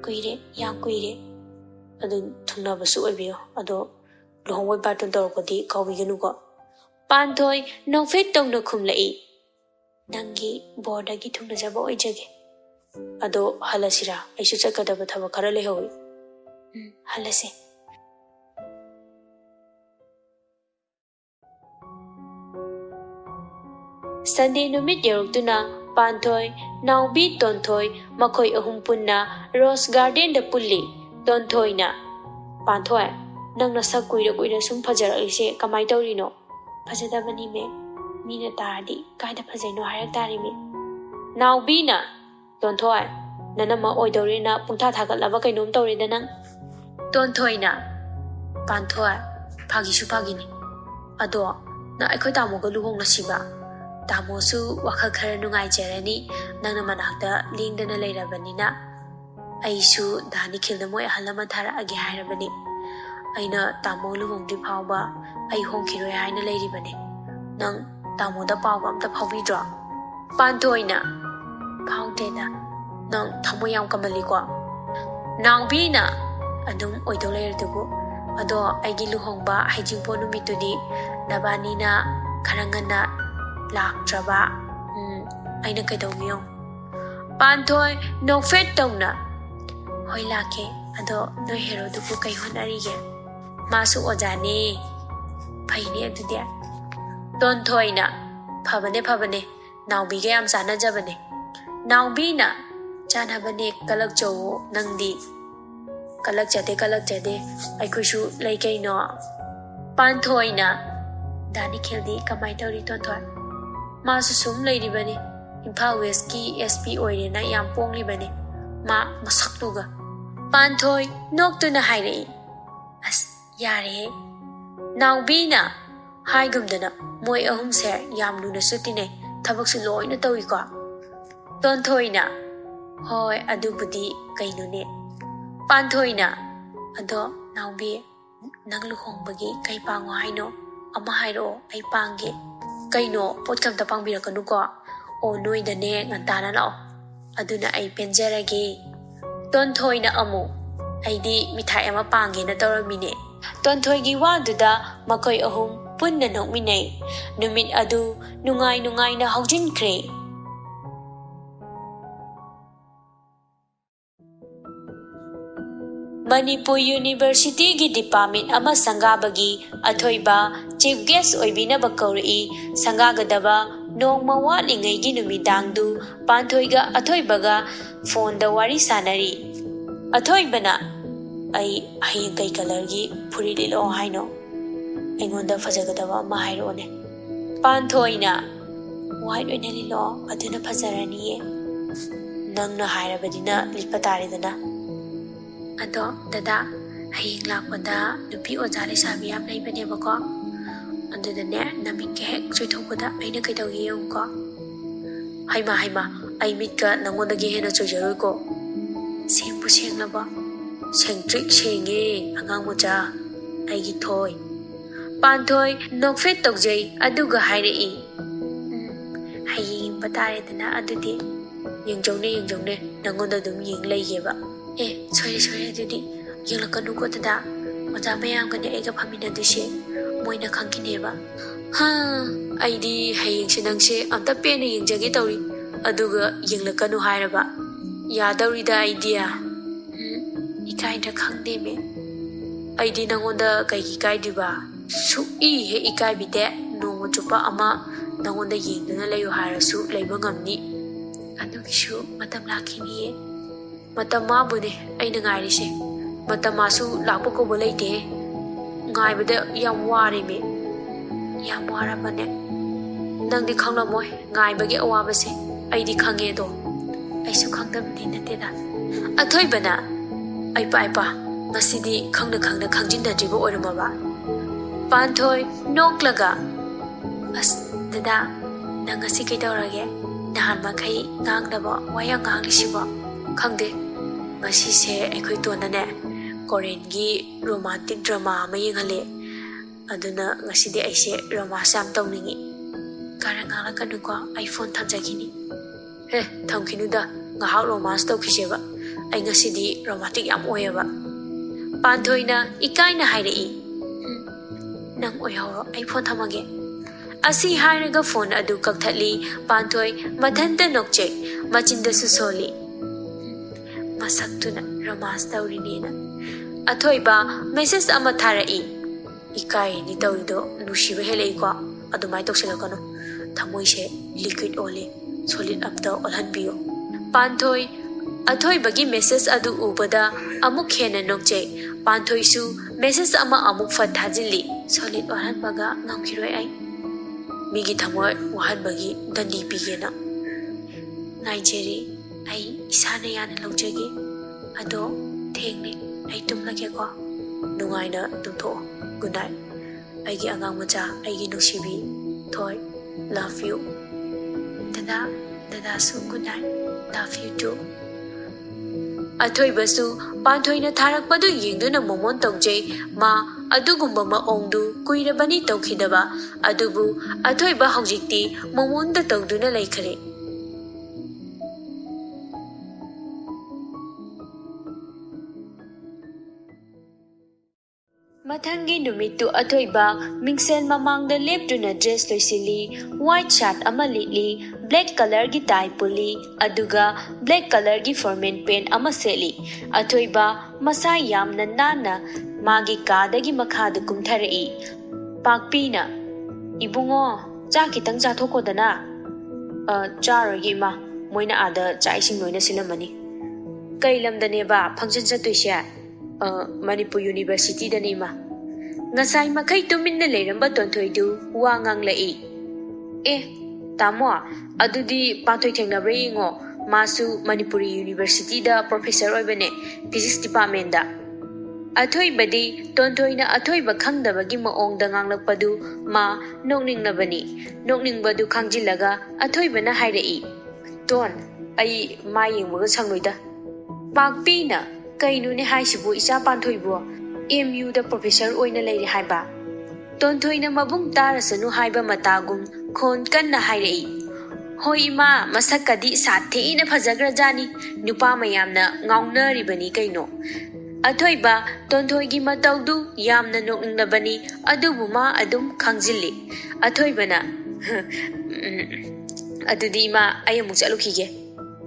ꯀꯨꯏꯔꯦ, ꯌꯥꯝ ꯀꯨꯏꯔꯦ. ꯑꯗꯨ ꯊꯨꯡꯅꯕꯁꯨ ꯑꯣꯏꯕꯤꯌꯣ. ꯑꯗꯣ ꯂꯨꯍꯣꯡꯕꯩ ꯕꯥꯔꯇꯣꯟ ꯇꯧꯔꯛꯄꯗꯤ ꯀꯥꯎꯕꯤꯒꯅꯨꯀꯣ. ꯄꯥꯟꯊꯣꯏ ꯅꯣꯛꯐꯦꯠ ꯇꯧꯅ ꯈꯨꯝꯂꯛꯏ. ꯅꯪꯒꯤ ꯕꯣꯔꯗꯒꯤ ꯊꯨꯡꯅꯖꯕ ꯑꯣꯏꯖꯒꯦ. ꯑꯗꯣ ꯍꯜꯂꯁꯤꯔꯥ? ꯑꯩꯁꯨ ꯆꯠꯀꯗꯕ ꯊꯕꯛ ꯈꯔ ꯂꯩꯍꯧꯏ. ꯍꯜꯂꯁꯤ. ꯁꯟꯗꯦ ꯅꯨꯃꯤꯠ ꯌꯧꯔꯛꯇꯨꯅ ꯄꯥꯟꯊꯣꯏ, ꯅꯥꯎꯕꯤ, ꯇꯣꯟꯊꯣꯏ ꯃꯈꯣꯏ ꯑꯍꯨꯝ ꯄꯨꯟꯅ ꯔꯣꯁ ꯒꯥꯔꯗꯦꯟꯗ ꯄꯨꯜꯂꯤ. ꯇꯣꯟꯊꯣꯏꯅ, ꯄꯥꯟꯊꯣꯏ, ꯅꯪ ꯅꯁꯛ ꯀꯨꯏꯔ ꯀꯨꯏꯔ ꯁꯨꯝ ꯐꯖꯔꯛꯏꯁꯦ ꯀꯃꯥꯏ ꯇꯧꯔꯤꯅꯣ? ꯐꯖꯗꯕꯅꯤ ꯃꯦ. ꯃꯤꯅ ꯇꯥꯔꯗꯤ ꯀꯥꯏꯗ ꯐꯖꯩꯅꯣ ꯍꯥꯏꯔꯛ ꯇꯥꯔꯤꯃꯤ. ꯅꯥꯎꯕꯤꯅ, ꯇꯣꯟꯊꯣꯏ, ꯅꯅꯝꯃ ꯑꯣꯏꯗꯧꯔꯦꯅ ꯄꯨꯡꯊꯥ ꯊꯥꯒꯠꯂꯕ ꯀꯩꯅꯣꯝ ꯇꯧꯔꯦꯗ ꯅꯪ. ꯇꯣꯟꯊꯣꯏꯅ, ꯄꯥꯟꯊꯣꯏ, ꯐꯥꯒꯤꯁꯨ ꯐꯥꯒꯤꯅꯤ. ꯑꯗꯣ ꯅꯪ ꯑꯩꯈꯣꯏ ꯇꯥꯃꯣꯒ ꯂꯨꯍꯣꯡꯂꯁꯤꯕ. ꯇꯥꯃꯣꯁꯨ ꯋꯥꯈꯜ ꯈꯔ ꯅꯨꯡꯉꯥꯏꯖꯔꯅꯤ ꯅꯪꯅ ꯃꯅꯥꯛꯇ ꯂꯦꯡꯗꯅ ꯂꯩꯔꯕꯅꯤꯅ. ꯑꯩꯁꯨ ꯗꯥ ꯅꯤꯈꯤꯜꯅ ꯃꯣꯏ ꯑꯍꯜ ꯂꯃꯟ ꯊꯥꯔꯛꯑꯒꯦ ꯍꯥꯏꯔꯕꯅꯤ. ꯑꯩꯅ ꯇꯥꯃꯣ ꯂꯨꯍꯣꯡꯗ꯭ꯔꯤ ꯐꯥꯎꯕ ꯑꯩ ꯍꯣꯡꯈꯤꯔꯣꯏ ꯍꯥꯏꯅ ꯂꯩꯔꯤꯕꯅꯤ. ꯅꯪ ꯇꯥꯃꯣꯗ ꯄꯥꯎꯒ ꯑꯝꯇ ꯐꯥꯎꯕꯤꯗ꯭ꯔꯣ? ꯄꯥꯟꯊꯣꯏꯅ, ꯐꯥꯎꯗꯦꯗ. ꯅꯪ ꯊꯃꯣꯏ ꯌꯥꯝ ꯀꯃꯜꯂꯤꯀꯣ. ꯅꯥꯎꯕꯤꯅ, ꯑꯗꯨꯝ ꯑꯣꯏꯗꯧ ꯂꯩꯔꯗꯨꯕꯨ. ꯑꯗꯣ ꯑꯩꯒꯤ ꯂꯨꯍꯣꯡꯕ ꯍꯩꯖꯤꯡꯄꯣꯠ ꯅꯨꯃꯤꯠꯇꯨꯗꯤ ꯅꯕꯥꯅꯤꯅ ꯈꯔ ꯉꯟꯅ ꯂꯥꯛꯇ꯭ꯔꯕ ꯑꯩꯅ ꯀꯩꯗꯧꯕꯤꯌꯣ? ꯄꯥꯟꯊꯣꯏ ꯅꯣꯛꯐꯦꯠ ꯇꯧꯅ, ꯍꯣꯏ ꯂꯥꯛꯀꯦ. ꯑꯗꯣ ꯅꯣꯏ ꯍꯦꯔꯣꯗꯨꯕꯨ ꯀꯩ ꯍꯣꯠꯅꯔꯤꯒꯦ? ꯃꯥꯁꯨ ꯑꯣꯖꯥꯅꯦ. ꯐꯩꯅꯦ ꯑꯗꯨꯗꯤ. ꯇꯣꯟꯊꯣꯏꯅ, ꯐꯕꯅꯦ ꯐꯕꯅꯦ. ꯅꯥꯎꯕꯤꯒ ꯌꯥꯝ ꯆꯥꯟꯅꯖꯕꯅꯦ. ꯅꯥꯎꯕꯤꯅ, ꯆꯥꯟꯅꯕꯅꯦ ꯀꯂꯛꯆꯧꯋꯣ ꯅꯪꯗꯤ. ꯀꯂꯛꯆꯗꯦ. ꯑꯩꯈꯣꯏꯁꯨ ꯂꯩ ꯀꯩꯅꯣ. ꯄꯥꯟꯊꯣꯏꯅ, ꯗꯥ ꯅꯤꯈꯤꯜꯗꯤ ꯀꯃꯥꯏ ꯇꯧꯔꯤ ꯇꯣꯟꯊꯣꯏ? ꯃꯥꯁꯨ ꯁꯨꯝ ꯂꯩꯔꯤꯕꯅꯤ. ꯏꯝꯐꯥꯜ ꯋꯦꯁꯀꯤ SP ꯑꯣꯏꯔꯦꯅ ꯌꯥꯝ ꯄꯣꯡꯂꯤꯕꯅꯤ. ꯃꯥ ꯃꯁꯛꯇꯨꯒ. ꯄꯥꯟꯊꯣꯏ ꯅꯣꯛꯇꯨꯅ ꯍꯥꯏꯔꯛꯏ. ꯑꯁ ꯌꯥꯔꯦꯍꯦ. ꯅꯥꯎꯕꯤꯅ, ꯍꯥꯏꯒꯨꯝꯗꯅ ꯃꯣꯏ ꯑꯍꯨꯝꯁꯦ ꯌꯥꯝ ꯂꯨꯅꯁꯨ ꯇꯤꯟꯅꯩ. ꯊꯕꯛꯁꯨ ꯂꯣꯏꯅ ꯇꯧꯏꯀꯣ. ꯇꯣꯟꯊꯣꯏꯅ, ꯍꯣꯏ ꯑꯗꯨꯕꯨꯗꯤ ꯀꯩꯅꯣꯅꯦ. ꯄꯥꯟꯊꯣꯏꯅ, ꯑꯗꯣ ꯅꯥꯎꯕꯤ, ꯅꯪ ꯂꯨꯍꯣꯡꯕꯒꯤ ꯀꯩ ꯄꯥꯡꯉꯣ ꯍꯥꯏꯅꯣ? ꯑꯃ ꯍꯥꯏꯔꯛꯑꯣ, ꯑꯩ ꯄꯥꯡꯒꯦ. ꯀꯩꯅꯣ ꯄꯣꯠ ꯀꯝꯇ ꯄꯥꯡꯕꯤꯔꯛꯀꯅꯨꯀꯣ. ꯑꯣ ꯅꯣꯏꯗꯅꯦ ꯉꯟꯇꯥꯅ ꯂꯥꯛꯑꯣ. ꯑꯗꯨꯅ ꯑꯩ ꯄꯦꯟꯖꯔꯒꯦ. ꯇꯣꯟꯊꯣꯏꯅ ꯑꯃꯨꯛ, ꯑꯩꯗꯤ ꯃꯤꯊꯥꯏ ꯑꯃ ꯄꯥꯡꯒꯦꯅ ꯇꯧꯔꯝꯃꯤꯅꯦ. ꯇꯣꯟꯊꯣꯏꯒꯤ ꯋꯥꯗꯨꯗ ꯃꯈꯣꯏ ꯑꯍꯨꯝ ꯄꯨꯟꯅ ꯅꯣꯛꯃꯤꯟꯅꯩ. ꯅꯨꯃꯤꯠ ꯑꯗꯨ ꯅꯨꯡꯉꯥꯏꯅ ꯍꯧꯖꯤꯟꯈ꯭ꯔꯦ. ꯃꯅꯤꯄꯨꯔ ꯌꯨꯅꯤꯚꯔꯁꯤꯇꯤꯒꯤ ꯗꯤꯄꯥꯔꯠꯃꯦꯟꯠ ꯑꯃ ꯁꯪꯒꯥꯕꯒꯤ ꯑꯊꯣꯏꯕ ꯆꯤꯐ ꯒꯦꯁꯠ ꯑꯣꯏꯕꯤꯅꯕ ꯀꯧꯔꯛꯏ. ꯁꯪꯒꯥꯒꯗꯕ ꯅꯣꯡꯃ ꯋꯥꯠꯂꯤꯉꯩꯒꯤ ꯅꯨꯃꯤꯗꯥꯡꯗꯨ ꯄꯥꯟꯊꯣꯏꯒ ꯑꯊꯣꯏꯕꯒ ꯐꯣꯟꯗ ꯋꯥꯔꯤ ꯁꯥꯟꯅꯔꯤ. ꯑꯊꯣꯏꯕꯅ, ꯑꯩ ꯍꯌꯦꯡ ꯀꯩ ꯀꯂꯔꯒꯤ ꯐꯨꯔꯤꯠ ꯂꯤꯠꯂꯛꯑꯣ ꯍꯥꯏꯅꯣ? ꯑꯩꯉꯣꯟꯗ ꯐꯖꯒꯗꯕ ꯑꯃ ꯍꯥꯏꯔꯛꯑꯣꯅꯦ. ꯄꯥꯟꯊꯣꯏꯅ, ꯋꯥꯏꯠ ꯑꯣꯏꯅ ꯂꯤꯠꯂꯛꯑꯣ, ꯑꯗꯨꯅ ꯐꯖꯔꯅꯤꯌꯦ. ꯅꯪꯅ ꯍꯥꯏꯔꯕꯅꯤꯅ ꯂꯤꯠꯄ ꯇꯥꯔꯦꯗꯅ. ꯑꯗꯣ ꯗꯗꯥ, ꯍꯌꯦꯡ ꯂꯥꯛꯄꯗ ꯅꯨꯄꯤ ꯑꯣꯖꯥ ꯂꯩꯁꯥꯕꯤ ꯌꯥꯝ ꯂꯩꯕꯅꯦꯕꯀꯣ. ꯑꯗꯨꯗꯅꯦ ꯅꯃꯤꯠꯀ ꯍꯦꯛ ꯆꯣꯏꯊꯣꯛꯄꯗ ꯑꯩꯅ ꯀꯩꯗꯧꯒꯦ ꯌꯦꯡꯉꯨꯀꯣ. ꯍꯩꯃꯥ ꯑꯩ ꯃꯤꯠꯀ ꯅꯪꯉꯣꯟꯗꯒꯤ ꯍꯦꯟꯅ ꯆꯣꯏꯖꯔꯣꯏꯀꯣ. ꯁꯦꯡꯕꯨ ꯁꯦꯡꯂꯕ? ꯁꯦꯡꯇ꯭ꯔꯤꯛ ꯁꯦꯡꯉꯦ ꯑꯉꯥꯡ ꯃꯆꯥ, ꯑꯩꯒꯤ ꯊꯣꯏ. ꯄꯥꯟꯊꯣꯏ ꯅꯣꯛꯐꯦꯠ ꯇꯧꯖꯩ ꯑꯗꯨꯒ ꯍꯥꯏꯔꯛꯏ. ꯍꯌꯦꯡ ꯌꯦꯡꯕ ꯇꯥꯔꯦꯗꯅ ꯑꯗꯨꯗꯤ. ꯌꯦꯡꯖꯧꯅꯦ ꯅꯪꯉꯣꯟꯗ ꯑꯗꯨꯝ ꯌꯦꯡ ꯂꯩꯒꯦꯕ. ꯁꯣꯏꯔꯦ ꯑꯗꯨꯗꯤ. ꯌꯦꯡꯂꯛꯀꯅꯨꯀꯣ ꯗꯗꯥ. ꯑꯣꯖꯥ ꯃꯌꯥꯝꯒꯅꯦ ꯑꯩꯒ ꯐꯝꯃꯤꯟꯅꯗꯣꯏꯁꯦ. ꯃꯣꯏꯅ ꯈꯪꯈꯤꯅꯦꯕ. ꯑꯩꯗꯤ ꯍꯌꯦꯡꯁꯦ ꯅꯪꯁꯦ ꯑꯝꯇ ꯄꯦꯟꯅ ꯌꯦꯡꯖꯒꯦ ꯇꯧꯔꯤ. ꯑꯗꯨꯒ ꯌꯦꯡꯂꯛꯀꯅꯨ ꯍꯥꯏꯔꯕ. ꯌꯥꯗꯧꯔꯤꯗ ꯑꯩꯗꯤ. ꯏꯀꯥꯏꯗ꯭ꯔꯥ ꯈꯪꯗꯦꯃꯦ. ꯑꯩꯗꯤ ꯅꯪꯉꯣꯟꯗ ꯀꯩꯒꯤ ꯏꯀꯥꯏꯗꯣꯏꯕ? ꯁꯨꯛꯏ ꯍꯦꯛ ꯏꯀꯥꯏꯕꯤꯗꯦ. ꯅꯣꯡꯃ ꯆꯨꯞꯄ ꯑꯃ ꯅꯪꯉꯣꯟꯗ ꯌꯦꯡꯗꯨꯅ ꯂꯩꯌꯨ ꯍꯥꯏꯔꯁꯨ ꯂꯩꯕ ꯉꯝꯅꯤ. ꯑꯗꯨꯒꯤꯁꯨ ꯃꯇꯝ ꯂꯥꯛꯈꯤꯅꯤꯌꯦ. ꯃꯇꯝ ꯃꯥꯕꯨꯅꯦ ꯑꯩꯅ ꯉꯥꯏꯔꯤꯁꯦ. ꯃꯇꯝ ꯃꯥꯁꯨ ꯂꯥꯛꯄ ꯀꯧꯕ ꯂꯩꯇꯦ. ꯉꯥꯏꯕꯗ ꯌꯥꯝ ꯋꯥꯔꯦꯃꯦ. ꯌꯥꯝ ꯋꯥꯔꯕꯅꯦ? ꯅꯪꯗꯤ ꯈꯪꯂꯝꯃꯣꯏ ꯉꯥꯏꯕꯒꯤ ꯑꯋꯥꯕꯁꯦ. ꯑꯩꯗꯤ ꯈꯪꯉꯦꯗꯣ. ꯑꯩꯁꯨ ꯈꯪꯗꯕꯗꯤ ꯅꯠꯇꯦꯗ. ꯑꯊꯣꯏꯕꯅ, ꯑꯩꯄꯥ ꯉꯁꯤꯗꯤ ꯈꯪꯅ ꯈꯪꯖꯤꯟꯅꯗ꯭ꯔꯤꯕ ꯑꯣꯏꯔꯝꯃꯕ? Panthoi noklaga. As dada nang ngasi kaidaurage nahan makai ngangdaba wayang nganglisiba khangde ngasi se ekhoi tonane Korean gi romantic drama ama yenghale aduna ngasi de aise romance am tawningi karangala kanuko iPhone thanjagini he thamkinuda ngahak romance tawkhiseba ai ngasi di romantic yam oyeba Panthoina ikaina hairei nang oyhoro iPhone thamage asi hairaga phone adu kakthali Panthoi mathanta nokche machinda su soli masaktuna romance tawrinena athoiba message ama tharai ikai ni tawido nusiba helei ko adumai toksilakano thamoi se liquid ole solid amta olhanbiyo Panthoi athoibagi message adu ubada amuk hena nokche Panthoi su message ama amuk fathajili solid olhanbaga ngamkhiroi ai migi thamoi wahanbagi dandi pigena naijeri ai isana yana lojege ado thengni ai tumlage ko nungaina tumtho good night aigi angang macha aigi nusibi thoi love you dada su good night love you too athoi basu Panthoina tharak padu yengduna momon tawjei ma adugumba ma ongdu kuirabani tawkhidaba adubu athoi ba haujikti momon da tawduna laikhare Mathangi numitu athoiba mingsel mamangda leptuna dress loisili white shirt ama litli black color gi tie puli aduga black color gi formal pant ama seli athoiba masa yamna nana magi kadagi makhada kumtharai pakpina ibungo cha kitang cha thokodana charogi ma moina ada chaising loina silamani kailamdane ba function chatuisha Manipur University da nima ngasai makai tuminna leiramba tonthoi wa nganglai tamo adudi Panthoi thengnabre ngo masu Manipuri University da professor oibane physics department da athoi badi tonthoi na athoi ba khangdabagi maong da nganglakpadu ma nokningnabani nokningbadu khangjilaga athoi bana hairei ton ai ma yengbaga sangloida pakpina kainune haisibu isa Panthoibo MU da professor oina leiri haiba Tonthoina mabung tarasanu haiba matagum khon kanna hairei hoi ma masakadi satheina phajagrajani nupa mayamna ngaunaribani kaino athoiba tonthoigi mataudu yamna nokningnabani adubu ma adum khangjili athoibana adudi ma ayamu chalukhige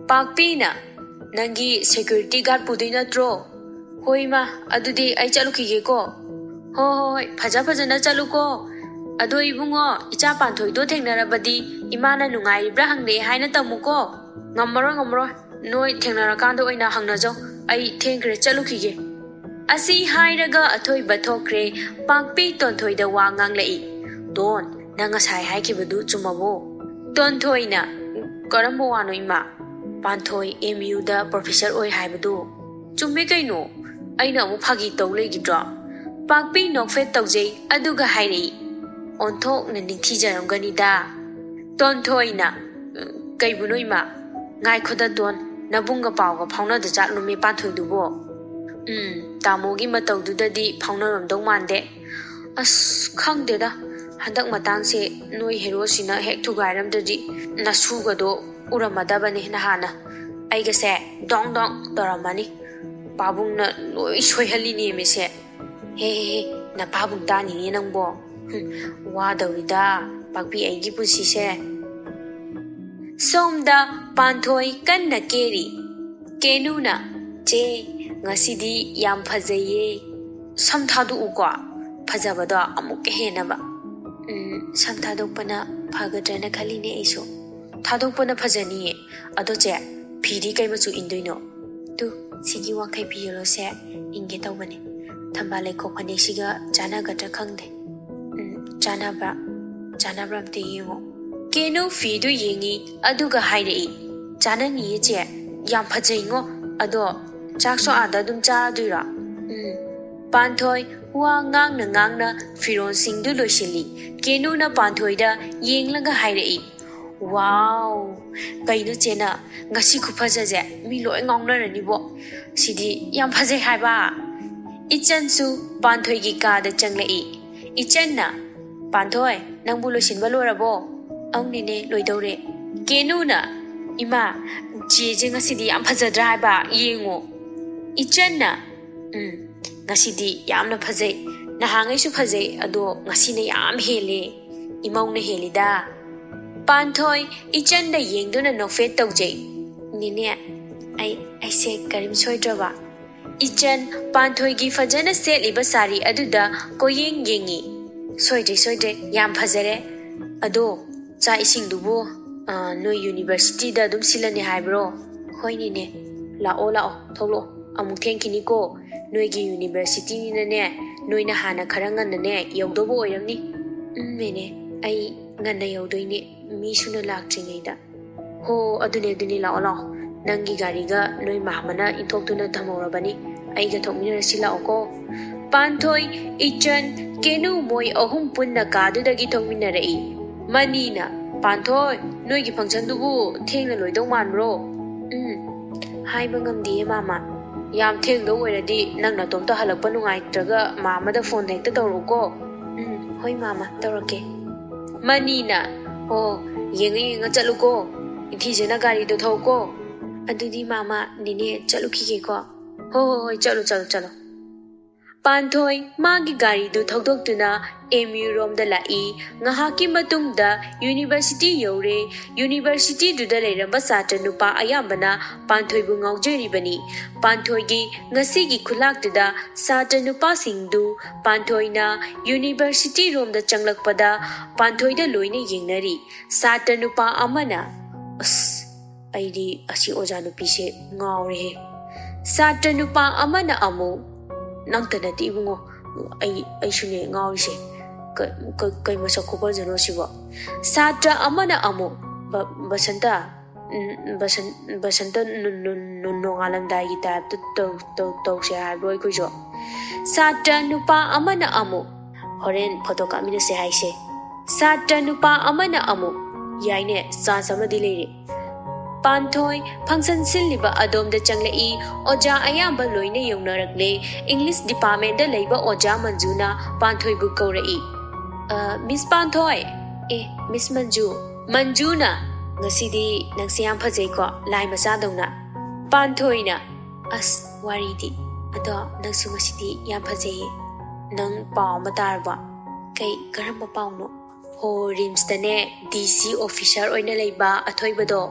pakpina nangi security guard pudui natro hoi ma adudi ai chalukhige ko hoi phajana chaluko ado ibungo icha Panthoi do thengnarabadi imana nungairibra hangne haina tamuko ngamro noi thengnarakandu oina hangnajo ai thengre chalukhige asi hairaga athoi bathokre pakpi Tonthoi da wa nganglei don nanga sai haikibadu chumabo Tonthoina karambo wano ima Panthoi MU da professor oi haibadu chumme kaino aina amu phagi tawlei gidra pakpi nokfet tawjei aduga hairei onthok na ningthijarangani da Tonthoina kaibuno ima ngai khoda don nabunga pawga phawna da chatlume Panthoi dubo tamogi matawdudadi phawnaramdau mande as khangdeda handak matangse noi hero sina hek thugairamdadi nasugado uramadabani nahana aigase dong doramani pabungna loi soihalini mese he na pabung tani ni nangbo wa dawida pakpi aigi punsi se somda Panthoi kanna keri kenuna che ngasidi yam phajaye samthadu ukwa phajabada amuk henaba samthadokpana phagadrana khaline iso thadokpana phajani adoche phidi kaimachu indoino tu sigi wakai piyoro se inge tawbane thambale ko khane siga jana gatra khangde jana bramte yengo keno fidu yengi aduga hairei jana ni che yam phajai ngo ado chakso ada dum cha duira Panthoi ꯋꯥ ꯉꯥꯡꯅ ꯐꯤꯔꯣꯟꯁꯤꯡꯗꯨ ꯂꯣꯏꯁꯤꯜꯂꯤ꯫ ꯀꯦꯅꯨꯅ ꯄꯥꯟꯊꯣꯏꯗ ꯌꯦꯡꯂꯒ ꯍꯥꯏꯔꯛꯏ, ꯋꯥꯎ, ꯀꯩꯅꯣ ꯆꯦꯅ ꯉꯁꯤ ꯈꯨꯐꯖꯁꯦ ꯃꯤ ꯂꯣꯏ ꯉꯥꯎꯅꯔꯅꯤꯕꯣ, ꯁꯤꯗꯤ ꯌꯥꯝ ꯐꯖꯩ ꯍꯥꯏꯕ꯫ ꯏꯆꯟꯁꯨ ꯄꯥꯟꯊꯣꯏꯒꯤ ꯀꯥꯗ ꯆꯪꯂꯛꯏ꯫ ꯏꯆꯟꯅ, ꯄꯥꯟꯊꯣꯏ ꯅꯪꯕꯨ ꯂꯣꯏꯁꯤꯟꯕ ꯂꯣꯏꯔꯕꯣ? ꯑꯧꯅꯦꯅꯦ ꯂꯣꯏꯗꯧꯔꯦ꯫ ꯀꯦꯅꯨꯅ, ꯏꯃꯥ ꯆꯦꯁꯦ ꯉꯁꯤꯗꯤ ꯌꯥꯝ ꯐꯖꯗ꯭ꯔꯥ ꯍꯥꯏꯕ, ꯌꯦꯡꯉꯣ꯫ ꯏꯆꯟꯅ, ꯉꯁꯤꯗꯤ ꯌꯥꯝꯅ ꯐꯖꯩ, ꯅꯍꯥꯟꯉꯩꯁꯨ ꯐꯖꯩ, ꯑꯗꯣ ꯉꯁꯤꯅ ꯌꯥꯝ ꯍꯦꯜꯂꯦ, ꯏꯃꯧꯅ ꯍꯦꯜꯂꯤꯗ꯫ ꯄꯥꯟꯊꯣꯏ ꯏꯆꯟꯗ ꯌꯦꯡꯗꯨꯅ ꯅꯣꯛꯐꯦꯠ ꯇꯧꯖꯩ꯫ ꯅꯤꯅꯦ, ꯑꯩꯁꯦ ꯀꯔꯤꯝ ꯁꯣꯏꯗ꯭ꯔꯕ? ꯏꯆꯟ ꯄꯥꯟꯊꯣꯏꯒꯤ ꯐꯖꯅ ꯁꯦꯠꯂꯤꯕ ꯁꯥꯔꯤ ꯑꯗꯨꯗ ꯀꯣꯌꯦꯡ ꯌꯦꯡꯉꯤ꯫ ꯁꯣꯏꯗ꯭ꯔꯦ, ꯌꯥꯝ ꯐꯖꯔꯦ꯫ ꯑꯗꯣ ꯆꯥꯛ ꯏꯁꯤꯡꯗꯨꯕꯨ ꯅꯣꯏ ꯌꯨꯅꯤꯚꯔꯁꯤꯇꯤꯗ ꯑꯗꯨꯝ ꯁꯤꯜꯂꯅꯤ ꯍꯥꯏꯕ꯭ꯔꯣ? ꯍꯣꯏꯅꯤꯅꯦ, ꯂꯥꯛꯑꯣ, ꯊꯣꯛꯂꯛꯑꯣ, ꯑꯃꯨꯛ ꯊꯦꯡꯈꯤꯅꯤꯀꯣ, ꯅꯣꯏꯒꯤ ꯌꯨꯅꯤꯚꯔꯁꯤꯇꯤꯅꯤꯅꯅꯦ, ꯅꯣꯏꯅ ꯍꯥꯟꯅ ꯈꯔ ꯉꯟꯅꯅꯦ ꯌꯧꯗꯧꯕ ꯑꯣꯏꯔꯝꯅꯤ꯫ ꯃꯦꯅꯦ, ꯑꯩ ꯉꯟꯅ ꯌꯧꯗꯣꯏꯅꯦ, ꯃꯤ ꯁꯨꯅ ꯂꯥꯛꯇ꯭ꯔꯤꯉꯩꯗ꯫ ꯍꯣ, ꯑꯗꯨꯅꯦ, ꯂꯥꯛꯑꯣ, ꯅꯪꯒꯤ ꯒꯥꯔꯤꯒ ꯅꯣꯏ ꯃꯥꯃꯅ ꯏꯟꯊꯣꯛꯇꯨꯅ ꯊꯝꯍꯧꯔꯕꯅꯤ, ꯑꯩꯒ ꯊꯣꯛꯃꯤꯟꯅꯔꯁꯤ ꯂꯥꯛꯑꯣꯀꯣ꯫ ꯄꯥꯟꯊꯣꯏ, ꯏꯆꯟ, ꯀꯦꯅꯨ ꯃꯣꯏ ꯑꯍꯨꯝ ꯄꯨꯟꯅ ꯀꯥꯗꯨꯗꯒꯤ ꯊꯣꯛꯃꯤꯟꯅꯔꯛꯏ꯫ ꯃꯅꯤꯅ, ꯄꯥꯟꯊꯣꯏ ꯅꯣꯏꯒꯤ ꯐꯪꯁꯟꯗꯨꯕꯨ ꯊꯦꯡꯅ ꯂꯣꯏꯗꯧ ꯃꯥꯟꯕ꯭ꯔꯣ? ꯍꯥꯏꯕ ꯉꯝꯗꯦꯌꯦ ꯃꯥꯃꯥ, ꯌꯥꯝ ꯊꯦꯡꯗꯧ ꯑꯣꯏꯔꯗꯤ ꯅꯪ ꯅꯇꯣꯝꯇ ꯍꯜꯂꯛꯄ ꯅꯨꯡꯉꯥꯏꯇ꯭ꯔꯒ ꯃꯥꯃꯗ ꯐꯣꯟ ꯍꯦꯛꯇ ꯇꯧꯔꯛꯎꯀꯣ꯫ ꯍꯣꯏ ꯃꯥꯃꯥ, ꯇꯧꯔꯛꯀꯦ꯫ ꯃꯅꯤꯅ, ꯑꯣ, ꯌꯦꯡꯉ ꯆꯠꯂꯨꯀꯣ, ꯅꯤꯡꯊꯤꯖꯅ ꯒꯥꯔꯤꯗꯣ ꯊꯧꯀꯣ꯫ ꯑꯗꯨꯗꯤ ꯃꯥꯃꯥ, ꯅꯤꯅꯦ ꯆꯠꯂꯨꯈꯤꯒꯦꯀꯣ꯫ ꯍꯣꯏ, ꯆꯠꯂꯣ꯫ ꯄꯥꯟꯊꯣꯏ ꯃꯥꯒꯤ ꯒꯥꯔꯤꯗꯨ ꯊꯧꯗꯣꯛꯇꯨꯅ MU ꯔꯣꯝꯗ ꯂꯥꯛꯏ꯫ ꯉꯥꯏꯍꯥꯛꯀꯤ ꯃꯇꯨꯡꯗ ꯌꯨꯅꯤꯚꯔꯁꯤꯇꯤ ꯌꯧꯔꯦ꯫ ꯌꯨꯅꯤꯚꯔꯁꯤꯇꯤꯗꯨꯗ ꯂꯩꯔꯝꯕ ꯁꯥꯇ꯭ꯔ ꯅꯨꯄꯥ ꯑꯌꯥꯝꯕꯅ ꯄꯥꯟꯊꯣꯏꯕꯨ ꯉꯥꯎꯖꯔꯤꯕꯅꯤ꯫ ꯄꯥꯟꯊꯣꯏꯒꯤ ꯉꯁꯤꯒꯤ ꯈꯨꯂꯥꯛꯇꯨꯗ ꯁꯥꯇ꯭ꯔ ꯅꯨꯄꯥꯁꯤꯡꯗꯨ ꯄꯥꯟꯊꯣꯏꯅ ꯌꯨꯅꯤꯚꯔꯁꯤꯇꯤ ꯔꯣꯝꯗ ꯆꯪꯂꯛꯄꯗ ꯄꯥꯟꯊꯣꯏꯗ ꯂꯣꯏꯅ ꯌꯦꯡꯅꯔꯤ꯫ ꯁꯥꯇ꯭ꯔ ꯅꯨꯄꯥ ꯑꯃꯅ, ꯑꯁ, ꯑꯩꯗꯤ ꯑꯁꯤ ꯑꯣꯖꯥ ꯅꯨꯄꯤꯁꯦ ꯉꯥꯎꯔꯦꯍꯦ꯫ ꯁꯥꯇ꯭ꯔ ꯅꯨꯄꯥ ꯑꯃꯅ ꯑꯃꯨꯛ, ꯅꯪꯇ ꯅꯠꯇꯦ ꯏꯕꯨꯡꯉꯣ, ꯑꯩꯁꯨꯅꯦ ꯉꯥꯎꯔꯤꯁꯦ, ꯀꯩ ꯃꯁꯛ ꯈꯨꯐꯖꯅꯣ ꯁꯤꯕꯣ꯫ ꯁꯥꯇ꯭ꯔ ꯑꯃꯅ ꯑꯃꯨꯛ, ꯕꯁꯟꯇ ꯅꯣꯡꯉꯥꯜꯂꯝꯗꯥꯏꯒꯤ ꯇꯥꯏꯞꯇ ꯇꯧꯁꯦ ꯍꯥꯏꯕ꯭ꯔꯣ ꯑꯩꯈꯣꯏꯁꯨ? ꯁꯥꯇ꯭ꯔ ꯅꯨꯄꯥ ꯑꯃꯅ ꯑꯃꯨꯛ, ꯍꯣꯔꯦꯟ ꯐꯣꯇꯣ ꯀꯥꯞꯃꯤꯟꯅꯁꯦ ꯍꯥꯏꯁꯦ꯫ ꯁꯥꯇ꯭ꯔ ꯅꯨꯄꯥ ꯑꯃꯅ ꯑꯃꯨꯛ, ꯌꯥꯏꯅꯦ, ꯆꯥꯟꯁ ꯑꯃꯗꯤ ꯂꯩꯔꯦ꯫ ꯄꯥꯟꯊꯣꯏ ꯐꯪꯁꯟ ꯁꯤꯜꯂꯤꯕ ꯑꯗꯣꯝꯗ ꯆꯪꯂꯛꯏ꯫ ꯑꯣꯖꯥ ꯑꯌꯥꯝꯕ ꯂꯣꯏꯅ ꯌꯧꯅꯔꯛꯂꯦ꯫ ꯏꯪꯂꯤꯁ ꯗꯤꯄꯥꯔꯠꯃꯦꯟꯗ ꯂꯩꯕ ꯑꯣꯖꯥ ꯃꯟꯖꯨꯅ ꯄꯥꯟꯊꯣꯏꯕꯨ ꯀꯧꯔꯛꯏ꯫ ꯃꯤꯁ ꯄꯥꯟꯊꯣꯏ, ꯃꯤꯁ ꯃꯟꯖꯨ꯫ ꯃꯟꯖꯨꯅ, ꯉꯁꯤꯗꯤ ꯅꯪꯁꯦ ꯌꯥꯝ ꯐꯖꯩꯀꯣ, ꯂꯥꯏ ꯃꯆꯥꯗꯧꯅ꯫ ꯄꯥꯟꯊꯣꯏꯅ, ꯑꯁ ꯋꯥꯔꯤꯗꯤ, ꯑꯗꯣ ꯅꯪꯁꯨ ꯉꯁꯤꯗꯤ ꯌꯥꯝ ꯐꯖꯩꯌꯦ꯫ ꯅꯪ ꯄꯥꯎ ꯑꯃ ꯇꯥꯔꯕꯣ? ꯀꯔꯝꯕ ꯄꯥꯎꯅꯣ? ꯍꯣ, ꯔꯤꯝꯁꯇꯅꯦ DC ꯑꯣꯐꯤꯁꯥꯔ ꯑꯣꯏꯅ ꯂꯩꯕ ꯑꯊꯣꯏꯕꯗꯣ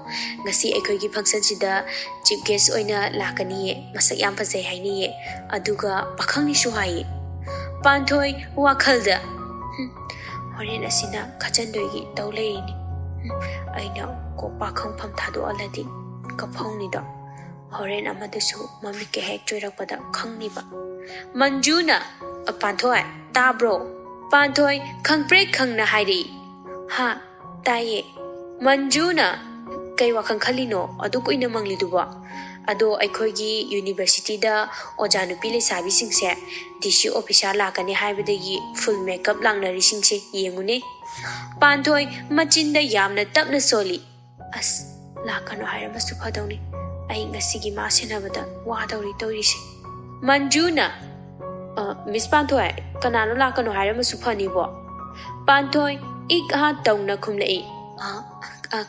ꯉꯁꯤ ꯑꯩꯈꯣꯏꯒꯤ ꯐꯪꯁꯟꯁꯤꯗ ꯆꯤꯐ ꯒꯦꯁ ꯑꯣꯏꯅ ꯂꯥꯛꯀꯅꯤꯌꯦ, ꯃꯁꯛ ꯌꯥꯝ ꯐꯖꯩ ꯍꯥꯏꯅꯤꯌꯦ, ꯑꯗꯨꯒ ꯄꯥꯈꯪꯅꯤꯁꯨ ꯍꯥꯏꯌꯦ꯫ ꯄꯥꯟꯊꯣꯏ ꯋꯥꯈꯜꯗ, ꯍꯣꯔꯦꯟ ꯑꯁꯤꯅ ꯈꯆꯟꯗꯣꯏꯒꯤ ꯇꯧ ꯂꯩꯔꯤꯅꯤ, ꯑꯩꯅ ꯄꯥꯈꯪꯐꯝ ꯊꯥꯗꯣꯛꯍꯜꯂꯗꯤ ꯀꯞꯐꯧꯅꯤꯗꯣ, ꯍꯣꯔꯦꯟ ꯑꯃꯗꯨꯁꯨ ꯃꯃꯤꯠꯀ ꯍꯦꯛ ꯆꯣꯏꯔꯛꯄꯗ ꯈꯪꯅꯤꯕ꯫ ꯃꯟꯖꯨꯅ, ꯄꯥꯟꯊꯣꯏ ꯇꯥꯕ꯭ꯔꯣ? ꯄꯥꯟꯊꯣꯏ ꯈꯪꯄ꯭ꯔꯦꯛ ꯈꯪꯅ ꯍꯥꯏꯔꯛꯏ꯫ ꯍꯥ, ꯇꯥꯏꯌꯦ꯫ ꯃꯟꯖꯨꯅ, ꯀꯩ ꯋꯥꯈꯜ ꯈꯜꯂꯤꯅꯣ ꯑꯗꯨ ꯀꯨꯏꯅ ꯃꯪꯂꯤꯗꯨꯕꯣ? ꯑꯗꯣ ꯑꯩꯈꯣꯏꯒꯤ ꯌꯨꯅꯤꯚꯔꯁꯤꯇꯤꯗ ꯑꯣꯖꯥ ꯅꯨꯄꯤ ꯂꯩꯁꯥꯕꯤꯁꯤꯡꯁꯦ DC ꯑꯣꯐꯤꯁꯥꯔ ꯂꯥꯛꯀꯅꯤ ꯍꯥꯏꯕꯗꯒꯤ ꯐꯨꯜ ꯃꯦꯀꯞ ꯂꯥꯡꯅꯔꯤꯁꯤꯡꯁꯦ ꯌꯦꯡꯉꯨꯅꯦ꯫ ꯄꯥꯟꯊꯣꯏ ꯃꯆꯤꯟꯗ ꯌꯥꯝꯅ ꯇꯞꯅ ꯁꯣꯜꯂꯤ꯫ ꯑꯁ, ꯂꯥꯛꯀꯅꯣ ꯍꯥꯏꯔꯝꯃꯁꯨ ꯐꯗꯧꯅꯤ, ꯑꯩ ꯉꯁꯤꯒꯤ ꯃꯥ ꯁꯦꯟꯅꯕꯗ ꯋꯥꯗꯧꯔꯤ ꯇꯧꯔꯤꯁꯦ꯫ ꯃꯟꯖꯨꯅ, ꯃꯤꯁ ꯄꯥꯟꯊꯣꯏ, ꯀꯅꯥꯅꯣ ꯂꯥꯛꯀꯅꯣ ꯍꯥꯏꯔꯝꯃꯁꯨ ꯐꯅꯤꯕꯣ? ꯄꯥꯟꯊꯣꯏ ꯏꯛ-ꯍꯥ ꯇꯧꯅ ꯈꯨꯝꯂꯛꯏ꯫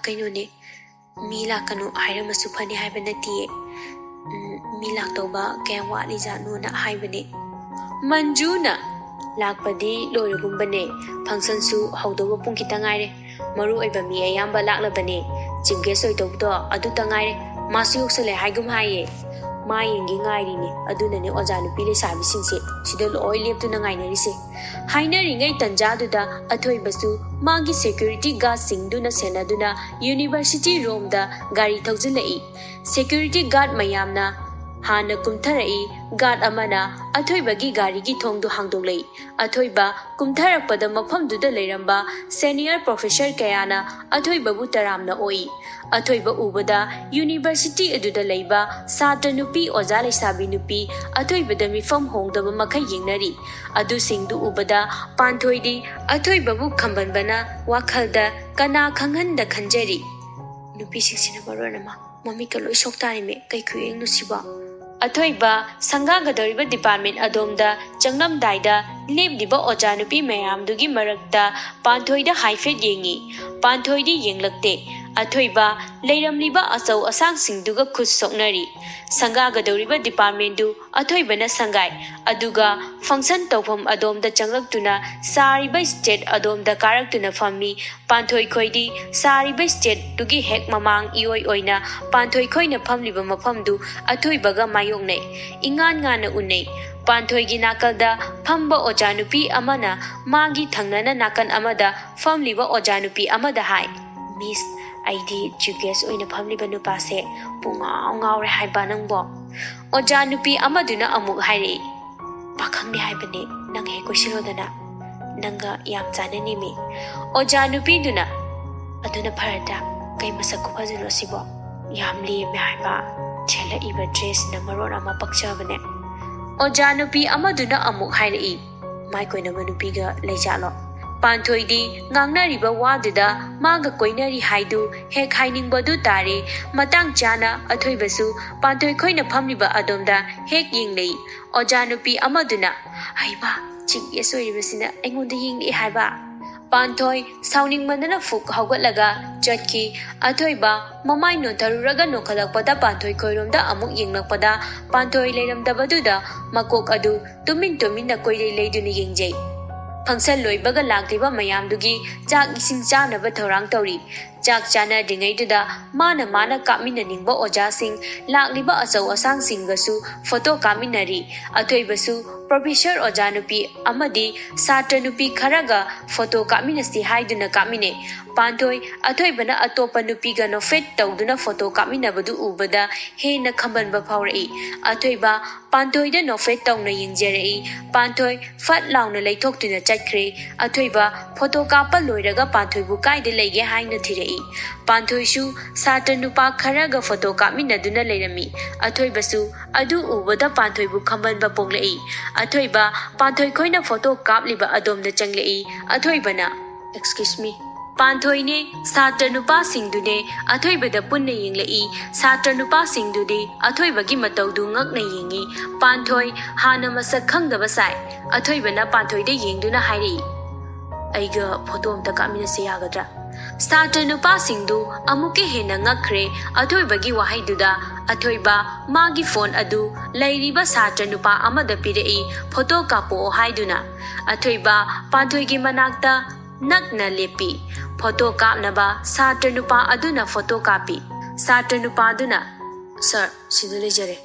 ꯀꯩꯅꯣꯅꯦ, ꯃꯤ ꯂꯥꯛꯀꯅꯣ ꯍꯥꯏꯔꯝꯃꯁꯨ ꯐꯅꯤ ꯍꯥꯏꯕ ꯅꯠꯇꯤꯌꯦ, ꯃꯤ ꯂꯥꯛꯇꯧꯕ ꯀꯌꯥꯝ ꯋꯥꯠꯂꯤꯖꯥꯠꯅꯣꯅ ꯍꯥꯏꯕꯅꯦ꯫ ꯃꯟꯖꯨꯅ, ꯂꯥꯛꯄꯗꯤ ꯂꯣꯏꯔꯒꯨꯝꯕꯅꯦ, ꯐꯪꯁꯟꯁꯨ ꯍꯧꯗꯧꯕ ꯄꯨꯡ ꯈꯤꯇ ꯉꯥꯏꯔꯦ, ꯃꯔꯨ ꯑꯣꯏꯕ ꯃꯤ ꯑꯌꯥꯝꯕ ꯂꯥꯛꯂꯕꯅꯦ, ꯆꯤꯐ ꯒꯦꯁ ꯑꯣꯏꯗꯧꯕꯗꯣ ꯑꯗꯨꯇ ꯉꯥꯏꯔꯦ, ꯃꯥꯁꯨ ꯌꯧꯁꯜꯂꯦ ꯍꯥꯏꯒꯨꯝ ꯍꯥꯏꯌꯦ꯫ ꯃꯥ ꯌꯦꯡꯒꯦ ꯉꯥꯏꯔꯤꯅꯦ, ꯑꯗꯨꯅꯅꯦ ꯑꯣꯖꯥ ꯅꯨꯄꯤ ꯂꯩꯁꯥꯕꯤꯁꯤꯡꯁꯦ ꯁꯤꯗ ꯂꯣꯏ ꯂꯦꯞꯇꯨꯅ ꯉꯥꯏꯅꯔꯤꯁꯦ꯫ ꯍꯥꯏꯅꯔꯤꯉꯩ ꯇꯟꯖꯥꯗꯨꯗ ꯑꯊꯣꯏꯕꯁꯨ ꯃꯥꯒꯤ ꯁꯦꯀ꯭ꯌꯨꯔꯤꯇꯤ ꯒꯥꯔꯗꯁꯤꯡꯗꯨꯅ ꯁꯦꯟꯅꯗꯨꯅ ꯌꯨꯅꯤꯚꯔꯁꯤꯇꯤ ꯔꯣꯝꯗ ꯒꯥꯔꯤ ꯊꯧꯖꯤꯜꯂꯛꯏ꯫ ꯁꯦꯀ꯭ꯌꯨꯔꯤꯇꯤ ꯒꯥꯔꯗ ꯃꯌꯥꯝꯅ hanna kumtharai guard amana athoibagi gari gi thongdu hangdoklei athoiba kumtharakpada mafamduda leiramba senior professor kayana athoibabu taramna oi athoiba ubada university aduda leiba satra nupi oja leisabi nupi athoibada mifam hongdaba makai yengnari adu singdu ubada panthoidi athoibabu khambanbana wakhalda kana khanghanda khanjari nupi singsina maronama mami ka loi soktari me kai khuyeng nusiba athoiba sangagadoriba department adomda changlamdaida lebdiba oja nupi mayamdugi marakta panthoida haifet yengi panthoidi yenglakte athoiba leiramliba asau asang singduga khus soknari sangagadoriba department du athoibana sangai aduga function tawpham adomda changlaktuna sariba state adomda karaktuna fammi panthoi khoidi sariba state tugi hek mamang ioi oina panthoi khoina famliba mafamdu athoibaga mayongnei ingan ngana unei panthoi gi nakalda phamba ojanupi amana magi thangnana nakan amada famliba ojanupi amada hai miss aidi juges oina famliba nupase pungaw ngawre haiba nangbo ojanupi amaduna amuk haire pakhangni haibane nang he koisirodana nanga yam janani me ojanupi duna aduna pharata kai masak phajuro sibo yam li me haiba chela iba dress na marona ma pakchabane ojanupi amaduna amuk haire mai koina manupi ga leijalo panthoi ngangnariba waduda maga koinari haidu hek hainingbodu tare matang chana athoibasu panthoi khoina phamliba adomda hek yinglei ojanupi amaduna haiba ching yesoiribasina aingonda yingli haiba panthoi sauning mandana fuk haugatlaga chatki athoiba mamai no taruraga no khalakpada panthoi khoiromda amuk yinglakpada panthoi leiramdabaduda makok adu tumin na koirei leiduni yingjei function loibaga lakliba mayamdugi chak ising chanaba thorang tauri chak chana dingaiduda mana kamina ningba oja sing lakliba achau asang singgasu photo kaminari athoibasu professor ojanupi amadi satranupi kharaga photo kaminasi haiduna kamine panthoi athoibana atopa nupiga no fet tawduna photo kaminabadu ubada hena khambanba phawrai athoiba panthoi no fet tawna yingjerei panthoi fat launa leithoktuna chakre athoiba photo kapa loiraga panthoi bu kaide leige haina thirei panthoi su satranupa kharaga photo kaminaduna leirami athoibasu adu ubada panthoi bu khambanba ponglei athoiba panthoi khoina photo kapliba adomda changlei athoibana excuse me panthoi ne satranupa singdune athoibada punna yinglei satranupa singdude athoibagi matawdu ngakna yingi panthoi hana masak khangdaba sai athoibana panthoi de yingduna hairi aiga photo amta kamina se yagadra satranupa singdu amuke hena ngakre athoibagi wahaiduda athoiba magi phone adu leiriba satranupa amada pirei photo kapo haiduna athoiba panthoi gi manakta nakna lepi photo kapnaba satranupa aduna photo kapi satranupa aduna sir sidule jare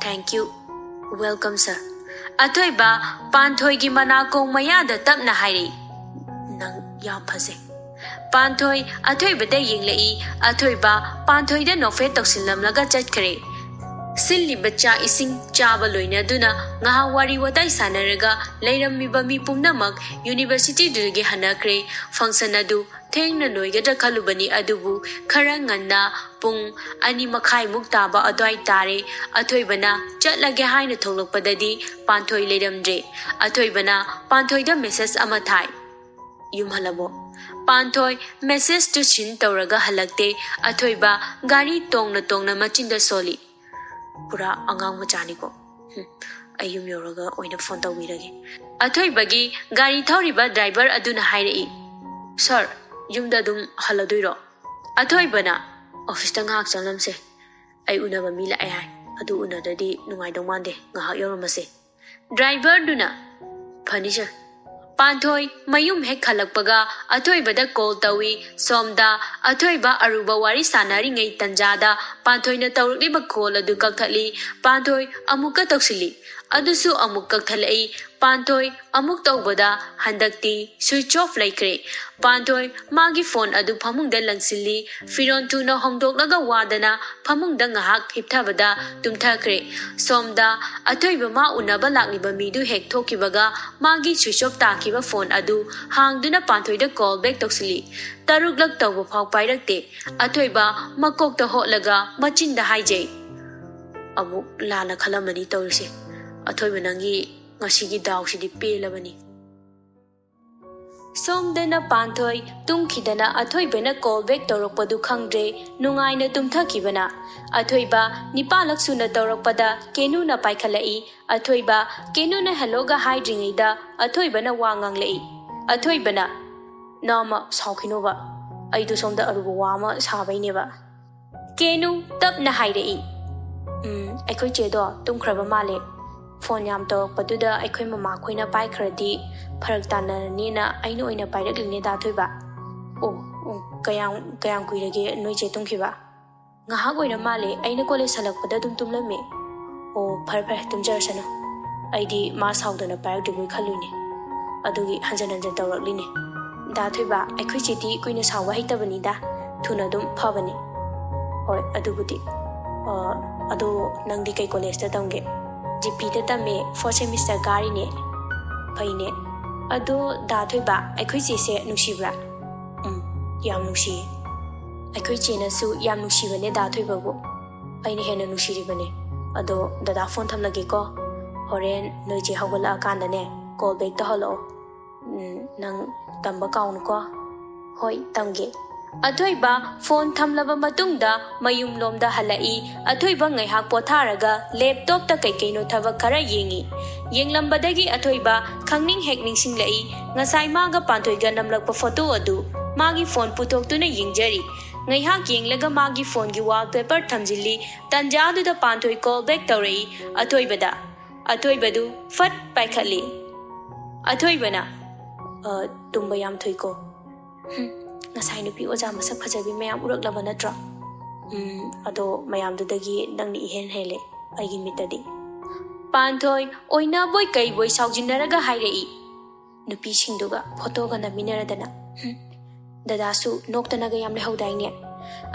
thank you welcome sir athoiba panthoi gi manakong mayada tapna hairi nang yam phase panthoi athoiba de yinglei athoiba panthoi de nofe toksinlamlaga chatkare silli bacha ising chaba loina duna ngaha wari watai sanaraga leirammiba mi pumnamak university duge hanakre function adu thengna loigada khalubani adubu khara nganna pung ani makhai muktaba adwai tare athoibana chatlage haina tholokpadadi panthoi leiramdre athoibana panthoi da message ama thai yumhalabo panthoi message to chin tawraga halakte athoiba gari tongna machinda soli pura angang machani ko ayum yoraga oina phone tawirage athoibagi gari thoriba driver aduna hairei sir yumda dum haladoiro athoibana office ta ngak changlamse ai unaba mi la ai hai adu unadadi nungai dongmande ngahak yoramase driver duna phani sir panthoi mayum hek khalakpaga athoibada call tawi somda athoiba aruba wari sanari ngai tanjada panthoi na tawrliba call adu kakthali panthoi amuka toksili ꯑꯗꯨꯁꯨ ꯑꯃꯨꯛ ꯀꯛꯊꯠꯂꯛꯏ ꯄꯥꯟꯊꯣꯏ ꯑꯃꯨꯛ ꯇꯧꯕꯗ ꯍꯟꯗꯛꯇꯤ switch of ꯂꯩꯈ꯭ꯔꯦ ꯄꯥꯟꯊꯣꯏ ꯃꯥꯒꯤ phone ꯑꯗꯨ ꯐꯃꯨꯡꯗ ꯂꯪꯁꯤꯜꯂꯤ ꯐꯤꯔꯣꯟ ꯊꯨꯅ ꯍꯣꯡꯗꯣꯛꯂꯒ ꯋꯥꯗꯅ ꯐꯃꯨꯡꯗ ꯉꯥꯏꯍꯥꯛ ꯍꯤꯞꯊꯕꯗ ꯇꯨꯝꯊꯈ꯭ꯔꯦ ꯁꯣꯝꯗ ꯑꯊꯣꯏꯕ ꯃꯥ ꯎꯅꯕ ꯂꯥꯛꯂꯤꯕ ꯃꯤꯗꯨ ꯍꯦꯛ ꯊꯣꯛꯈꯤꯕꯒ ꯃꯥꯒꯤ ꯁ꯭ꯋꯤꯆ ꯑꯣꯐ ꯇꯥꯈꯤꯕ ꯐꯣꯟ ꯑꯗꯨ ꯍꯥꯡꯗꯨꯅ ꯄꯥꯟꯊꯣꯏꯗ ꯀꯣꯜ ꯕꯦꯛ ꯇꯧꯁꯤꯜꯂꯤ 3ꯂꯛ ꯇꯧꯕ ꯐꯥꯎ ꯄꯥꯏꯔꯛꯇꯦ ꯑꯊꯣꯏꯕ ꯃꯀꯣꯛꯇ ꯍꯣꯠꯂꯒ ꯃꯆꯤꯟꯗ ꯍꯥꯏꯖꯩ ꯑꯃꯨꯛ ꯂꯥꯟꯅ ꯈꯜꯂꯝꯃꯅꯤ ꯇꯧꯔꯤꯁꯦ ꯑꯊꯣꯏꯕ ꯅꯪꯒꯤ ꯉꯁꯤꯒꯤ ꯗꯥꯎꯁꯤꯗꯤ ꯄꯦꯜꯂꯕꯅꯤ ꯁꯣꯝꯗꯅ ꯄꯥꯟꯊꯣꯏ ꯇꯨꯝꯈꯤꯗꯅ ꯑꯊꯣꯏꯕꯅ ꯀꯣꯜ ꯕꯦꯛ ꯇꯧꯔꯛꯄꯗꯨ ꯈꯪꯗ꯭ꯔꯦ ꯅꯨꯡꯉꯥꯏꯅ ꯇꯨꯝꯊꯈꯤꯕꯅ ꯑꯊꯣꯏꯕ 4ꯂꯛ ꯁꯨꯅ ꯇꯧꯔꯛꯄꯗ ꯀꯦꯅꯨꯅ ꯄꯥꯏꯈꯠꯂꯛꯏ ꯑꯊꯣꯏꯕ ꯀꯦꯅꯨꯅ ꯍꯦꯜꯂꯣꯒ ꯍꯥꯏꯗ꯭ꯔꯤꯉꯩꯗ ꯑꯊꯣꯏꯕꯅ ꯋꯥ ꯉꯥꯡꯂꯛꯏ ꯑꯊꯣꯏꯕꯅ ꯅꯥꯃ ꯁꯥꯎꯈꯤꯅꯣꯕ ꯑꯩꯗꯣ ꯁꯣꯝꯗ ꯑꯔꯨꯕ ꯋꯥ ꯑꯃ ꯁꯥꯕꯩꯅꯦꯕ ꯀꯦꯅꯨ ꯇꯞꯅ ꯍꯥꯏꯔꯛꯏ ꯑꯩꯈꯣꯏ ꯆꯦꯗꯣ ꯇꯨꯝꯈ꯭ꯔꯕ ꯃꯥꯜꯂꯦ ꯐꯣꯟ ꯌꯥꯝ ꯇꯧꯔꯛꯄꯗꯨꯗ ꯑꯩꯈꯣꯏ ꯃꯃꯥ ꯈꯣꯏꯅ ꯄꯥꯏꯈ꯭ꯔꯗꯤ ꯐꯔꯛ ꯇꯥꯟꯅꯔꯅꯤꯅ ꯑꯩꯅ ꯑꯣꯏꯅ ꯄꯥꯏꯔꯛꯂꯤꯅꯦ ꯗꯥꯊꯣꯏꯕ ꯀꯌꯥꯝ ꯀꯨꯏꯔꯒꯦ ꯅꯣꯏ ꯆꯦ ꯇꯨꯝꯈꯤꯕ ꯉꯥꯏꯍꯥꯛ ꯑꯣꯏꯔ ꯃꯥꯜꯂꯦ ꯑꯩꯅ ꯀꯣꯂꯦꯖ ꯍꯜꯂꯛꯄꯗ ꯑꯗꯨꯝ ꯇꯨꯝꯂꯝꯃꯦ ꯐꯔꯦ ꯇꯨꯝꯖꯔꯁꯅꯨ ꯑꯩꯗꯤ ꯃꯥ ꯁꯥꯎꯗꯅ ꯄꯥꯏꯔꯛꯇ꯭ꯔꯤꯕꯣꯏ ꯈꯜꯂꯨꯏꯅꯦ ꯑꯗꯨꯒꯤ ꯍꯟꯖꯟ ꯍꯟꯖꯟ ꯇꯧꯔꯛꯂꯤꯅꯦ ꯗꯥꯊꯣꯏꯕ ꯑꯩꯈꯣꯏ ꯆꯦꯗꯤ ꯀꯨꯏꯅ ꯁꯥꯎꯕ ꯍꯩꯇꯕꯅꯤꯗ ꯊꯨꯅ ꯑꯗꯨꯝ ꯐꯕꯅꯤ ꯍꯣꯏ ꯑꯗꯨꯕꯨꯗꯤ ꯑꯗꯣ ꯅꯪꯗꯤ ꯀꯩ ꯀꯣꯂꯦꯖꯇ ꯇꯝꯒꯦ ꯖꯤꯄꯤꯗ ꯇꯝꯃꯦ 4th ꯁꯦꯃꯤꯁꯇꯔ ꯀꯥꯔꯤꯅꯦ ꯐꯩꯅꯦ ꯑꯗꯣ ꯗꯥꯊꯣꯏꯕ ꯑꯩꯈꯣꯏ ꯆꯦꯁꯦ ꯅꯨꯡꯁꯤꯕ꯭ꯔꯥ ꯌꯥꯝ ꯅꯨꯡꯁꯤꯌꯦ ꯑꯩꯈꯣꯏ ꯆꯦꯅꯁꯨ ꯌꯥꯝ ꯅꯨꯡꯁꯤꯕꯅꯦ ꯗꯥꯊꯣꯏꯕꯕꯨ ꯑꯩꯅ ꯍꯦꯟꯅ ꯅꯨꯡꯁꯤꯔꯤꯕꯅꯦ ꯑꯗꯣ ꯗꯗꯥ ꯐꯣꯟ ꯊꯝꯂꯒꯦꯀꯣ ꯍꯣꯔꯦꯟ ꯅꯣꯏ ꯆꯦ ꯍꯧꯒꯠꯂꯛꯑꯀꯥꯟꯗꯅꯦ ꯀꯣꯜ ꯕꯦꯛ ꯇꯧꯍꯜꯂꯛꯑꯣ ꯅꯪ ꯇꯝꯕ ꯀꯥꯎꯅꯨꯀꯣ ꯍꯣꯏ ꯇꯝꯒꯦ ꯑꯊꯣꯏꯕ ꯐꯣꯟ ꯊꯝꯂꯕ ꯃꯇꯨꯡꯗ ꯃꯌꯨꯝꯂꯣꯝꯗ ꯍꯜꯂꯛꯏ ꯑꯊꯣꯏꯕ ꯉꯥꯏꯍꯥꯛ ꯄꯣꯊꯥꯔꯒ ꯂꯦꯞꯇꯣꯞꯇ ꯀꯩꯀꯩꯅꯣ ꯊꯕꯛ ꯈꯔ ꯌꯦꯡꯉꯤ ꯌꯦꯡꯂꯝꯕꯗꯒꯤ ꯑꯊꯣꯏꯕ ꯈꯪꯅꯤꯡ ꯍꯦꯛ ꯅꯤꯡꯁꯤꯡꯂꯛꯏ ꯉꯁꯥꯏ ꯃꯥꯒ ꯄꯥꯟꯊꯣꯏꯒ ꯅꯝꯂꯛꯄ ꯐꯣꯇꯣ ꯑꯗꯨ ꯃꯥꯒꯤ ꯐꯣꯟ ꯄꯨꯊꯣꯛꯇꯨꯅ ꯌꯦꯡꯖꯔꯤ ꯉꯥꯏꯍꯥꯛ ꯌꯦꯡꯂꯒ ꯃꯥꯒꯤ ꯐꯣꯟꯒꯤ ꯋꯥꯜꯄꯦꯄꯔ ꯊꯝꯖꯤꯜꯂꯤ ꯇꯟꯖꯥꯗꯨꯗ ꯄꯥꯟꯊꯣꯏ ꯀꯣꯜ ꯕꯦꯛ ꯇꯧꯔꯛꯏ ꯑꯊꯣꯏꯕꯗ ꯑꯊꯣꯏꯕꯗꯨ ꯐꯠ ꯄꯥꯏꯈꯠꯂꯤ ꯑꯊꯣꯏꯕꯅ ꯇꯨꯝꯕ ꯌꯥꯝ ꯊꯨꯏꯀꯣ ꯉꯁꯥꯏ ꯅꯨꯄꯤ ꯑꯣꯖꯥ ꯃꯁꯛ ꯐꯖꯕꯤ ꯃꯌꯥꯝ ꯎꯔꯛꯂꯕ ꯅꯠꯇ꯭ꯔꯣ ꯑꯗꯣ ꯃꯌꯥꯝꯗꯨꯗꯒꯤ ꯅꯪꯅ ꯏꯍꯦꯟ ꯍꯦꯜꯂꯦ ꯑꯩꯒꯤ ꯃꯤꯠꯇꯗꯤ ꯄꯥꯟꯊꯣꯏ ꯑꯣꯏꯅꯕꯣꯏ ꯀꯩꯕꯣꯏ ꯁꯥꯎꯖꯤꯟꯅꯔꯒ ꯍꯥꯏꯔꯛꯏ ꯅꯨꯄꯤꯁꯤꯡꯗꯨꯒ ꯐꯣꯇꯣꯒ ꯅꯝꯃꯤꯟꯅꯔꯗꯅ ꯗꯗꯥꯁꯨ ꯅꯣꯛꯇꯅꯒ ꯌꯥꯝ ꯂꯩꯍꯧꯗꯥꯏꯅꯦ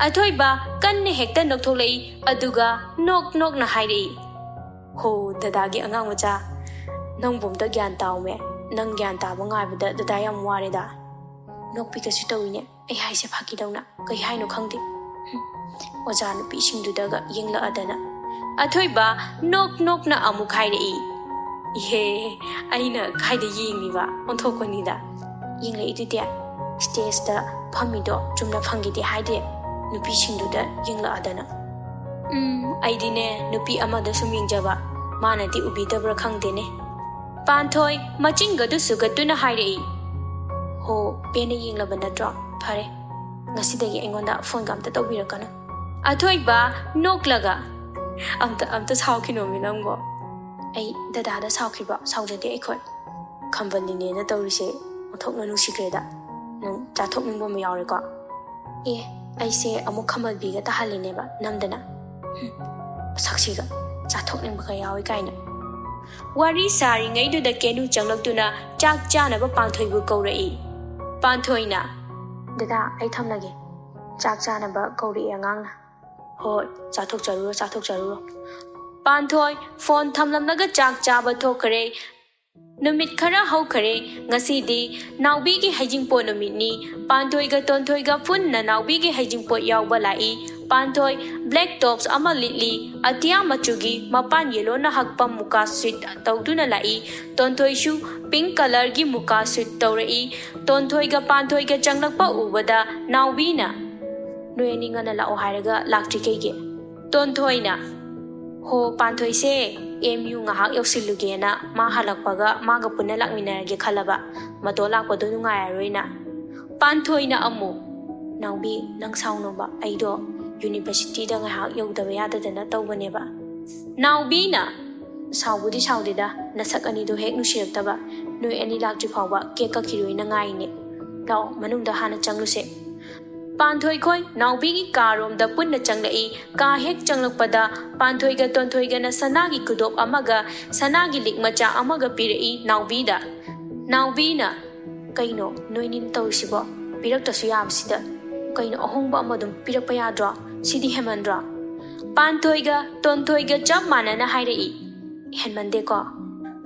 ꯑꯊꯣꯏꯕ ꯀꯟꯅ ꯍꯦꯛꯇ ꯅꯣꯛꯊꯣꯛꯂꯛꯏ ꯑꯗꯨꯒ ꯅꯣꯛꯅ ꯍꯥꯏꯔꯛꯏ ꯍꯣ ꯗꯗꯥꯒꯤ ꯑꯉꯥꯡ ꯃꯆꯥ ꯅꯪꯕꯨ ꯑꯝꯇ ꯒ꯭ꯌꯥꯟ ꯇꯥꯎꯃꯦ ꯅꯪ ꯒ꯭ꯌꯥꯟ ꯇꯥꯕ ꯉꯥꯏꯕꯗ ꯗꯗꯥ ꯌꯥꯝ ꯋꯥꯔꯦꯗ ꯅꯣꯛꯄꯤꯒꯁꯨ ꯇꯧꯏꯅꯦ ꯑꯩ ꯍꯥꯏꯁꯦ ꯐꯥꯒꯤꯗꯧꯅ ꯀꯩ ꯍꯥꯏꯅꯣ ꯈꯪꯗꯦ ꯑꯣꯖꯥ ꯅꯨꯄꯤꯁꯤꯡꯗꯨꯗꯒ ꯌꯦꯡꯂꯛꯑꯗꯅ ꯑꯊꯣꯏꯕ ꯅꯣꯛꯅ ꯑꯃꯨꯛ ꯍꯥꯏꯔꯛꯏ ꯏꯍꯦ ꯑꯩꯅ ꯀꯥꯏꯗ ꯌꯦꯡꯉꯤꯕ ꯑꯣꯟꯊꯣꯛꯄꯅꯤꯗ ꯌꯦꯡꯂꯛꯏꯗꯨꯗꯤ ꯁ꯭ꯇꯦꯖꯇ ꯐꯝꯃꯤꯗꯣ ꯆꯨꯝꯅ ꯐꯪꯈꯤꯗꯦ ꯍꯥꯏꯗꯦ ꯅꯨꯄꯤꯁꯤꯡꯗꯨꯗ ꯌꯦꯡꯂꯛꯑꯗꯅ ꯑꯩꯗꯤꯅꯦ ꯅꯨꯄꯤ ꯑꯃꯗ ꯁꯨꯝ ꯌꯦꯡꯖꯕ ꯃꯥꯅꯗꯤ ꯎꯕꯤꯗꯕ꯭ꯔꯥ ꯈꯪꯗꯦꯅꯦ ꯄꯥꯟꯊꯣꯏ ꯃꯆꯤꯟꯒꯗꯨ ꯁꯨꯒꯠꯇꯨꯅ ꯍꯥꯏꯔꯛꯏ ꯍꯣ ꯄꯦꯟꯅ ꯌꯦꯡꯂꯕ ꯅꯠꯇ꯭ꯔꯣ ꯐꯔꯦ ꯉꯁꯤꯗꯒꯤ ꯑꯩꯉꯣꯟꯗ ꯐꯣꯟꯒ ꯑꯝꯇ ꯇꯧꯕꯤꯔꯛꯀꯅꯨ ꯑꯊꯣꯏꯕ ꯅꯣꯛꯂꯒ ꯑꯝꯇ ꯁꯥꯎꯈꯤꯅꯣꯃꯤ ꯅꯪꯕꯣ ꯑꯩ ꯗꯗꯥꯗ ꯁꯥꯎꯈꯤꯕ ꯁꯥꯎꯖꯗꯦ ꯑꯩꯈꯣꯏ ꯈꯝꯕꯜꯂꯤꯅꯦꯅ ꯇꯧꯔꯤꯁꯦ ꯑꯣꯟꯊꯣꯛꯅ ꯅꯨꯡꯁꯤꯈ꯭ꯔꯦꯗ ꯅꯪ ꯆꯥꯊꯣꯛꯅꯤꯡꯕ ꯑꯃ ꯌꯥꯎꯔꯦꯀꯣ ꯑꯩꯁꯦ ꯑꯃꯨꯛ ꯈꯝꯕꯜꯕꯤꯒ ꯇꯥꯍꯜꯂꯤꯅꯦꯕ ꯅꯝꯗꯅ ꯁꯛꯁꯤꯒ ꯆꯥꯊꯣꯛꯅꯤꯡꯕꯒ ꯌꯥꯎꯏ ꯀꯥꯏꯅ ꯋꯥꯔꯤ ꯁꯥꯔꯤꯉꯩꯗꯨꯗ ꯀꯦꯅꯨ ꯆꯪꯂꯛꯇꯨꯅ ꯆꯥꯛ ꯆꯥꯅꯕ ꯄꯥꯟꯊꯣꯏꯕꯨ ꯀꯧꯔꯛꯏ ꯄꯥꯟꯊꯣꯏꯅ ꯗꯗꯥ ꯑꯩ ꯊꯝꯂꯒꯦ ꯆꯥꯛ ꯆꯥꯅꯕ ꯀꯧꯔꯛꯏ ꯑꯉꯥꯡꯅ ꯍꯣꯏ ꯆꯥꯊꯣꯛꯆꯔꯨꯔꯣ ꯄꯥꯟꯊꯣꯏ ꯐꯣꯟ ꯊꯝꯂꯝꯂꯒ ꯆꯥꯛ ꯆꯥꯕ ꯊꯣꯛꯈ꯭ꯔꯦ ꯅꯨꯃꯤꯠ ꯈꯔ ꯍꯧꯈ꯭ꯔꯦ ꯉꯁꯤꯗꯤ ꯅꯥꯎꯕꯤꯒꯤ ꯍꯩꯖꯤꯡꯄꯣꯠ ꯅꯨꯃꯤꯠꯅꯤ ꯄꯥꯟꯊꯣꯏꯒ ꯇꯣꯟꯊꯣꯏꯒ ꯄꯨꯟꯅ ꯅꯥꯎꯕꯤꯒꯤ ꯍꯩꯖꯤꯡꯄꯣꯠ ꯌꯥꯎꯕ ꯂꯥꯛꯏ ꯄꯥꯟꯊꯣꯏ ꯕ꯭ꯂꯦꯛ ꯇꯣꯞꯁ ꯑꯃ ꯂꯤꯠꯂꯤ ꯑꯇꯤꯌꯥ ꯃꯆꯨꯒꯤ ꯃꯄꯥꯟ ꯌꯦꯂꯣꯅ ꯍꯛꯄ ꯃꯨꯀꯥ ꯁꯨꯠ ꯇꯧꯗꯨꯅ ꯂꯥꯛꯏ ꯇꯣꯟꯊꯣꯏꯁꯨ ꯄꯤꯡ ꯀꯂꯔꯒꯤ ꯃꯨꯀꯥ ꯁꯨꯠ ꯇꯧꯔꯛꯏ ꯇꯣꯟꯊꯣꯏꯒ ꯄꯥꯟꯊꯣꯏꯒ ꯆꯪꯂꯛꯄ ꯎꯕꯗ ꯅꯥꯎꯕꯤꯅ ꯅꯣꯏ ꯑꯅꯤ ꯉꯟꯅ ꯂꯥꯛꯑꯣ ꯍꯥꯏꯔꯒ ꯂꯥꯛꯇ꯭ꯔꯤ ꯀꯩꯒꯤ ꯇꯣꯟꯊꯣꯏꯅ ꯍꯣ ꯄꯥꯟꯊꯣꯏꯁꯦ MU ꯉꯥꯏꯍꯥꯛ ꯌꯧꯁꯤꯜꯂꯨꯒꯦꯅ ꯃꯥ ꯍꯜꯂꯛꯄꯒ ꯃꯥꯒ ꯄꯨꯟꯅ ꯂꯥꯛꯃꯤꯟꯅꯔꯒꯦ ꯈꯜꯂꯕ ꯃꯇꯣ ꯂꯥꯛꯄꯗꯣ ꯅꯨꯡꯉꯥꯏꯔꯔꯣꯏꯅ ꯄꯥꯟꯊꯣꯏꯅ ꯑꯃꯨꯛ ꯅꯥꯎꯕꯤ ꯅꯪ ꯁꯥꯎꯅꯣꯕ ꯑꯩꯗꯣ ꯌꯨꯅꯤꯚꯔꯁꯤꯇꯤꯗ ꯉꯥꯏꯍꯥꯛ ꯌꯧꯗꯕ ꯌꯥꯗꯗꯅ ꯇꯧꯕꯅꯦꯕ ꯅꯥꯎꯕꯤꯅ ꯁꯥꯎꯕꯨꯗꯤ ꯁꯥꯎꯗꯦꯗ ꯅꯁꯛ ꯑꯅꯤꯗꯣ ꯍꯦꯛ ꯅꯨꯡꯁꯤꯔꯛꯇꯕ ꯅꯣꯏ ꯑꯅꯤ ꯂꯥꯛꯇ꯭ꯔꯤ ꯐꯥꯎꯕ ꯀꯦꯛ ꯀꯛꯈꯤꯔꯣꯏꯅ ꯉꯥꯏꯅꯦ ꯂꯥꯛꯑꯣ ꯃꯅꯨꯡꯗ ꯍꯥꯟꯅ ꯆꯪꯂꯨꯁꯦ Panthoi khoi naubigi karom da punna changlai ka hek changlakpada panthoi ga tonthoi ga na sanagi kudop amaga sanagi likmacha amaga pirai naubi da naubi na kaino noinin tawsibo pirak tasu yabsida kaino ahongba amadum pirak payadra sidi hemandra panthoi ga tonthoi ga chap manana hairai henmande ko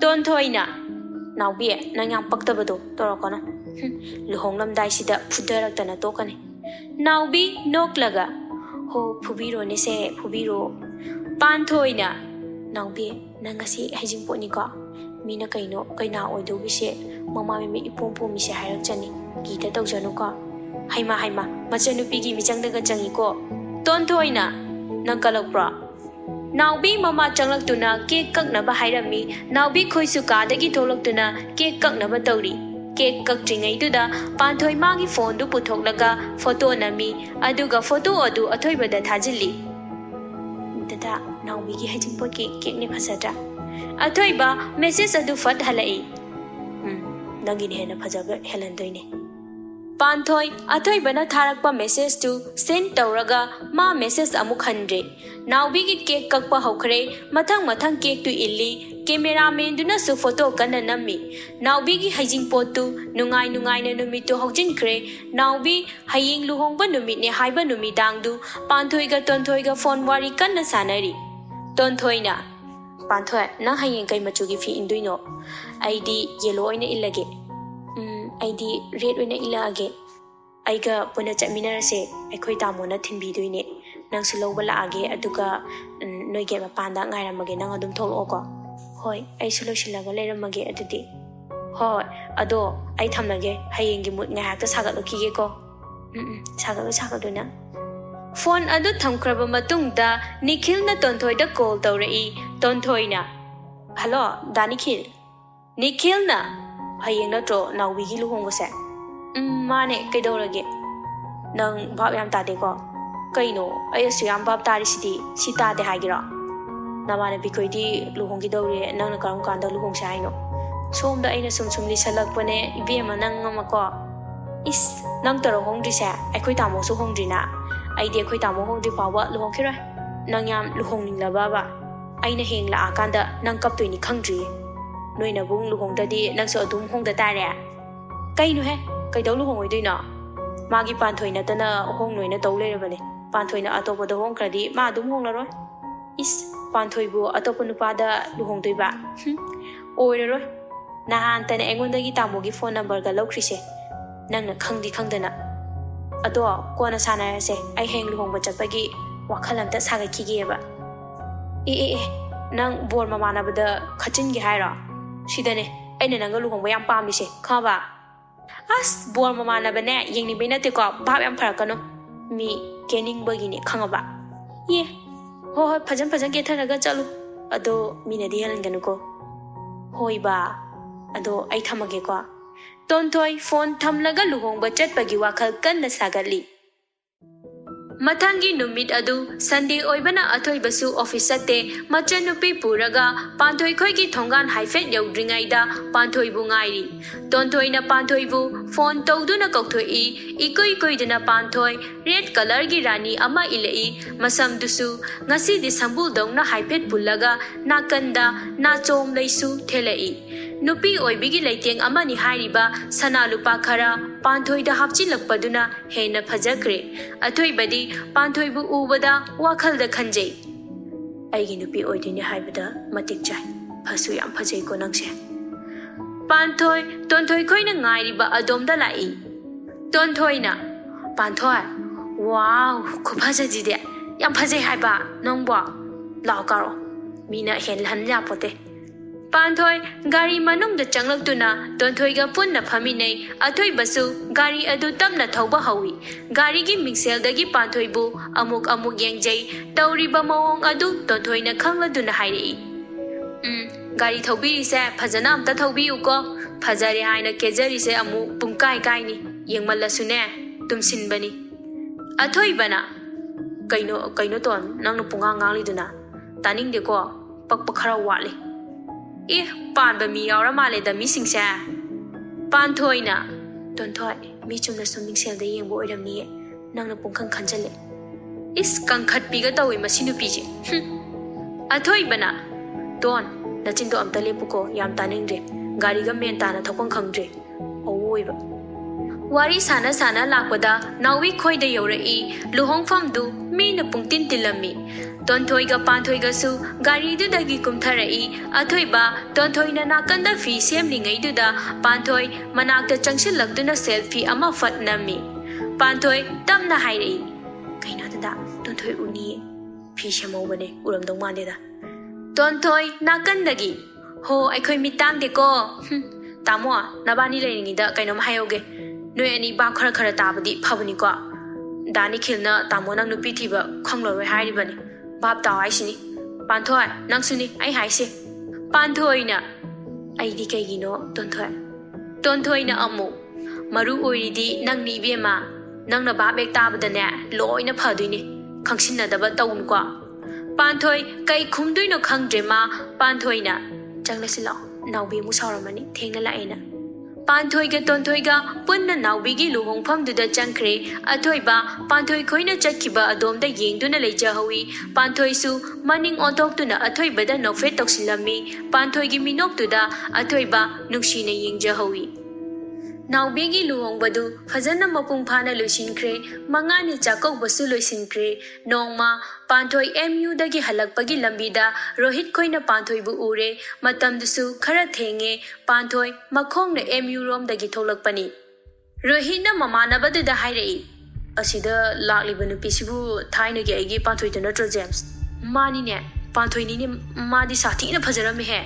tonthoi na naubi nang yang paktabado torakona luhonglamdai sida phudarak tana tokani Naubi noklaga ho phubiro ne se phubiro panthoi na naubi nangasi hajing poni ka mina kaino kaina oido bise mama mi ipom pom mi se hairak chani gita tawjanu ka haima machanupi gi michang daga changi ko tonthoi na nakalakpra naubi mama changlak tuna ke kakna ba hairami naubi khoisu ka dagi tholak tuna ke kakna ba tawri Cake kakringai duda panthoi magi phone du puthoknaga photo nami aduga photo adu athoibada thajili dada naubi gi hajing pot ki cake ne phasatra athoiba message adu fat halai nangin hena phajaga helandoine panthoi athoibana tharakpa message tu send tawraga ma message amuk hanre naubi gi cake kakpa hokre mathang cake tu illi cameraman duna su photo kana nami naubi gi hajing pot tu nungai na numit tu hojin kre naubi haying luhongba numit ne haiba numit dang du panthoi ga tonthoi ga phone wari kana sanari tonthoi na panthoi na haying kai machu gi fi induino id yellow oina illage id red oina ilage aiga puna chaminarase aikhoi tamo na thinbi duine nang su lowba laage aduga noige mapanda ngairamage nang adum tholoko ko Hoi, ai solution leramage adudi. Hoi, ado ai thamnage hayengi mut ngahakta sagatokige ko. Sagatuna. Phone adu thamkraba matungda Nikhil na tonthoi da call tawrai tonthoi na. Hello, da Nikhil. Nikhil na hayeng na tro naubi gi luhong se. Mane kaidorage. Nang bab yam tade ko. Kaino ay asu yam bab tari sita de hagira. Namana bikoidi luhong gi dawre nang karam kanda luhong sa haino somda aina sum li salak pane ibema nang ngamako is nang taro hongri sa aikhoi tamo su hongri na aidi aikhoi tamo hongri pawa luhong khira nang yam luhong ning la baba aina heng la akanda nang kap toini khangri noina bung luhong dadi nang so adum hong da tare kainu he kaidaw luhong oidoina magi panthoi na tana hong noina tawle rabane panthoi na atopo da hong kradi ma adum hong la roi is panthoi bu atopo nupada luhong doiba oirero nahan tane engondagi tamogi phone number ga lokrise nangna khangdana ado kona sanayase ai heng luhong ba chapagi wakhalamta sagakige ba nang bor mamana bada khachin gi haira sidane aina nanga luhong ba yam pamise khaba as bor mamana bane yengni bena te ko bab yam pharakano mi kening bagi ni khangaba ye Hoi pajan ke tharaga chalu ado minadi halanganu ko hoi ba ado ai thamage ko tonthoi phone thamlaga luhong ba chatpagi wakhal kanna sagali Mathangi numit adu Sunday oibana athoi basu office te machanupi puraga panthoi khoi gi thongan haifet yaudringai da panthoi bu ngairi tonthoi na panthoi bu phone tawduna kokthoi ikoi dina panthoi red color gi rani ama ilai masam dusu ngasi di sambul dong na haifet pullaga nakanda na chom leisu thelai nupi oibigi leiteng amani hairiba sana lupa khara panthoi da hapchilakpaduna hena phajakre athoi badi panthoi bu ubada wakhal da khanjai aigi nupi oidine haibada matik chai phasu yam phajai ko nangse panthoi tonthoi khoina ngairiba adomda lai tonthoi na panthoi wow khuphajaji de yam phajai haiba nongbo law karo mina hen han ya pote Panthoi gari manung da changlak tuna tonthoi ga punna phaminai athoi basu gari adu tamna thauba hawi gari gi mixel dagi panthoi bu amuk yengjai tauri ba mawong adu tonthoi na khangladuna hairi gari thobiri se phajana amta thobi uko phajari haina kezari se amu pungkai ni yengmallasune tumsin bani athoi bana kaino ton nangno punga ngali duna taning de ko pakpa khara wali panba mi yaura male da mi singsa panthoi na tonthoi mi chumna summing sel da yengbo oiramni nangna pungkhang khanjale is kangkhat piga tawi masinu pije athoi bana ton nachindo amta lepuko yam taningre gari ga men tana thokong khangre oiba wari sana sana lakpada nawi khoida yorai luhongfam du mina pungtin tilami tonthoi ga panthoi ga su gari du dagi kumtharai athoi ba tonthoi na nakanda fi semlingai du da panthoi manakta changsil lakduna selfie ama fatnami panthoi tamna hairi kaina da tonthoi uni fi shamo bane uram dong mande da tonthoi nakandagi ho aikhoi mitang de ko tamo nabani leiringi da kainom hayoge noi ani ba khara khara tabadi phabani ko dani khilna tamo nang nupi thiba khongloi hairi bani bab taw ai sini panthoi nang suni ai hai se panthoi na ai di kai gino tonthoi na amu maru oiridi nang ni bema nang na ba bek tabada ne loina phaduini khangsin na daba taun ko panthoi kai khumdui no khangdre ma panthoi na changlasi law nawbi mu sawramani thengna la ena panthoi ga tonthoi ga punna nawbi gi luhongpham du da changkhre athoi ba panthoi khoina chakhiba adom da yengduna leja hawi panthoi su maning ontok tu na athoi ba da nofet toksilami panthoi gi minok tu da athoi ba nungshi na yengja hawi nawbi gi luhong badu fajana mapung phana lusinkre mangani chakok basu lusinkre nongma panthoi mu da gi halakpagi lambi da rohit khoina panthoi bu ure matam dusu khara thenge panthoi makhong na mu rom da gi tholakpani rohit na mamana badu da hairei asida lakliba nupi sibu thaina gi agi panthoi to natro james mani ne panthoi ni ne madi sathi na fajarami he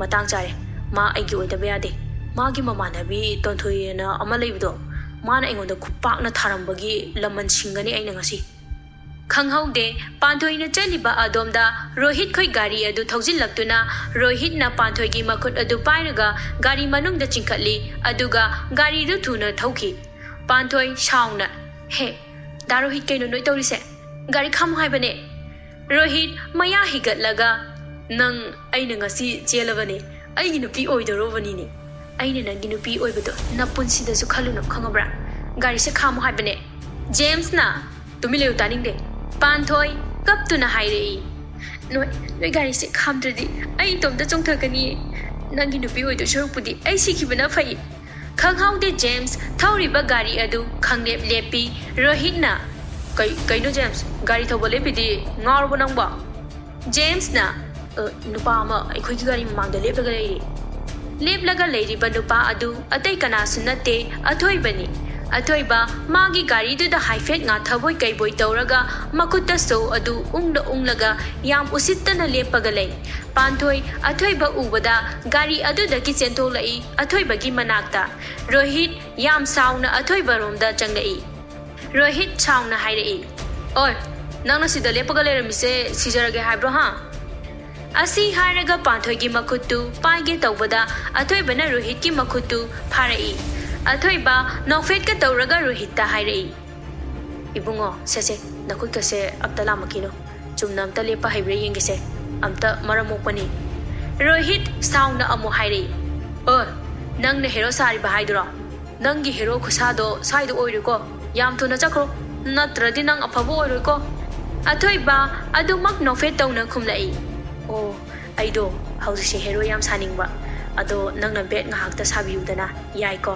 matang chare ma agi oida ba yade magi mamanabi tonthoi na ama leibdo mana aingonda khupak na tharambagi laman singani aina ngasi khanghaude panthoi na chaliba adomda rohit khoi gari adu thogjil laktuna rohit na panthoi gi makhut adu pairaga gari manung da chingkhatli aduga gari du thuna thauki panthoi shauna he da rohit kaino noi tawrise gari kham haibane rohit maya higatlaga nang aina ngasi chelabane aigi nupi oidorobani ne aina nangi nupi oibado napunsi da su khaluna khangabra gari se khamu haibane james na tumileu taningde panthoi kaptuna hairei noi gari se khamdradi ai tomda chongthakani nangi nupi oido shorupudi ai sikhibana phai khanghaude james thauriba gari adu khanglep lepi rohit na kaino james gari thobole bidi ngarbo nangba james na nupa ama aikhoi gi gari mamangda leplaga leiri leplaga leiriba nupa adu atai kanasu natte athoi bani athoi ba magi gari du da haifet nga thaboi kai boi tauraga makutta so adu unglaga yam usittana lepaga lei panthoi athoi ba ubada gari adu da ki chento lai athoi ba gi manakta rohit yam sauna athoi ba rom da changai rohit sauna hairei oi nangna sida lepaga leiramise sijarage haibro ha asi hairaga panthoi gi makuttu paige tawbada athoi bana rohit ki makuttu pharai athoi ba nofet ka tawraga rohit ta hairei ibungo sese nakoi ka se aptala makino chumna amta lepa haibre yenge se amta maramokpani rohit sauna amu hairei nang na hero sari ba haidura nangi hero khusado saido oiriko yam thuna chakro natradi nang afabo oiriko athoi ba adumak nofet tawna khumlai aido hausi hero yam saningba ado nangna bet ngahakta sabiudana yaiko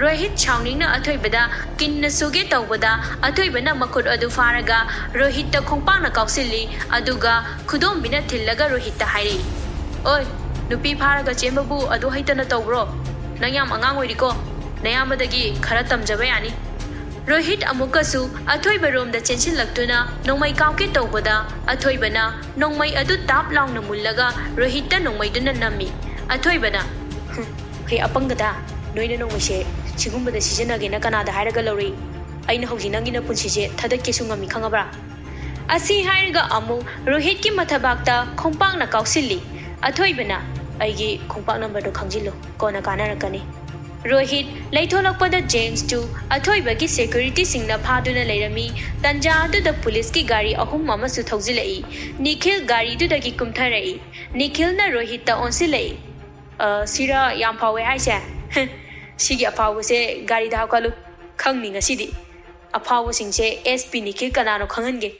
rohit chawning na athoi bada kinna suge tawbada athoi bana makhut adu faraga rohit ta khongpang na kausili aduga khudom bina thillaga rohit ta hairi oi nupi faraga chembabu adu haitana tawbro nangyam angang oiriko nayamadagi khara tamjaba yani rohit amukasu athoi barom da chensin laktuna nongmai kauke tawbada athoi bana nongmai adu tap laung na mullaga rohit ta nongmai duna nami athoi bana he apangada noina nongmai se sigumba da sijanage na kana da hairaga lori aina hoji nangina punsi je thadak ke sungami khangabra asi hairaga amu rohit ki mathabakta khongpang na kausili athoi bana aigi khongpang number do khangjilo kona kana rakani rohit laitholakpada james tu athoi bagi security singna phaduna leirami tanja adu da police ki gari ahum mama su thogjilai nikhil gari du dagi kumtharai nikhil na rohit ta onsilai sira yam phawe haise sigi apawu se gari da kalu ꯈꯪꯅꯤ ꯉꯁꯤꯗꯤ ꯑꯐꯥꯎꯕꯁꯤꯡꯁꯦ SP Nikhil ꯀꯅꯥꯅꯣ ꯈꯪꯍꯟꯒꯦ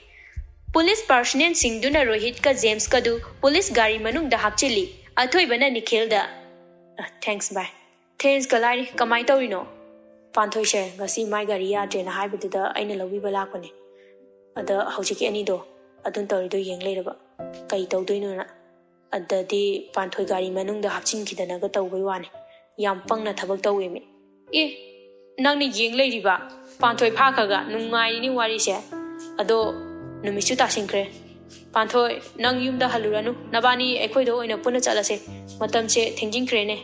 police ꯄꯥꯔꯁꯣꯅꯦꯜꯁꯤꯡꯗꯨꯅ ꯔꯣꯍꯤꯠꯀ ꯖꯦꯝꯁꯀꯗꯨ police ꯒꯥꯔꯤ ꯃꯅꯨꯡꯗ ꯍꯥꯞꯆꯤꯜꯂꯤ ꯑꯊꯣꯏꯕꯅ ꯅꯤꯈꯤꯜꯗ thanks ꯕꯥꯏ ꯊꯦꯡꯛꯁꯀ ꯂꯥꯏꯔꯤ ꯀꯃꯥꯏꯅ ꯇꯧꯔꯤꯅꯣ ꯄꯥꯟꯊꯣꯏꯁꯦ ꯉꯁꯤ ꯃꯥꯏ ꯒꯥꯔꯤ ꯌꯥꯗ꯭ꯔꯦꯅ ꯍꯥꯏꯕꯗꯨꯗ ꯑꯩꯅ ꯂꯧꯕꯤꯕ ꯂꯥꯛꯄꯅꯦ ꯑꯗ ꯍꯧꯖꯤꯛꯀꯤ ꯑꯅꯤꯗꯣ ꯑꯗꯨꯝ ꯇꯧꯔꯤꯗꯣ ꯌꯦꯡ ꯂꯩꯔꯕ ꯀꯩ ꯇꯧꯗꯣꯏꯅꯣꯅ ꯑꯗꯗꯤ ꯄꯥꯟꯊꯣꯏ ꯒꯥꯔꯤ ꯃꯅꯨꯡꯗ ꯍꯥꯞꯆꯤꯟꯈꯤꯗꯅꯒ ꯇꯧꯕꯩ ꯋꯥꯅꯤ ꯌꯥꯝ ꯄꯪꯅ ꯊꯕꯛ ꯇꯧꯋꯦꯃꯤ ꯅꯪꯅ ꯌꯦꯡ ꯂꯩꯔꯤꯕ ꯄꯥꯟꯊꯣꯏ ꯐꯥꯈ꯭ꯔꯒ ꯅꯨꯡꯉꯥꯏꯔꯤꯅꯤ ꯋꯥꯔꯤꯁꯦ ꯑꯗꯣ ꯅꯨꯃꯤꯠꯁꯨ ꯇꯥꯁꯤꯟꯈ꯭ꯔꯦ ꯄꯥꯟꯊꯣꯏ ꯅꯪ ꯌꯨꯝꯗ ꯍꯜꯂꯨꯔꯅꯨ ꯅꯕꯥꯅꯤ ꯑꯩꯈꯣꯏꯗ ꯑꯣꯏꯅ ꯄꯨꯟꯅ ꯆꯠꯂꯁꯦ ꯃꯇꯝꯁꯦ ꯊꯦꯡꯖꯤꯟꯈ꯭ꯔꯦꯅꯦ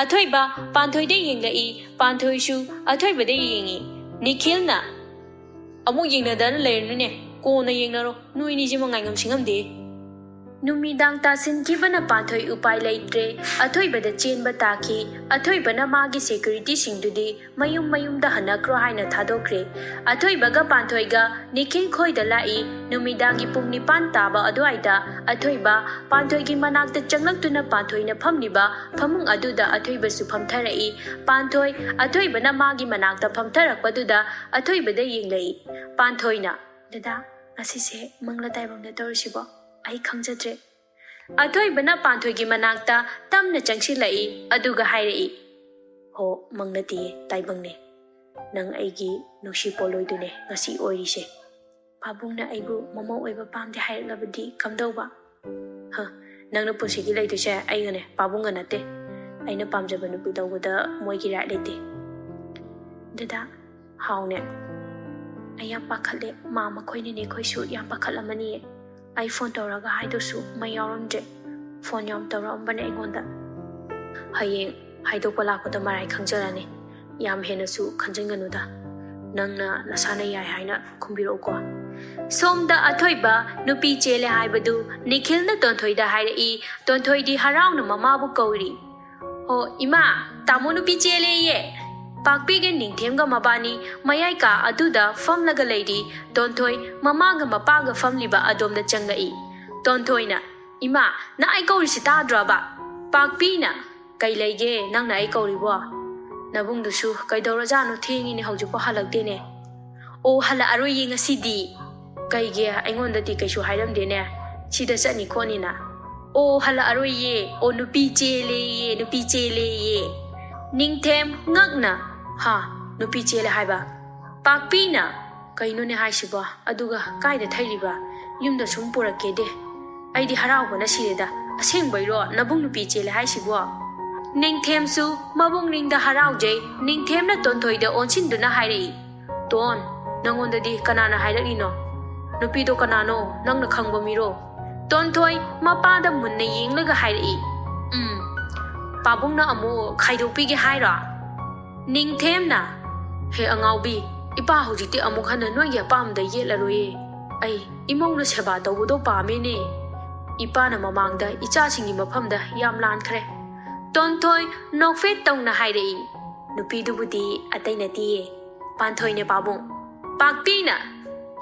ꯑꯊꯣꯏꯕ ꯄꯥꯟꯊꯣꯏꯗ ꯌꯦꯡꯂꯛꯏ ꯄꯥꯟꯊꯣꯏꯁꯨ ꯑꯊꯣꯏꯕꯗ ꯌꯦꯡꯉꯤ ꯅꯤꯈꯤꯜꯅ ꯑꯃꯨꯛ ꯌꯦꯡꯅꯗꯅ ꯂꯩꯔꯅꯨꯅꯦ ꯀꯣꯟꯅ ꯌꯦꯡꯅꯔꯣ ꯅꯣꯏꯅꯤꯁꯤ ꯉꯥꯏꯉꯝ ꯁꯤꯡꯉꯝꯗꯦ ꯅꯨꯃꯤꯗꯥꯡ ꯇꯥꯁꯤꯟꯈꯤꯕꯅ ꯄꯥꯟꯊꯣꯏ ꯎꯄꯥꯏ ꯂꯩꯇ꯭ꯔꯦ ꯑꯊꯣꯏꯕꯗ ꯆꯦꯟꯕ ꯇꯥꯈꯤ ꯑꯊꯣꯏꯕꯅ ꯃꯥꯒꯤ ꯁꯦꯀ꯭ꯌꯨꯔꯤꯇꯤꯁꯤꯡꯗꯨꯗꯤ ꯃꯌꯨꯝꯗ ꯍꯟꯅꯈ꯭ꯔꯣ ꯍꯥꯏꯅ ꯊꯥꯗꯣꯛꯈ꯭ꯔꯦ ꯑꯊꯣꯏꯕꯒ ꯄꯥꯟꯊꯣꯏꯒ ꯅꯤꯈꯤꯜ ꯈꯣꯏꯗ ꯂꯥꯛꯏ ꯅꯨꯃꯤꯗꯥꯡꯒꯤ ꯄꯨꯡ 9 ꯇꯥꯕ ꯑꯗꯨꯋꯥꯏꯗ ꯑꯊꯣꯏꯕ ꯄꯥꯟꯊꯣꯏꯒꯤ ꯃꯅꯥꯛꯇ ꯆꯪꯂꯛꯇꯨꯅ ꯄꯥꯟꯊꯣꯏꯅ ꯐꯝꯂꯤꯕ ꯐꯃꯨꯡ ꯑꯗꯨꯗ ꯑꯊꯣꯏꯕꯁꯨ ꯐꯝꯊꯔꯛꯏ ꯄꯥꯟꯊꯣꯏ ꯑꯊꯣꯏꯕꯅ ꯃꯥꯒꯤ ꯃꯅꯥꯛꯇ ꯐꯝꯊꯔꯛꯄꯗꯨꯗ ꯑꯊꯣꯏꯕꯗ ꯌꯦꯡꯂꯛꯏ ꯄꯥꯟꯊꯣꯏꯅ ꯗꯗꯥ ꯉꯁꯤꯁꯦ ꯃꯪꯂ ꯇꯥꯏꯕꯪꯗ ꯇꯧꯔꯤꯁꯤꯕꯣ ꯑꯩ ꯈꯪꯖꯗ꯭ꯔꯦ ꯑꯊꯣꯏꯕꯅ ꯄꯥꯟꯊꯣꯏꯒꯤ ꯃꯅꯥꯛꯇ ꯇꯞꯅ ꯆꯪꯁꯤꯜꯂꯛꯏ ꯑꯗꯨꯒ ꯍꯥꯏꯔꯛꯏ ꯍꯣ ꯃꯪ ꯅꯠꯇꯤꯌꯦ ꯇꯥꯏꯕꯪꯅꯦ ꯅꯪ ꯑꯩꯒꯤ ꯅꯨꯡꯁꯤ ꯄꯣꯂꯣꯏꯗꯨꯅꯦ ꯉꯁꯤ ꯑꯣꯏꯔꯤꯁꯦ ꯄꯥꯕꯨꯡꯅ ꯑꯩꯕꯨ ꯃꯃꯧ ꯑꯣꯏꯕ ꯄꯥꯝꯗꯦ ꯍꯥꯏꯔꯛꯂꯕꯗꯤ ꯀꯝꯗꯧꯕ ꯅꯪꯅ ꯄꯨꯟꯁꯤꯒꯤ ꯂꯩꯗꯣꯏꯁꯦ ꯑꯩꯒꯅꯦ ꯄꯥꯕꯨꯡꯒ ꯅꯠꯇꯦ ꯑꯩꯅ ꯄꯥꯝꯖꯕ ꯅꯨꯄꯤ ꯂꯧꯕꯗ ꯃꯣꯏꯒꯤ ꯔꯥꯏꯠ ꯂꯩꯇꯦ ꯗꯗꯥ ꯍꯥꯎꯅꯦ ꯑꯩ ꯌꯥꯝ ꯄꯥꯈꯠꯂꯦ ꯃꯥ ꯃꯈꯣꯏꯅꯅꯦ ꯑꯩꯈꯣꯏꯁꯨ ꯌꯥꯝ ꯄꯥꯈꯠꯂꯝꯃꯅꯤꯌꯦ ꯑꯩ ꯐꯣꯟ ꯇꯧꯔꯒ ꯍꯥꯏꯗꯣꯁꯨ ꯃꯩ ꯌꯥꯎꯔꯝꯗ꯭ꯔꯦ ꯐꯣꯟ ꯌꯥꯝ ꯇꯧꯔꯛꯑꯝꯕꯅꯦ ꯑꯩꯉꯣꯟꯗ ꯍꯌꯦꯡ ꯍꯥꯏꯗꯣꯛꯄ ꯂꯥꯛꯄꯗ ꯃꯔꯥꯏ ꯈꯪꯖꯔꯅꯤ ꯌꯥꯝ ꯍꯦꯟꯅꯁꯨ ꯈꯟꯖꯤꯟꯒꯅꯨꯗ ꯅꯪꯅ ꯅꯁꯥꯅ ꯌꯥꯏ ꯍꯥꯏꯅ ꯈꯨꯝꯕꯤꯔꯛꯎꯀꯣ ꯁꯣꯝꯗ ꯑꯊꯣꯏꯕ ꯅꯨꯄꯤ ꯆꯦꯜꯂꯦ ꯍꯥꯏꯕꯗꯨ ꯅꯤꯈꯤꯜꯅ ꯇꯣꯟꯊꯣꯏꯗ ꯍꯥꯏꯔꯛꯏ ꯇꯣꯟꯊꯣꯏꯗꯤ ꯍꯔꯥꯎꯅ ꯃꯃꯥꯕꯨ ꯀꯧꯔꯤ ꯍꯣ ꯏꯃꯥ ꯇꯥꯃꯣ ꯅꯨꯄꯤ ꯆꯦꯜꯂꯦꯌꯦ ꯄꯥꯛꯄꯤꯒ ꯅꯤꯡꯊꯦꯝꯒ ꯃꯕꯥꯅꯤ ꯃꯌꯥꯏ ꯀꯥ ꯑꯗꯨꯗ ꯐꯝꯂꯒ ꯂꯩꯔꯤ ꯇꯣꯟꯊꯣꯏ ꯃꯃꯥꯒ ꯃꯄꯥꯒ ꯐꯝꯂꯤꯕ ꯑꯗꯣꯝꯗ ꯆꯪꯂꯛꯏ ꯇꯣꯟꯊꯣꯏꯅ ꯏꯃꯥ ꯅꯪ ꯑꯩ ꯀꯧꯔꯤꯁꯤ ꯇꯥꯗ꯭ꯔꯕ ꯄꯥꯛꯄꯤꯅ ꯀꯩ ꯂꯩꯒꯦ ꯅꯪꯅ ꯑꯩ ꯀꯧꯔꯤꯕꯣ ꯅꯕꯨꯡꯗꯨꯁꯨ ꯀꯩꯗꯧꯔꯖꯥꯠꯅꯣ ꯊꯦꯡꯉꯤꯅꯦ ꯍꯧꯖꯤꯛꯄꯨ ꯍꯜꯂꯛꯇꯦꯅꯦ ꯑꯣ ꯍꯜꯂꯛꯑꯔꯣꯏꯌꯦ ꯉꯁꯤꯗꯤ ꯀꯩꯒꯤ ꯑꯩꯉꯣꯟꯗꯗꯤ ꯀꯩꯁꯨ ꯍꯥꯏꯔꯝꯗꯦꯅꯦ ꯁꯤꯗ ꯆꯠꯅꯤ ꯈꯣꯠꯅꯤꯅ ꯑꯣ ꯍꯜꯂꯛꯑꯔꯣꯏꯌꯦ ꯑꯣ ꯅꯨꯄꯤ ꯆꯦꯜꯂꯦꯌꯦ ꯅꯤꯡꯊꯦꯝ ꯉꯛꯅ ꯅꯨꯄꯤ ꯆꯦꯜꯂꯦ ꯍꯥꯏꯕ ꯄꯥꯛꯄꯤꯅ ꯀꯩꯅꯣꯅꯦ ꯍꯥꯏꯁꯤꯕꯣ ꯑꯗꯨꯒ ꯀꯥꯏꯗ ꯊꯩꯔꯤꯕ ꯌꯨꯝꯗ ꯁꯨꯝ ꯄꯨꯔꯛꯀꯦꯗꯦ ꯑꯩꯗꯤ ꯍꯔꯥꯎꯕꯅ ꯁꯤꯔꯦꯗ ꯑꯁꯦꯡꯕꯩꯔꯣ ꯅꯕꯨꯡ ꯅꯨꯄꯤ ꯆꯦꯜꯂꯦ ꯍꯥꯏꯁꯤꯕꯣ ꯅꯤꯡꯊꯦꯝꯁꯨ ꯃꯕꯨꯡꯅꯤꯡꯗ ꯍꯔꯥꯎꯖꯩ ꯅꯤꯡꯊꯦꯝꯅ ꯇꯣꯟꯊꯣꯏꯗ ꯑꯣꯟꯁꯤꯟꯗꯨꯅ ꯍꯥꯏꯔꯛꯏ ꯇꯣꯟ ꯅꯪꯉꯣꯟꯗꯗꯤ ꯀꯅꯥꯅ ꯍꯥꯏꯔꯛꯂꯤꯅꯣ ꯅꯨꯄꯤꯗꯣ ꯀꯅꯥꯅꯣ ꯅꯪꯅ ꯈꯪꯕ ꯃꯤꯔꯣ ꯇꯣꯟꯊꯣꯏ ꯃꯄꯥꯗ ꯃꯨꯟꯅ ꯌꯦꯡꯂꯒ ꯍꯥꯏꯔꯛꯏ ꯄꯥꯕꯨꯡꯅ ꯑꯃꯨꯛ ꯈꯥꯏꯗꯣꯛꯄꯤꯒꯦ ꯍꯥꯏꯔꯣ ꯅꯤꯡꯊꯦꯝꯅ ꯍꯦ ꯑꯉꯥꯎꯕꯤ ꯏꯄꯥ ꯍꯧꯖꯤꯛꯇꯤ ꯑꯃꯨꯛ ꯍꯟꯅ ꯅꯣꯏꯒꯤ ꯑꯄꯥꯝꯕꯗ ꯌꯦꯠꯂꯔꯣꯏꯌꯦ ꯑꯩ ꯏꯃꯧꯅ ꯁꯦꯕꯥ ꯇꯧꯕꯗꯣ ꯄꯥꯝꯃꯦꯅꯦ ꯏꯄꯥꯅ ꯃꯃꯥꯡꯗ ꯏꯆꯥꯁꯤꯡꯒꯤ ꯃꯐꯝꯗ ꯌꯥꯝ ꯂꯥꯟꯈ꯭ꯔꯦ ꯇꯣꯟꯊꯣꯏ ꯅꯣꯛꯐꯦꯠ ꯇꯧꯅ ꯍꯥꯏꯔꯛꯏ ꯅꯨꯄꯤꯗꯨꯕꯨꯗꯤ ꯑꯇꯩ ꯅꯠꯇꯤꯌꯦ ꯄꯥꯟꯊꯣꯏꯅꯦ ꯄꯥꯕꯨꯡ ꯄꯥꯛꯄꯤꯅ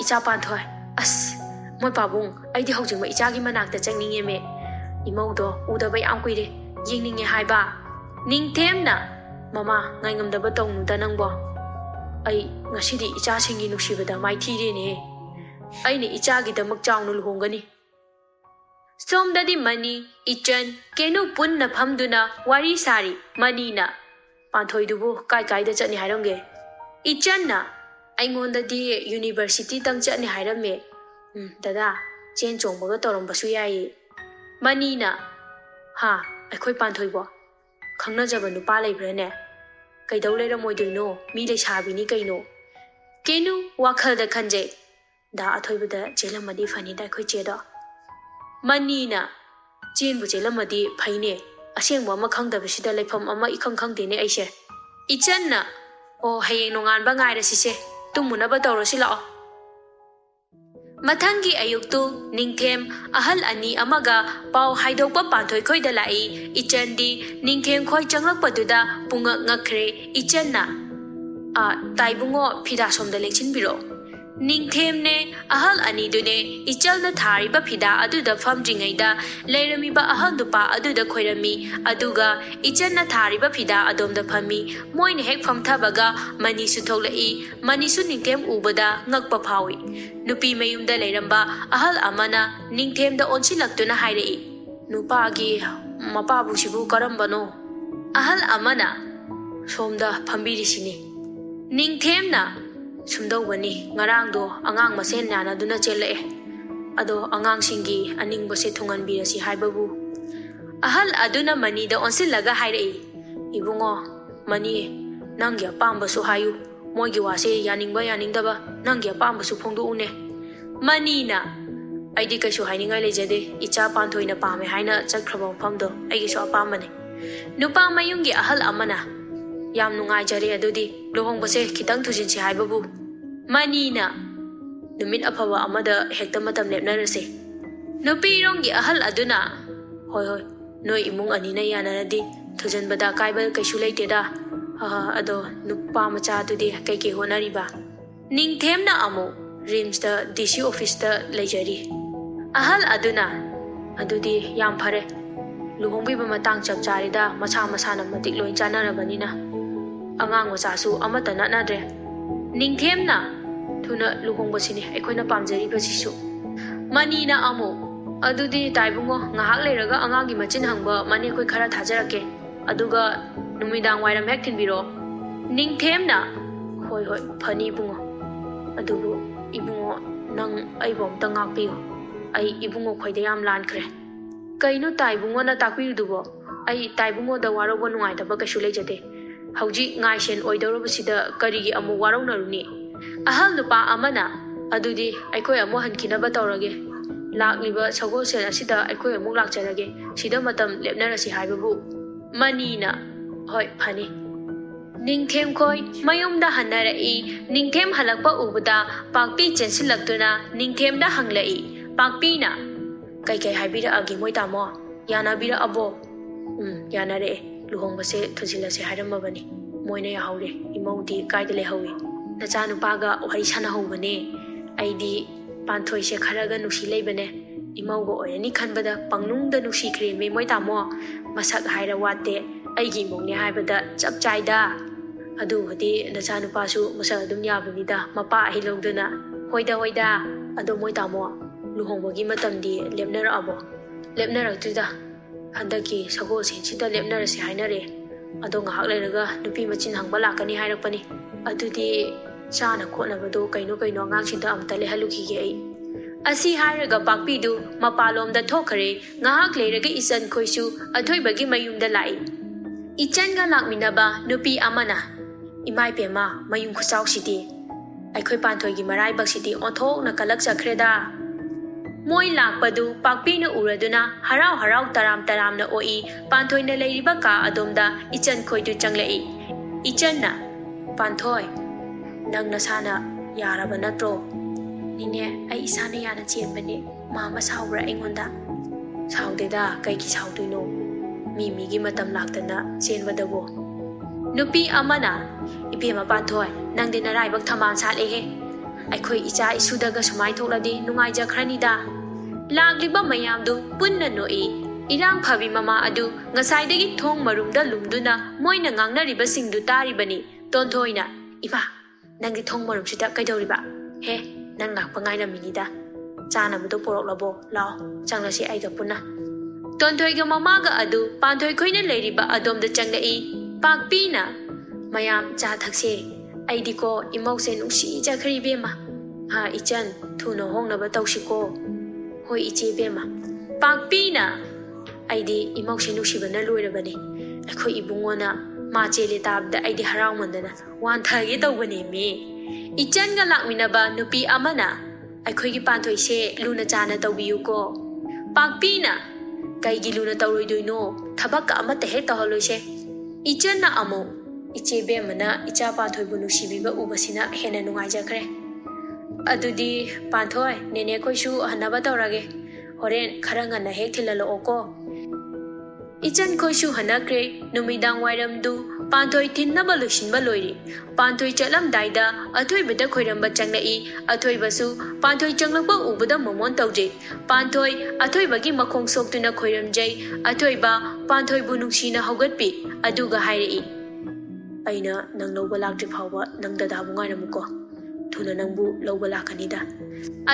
ꯏꯆꯥ ꯄꯥꯟꯊꯣꯏ ꯑꯁ ꯃꯣꯏ ꯄꯥꯕꯨꯡ ꯑꯩꯗꯤ ꯍꯧꯖꯤꯛꯃꯛ ꯏꯆꯥꯒꯤ ꯃꯅꯥꯛꯇ ꯆꯪꯅꯤꯡꯉꯦꯃꯦ ꯏꯃꯧꯗꯣ ꯎꯗꯕ ꯌꯥꯝ ꯀꯨꯏꯔꯦ ꯌꯦꯡꯅꯤꯡꯉꯦ ꯍꯥꯏꯕ ꯅꯤꯡꯊꯦꯝꯅ ꯃꯃꯥ ꯉꯥꯏꯉꯝꯗꯕ ꯇꯧꯅꯨꯗ ꯅꯪꯕꯣ ꯑꯩ ꯉꯁꯤꯗꯤ ꯏꯆꯥꯁꯤꯡꯒꯤ ꯅꯨꯡꯁꯤꯕꯗ ꯃꯥꯏꯊꯤꯔꯦꯅꯦ ꯑꯩꯅ ꯏꯆꯥꯒꯤꯗꯃꯛ ꯆꯥꯎꯅ ꯂꯨꯍꯣꯡꯒꯅꯤ ꯁꯣꯝꯗꯗꯤ ꯃꯅꯤ ꯏꯆꯟ ꯀꯦꯅꯨ ꯄꯨꯟꯅ ꯐꯝꯗꯨꯅ ꯋꯥꯔꯤ ꯁꯥꯔꯤ ꯃꯅꯤꯅ ꯄꯥꯟꯊꯣꯏꯗꯨꯕꯨ ꯀꯥꯏꯗ ꯆꯠꯅꯤ ꯍꯥꯏꯔꯝꯒꯦ ꯏꯆꯟꯅ ꯑꯩꯉꯣꯟꯗꯗꯤ ꯌꯨꯅꯤꯚꯔꯁꯤꯇꯤꯗꯪ ꯆꯠꯅꯤ ꯍꯥꯏꯔꯝꯃꯦ ꯗꯗꯥ ꯆꯦꯟ ꯆꯣꯡꯕꯒ ꯇꯧꯔꯝꯕꯁꯨ ꯌꯥꯏꯌꯦ ꯃꯅꯤꯅ ꯑꯩꯈꯣꯏ ꯄꯥꯟꯊꯣꯏꯕꯣ ꯈꯪꯅꯖꯕ ꯅꯨꯄꯥ ꯂꯩꯕ꯭ꯔꯥꯅꯦ ꯀꯩꯗꯧ ꯂꯩꯔꯝꯃꯣꯏꯗꯣꯏꯅꯣ ꯃꯤ ꯂꯩꯁꯥꯕꯤꯅꯤ ꯀꯩꯅꯣ ꯀꯦꯅꯨ ꯋꯥꯈꯜꯗ ꯈꯟꯖꯩ ꯗꯥ ꯑꯊꯣꯏꯕꯗ ꯆꯦꯜꯂꯝꯃꯗꯤ ꯐꯅꯤꯗ ꯑꯩꯈꯣꯏ ꯆꯦꯗꯣ ꯃꯅꯤꯅ ꯆꯦꯟꯕꯨ ꯆꯦꯜꯂꯝꯃꯗꯤ ꯐꯩꯅꯦ ꯑꯁꯦꯡꯕ ꯑꯃ ꯈꯪꯗꯕꯁꯤꯗ ꯂꯩꯐꯝ ꯑꯃ ꯏꯈꯪ ꯈꯪꯗꯦꯅꯦ ꯑꯩꯁꯦ ꯏꯆꯟꯅ ꯑꯣ ꯍꯌꯦꯡ ꯅꯣꯡꯉꯥꯟꯕ ꯉꯥꯏꯔꯁꯤꯁꯦ ꯇꯨꯝꯃꯨꯅꯕ ꯇꯧꯔꯁꯤ ꯂꯥꯛꯑꯣ ꯃꯊꯪꯒꯤ ꯑꯌꯨꯛꯇꯨ ꯅꯤꯡꯊꯦꯝ ꯑꯍꯜ ꯑꯅꯤ ꯑꯃꯒ ꯄꯥꯎ ꯍꯥꯏꯗꯣꯛꯄ ꯄꯥꯟꯊꯣꯏ ꯈꯣꯏꯗ ꯂꯥꯛꯏ ꯏꯆꯟꯗꯤ ꯅꯤꯡꯊꯦꯝ ꯈꯣꯏ ꯆꯪꯂꯛꯄꯗꯨꯗ ꯄꯨꯡꯉꯛ ꯉꯛꯈ꯭ꯔꯦ ꯏꯆꯟꯅ ꯇꯥꯏꯕꯨꯡꯉꯣ ꯐꯤꯗꯥ ꯁꯣꯝꯗ ꯂꯦꯡꯁꯤꯟꯕꯤꯔꯣ ꯅꯤꯡꯊꯦꯝꯅꯦ ꯑꯍꯜ ꯑꯅꯤꯗꯨꯅꯦ ꯏꯆꯜꯅ ꯊꯥꯔꯤꯕ ꯐꯤꯗꯥ ꯑꯗꯨꯗ ꯐꯝꯗ꯭ꯔꯤꯉꯩꯗ ꯂꯩꯔꯝꯃꯤꯕ ꯑꯍꯜ ꯅꯨꯄꯥ ꯑꯗꯨꯗ ꯈꯣꯏꯔꯝꯃꯤ ꯑꯗꯨꯒ ꯏꯆꯟꯅ ꯊꯥꯔꯤꯕ ꯐꯤꯗꯥ ꯑꯗꯣꯝꯗ ꯐꯝꯃꯤ ꯃꯣꯏꯅ ꯍꯦꯛ ꯐꯝꯊꯕꯒ ꯃꯅꯤꯁꯨ ꯊꯣꯛꯂꯛꯏ ꯃꯅꯤꯁꯨ ꯅꯤꯡꯊꯦꯝ ꯎꯕꯗ ꯉꯛꯄ ꯐꯥꯎꯏ ꯅꯨꯄꯤ ꯃꯌꯨꯝꯗ ꯂꯩꯔꯝꯕ ꯑꯍꯜ ꯑꯃꯅ ꯅꯤꯡꯊꯦꯝꯗ ꯑꯣꯟꯁꯤꯜꯂꯛꯇꯨꯅ ꯍꯥꯏꯔꯛꯏ ꯅꯨꯄꯥꯒꯤ ꯃꯄꯥꯕꯨꯁꯤꯕꯨ ꯀꯔꯝꯕꯅꯣ ꯑꯍꯜ ꯑꯃꯅ ꯁꯣꯝꯗ ꯐꯝꯕꯤꯔꯤꯁꯤꯅꯤ ꯅꯤꯡꯊꯦꯝꯅ ꯁꯨꯝꯗꯧꯕꯅꯤ ꯉꯔꯥꯡꯗꯣ ꯑꯉꯥꯡ ꯃꯁꯦꯟ ꯌꯥꯅꯗꯨꯅ ꯆꯦꯜꯂꯛꯑꯦ ꯑꯗꯣ ꯑꯉꯥꯡꯁꯤꯡꯒꯤ ꯑꯅꯤꯡꯕꯁꯦ ꯊꯨꯡꯍꯟꯕꯤꯔꯁꯤ ꯍꯥꯏꯕꯕꯨ ꯑꯍꯜ ꯑꯗꯨꯅ ꯃꯅꯤꯗ ꯑꯣꯟꯁꯤꯜꯂꯒ ꯍꯥꯏꯔꯛꯏ ꯏꯕꯨꯡꯉꯣ ꯃꯅꯤ ꯅꯪꯒꯤ ꯑꯄꯥꯝꯕꯁꯨ ꯍꯥꯏꯌꯨ ꯃꯣꯏꯒꯤ ꯋꯥꯁꯦ ꯌꯥꯅꯤꯡꯕ ꯌꯥꯅꯤꯡꯗꯕ ꯅꯪꯒꯤ ꯑꯄꯥꯝꯕꯁꯨ ꯐꯣꯡꯗꯣꯛꯎꯅꯦ ꯃꯅꯤꯅ ꯑꯩꯗꯤ ꯀꯩꯁꯨ ꯍꯥꯏꯅꯤꯡꯉꯥꯏ ꯂꯩꯖꯗꯦ ꯏꯆꯥ ꯄꯥꯟꯊꯣꯏꯅ ꯄꯥꯝꯃꯦ ꯍꯥꯏꯅ ꯆꯠꯈ꯭ꯔꯕ ꯃꯐꯝꯗꯣ ꯑꯩꯒꯤꯁꯨ ꯑꯄꯥꯝꯕꯅꯤ नुपा मयुंगी अहल अमना याम नुंगाइजरे अदुदी लुहोंगबसे खितंग थुजिनसि हाइबबु मनीना नुमित अफबा अमदा हेक्ता मतम लेपनरसे नुपीरोंगी अहल अदुना होय होय नोय इमुंग अनिना यानरदी थुजनबदा काइबा कैसु लैतेदा अदो नुपा मचा अदुदी कैके होनरिबा निंगथेमना अमु रिम्स दा डीसी ऑफिस दा लेजरी अहल अदुना अदुदी याम फरे लुहोंबीबा मतांग चप चारिदा मसा मसाना मतिक लोइन चानरबनिना अंगांग मचासु अमता ननाद्रे निंगथेमना थुना लुहोंबसिनी अखोइना पामजरिबसिसु मनीना अमु अदुदी ताइबुंगो ngahak leiraga angangi machin hangba mani koi khara thajarake aduga numidang wairam hek thinbiro ningthemna hoi hoi phani bungo adubu ibungo nang aibom ta ngakpiyo ai ibungo khoide yam lankhre kaino taibungo na takpirudubo ai taibungo da warobo nungai daba kashu lejade hauji ngai sen oidorobsida karigi amu waronaruni ahal nupa amana adudi aikoi amu hankinaba tawrage लाक्लिबा सगोसेन असिदा अखोय अमुक लाक्चरगे सिदा मतम लेपनरसि हाइबबु मनीना होय funny Ningthem खोय मयुमदा हन्नरई निंगथेम हलकपा उबदा पाकपी चेनसिलक्तुना निंगथेमदा हंगलई पाकपीना कई कई हाइबिरा अगी मोय तामो यानाबिरा अबो यानारे लुहोंबसे थुजिलसे हाइरमबनी मोयने याहौरे इमौदी कायदे लेहौवे नचा नुपागा वहाई साना हौबने आइदी पांथोई से खरगा नुसी लेबने इमौगो ओयनी खनबदा पंगनुंगदा नुसी क्रेमे मोय तामो मसक हाइरा वाते आइगी मोंगने हाइबदा चप चाइदा अदुबदी नचा नुपासु मसक अदुम याबनिदा मपा अहिलौदना होइदा होइदा अदो मोय तामो लुहोंबगी मतमदी लेपनरअबो लेपनरक्तुदा हंदकी सगो सेनसिदा लेपनरसे हाइनरे अदो ngahak लेरगा नुपी मचिन हंगबा लाकनी हाइरकपनी अदुदी चाना खोनबदो कइनो कइनो ngang amta lehalukige ai asi hairaga pakpidu mapalomda thokare ngahak leiraga isan khoisu athoibagi mayumda lai ichanga lakminaba nupi amana imai pema mayum khusaw sidi aikhoi panthoigi marai baksidi onthokna kalak chakreda moi lakpadu pakpina uraduna harau harau taram taramna oi panthoina leiriba ka adomda ichan khoidu changlei ichanna panthoi नंग नसाना यारब नत्रो निने आई इसाने याना चेनबने मामा साउब्रा एंगोंदा साउदेदा कईकी साउदुनो मीमीगी मतम लाक्तना चेनबदबो नुपी अमना इबेमा पाथोय नंगदे नराइबक थमान सालेहे अखोय इचा इसुदगा सुमाय थोलदि नुंगाइजख्रनिदा लाग्लिबा मयामदु पुन्ना नोई इरांग फबी mama अदु ngसाइदगी थोंग मरुमदा लुमदुना Moina ngangnariba singdu taribani तोनथोइना इबा नंगी थोंग मरुमसिदा कैदौरिबा हे नंग Lhakpa ngainamiida चानबदो पोरokलबो लाओ चंगलसि आइगा पुना तोनथोइगा ममागा अदु पांथोइ खोइना लेरिबा अदोमदा चंगलई पाकपीना मयाम चा थक्से आइदिको इमौसे नुंसी जखरी बेमा हा इचन थुनो होंगनबा तौसिको होय इचे बेमा पाकपीना आइदि इमौसे नुंसीबना लोइरबनी अखोइ इबुंगोना माचेले ताबदा आइदि हराव मंदना वानथागे तौबने मे इचनगा लाकमिनबा नुपी अमना अखोइगी पांथोइसे लुना चाना तौबियुको पाकपीना कईगी लुना तौरोइदुइनो थबक अमते हे तहलोइसे इचनना अमो इचे बेमना इचा पांथोइबु नुसिबिबा उबसिना हेना नुंगाइजखरे अदुदी पांथोय नेने कोइसु हनबा तौरागे होरेन खरा ngana Keck थिललोको Ichan khoisu hanakre numidang wairamdu panthoi thinnaba loisinba loiri panthoi chalam daida athoi bada khoiramba changlai athoi basu panthoi changlakba ubada momon tawje panthoi athoi bagi makhong soktuna khoiramjai athoi ba panthoi bu nungsina hogatpi aduga hairei aina nang lawba lakti phawba nang dada bu ngairamuko thuna nangbu lawba lakanida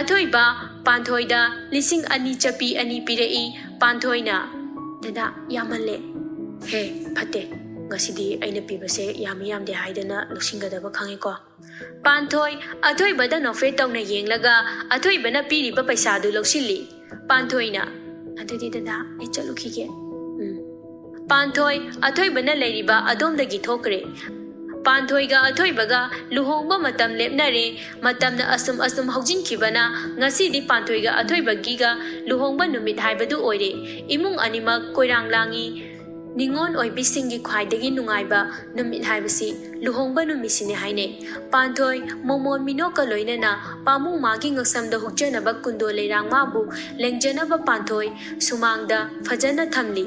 athoi ba panthoi da lising ani chapi ani pirei panthoi na dada yamalle he phate ngasidi aina pibase yamde haidana lusingadaba khangeko panthoi athoi bada nofe tawna yenglaga athoi bana piri ba paisa du loksili panthoi na adudi dada ai chalukhige panthoi athoi bana leiriba adomdagi thokre panthoi ga athoi baga luhongba matam lepnare matamna asum hogjin khibana ngasidi panthoi ga athoi bagi ga luhongba numit haibadu oire imung anima koirang langi ningon oibisingi khwaidagi nungaiba numit haibasi luhongba numisine haine panthoi momon minoka loinana pamu magi ngaksamda hukjanaba kundo leirang mabu lengjanaba panthoi sumangda fajana thamli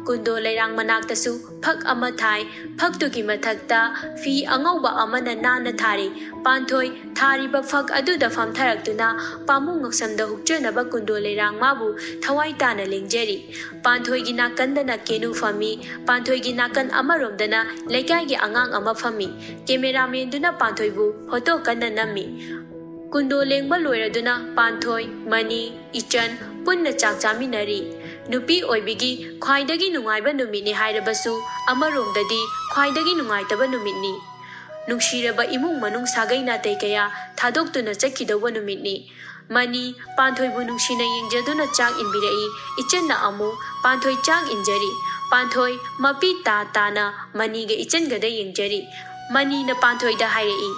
kundo leirang manaktasu phak ama thai phaktugi mathakta fi angauba amana nana thari panthoi thariba phak aduda famtharaktuna pamu ngaksamda hukjanaba kundo leirang mabu thawai tana lengjeri panthoi gi nakandana kenu fami panthoi gi nakan amaromdana leikai gi angang ama fami cameraman duna panthoi bu photo kanna nami kundo lengba loiraduna panthoi mani ichan punna chak chaminari nupi oibigi khwaidagi nungaiba numini hairabasu amaromdadi khwaidagi nungaitaba numitni nungshiraba imung manung sagaina teikaya thadoktuna chakkidawa numitni mani panthoi bu nungsina yengjaduna chak inbirei ichanna amu panthoi chak injari panthoi mapi tana mani ga ichan gada yengjari mani na panthoi da hairei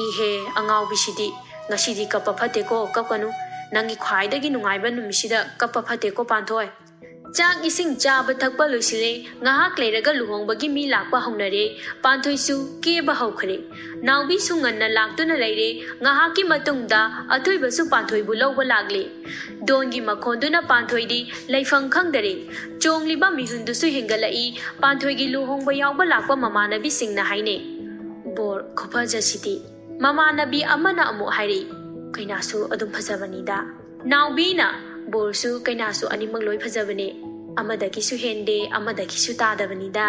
ihe angau bisidi ngasidi kappa phateko kapkanu nangi khwaidagi nungaiba numisida kappa phateko panthoi chak ising chaba thakpa loisile ngahak leiraga luhongbagi mi lakpa hongnare panthoi su keba haukhre naubi su nganna laktuna leire ngahaki matungda athoi basu panthoi bu lawba lagle dongi makhonduna panthoi di leifang khangdare chongliba mihundu su hengalai panthoi gi luhongba yawba lakpa mamanabi singna haine bor khopa jasidi mamanabi amana amu hairi kainasu adum phajabanida naubina borsu kainasu animak loi phajabane amadagisu hende amadagisu tadabanida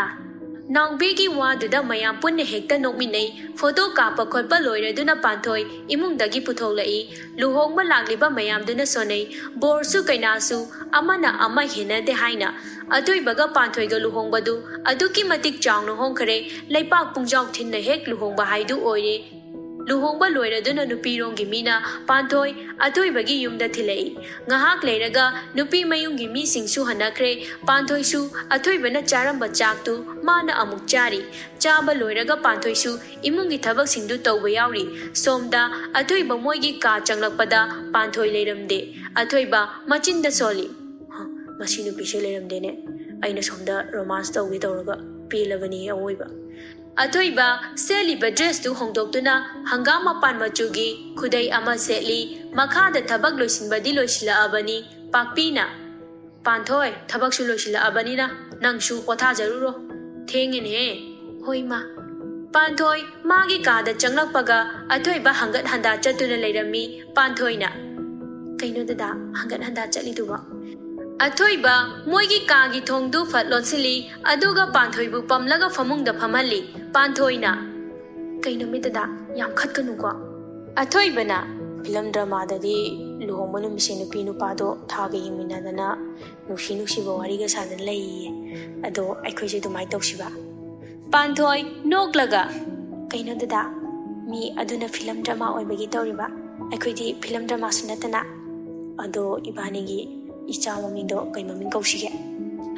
naubegi waduda mayam punne hekta nokminai photo kapa khotpa loiraduna panthoi imungdagi putholai luhongba lagliba mayamduna sonai borsu kainasu amana ama henade haina adoi baga panthoi ga luhongbadu aduki matik chawno hongkhare leipak pungjau thinna hek luhongba haidu oire luhongba loiraduna nupi rongi mina panthoi athoi bagi yumda thilai ngahak leiraga nupi mayungi mi singsu hanakre panthoi su athoi bana charamba chaktu mana amuk chari chaba loiraga panthoi su imungi thabak singdu tawba yauri somda athoi ba moigi ka changlakpada panthoi leiramde athoi ba machinda soli masi nupi se leiramde ne aina somda romance tawgi tawraga pilabani awoiba अथोइबा सेलिबा dress तु होंदोक्तुना हंगामा पान मचुगी खुदै अमा सेली मखादा थबक लोइसिनबदी लोइसिलाअबनी पाकपीना पांथोय थबकसु लोइसिलाअबनीना नंगसु पोथा जरूरो थेंगेने होइमा पांथोय मागी कादा चंगलकपगा अथोइबा हंगत हंदा चतुना लेरमी पांथोयना कइनो ददा हंगत हंदा चलिदुबा अथोइबा मोइगी कागी थोंगदु फट लोनसिली अदुगा पांथोइबु पमलगा फमुंगदा फमहली पांथोइना कइनो मितदा याम खतकनुको अथोइबना फिल्म ड्रामा ददी लुहोंबा नुमिसे नुपी नुपादो थागे यिमिनादना नुसी नुसीबा वारिगा सादन लैये अदो अखोइसे दुमाइ तौसिबा पांथोइ नोकलगा कइनो ददा मी अदुना फिल्म ड्रामा ओइबगी तौरिबा अखोइदी फिल्म ड्रामा सुनतना अदो इबानीगी इचा ममिंदो कई ममिंग कौशिगे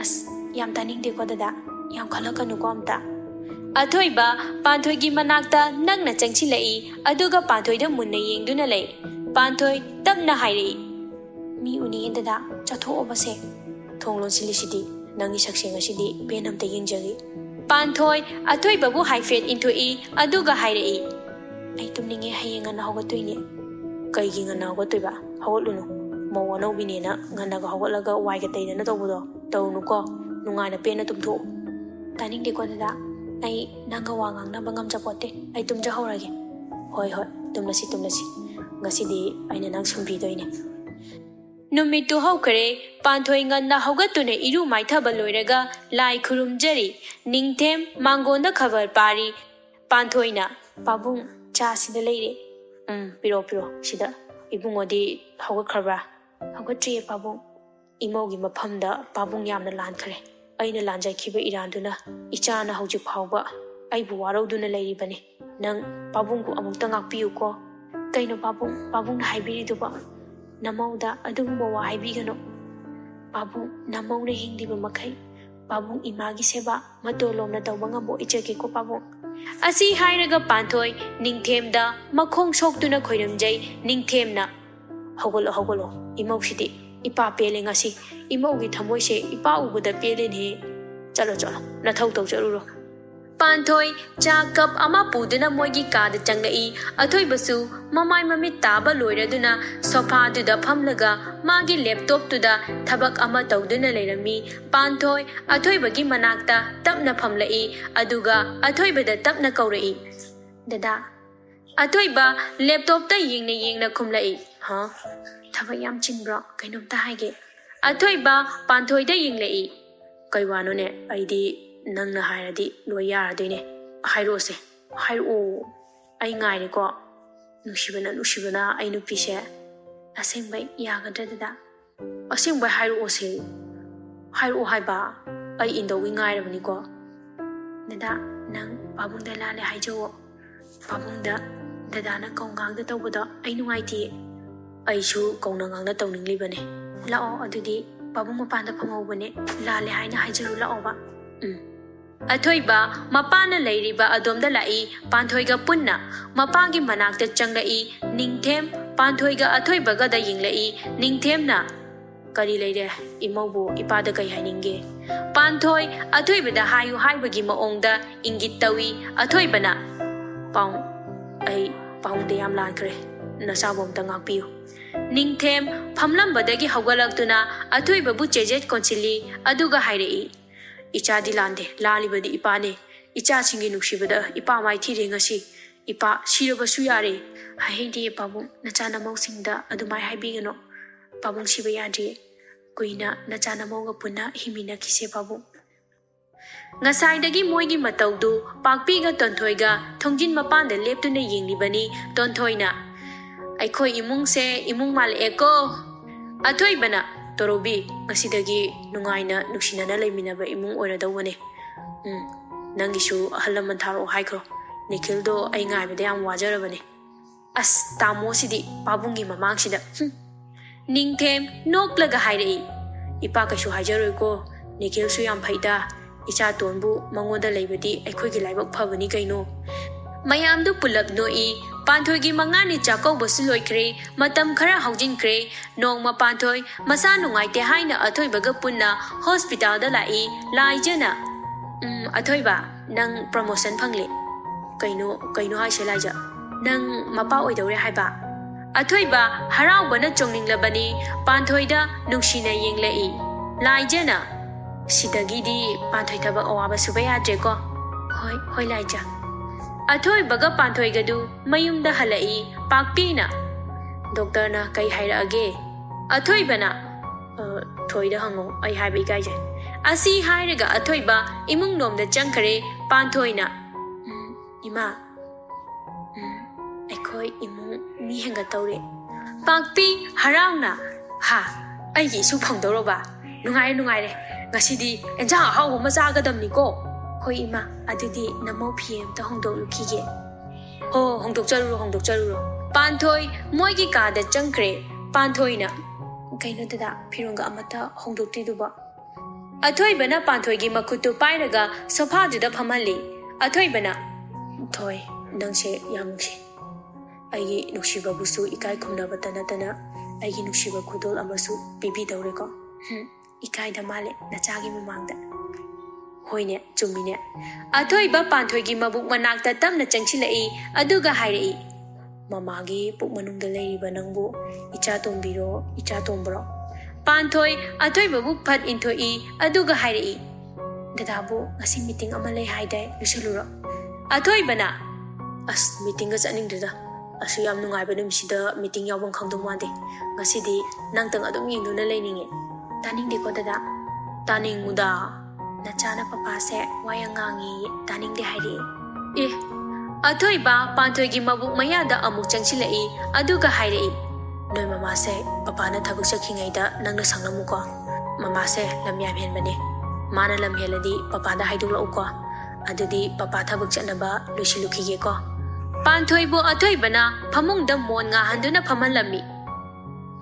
अस याम तानिंगदेको ददा याम खलकनुको अमता अथोइबा पांथोइगी मनाक्ता नंगना चंगसिलई अदुगा पांथोइदा मुन्ना येंगदुना लै पांथोइ तबना हाइरई मी उनिगे ददा चथोअबसे थोंगलोनसिलिसिदी नंगी सक्सेंगसिदी पेनमता येंजगी पांथोइ अथोइबाबु हाइफेट इंथोई अदुगा हाइरई आई तुमनिंगे हयेंगना होगतोइने कईगी ngana होगतोइबा हवलुनु मौ अनौबिनेना nganaga hawalaga waiga taidana tawbudo tawnuko nungaina pena tumtho taning de ko dada ai nanga wa ngangnaba ngamjapote ai tumjahorage hoi hoi tumnasi ngasi di aina nang sumbidoine numitu haukare panthoi nganna haugatune iru maithaba loiraga lai khurumjari ningthem mangonda khabar pari panthoina pabung cha sida leire piro sida ibungodi haugakharbra haugatriye pabung imogi mafamda pabung yamna lankhare aina lanjaikiba iranduna ichana hauji phawba aibu warauduna leiribani nang pabungku amukta ngakpiyu ko kaino pabung na haibiriduba namauda adugumba wa haibigano pabung namauna hingdiba makai pabung imagi seba matolomna tawba ngabo ichake ko pabung asi hairaga panthoi ningthemda makhong soktuna khoiramjai ningthemna hogolo imaushidi ipa pele ngasi imaugi thamoise ipa ubuda pele ne chalo na thau tau charuro panthoi cha cup ama puduna moigi kada changai athoi basu mamai mami taba loiraduna sofa duda phamlaga magi laptop tuda thabak ama tawduna leirami panthoi athoi bagi manakta tapna phamlai aduga athoi bada tapna kaurai dada athoi ba laptop ta yingna khumlai ha thabak yam chinbro kainom ta haige athoi ba panthoi da yinglai kaiwano ne aidi nangna hairadi loi yaradoine hairose hairo ai ngaire ko nushibana ai nupise asengbai yagadada asengbai hairo haiba ai indowi ngairabani ko dada nang pabungda lale haijo pabungda dada na kaungangda tawbada ai nungaiti aisu kaunangangda tawninglibane lao adudi pabung mapanda phamawbane lale haina haijaru lao ba Athoiba mapana leiriba adomda lai panthoiga punna mapagi manakta changlai ningthem panthoiga athoibaga da yinglai ningthemna kari leire imobu ipada kai haninge panthoi athoibada hayu haibagi maongda ingit tawi athoibana paung ai paungde yam lankre nasabom tangakpiu ningthem phamlambadagi hawgalaktuna athoibabu chejet konsili aduga hairei ichadi lande lalibadi ipane icha singi nuksibada ipa mai thire ngasi ipa sirabasu yare haidi pabung nachana mausingda adumai haibigano pabung siba yadi kuina nachana mauga punna himina kise pabung ngasaidagi moigi mataudu pakpiga tonthoi thongjin mapanda leptuna yinglibani tonthoi aikhoi imungse imung mal eko athoi bana torobi ngasidagi nungaina nuksinana leiminaba imung oiradawani nangisu ahalaman tharo haikro nikhildo ai ngaibada yam wajarabani as tamo sidi pabungi mamangsida ningthem noklaga hairei ipa kaisu haijaroi ko nikhil su yam phaida icha tonbu mangoda leibadi aikhoigi laibak phabani kaino mayamdu pulap noi panthoigi mangani chakau basu loikre matam khara haujinkre nongma panthoi masa nungaite haina athoibaga punna hospital da lai laijana athoiba nang promotion phangle kaino haise laija nang mapa oidore haiba athoiba haraubana chongninglabani panthoida nungsina yenglei laijana sidagidi panthoi thaba awaba suba yadre ko hoi laija athoi baga panthoi gadu mayumda halai pakpina doctor na kai hairage athoi bana thoi da hango ai haibai gaije asi hairaga athoi ba imung nom da changkare panthoi na ima aikoi imung mi henga tawre pakpi harauna ha ai gi su phangdoro ba nungai re ngasidi enja hawo macha gadamni ko hoi ima adudi namo pm ta hongdok lukige ho hongdok charuro panthoi moigi ka da changkre panthoi na kaino tada phironga amata hongdok ti duba athoi bana panthoi gi makutu pairaga sofa duda phamali athoi bana thoi nangse yamse aigi nuksiba busu ikai khumna batana tana aigi nuksiba khudol amasu bibi dawre ko ikai da male nachagi mamangda hoine chumine athoi ba panthoi gi mabuk manakta tamna changchilai aduga hairei mamagi puk manungda leiriba nangbu icha tombiro icha tombro panthoi athoi babu phat inthoi aduga hairei Dadabu ngasi meeting ama lay haidai lusuluro. Athoibana meeting ga chaningrida. Asu yam nungaiba numisida meeting yawang khangdong wande. Ngasidi nangtang adum yingduna laininge. Taningde ko dada. Taning muda. Nachana papa se wayangangi taningde hairi. Athoiba pantoigi mabuk mayada amuk changsilai aduga hairi. Noi mama se papa na thabuk sakhingaida nangna sanglamuko. Mama se lamyam henbane. Mana lamheladi papa da haidulauko. Adudi papa thabuk chanaba lusilukige ko. Panthoibo athoibana phamungda mon nga handuna phamanlami.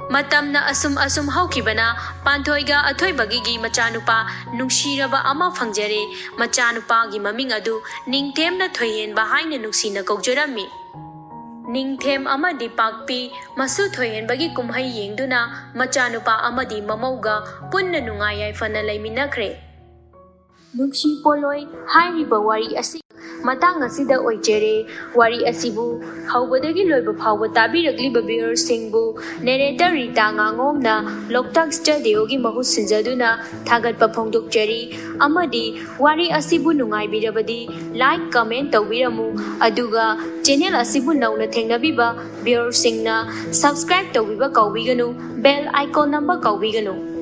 Matamna asum haukibana panthoiga athoibagi gi machanupa nungshiraba ama phangjare machanupa gi maming adu ningthemna thoyen ba haina nuksina kaujorami. Ningthem amadi pakpi masu thoyen bagi kumhai yengduna machanupa amadi mamauga punna nungayai fana laiminakre. Nungshi Polloi hairiba wari asi matang asida oijere wari asibu haubadagi loiba phawba tabiragliba viewers singbu narrator Rita ngangomna Loktak studio gi mahut sinjaduna thagatpa phongdokjari amadi wari asibu nungaibirabadi like comment tawbiramu aduga channel asibu nauna thengnabiba viewers singna subscribe tawbiba kawbiganu bell icon number kawbiganu.